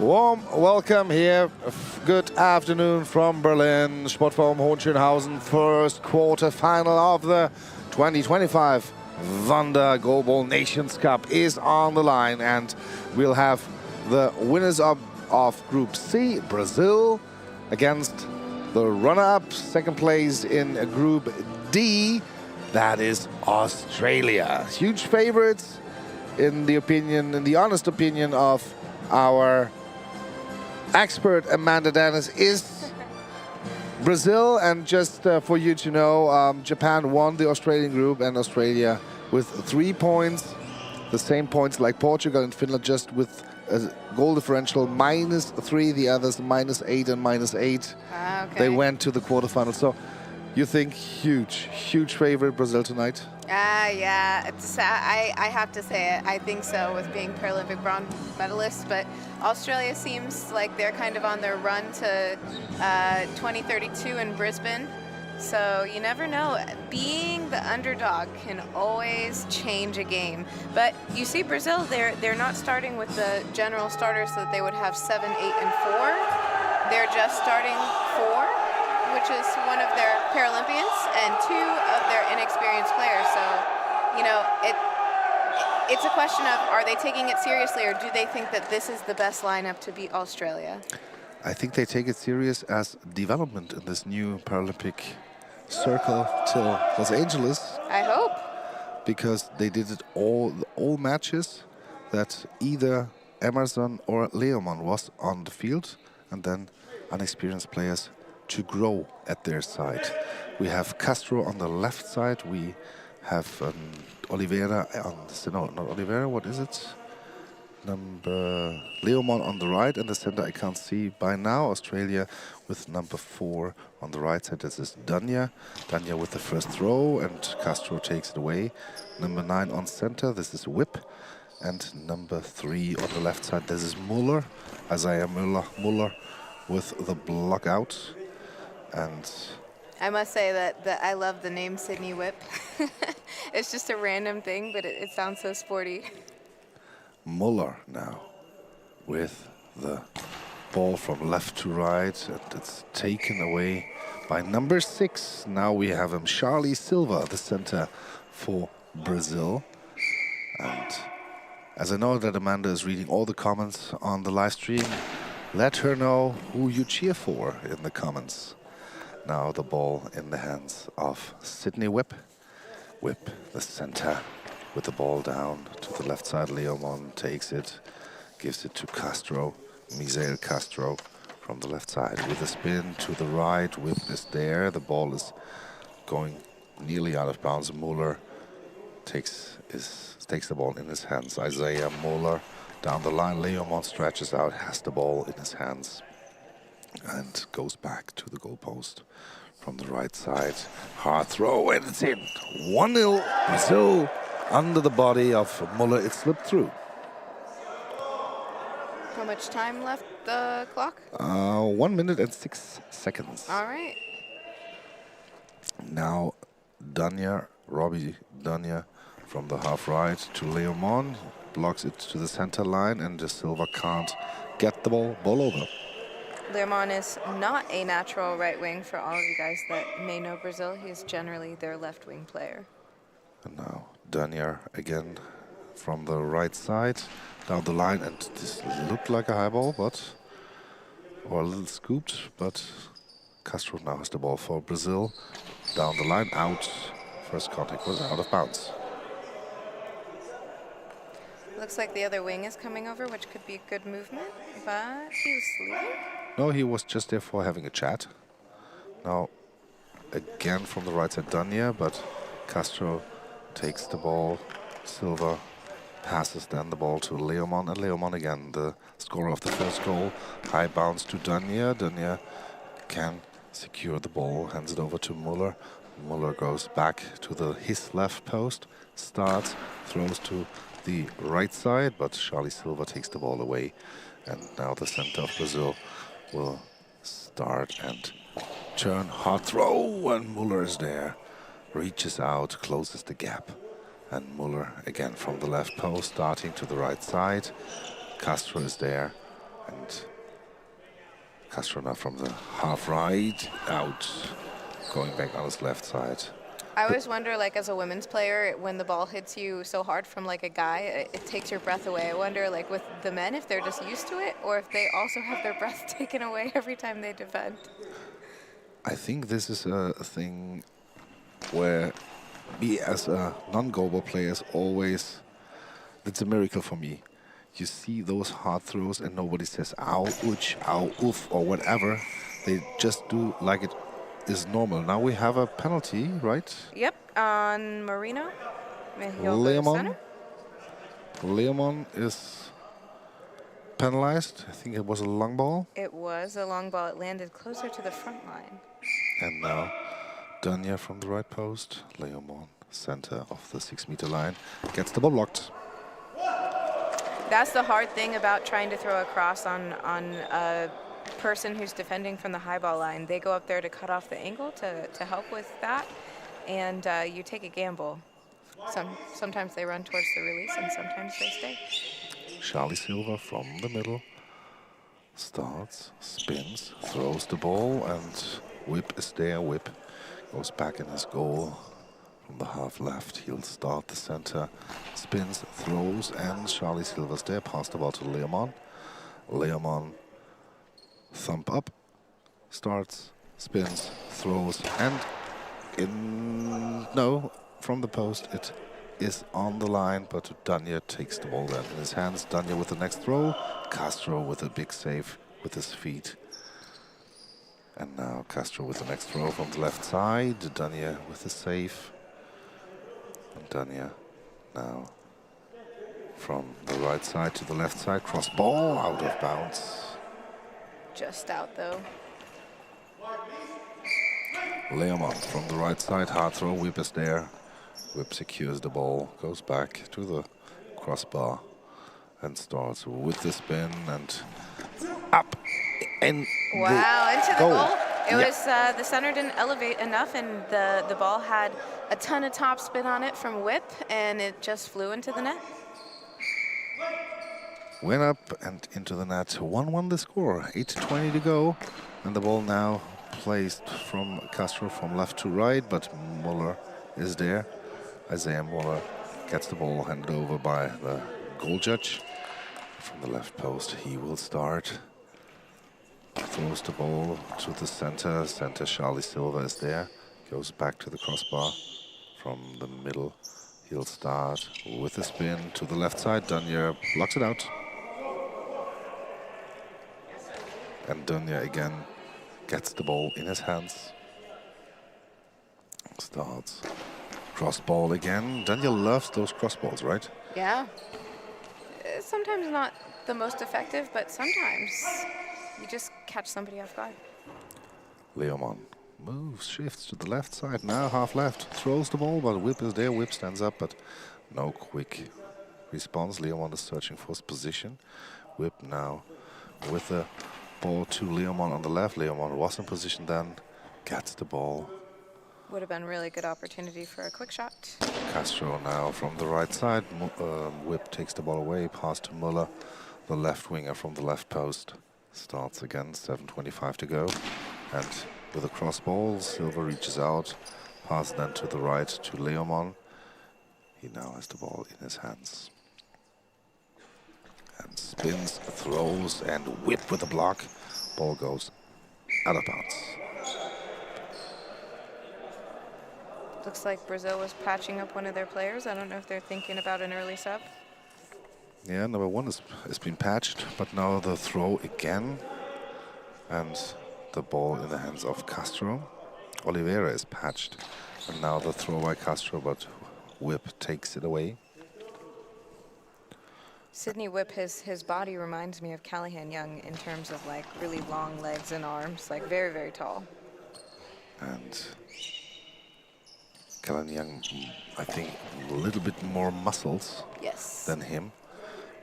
Warm welcome here. Good afternoon from Berlin. Sportforum Hohenschönhausen, first quarter final of the 2025 Wander Goalball Nations Cup is on the line, and we'll have the winners of Group C, Brazil, against the runner-up, second place in Group D, that is Australia. Huge favorites in the honest opinion of our expert Amanda Dennis is Brazil. And just for you to know, Japan won the Australian group, and Australia with 3 points, the same points like Portugal and Finland, just with a goal differential -3, the others -8 and -8. Okay. They went to the quarterfinals. So you think huge favorite Brazil tonight? Yeah, I have to say it. I think so, with being Paralympic bronze medalists. But Australia seems like they're kind of on their run to 2032 in Brisbane. So you never know. Being the underdog can always change a game. But you see, Brazil, they're not starting with the general starters so that they would have 7, 8, and 4. They're just starting 4, which is one of their Paralympians and 2 of their inexperienced players. So, you know, it's a question of, are they taking it seriously, or do they think that this is the best lineup to beat Australia? I think they take it serious as development in this new Paralympic circle till Los Angeles. I hope. Because they did it all matches that either Emerson or Leomon was on the field, and then unexperienced players to grow at their side. We have Castro on the left side. We have Oliveira on not Oliveira. What is it? Number Leomon on the right, and the center I can't see by now. Australia with number 4 on the right side. This is Danya. Danya with the first throw, and Castro takes it away. Number 9 on center. This is Whip, and number 3 on the left side. This is Muller. Isaiah Muller with the block out. And I must say that I love the name Sydney Whip. It's just a random thing, but it sounds so sporty. Muller now with the ball from left to right, and it's taken away by number 6. Now we have him, Charlie Silva, the center for Brazil. And as I know that Amanda is reading all the comments on the live stream, let her know who you cheer for in the comments. Now the ball in the hands of Sydney Whip. Whip, the center, with the ball down to the left side. Leomon takes it, gives it to Castro. Misael Castro from the left side with a spin to the right. Whip is there. The ball is going nearly out of bounds. Muller takes the ball in his hands. Isaiah Muller down the line. Leomon stretches out, has the ball in his hands, and goes back to the goalpost from the right side. Hard throw, and it's in. 1-0 Brazil. Under the body of Muller, it slipped through. How much time left the clock? 1 minute and 6 seconds. All right. Now Robbie Danya from the half right to Leomon, blocks it to the center line, and De Silva can't get the ball over. Leomon is not a natural right wing. For all of you guys that may know Brazil, he is generally their left wing player. And now Danya again from the right side down the line, and this looked like a high ball, or a little scooped, but Castro now has the ball for Brazil. Down the line, out. First contact was out of bounds. Looks like the other wing is coming over, which could be a good movement, but he was leaving. No, he was just there for having a chat. Now, again from the right side, Danya, but Castro takes the ball. Silva passes then the ball to Leomon, and Leomon again, the scorer of the first goal. High bounce to Danya. Danya can secure the ball, hands it over to Muller. Muller goes back to his left post, starts, throws to the right side, but Charlie Silva takes the ball away. And now the center of Brazil will start and turn. Hard throw, and Muller is there. Reaches out, closes the gap. And Muller again from the left post, starting to the right side. Castro is there And Castro now from the half right, out, going back on his left side. I always wonder, like, as a women's player, when the ball hits you so hard from, like, a guy, it takes your breath away. I wonder, like, with the men, if they're just used to it, or if they also have their breath taken away every time they defend. I think this is a thing where me as a non-Goalball player is always, it's a miracle for me. You see those hard throws and nobody says ow, ouch, ow, oof, or whatever. They just do like it is normal. Now we have a penalty, right? Yep, on Marino. Leomon. Leomon is penalized. I think it was a long ball. It was a long ball. It landed closer to the front line. And now Danya from the right post. Leomon, center of the 6-meter line, gets the ball blocked. That's the hard thing about trying to throw a cross on a person who's defending from the high ball line. They go up there to cut off the angle to help with that, and you take a gamble. Sometimes they run towards the release, and sometimes they stay. Charlie Silva from the middle starts, spins, throws the ball, and Whip is there. Whip goes back in his goal. From the half left, he'll start the center, spins, throws, and Charlie Silva's there. Pass the ball to Leomon. Leomon, thump up, starts, spins, throws, and from the post it is on the line, but Danya takes the ball then in his hands. Danya with the next throw, Castro with a big save with his feet. And now Castro with the next throw from the left side, Danya with the save. And Danya now from the right side to the left side, cross ball, out of bounds. Just out, though. Leomon from the right side, hard throw, Whip is there. Whip secures the ball, goes back to the crossbar and starts with the spin and up. And wow, into the goal. It Yeah. was, the center didn't elevate enough, and the ball had a ton of top spin on it from Whip, and it just flew into the net. Went up and into the net. 1-1 the score, 8:20 to go. And the ball now placed from Castro from left to right, but Muller is there. Isaiah Muller gets the ball handed over by the goal judge. From the left post, he will start. Throws the ball to the center. Center Charlie Silva is there. Goes back to the crossbar. From the middle, he'll start with a spin to the left side. Danya blocks it out. And Danya again gets the ball in his hands. Starts. Cross ball again. Danya loves those cross balls, right? Yeah. Sometimes not the most effective, but sometimes you just catch somebody off guard. Leomon moves, shifts to the left side, now half left, throws the ball, but Whip is there. Whip stands up, but no quick response. Leomon is searching for his position. Whip now with the ball to Leomon on the left. Leomon was in position then, gets the ball. Would have been a really good opportunity for a quick shot. Castro now from the right side. Whip takes the ball away, pass to Muller, the left winger from the left post. Starts again, 7:25 to go. And with a cross ball, Silva reaches out, pass then to the right to Leomon. He now has the ball in his hands. And spins, throws, and Whip with a block. Ball goes out of bounds. Looks like Brazil was patching up one of their players. I don't know if they're thinking about an early sub. Yeah, number one has been patched, but now the throw again. And the ball in the hands of Castro. Oliveira is patched. And now the throw by Castro, but Whip takes it away. Sydney Whip, his body reminds me of Callahan Young in terms of like really long legs and arms, like very, very tall. And Callahan Young, I think, a little bit more muscles Yes. than him.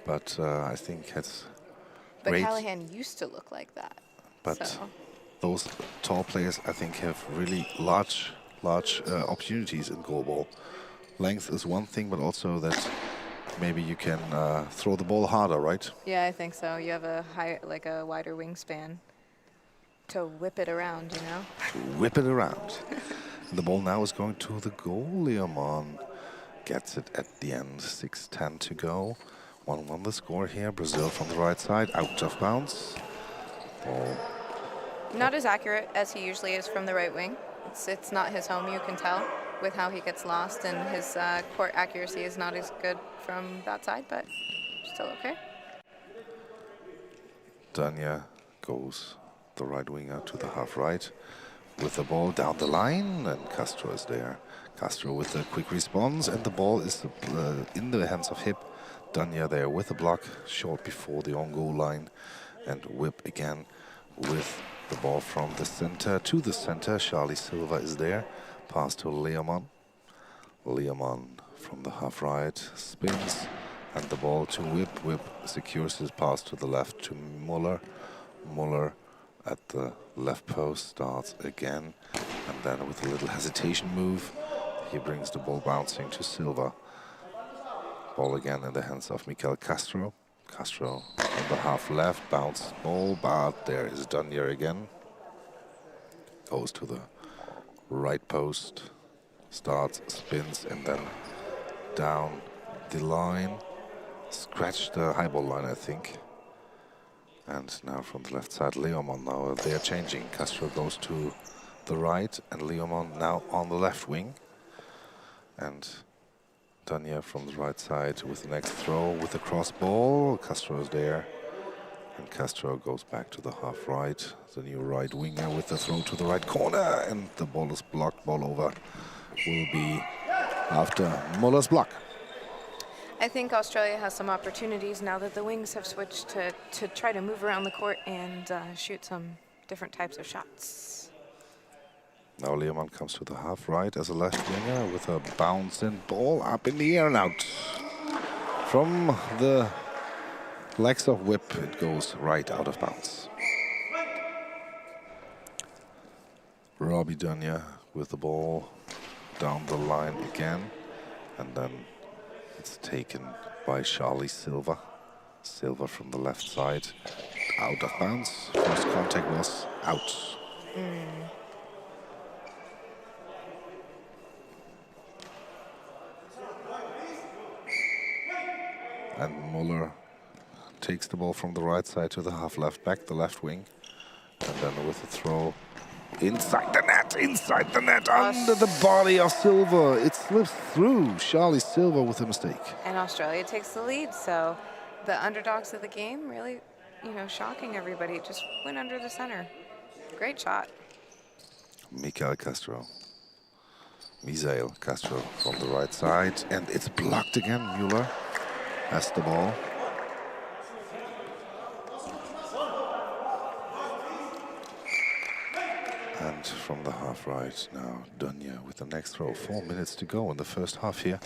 But I think has But great. Callahan used to look like that. But so. those tall players, I think, have really large opportunities in goalball. Length is one thing, but also that maybe you can throw the ball harder, right? Yeah, I think so. You have a wider wingspan to whip it around, you know? Whip it around. The ball now is going to the goal. Leomon gets it at the end. 6:10 to go. 1-1 the score here. Brazil from the right side, out of bounds. Ball. Not as accurate as he usually is from the right wing. It's not his home, you can tell, with how he gets lost, and his court accuracy is not as good from that side, but still okay. Danya goes the right wing out to the half right with the ball down the line, and Castro is there. Castro with a quick response, and the ball is in the hands of Hip. Danya there with a block short before the on goal line, and Whip again with the ball from the center to the center. Charlie Silva is there. Pass to Leomon. Leomon from the half right spins, and the ball to Whip. Whip secures his pass to the left to Muller. Muller at the left post starts again, and then with a little hesitation move, he brings the ball bouncing to Silva. Ball again in the hands of Mikel Castro. Castro on the half left, bounce ball, but there is Danya again. Goes to the right post, starts, spins, and then down the line. Scratched the high ball line, I think. And now from the left side, Leomon. Now they are changing. Castro goes to the right, and Leomon now on the left wing. And Danya from the right side with the next throw with the cross ball. Castro is there, and Castro goes back to the half right. The new right winger with the throw to the right corner, and the ball is blocked. Ball over will be after Muller's block. I think Australia has some opportunities now that the wings have switched to try to move around the court and shoot some different types of shots. Now Leomon comes to the half right as a left winger with a bouncing ball up in the air and out. From the legs of Whip, it goes right out of bounds. Robbie Danya with the ball down the line again, and then it's taken by Charlie Silva. Silva from the left side, out of bounds. First contact was out. And Muller takes the ball from the right side to the half left, back the left wing, and then with a throw inside the net, under the body of Silva. It slips through. Charlie Silva with a mistake. And Australia takes the lead, so the underdogs of the game really, shocking everybody. It just went under the center. Great shot. Misael Castro from the right side, and it's blocked again. Muller has the ball. And from the half right now, Danya with the next throw. 4 minutes to go in the first half here,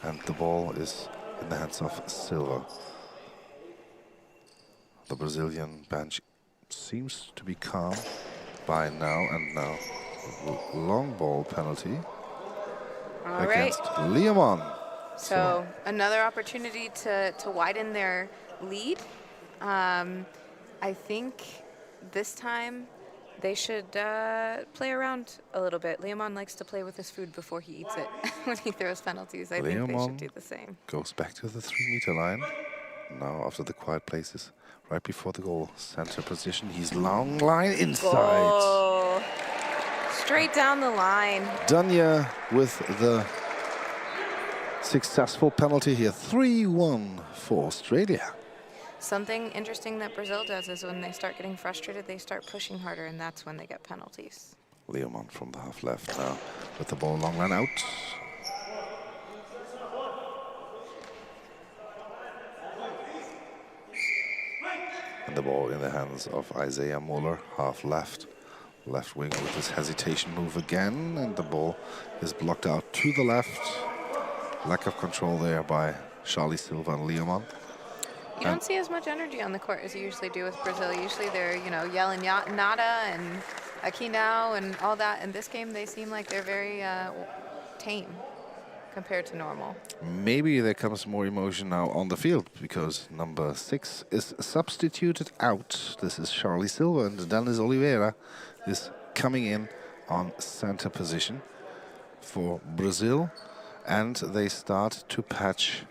and the ball is in the hands of Silva. The Brazilian bench seems to be calm by now, and now long ball penalty against Leomon. So another opportunity to widen their lead. I think this time they should play around a little bit. Leomon likes to play with his food before he eats it when he throws penalties. I think they should do the same. Goes back to the 3-meter line. Now after the quiet places, right before the goal, center position. He's long line inside. Goal. Straight down the line. Danya with the successful penalty here. 3-1 for Australia. Something interesting that Brazil does is when they start getting frustrated, they start pushing harder, and that's when they get penalties. Leomon from the half left now with the ball long line out. And the ball in the hands of Isaiah Muller, half left. Left wing with his hesitation move again, and the ball is blocked out to the left. Lack of control there by Charlie Silva and Leomon. You don't see as much energy on the court as you usually do with Brazil. Usually they're, yelling nada and aqui now and all that. In this game, they seem like they're very tame compared to normal. Maybe there comes more emotion now on the field because number 6 is substituted out. This is Charlie Silva, and Dennis Oliveira is coming in on center position for Brazil, and they start to patch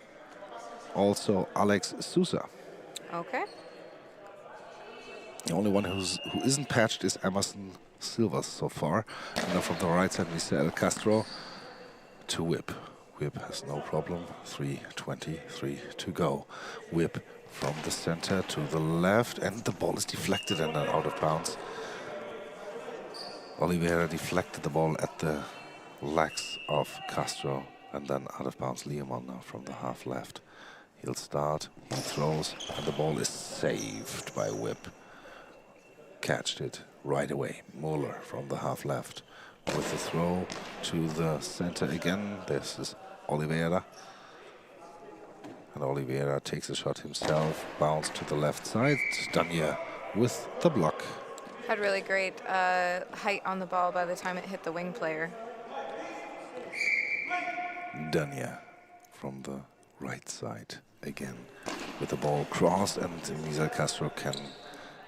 also Alex Sousa. Okay. The only one who isn't patched is Emerson Silva so far. And now from the right side, Misael Castro to Whip. Whip has no problem. 3:23 to go. Whip from the center to the left, and the ball is deflected and then out of bounds. Oliveira deflected the ball at the legs of Castro, and then out of bounds. Leomon now from the half left. He'll start, he throws, and the ball is saved by Whip. Catched it right away. Muller from the half left with the throw to the center again. This is Oliveira. And Oliveira takes a shot himself, bounce to the left side. Danya with the block. Had really great height on the ball by the time it hit the wing player. Danya from the right side again with the ball crossed, and Misael Castro can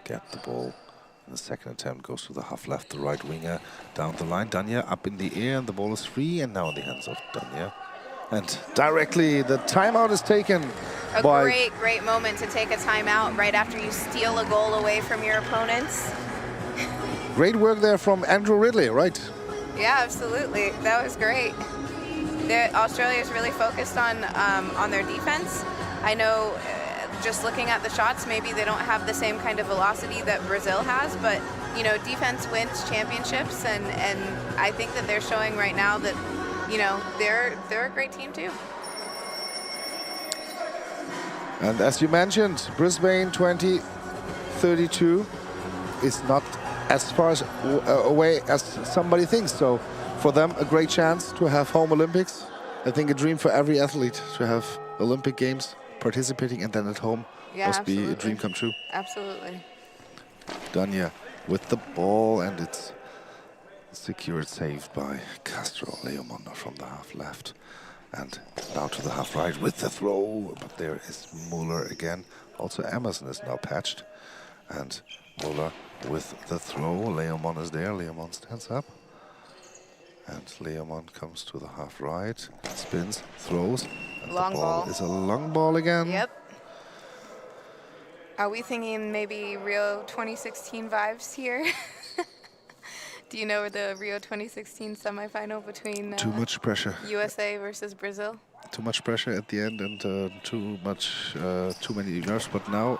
get the ball. And the second attempt goes to the half left, the right winger down the line. Danya up in the air, and the ball is free, and now in the hands of Danya. And directly the timeout is taken. A great moment to take a timeout right after you steal a goal away from your opponents. Great work there from Andrew Ridley, right? Yeah, absolutely. That was great. Australia is really focused on their defense. I know just looking at the shots, maybe they don't have the same kind of velocity that Brazil has, but you know, defense wins championships, and I think that they're showing right now that, you know, they're a great team too. And as you mentioned, Brisbane 2032 is not as far away as somebody thinks. So for them, a great chance to have home Olympics. I think a dream for every athlete to have Olympic Games participating and then at home must be a dream come true. Absolutely. Danya with the ball, and it's secured, saved by Castro. Leomon from the half left. And now to the half right with the throw, but there is Muller again. Also Emerson is now patched. And Muller with the throw. Leomon is there. Leomon stands up. And Leomon comes to the half right, spins, throws. And long the ball ball. is a long ball again. Yep. Are we thinking maybe Rio 2016 vibes here? Do you know the Rio 2016 semifinal between Too much pressure. USA versus Brazil? Too much pressure at the end, and too many nerves. But now,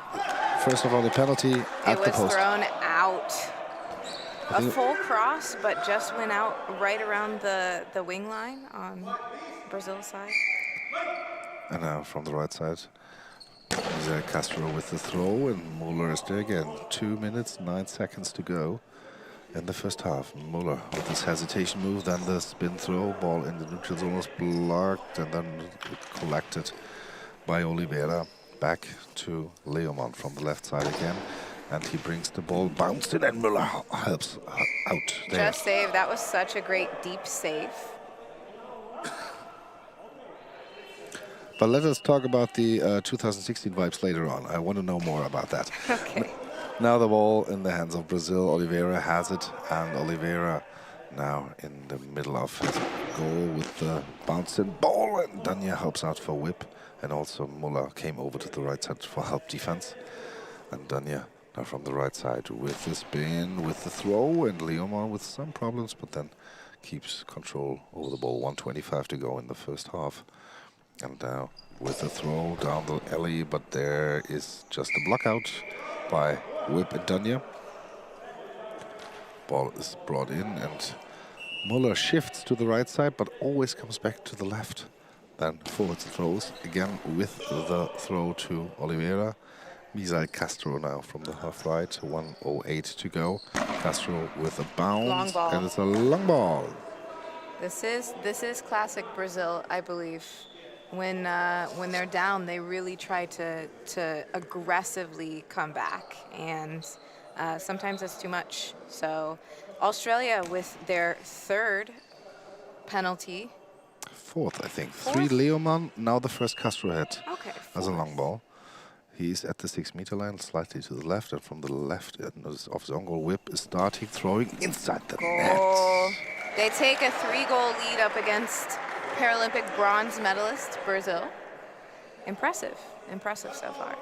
first of all, the penalty at the post. It was thrown out. A full cross, but just went out right around the wing line on Brazil's side. And now from the right side, Misael Castro with the throw, and Muller is there again. 2 minutes, 9 seconds to go in the first half. Muller with his hesitation move, then the spin throw, ball in the neutral zone was blocked, and then collected by Oliveira. Back to Leomon from the left side again. And he brings the ball, bounced in, and Muller helps out there. Just save. That was such a great deep save. But let us talk about the 2016 vibes later on. I want to know more about that. Okay. Now the ball in the hands of Brazil. Oliveira has it, and Oliveira now in the middle of his goal with the bouncing ball, and Danya helps out for Whip, and also Muller came over to the right side for help defense. And Danya now from the right side with the spin, with the throw, and Leomon with some problems, but then keeps control over the ball. 1:25 to go in the first half. And now with the throw down the alley, but there is just a block out by Whip and Danya. Ball is brought in, and Muller shifts to the right side, but always comes back to the left. Then forwards throws again with the throw to Oliveira. Misael Castro now from the half right, 1:08 to go. Castro with a bounce, Long ball. and it's a long ball. This is classic Brazil, I believe. When they're down, they really try to aggressively come back, and sometimes it's too much. So Australia with their third penalty. fourth, I think. Fourth? 3 Leoman, now the first Castro head Okay. as a long ball. He's at the 6-meter line, slightly to the left, and from the left of his own goal, Whip is starting, throwing inside the Goal. net. They take a 3-goal lead up against Paralympic bronze medalist Brazil. Impressive. Impressive so far.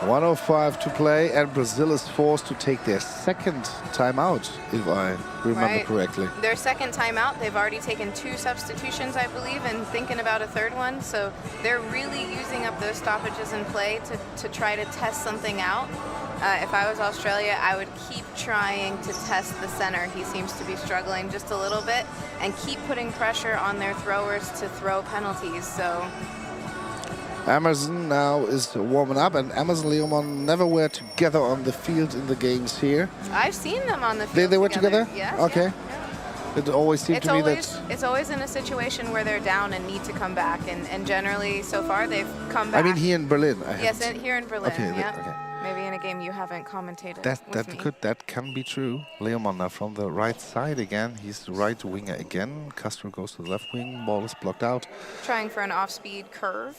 1:05 to play, and Brazil is forced to take their second timeout, if I remember correctly. Their second timeout, they've already taken 2 substitutions, I believe, and thinking about a third one. So they're really using up those stoppages in play to try to test something out. If I was Australia, I would keep trying to test the center. He seems to be struggling just a little bit, and keep putting pressure on their throwers to throw penalties. So Emerson now is warming up, and Emerson and Leoman never were together on the field in the games here. I've seen them on the field. They were together? Yes. Okay. Yeah, yeah. It always seemed to me that... It's always in a situation where they're down and need to come back, and generally so far they've come back. I mean here in Berlin. Yes, here in Berlin. Okay, yeah. okay. Maybe in a game you haven't commentated with me. That can be true. Leoman now from the right side again. He's the right winger again. Castro goes to the left wing. Ball is blocked out. Trying for an off-speed curve.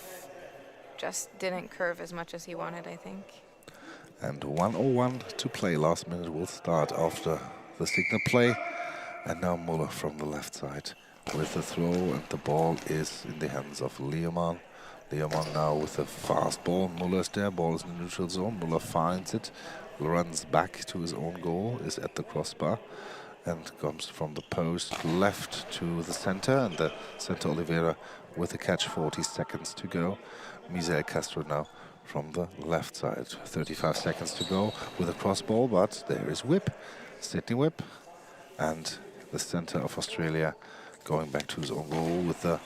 Just didn't curve as much as he wanted, I think. And 1:01 to play. Last minute will start after the signal play. And now Muller from the left side with the throw, and the ball is in the hands of Leoman. Leoman now with a fast ball. Muller's there. Ball is in the neutral zone. Muller finds it, runs back to his own goal, is at the crossbar, and comes from the post left to the center. And the center Oliveira with a catch. 40 seconds to go. Misael Castro now from the left side. 35 seconds to go with a cross ball, but there is Whip, Sydney Whip, and the center of Australia going back to his own goal with the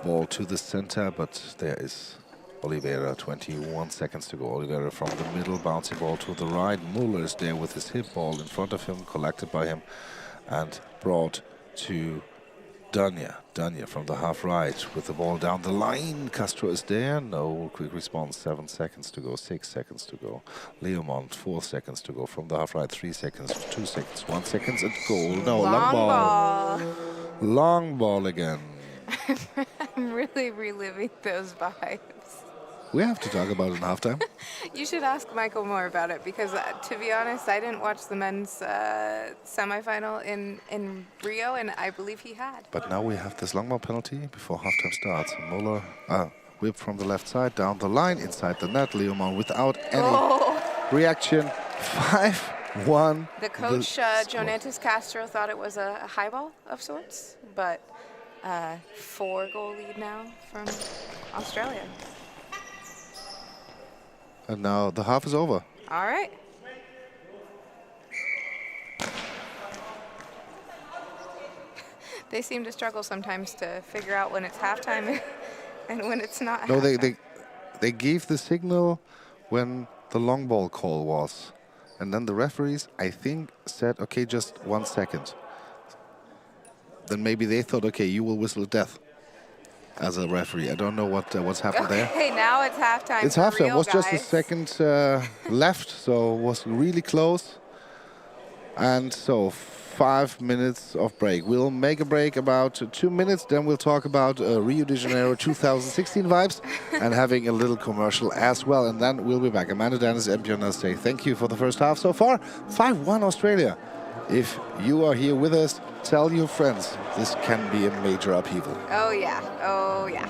ball to the center, but there is Oliveira. 21 seconds to go. Oliveira from the middle, bouncing ball to the right. Muller is there with his hip ball in front of him, collected by him, and brought to Danya from the half right with the ball down the line. Castro is there. No quick response. 7 seconds to go. 6 seconds to go. Leoman, 4 seconds to go from the half right. 3 seconds. 2 seconds. 1 second and goal. No, long ball. Long ball again. I'm really reliving those vibes. We have to talk about it in halftime. You should ask Michael more about it, because to be honest, I didn't watch the men's semifinal in Rio, and I believe he had. But now we have this long ball penalty before halftime starts. Muller, Whip from the left side, down the line, inside the net. Leoman without any reaction. 5-1. The coach, Jonatas Castro, thought it was a high ball of sorts, but 4-goal lead now from Australia. And now the half is over. All right. They seem to struggle sometimes to figure out when it's halftime and when it's not. No, they gave the signal when the long ball call was. And then the referees, I think, said, okay, just 1 second. Then maybe they thought, okay, you will whistle death as a referee. I don't know what's happened there. Okay, now it's halftime. It's halftime. It was guys. just a second left, so it was really close. And so 5 minutes of break. We'll make a break about 2 minutes, then we'll talk about Rio de Janeiro 2016 vibes and having a little commercial as well. And then we'll be back. Amanda, Dennis, and Björn say thank you for the first half so far. 5-1 Australia. If you are here with us, tell your friends. This can be a major upheaval. Oh, yeah. Oh, yeah.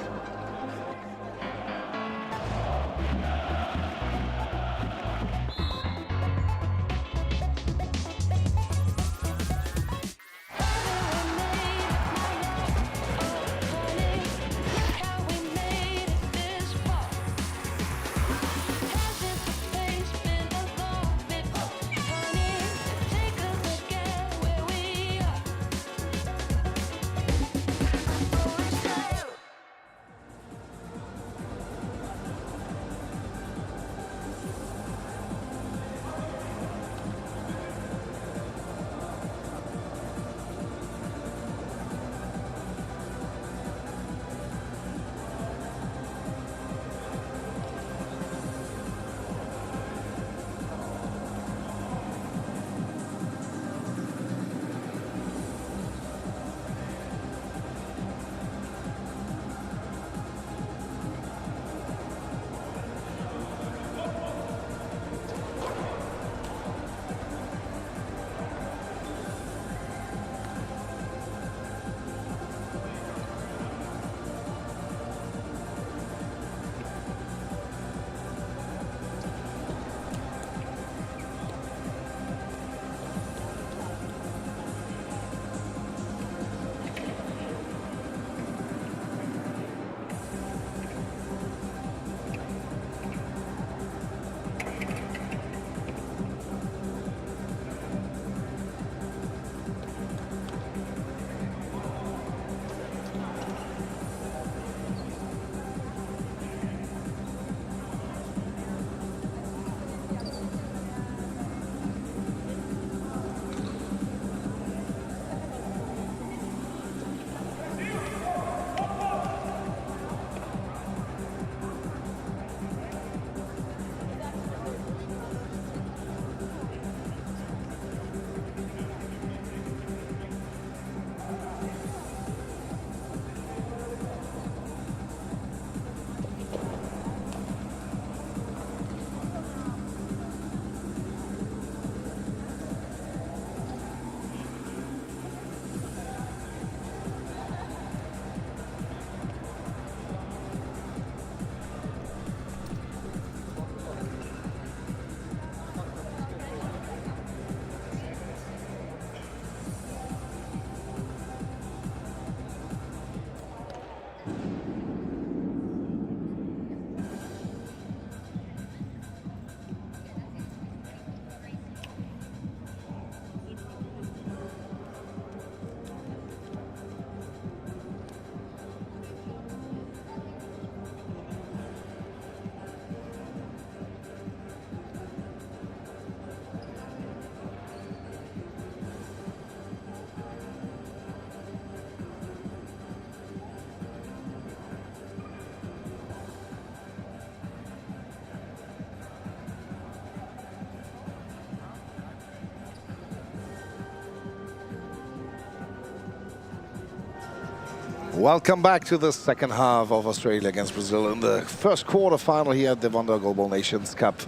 Welcome back to the second half of Australia against Brazil in the first quarterfinal here at the Goalball Nations Cup.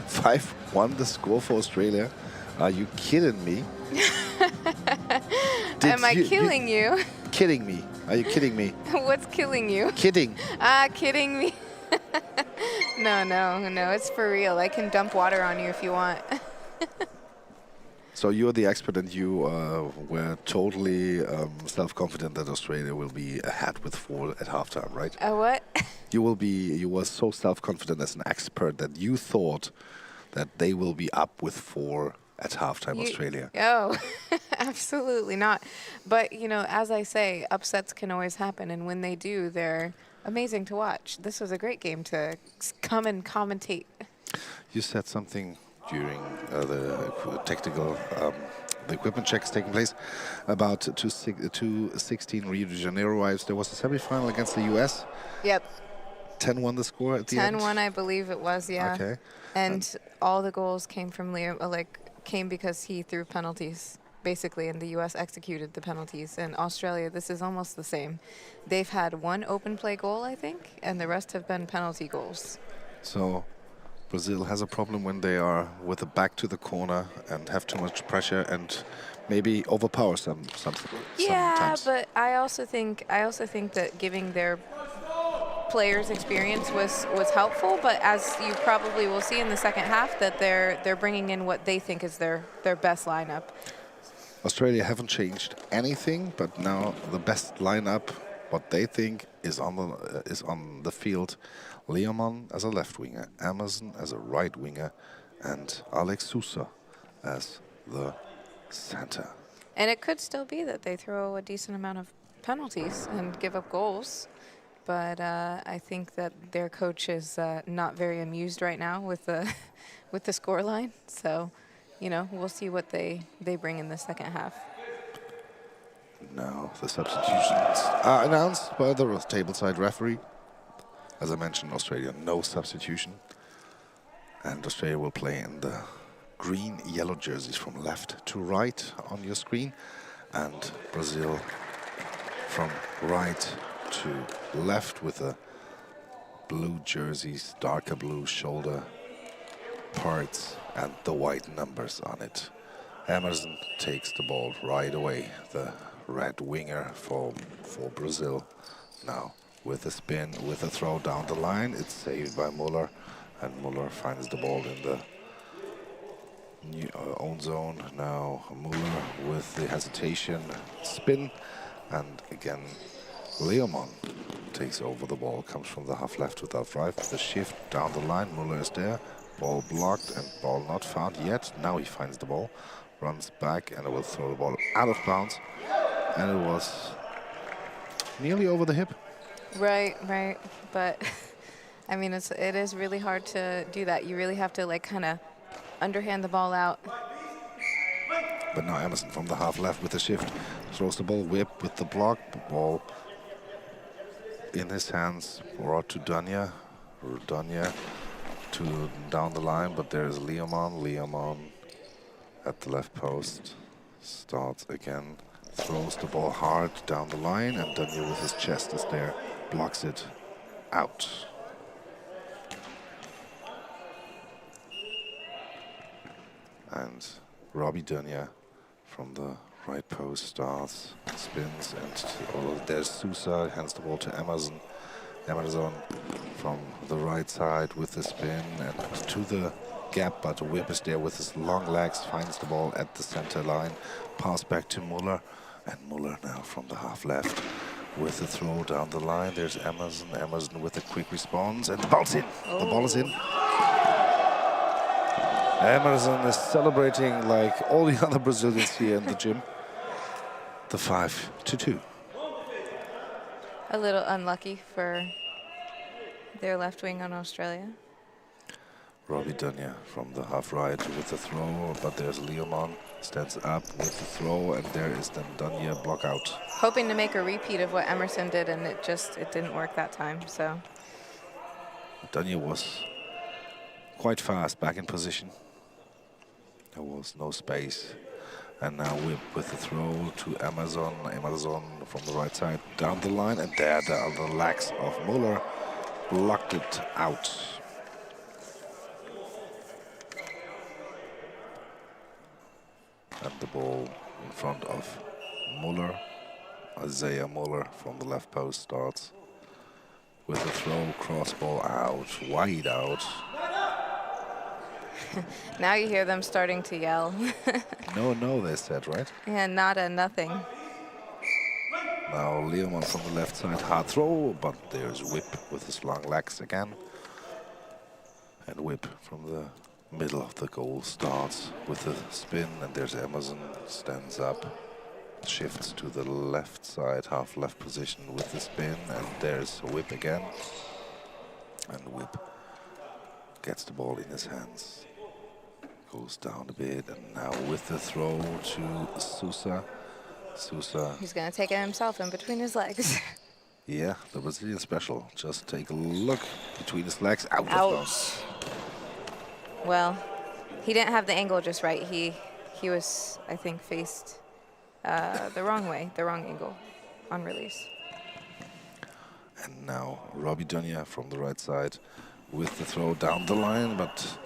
5-1 the score for Australia. Are you kidding me? Am I killing you? Kidding me. Are you kidding me? What's killing you? Kidding. Kidding me? No, it's for real. I can dump water on you if you want. So you're the expert, and you were totally self-confident that Australia will be ahead with 4 at halftime, right? What? You were so self-confident as an expert that you thought that they will be up with 4 at halftime, Australia. Oh, absolutely not. But, you know, as I say, upsets can always happen, and when they do, they're amazing to watch. This was a great game to come and commentate. You said something during the technical, the equipment checks taking place about 2016 Rio de Janeiro arrives. There was a semi-final against the US. Yep. 10-1 the score at the end. 10-1, I believe it was, yeah. Okay. And all the goals came from Liam, came because he threw penalties, basically, and the U.S. executed the penalties. And Australia, this is almost the same. They've had 1 open play goal, I think, and the rest have been penalty goals. So Brazil has a problem when they are with the back to the corner and have too much pressure and maybe overpower sometimes. Yeah, but I also think that giving their players experience was helpful. But as you probably will see in the second half, that they're bringing in what they think is their best lineup. Australia haven't changed anything, but now the best lineup, what they think is on the field. Leomon as a left winger, Emerson as a right winger, and Alex Sousa as the center. And it could still be that they throw a decent amount of penalties and give up goals. But I think that their coach is not very amused right now with the with the scoreline. So, you know, we'll see what they bring in the second half. Now the substitutions are announced by the tableside referee. As I mentioned, Australia, no substitution. And Australia will play in the green-yellow jerseys from left to right on your screen. And Brazil from right to left with the blue jerseys, darker blue shoulder parts and the white numbers on it. Emerson takes the ball right away, the red winger for Brazil. Now with a spin, with a throw down the line, it's saved by Muller, and Muller finds the ball in the own zone. Now Muller with the hesitation, spin, and again Leomon takes over the ball, comes from the half left without drive, the shift down the line, Muller is there, ball blocked and ball not found yet. Now he finds the ball, runs back, and it will throw the ball out of bounds, and it was nearly over the hip. Right. But I mean, it is really hard to do that. You really have to like kind of underhand the ball out. But now Emerson from the half left with the shift throws the ball, whip with the block, ball in his hands, brought to Danya to down the line, but there's Leomon at the left post, starts again, throws the ball hard down the line, and Danya with his chest is there, blocks it out. And Robbie Danya from the right post starts, spins, and there's Sousa, hands the ball to Emerson. Emerson from the right side with the spin and to the gap, but Whip is there with his long legs, finds the ball at the center line, pass back to Muller, and Muller now from the half left with the throw down the line. There's Emerson with a quick response, and the ball's in. The ball is in. Emerson is celebrating like all the other Brazilians here in the gym. The 5-2. A little unlucky for their left wing on Australia. Robbie Danya from the half right with the throw, but there's Leomon, stands up with the throw, and there is then Danya block out. Hoping to make a repeat of what Emerson did, and it didn't work that time, so. Danya was quite fast back in position. There was no space. And now Whip with the throw to Amazon. Amazon from the right side down the line. And there the legs of Muller blocked it out. And the ball in front of Muller. Isaiah Muller from the left post starts with the throw, cross ball out, wide out. Now you hear them starting to yell. No, they said, right? Yeah, nada, nothing. Now Leoman from the left side, hard throw, but there's Whip with his long legs again. And Whip from the middle of the goal starts with the spin, and there's Emerson, stands up, shifts to the left side, half left position with the spin, and there's Whip again. And Whip gets the ball in his hands, goes down a bit, and now with the throw to Sousa. Sousa. He's going to take it himself in between his legs. Yeah, the Brazilian special. Just take a look between his legs, out of bounds. Well, he didn't have the angle just right. He was, I think, faced the wrong way, the wrong angle on release. And now Robbie Dunya from the right side with the throw down the line, but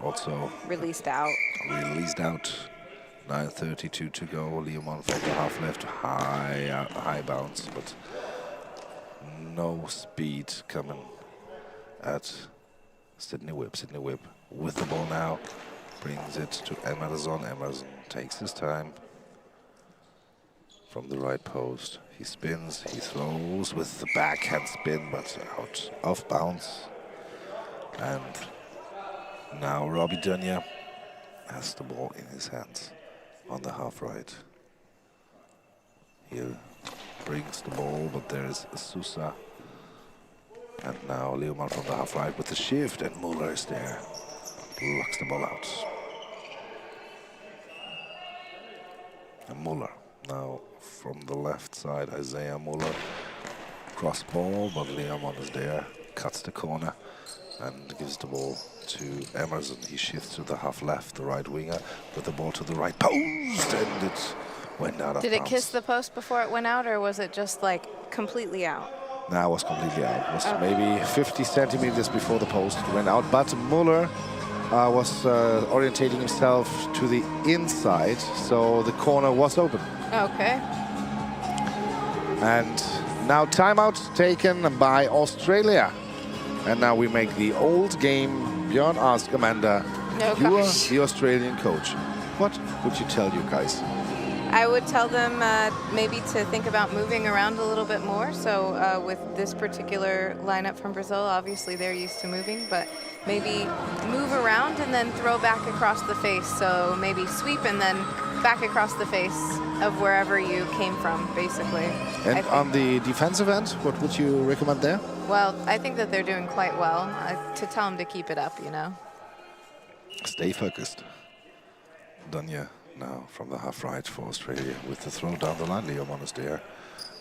also released out. 9:32 to go. Leomon from the half left, high bounce, but no speed coming at Sydney Whip. Sydney Whip with the ball now, brings it to Emerson. Emerson takes his time from the right post. He spins, he throws with the backhand spin, but out of bounds. And now Robbie Dunya has the ball in his hands on the half right. He brings the ball, but there's Sousa. And now Leoman from the half right with the shift, and Muller is there. Blocks the ball out. And Muller now from the left side, Isaiah Muller. Cross ball, but Leoman is there, cuts the corner, and gives the ball to Emerson. He shifts to the half left, the right winger, with the ball to the right post, and it went out of bounds. Did it kiss the post before it went out, or was it just like completely out? No, it was completely out. It was maybe 50 centimeters before the post went out, but Muller was orientating himself to the inside, so the corner was open. Okay. And now timeout taken by Australia. And now we make the old game. Björn, ask Amanda, you are the Australian coach. What would you tell you guys? I would tell them maybe to think about moving around a little bit more. So with this particular lineup from Brazil, obviously they're used to moving, but maybe move around and then throw back across the face. So maybe sweep and then back across the face of wherever you came from, basically. And on the defensive end, what would you recommend there? Well, I think that they're doing quite well. To tell them to keep it up, you know. Stay focused. Dunya now from the half right for Australia with the throw down the line. Leoman is there,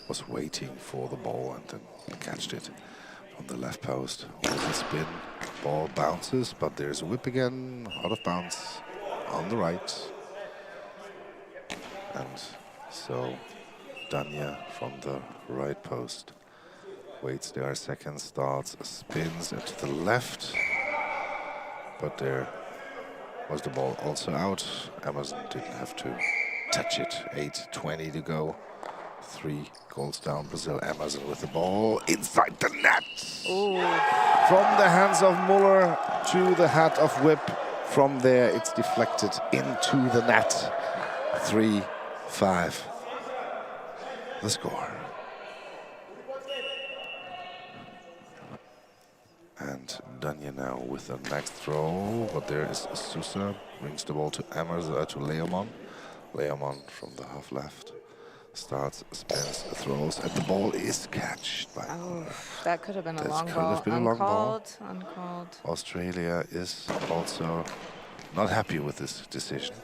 was waiting for the ball and then catched it on the left post with the spin. Ball bounces, but there's a whip again, out of bounds on the right. And so Dunya from the right post waits there a second, starts, spins it to the left, but there was the ball also out. Emerson didn't have to touch it. 8:20 to go. 3 goals down Brazil. Emerson with the ball inside the net. Ooh. From the hands of Muller to the head of Whip. From there it's deflected into the net. 3-5. The score. And Dunya now with the next throw, but there is Sousa, brings the ball to Emerson, to Leoman. Leoman from the half left starts, spins, throws, and the ball is catched by Muller. That could have been a long ball. That could have been a long ball. Uncalled. Australia is also not happy with this decision.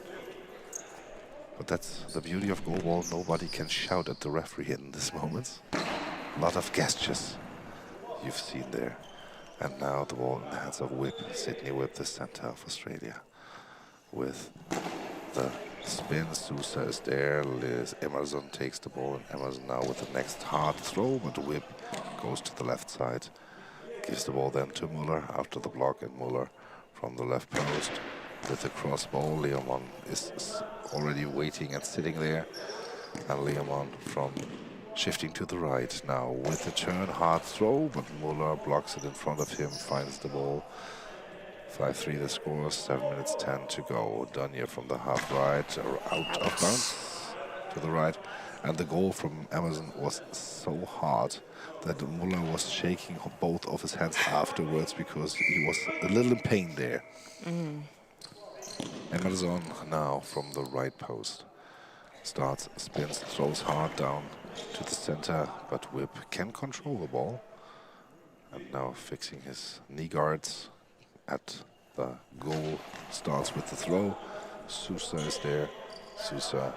But that's the beauty of goalball. Nobody can shout at the referee in this moment. A lot of gestures you've seen there. And now the ball in the hands of Whip, Sydney Whip, the centre of Australia, with the Spin, Sousa is there. Emerson takes the ball, and Emerson now with the next hard throw, but whip goes to the left side. Gives the ball then to Muller after the block, and Muller from the left post with the cross ball. Leomon is already waiting and sitting there. And Leomon from shifting to the right now with the turn, hard throw, but Muller blocks it in front of him, finds the ball. 5-3 the score, 7 minutes 10 to go. Danya from the half right, out of bounds to the right. And the goal from Emerson was so hard that Muller was shaking both of his hands afterwards because he was a little in pain there. Emerson now from the right post. Starts, spins, throws hard down to the center, but Whip can control the ball. And now fixing his knee guards at the goal, starts with the throw. Sousa is there. Sousa,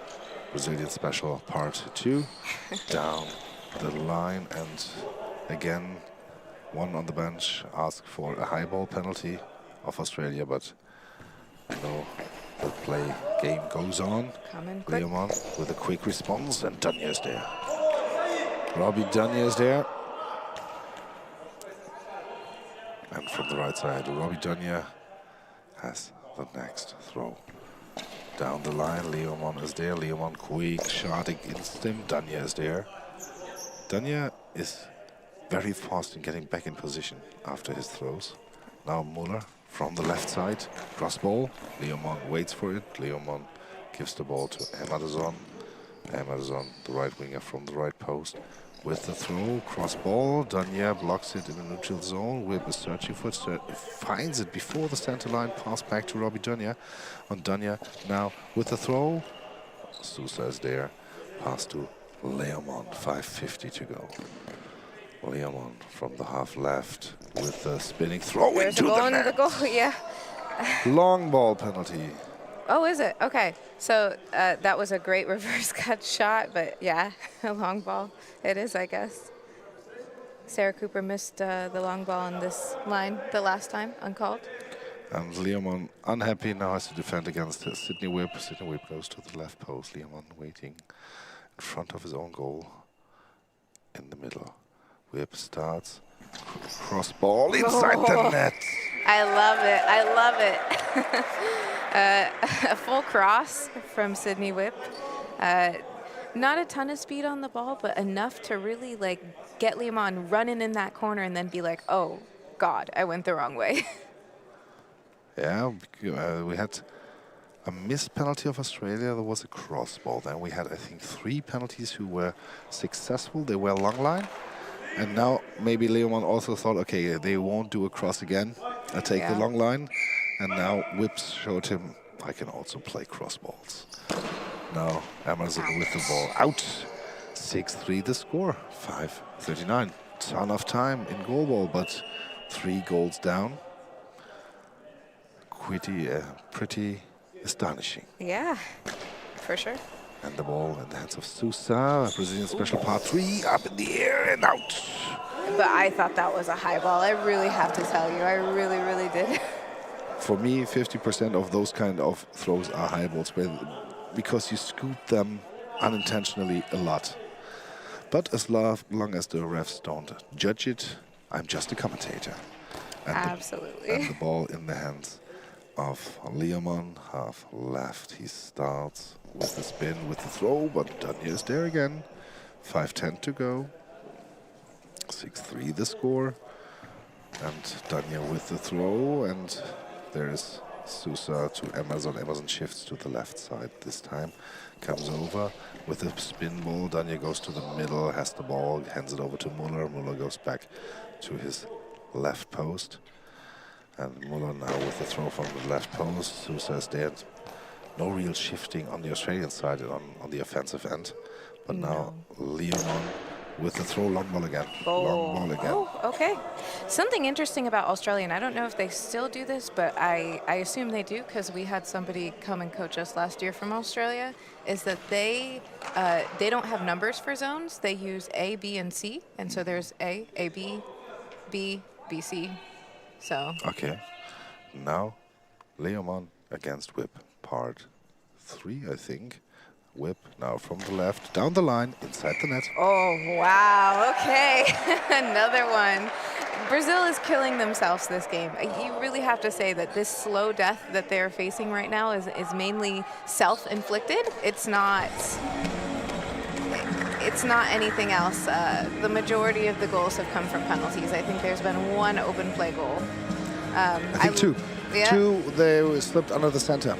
Brazilian special, part 2. Down the line, and again, one on the bench asked for a high ball penalty of Australia, but no, the game goes on. Leomon with a quick response, and Danya is there. Robbie Danya is there. And from the right side, Robbie Danya has the next throw. Down the line, Leomon is there. Leomon quick shot against him. Danya is there. Danya is very fast in getting back in position after his throws. Now Muller from the left side, cross ball. Leomon waits for it. Leomon gives the ball to Emerson. Emerson, the right winger from the right post. With the throw, cross ball, Danya blocks it in the neutral zone. Whip is searching for it, finds it before the center line, pass back to Robbie Danya. And Danya now with the throw, Sousa is there, pass to Leomon, 5:50 to go. Leomon from the half left with the spinning throw into the net. The goal, yeah. Long ball penalty. Oh, is it? Okay. So that was a great reverse cut shot, but yeah, a long ball. It is, I guess. Sarah Cooper missed the long ball on this line the last time, uncalled. And Leomon, unhappy, now has to defend against Sydney Whip. Sydney Whip goes to the left post. Leomon waiting in front of his own goal. In the middle. Whip starts. Cross ball inside the net. I love it. I love it. A full cross from Sydney Whip. Not a ton of speed on the ball, but enough to really get Leomon running in that corner and then be like, oh, God, I went the wrong way. Yeah, we had a missed penalty of Australia. There was a cross ball. Then we had, I think, 3 penalties who were successful. They were long line. And now maybe Leomon also thought, okay, they won't do a cross again. I'll take the long line. And now Whips showed him, I can also play cross balls. Now Emerson with the ball out. 6-3 the score, 5:39. Ton of time in goalball, but 3 goals down. Pretty astonishing. Yeah, for sure. And the ball in the hands of Sousa, Brazilian special part 3, up in the air and out. But I thought that was a high ball. I really have to tell you, I really, really did. For me, 50% of those kind of throws are high balls because you scoop them unintentionally a lot. But as long as the refs don't judge it, I'm just a commentator. And absolutely. And the ball in the hands of Leomon, half left. He starts with the spin, with the throw, but Danya is there again. 5:10 to go. 6-3 the score. And Danya with the throw, and there is Sousa to Emerson. Emerson shifts to the left side this time. Comes over with a spin ball. Danya goes to the middle, has the ball, hands it over to Muller. Muller goes back to his left post. And Muller now with the throw from the left post. Sousa is there. No real shifting on the Australian side on the offensive end. But now Leomon with the throw, long ball again. Long ball again. Oh, okay. Something interesting about Australia, and I don't know if they still do this, but I assume they do because we had somebody come and coach us last year from Australia, is that they don't have numbers for zones. They use A, B, and C. And so there's A, B, B, B, C. So. Okay. Now Leomon against Whip, part 3, I think. Whip now from the left, down the line, inside the net. Oh, wow. Okay. Another one. Brazil is killing themselves this game. You really have to say that this slow death that they're facing right now is mainly self-inflicted. It's not anything else. The majority of the goals have come from penalties. I think there's been one open play goal. I think 2. Yeah. 2, they slipped under the center.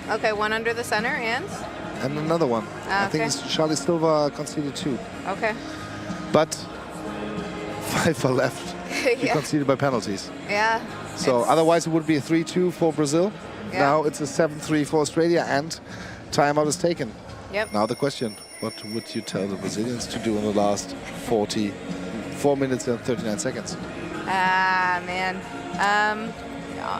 Okay, one under the center and another one. I think Okay. Charlie Silva conceded 2. okay. But 5 are left. He Yeah. conceded by penalties. Yeah. So it's- otherwise it would be a 3-2 for Brazil. Yeah. Now it's a 7-3 for Australia, and timeout is taken. Yep. Now the question, what would you tell the Brazilians to do in the last 4 minutes and 39 seconds? Ah, man.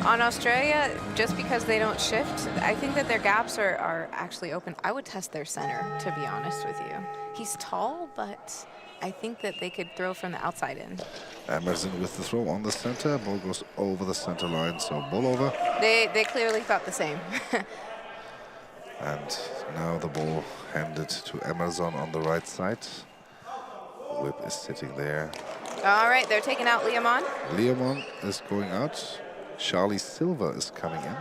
On Australia, just because they don't shift, I think that their gaps are actually open. I would test their center, to be honest with you. He's tall, but I think that they could throw from the outside in. Emerson with the throw on the center. Ball goes over the center line, so ball over. They clearly thought the same. And now the ball handed to Emerson on the right side. Whip is sitting there. All right, they're taking out Leomon. Leomon is going out. Charlie Silva is coming in.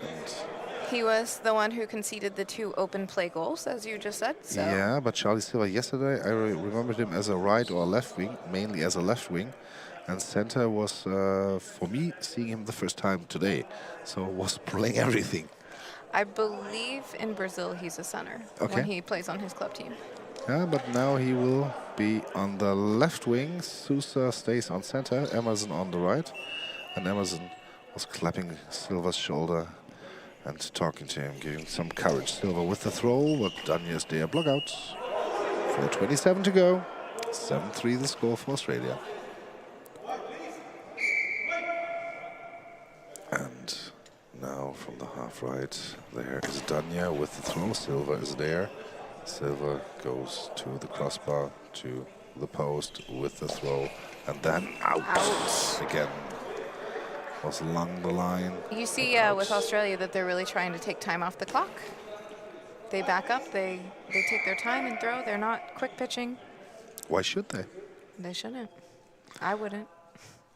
And He was the one who conceded the 2 open play goals, as you just said. So. yeah, but Charlie Silva yesterday, I remembered him as a right or a left wing, mainly as a left wing. And center was, for me, seeing him the first time today. So was playing everything. I believe in Brazil he's a center Okay. when he plays on his club team. Yeah, but now he will be on the left wing. Sousa stays on center, Emerson on the right. And Emerson was clapping Silva's shoulder and talking to him, giving some courage. Silva with the throw, but Daniel's there, block out. 4:27 to go. 7-3 the score for Australia. And now from the half right, there is Dania with the throw. Silva is there. Silva goes to the crossbar, to the post with the throw, and then out. Again. Was along the line. You see with Australia that they're really trying to take time off the clock. They back up, they take their time and throw. They're not quick pitching. Why should they? They shouldn't. I wouldn't.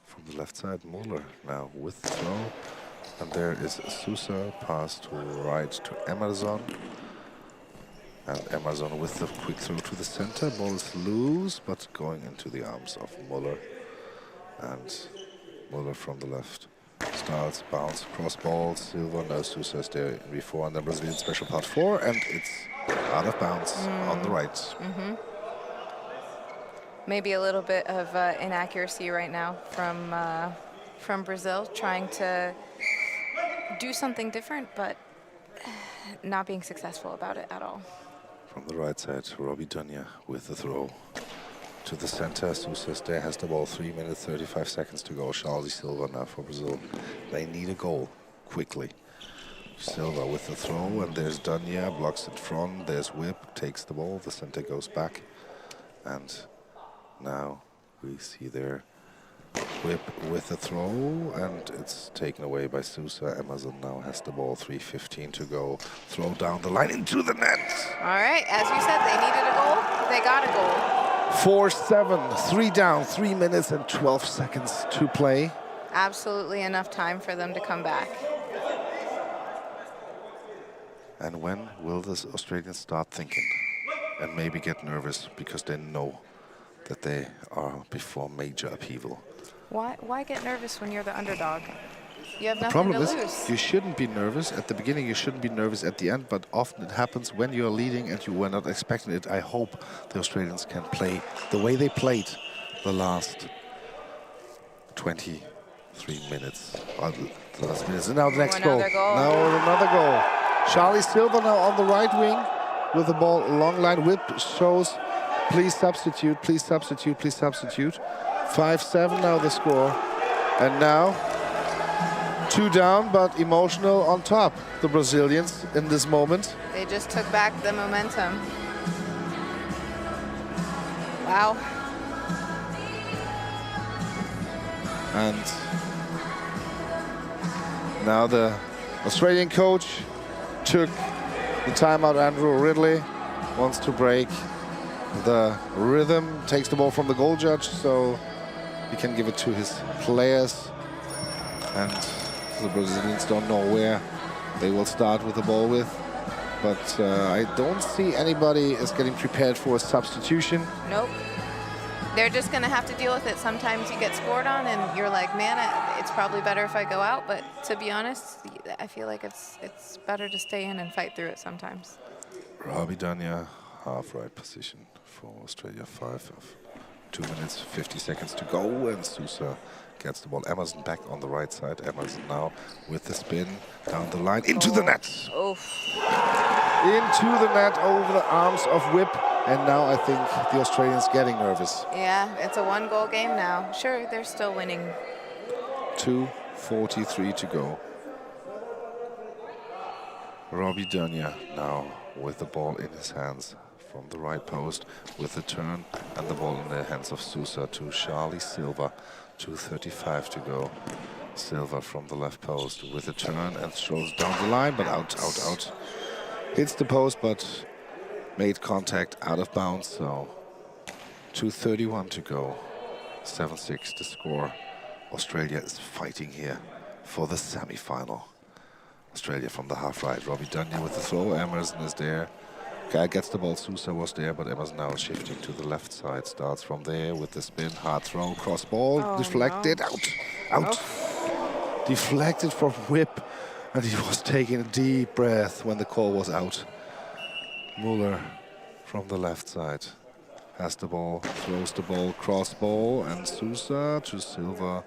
From the left side, Muller now with the throw. And there is Sousa, pass to right to Emerson. And Emerson with the quick throw to the center. Ball is loose, but going into the arms of Muller. And Muller from the left starts, bounce, cross ball. Silva, no Sousa is there before, and then Brazilian special part 4, and it's out of bounds on the right. Maybe a little bit of inaccuracy right now from Brazil, trying to do something different, but not being successful about it at all. From the right side, Robbie Dunya with the throw to the center. Sousa there, has the ball. 3 minutes, 35 seconds to go. Charlie Silva now for Brazil. They need a goal quickly. Silva with the throw, and there's Dunya, blocks in front. There's Whip, takes the ball. The center goes back. And now we see there Whip with the throw, and it's taken away by Sousa. Emerson now has the ball. 3:15 to go. Throw down the line into the net. All right, as you said, they needed a goal. They got a goal. 4-7, 3 down, 3 minutes and 12 seconds to play. Absolutely enough time for them to come back. And when will the Australians start thinking and maybe get nervous because they know that they are before major upheaval? Why get nervous when you're the underdog? You have The nothing problem to is lose. you shouldn't be nervous at the beginning, you shouldn't be nervous at the end, but often it happens when you're leading and you were not expecting it. I hope the Australians can play the way they played the last 23 minutes. Or the last minutes. And now the next goal. Another goal. Now another goal. Charlie Silva now on the right wing with the ball. Long line. Whip shows, please substitute, please substitute, please substitute. 5-7 now the score. And now 2 down, but emotional on top, the Brazilians in this moment. They just took back the momentum. Wow. And now the Australian coach took the timeout. Andrew Ridley wants to break the rhythm, takes the ball from the goal judge, so he can give it to his players. And the Brazilians don't know where they will start with the ball with. But I don't see anybody is getting prepared for a substitution. Nope. They're just going to have to deal with it. Sometimes you get scored on and you're like, man, it's probably better if I go out. But to be honest, I feel like it's better to stay in and fight through it sometimes. Robbie Danya, half right position for Australia. 2 minutes, 50 seconds to go. And Sousa gets the ball. Emerson back on the right side. Emerson now with the spin down the line into the net. Oof. Into the net over the arms of Whip. And now I think the Australians getting nervous. Yeah, it's a 1-goal game now. Sure, they're still winning. 2:43 to go. Robbie Danya now with the ball in his hands from the right post with the turn and the ball in the hands of Sousa to Charlie Silva. 2:35 to go. Silva from the left post with a turn and throws down the line, but out. Hits the post, but made contact out of bounds, so 2:31 to go. 7-6 to score. Australia is fighting here for the semi-final. Australia from the half right. Robbie Danya with the throw. Emerson is there. Guy gets the ball. Sousa was there, but Emerson now shifting to the left side. Starts from there with the spin. Hard throw. Cross ball. Deflected. No. Out. Deflected from Whip. And he was taking a deep breath when the call was out. Muller from the left side has the ball, throws the ball, cross ball, and Sousa to Silva.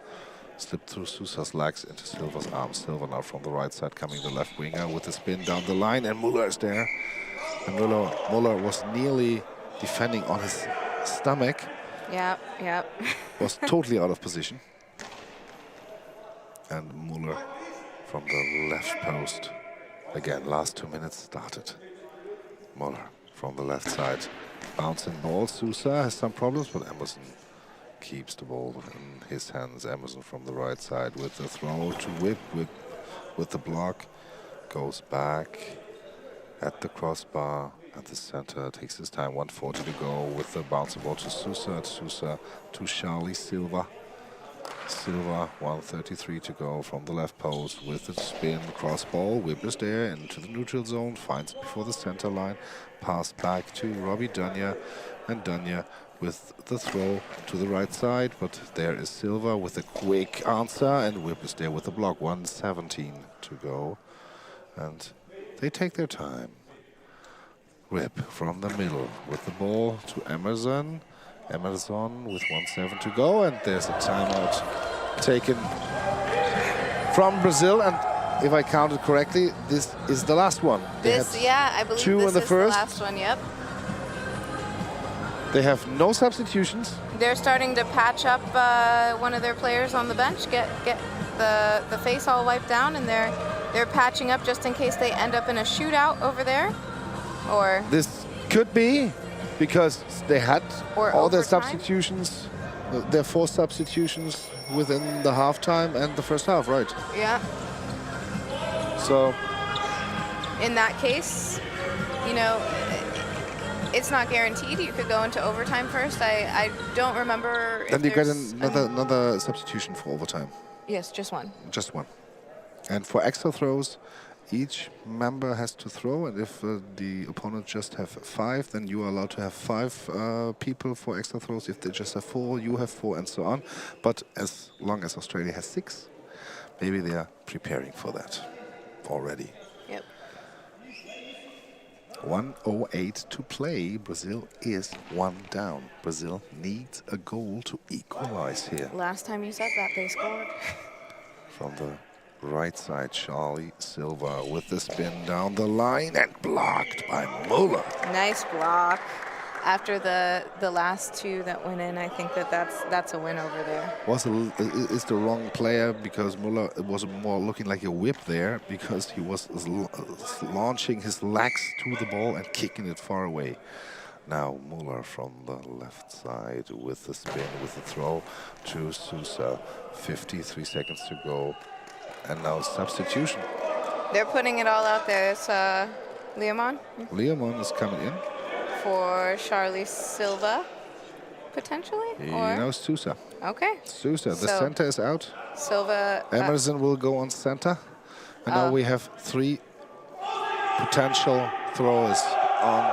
Slipped through Sousa's legs into Silva's arms. Silva now from the right side coming the left winger with the spin down the line, and Muller is there. And Muller was nearly defending on his stomach. Yep. Was totally out of position. And Muller from the left post. Again, last 2 minutes started. Muller from the left side. Bouncing ball. Sousa has some problems, but Emerson keeps the ball in his hands. Emerson from the right side with the throw to Whip with the block. Goes back at the crossbar at the center. Takes his time. 1:40 to go with the bouncing ball to Sousa. Sousa to Charlie Silva. Silva, 1:33 to go from the left post with the spin, cross ball. Whip is there into the neutral zone, finds it before the center line. Pass back to Robbie Danya, and Danya with the throw to the right side. But there is Silva with a quick answer, and Whip is there with the block. 1:17 to go, and they take their time. Whip from the middle with the ball to Emerson. Emerson with 1:07 to go, and there's a timeout taken from Brazil. And if I counted correctly, this is the last one. I believe two this in the is first. the last one. Yep. They have no substitutions. They're starting to patch up one of their players on the bench, get the face all wiped down, and they're patching up just in case they end up in a shootout over there, or This could be because they had Or all their overtime? substitutions, their 4 substitutions within the halftime and the first half, right? yeah. So In that case, you know, it's not guaranteed. You could go into overtime first. I don't remember. then if you get there's another substitution for overtime. Yes, just one. Just one. And for extra throws, each member has to throw, and if the opponent just have 5, then you are allowed to have 5 people for extra throws. If they just have 4, you have 4, and so on. But as long as Australia has 6, maybe they are preparing for that already. Yep. 1:08 to play. Brazil is 1 down. Brazil needs a goal to equalize here. Last time you said that, they scored. From the right side, Charlie Silva with the spin down the line and blocked by Muller. Nice block. After the last 2 that went in, I think that's a win over there. Is the wrong player because Muller was more looking like a whip there because he was launching his legs to the ball and kicking it far away. Now Muller from the left side with the spin, with the throw to Sousa. 53 seconds to go. And now substitution. They're putting it all out there. It's Leomon Leomon is coming in. for Charlie Silva, potentially? Or? No, Sousa. Okay. Sousa. The So- center is out. Silva. Emerson will go on center. And now we have 3 potential throwers on.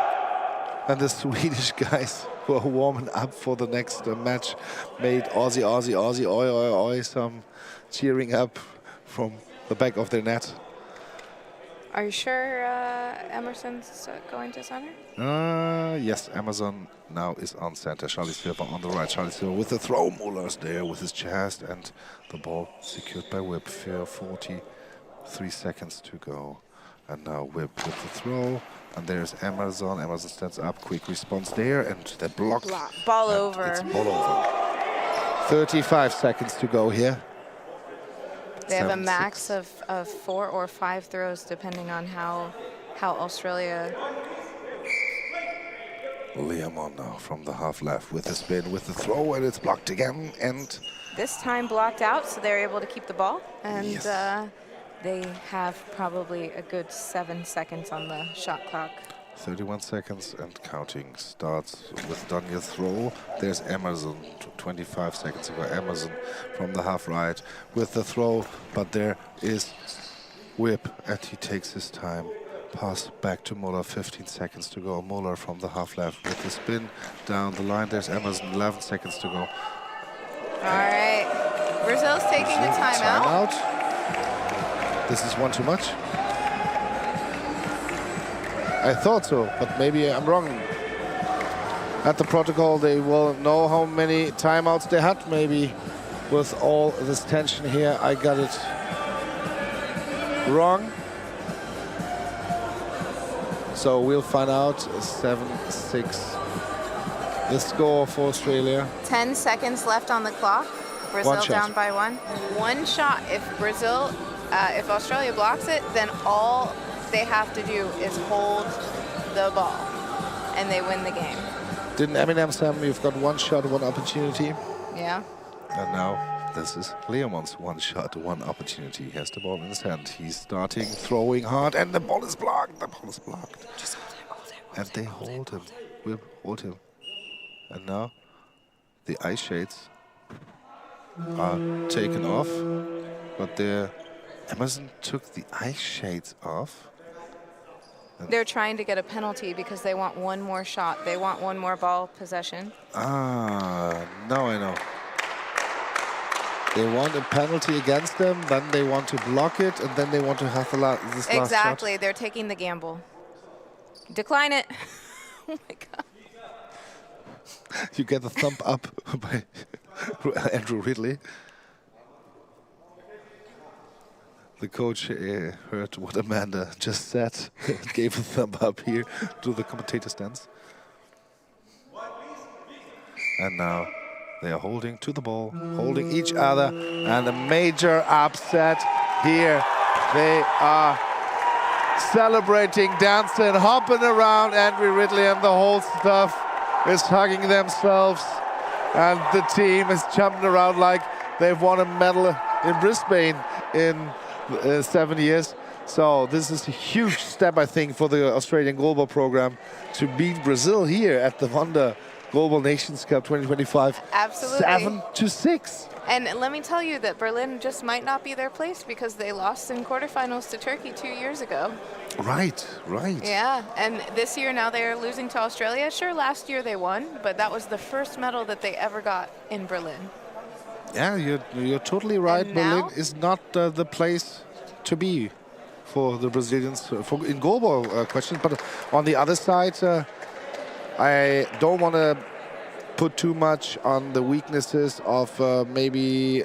And the Swedish guys who are warming up for the next match made Aussie, Aussie, Aussie, oi, oi, oi, some cheering up from the back of their net. Are you sure Emerson's going to center? Yes, Amazon now is on center. Charlie Silva on the right. Charlie Silva with the throw. Muller's there with his chest, and the ball secured by Whip. 43 seconds to go. And now Whip with the throw. And there's Emerson. Emerson stands up. Quick response there, and they blocked. Ball And over. It's ball over. 35 seconds to go here. They have a 7-6. max of 4 or 5 throws, depending on how Australia. Leomon now from the half left with the spin, with the throw, and it's blocked again. And This time blocked out, so they're able to keep the ball. And Yes. they have probably a good 7 seconds on the shot clock. 31 seconds and counting starts with Daniel's throw. There's Emerson, 25 seconds ago. Emerson from the half right with the throw, but there is Whip, and he takes his time. Pass back to Muller, 15 seconds to go. Muller from the half left with the spin down the line. There's Emerson, 11 seconds to go. All right. Brazil's taking the timeout. Timeout. This is one too much. I thought so, but maybe I'm wrong. At the protocol, they will know how many timeouts they had. Maybe with all this tension here, I got it wrong. So we'll find out. 7-6. The score for Australia. 10 seconds left on the clock. Brazil One shot. down by 1. One shot. If Australia blocks it, then all they have to do is hold the ball, and they win the game. Didn't Eminem say you've got one shot, one opportunity? Yeah. And now this is Leomon's one shot, one opportunity. He has the ball in his hand. He's starting, throwing hard, and the ball is blocked. The ball is blocked. Just hold it. And they hold him. We'll hold him. And now the eye shades are taken off, but Emerson took the eye shades off. They're trying to get a penalty because they want one more shot. They want one more ball possession. Ah, now I know. They want a penalty against them, then they want to block it, and then they want to have this last shot. Exactly. They're taking the gamble. Decline it. Oh my God. You get a thumb up by Andrew Ridley. The coach heard what Amanda just said, gave a thumb up here to the commentator stands. And now they are holding to the ball, holding each other, and a major upset here. They are celebrating, dancing, hopping around. Andrew Ridley and the whole stuff is hugging themselves, and the team is jumping around like they've won a medal in Brisbane in 7 years. So this is a huge step, I think, for the Australian Goalball program to beat Brazil here at the Wanda Goalball Nations Cup 2025. Absolutely. 7-6. And let me tell you that Berlin just might not be their place because they lost in quarterfinals to Turkey 2 years ago. Right, right. Yeah, and this year now they're losing to Australia. Sure, last year they won, but that was the first medal that they ever got in Berlin. Yeah, you're totally right. And now? Berlin is not the place to be for the Brazilians in goalball questions. But on the other side, I don't want to put too much on the weaknesses of maybe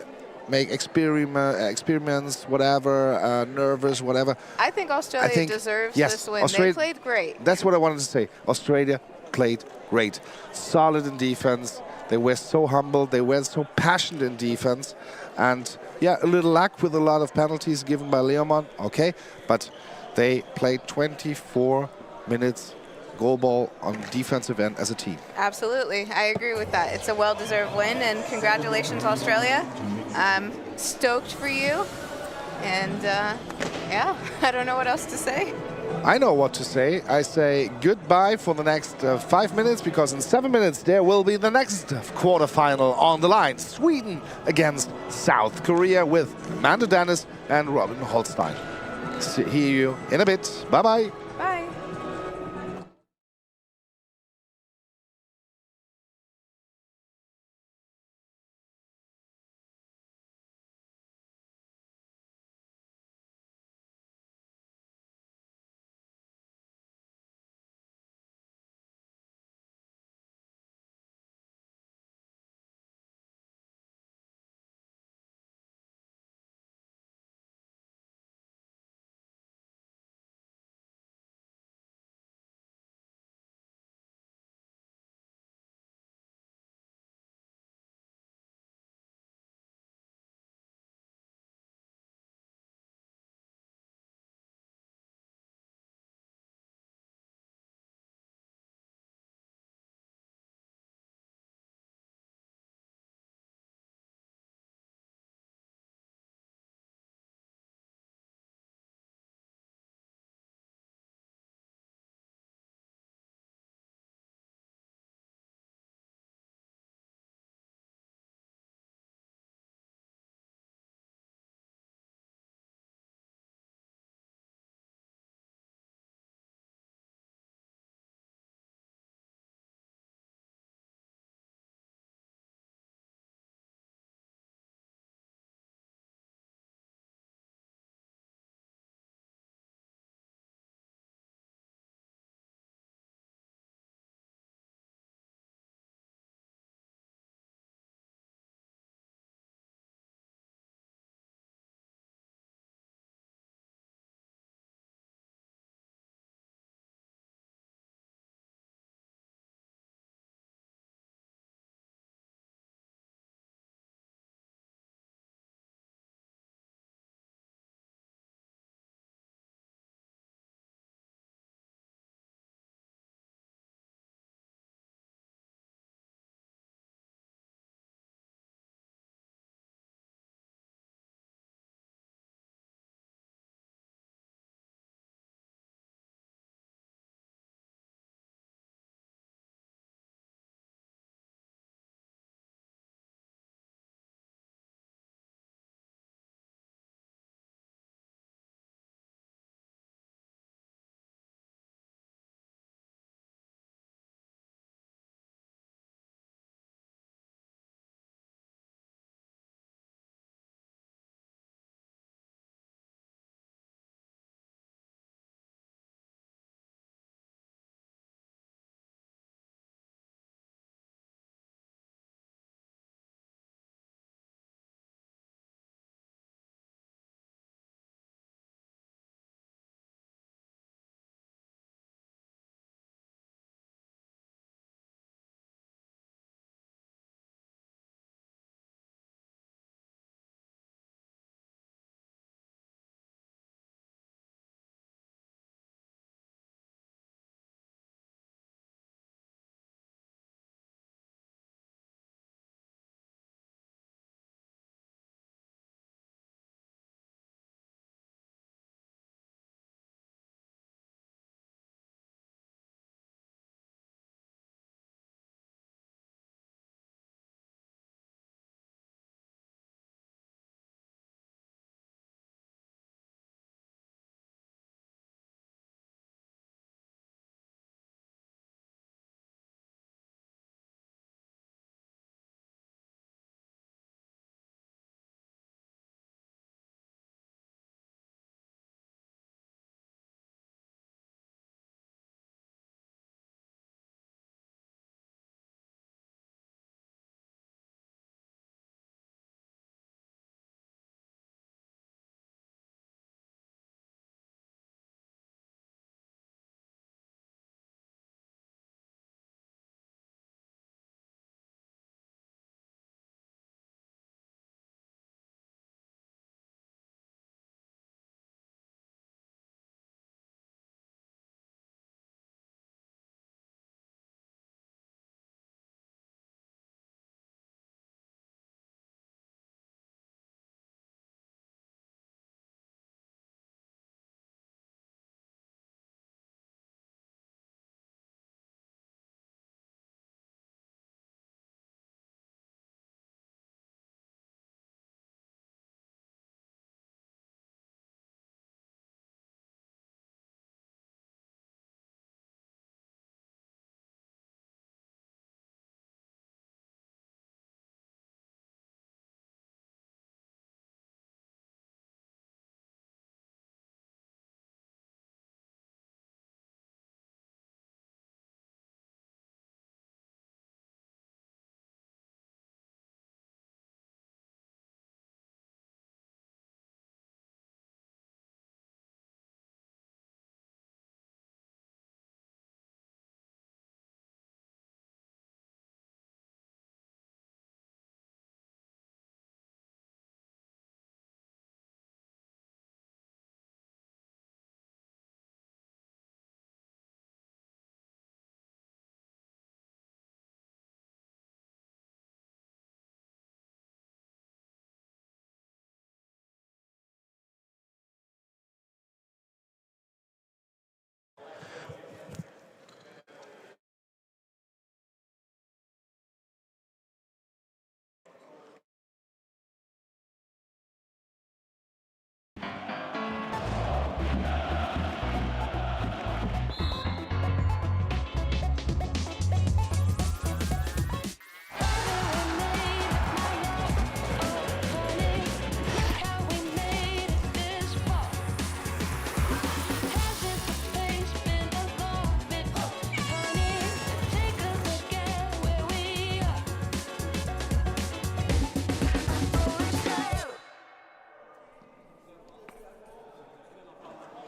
make experiments, whatever, nervous, whatever. I think Australia deserves yes, this win. Australia, They played great. That's what I wanted to say. Australia played great. Solid in defense. They were so humble. They were so passionate in defense. And yeah, a little luck with a lot of penalties given by Leomon. Okay, but they played 24 minutes goalball on defensive end as a team. Absolutely, I agree with that. It's a well-deserved win, and congratulations, Australia. I'm stoked for you, and Yeah, I don't know what else to say. I know what to say. I say goodbye for the next 5 minutes, because in 7 minutes there will be the next quarterfinal on the line. Sweden against South Korea with Amanda Dennis and Robin Holstein. See you in a bit. Bye-bye.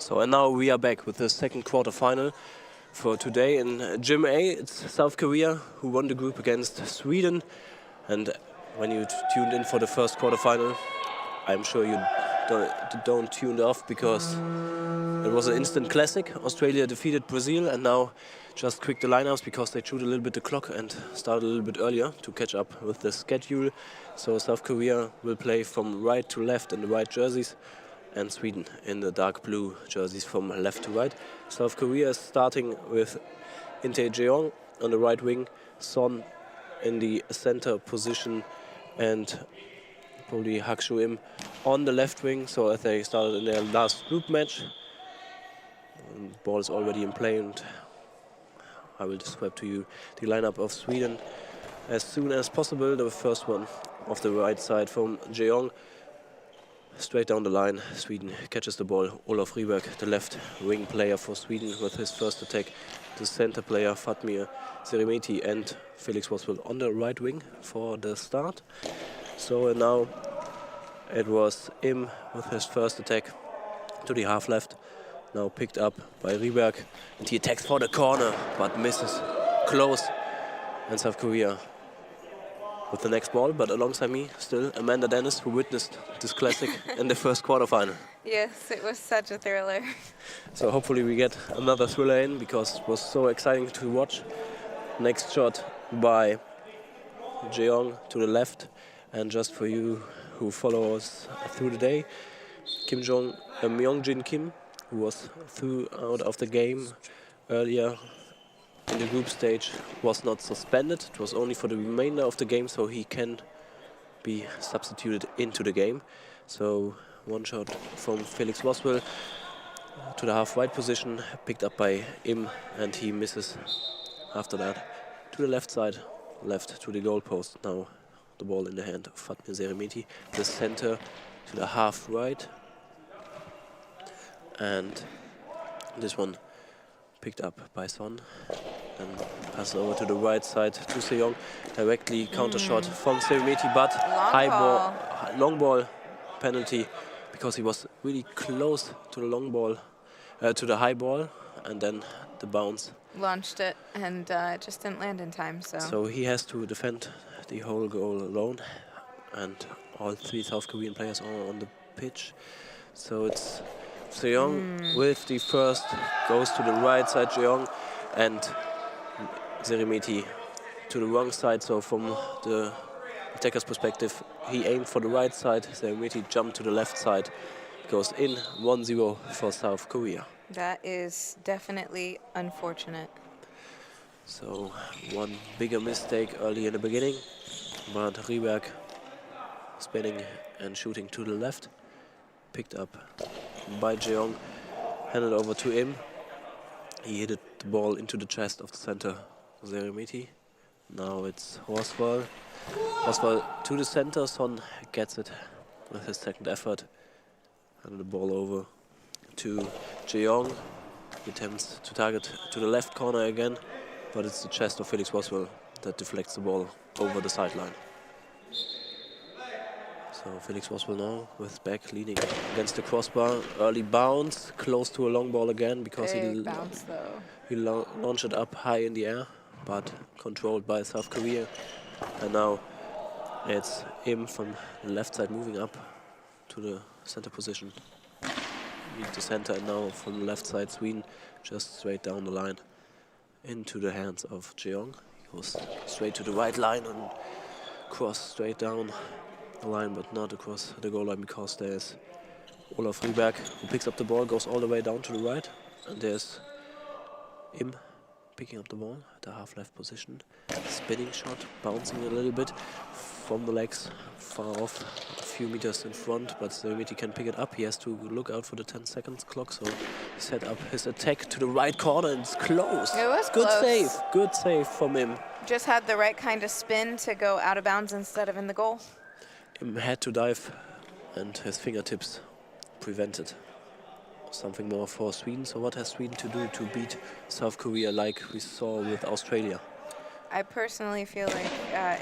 So and now we are back with the second quarterfinal for today in Gym A. It's South Korea who won the group against Sweden. And when you tuned in for the first quarterfinal, I'm sure you don't tune off because it was an instant classic. Australia defeated Brazil, and now just quick the lineups because they chewed a little bit the clock and started a little bit earlier to catch up with the schedule. So South Korea will play from right to left in the white jerseys, and Sweden in the dark blue jerseys from left to right. South Korea is starting with Inte Jeong on the right wing, Son in the center position, and probably Hak Soo Im on the left wing. So as they started in their last group match, and the ball is already in play, and I will describe to you the lineup of Sweden as soon as possible. The first one off the right side from Jeong, straight down the line. Sweden catches the ball. Olof Rieberg, the left wing player for Sweden, with his first attack. The center player Fatmir Seremeti and Felix Waswell on the right wing for the start. So and now it was Im with his first attack to the half left. Now picked up by Rieberg, and he attacks for the corner but misses close. And South Korea with the next ball, but alongside me still Amanda Dennis, who witnessed this classic in the first quarterfinal. Yes, it was such a thriller. So hopefully we get another thriller in because it was so exciting to watch. Next shot by Jeong to the left. And just for you who follow us through the day, Myongjin Kim, who was through out of the game earlier in the group stage, was not suspended. It was only for the remainder of the game, so he can be substituted into the game. So one shot from Felix Waswell to the half-right position, picked up by Im, and he misses after that to the left side, left to the goal post. Now the ball in the hand of Fatmir Seremeti, the center to the half right, and this one picked up by Son, then passes over to the right side to Seong, directly counter shot from Seremeti, but long ball penalty because he was really close to the long ball, to the high ball, and then the bounce Launched it, and it just didn't land in time. So he has to defend the whole goal alone, and all three South Korean players are on the pitch. So it's Seong with the first, goes to the right side, Jeong, and Seremeti to the wrong side. So from the attacker's perspective, he aimed for the right side, Seremeti jumped to the left side, goes in, 1-0 for South Korea. That is definitely unfortunate. So one bigger mistake early in the beginning, but Rieberg spinning and shooting to the left, picked up by Jeong, handed over to Im. He hit the ball into the chest of the center, Seremeti. Now it's Horsfall. Horsfall to the center, Son gets it with his second effort. Handed the ball over to Jeong. He attempts to target to the left corner again, but it's the chest of Felix Waswell that deflects the ball over the sideline. So Felix Waswell now with back leaning against the crossbar. Early bounce, close to a long ball again because he launched it up high in the air, but controlled by South Korea. And now it's him from the left side moving up to the center position. Lead the center, and now from the left side Sweden just straight down the line into the hands of Jeong. He goes straight to the right line and cross straight down the line, but not across the goal line because there's Olof Rieberg who picks up the ball, goes all the way down to the right, and there's Im picking up the ball at the half left position. Spinning shot, bouncing a little bit from the legs, far off, a few meters in front, but Seremeti can pick it up. He has to look out for the 10 seconds clock, so he set up his attack to the right corner, and it's close. It was good close. Good save from him. Just had the right kind of spin to go out of bounds instead of in the goal. Him had to dive, and his fingertips prevented something more for Sweden. So what has Sweden to do to beat South Korea like we saw with Australia? I personally feel like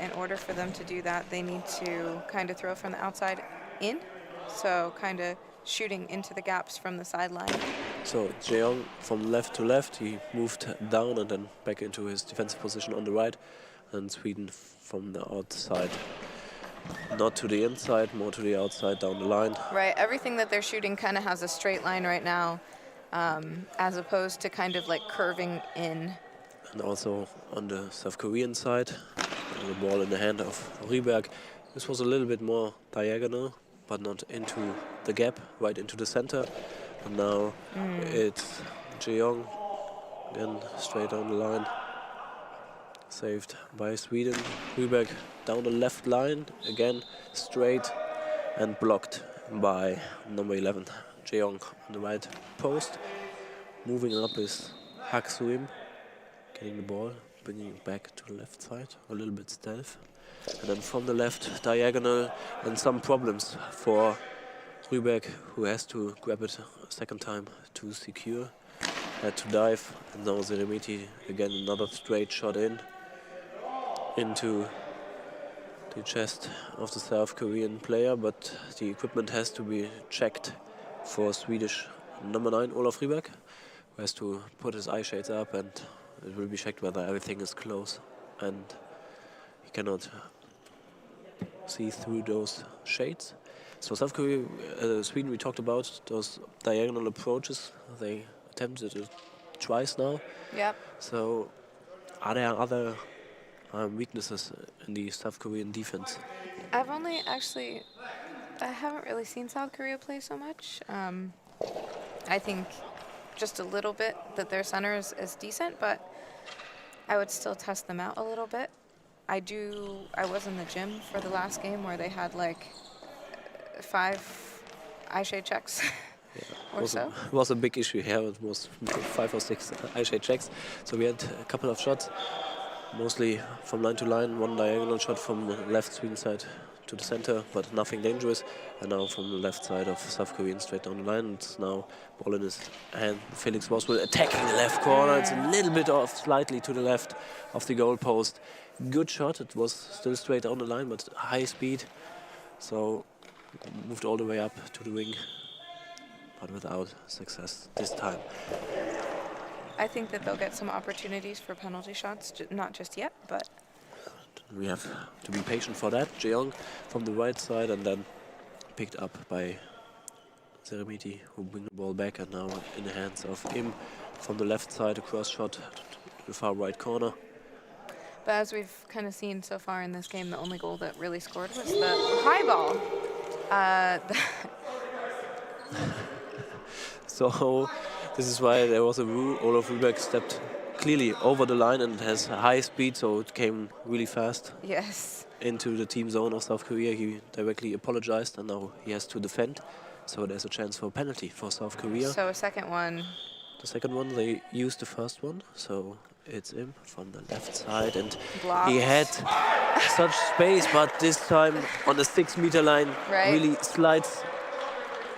in order for them to do that, they need to kind of throw from the outside in. So kind of shooting into the gaps from the sideline So Jeong from left to left, he moved down and then back into his defensive position on the right, and Sweden from the outside, not to the inside, more to the outside down the line. Right, everything that they're shooting kind of has a straight line right now, as opposed to kind of like curving in. And also on the South Korean side, the ball in the hand of Ryberg. This was a little bit more diagonal, but not into the gap, right into the center. And now it's Jeong, again straight down the line. Saved by Sweden. Ryberg down the left line, again straight and blocked by number 11, Jeong on the right post. Moving up is Hak Suim, getting the ball, bringing it back to the left side, a little bit stealth. And then from the left, diagonal, and some problems for Ryberg, who has to grab it a second time to secure. Had to dive, and now Zeremiti again another straight shot into the chest of the South Korean player, but the equipment has to be checked for Swedish number 9, Olaf Ryberg, who has to put his eye shades up, and it will be checked whether everything is close, and he cannot see through those shades. So South Korea, Sweden, we talked about those diagonal approaches. They attempted it twice now. Yep. So are there other weaknesses in the South Korean defense? I haven't really seen South Korea play so much. I think just a little bit that their center is decent, but I would still test them out a little bit. I was in the gym for the last game where they had like 5 eye shade checks. Yeah, or so. It was a big issue here. It was 5 or 6 eye shade checks. So we had a couple of shots, mostly from line to line, one diagonal shot from the left Sweden side to the center, but nothing dangerous. And now from the left side of South Korean straight down the line. It's now ball in his hand. Felix Boswell attacking the left corner. It's a little bit off, slightly to the left of the goal post. Good shot. It was still straight down the line, but high speed. So moved all the way up to the wing, but without success this time. I think that they'll get some opportunities for penalty shots, not just yet, but we have to be patient for that. Jeong from the right side, and then picked up by Zeremiti, who bring the ball back, and now in the hands of Im from the left side, a cross shot to the far right corner. But as we've kind of seen so far in this game, the only goal that really scored was the high ball. So this is why there was a rule. Olaf Ryberg stepped clearly over the line and has high speed, so it came really fast. Yes. Into the team zone of South Korea. He directly apologized, and now he has to defend. So there's a chance for a penalty for South Korea. So a second one. The second one, they used the first one, so it's him from the left side, and Blocked. he had such space, but this time on the 6-meter line, Right. really slides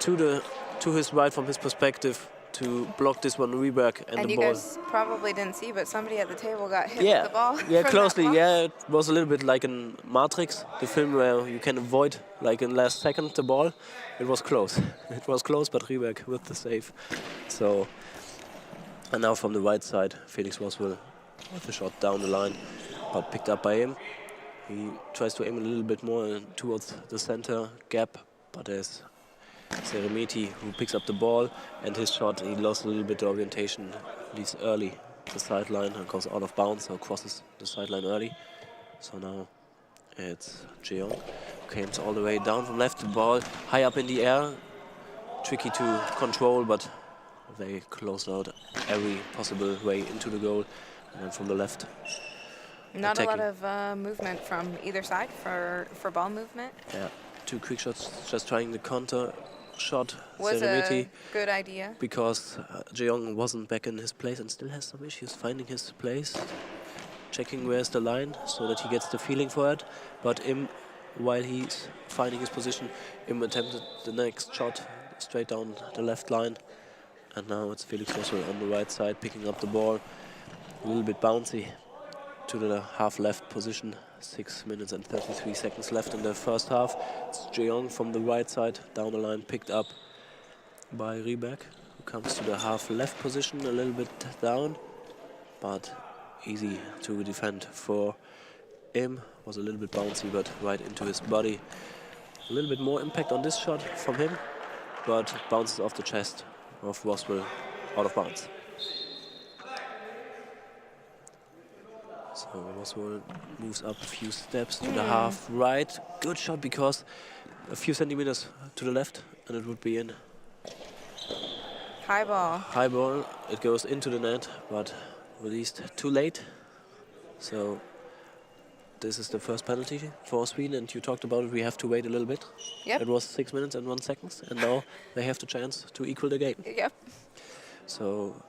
to his right from his perspective to block this one, Ryberg, and the you ball. guys probably didn't see, but somebody at the table got hit Yeah, with the ball. yeah, from closely. that block. Yeah, it was a little bit like in Matrix, the film where you can avoid, like in last second, the ball. It was close. It was close, but Ryberg with the save. So, and now from the right side, Felix Boswell with the shot down the line, but picked up by him. He tries to aim a little bit more towards the center gap, but there's Zeremiti who picks up the ball, and his shot, he lost a little bit of orientation, leaves early the sideline and goes out of bounds, so crosses the sideline early. So now it's Jeong, who came all the way down from left, the ball high up in the air, tricky to control, but they closed out every possible way into the goal. And then from the left, Not attacking. a lot of movement from either side for ball movement. Yeah, 2 quick shots, just trying the counter shot. Was Zeremiti, a good idea. because Jeong wasn't back in his place and still has some issues finding his place, checking where's the line so that he gets the feeling for it. But while he's finding his position, attempted the next shot straight down the left line. And now it's Felix Boswell on the right side picking up the ball. A little bit bouncy to the half left position. 6 minutes and 33 seconds left in the first half. It's Jeong from the right side down the line, picked up by Ryberg, who comes to the half left position, a little bit down, but easy to defend for him. Was a little bit bouncy, but right into his body. A little bit more impact on this shot from him, but bounces off the chest of Roswell, out of bounds. So Roswell moves up a few steps to the half right. Good shot, because a few centimeters to the left and it would be in. High ball. High ball, it goes into the net, but released too late. So this is the first penalty for Sweden, and you talked about it, we have to wait a little bit. Yep. It was 6 minutes and 1 second, and now they have the chance to equal the game. Yep. So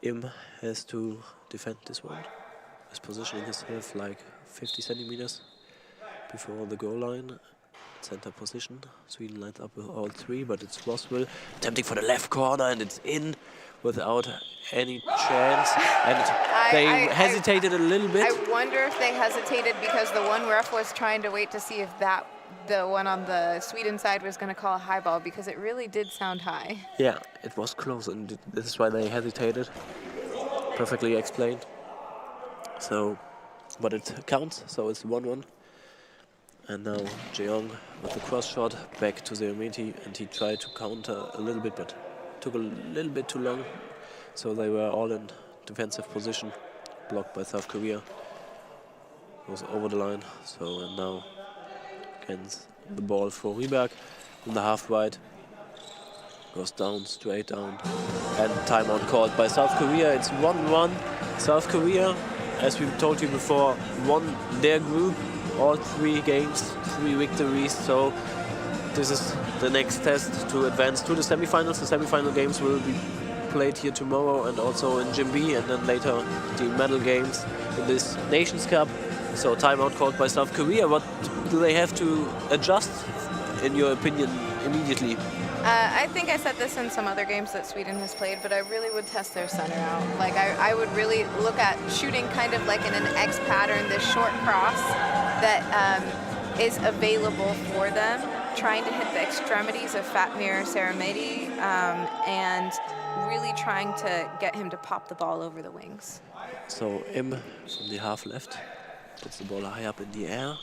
Im has to defend this one. He's positioning himself like 50 centimeters before the goal line. Center position. Sweden lines up with all three, but it's Roswell attempting for the left corner, and it's in without any chance. And they hesitated a little bit. I wonder if they hesitated because the one ref was trying to wait to see if the one on the Sweden side was going to call a high ball, because it really did sound high. Yeah, it was close, and this is why they hesitated. Perfectly explained. So, but it counts, so it's 1-1. And now Jeong with the cross shot back to Zeremeti, and he tried to counter a little bit, but took a little bit too long. So they were all in defensive position, blocked by South Korea. Goes over the line. So and now against the ball for Ryberg in the half right. Goes down, straight down. And timeout called by South Korea. It's 1-1. South Korea, as we told you before, won their group. All 3 games, 3 victories. So this is the next test to advance to the semifinals. The semifinal games will be played here tomorrow and also in Gym B, and then later the medal games in this Nations Cup. So timeout called by South Korea. What do they have to adjust, in your opinion, immediately? I think I said this in some other games that Sweden has played, but I really would test their center out. Like I would really look at shooting kind of like in an X pattern, this short cross that is available for them, trying to hit the extremities of Fatmir Seremeti, and really trying to get him to pop the ball over the wings. So Im from the half left puts the ball high up in the air,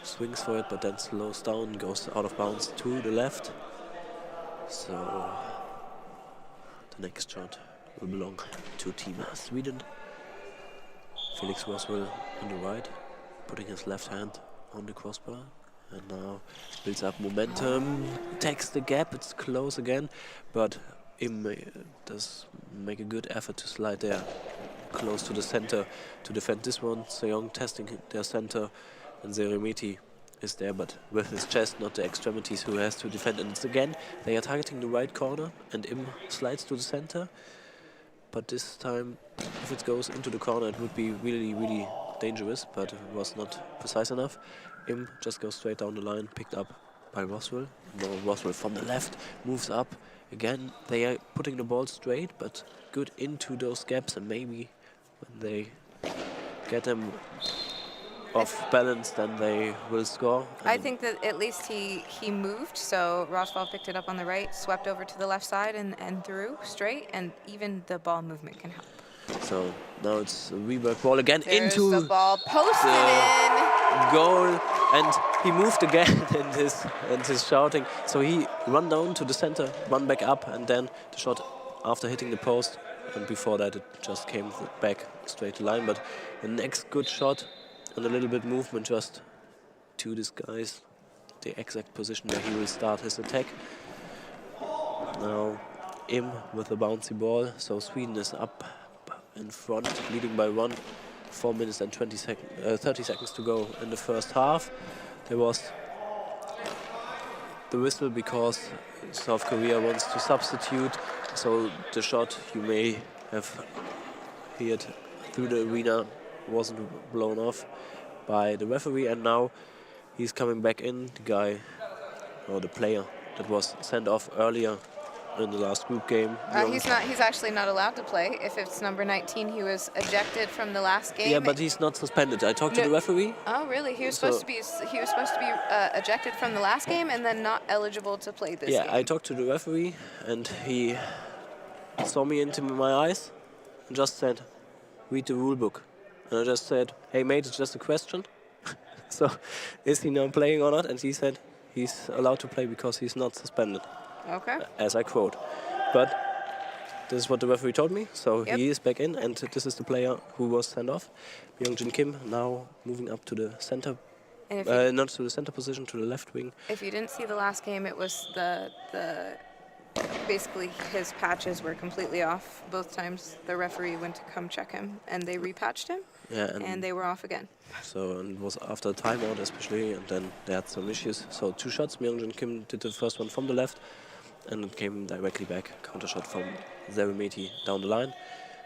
swings for it, but then slows down, goes out of bounds to the left. So the next shot will belong to Team Sweden. Felix Roswell on the right, putting his left hand on the crossbar, and now builds up momentum, takes the gap, it's close again, but Im does make a good effort to slide there close to the center to defend this one. Seong testing their center, and Zeremeti is there, but with his chest, not the extremities, who has to defend. And it's again, they are targeting the right corner, and Im slides to the center. But this time, if it goes into the corner, it would be really, really dangerous, but it was not precise enough. Im just goes straight down the line, picked up by Roswell. Now Roswell from the left moves up. Again, they are putting the ball straight, but good into those gaps, and maybe when they get them off balance, then they will score. I think that at least he moved, so Roswell picked it up on the right, swept over to the left side and threw straight, and even the ball movement can help. So now it's a Ryberg ball again. There's into the ball posted in. Goal, and he moved again in his shouting. So he run down to the center, run back up, and then the shot after hitting the post. And before that, it just came back straight to line. But the next good shot and a little bit movement just to disguise the exact position where he will start his attack. Now Im with the bouncy ball. So Sweden is up in front, leading by 1. 4 minutes and 30 seconds to go in the first half. There was the whistle because South Korea wants to substitute. So the shot you may have heard through the arena wasn't blown off by the referee, and now he's coming back in. The guy, or the player that was sent off earlier in the last group game. He's actually not allowed to play. If it's number 19, he was ejected from the last game. Yeah, but he's not suspended. I talked to the referee. Oh, really? He was supposed to be ejected from the last game and then not eligible to play this game. Yeah, I talked to the referee, and he saw me into my eyes and just said, read the rule book. And I just said, hey mate, it's just a question. So is he now playing or not? And he said he's allowed to play because he's not suspended. Okay. As I quote. But this is what the referee told me. So he is back in, and this is the player who was sent off. Myung-Jin Kim now moving up to the center. Not to the center position, to the left wing. If you didn't see the last game, it was the basically his patches were completely off. Both times the referee went to come check him, and they repatched him, and they were off again. So and it was after a timeout especially, and then they had some issues. So 2 shots, Myung-Jin Kim did the first one from the left, and it came directly back, counter shot from Zeremeti down the line.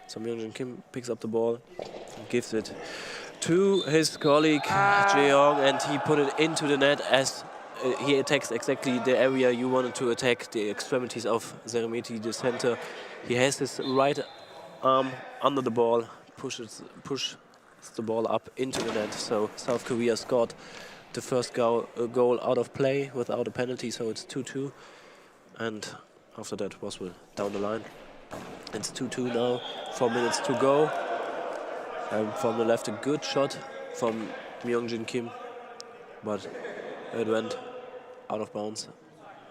So Myung-Jin Kim picks up the ball, and gives it to his colleague Jeong, and he put it into the net as he attacks exactly the area you wanted to attack, the extremities of Zeremeti, the center. He has his right arm under the ball, pushes the ball up into the net. So South Korea scored the first goal out of play without a penalty, so it's 2-2. And after that, Boswell down the line. It's 2-2 now, 4 minutes to go. And from the left, a good shot from Myung-Jin Kim, but it went out of bounds.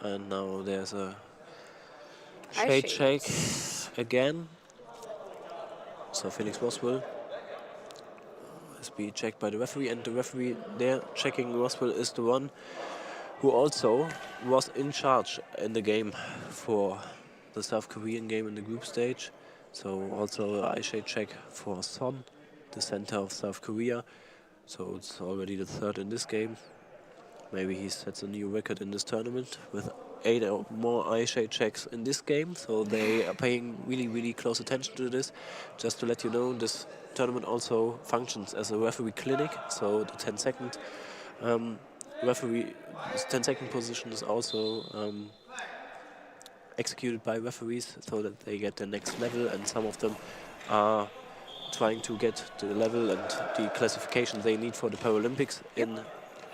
And now there's a shake again. So Felix Boswell has been checked by the referee, and the referee there checking Boswell is the one who also was in charge in the game for the South Korean game in the group stage. So also eye shade check for Son, the center of South Korea. So it's already the 3rd in this game. Maybe he sets a new record in this tournament with 8 or more eye shade checks in this game. So they are paying really, really close attention to this. Just to let you know, this tournament also functions as a referee clinic. So the 10-second referee, 10-second position is also executed by referees so that they get the next level, and some of them are trying to get the level and the classification they need for the Paralympics in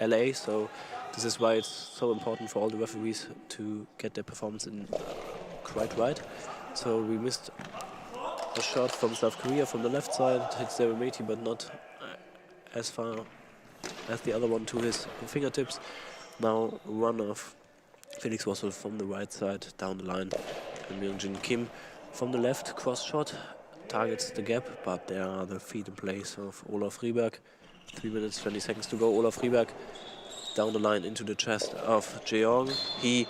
LA. So this is why it's so important for all the referees to get their performance in quite right. So we missed a shot from South Korea from the left side, hits Zeremeti, but not as far as the other one to his fingertips. Now run of Felix Boswell from the right side down the line, and Myung-Jin Kim from the left, cross shot, targets the gap, but there are the feet in place of Olaf Rieberg. 3 minutes, 20 seconds to go. Olaf Rieberg down the line into the chest of Jeong. He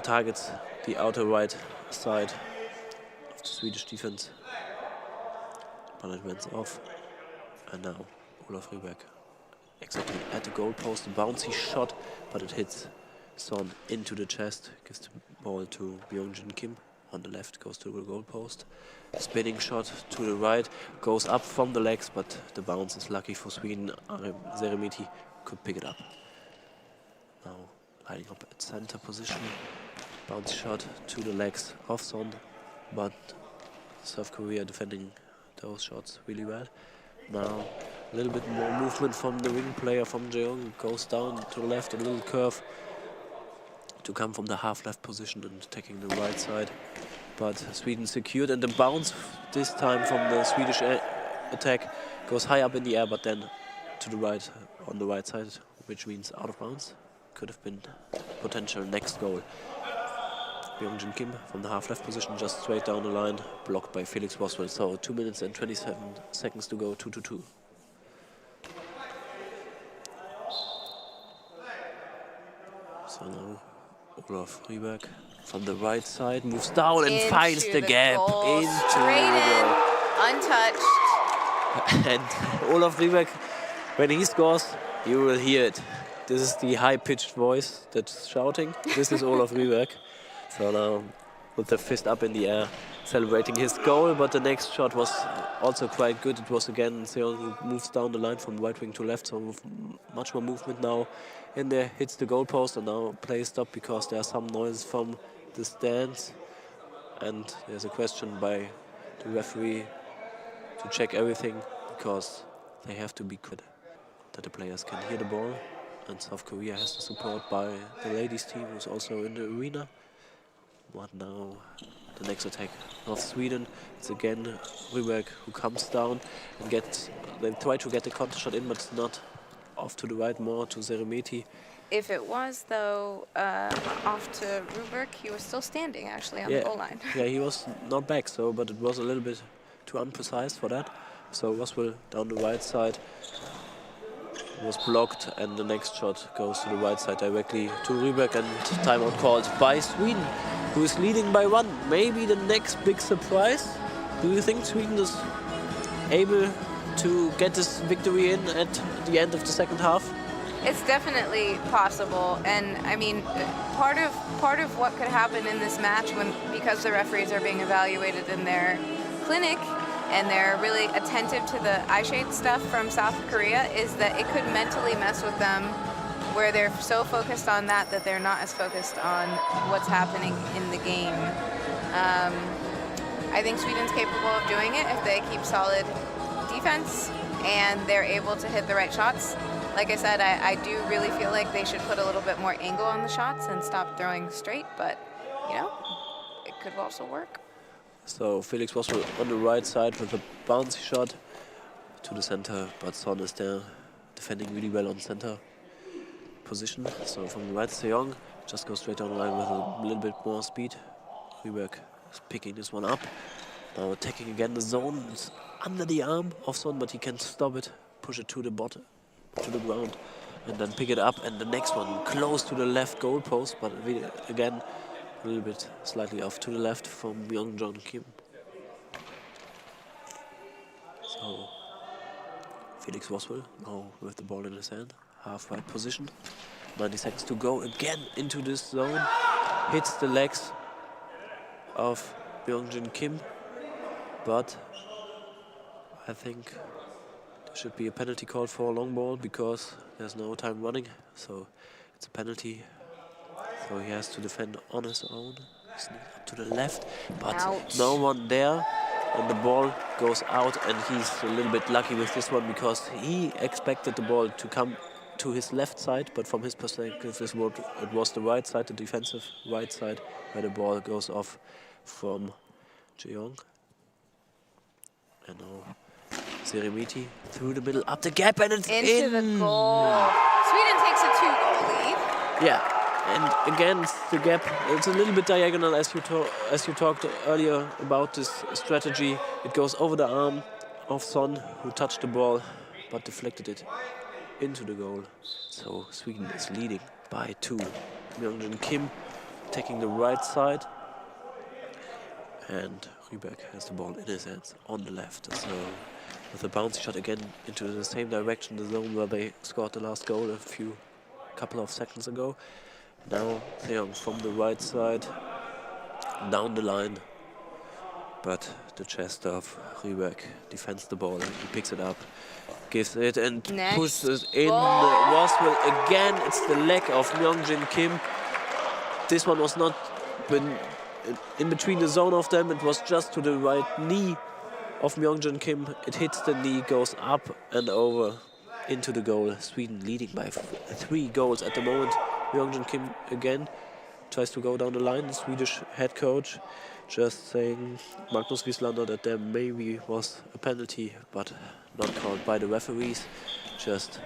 targets the outer right side of the Swedish defense, but it went off. And now Olaf Rieberg exactly at the goal post, a bouncy shot, but it hits Son into the chest, gives the ball to Myung-Jin Kim. On the left, goes to the goal post. Spinning shot to the right, goes up from the legs, but the bounce is lucky for Sweden. Zeremeti could pick it up. Now lining up at center position. Bounce shot to the legs of Son, but South Korea defending those shots really well. Now a little bit more movement from the wing player from Jeong, goes down to the left, a little curve to come from the half left position and attacking the right side. But Sweden secured, and the bounce this time from the Swedish attack goes high up in the air, but then to the right, on the right side, which means out of bounds. Could have been potential next goal. Myung-Jin Kim from the half left position, just straight down the line, blocked by Felix Boswell. So 2 minutes and 27 seconds to go, 2-2. So now Olaf Rieberg from the right side moves down and finds the gap into the goal. Untouched. And Olaf Rieberg, when he scores, you will hear it. This is the high-pitched voice that's shouting. This is Olaf Rieberg. So now with the fist up in the air, celebrating his goal. But the next shot was also quite good. It was again Seon who moves down the line from right wing to left. So much more movement now in there, hits the goal post, and now play stopped because there are some noise from the stands. And there's a question by the referee to check everything, because they have to be clear that the players can hear the ball. And South Korea has the support by the ladies team, who's also in the arena. But now the next attack of Sweden. It's again Ryberg who comes down and they try to get the counter shot in, but it's not off to the right, more to Seremeti. If it was, though, off to Ryberg, he was still standing, actually, on the goal line. Yeah, he was not back, but it was a little bit too imprecise for that. So Roswell down the right side was blocked, and the next shot goes to the right side directly to Ryberg, and timeout called by Sweden, who is leading by 1. Maybe the next big surprise. Do you think Sweden is able to get this victory in at the end of the second half? It's definitely possible, and I mean, part of what could happen in this match, because the referees are being evaluated in their clinic and they're really attentive to the eye shade stuff from South Korea, is that it could mentally mess with them, where they're so focused on that they're not as focused on what's happening in the game. I think Sweden's capable of doing it if they keep solid defense and they're able to hit the right shots. Like I said, I do really feel like they should put a little bit more angle on the shots and stop throwing straight, but, you know, it could also work. So Felix was on the right side with a bouncy shot to the center, but Son is there defending really well on center position. So from the right, Seong just goes straight down the line with a little bit more speed. Ryberg is picking this one up. Now attacking again the zone. It's under the arm of Son, but he can stop it, push it to the bottom, to the ground, and then pick it up. And the next one close to the left goal post, but again a little bit slightly off to the left from Myung-Jun Kim. So Felix Roswell now with the ball in his hand, half right position. 90 seconds to go, again into this zone, hits the legs of Myung-Jun Kim, but I think there should be a penalty called for a long ball because there's no time running, so it's a penalty. So he has to defend on his own. Sneak up to the left, but Ouch. No one there, and the ball goes out, and he's a little bit lucky with this one because he expected the ball to come to his left side, but from his perspective it was the right side, the defensive right side, where the ball goes off from Jeong. And now Seremeti through the middle, up the gap, and it's Into in! the goal. Sweden takes a 2-goal lead. Yeah. And again, the gap, it's a little bit diagonal as you talked earlier about this strategy. It goes over the arm of Son, who touched the ball, but deflected it into the goal. So Sweden is leading by 2. Myung-Jun Kim taking the right side, and Ryberg has the ball in his hands on the left. So with a bouncy shot again into the same direction, the zone where they scored the last goal a couple of seconds ago. Now Theon from the right side, down the line, but the chest of Ryberg defends the ball and he picks it up, gives it and pushes it in. Roswell again, it's the leg of Myung-Jun Kim. This one was not in between the zone of them, it was just to the right knee of Myung-Jun Kim. It hits the knee, goes up and over into the goal. Sweden leading by 3 goals at the moment. Myung-Jun Kim again tries to go down the line. The Swedish head coach just saying Magnus Wieslander that there maybe was a penalty, but not called by the referees. Just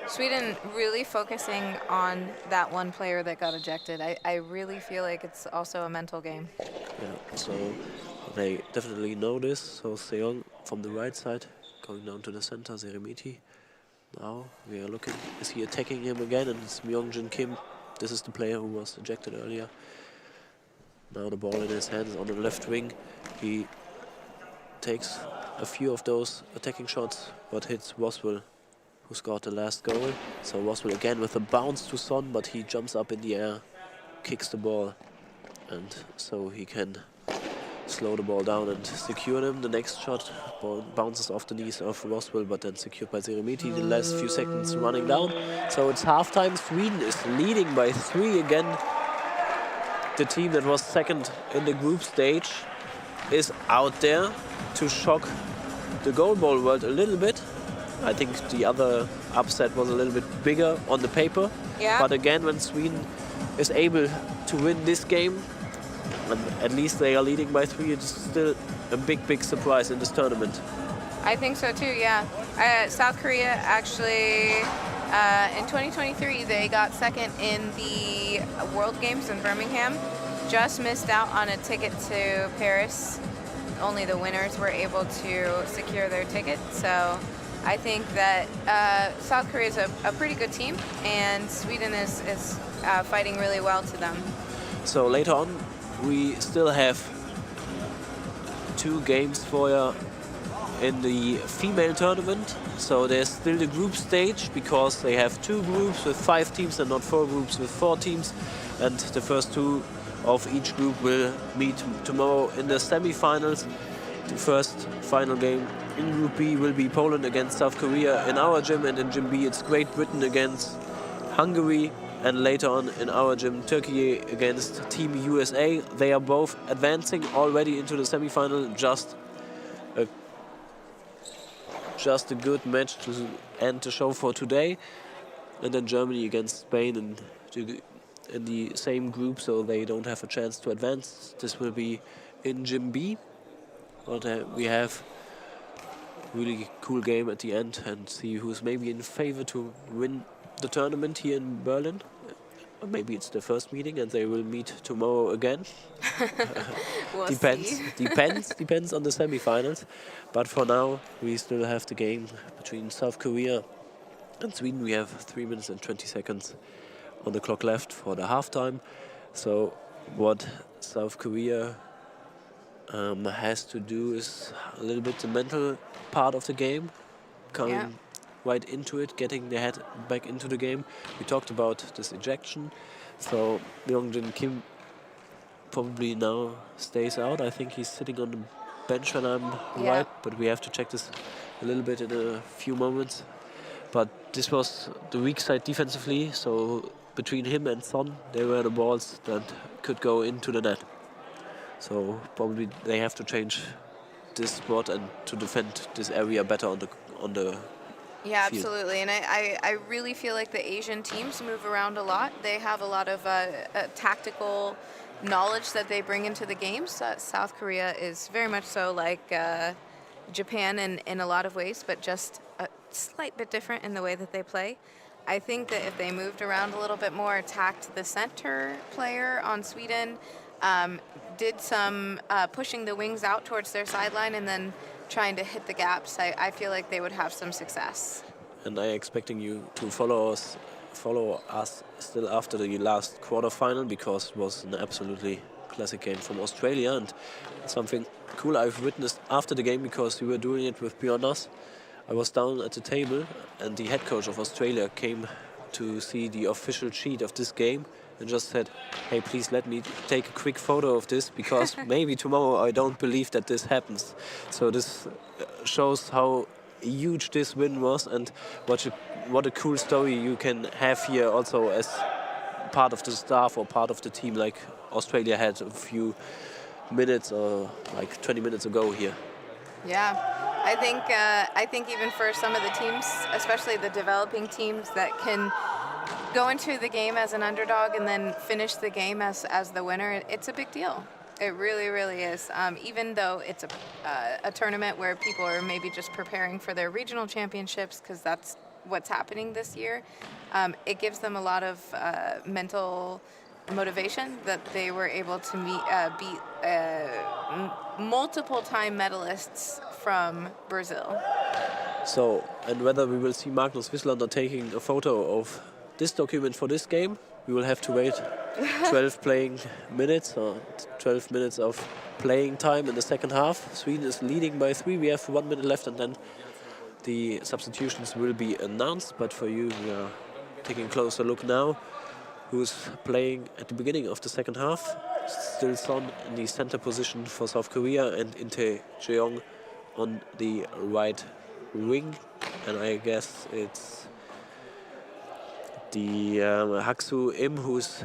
Sweden really focusing on that one player that got ejected. I really feel like it's also a mental game. Yeah, so they definitely know this. So Seong from the right side going down to the center, Seremeti. Now we are looking, is he attacking him again? And it's Myung-Jun Kim. This is the player who was ejected earlier. Now the ball in his hands on the left wing. He takes a few of those attacking shots, but hits Roswell, who scored the last goal. So Roswell again with a bounce to Son, but he jumps up in the air, kicks the ball, and so he can slow the ball down and secure them. The next shot ball bounces off the knees of Roswell, but then secured by Seremeti. The last few seconds running down. So it's halftime. Sweden is leading by 3 again. The team that was second in the group stage is out there to shock the goalball world a little bit. I think the other upset was a little bit bigger on the paper. Yeah. But again, when Sweden is able to win this game, And at least they are leading by 3. It's still a big surprise in this tournament. I think so too, yeah. South Korea actually, in 2023, they got second in the World Games in Birmingham. Just missed out on a ticket to Paris. Only the winners were able to secure their ticket. So I think that South Korea is a pretty good team, and Sweden is fighting really well to them. So later on, we still have 2 games for you in the female tournament. So there's still the group stage, because they have 2 groups with 5 teams and not 4 groups with 4 teams. And the first 2 of each group will meet tomorrow in the semi-finals. The first final game in Group B will be Poland against South Korea in our gym, and in Gym B it's Great Britain against Hungary, and later on in our gym Turkey against Team USA. They are both advancing already into the semi-final. Just a good match to end the show for today. And then Germany against Spain in the same group, so they don't have a chance to advance. This will be in Gym B. But we have a really cool game at the end, and see who's maybe in favor to win the tournament here in Berlin. Or maybe it's the first meeting and they will meet tomorrow again. We'll Depends. see. Depends on the semi-finals. But for now, we still have the game between South Korea and Sweden. We have 3 minutes and 20 seconds on the clock left for the halftime. So what South Korea has to do is a little bit the mental part of the game, coming right into it, getting their head back into the game. We talked about this ejection, so Myung-Jin Kim probably now stays out. I think he's sitting on the bench when I'm right, but we have to check this a little bit in a few moments. But this was the weak side defensively, so between him and Son, they were the balls that could go into the net. So probably they have to change this spot and to defend this area better on the Yeah, field. absolutely. And I really feel like the Asian teams move around a lot. They have a lot of tactical knowledge that they bring into the games. South Korea is very much so like Japan in a lot of ways, but just a slight bit different in the way that they play. I think that if they moved around a little bit more, attacked the center player on Sweden, did some pushing the wings out towards their sideline and then trying to hit the gaps, I feel like they would have some success. And I'm expecting you to follow us still after the last quarterfinal, because it was an absolutely classic game from Australia, and something cool I've witnessed after the game, because we were doing it with Beyond Us. I was down at the table and the head coach of Australia came to see the official sheet of this game and just said, hey, please let me take a quick photo of this, because maybe tomorrow I don't believe that this happens. So this shows how huge this win was, and what a cool story you can have here also as part of the staff or part of the team, like Australia had a few minutes or like 20 minutes ago here. Yeah, I think even for some of the teams, especially the developing teams that can go into the game as an underdog and then finish the game as the winner, it's a big deal. It really, really is. Even though it's a tournament where people are maybe just preparing for their regional championships, because that's what's happening this year, it gives them a lot of mental motivation that they were able to beat multiple-time medalists from Brazil. So, and whether we will see Magnus Wislander taking a photo of this document for this game, we will have to wait 12 playing minutes or 12 minutes of playing time in the second half. Sweden is leading by 3. We have 1 minute left, and then the substitutions will be announced. But for you, we are taking a closer look now. Who's playing at the beginning of the second half? Still Son in the center position for South Korea, and Inte Jeong on the right wing. And I guess it's the Haksu Im who's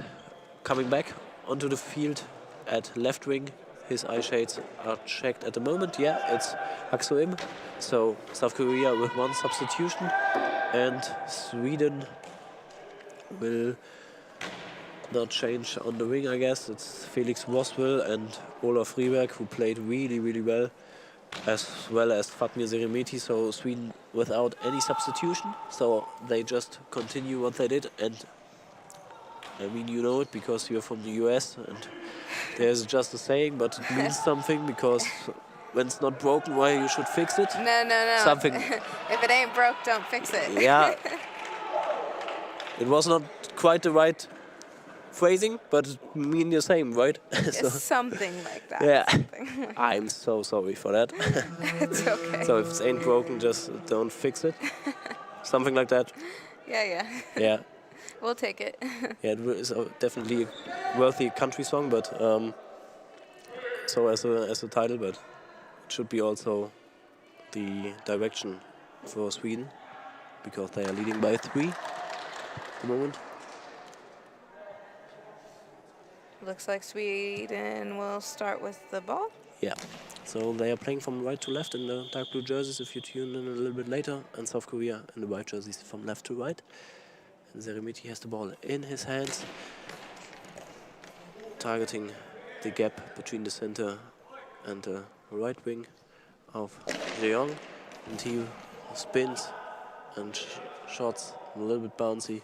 coming back onto the field at left wing. His eye shades are checked at the moment. Yeah, it's Haksu Im. So South Korea with 1 substitution, and Sweden will not change on the wing, I guess. It's Felix Roswell and Olaf Rieberg, who played really, really well as Fatmir Seremeti. So Sweden without any substitution. So they just continue what they did. And I mean, you know it because you're from the US, and there's just a saying, but it means something, because when it's not broken, why you should fix it? No. Something. If it ain't broke, don't fix it. Yeah. It was not quite the right phrasing, but it means the same, right? It's something like that. Yeah. Something. I'm so sorry for that. It's okay. So if it ain't broken, just don't fix it. Something like that. Yeah. Yeah. We'll take it. Yeah, it is definitely a worthy country song, but so as a title, but it should be also the direction for Sweden, because they are leading by 3 at the moment. Looks like Sweden will start with the ball. Yeah, so they are playing from right to left in the dark blue jerseys, if you tune in a little bit later, and South Korea in the white jerseys from left to right. And Seremeti has the ball in his hands, targeting the gap between the center and the right wing of Jeong, and he spins and shots a little bit bouncy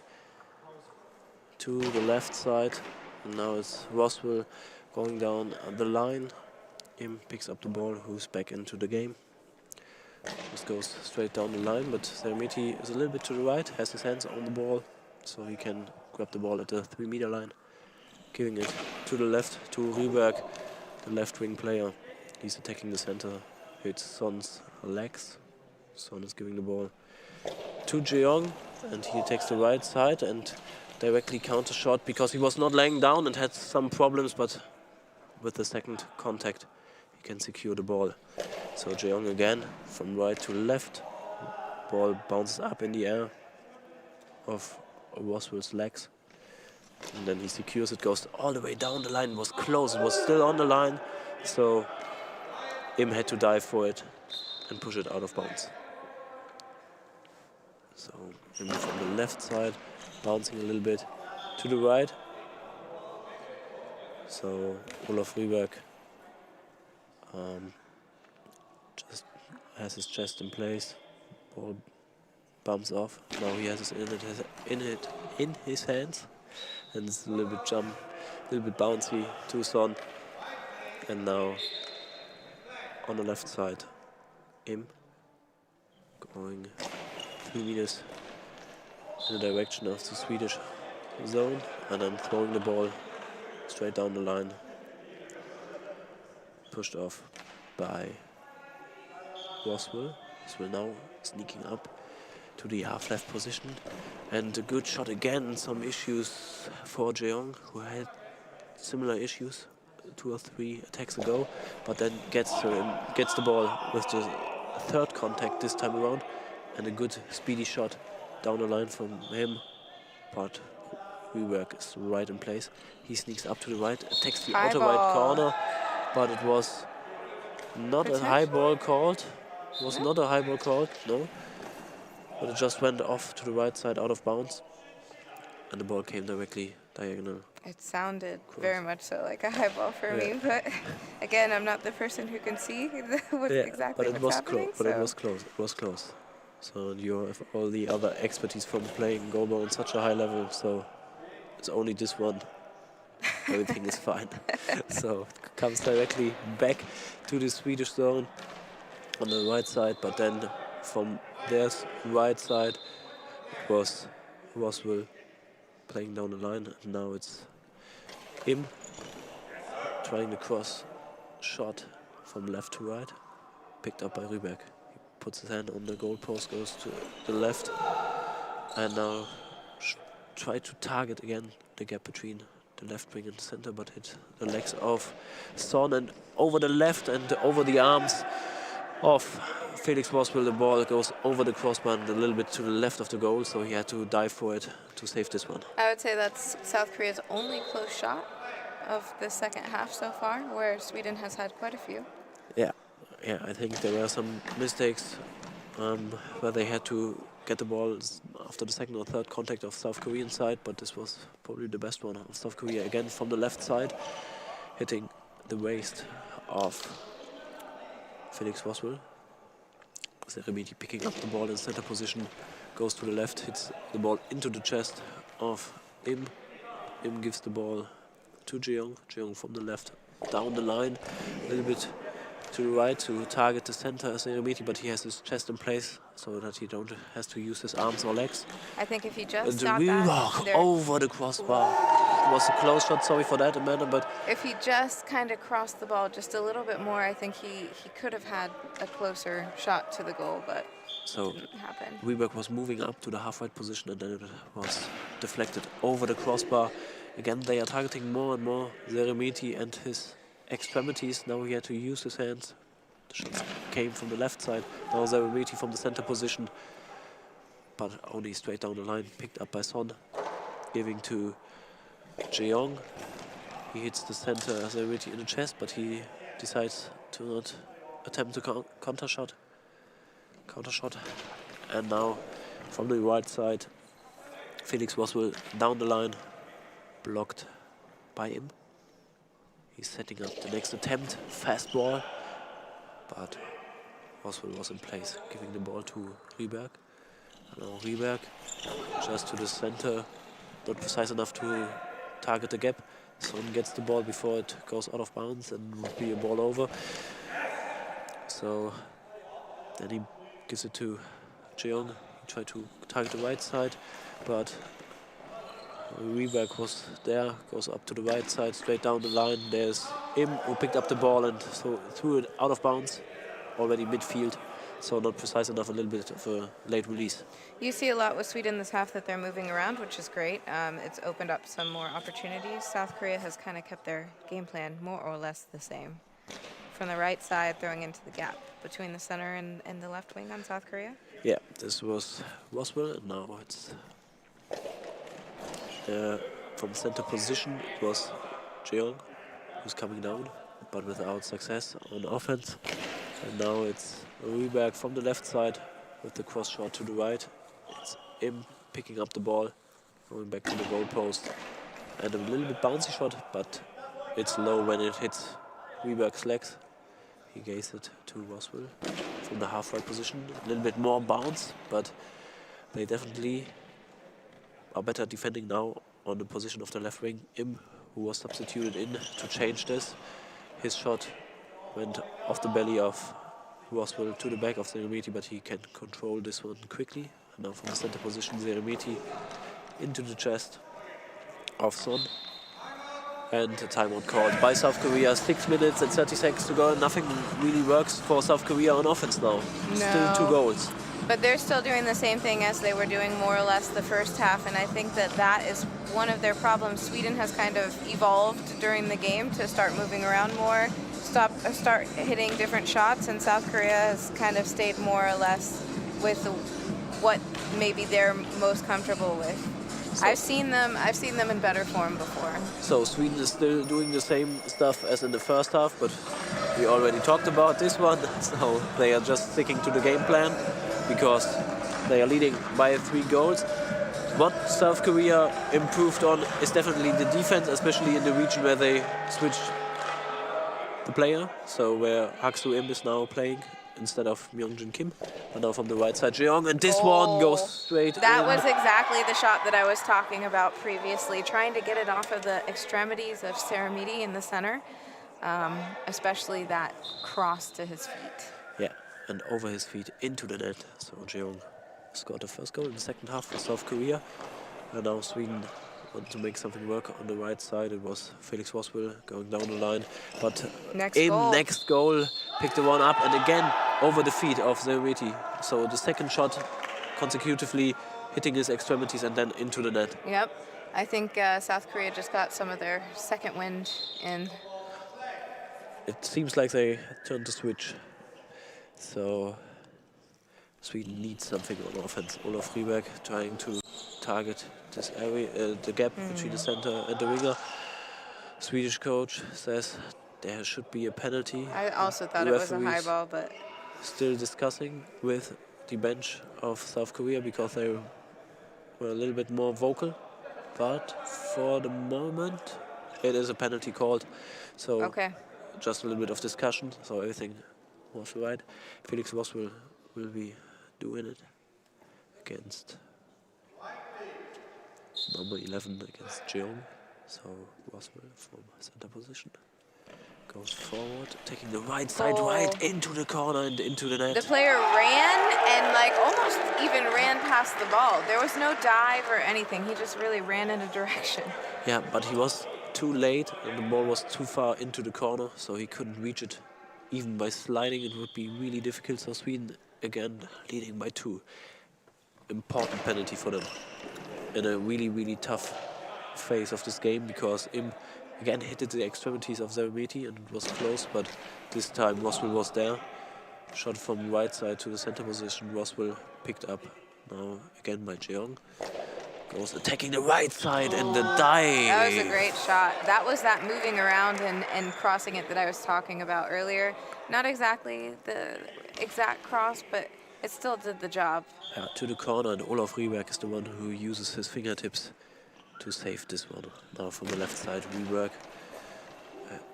to the left side. And now it's Roswell going down the line. Im picks up the ball, who's back into the game. This goes straight down the line, but Seremeti is a little bit to the right, has his hands on the ball, so he can grab the ball at the 3-meter line, giving it to the left to Rieberg, the left wing player. He's attacking the center, hits Son's legs. Son is giving the ball to Jeong, and he takes the right side and directly counter shot, because he was not laying down and had some problems, but with the second contact he can secure the ball. So Jeong again from right to left, ball bounces up in the air of Roswell's legs, and then he secures it, goes all the way down the line. It was close, it was still on the line, so Im had to dive for it and push it out of bounds. So Im from the left side, bouncing a little bit to the right. So Olaf Rieberg just has his chest in place, ball bumps off. Now he has it in his hands, and it's a little bit a little bit bouncy to Son. And now on the left side, Im going 3 meters in the direction of the Swedish zone, and then throwing the ball straight down the line, pushed off by Roswell. Roswell now sneaking up to the half left position, and a good shot again. Some issues for Jeong, who had similar issues 2 or 3 attacks ago, but then gets the ball with the third contact this time around, and a good speedy shot down the line from him. But Rieberg is right in place. He sneaks up to the right, attacks the outer right corner, but it was not a high ball called. It was not a high ball called, no. But it just went off to the right side out of bounds, and the ball came directly diagonal. It sounded very much so like a high ball for me, but again, I'm not the person who can see exactly what's happening. But it was close. It was close. So you have all the other expertise from playing goalball on such a high level, so it's only this one. Everything is fine. So it comes directly back to the Swedish zone on the right side, but then from their right side was Roswell playing down the line, and now it's him trying the cross shot from left to right, picked up by Rieberg. He puts his hand on the goal post, goes to the left, and now try to target again the gap between the left wing and the center, but hit the legs of Son, and over the left and over the arms of Felix Roswell. The ball goes over the crossbar and a little bit to the left of the goal, so he had to dive for it to save this one. I would say that's South Korea's only close shot of the second half so far, where Sweden has had quite a few. Yeah, I think there were some mistakes where they had to get the ball after the second or third contact of South Korean side, but this was probably the best one of South Korea. Again from the left side, hitting the waist of Felix Roswell. Seremiti picking up the ball in center position, goes to the left, hits the ball into the chest of Im. Im gives the ball to Jeong. Jeong from the left down the line, a little bit to the right to target the center Seremiti, but he has his chest in place so that he don't has to use his arms or legs. I think if he just The got re-walk that, over the crossbar. It was a close shot, sorry for that, Amanda, but if he just kind of crossed the ball just a little bit more, I think he could have had a closer shot to the goal, but so it didn't happen. Rieberg was moving up to the half-right position and then it was deflected over the crossbar. Again, they are targeting more and more Seremiti and his extremities. Now he had to use his hands. The shots came from the left side. Now Seremiti from the center position, but only straight down the line, picked up by Son, giving to Jeong. He hits the center Seremiti in the chest, but he decides to not attempt a counter shot. And now from the right side, Felix Roswell down the line, blocked by him. He's setting up the next attempt, fast ball, but Roswell was in place, giving the ball to Rieberg. Now Rieberg just to the center, not precise enough to target the gap. Son gets the ball before it goes out of bounds and would be a ball over. So then he gives it to Jeong. He tried to target the right side, but Rieberg was there, goes up to the right side, straight down the line. There's Im who picked up the ball and threw it out of bounds, already midfield. So not precise enough, a little bit of a late release. You see a lot with Sweden this half that they're moving around, which is great. It's opened up some more opportunities. South Korea has kind of kept their game plan more or less the same. From the right side, throwing into the gap between the center and the left wing on South Korea. Yeah, this was Roswell, and now it's from center position. It was Jeong who's coming down, but without success on offense. And now it's Rieberg from the left side with the cross shot to the right. It's Im picking up the ball, going back to the goal post. And a little bit bouncy shot, but it's low when it hits Rieberg's legs. He gave it to Roswell from the half-right position. A little bit more bounce, but they definitely are better defending now on the position of the left wing. Im, who was substituted in to change this. His shot went off the belly of Roswell to the back of Seremiti, but he can control this one quickly. And now from the center position, Seremiti into the chest of Son. And a timeout called by South Korea. 6 minutes and 30 seconds to go. Nothing really works for South Korea on offense now. No. Still 2 goals. But they're still doing the same thing as they were doing more or less the first half, and I think that is one of their problems. Sweden has kind of evolved during the game to start moving around more, start hitting different shots, and South Korea has kind of stayed more or less with what maybe they're most comfortable with. So I've seen them in better form before. So Sweden is still doing the same stuff as in the first half, but we already talked about this one. So they are just sticking to the game plan because they are leading by 3 goals. What South Korea improved on is definitely the defense, especially in the region where they switched the player. So where Hak-Soo Im is now playing instead of Myung-Jin Kim. And now from the right side, Jeong, and this one goes straight That in. was exactly the shot that I was talking about previously, trying to get it off of the extremities of Seremiti in the center, especially that cross to his feet. Yeah, and over his feet into the net. So Jeong scored the first goal in the second half for South Korea. And now Sweden want to make something work on the right side. It was Felix Roswell going down the line. But next goal picked the one up, and again over the feet of Seremiti. So the second shot consecutively hitting his extremities and then into the net. Yep. I think South Korea just got some of their second wind in. It seems like they turned the switch. So Sweden needs something on offense. Olaf Rieberg trying to target this area, the gap between the center and the winger. Swedish coach says there should be a penalty. I also thought it was a high ball, but still discussing with the bench of South Korea because they were a little bit more vocal. But for the moment, it is a penalty called. So Okay. just a little bit of discussion. So everything was right. Felix Voss will be doing it against number 11 against Jeong. So Voss will from center position. Goes forward, taking the right side right into the corner and into the net. The player ran and like almost even ran past the ball. There was no dive or anything. He just really ran in a direction. Yeah, but he was too late and the ball was too far into the corner, so he couldn't reach it. Even by sliding, it would be really difficult. So Sweden again leading by 2. Important penalty for them in a really, really tough phase of this game because Im again hit the extremities of Zeremeti and it was close, but this time Roswell was there. Shot from right side to the center position. Roswell picked up now again by Jeong. Goes attacking the right side and the dive. That was a great shot. That was that moving around and crossing it that I was talking about earlier. Not exactly the exact cross, but it still did the job. Yeah, to the corner, and Olaf Rieberg is the one who uses his fingertips to save this one. Now from the left side, Rieberg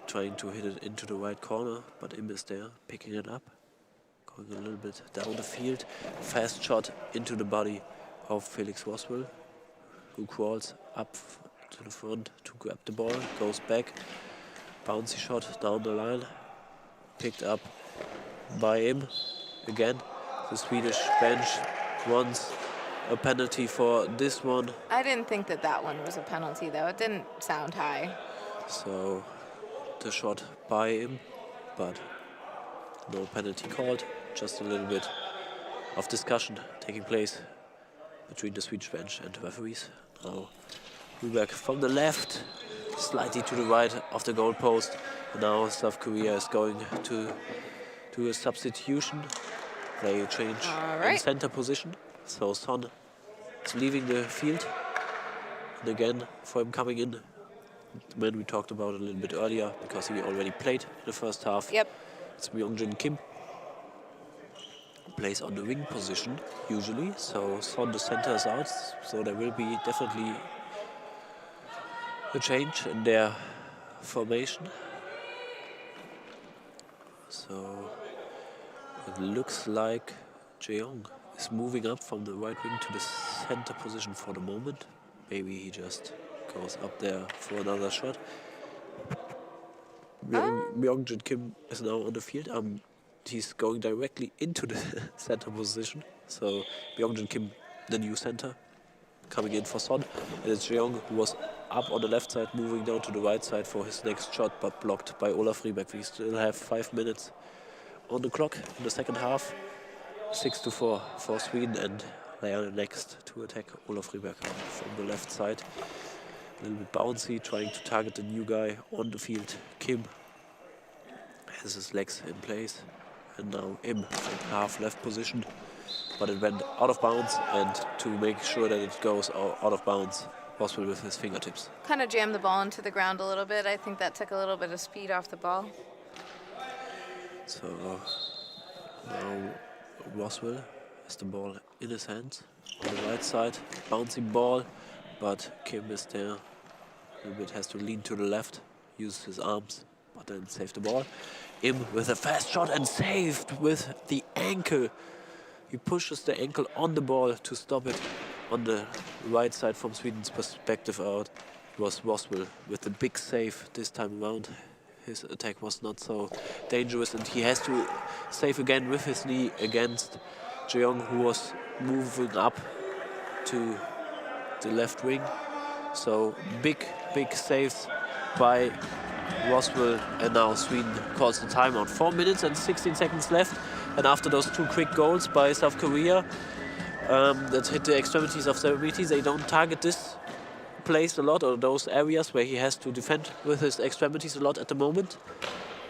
trying to hit it into the right corner, but Im is there, picking it up, going a little bit down the field. Fast shot into the body of Felix Roswell, who crawls up to the front to grab the ball, goes back, bouncy shot down the line, picked up by Im again. The Swedish bench wants a penalty for this one. I didn't think that one was a penalty, though. It didn't sound high. So the shot by him, but no penalty called. Just a little bit of discussion taking place between the Swedish bench and the referees. Now Rieberg from the left, slightly to the right of the goal post. And now South Korea is going to do a substitution. They change in center position. So Son is leaving the field. And again, for him coming in, the man we talked about a little bit earlier, because he already played in the first half. Yep. It's Myung-Jin Kim. Plays on the wing position, usually. So Son, the center, is out. So there will be definitely a change in their formation. So it looks like Jeong is moving up from the right wing to the center position for the moment. Maybe he just goes up there for another shot. Myung-Jin Kim is now on the field. He's going directly into the center position. So Myung-Jin Kim, the new center, coming in for Son. And it's Jeong, who was up on the left side, moving down to the right side for his next shot, but blocked by Olaf Rieberg. We still have 5 minutes on the clock in the second half. 6-4 for Sweden, and they are next to attack. Olaf Rieberg from the left side. A little bit bouncy, trying to target the new guy on the field. Kim has his legs in place. And now Im in half left position. But it went out of bounds, and to make sure that it goes out of bounds, Roswell with his fingertips. Kind of jammed the ball into the ground a little bit. I think that took a little bit of speed off the ball. So now Roswell has the ball in his hands on the right side. Bouncing ball, but Kim is there. A little bit has to lean to the left, use his arms, but then save the ball. Im with a fast shot and saved with the ankle. He pushes the ankle on the ball to stop it on the right side from Sweden's perspective out. It was Roswell with the big save this time around. His attack was not so dangerous, and he has to save again with his knee against Jeong, who was moving up to the left wing. So big saves by Roswell, and now Sweden calls the timeout. 4 minutes and 16 seconds left, and after those 2 quick goals by South Korea that hit the extremities of Zeremeti, they don't target this place a lot, or those areas where he has to defend with his extremities a lot at the moment.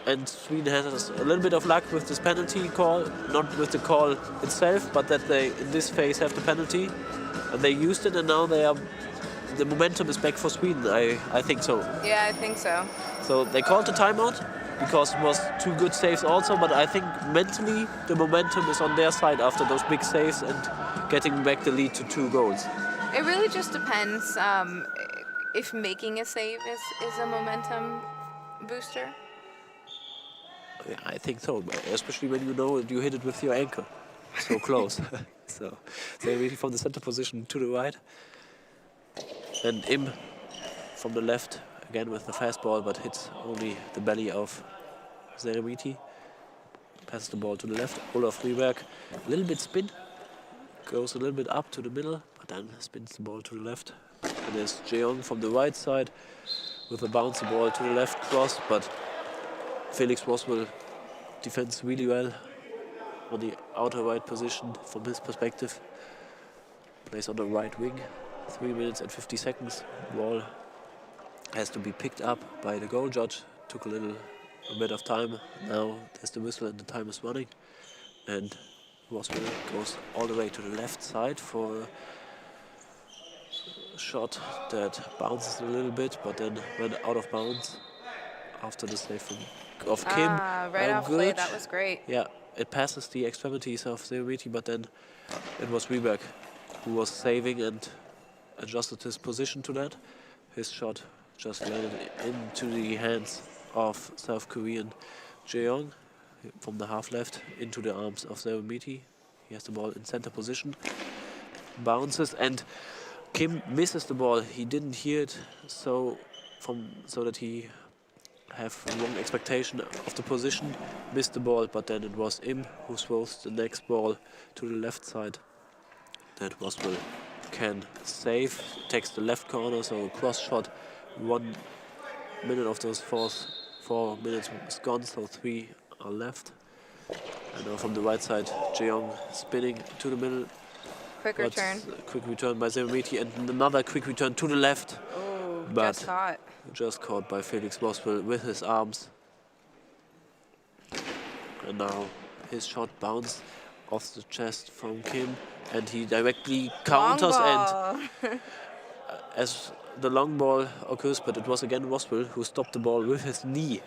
And Sweden has a little bit of luck with this penalty call, not with the call itself, but that they in this phase have the penalty, and they used it, and now the momentum is back for Sweden. I think so. Yeah, I think so. So they called the timeout, because it was 2 good saves also, but I think mentally the momentum is on their side after those big saves and getting back the lead to 2 goals. It really just depends if making a save is a momentum booster. Yeah, I think so, especially when you know you hit it with your ankle so close. So they're really from the center position to the right. And Im from the left, again with the fastball, but hits only the belly of Zeremiti. Passes the ball to the left. Olaf Rieberg, a little bit spin. Goes a little bit up to the middle, but then spins the ball to the left. And there's Jeong from the right side with a bouncy ball to the left cross, but Felix Roswell defends really well on the outer right position from his perspective. Plays on the right wing. 3 minutes and 50 seconds. Ball has to be picked up by the goal judge. Took a bit of time. Now there's the whistle and the time is running. And Roswell goes all the way to the left side for a shot that bounces a little bit, but then went out of bounds after the save of Kim. Right off play, that was great. Yeah, it passes the extremities of Zeremiti, but then it was Rieberg who was saving and adjusted his position to that. His shot just landed into the hands of South Korean Jeong from the half left into the arms of Zeremiti. He has the ball in center position, bounces, and Kim misses the ball. He didn't hear it, so that he have a wrong expectation of the position, missed the ball, but then it was Im who throws the next ball to the left side. That Roswell can save, takes the left corner, so a cross shot. 1 minute of those 4 minutes is gone, so 3 are left. And now from the right side, Jeong spinning to the middle. Quick return. Quick return by Zeremiti, and another quick return to the left. Oh, But just caught by Felix Roswell with his arms. And now his shot bounced off the chest from Kim, and he directly counters, and as the long ball occurs, but it was again Roswell who stopped the ball with his knee,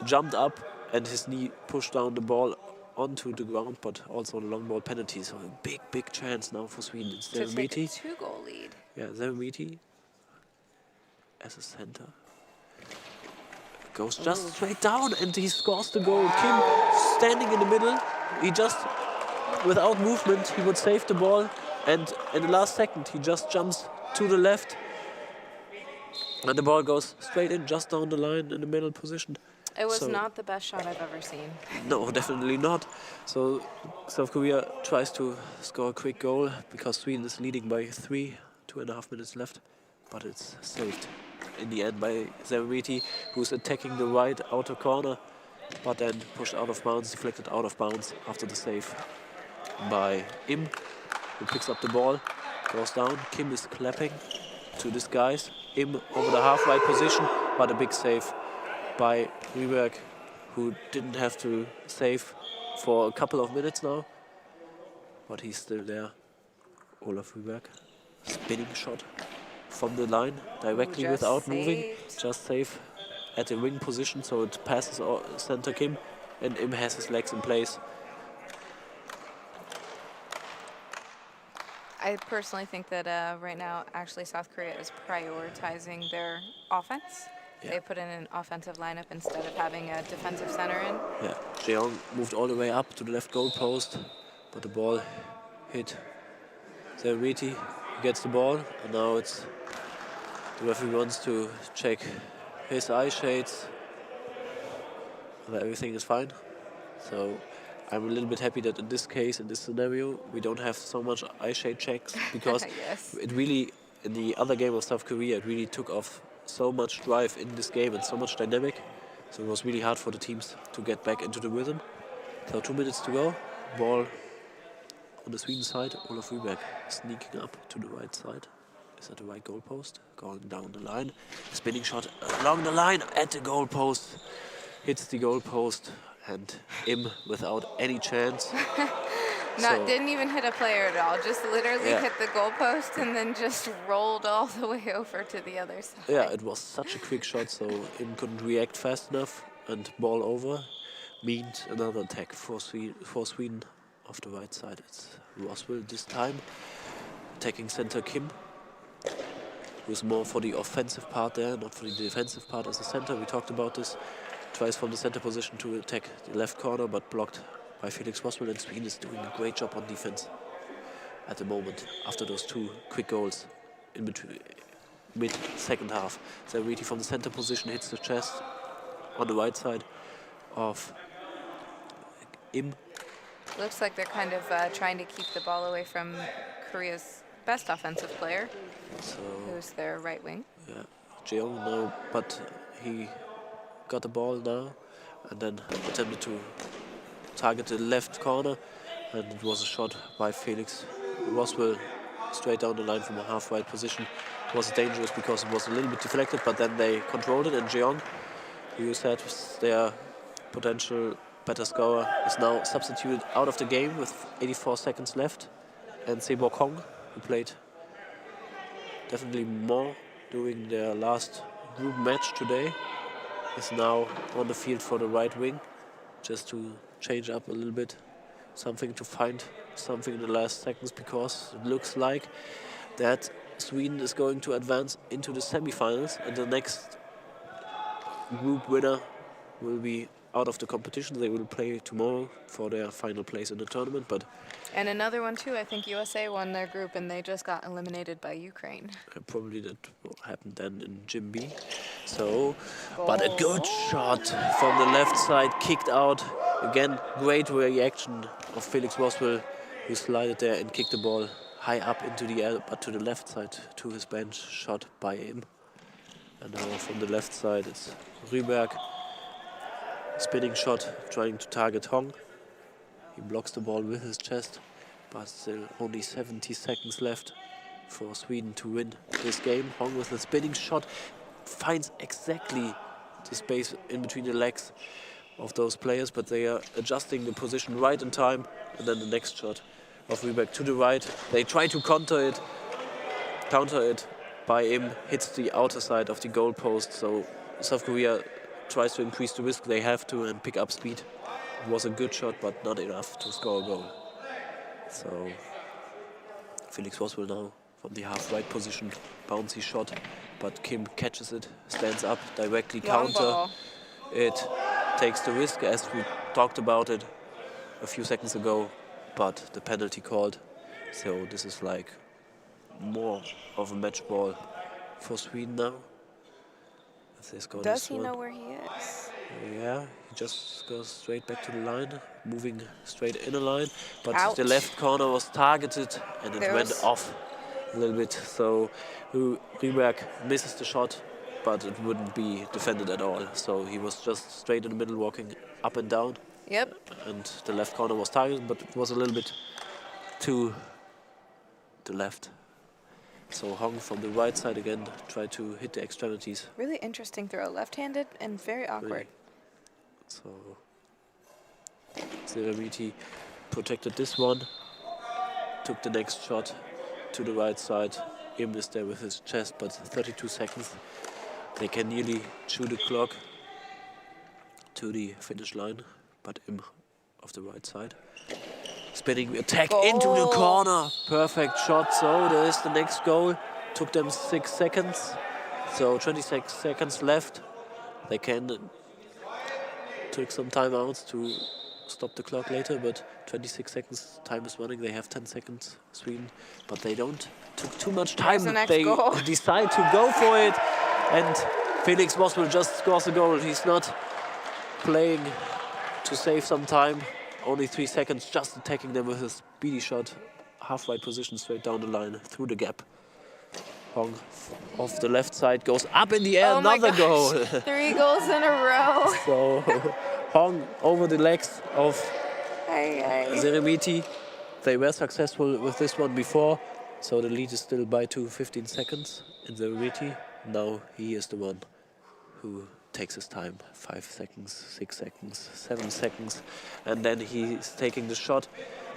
jumped up, and his knee pushed down the ball onto the ground, but also the long ball penalty. So a big chance now for Sweden. It's to take a Zeremiti. 2-goal lead. Yeah, Zeremiti as a center. Goes just straight down and he scores the goal. Kim standing in the middle. He just, without movement, he would save the ball. And in the last second, he just jumps to the left. And the ball goes straight in, just down the line in the middle position. It was not the best shot I've ever seen. No, definitely not. So South Korea tries to score a quick goal because Sweden is leading by 3, 2.5 minutes left. But it's saved in the end by Zeremiti, who's attacking the right outer corner, but then pushed out of bounds, deflected out of bounds after the save by Im, who picks up the ball, goes down. Kim is clapping to this guys. Im over the half right position, but a big save by Rieberg, who didn't have to save for a couple of minutes now, but he's still there. Olaf Rieberg, spinning shot from the line directly without moving, just save at the wing position, so it passes center Kim, and Im has his legs in place. I personally think that right now, actually, South Korea is prioritizing their offense. Yeah. They put in an offensive lineup instead of having a defensive center in. Yeah, Jeong moved all the way up to the left goal post, but the ball hit Zeremiti. He gets the ball, and now it's the referee wants to check his eye shades. Everything is fine. So I'm a little bit happy that in this case, in this scenario, we don't have so much eye shade checks, because Yes. it really, in the other game of South Korea, it really took off so much drive in this game and so much dynamic. So it was really hard for the teams to get back into the rhythm. So 2 minutes to go. Ball on the Sweden side. Olaf Rieberg sneaking up to the right side. Is at the right goal post. Going down the line. Spinning shot along the line at the goal post. Hits the goal post. And Im without any chance. Didn't even hit a player at all. Just literally hit the goalpost and then just rolled all the way over to the other side. Yeah, it was such a quick shot, so Im couldn't react fast enough. and ball over means another attack for Sweden off the right side. It's Roswell this time, attacking center Kim, who's more for the offensive part there, not for the defensive part as a center. We talked about this. Tries from the center position to attack the left corner, but blocked by Felix Roswell, and Sweden is doing a great job on defense at the moment after those 2 quick goals in between mid-second half. Zerviti from the center position hits the chest on the right side of Im. Looks like they're kind of trying to keep the ball away from Korea's best offensive player, who's their right wing. Yeah, Jeong now, but he got the ball now and then attempted to target the left corner, and it was a shot by Felix Roswell straight down the line from a half-right position. It was dangerous because it was a little bit deflected, but then they controlled it, and Jeong, who you said was their potential better scorer, is now substituted out of the game with 84 seconds left, and Sebok Hong, who played definitely more during their last group match today, is now on the field for the right wing, just to change up a little bit, something to find something in the last seconds, because it looks like that Sweden is going to advance into the semi-finals, and the next group winner will be out of the competition. They will play tomorrow for their final place in the tournament. And another one too, I think USA won their group and they just got eliminated by Ukraine. Probably that will happen then in Gym B. So, but a good shot from the left side, kicked out. Again, great reaction of Felix Roswell, who slided there and kicked the ball high up into the air, but to the left side, to his bench, shot by him. And now from the left side, it's Rüberg. Spinning shot, trying to target Hong. He blocks the ball with his chest, but still only 70 seconds left for Sweden to win this game. Hong with a spinning shot finds exactly the space in between the legs of those players, but they are adjusting the position right in time. And then the next shot of Rüberg to the right. They try to counter it by him, hits the outer side of the goal post. So South Korea tries to increase the risk they have to and pick up speed. It was a good shot, but not enough to score a goal. So Felix Roswell now from the half-right position, bouncy shot, but Kim catches it, stands up, directly counter. It takes the risk, as we talked about it a few seconds ago, but the penalty called. So this is like more of a match ball for Sweden now. Does he know where he is? Yeah, he just goes straight back to the line, moving straight in a line. But Ouch. The left corner was targeted and it went off a little bit. So Rüberg misses the shot, but it wouldn't be defended at all. So he was just straight in the middle, walking up and down. Yep. And the left corner was targeted, but it was a little bit to the left. So Hong from the right side again tried to hit the extremities. Really interesting throw, left-handed and very awkward. So Zeremiti protected this one, took the next shot to the right side. Im is there with his chest, but 32 seconds. They can nearly chew the clock to the finish line, but Im of the right side. Spinning attack into the corner. Perfect shot. So there is the next goal. Took them 6 seconds. So 26 seconds left. They can take some timeouts to stop the clock later, but 26 seconds time is running. They have 10 seconds, Sweden, but they don't took too much time. They decide to go for it, and Felix Roswell just scores a goal. He's not playing to save some time. Only 3 seconds, just attacking them with a speedy shot. Half-right position, straight down the line, through the gap. Hong off the left side, goes up in the air, another goal. 3 goals in a row. So Hong over the legs of Zeremiti. They were successful with this one before, so the lead is still by 15 seconds in Zeremiti. Now he is the one who takes his time, 5 seconds, 6 seconds, 7 seconds, and then he's taking the shot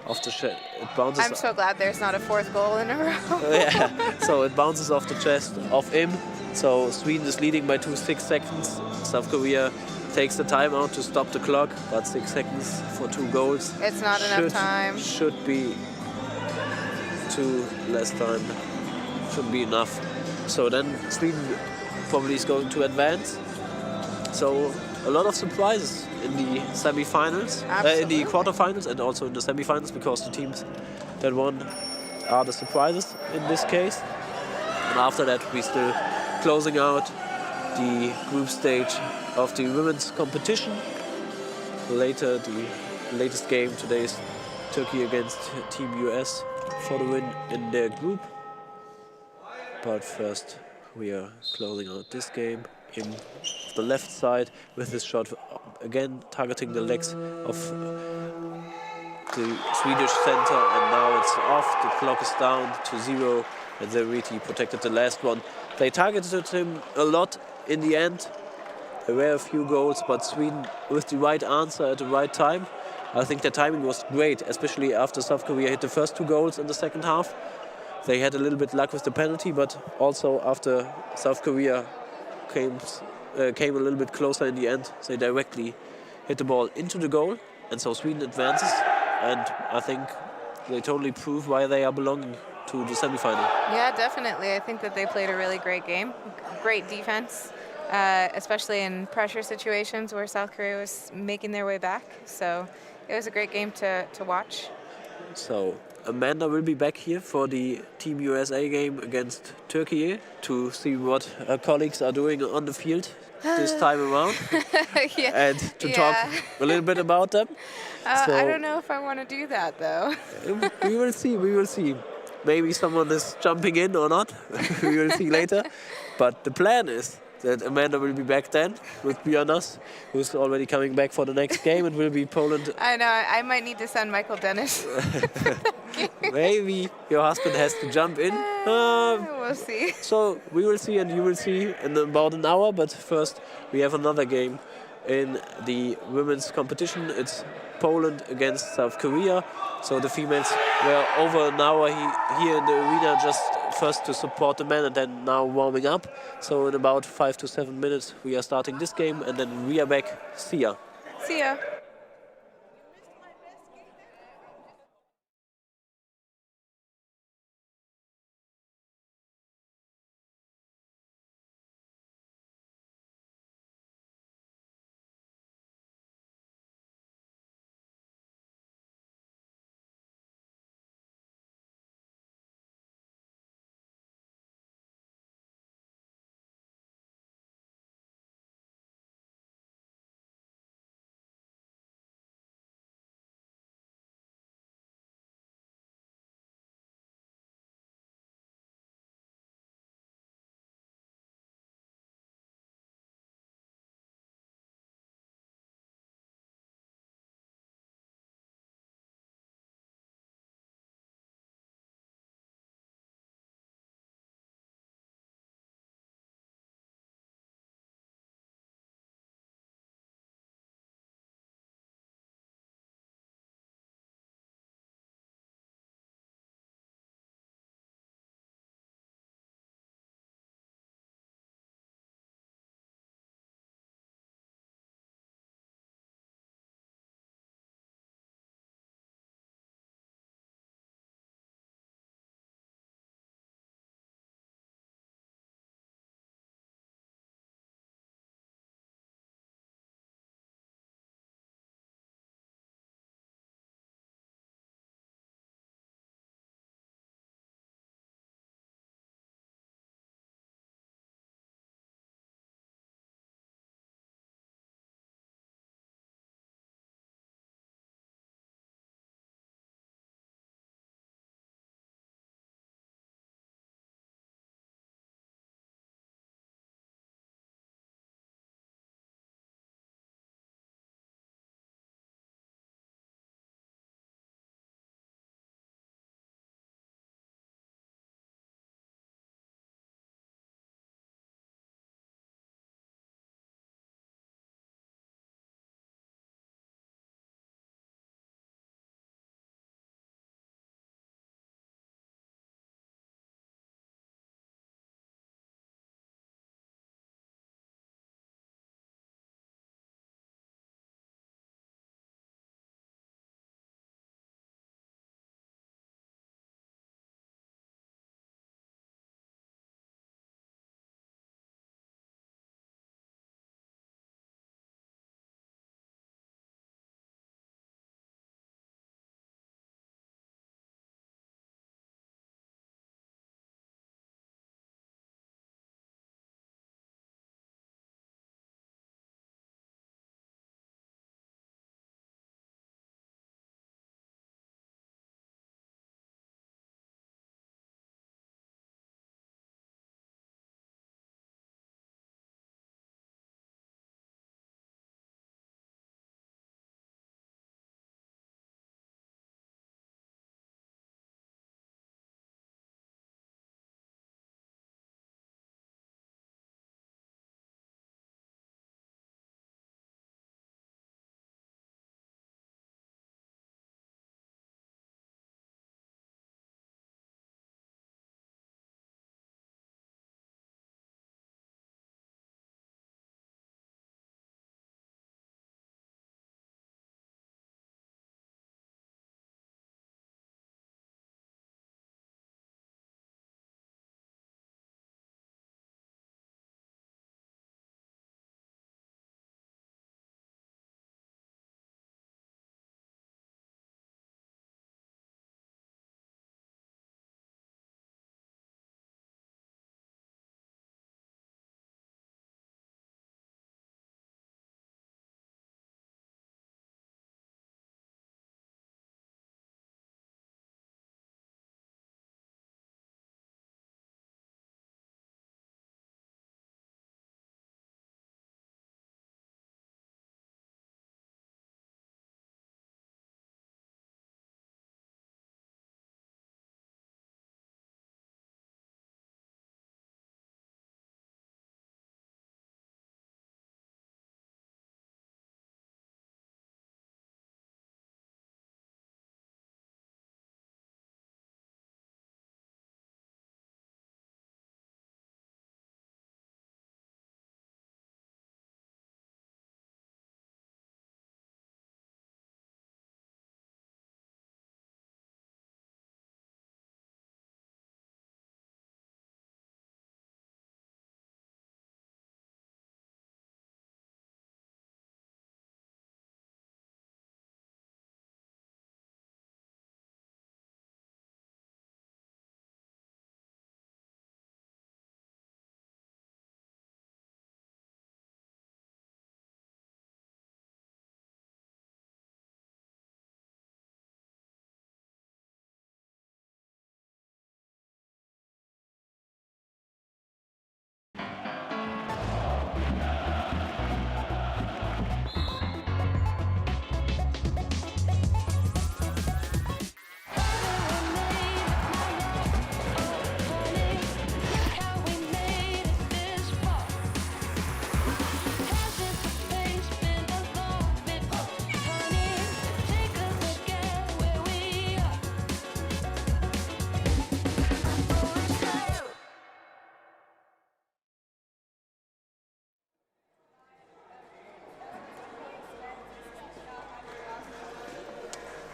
off the chest. It bounces. I'm so glad there's not a 4th goal in a row. Yeah, so it bounces off the chest of him. So Sweden is leading by 6 seconds. South Korea takes the timeout to stop the clock, but 6 seconds for 2 goals. It's not enough time. Should be too less time. Should be enough. So then Sweden probably is going to advance. So a lot of surprises in the semi-finals, in the quarterfinals, and also in the semi-finals, because the teams that won are the surprises in this case. And after that, we still closing out the group stage of the women's competition. Later, the latest game today is Turkey against Team US for the win in their group. But first, we are closing out this game in the left side with this shot, again targeting the legs of the Swedish center, and now it's off. The clock is down to 0, and they really protected the last one. They targeted him a lot in the end. There were a few goals, but Sweden with the right answer at the right time. I think their timing was great, especially after South Korea hit the first 2 goals in the second half. They had a little bit luck with the penalty, but also after South Korea came a little bit closer in the end, they directly hit the ball into the goal, and so Sweden advances. And I think they totally prove why they are belonging to the semi-final. Yeah, definitely. I think that they played a really great game. Great defense, especially in pressure situations where South Korea was making their way back. So it was a great game to watch. So Amanda will be back here for the Team USA game against Turkey to see what her colleagues are doing on the field this time around. Yeah. And to talk a little bit about them. So I don't know if I want to do that, though. we will see, we will see. Maybe someone is jumping in or not. We will see later. But the plan is that Amanda will be back then with Björnas, who's already coming back for the next game. It will be Poland. I know, I might need to send Michael Dennis. Maybe your husband has to jump in. We'll see. So we will see, and you will see in about an hour. But first, we have another game in the women's competition. It's Poland against South Korea. So the females were over an hour here in the arena, just first to support the men and then now warming up. So in about 5 to 7 minutes, we are starting this game, and then we are back. See ya. See ya.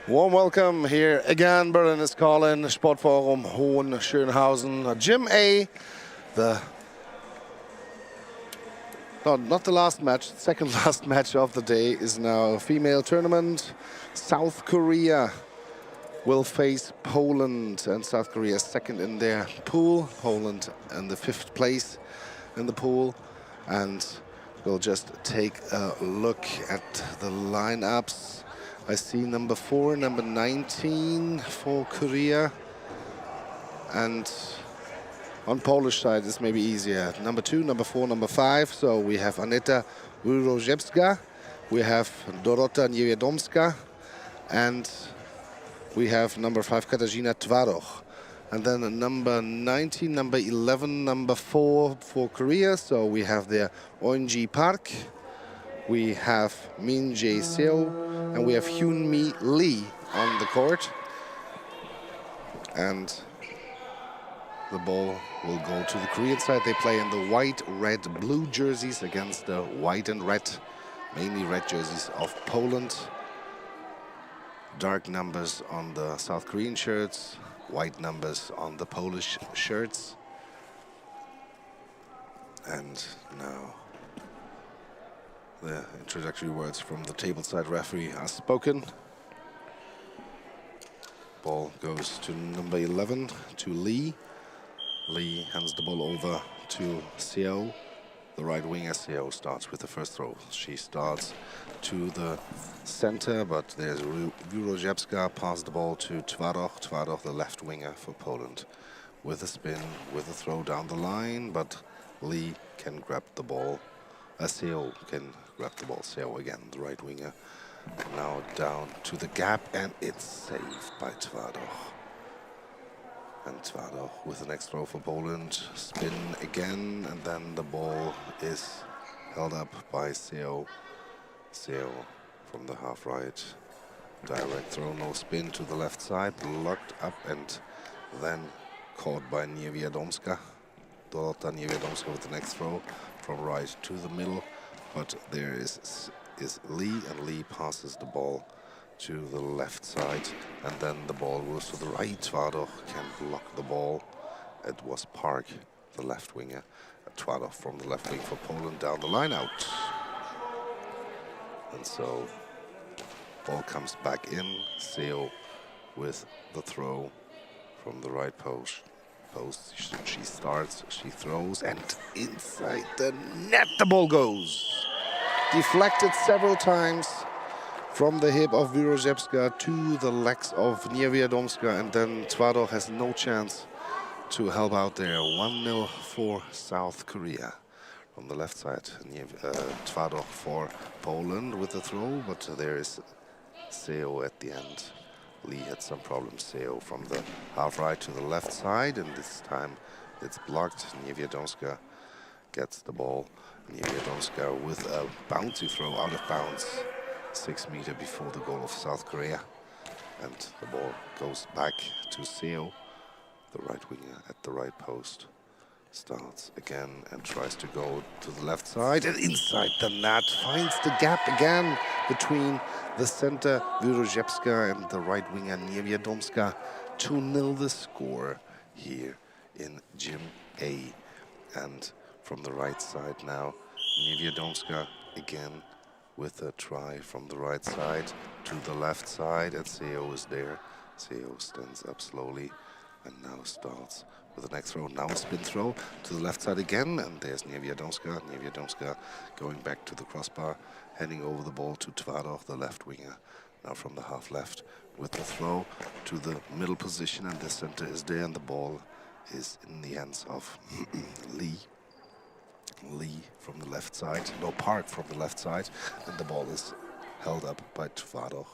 Warm welcome here again. Berlin is calling. Sportforum Hohenschönhausen. Gym A. Not the last match. Second last match of the day is now a female tournament. South Korea will face Poland, and South Korea is second in their pool. Poland in the 5th place in the pool, and we'll just take a look at the lineups. I see number 4, number 19 for Korea, and on Polish side it's maybe easier. Number 2, number 4, number 5. So we have Aneta Wyrojewska, we have Dorota Niewiadomska, and we have number 5 Katarzyna Twaroch. And then number 19, number 11, number 4 for Korea. So we have there Eunji Park, we have Min Jae Seo, and we have Hyun Mi Lee on the court. And the ball will go to the Korean side. They play in the white, red, blue jerseys against the white and red, mainly red jerseys of Poland. Dark numbers on the South Korean shirts, white numbers on the Polish shirts. And now the introductory words from the tableside referee are spoken. Ball goes to number 11, to Lee. Lee hands the ball over to Seo. The right winger, Seo, starts with the first throw. She starts to the center, but there's Wyrojewska, pass the ball to Twaroch. Twaroch, the left winger for Poland, with a spin, with a throw down the line, but Lee can grab the ball. Seo can grab the ball. Seo again, the right winger. Now down to the gap, and it's saved by Twaroch. And Twaroch with the next throw for Poland. Spin again, and then the ball is held up by Seo. Seo from the half right. Direct throw, no spin to the left side. Locked up and then caught by Niewiadomska. Dorota Niewiadomska with the next throw from right to the middle. But there is Lee, and Lee passes the ball to the left side, and then the ball goes to the right. Twaroch can block the ball. It was Park, the left winger. Twaroch from the left wing for Poland down the line out. And so ball comes back in. Seo with the throw from the right post. She starts, she throws, and inside the net the ball goes. Deflected several times from the hip of Wyrojewska to the legs of Niewiadomska, and then Twaroch has no chance to help out there. 1-0 for South Korea. From the left side, Twaroch for Poland with the throw, but there is Seo at the end. Lee had some problems. Seo from the half right to the left side, and this time it's blocked. Niewiadomska gets the ball. Niewiadomska with a bouncy throw out of bounds, 6 meters before the goal of South Korea. And the ball goes back to Seo, the right winger at the right post. Starts again and tries to go to the left side, and inside the net finds the gap again between the center Wyrojewska and the right winger Niewiadomska. 2-0 the score here in Gym A. And from the right side now, Niewiadomska again with a try from the right side to the left side, and Seo is there. Seo stands up slowly and now starts with the next throw. Now a spin throw to the left side again, and there's Niewiadomska. Niewiadomska going back to the crossbar, handing over the ball to Twaroch, the left winger. Now from the half left with the throw to the middle position, and the center is there, and the ball is in the hands of Lee. Lee from the left side, no, Park from the left side, and the ball is held up by Twaroch.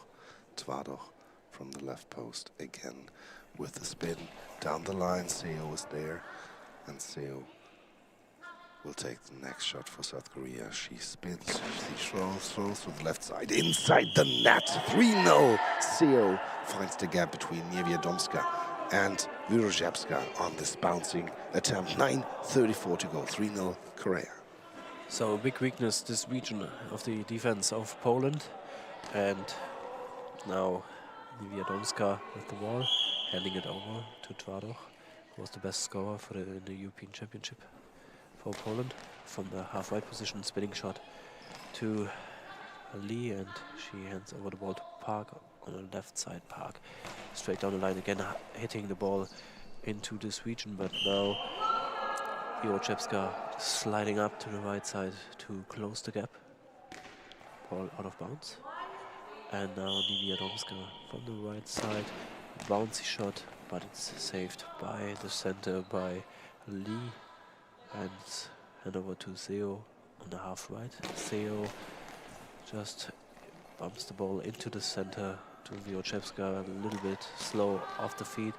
Twaroch from the left post again with the spin down the line. Seo is there, and Seo will take the next shot for South Korea. She spins, she throws to the left side, inside the net. 3-0. Seo finds the gap between Niewiadomska and Wyrojewska on this bouncing attempt. 9:34 to go. 3-0 Korea. So a big weakness this region of the defense of Poland, and now Niewiadomska with the ball, handing it over to Twardoch, who was the best scorer for in the European Championship for Poland. From the half-right position, spinning shot to Lee, and she hands over the ball to Park on the left side. Park straight down the line again, hitting the ball into this region, but now Wiroczewska sliding up to the right side to close the gap. Ball out of bounds. And now Niewiadomska from the right side, bouncy shot, but it's saved by the center, by Lee, and hand over to Seo on the half right. Seo just bumps the ball into the center to Wiroczewska, a little bit slow off the feet,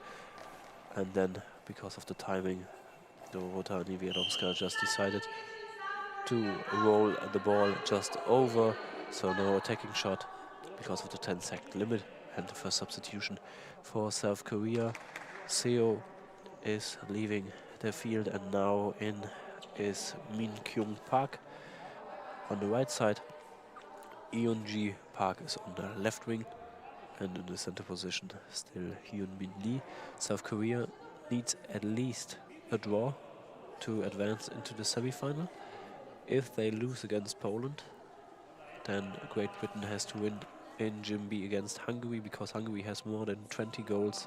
and then because of the timing, Dorota Niewiadomska just decided to roll the ball just over, so no attacking shot because of the 10-second limit, and the first substitution for South Korea. Seo is leaving the field, and now in is Min Kyung Park on the right side. Eun-ji Park is on the left wing, and in the center position still Hyun-Min Lee. South Korea needs at least a draw to advance into the semi-final. If they lose against Poland, then Great Britain has to win in Jimby against Hungary, because Hungary has more than 20 goals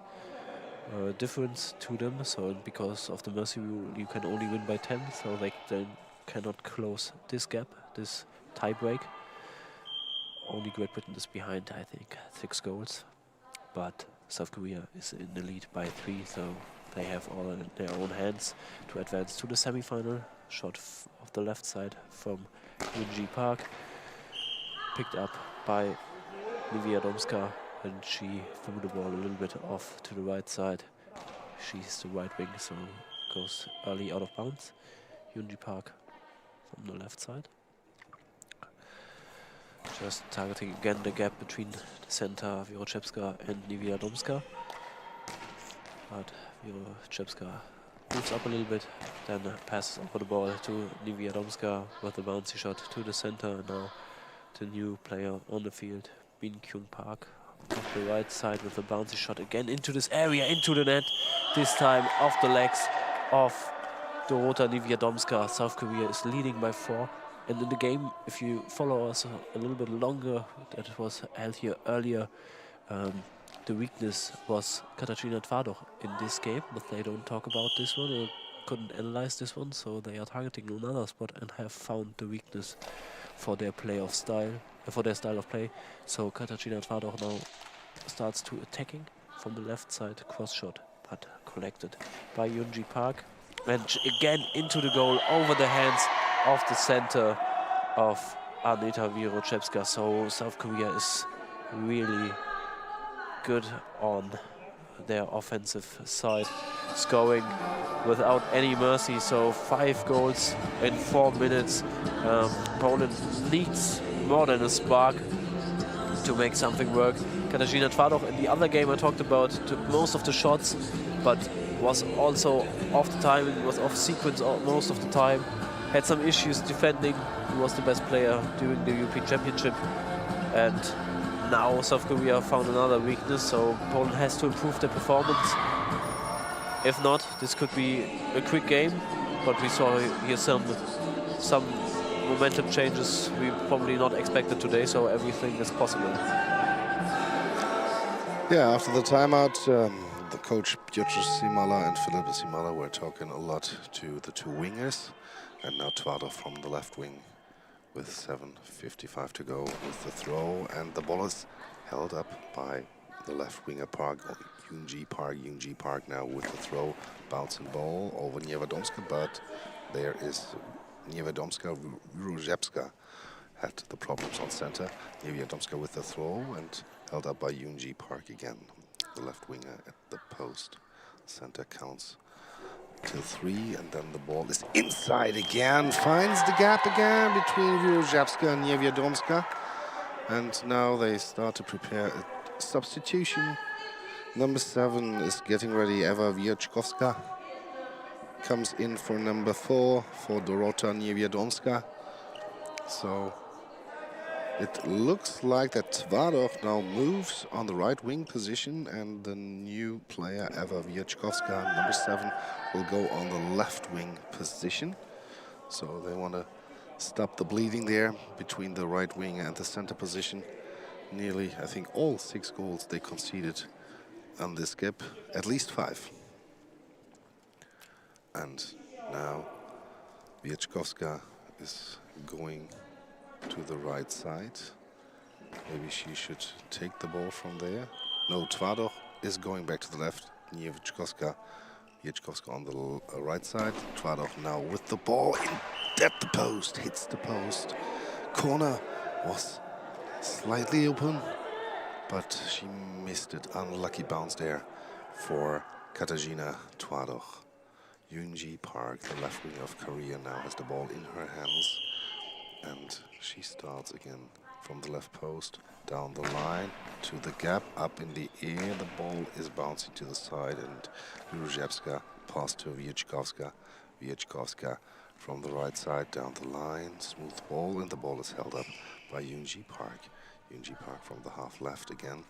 difference to them. So because of the mercy rule, you can only win by 10, so they then cannot close this gap, this tie break. Only Great Britain is behind, I think, 6 goals, but South Korea is in the lead by 3, so they have all in their own hands to advance to the semi-final. Shot of the left side from Eun-ji Park, picked up by Niewiadomska, and she threw the ball a little bit off to the right side. She's the right wing, so goes early out of bounds. Eun-ji Park from the left side. Just targeting again the gap between the center, Wiroczewska, and Niewiadomska. But Wiroczewska moves up a little bit, then passes over the ball to Niewiadomska with a bouncy shot to the center. And now the new player on the field, Min Kyung Park, off the right side with a bouncy shot again into this area, into the net. This time off the legs of Dorota Niewiadomska. South Korea is leading by 4. And in the game, if you follow us a little bit longer, that was held here earlier, the weakness was Katarzyna Twardoch in this game, but they don't talk about this one or couldn't analyze this one, so they are targeting another spot and have found the weakness for their style of play. So Katarzyna Twardoch now starts to attacking from the left side, cross shot, but collected by Eun-ji Park, and again into the goal over the hands of the center of Anita Wiroczewska. So South Korea is really good on their offensive side, scoring without any mercy. So 5 goals in 4 minutes. Poland needs more than a spark to make something work. Katarzyna Twardoch in the other game I talked about took most of the shots, but was also off the timing, was off sequence most of the time. Had some issues defending. He was the best player during the European Championship, and now South Korea found another weakness, so Poland has to improve their performance. If not, this could be a quick game, but we saw here some momentum changes we probably not expected today, so everything is possible. Yeah, after the timeout, the coach Piotr Simala and Philipp Simala were talking a lot to the 2 wingers, and now Twardoch from the left wing with 7:55 to go with the throw, and the ball is held up by the left winger Park, Eun-ji Park. Eun-ji Park now with the throw, bouncing ball over Niewiadomska, but there is Niewiadomska. Wiroczewska had the problems on center. Niewiadomska with the throw and held up by Eun-ji Park again. The left winger at the post. Center counts to 3, and then the ball is inside again, finds the gap again between Wiroczewska and Niewiadomska. And now they start to prepare a substitution. Number 7 is getting ready. Eva Wieczkowska comes in for number 4 for Dorota Niewiadomska. So It looks like that Tvardov now moves on the right wing position, and the new player, Eva Wieczkowska, number 7, will go on the left wing position. So they want to stop the bleeding there between the right wing and the center position. Nearly, I think, all 6 goals they conceded on this gap, at least 5. And now Wieczkowska is going to the right side. Maybe she should take the ball from there. No, Tvardov is going back to the left. Near Wieczkowska. Wieczkowska on the right side. Tvardov now with the ball at the post. Hits the post. Corner was slightly open, but she missed it. Unlucky bounce there for Katarzyna Tvardov. Yoonji Park, the left wing of Korea, now has the ball in her hands. And she starts again from the left post, down the line, to the gap, up in the air. The ball is bouncing to the side, and Wieczkowska pass to Wieczkowska. Wieczkowska from the right side, down the line, smooth ball, and the ball is held up by Yoonji Park. Yoonji Park from the half left again,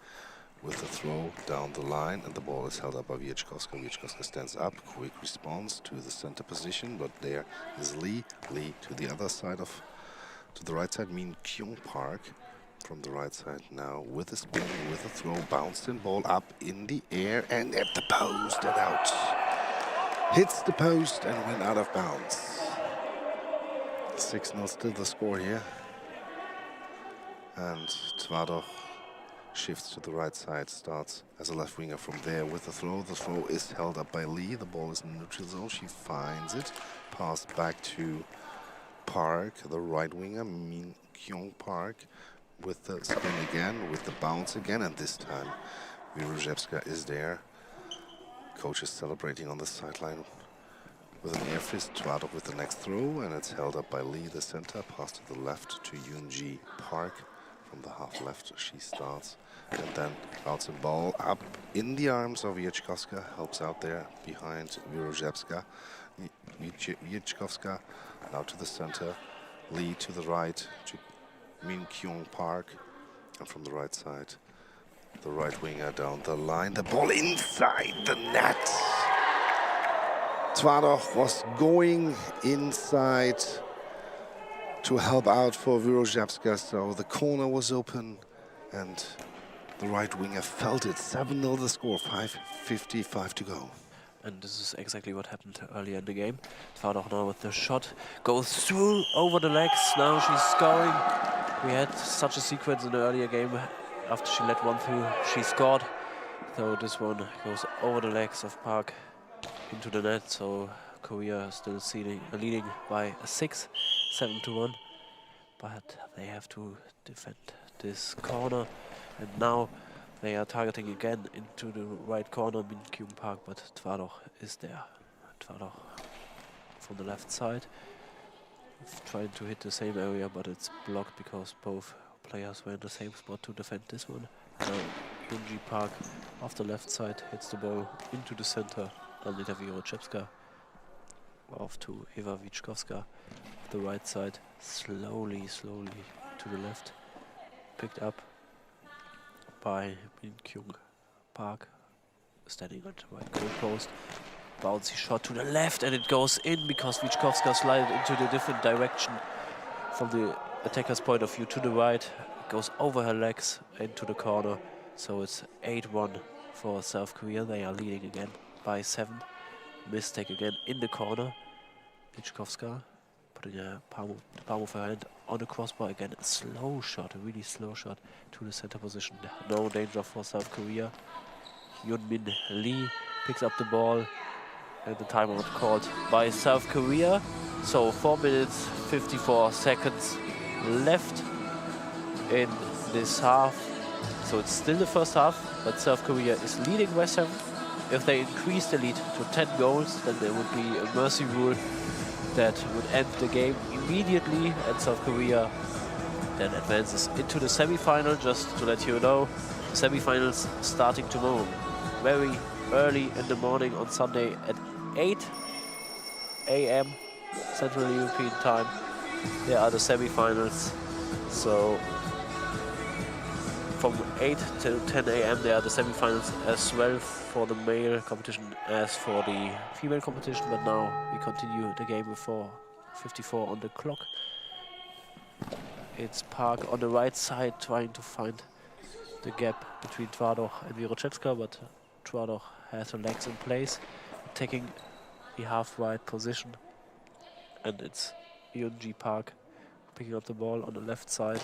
with the throw down the line, and the ball is held up by Wieczkowska. Wieczkowska stands up, quick response to the center position, but there is Lee. Lee to the other side of, to the right side, Min Kyung Park from the right side now with a spin, with a throw, bounced in ball up in the air and at the post and out. Hits the post and went out of bounds. 6-0 still the score here. And Tvardov shifts to the right side, starts as a left winger from there with the throw. The throw is held up by Lee. The ball is in the neutral zone. She finds it. Pass back to Park, the right winger, Min Kyung Park, with the spin again, with the bounce again, and this time Wieczkowska is there. Coach is celebrating on the sideline with an air fist. Tvardov with the next throw, and it's held up by Lee, the center. Pass to the left to Yoonji Park. From the half left, she starts, and then bouncing ball up in the arms of Wieczkowska, helps out there behind Wieczkowska. Wieczkowska now to the center, Lee to the right to Min Kyung Park, and from the right side, the right winger down the line, the ball inside the net. Tvardov was going inside to help out for Wieczkowska, so the corner was open and the right winger felt it. 7-0 the score, 5:55 to go. And this is exactly what happened earlier in the game. Tvardov now with the shot, goes through over the legs, now she's scoring. We had such a sequence in the earlier game. After she let one through, she scored. So this one goes over the legs of Park into the net, so Korea is still leading by 6, 7-1. But they have to defend this corner, and now they are targeting again into the right corner, Min Kyung Park, but Tvardov is there. Tvardov from the left side, trying to hit the same area, but it's blocked because both players were in the same spot to defend this one. Now Yoonji Park off the left side hits the ball into the center. Anita Wieczkowska off to Eva Wieczkowska, the right side, slowly to the left, picked up by Min Kyung Park, standing at the right goal post. Bouncy shot to the left, and it goes in because Wieczkowska slided into the different direction from the attacker's point of view to the right. It goes over her legs into the corner, so it's 8-1 for South Korea. They are leading again by 7. Mistake again in the corner. Wieczkowska putting the palm of her hand on the crossbar again. A slow shot, a really slow shot to the center position. No danger for South Korea. Hyunmin Lee picks up the ball, and the timeout called by South Korea. So 4 minutes 54 seconds left in this half. So it's still the first half, but South Korea is leading by 7. If they increase the lead to 10 goals, then there would be a mercy rule that would end the game immediately, and South Korea then advances into the semi-final. Just to let you know, semi-finals starting tomorrow, very early in the morning on Sunday at 8 AM Central European time. There are the semi-finals, so from 8 to 10 a.m. there are the semifinals as well for the male competition as for the female competition. But now we continue the game with 4:54 on the clock. It's Park on the right side trying to find the gap between Twardoch and Wieroszewska, but Twardoch has her legs in place, taking the half-right position. And it's Yunji Park picking up the ball on the left side,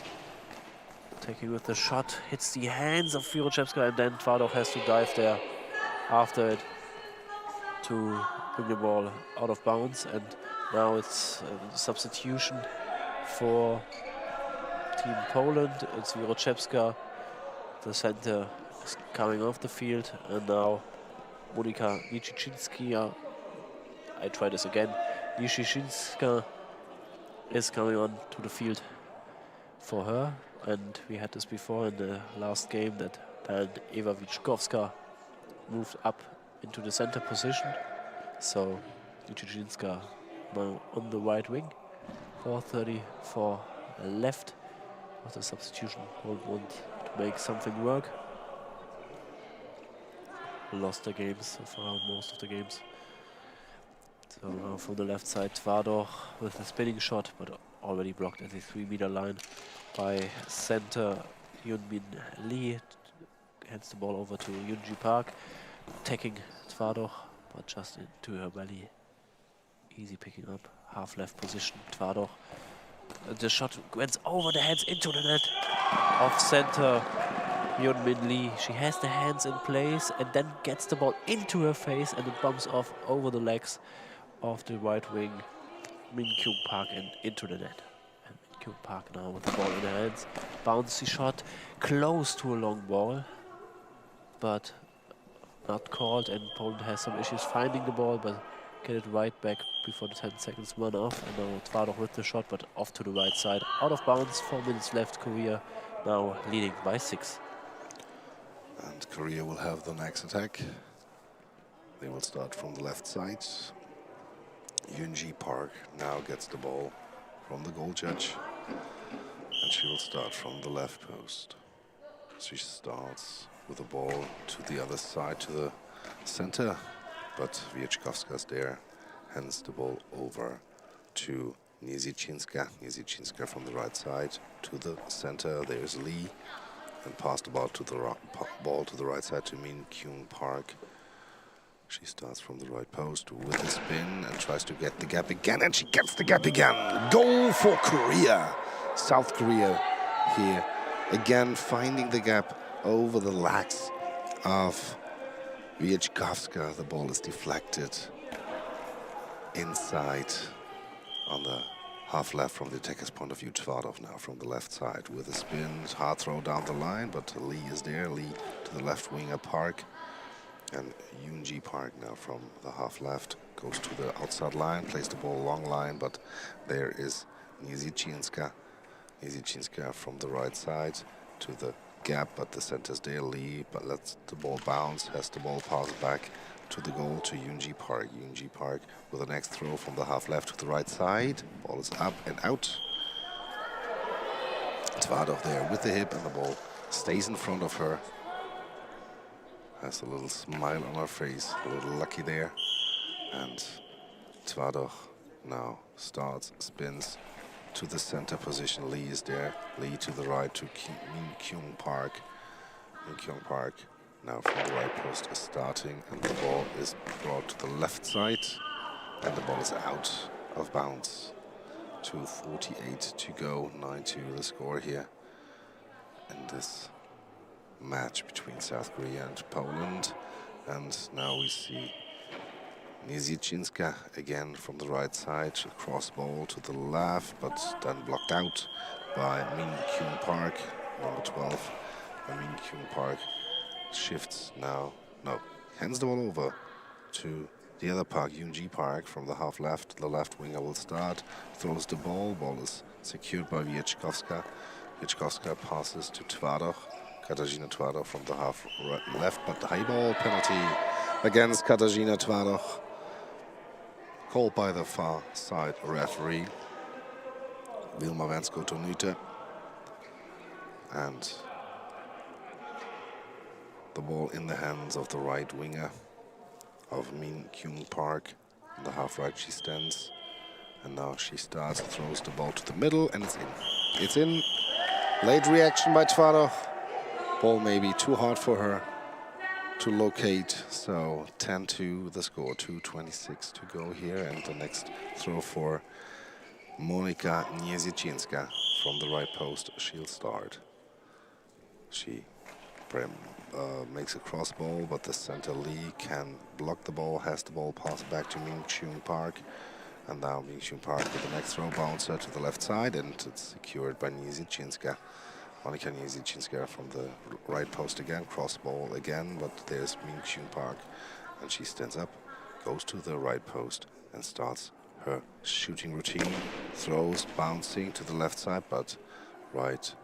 taking with the shot, hits the hands of Wieroszewska, and then Twardoch has to dive there after it to bring the ball out of bounds. And now it's a substitution for Team Poland. It's Wieroszewska, the center, is coming off the field, and now Monika Niczyczyńska, I try this again, Niczyczyńska is coming on to the field for her. And we had this before in the last game, that then Eva Wiczkowska moved up into the center position. So Niczyczyńska now on the right wing. 4:34 left of the substitution. Poland want to make something work. Lost the games so far, most of the games. So now from the left side, Twardoch with a spinning shot, but already blocked at the 3-meter line by center Yunmin Lee. Hands the ball over to Yunji Park, attacking Twardoch, but just into her belly. Easy picking up, half left position, Twardoch. The shot went over the heads into the net. Off center, Yunmin Lee. She has the hands in place and then gets the ball into her face, and it bumps off over the legs of the right wing, Min Kyung Park, and into the net. And Min Kyung Park now with the ball in her hands. Bouncy shot, close to a long ball, but not called, and Poland has some issues finding the ball, but get it right back before the 10 seconds run off. And now Twardoch with the shot, but off to the right side. Out of bounds, 4 minutes left. Korea now leading by 6. And Korea will have the next attack. They will start from the left side. Yunji Park now gets the ball from the goal judge, and she will start from the left post. She starts with the ball to the other side, to the center, but Wieczkowska's there, hands the ball over to Niczyczyńska. Niczyczyńska from the right side to the center. There's Lee, and pass the ball to the right side to Min Kyung Park. She starts from the right post with a spin and tries to get the gap again, and she gets the gap again. Goal for Korea. South Korea here again finding the gap over the legs of Wieczkowska. The ball is deflected inside on the half left from the attacker's point of view. Twardoch now from the left side with a spin, hard throw down the line, but Lee is there. Lee to the left winger Park. And Yunji Park now from the half left goes to the outside line, plays the ball long line, but there is Niczyczyńska. Niczyczyńska from the right side to the gap, but the center's there. Lee, but lets the ball bounce, has the ball pass back to the goal to Yunji Park. Yunji Park with the next throw from the half left to the right side. Ball is up and out. Twardoch there with the hip, and the ball stays in front of her. Has a little smile on her face, a little lucky there. And Twardoch now starts, spins to the center position. Lee is there. Lee to the right to Min Kyung Park. Min Kyung Park now from the right post is starting, and the ball is brought to the left side, and the ball is out of bounds. 2:48 to go, 9-2 the score here in this match between South Korea and Poland. And now we see Niczyczyńska again from the right side, cross ball to the left, but then blocked out by Min Kyung Park, number 12. And Min Kyung Park shifts now, hands the ball over to the other park, Yunji Park, from the half left. The left winger will start, throws the ball is secured by Wieczkowska. Wieczkowska passes to Twardoch. Katarzyna Twardoch from the half left, but the high ball penalty against Katarzyna Twardoch, called by the far side referee, Wilma Wensko-Tonute. And the ball in the hands of the right winger of Min Kyung Park. On the half right she stands. And now she starts, throws the ball to the middle, and it's in. It's in. Late reaction by Tvardok. Ball maybe too hard for her to locate. So 10-2 the score, 2:26 to go here. And the next throw for Monika Niezichinska from the right post. She'll start. She makes a cross ball, but the center Lee can block the ball, has the ball, pass back to Min Kyung Park. And now Min Kyung Park with the next throw bouncer to the left side, and it's secured by Niezichinska. Monika Niezichinska from the right post again, cross ball again, but there's Min Kyung Park, and she stands up, goes to the right post, and starts her shooting routine. Throws, bouncing to the left side, but right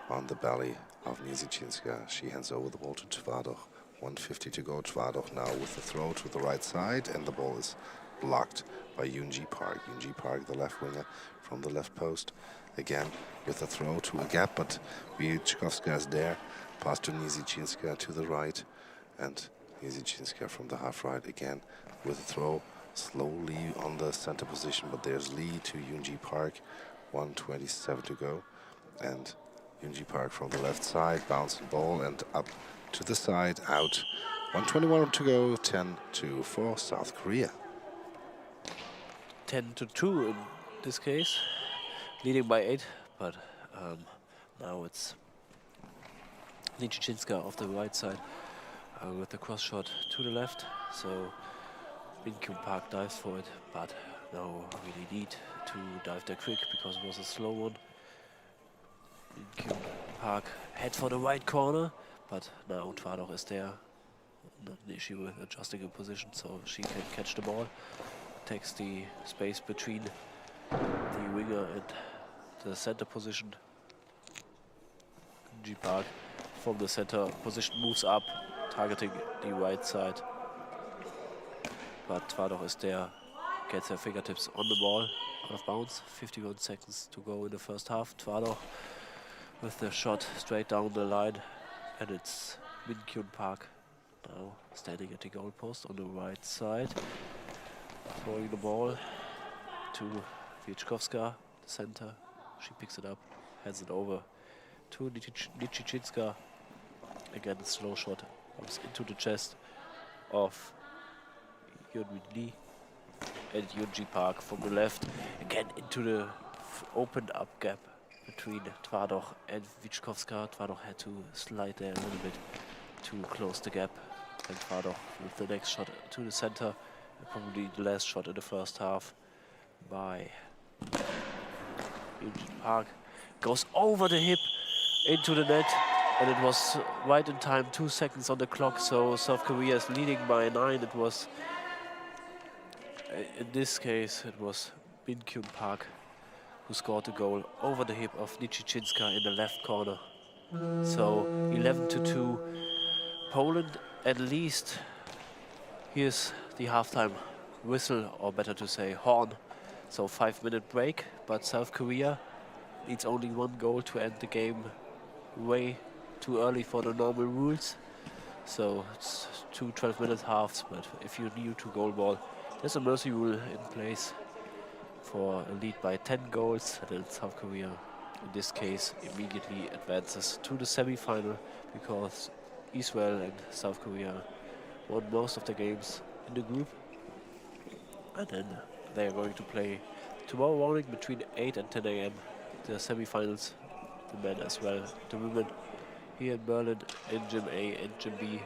on the belly of Niezichinska. She hands over the ball to Tvardok. 1:50 to go. Tvardok now with the throw to the right side, and the ball is blocked by Yoonji Park. Yoonji Park, the left winger from the left post. Again with a throw to a gap, but Wieczkowska is there. Pass to Niezichinska to the right, and Niezichinska from the half right again with a throw slowly on the center position, but there's Lee to Yoonji Park. 1:27 to go, and Yoonji Park from the left side, bouncing ball and up to the side, out. 1:21 to go, 10-2 for South Korea. 10-2 in this case, leading by 8, but now it's Niezichinska off the right side with the cross shot to the left. So Min Kyung Park dives for it, but now really need to dive there quick because it was a slow one. Min Kyung Park head for the right corner, but now Tvardok is there. Not an issue with adjusting a position, so she can catch the ball. Takes the space between the winger and the center position. G Park from the center position moves up, targeting the right side. But Tvardok is there, gets her fingertips on the ball, out of bounds. 51 seconds to go in the first half. Tvardok with the shot straight down the line, and it's Min Kyung Park now standing at the goal post on the right side. Throwing the ball to Wieczkowska, the center. She picks it up, hands it over to Niezichinska. Again, a slow shot comes into the chest of Yeonmin Lee, and Yoonji Park from the left. Again into the opened up gap between Tvardok and Wieczkowska. Tvardok had to slide there a little bit to close the gap. And Tvardok with the next shot to the center. Probably the last shot in the first half by Yoonji Park. Goes over the hip into the net, and it was right in time, 2 seconds on the clock, so South Korea is leading by 9. It was, in this case, it was Min Kyung Park who scored the goal over the hip of Niezichinska in the left corner. So 11-2, Poland at least. Here's the halftime whistle, or better to say horn. So 5-minute break, but South Korea needs only 1 goal to end the game way too early for the normal rules. So it's 2 12-minute halves, but if you're new to goalball, there's a mercy rule in place for a lead by 10 goals, and then South Korea, in this case, immediately advances to the semi-final because Israel and South Korea won most of the games in the group. And then they are going to play tomorrow morning between 8 and 10 a.m. the semi-finals, the men as well, the women, here in Berlin in Gym A and Gym B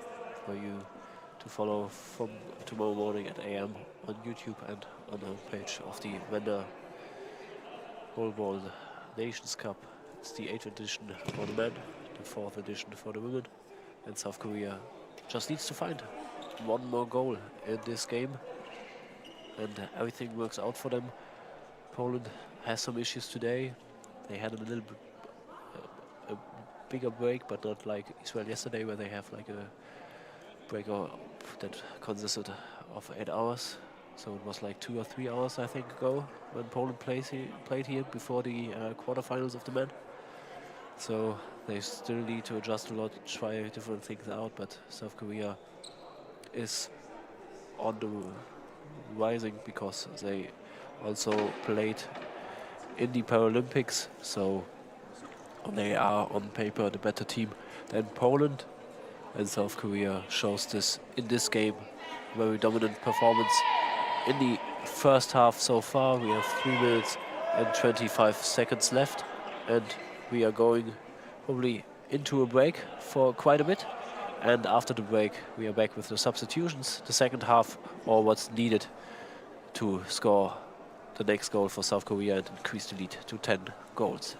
for you to follow from tomorrow morning at AM on YouTube and on the homepage of the vendor Goalball Nations Cup. It's the 8th edition for the men, the 4th edition for the women, and South Korea just needs to find 1 more goal in this game, and everything works out for them. Poland has some issues today. They had a little bit a bigger break, but not like Israel yesterday, where they have like a break that consisted of 8 hours. So it was like 2 or 3 hours, I think, ago when Poland played here before the quarterfinals of the men. So they still need to adjust a lot, try different things out, but South Korea is on the rising because they also played in the Paralympics, so they are on paper the better team than Poland, and South Korea shows this in this game. Very dominant performance in the first half so far. We have 3 minutes and 25 seconds left, and we are going probably into a break for quite a bit. And after the break, we are back with the substitutions, the second half, or what's needed to score the next goal for South Korea and increase the lead to 10 goals.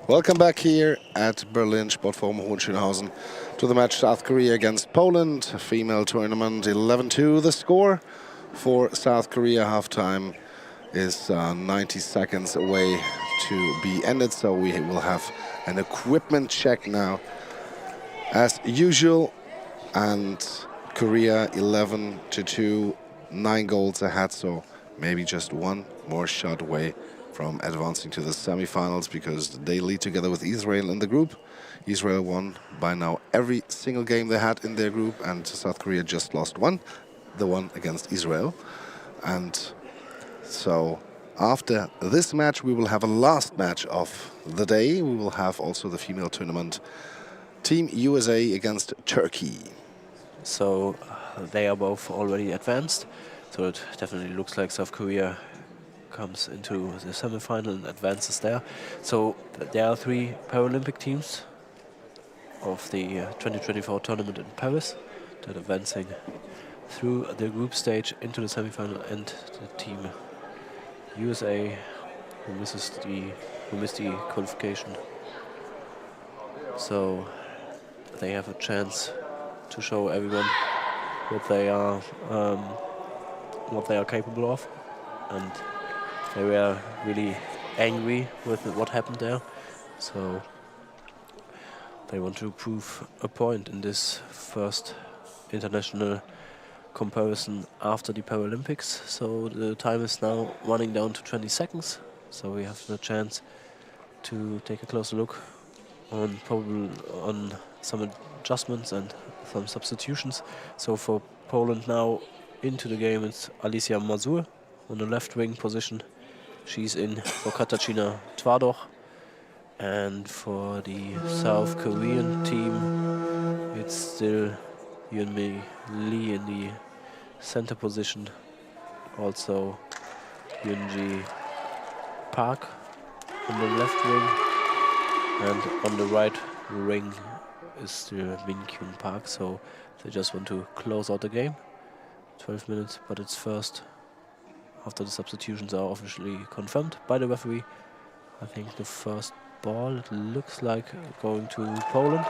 Welcome back here at Berlin Sportforum Hohenschönhausen to the match South Korea against Poland, female tournament 11-2 the score for South Korea. Halftime is 90 seconds away to be ended, so we will have an equipment check now as usual. And Korea 11-2, 9 goals ahead, so maybe just one more shot away from advancing to the semifinals, because they lead together with Israel in the group. Israel won by now every single game they had in their group, and South Korea just lost one, the one against Israel. And so after this match, we will have a last match of the day. We will have also the female tournament, Team USA against Turkey. So they are both already advanced, so it definitely looks like South Korea comes into the semi-final and advances there. So there are 3 Paralympic teams of the 2024 tournament in Paris that are advancing through the group stage into the semi-final, and the team USA who missed the qualification. So they have a chance to show everyone what they are capable of, and they were really angry with what happened there, so they want to prove a point in this first international comparison after the Paralympics. So the time is now running down to 20 seconds, so we have the chance to take a closer look on some adjustments and some substitutions. So for Poland now into the game, it's Alicia Mazur on the left wing position. She's in for Katarzyna Twardoch. And for the South Korean team, it's still Yeonmi Lee in the center position. Also Yoonji Park on the left wing. And on the right wing is still Min Kyun Park. So they just want to close out the game. 12 minutes, but it's first after the substitutions are officially confirmed by the referee. I think the first ball, it looks like, going to Poland.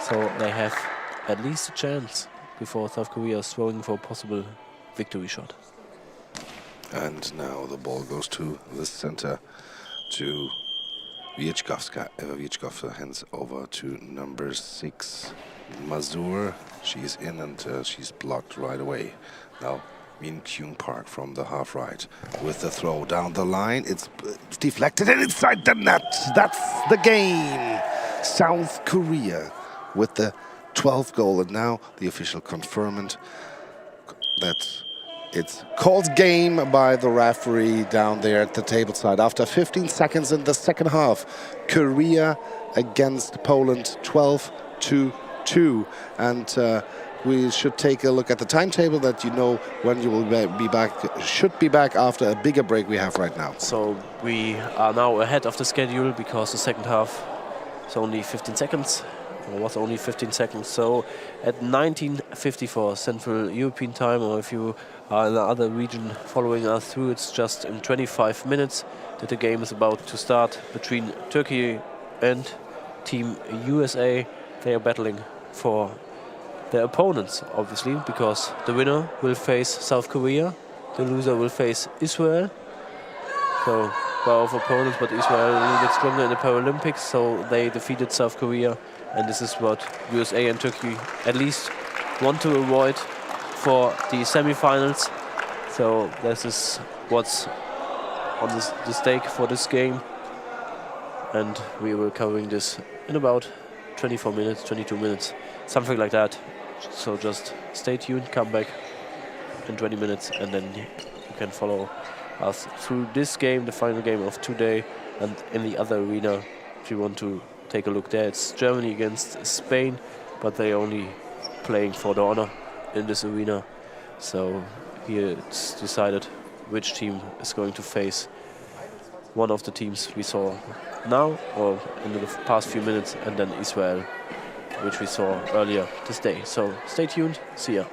So they have at least a chance before South Korea is throwing for a possible victory shot. And now the ball goes to the center to Wieczkowska hands over to number 6, Mazur. She's in and she's blocked right away. Now Min Kyung Park from the half right with the throw down the line. It's deflected and inside the net. That's the game. South Korea with the 12th goal, and now the official confirmation that it's called game by the referee down there at the table side. After 15 seconds in the second half, Korea against Poland, 12-2. And we should take a look at the timetable that you know when you will be back, should be back after a bigger break we have right now. So we are now ahead of the schedule because the second half is only 15 seconds. Or was only 15 seconds. So at 19:54 Central European time, or if you are in the other region following us through, it's just in 25 minutes that the game is about to start between Turkey and Team USA. They are battling for their opponents, obviously, because the winner will face South Korea, the loser will face Israel. So both opponents, but Israel a little bit stronger in the Paralympics, so they defeated South Korea. And this is what USA and Turkey at least want to avoid for the semi-finals. So this is what's on the stake for this game. And we will covering this in about 24 minutes, 22 minutes, something like that. So just stay tuned, come back in 20 minutes, and then you can follow us through this game, the final game of today, and in the other arena if you want to take a look there. It's Germany against Spain, but they're only playing for the honor in this arena. So here it's decided which team is going to face one of the teams we saw now or in the past few minutes, and then Israel, which we saw earlier this day. So stay tuned, see ya.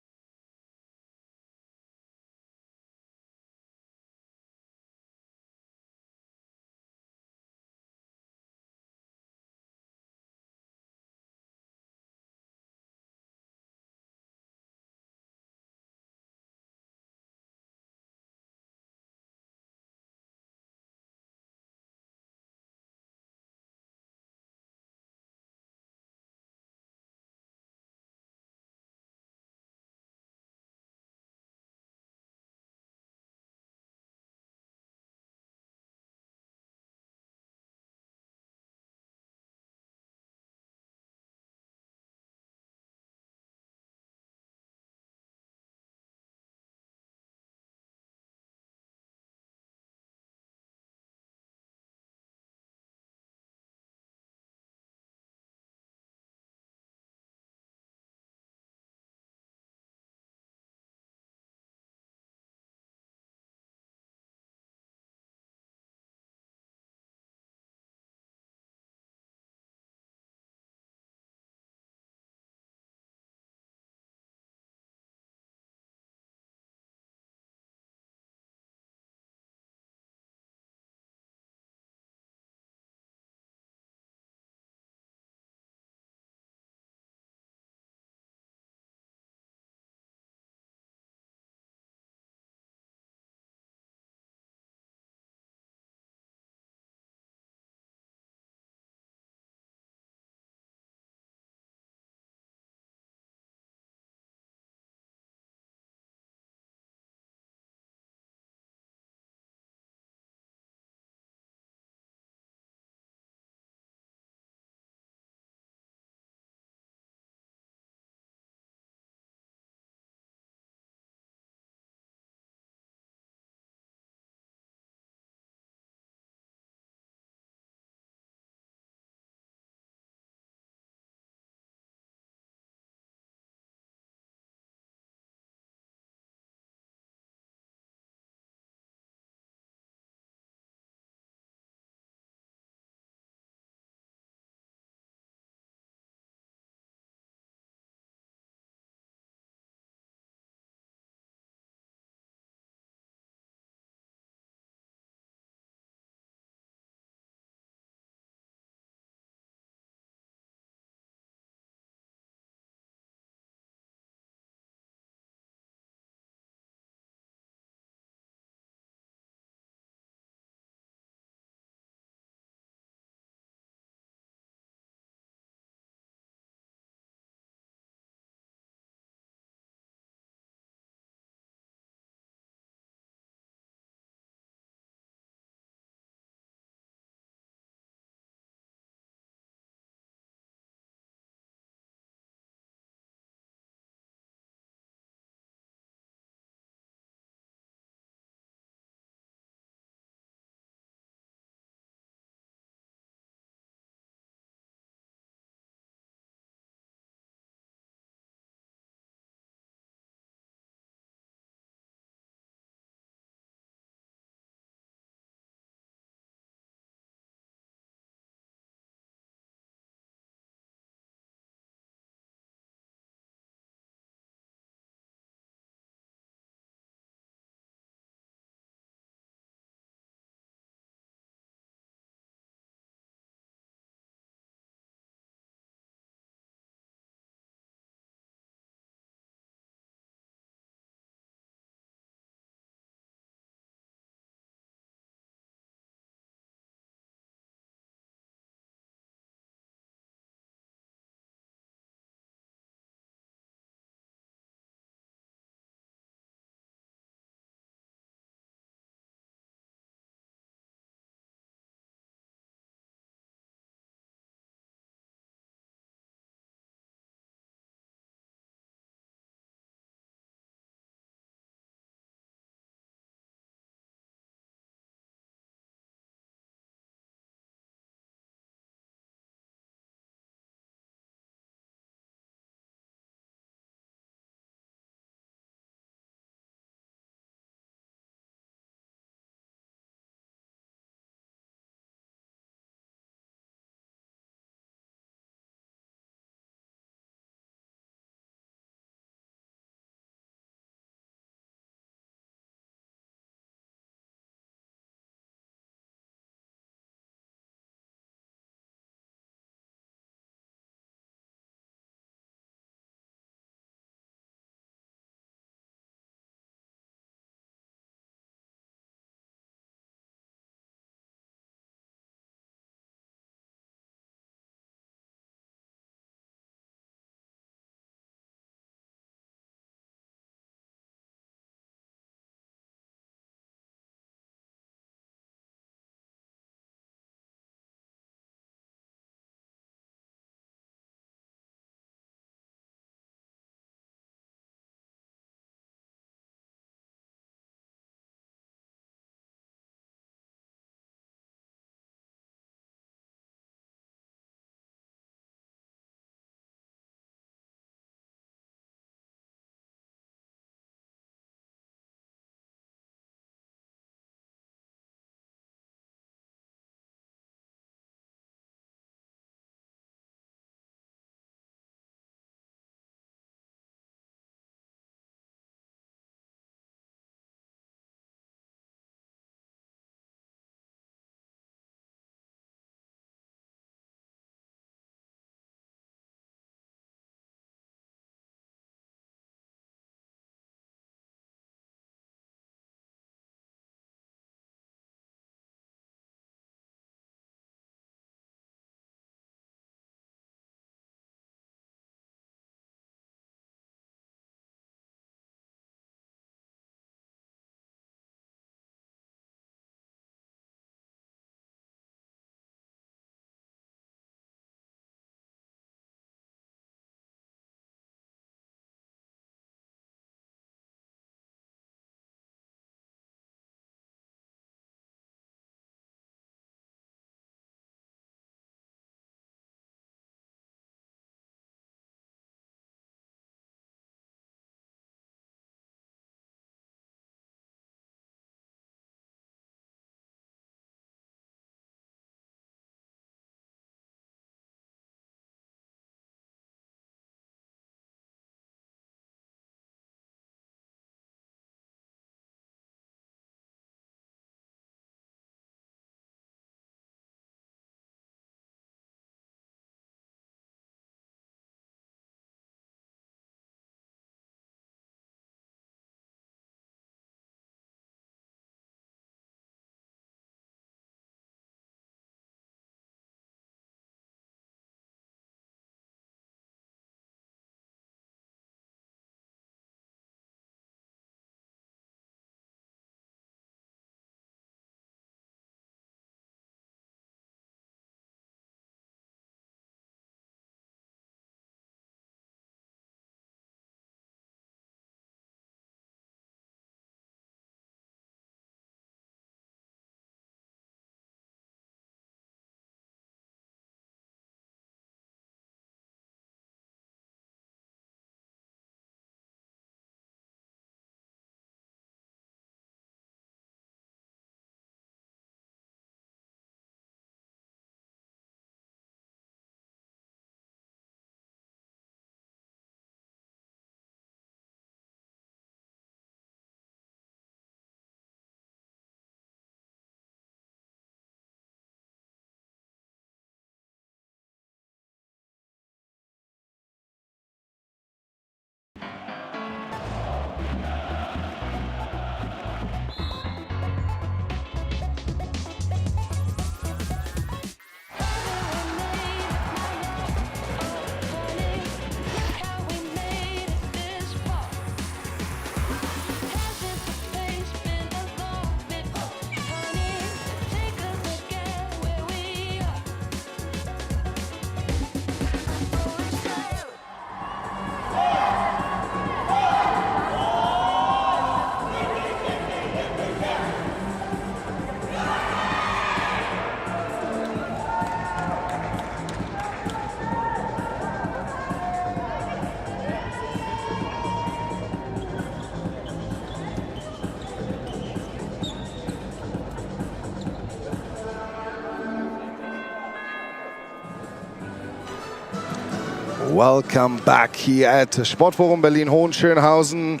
Welcome back here at Sportforum Berlin-Hohenschönhausen.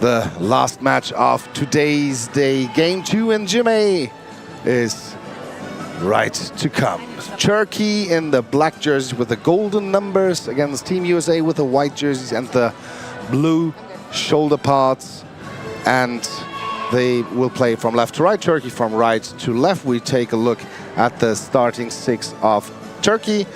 The last match of today's day. Game 2 in Gym A is right to come. Turkey in the black jerseys with the golden numbers against Team USA with the white jerseys and the blue shoulder pads. And they will play from left to right, Turkey from right to left. We take a look at the starting 6 of Turkey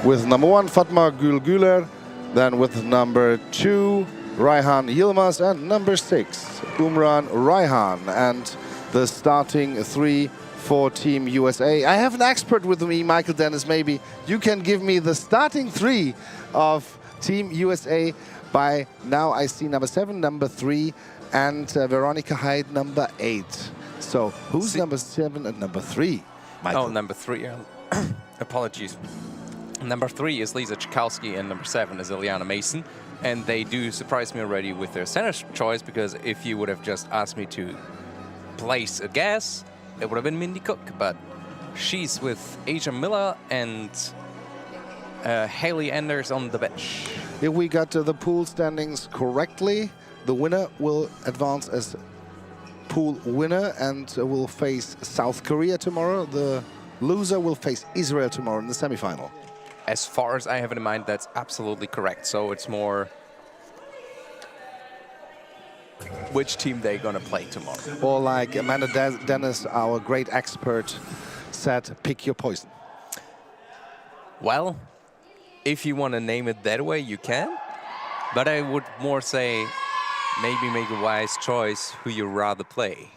with number 1, Fatma Güler, then with number 2, Rayhan Yilmaz, and number 6, Umran Rayhan. And the starting 3 for Team USA. I have an expert with me, Michael Dennis. Maybe you can give me the starting 3 of Team USA. By now I see number 7, number 3, and Veronica Hyde, number 8. So who's number 7 and number 3, Michael? Oh, number 3. Apologies. Number 3 is Lisa Tchaikovsky and number 7 is Ileana Mason. And they do surprise me already with their center choice, because if you would have just asked me to place a guess, it would have been Mindy Cook. But she's with Asia Miller and Haley Anders on the bench. If we got the pool standings correctly, the winner will advance as pool winner and will face South Korea tomorrow. The loser will face Israel tomorrow in the semifinal. As far as I have it in mind, that's absolutely correct. So it's more which team they're going to play tomorrow. Or like Amanda Dennis, our great expert, said, pick your poison. Well, if you want to name it that way, you can. But I would more say maybe make a wise choice who you rather play.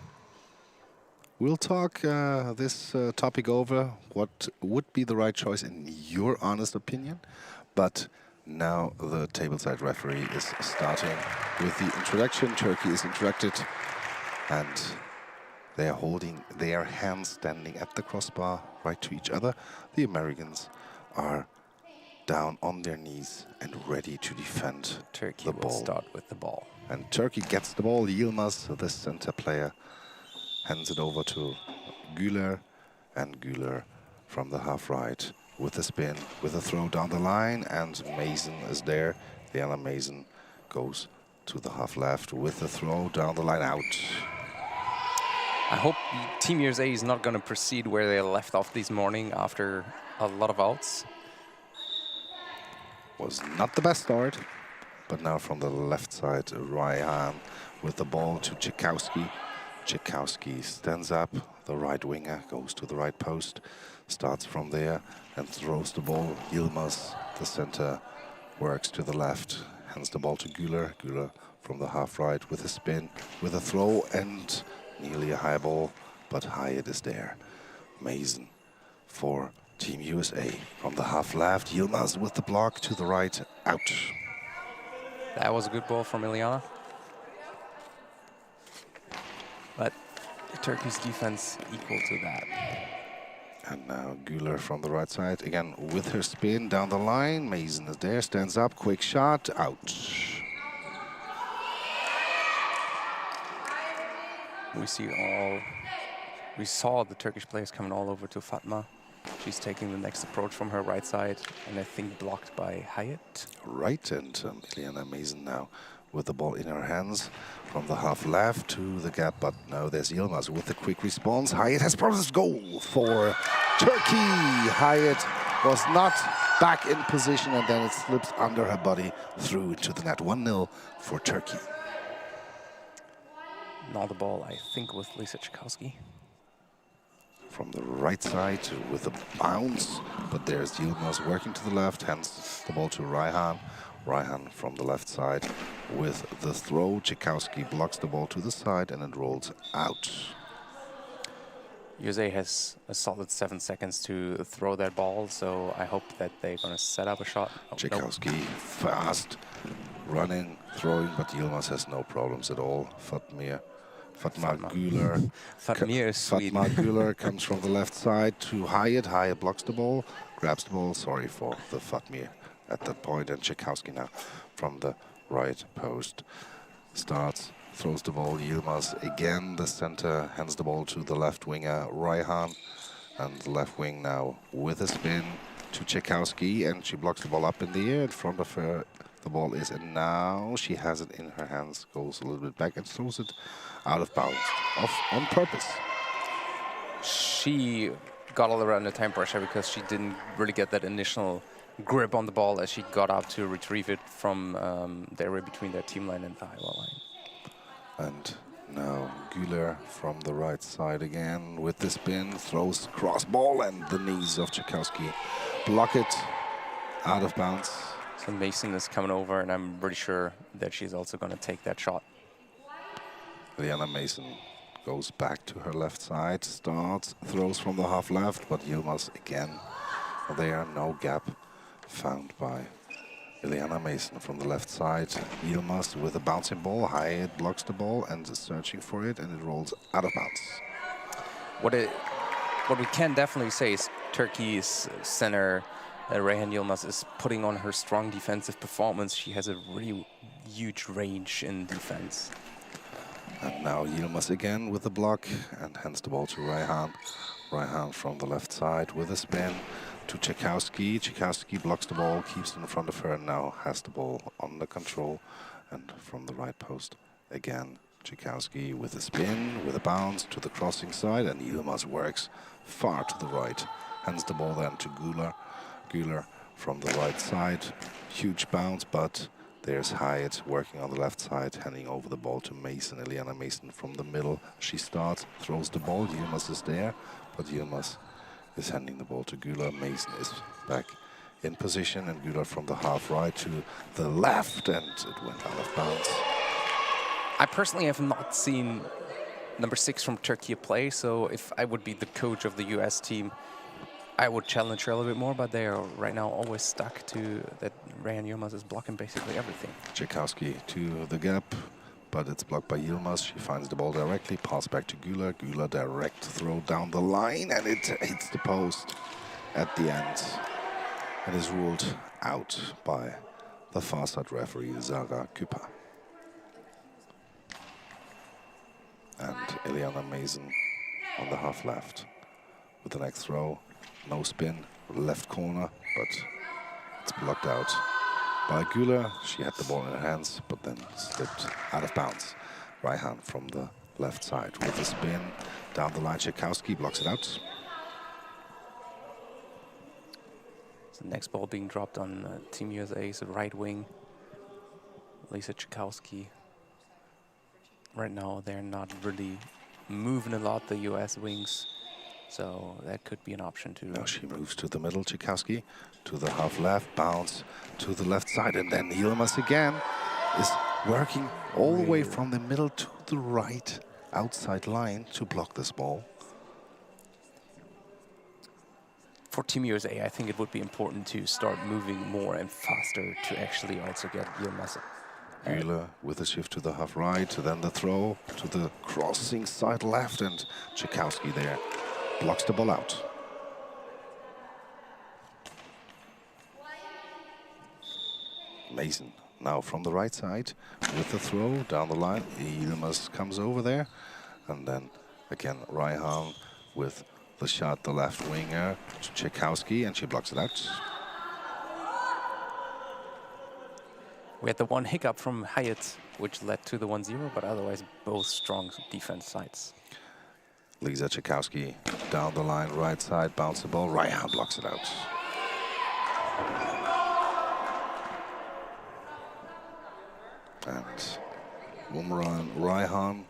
We'll talk this topic over. What would be the right choice in your honest opinion? But now the tableside referee is starting with the introduction. Turkey is introduced, and they are holding their hands standing at the crossbar right to each other. The Americans are down on their knees and ready to defend Turkey the will ball. start with the ball. And Turkey gets the ball. Yilmaz, the center player, hands it over to Güler, and Güler from the half right with a spin, with a throw down the line, and Mason is there. Leanna Mason goes to the half left with a throw down the line, out. I hope Team USA is not going to proceed where they left off this morning after a lot of outs. Was not the best start, but now from the left side, Rayhan with the ball to Tchaikovsky. Tchaikovsky stands up, the right winger goes to the right post, starts from there and throws the ball. Yilmaz, the center, works to the left, hands the ball to Güler. Güler from the half right with a spin, with a throw, and nearly a high ball, but Hyatt is there. Mason for Team USA from the half left. Yilmaz with the block to the right, out. That was a good ball from Ileana. But Turkey's defense equal to that. And now Güler from the right side, again with her spin down the line. Mason is there, stands up, quick shot, out. We saw the Turkish players coming all over to Fatma. She's taking the next approach from her right side, and I think blocked by Hyatt. Right, and Ileana Mason now with the ball in her hands from the half left to the gap, but now there's Yilmaz with the quick response. Hyatt has processed goal for Turkey. Hyatt was not back in position, and then it slips under her body through into the net. 1-0 for Turkey. Now the ball, I think, with Lisa Tchaikovsky. From the right side with a bounce, but there's Yilmaz working to the left, hands the ball to Rayhan. Rayhan from the left side with the throw. Tchaikovsky blocks the ball to the side and it rolls out. USA has a solid 7 seconds to throw that ball, so I hope that they're going to set up a shot. Oh, Tchaikovsky fast, running, throwing, but Yilmaz has no problems at all. Fatma Güler. Fatma Güler comes from the left side to Hyatt. Hyatt blocks the ball, grabs the ball. Sorry for the Fatma at that point. And Tchaikovsky now from the right post starts, throws the ball. Yilmaz again, the center, hands the ball to the left winger, Rayhan. And the left wing now with a spin to Tchaikovsky, and she blocks the ball up in the air. In front of her, the ball is, and now she has it in her hands, goes a little bit back and throws it out of bounds, on purpose. She got all around the time pressure because she didn't really get that initial grip on the ball as she got up to retrieve it from the area between their team line and the highwall line. And now Güler from the right side again with the spin, throws cross ball, and the knees of Tchaikovsky block it out of bounds. So Mason is coming over, and I'm pretty sure that she's also going to take that shot. Liana Mason goes back to her left side, starts, throws from the half left, but Yilmaz again there, no gap found by Ileana Mason from the left side. Yilmaz with a bouncing ball, Hyatt blocks the ball and is searching for it, and it rolls out of bounds. What we can definitely say is Turkey's center, Reyhan Yilmaz, is putting on her strong defensive performance. She has a really huge range in defense. And now Yilmaz again with the block and hands the ball to Reyhan. Reyhan from the left side with a spin to Tchaikovsky. Tchaikovsky blocks the ball, keeps it in front of her, and now has the ball under control. And from the right post again, Tchaikovsky with a spin, with a bounce to the crossing side, and Yilmaz works far to the right. Hands the ball then to Güler. Güler from the right side, huge bounce, but there's Hyatt working on the left side, handing over the ball to Mason. Ileana Mason from the middle. She starts, throws the ball. Yilmaz is there, but Yilmaz is handing the ball to Güler. Mason is back in position, and Güler from the half right to the left, and it went out of bounds. I personally have not seen number 6 from Turkey play, so if I would be the coach of the US team, I would challenge her a little bit more, but they are right now always stuck to that Reyhan Yilmaz is blocking basically everything. Tchaikovsky to the gap, but it's blocked by Yilmaz. She finds the ball directly, pass back to Güler. Güler direct throw down the line, and it hits the post at the end. It is ruled out by the far side referee, Zara Küpper. And Ileana Mason on the half left with the next throw. No spin, left corner, but it's blocked out by Güler. She had the ball in her hands, but then slipped out of bounds. Reyhan from the left side with a spin down the line. Tchaikovsky blocks it out. So the next ball being dropped on Team USA's right wing, Lisa Tchaikovsky. Right now, they're not really moving a lot, the US wings. So that could be an option too. Now she moves to the middle, Tchaikovsky, to the half left, bounce to the left side, and then Yilmaz again is working all the way from the middle to the right outside line to block this ball. For Team USA, I think it would be important to start moving more and faster to actually also get Yilmaz. Güler with a shift to the half right, then the throw to the crossing side left, and Tchaikovsky there blocks the ball out. Mason now from the right side with the throw down the line. Yilmaz comes over there, and then again Reyhan with the shot, the left winger to Tchaikovsky, and she blocks it out. We had the one hiccup from Hyatt, which led to the 1-0, but otherwise both strong defense sides. Lisa Tchaikovsky down the line, right side, bounce the ball. Reyhan blocks it out. And Boomerang Reyhan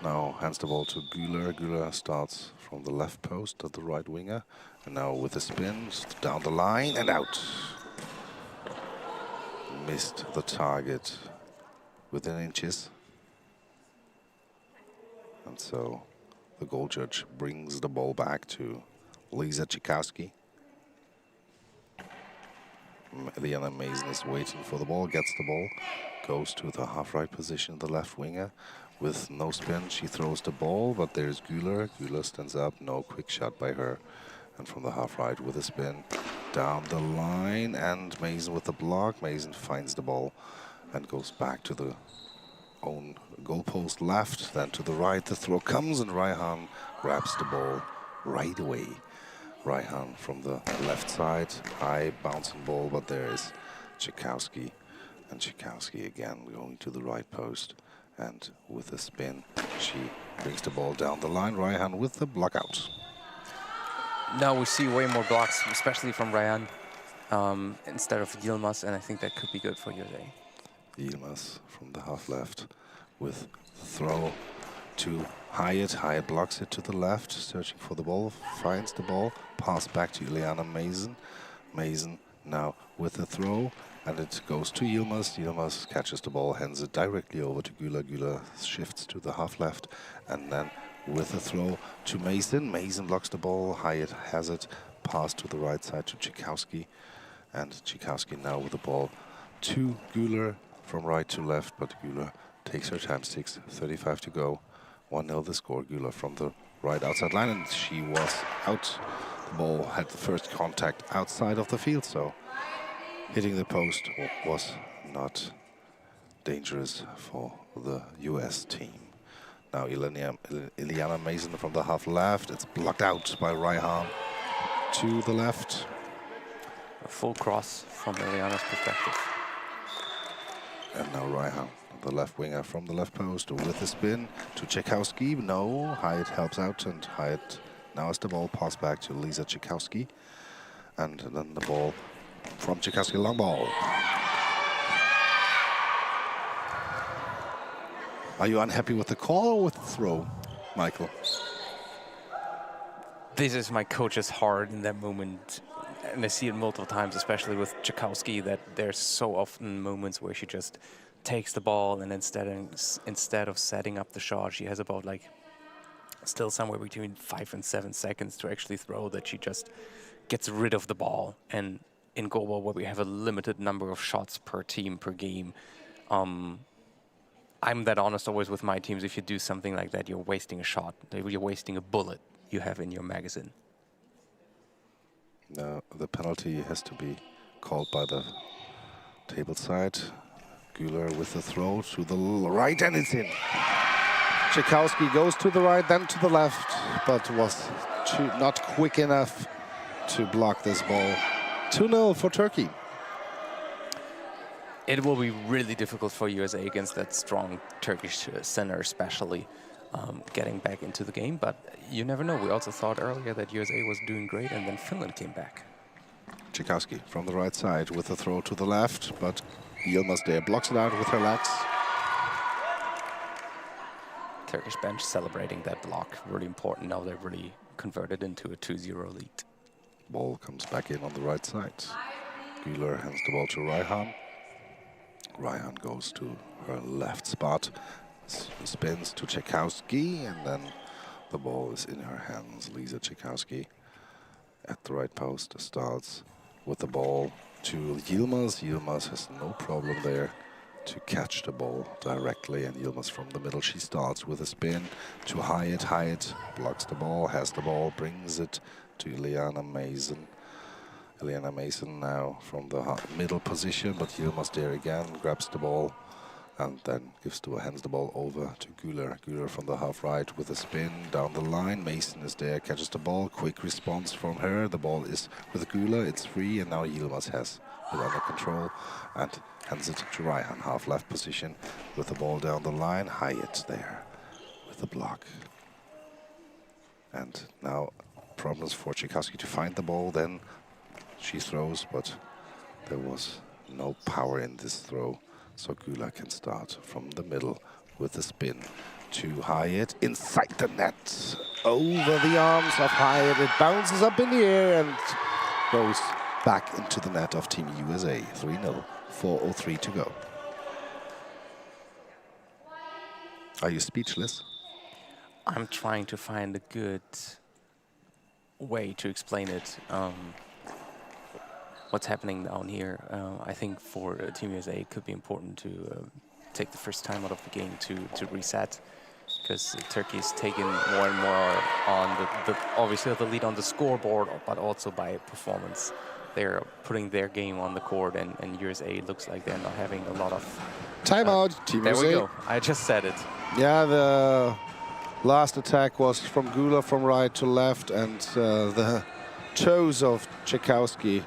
now hands the ball to Güler. Güler starts from the left post at the right winger, and now with a spin down the line and out. Missed the target within inches, and so the goal judge brings the ball back to Lisa Tchaikovsky. Ileana Mason is waiting for the ball, gets the ball, goes to the half-right position, the left winger. With no spin, she throws the ball, but there's Güler. Güler stands up, no quick shot by her. And from the half-right with a spin down the line, and Mason with the block. Mason finds the ball and goes back to the own goalpost left, then to the right. The throw comes, and Reyhan grabs the ball right away. Raihan from the left side. High bouncing ball, but there is Tchaikovsky. And Tchaikovsky again going to the right post. And with a spin, she brings the ball down the line. Raihan with the block out. Now we see way more blocks, especially from Raihan, instead of Yilmaz, and I think that could be good for USA. Yilmaz from the half left with throw to Hyatt. Hyatt blocks it to the left, searching for the ball, finds the ball, pass back to Ileana Mason. Mason now with the throw, and it goes to Yilmaz. Yilmaz catches the ball, hands it directly over to Güler. Güler shifts to the half left, and then with a throw to Mason. Mason blocks the ball. Hyatt has it. Pass to the right side to Tchaikovsky. And Tchaikovsky now with the ball to Güler from right to left. But Güler takes her time. 6:35 to go. 1-0 the score. Güler from the right outside line. And she was out. The ball had the first contact outside of the field. So hitting the post was not dangerous for the US team. Now Ileana Mason from the half left. It's blocked out by Raihan to the left. A full cross from Ileana's perspective. And now Raihan, the left winger from the left post with a spin to Tchaikovsky. No, Hyatt helps out, and Hyatt now has the ball passed back to Lisa Tchaikovsky. And then the ball from Tchaikovsky, long ball. Are you unhappy with the call or with the throw, Michael? This is my coach's heart in that moment. And I see it multiple times, especially with Tchaikovsky, that there's so often moments where she just takes the ball and instead of setting up the shot, she has about like still somewhere between 5 and 7 seconds to actually throw, that she just gets rid of the ball. And in goalball, where we have a limited number of shots per team, per game, I'm that honest always with my teams. If you do something like that, you're wasting a shot. You're wasting a bullet you have in your magazine. No, the penalty has to be called by the table side. Güler with the throw to the right, and it's in. Tchaikovsky goes to the right, then to the left, but was not quick enough to block this ball. 2-0 for Turkey. It will be really difficult for USA against that strong Turkish center, especially getting back into the game. But you never know. We also thought earlier that USA was doing great, and then Finland came back. Tchaikovsky from the right side with a throw to the left, but Yilmaz there blocks it out with her legs. Turkish bench celebrating that block. Really important. Now they're really converted into a 2-0 lead. Ball comes back in on the right side. Güler hands the ball to Raihan. Raihan goes to her left spot, spins to Tchaikovsky, and then the ball is in her hands. Lisa Tchaikovsky at the right post starts with the ball to Yilmaz. Yilmaz has no problem there to catch the ball directly, and Yilmaz from the middle, she starts with a spin to Hyatt. Hyatt blocks the ball, has the ball, brings it to Ileana Mason. Ileana Mason now from the middle position, but Yilmaz there again, grabs the ball and then hands the ball over to Güler. Güler from the half right with a spin down the line. Mason is there, catches the ball, quick response from her. The ball is with Güler, it's free, and now Yilmaz has it under control and hands it to Raihan, half left position with the ball down the line. Hyatt there with the block. And now problems for Tchaikovsky to find the ball, then she throws, but there was no power in this throw. So Güler can start from the middle with a spin to Hyatt inside the net. Over the arms of Hyatt, it bounces up in the air and goes back into the net of Team USA. 3-0, 4:03 to go. Are you speechless? I'm trying to find a good way to explain it. What's happening down here? I think for Team USA it could be important to take the first time out of the game to reset, because Turkey's taken more and more on obviously the lead on the scoreboard, but also by performance. They're putting their game on the court, and USA looks like they're not having a lot of... Timeout, Team USA. There we go. I just said it. Yeah, the last attack was from Güler from right to left, and the toes of Tchaikovsky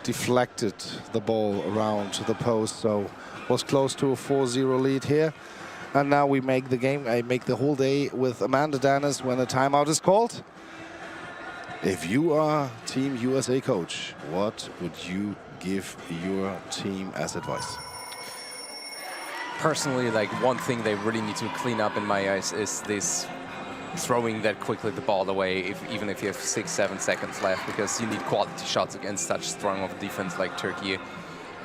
deflected the ball around the post, so was close to a 4-0 lead here. And now we make the game, I make the whole day with Amanda Dennis when a timeout is called. If you are Team USA coach, what would you give your team as advice? Personally, like one thing they really need to clean up in my eyes is this throwing that quickly the ball away, even if you have 6-7 seconds left, because you need quality shots against such strong of a defense like Turkey.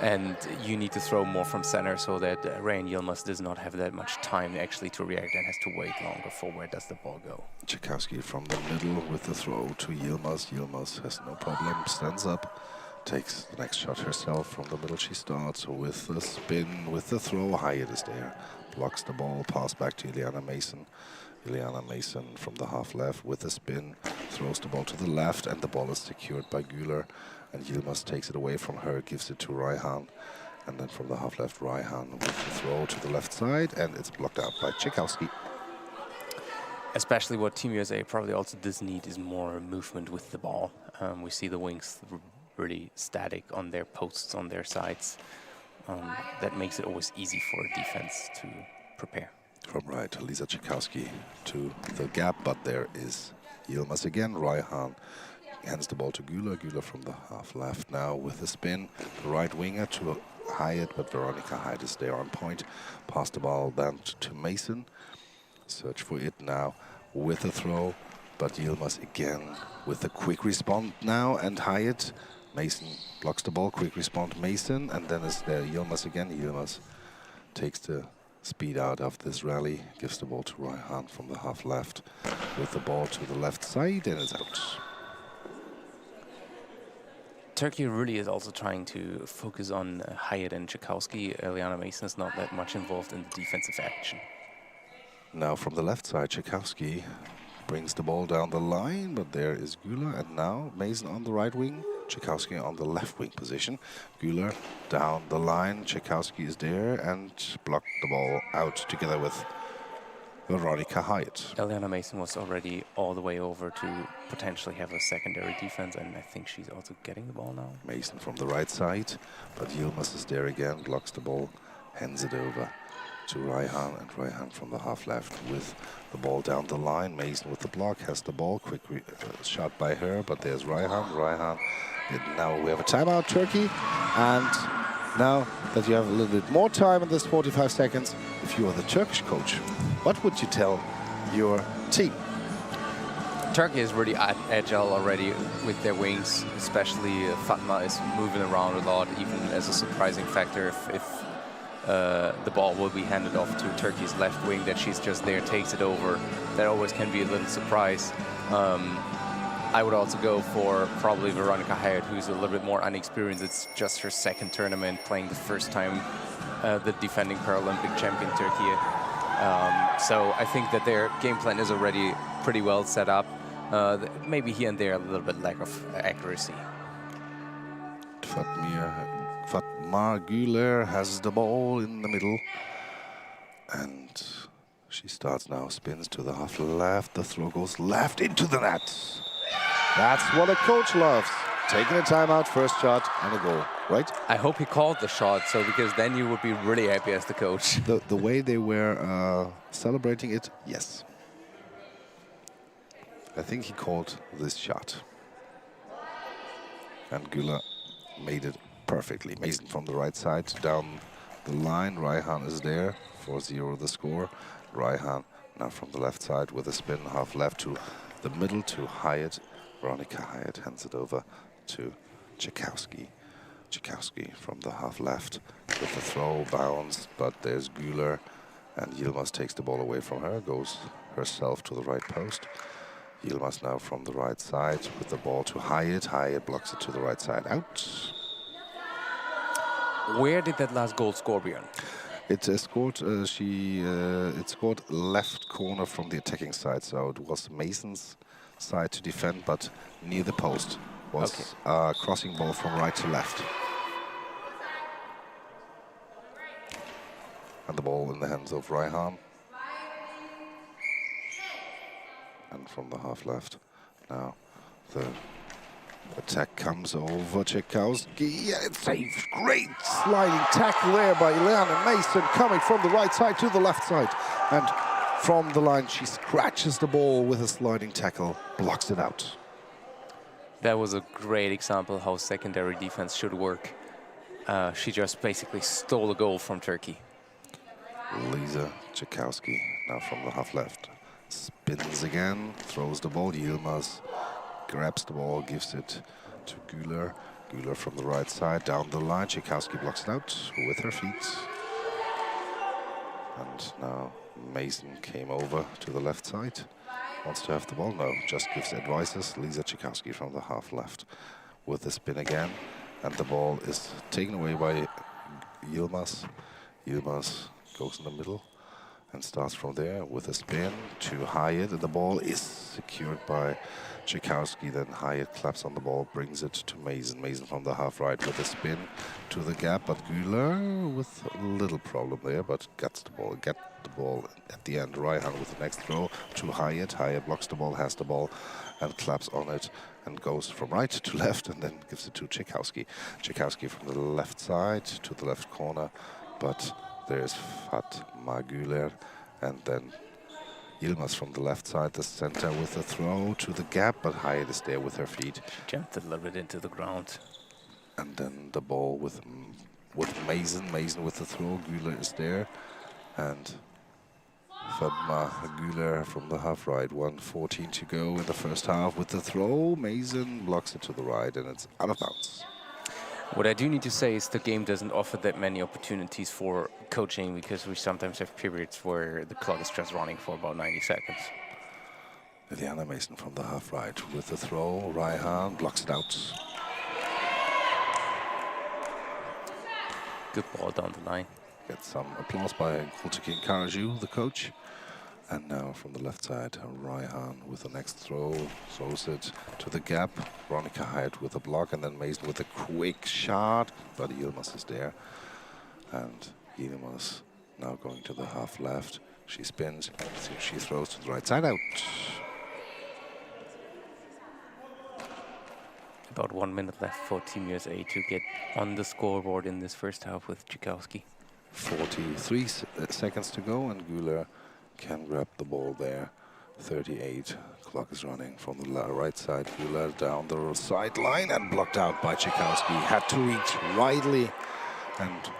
And you need to throw more from center so that Ryan Yilmaz does not have that much time actually to react and has to wait longer for where does the ball go. Tchaikovsky from the middle with the throw to Yilmaz. Yilmaz has no problem, stands up, takes the next shot herself from the middle. She starts with the spin, with the throw. Hyatt is there, blocks the ball, pass back to Ileana Mason. Ileana Mason from the half left with the spin, throws the ball to the left, and the ball is secured by Güler. And Yilmaz takes it away from her, gives it to Raihan. And then from the half left, Raihan with the throw to the left side, and it's blocked out by Tchaikovsky. Especially what Team USA probably also does need is more movement with the ball. We see the wings really static on their posts, on their sides. That makes it always easy for a defense to prepare. From right, Lisa Tchaikovsky to the gap, but there is Yilmaz again. Raihan hands the ball to Güler. Güler from the half left now with the spin. The right winger to Hyatt, but Veronica Hyatt is there on point. Pass the ball then to Mason. Search for it now with the throw, but Yilmaz again with a quick response now, and Hyatt. Mason blocks the ball, quick response Mason, and then is there Yilmaz again. Yilmaz takes the speed out of this rally, gives the ball to Raihan from the half left with the ball to the left side, and it's out. Turkey really is also trying to focus on Hyatt and Tchaikovsky. Ileana Mason is not that much involved in the defensive action. Now from the left side, Tchaikovsky brings the ball down the line, but there is Güler, and now Mason on the right wing, Tchaikovsky on the left wing position. Güler down the line, Tchaikovsky is there and blocked the ball out together with Veronica Hyatt. Ileana Mason was already all the way over to potentially have a secondary defense, and I think she's also getting the ball now. Mason from the right side, but Yilmaz is there again, blocks the ball, hands it over to Raihan, and Raihan from the half left with the ball down the line. Mason with the block, has the ball, quick shot by her, but there's Raihan. Raihan, now we have a timeout, Turkey, and now that you have a little bit more time in this 45 seconds, if you are the Turkish coach, what would you tell your team? Turkey is really agile already with their wings, especially Fatma is moving around a lot, even as a surprising factor if the ball will be handed off to Turkey's left wing, that she's just there, takes it over. That always can be a little surprise. I would also go for probably Veronica Hyatt, who's a little bit more unexperienced. It's just her second tournament, playing the first time the defending Paralympic champion Turkey. So I think that their game plan is already pretty well set up. Maybe here and there a little bit lack of accuracy. Fatma Güler has the ball in the middle, and she starts now, spins to the half left. The throw goes left into the net. That's what a coach loves. Taking a timeout, first shot, and a goal, right? I hope he called the shot, so because then you would be really happy as the coach. The way they were celebrating it, yes. I think he called this shot. And Güler made it perfectly. Mason from the right side down the line. Raihan is there, 4-0 the score. Raihan now from the left side with a spin, half left to the middle to Hyatt. Veronica Hyatt hands it over to Tchaikovsky. Tchaikovsky from the half left with the throw, bounce, but there's Güler, and Yilmaz takes the ball away from her, goes herself to the right post. Yilmaz now from the right side with the ball to Hyatt. Hyatt blocks it to the right side, out. Where did that last goal score, Björn? It scored. It scored left corner from the attacking side, so it was Mason's side to defend, but near the post. Was crossing ball from right to left. And the ball in the hands of Raihan. And from the half left, now the Attack comes over Tchaikovsky. Yeah, it's a great sliding tackle there by Ileana Mason, coming from the right side to the left side. And from the line, she scratches the ball with a sliding tackle, blocks it out. That was a great example how secondary defense should work. She just basically stole a goal from Turkey. Lisa Tchaikovsky now from the half left. Spins again, throws the ball. Yilmaz grabs the ball, gives it to Güler. Güler from the right side, down the line. Tchaikovsky blocks it out with her feet. And now Mason came over to the left side. Wants to have the ball? No, just gives advices. Lisa Tchaikovsky from the half left with the spin again. And the ball is taken away by Yilmaz. Yilmaz goes in the middle and starts from there with a spin to Hyatt. And the ball is secured by Tchaikovsky. Then Hyatt claps on the ball, brings it to Mason. Mason from the half right with a spin to the gap. But Güler with a little problem there, but gets the ball. Get the ball at the end. Raihan with the next throw to Hyatt. Hyatt blocks the ball, has the ball, and claps on it and goes from right to left and then gives it to Tchaikovsky. Tchaikovsky from the left side to the left corner, but there's Fatma Güler, and then Yilmaz from the left side, the center with the throw to the gap, but Hyatt is there with her feet. She jumped a little bit into the ground. And then the ball with Mason. Mason with the throw. Güler is there, and Fatma Güler from the half right. 1:14 to go in the first half with the throw. Mason blocks it to the right, and it's out of bounds. What I do need to say is the game doesn't offer that many opportunities for coaching, because we sometimes have periods where the clock is just running for about 90 seconds. Ileana Mason from the half right with the throw. Raihan blocks it out. Good ball down the line. Get some applause by Gultekin Karaju, the coach. And now from the left side, Raihan with the next throw, throws it to the gap. Veronica Hyatt with a block, and then Mason with a quick shot. But Yilmaz is there. And Yilmaz now going to the half left. She spins, she throws to the right side out. About 1 minute left for Team USA to get on the scoreboard in this first half with Tchaikovsky. 43 seconds to go, and Güler can grab the ball there. 38. Clock is running from the right side. Güler down the sideline and blocked out by Tchaikovsky. Had to reach widely and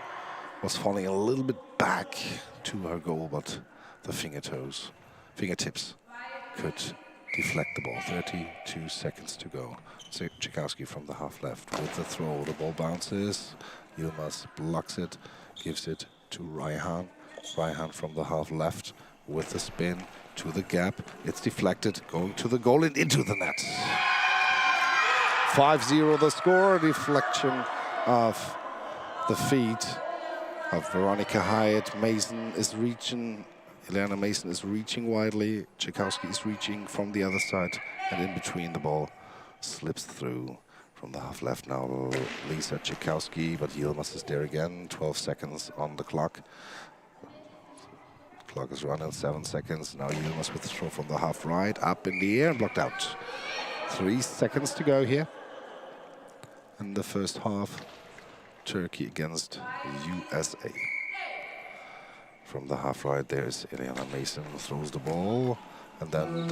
was falling a little bit back to her goal, but the fingertips could deflect the ball. 32 seconds to go. Tchaikovsky from the half left with the throw. The ball bounces. Yilmaz blocks it, gives it to Raihan. Raihan from the half left with the spin to the gap. It's deflected, going to the goal and into the net. 5-0 the score. Deflection of the feet of Veronica Hyatt. Mason is reaching. Ileana Mason is reaching widely. Tchaikovsky is reaching from the other side, and in between the ball slips through from the half left now. Lisa Tchaikovsky, but Yilmaz is there again. 12 seconds on the clock. Clock is running 7 seconds. Now Yilmaz with the throw from the half right, up in the air and blocked out. 3 seconds to go here in the first half. Turkey against USA. From the half right, there's Ileana Mason, throws the ball, and then